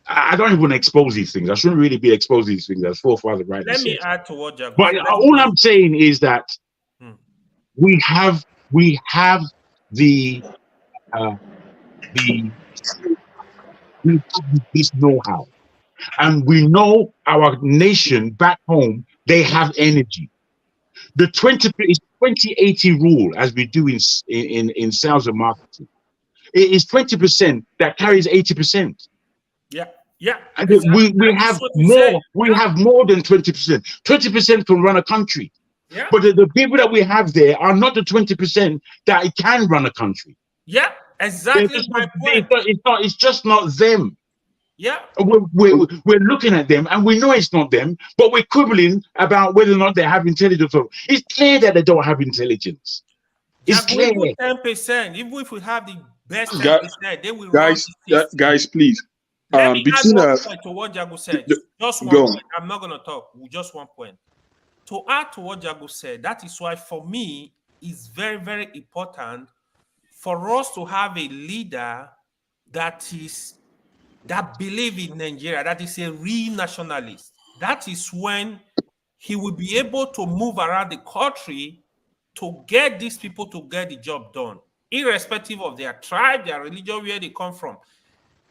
I don't even want to expose these things. I shouldn't really be exposing these things, as forefather rightly Let me said. add to what Jago But said. all I'm saying is that we have this know-how, and we know our nation back home, they have energy. The 20/80 rule, as we do in sales and marketing, it is 20% that carries 80%. Yeah, yeah. And Exactly. we have more. We have more than 20%. 20% can run a country. Yeah. But the people that we have there are not the 20% that can run a country. Yeah, exactly my point. It's just not them. Yeah. We're looking at them and we know it's not them, but we're quibbling about whether or not they have intelligence. It's clear that they don't have intelligence. It's clear. 10%, even if we have the best 10%, they will run the system. Guys, please. Let me between add one point to what Jago said. Just one go point. I'm not going to talk. Just one point. To add to what Jago said, that is why for me, it's very, very important for us to have a leader that believes in Nigeria, that is a real nationalist. That is when he will be able to move around the country to get these people to get the job done, irrespective of their tribe, their religion, where they come from.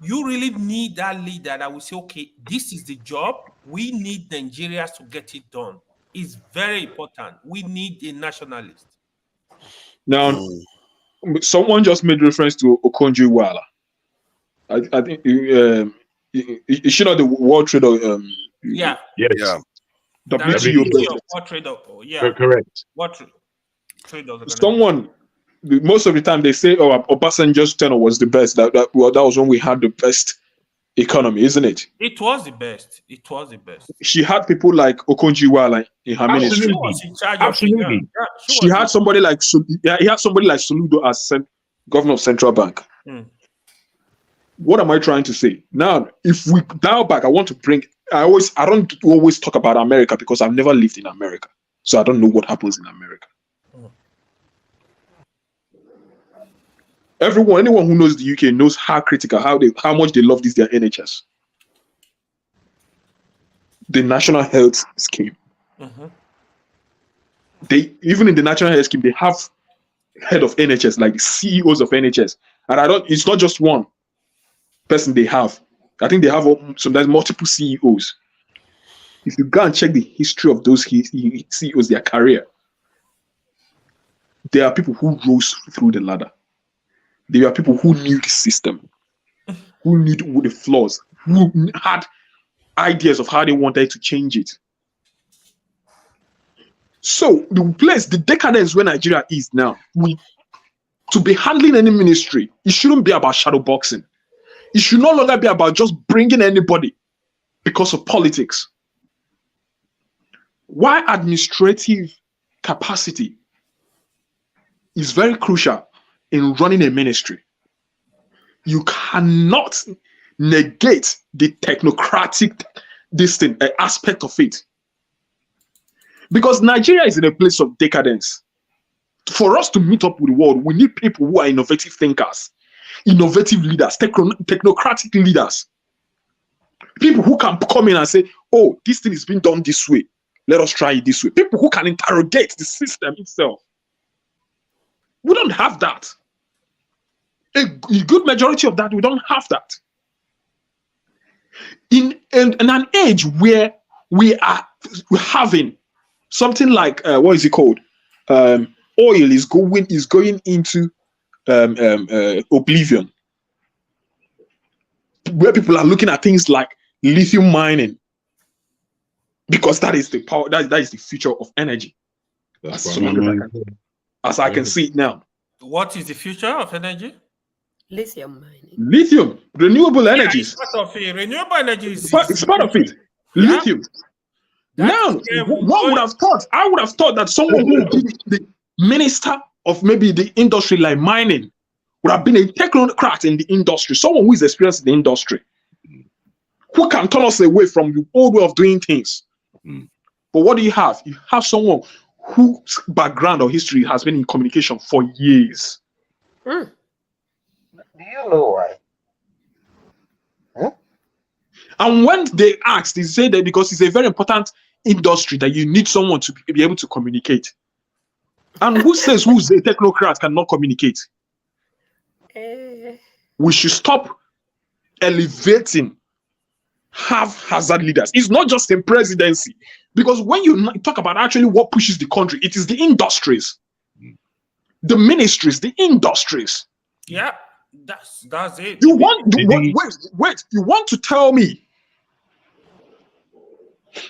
You really need that leader that will say, okay, this is the job. We need Nigerians to get it done. It's very important. We need a nationalist. Now, someone just made reference to Okonjo-Iweala. I think is she not the World Trade? Yeah. Yes. WTO. World Trade. Yeah. Correct. World Trade Organization. Someone, most of the time they say, "Oh, Obasanjo's tenure was the best." That was when we had the best economy, isn't it? It was the best. It was the best. She had people like Okonjo-Iweala in her ministry. She was in charge Absolutely. of yeah, She had somebody like he had somebody like Soludo as governor of Central Bank. What am I trying to say? Now, if we dial back, I want to bring. I don't always talk about America because I've never lived in America, so I don't know what happens in America. Anyone who knows the UK knows how critical, how much they love their NHS, the National Health Scheme. They even in the National Health Scheme they have head of NHS, like the CEOs of NHS, and it's not just one person they have. I think they have sometimes multiple CEOs. If you go and check the history of those CEOs, their career, there are people who rose through the ladder. There are people who knew the system, who knew the flaws, who had ideas of how they wanted to change it. So the decadence where Nigeria is now, to be handling any ministry, it shouldn't be about shadow boxing. It should no longer be about just bringing anybody because of politics. Why administrative capacity is very crucial in running a ministry. You cannot negate the technocratic aspect of it. Because Nigeria is in a place of decadence. For us to meet up with the world, we need people who are innovative thinkers, innovative leaders, technocratic leaders. People who can come in and say, oh, this thing is being done this way. Let us try it this way. People who can interrogate the system itself. We don't have that. A good majority of that, we don't have that. In an age where we're having something like, what is it called? Oil is going into oblivion, where people are looking at things like lithium mining, because that is the power, that is the future of energy. That's as I can see it now. What is the future of energy? Lithium mining. Lithium, renewable energies. It's part of it. Renewable energy is It's part of it. Yeah. Lithium. Now, one would have thought, I would have thought that someone who would be the minister of maybe the industry like mining would have been a technocrat in the industry, someone who is experienced in the industry, who can turn us away from the old way of doing things. But what do you have? You have someone whose background or history has been in communication for years. Do you know why? And when they asked, they say that because it's a very important industry that you need someone to be able to communicate. And who says who's a technocrat cannot communicate? We should stop elevating haphazard leaders. It's not just a presidency. Because when you talk about actually what pushes the country, it is the industries, the ministries, the industries. Yeah, that's it. You want wait, you want to tell me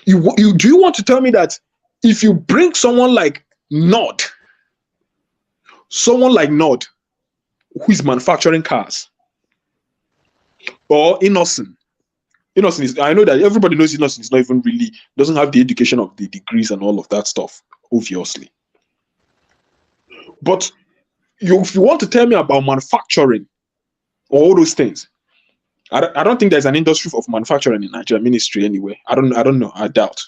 do you want to tell me that if you bring someone like Nod, who is manufacturing cars, or Innocent is, I know that everybody knows Innocent is not even really, doesn't have the education of the degrees and all of that stuff, obviously. But if you want to tell me about manufacturing or all those things, I don't think there's an industry of manufacturing in Nigeria ministry anyway. I don't know. I doubt.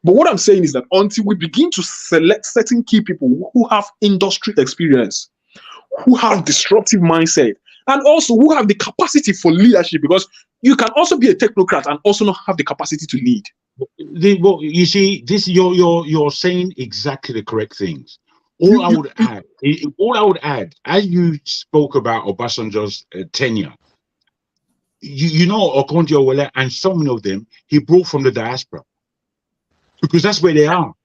But what I'm saying is that until we begin to select certain key people who have industry experience, who have disruptive mindset, and also who have the capacity for leadership, because you can also be a technocrat and also not have the capacity to lead. Well, you see, this you're saying exactly the correct things. All I would add, as you spoke about Obasanjo's tenure, you know, Okonjo-Iweala and so many of them, he brought from the diaspora, because that's where they are.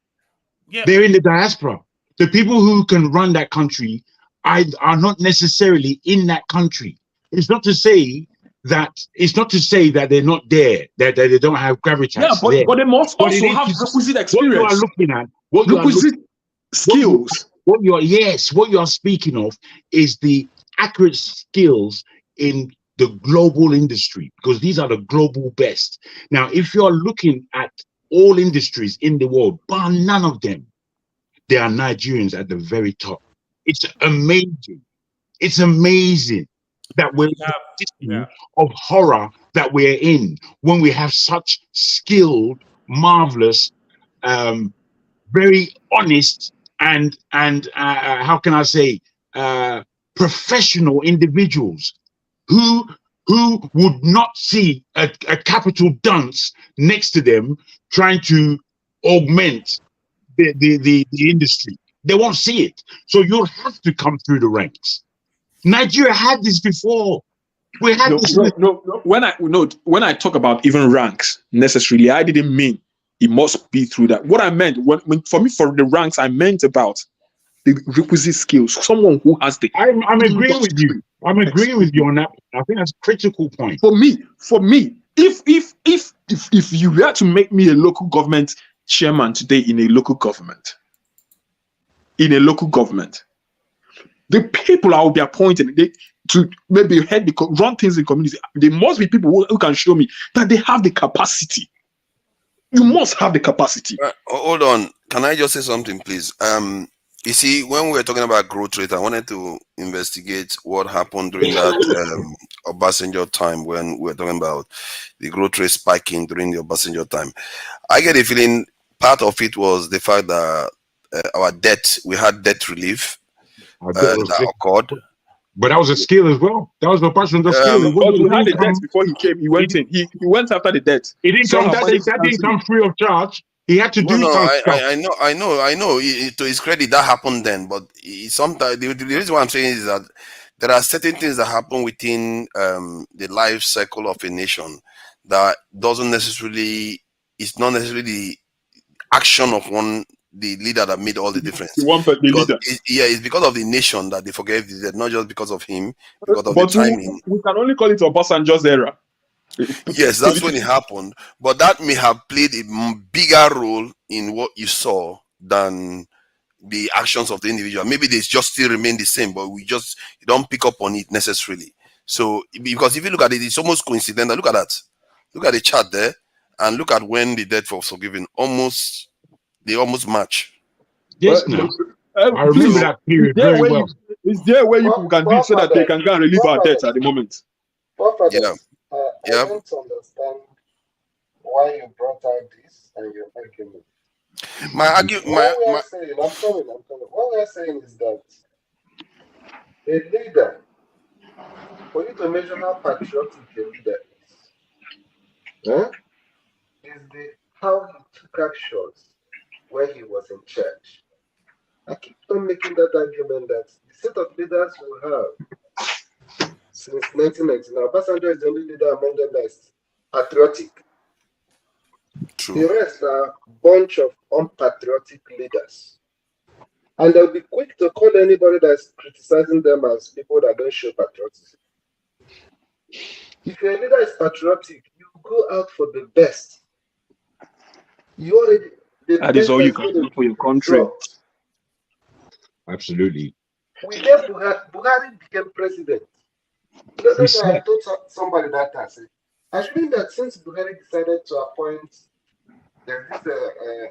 Yeah. They're in the diaspora. The people who can run that country are not necessarily in that country. It's not to say that they're not there, that they don't have gravitas. Yeah, but they must also have requisite experience. What you are looking at, skills. What you are speaking of is the accurate skills in the global industry, because these are the global best. Now, if you're looking at all industries in the world, bar none of them, there are Nigerians at the very top. It's amazing. It's amazing that we're in a position of horror that we're in when we have such skilled, marvelous, very honest, and how can I say, professional individuals who would not see a capital dunce next to them trying to augment the industry. They won't see it. So you'll have to come through the ranks. Nigeria had this before. We had this. When I talk about even ranks necessarily, I didn't mean it must be through that. What I meant for the ranks, I meant about the requisite skills. Someone who has the. I'm agreeing with you. I'm agreeing with you on that. I think that's a critical point. For me, if you were to make me a local government chairman today in a local government, the people I will be appointing to maybe run things in community, there must be people who can show me that they have the capacity. You must have the capacity. Hold on. Can I just say something, please? You see, when we were talking about growth rate, I wanted to investigate what happened during that Obasanjo time, when we were talking about the growth rate spiking during the Obasanjo time. I get a feeling part of it was the fact that we had debt relief that occurred. But that was a skill as well. That was the Obasanjo skill. He had the debt before he came. He went in. He went after the debt. It didn't come free of charge. He had to do some stuff. I know. To his credit, that happened then. But sometimes the reason why I'm saying is that there are certain things that happen within the life cycle of a nation that doesn't necessarily. It's not necessarily the action of the leader that made all the difference. It's because of the nation that they forgave the debt, not just because of him, because of the timing. We can only call it Obasanjo's era. Yes, that's when it happened. But that may have played a bigger role in what you saw than the actions of the individual. Maybe they just still remain the same, but we just don't pick up on it necessarily. So because if you look at it, it's almost coincidental. Look at that. Look at the chart there, and look at when the death was forgiven. They almost match. Yes, now. I remember Please, that period very well. Is there where you can do it so that they can go and relieve our debts at the moment? Yeah. I don't understand why you brought out this and your argument. What we are saying, I'm coming. What we are saying is that a leader, for you to measure how patriotic a leader is how he took actions when he was in charge. I keep on making that argument that the set of leaders we have since 1999, Obasanjo is the only leader among them that is patriotic. True. The rest are a bunch of unpatriotic leaders. And they'll be quick to call anybody that's criticizing them as people that don't show patriotism. If your leader is patriotic, you go out for the best. You already That is all you can do for your country. Absolutely. We get Buhari became president. That's why I told somebody that I said, assuming that since Buhari decided to appoint, there's this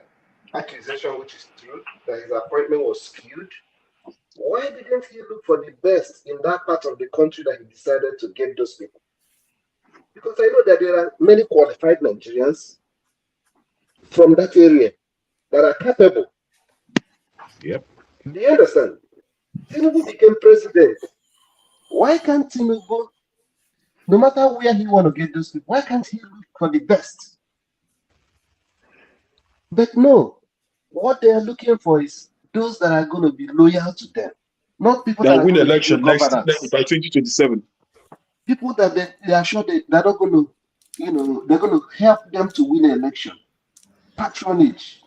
accusation which is true, that his appointment was skewed. Why didn't he look for the best in that part of the country that he decided to get those people? Because I know that there are many qualified Nigerians from that area that are capable. Yep. Do you understand? Tinubu became president. Why can't Tinubu, no matter where he want to get those people, why can't he look for the best? But no, what they are looking for is those that are going to be loyal to them, not people that They'll are win going to election give next governance. by 2027. People that they are sure they're not going to, they're going to help them to win an election. Patronage.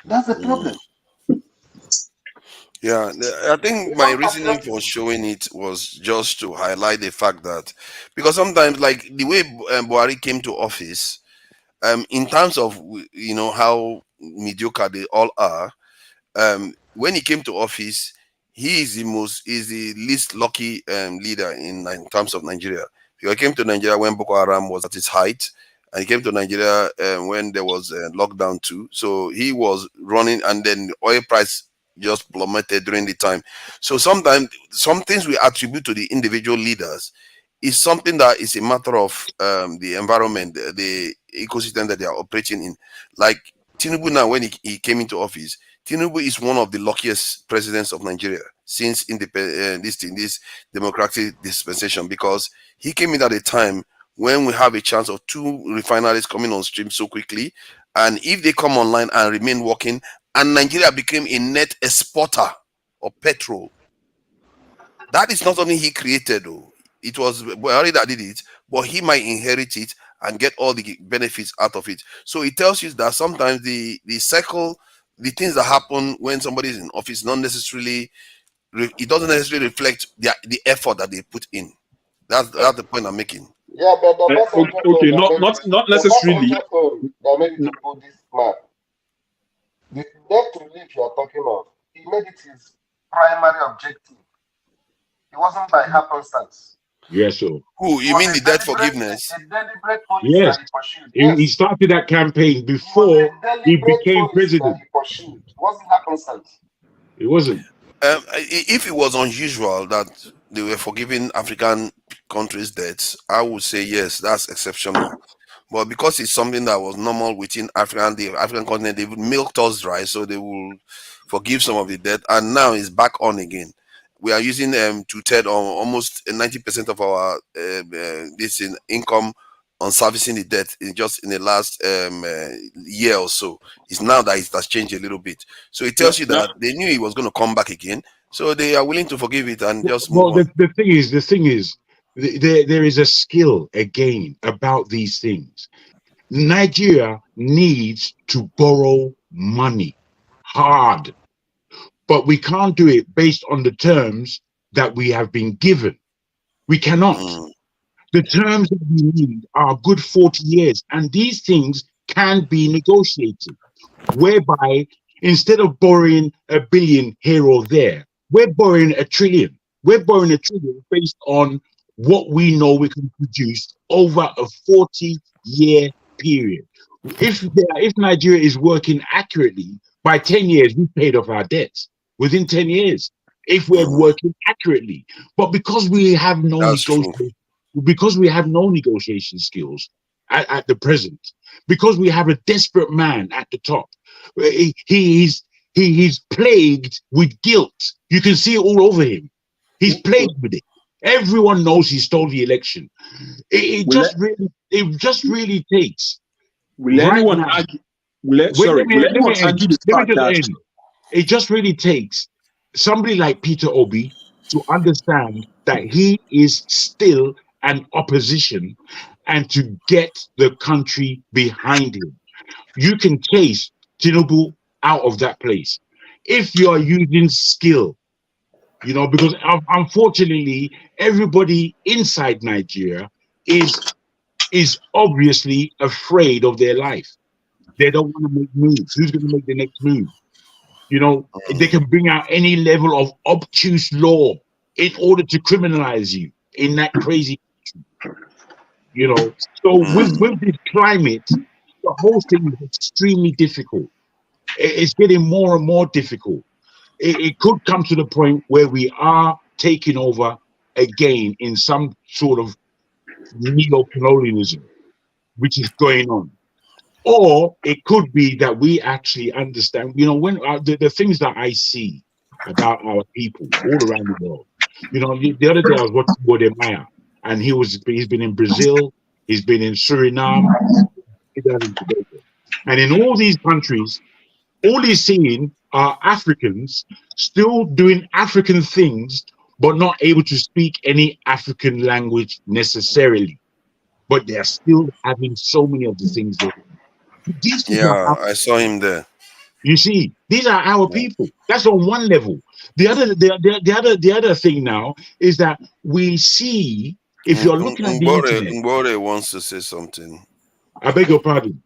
That's the problem. Yeah, I think my reasoning for showing it was just to highlight the fact that, because sometimes, like the way Buhari came to office, in terms of how mediocre they all are, when he came to office, he is the least lucky leader in terms of Nigeria. He came to Nigeria when Boko Haram was at its height, and he came to Nigeria when there was a lockdown too. So he was running, and then oil price just plummeted during the time. So sometimes some things we attribute to the individual leaders is something that is a matter of the environment, the ecosystem that they are operating in. Like Tinubu now, when he came into office, Tinubu is one of the luckiest presidents of Nigeria since this democratic dispensation, because he came in at a time when we have a chance of 2 refineries coming on stream so quickly, and if they come online and remain working, and Nigeria became a net exporter of petrol. That is not something he created, though. It was Buhari that did it, but he might inherit it and get all the benefits out of it. So it tells you that sometimes the cycle, the things that happen when somebody is in office, not necessarily, it doesn't necessarily reflect the effort that they put in. That's the point I'm making. Yeah, but the Okay, not necessarily. That made it to put this map. The debt relief you are talking of, he made it his primary objective. It wasn't by happenstance. Yes, sir. Who? You mean the debt forgiveness? A deliberate policy Yes. that he pursued. Yes. He started that campaign before he became president. He pursued. It wasn't happenstance. It wasn't. If it was unusual that they were forgiving African countries' debts, I would say yes, that's exceptional. But because it's something that was normal within the African continent, they would milk us dry, so they will forgive some of the debt, and now it's back on again. We are using 2/3 or almost 90% of our income on servicing the debt in the last year or so. It's now that it has changed a little bit. So it tells you that they knew he was going to come back again. So they are willing to forgive it and just move on. The thing is, there is a skill again about these things. Nigeria needs to borrow money hard, but we can't do it based on the terms that we have been given. We cannot. The terms that we need are good 40 years, and these things can be negotiated, whereby Instead of borrowing $1 billion here or there, we're borrowing $1 trillion. We're borrowing $1 trillion based on what we know we can produce over a 40-year period. If Nigeria is working accurately, by 10 years, we paid off our debts within 10 years. If we're working accurately, but because we have no negotiation skills at the present, because we have a desperate man at the top, he's plagued with guilt. You can see it all over him. He's plagued with it. Everyone knows he stole the election. It just really takes. Will Right anyone now, argue? Let me argue the fact that it just really takes somebody like Peter Obi to understand that he is still an opposition and to get the country behind him. You can chase Tinubu out of that place if you are using skill, because unfortunately everybody inside Nigeria is obviously afraid of their life. They don't want to make moves. Who's going to make the next move? They can bring out any level of obtuse law in order to criminalize you in that crazy country. So with this climate, the whole thing is extremely difficult. It's getting more and more difficult. It could come to the point where we are taking over again in some sort of neo-colonialism, which is going on. Or it could be that we actually understand, when the things that I see about our people all around the world. The other day I was watching Bodemaya, and he's been in Brazil, he's been in Suriname, and in all these countries, all he's seeing are Africans still doing African things, but not able to speak any African language necessarily. But they're still having so many of the things they Yeah, I saw him there. You see, these are our people. That's on one level. The other thing now is that we see, if you're looking at the internet. Mbore wants to say something. I beg your pardon.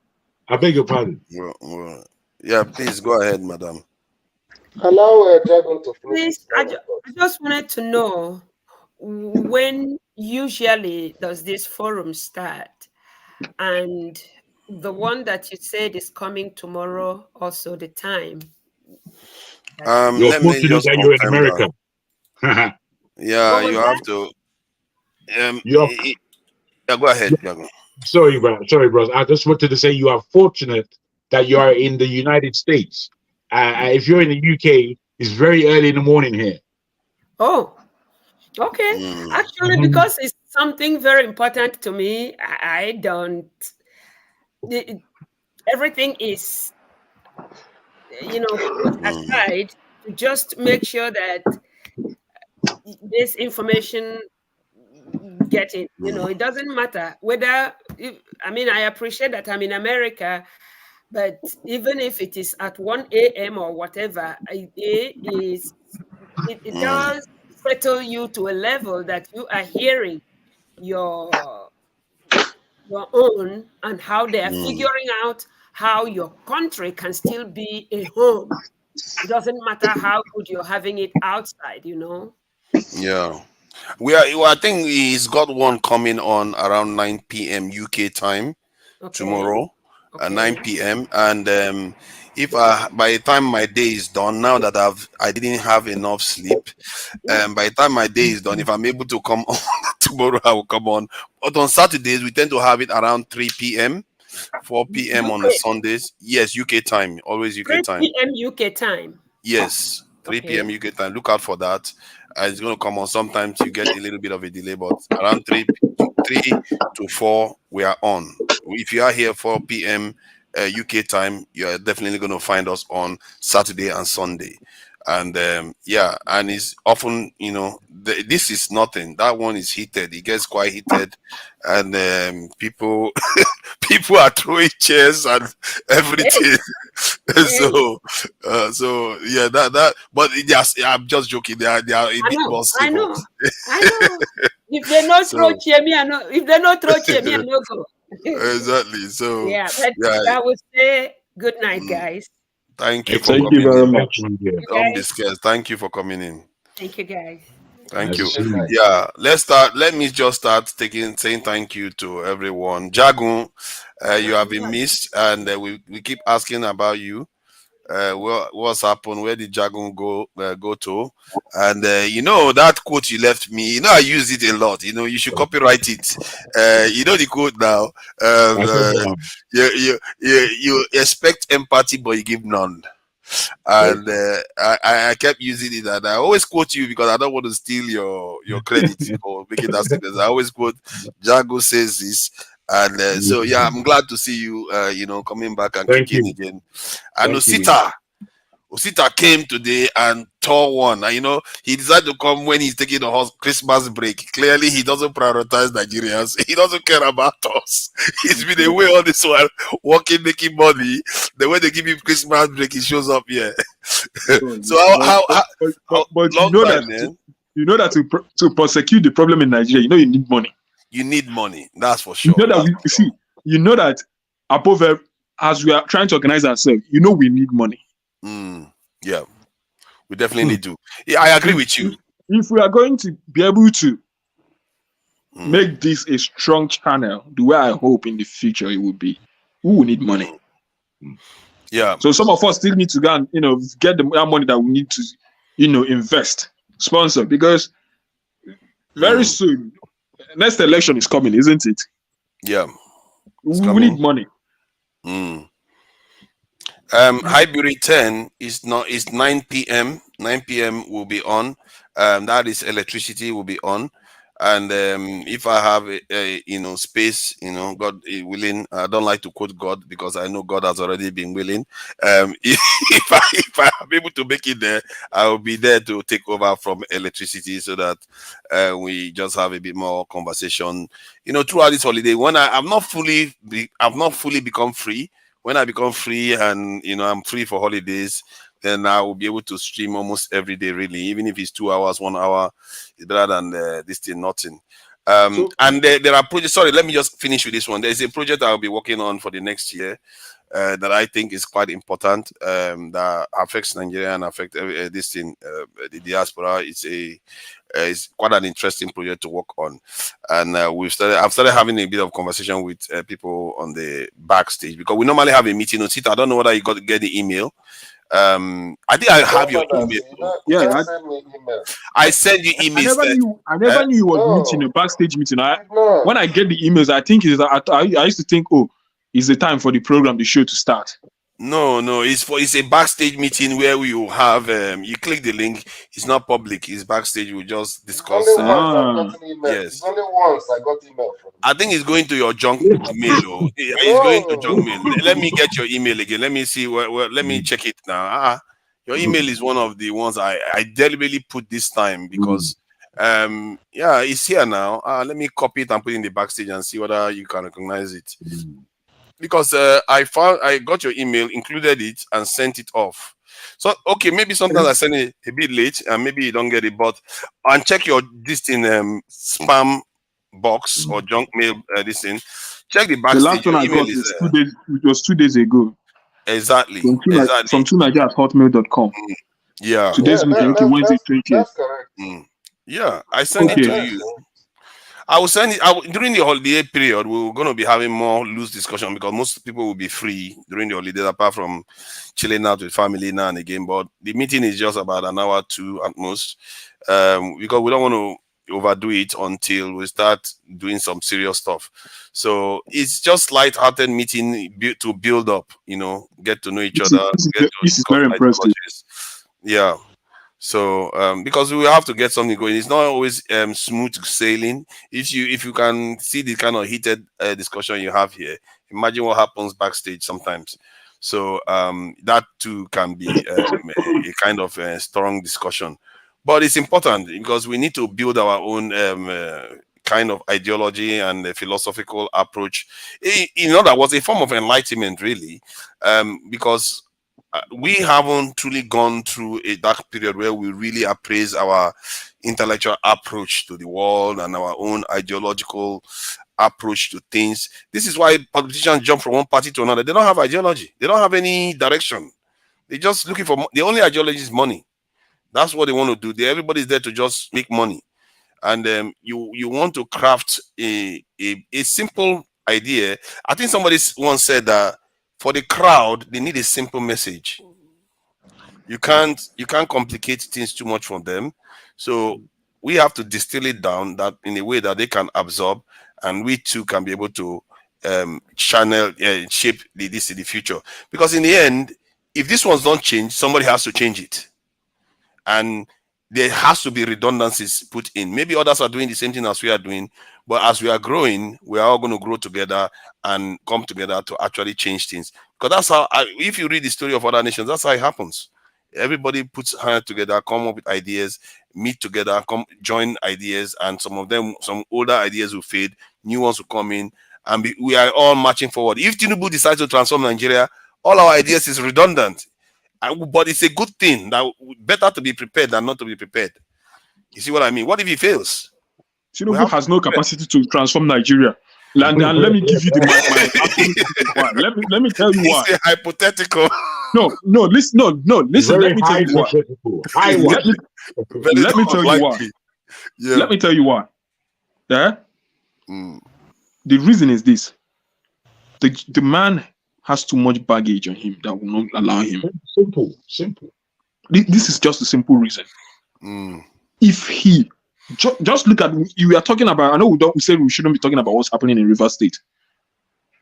Well, yeah, please go ahead, madam. Allow Dragon to Please, I just wanted to know, when usually does this forum start? And the one that you said is coming tomorrow, also the time. Let me just you're in confirm America. that. Yeah, you have to. Yeah, go ahead. Sorry, bros. I just wanted to say you are fortunate that you are in the United States. If you're in the UK, it's very early in the morning here. Oh, okay. Actually, because it's something very important to me, I don't. Everything is, put aside to just make sure that this information getting, it doesn't matter whether, I appreciate that I'm in America, but even if it is at 1 a.m. or whatever, it does settle you to a level that you are hearing your own and how they are figuring out how your country can still be a home. It doesn't matter how good you're having it outside, Yeah. I think he's got one coming on around 9 p.m. UK time tomorrow at 9 p.m. And if by the time my day is done, now that I didn't have enough sleep, by the time my day is done, if I'm able to come on tomorrow, I will come on. But on Saturdays, we tend to have it around 3 p.m., 4 p.m. on the Sundays. Yes, UK time, always UK time. 3 p.m. UK time. Yes, 3 p.m. UK time. Look out for that. It's going to come on. Sometimes you get a little bit of a delay, but around 3 to 4, we are on. If you are here 4 p.m. UK time, you're definitely going to find us on Saturday and Sunday. And and it's often, this is nothing. That one is heated. It gets quite heated, and people are throwing chairs and everything. So yeah, that. But I'm just joking. They are a bit more stable. I know. If they not throw chair, me, I know. If they not throw chair, me, I know go. Exactly. So yeah, but I would say good night, guys. Thank you for Thank you coming very in. much. Don't be scared. Thank you for coming in. Thank you, guys. Thank you. Yeah, let's start. Let me just start saying thank you to everyone. Jagun, you have been missed, and we keep asking about you. What's happened? Where did Jagun go to? And you know that quote you left me. You know I use it a lot. You know you should copyright it. You know the quote now. You expect empathy, but you give none. And I kept using it, and I always quote you because I don't want to steal your credit for making that statement. I always quote Jago says this, and so yeah, I'm glad to see you. You know, coming back and kicking again. And Osita came today and tore one. And you know, he decided to come when he's taking a Christmas break. Clearly, he doesn't prioritize Nigerians. He doesn't care about us. He's been away all this while, working, making money. Then when they give him Christmas break, he shows up here. So But long you know time, that man. you know that to prosecute the problem in Nigeria, you know you need money. You need money. That's for You sure. know that you know that above as we are trying to organize ourselves, you know we need money. Yeah, we definitely do. Yeah, I agree with you. If we are going to be able to make this a strong channel, the way I hope in the future it will be, we will need money. Yeah. So some of us still need to go and get the money that we need to invest, sponsor, because very soon next election is coming, isn't it? Yeah. We need money. Highbury 10 is 9 p.m. 9 p.m. will be on. That is electricity will be on. And if I have a space, God willing, I don't like to quote God because I know God has already been willing. If I am able to make it there, I will be there to take over from electricity so that we just have a bit more conversation. Throughout this holiday, when I've not fully become free. When I become free and I'm free for holidays, then I will be able to stream almost every day, really. Even if it's 2 hours, 1 hour, it's better than this thing, nothing. And there are projects. Sorry, let me just finish with this one. There's a project I'll be working on for the next year that I think is quite important, that affects Nigeria and affects this thing, the diaspora. It's quite an interesting project to work on, and I've started having a bit of conversation with people on the backstage because we normally have a meeting. I don't know whether you got to get the email. I think I have your email. I send you emails. I never knew it was meeting, a backstage meeting. When I get the emails, I think I used to think, it's the time for the program, the show to start. No, it's a backstage meeting where we will have you click the link. It's not public. It's backstage. We'll just discuss. It's only once I got email from you. I think it's going to your junk mail. It's going to junk mail. Let me get your email again. Let me see. Let me check it now. Your email is one of the ones I deliberately put this time because it's here now. Let me copy it and put it in the backstage and see whether you can recognize it. Because I got your email, included it, and sent it off. So okay, maybe sometimes I send it a bit late, and maybe you don't get it. But and check your spam box or junk mail. This thing. Check the backstage. The last one I got is 2 days. It was 2 days ago. Exactly. From 2naija@hotmail.com. Yeah. Today's meeting. Okay, Wednesday 20th. That's correct. Yeah, I sent it to you. I will send it during the holiday period. We're going to be having more loose discussion because most people will be free during the holidays, apart from chilling out with family now and again. But the meeting is just about an hour or two at most, because we don't want to overdo it until we start doing some serious stuff. So it's just light-hearted meeting to build up, get to know each other. This is very impressive. Yeah. So because we have to get something going, it's not always smooth sailing. If you can see the kind of heated discussion you have here, imagine what happens backstage sometimes. So that too can be a kind of strong discussion, but it's important because we need to build our own kind of ideology and a philosophical approach. In other words, a form of enlightenment, really, because we haven't truly gone through a dark period where we really appraise our intellectual approach to the world and our own ideological approach to things. This is why politicians jump from one party to another. They don't have ideology. They don't have any direction. They're just looking for the only ideology is money. That's what they want to do. Everybody's there to just make money. And you want to craft a simple idea. I think somebody once said that for the crowd, they need a simple message. You can't complicate things too much for them. So we have to distill it down that in a way that they can absorb, and we too can be able to channel, shape the future. Because in the end, if this ones don't change, somebody has to change it, and there has to be redundancies put in. Maybe others are doing the same thing as we are doing, but as we are growing, we are all going to grow together and come together to actually change things. Because that's how, if you read the story of other nations, that's how it happens. Everybody puts hands together, come up with ideas, meet together, join ideas, and some older ideas will fade, new ones will come in, and we are all marching forward. If Tinubu decides to transform Nigeria, all our ideas is redundant. But it's a good thing that better to be prepared than not to be prepared. You see what I mean? What if he fails? Tinubu has no capacity to transform Nigeria. And let me give you why. Let me tell you why. It's a hypothetical. No. Listen. Let me tell you why. Let me tell you why. Yeah. Let me tell you why. Yeah. The reason is this: the man has too much baggage on him that will not allow him. Simple. This is just a simple reason. If he just look at, you are talking about, I know we said we shouldn't be talking about what's happening in Rivers State.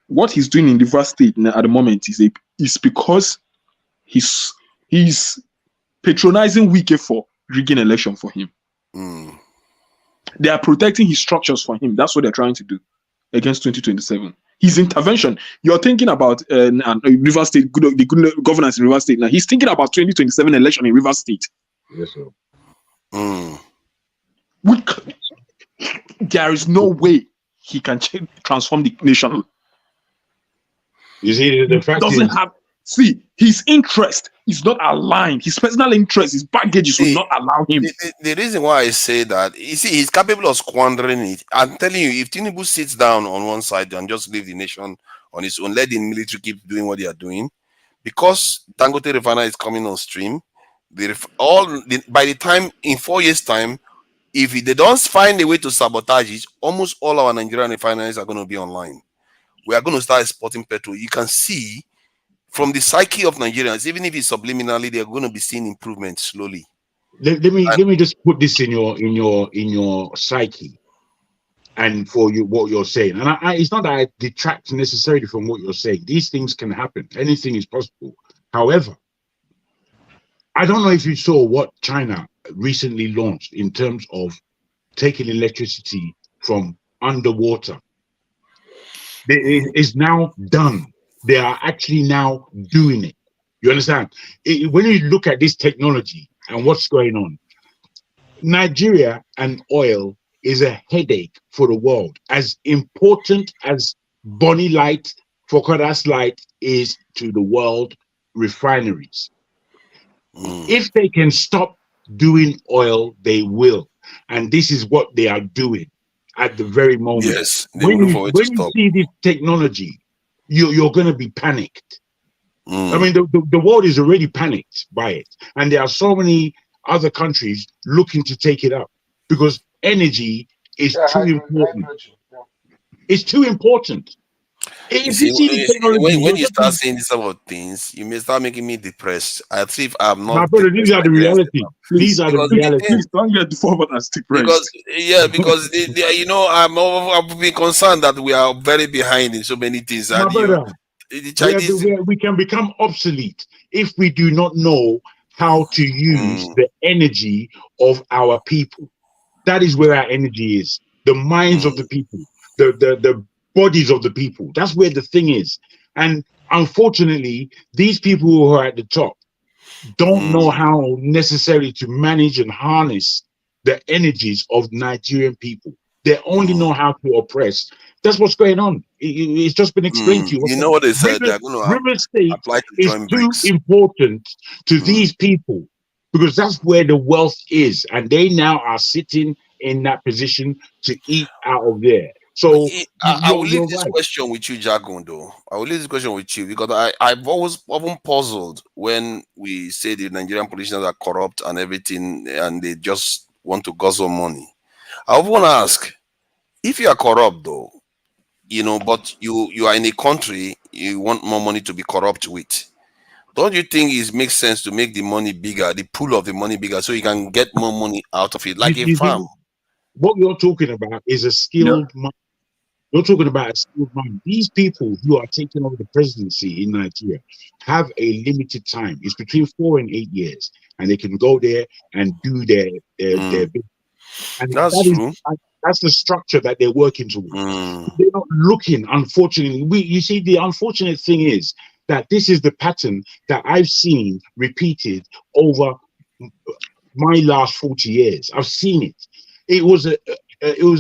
What he's doing in Rivers State at the moment is because he's patronizing Wike for rigging election for him. They are protecting his structures for him. That's what they're trying to do against 2027. His intervention, you're thinking about Rivers State, the good governance in Rivers State. Now he's thinking about 2027 election in Rivers State. Yes, sir. There is no way he can transform the nation. You see, the fact doesn't have. See, his interest is not aligned. His personal interest, his baggages will not allow him. The reason why I say that, you see, he's capable of squandering it. I'm telling you, if Tinubu sits down on one side and just leave the nation on its own, let the military keep doing what they are doing, because Dangote Refinery is coming on stream, by the time, in 4 years' time, if they don't find a way to sabotage it, almost all our Nigerian refineries are going to be online. We are going to start exporting petrol. You can see from the psyche of Nigerians, even if it's subliminally, they're going to be seeing improvement slowly. Let me just put this in your psyche, and for you what you're saying. And it's not that I detract necessarily from what you're saying. These things can happen. Anything is possible. However, I don't know if you saw what China recently launched in terms of taking electricity from underwater. It is now done. They are actually now doing it. You understand? When you look at this technology and what's going on, Nigeria and oil is a headache for the world. As important as Bonny Light, Focodas Light is to the world refineries. If they can stop doing oil, they will. And this is what they are doing at the very moment. Yes, when you see this technology, you're going to be panicked. I mean, the world is already panicked by it. And there are so many other countries looking to take it up because energy is too important. It's too important. When you start saying this about things, you may start making me depressed. I think I'm not. My brother, these are the reality. These are the reality. Please don't get deformed and depressed. Because I've been concerned that we are very behind in so many things. My brother, we can become obsolete if we do not know how to use the energy of our people. That is where our energy is. The minds of the people, the bodies of the people. That's where the thing is. And unfortunately, these people who are at the top don't know how necessarily to manage and harness the energies of Nigerian people. They only know how to oppress. That's what's going on. It's just been explained to you. You know what they said? River State is too important to these people because that's where the wealth is. And they now are sitting in that position to eat out of there. So I will leave you're this right. question with you, Jagun, though. I will leave this question with you because I've always often puzzled when we say the Nigerian politicians are corrupt and everything, and they just want to guzzle money. I often ask, if you are corrupt, though, but you are in a country, you want more money to be corrupt with. Don't you think it makes sense to make the money bigger, the pool of the money bigger, so you can get more money out of it, like a You farm? see, what you're talking about is a skilled man. You're talking about a skilled man. These people who are taking over the presidency in Nigeria have a limited time. It's between 4 and 8 years, and they can go there and do their business. And That's true. that's the structure that they're working towards. They're not looking, unfortunately. You see, the unfortunate thing is that this is the pattern that I've seen repeated over my last 40 years. I've seen it. It was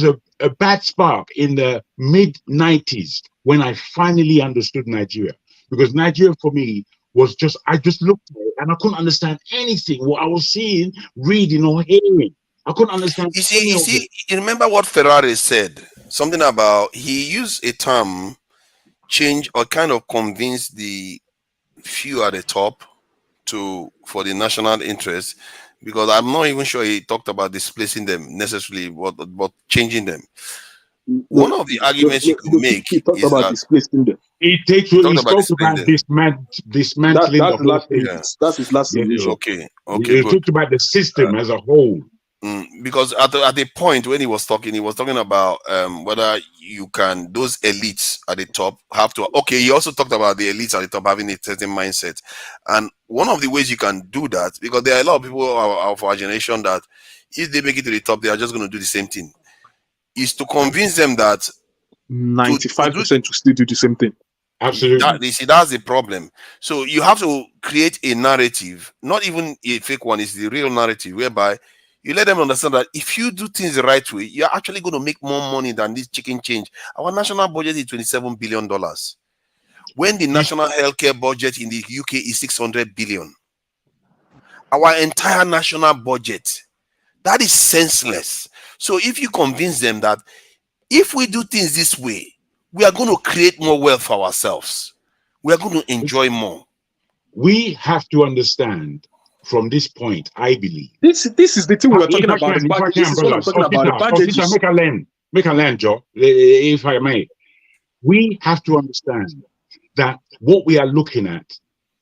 a bad spark in the mid 90s when I finally understood Nigeria, because Nigeria for me was I just looked at it and I couldn't understand anything what I was seeing, reading, or hearing. I couldn't understand any of it. You remember what Ferrari said? Something about, he used a term, change or kind of convince the few at the top for the national interest, because I'm not even sure he talked about displacing them necessarily, but changing them. One of the arguments you could make he talked is about that displacing them. He spoke about dismantling the whole thing. That's his last submission. Okay, He good. talked about the system as a whole. Because at the point when he was talking about whether you can, those elites at the top have to. Okay, he also talked about the elites at the top having a certain mindset, and one of the ways you can do that, because there are a lot of people of our generation that if they make it to the top, they are just going to do the same thing, is to convince them that 95% to still do the same thing. Absolutely. You see, that's the problem. So you have to create a narrative, not even a fake one, it's the real narrative, whereby you let them understand that if you do things the right way, you're actually going to make more money than this chicken change. Our national budget is $27 billion. When the national healthcare budget in the UK is 600 billion. Our entire national budget, that is senseless. So if you convince them that if we do things this way, we are going to create more wealth for ourselves, we are going to enjoy more. We have to understand from this point, I believe. This is the thing we're talking about. This is what I'm talking about. Make a land, Joe, if I may. We have to understand that what we are looking at,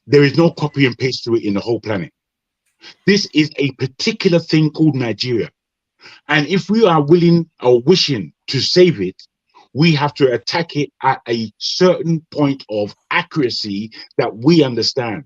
there is no copy and paste to it in the whole planet. This is a particular thing called Nigeria. And if we are willing or wishing to save it, we have to attack it at a certain point of accuracy that we understand.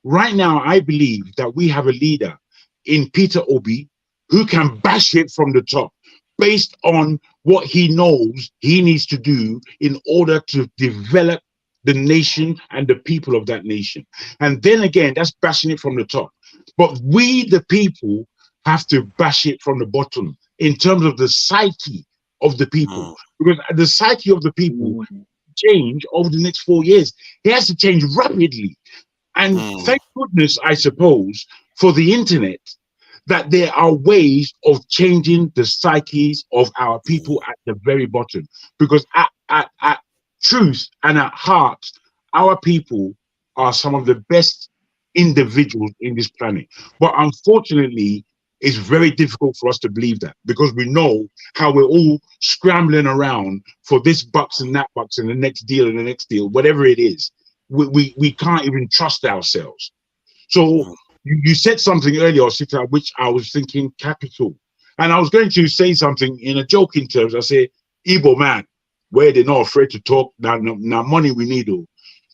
Right now, I believe that we have a leader in Peter Obi who can bash it from the top based on what he knows he needs to do in order to develop the nation and the people of that nation. And then again, that's bashing it from the top. But we, the people, have to bash it from the bottom in terms of the psyche of the people, because the psyche of the people change over the next 4 years. It has to change rapidly. And thank goodness, I suppose, for the internet, that there are ways of changing the psyches of our people at the very bottom. Because at truth and at heart, our people are some of the best individuals in this planet. But unfortunately, it's very difficult for us to believe that, because we know how we're all scrambling around for this bucks and that bucks and the next deal and the next deal, whatever it is. We can't even trust ourselves. So you said something earlier, Sita, which I was thinking capital. And I was going to say something in a joking terms. I say, Igbo man, where they're not afraid to talk, now money we need.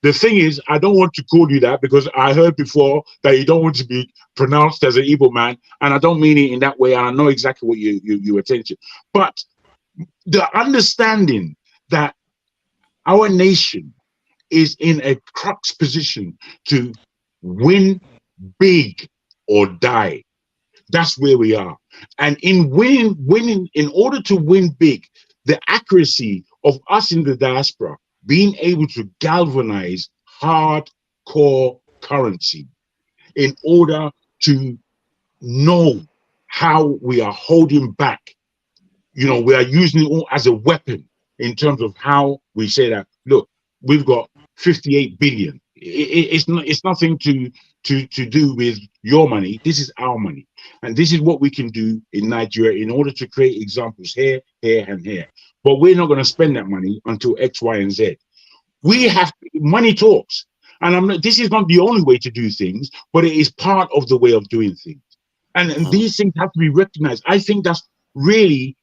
The thing is, I don't want to call you that because I heard before that you don't want to be pronounced as an Igbo man, and I don't mean it in that way, and I know exactly what you were saying. But the understanding that our nation is in a crux position to win big or die. That's where we are. And in winning, in order to win big, the accuracy of us in the diaspora being able to galvanize hardcore currency in order to know how we are holding back. We are using it all as a weapon in terms of how we say that, look, we've got 58 billion. It's nothing to do with your money. This is our money. And this is what we can do in Nigeria in order to create examples here, here, and here. But we're not going to spend that money until X, Y, and Z. We have money talks. And this is not the only way to do things, but it is part of the way of doing things. And these things have to be recognized. I think that's really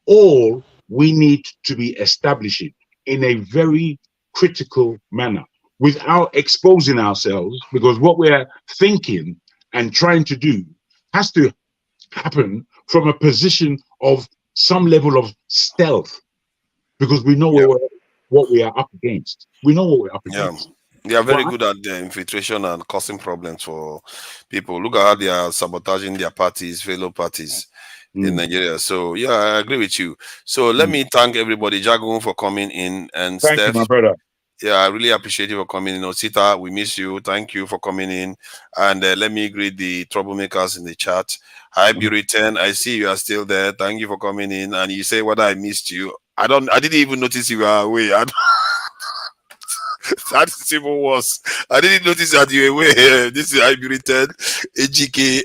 all we need to be establishing in a very critical manner without exposing ourselves, because what we're thinking and trying to do has to happen from a position of some level of stealth, because we know what we are up against. We know what we're up against. They are very good at the infiltration and causing problems for people. Look at how they are sabotaging their parties, fellow parties in Nigeria. So yeah, I agree with you. So let me thank everybody, Jagun, for coming in, and thank Steph. you, my brother. Yeah, I really appreciate you for coming in. Osita, we miss you. Thank you for coming in. And let me greet the troublemakers in the chat. Hi, Buritan. I see you are still there. Thank you for coming in. And you say whether I missed you. I didn't even notice you were away. That's even worse. I didn't notice that you were away. This is Iburitan, AGK,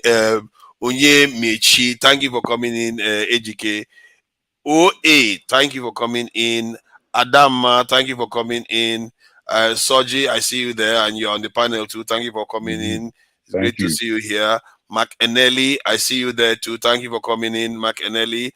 Onye Mechi. Thank you for coming in, AGK. OA, thank you for coming in. Adama, thank you for coming in. Soji, I see you there, and you're on the panel too. Thank you for coming in. It's great to see you here. Mark Eneli, I see you there too. Thank you for coming in, Mark Eneli.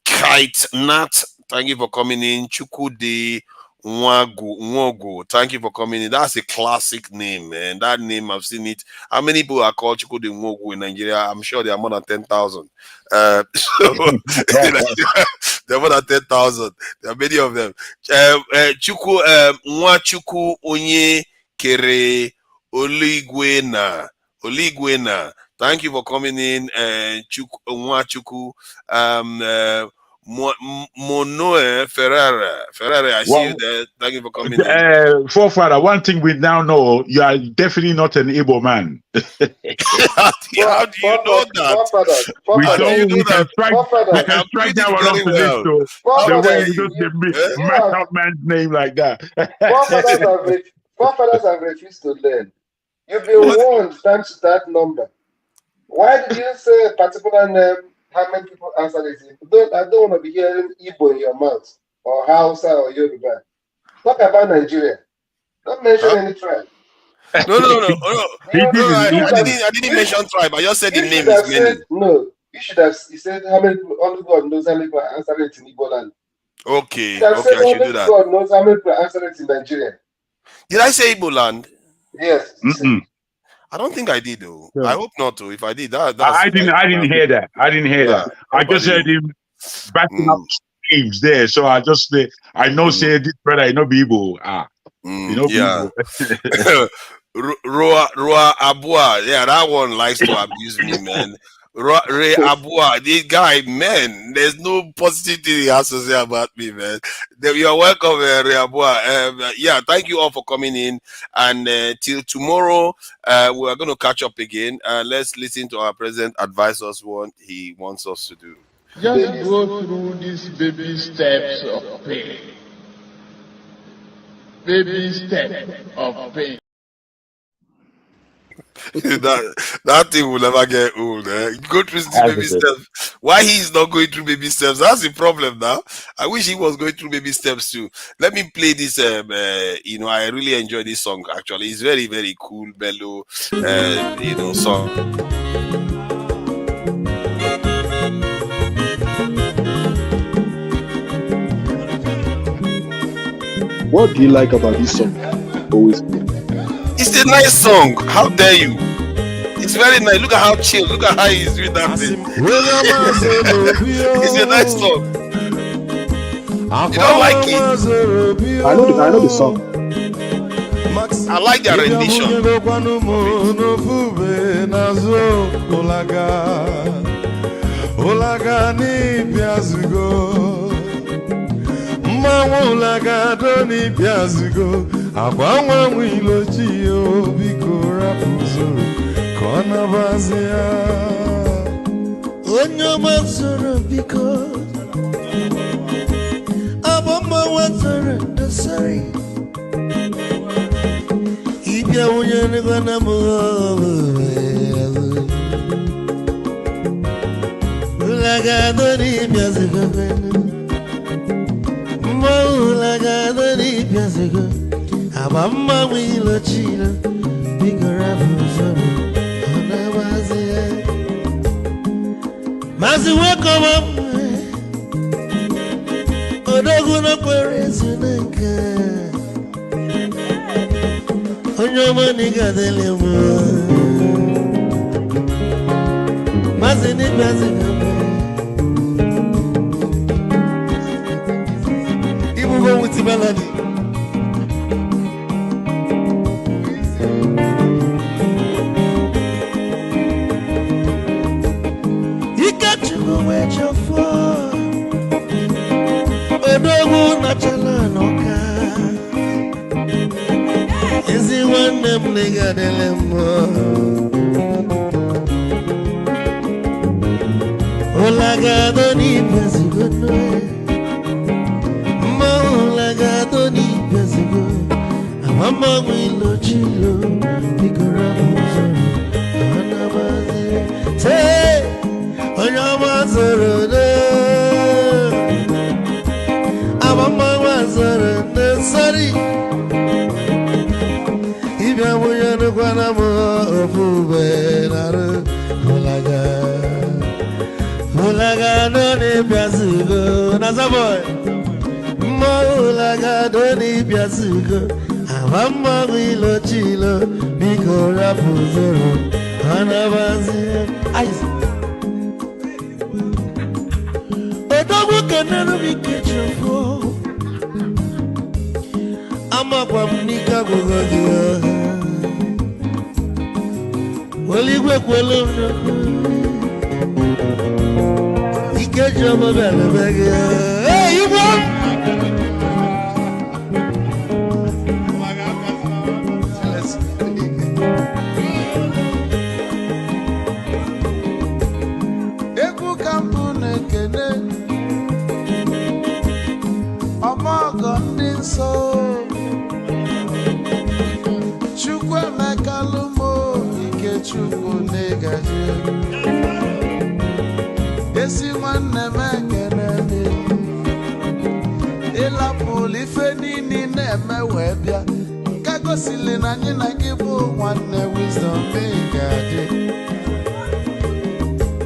Kite Nat, thank you for coming in. Chukwudi Nwogo, thank you for coming in. That's a classic name, man. That name, I've seen it. How many people are called Chukwudi Nwogo in Nigeria? I'm sure there are more than 10,000. So there are more than 10,000. There are many of them. Nwachukwu Onye Kere Oligwena. Thank you for coming in, Nwachukwu. Monoe Ferrara, I see you there. Thank you for coming in. Forefather, one thing we now know, you are definitely not an Igbo man. How do you know that? We can strike that one off the list. So the way you just mess up man's name like that. Forefathers have refused to learn. You've been warned thanks to that number. Why did you say a particular name? How many people answer this? I don't want to be hearing Igbo in your mouth, or Hausa, or Yoruba. Talk about Nigeria. Don't mention any tribe. No. I didn't mention tribe. I just said the name is many. No, you should have said how many people, only God knows how many people answer it in Igbo land. Okay, I should do that. God knows how many people answer it in Nigeria. Did I say Igbo land? Yes. I don't think I did though. Yeah. I hope not though. If I did, I didn't hear that. I didn't hear that. I just heard him backing up sleeves there. So I just I know say this brother, you know Bibo. Roa Abua. Yeah, that one likes to abuse me, man. Ray Abua, this guy, man, there's no positive thing he has to say about me, man. You are welcome, Ray Abua. Yeah, thank you all for coming in. And till tomorrow, we are going to catch up again. Let's listen to our president advise us what he wants us to do. Just go through these baby steps of pain. Baby step of pain. that thing will never get old. Go through these baby steps. Why he is not going through baby steps? That's the problem now. I wish he was going through baby steps too. Let me play this. I really enjoy this song. Actually, it's very, very cool, mellow. Song. What do you like about this song? Always play. It's a nice song. How dare you? It's very nice. Look at how chill. Look at how he's doing that thing. It's a nice song. You don't like it? I know the song. I like their rendition. Mazi welcome up. Odoguno Peresunanka. Onyomaniga delemo. Mazi ni Ibu go with the melody. You got to go where you're for. Odogu nachala noka. Ezi one nigga delemo. Olagado ni pesigono. Olagado ni pesigo. Mama wilo chilo. Bigora muzoro. Anabazi. Say, onyamazoro de. Mama wazoro de. Sorry. Ibya muyano kwa namo ofube naro. Olagado ni pesigo. Nasa boy. Olagado ni pesigo. Mama wilo chilo. Bigora muzoro. Anabazi. Ice. Odogu kenano mikechofo. Ama kwa mnika kugogia. Waligwe kwelo mnoko. Ikechomo bele bege. Hey, you want? Eku kampune kene. Omogo ndị nsọ. Chukwu emeka lumo ike Chukwu negaji. Esi nwanne m ekene dị. Ịlapụlụ ife niile na-eme wee bịa. Ka gosili na anyị na gị bụ nwanne Wisdom ga-adị.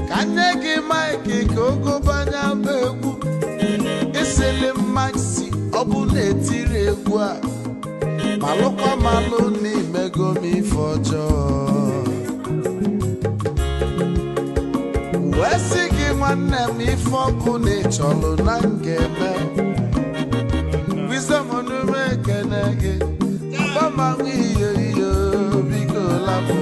Ka nye gị maịkị ka ogobanya bụ egwu. Isili maxi ọ bụ na-etiri egwu a. Malụkwa malụ n'imego m ife ọjọọ. Wee sị gị nwanne m ife ọkụ na ịchọlụ na ngeme. Wisdom onume ekene gị. Ọgbamanwụ iyo iyo biko lapụ.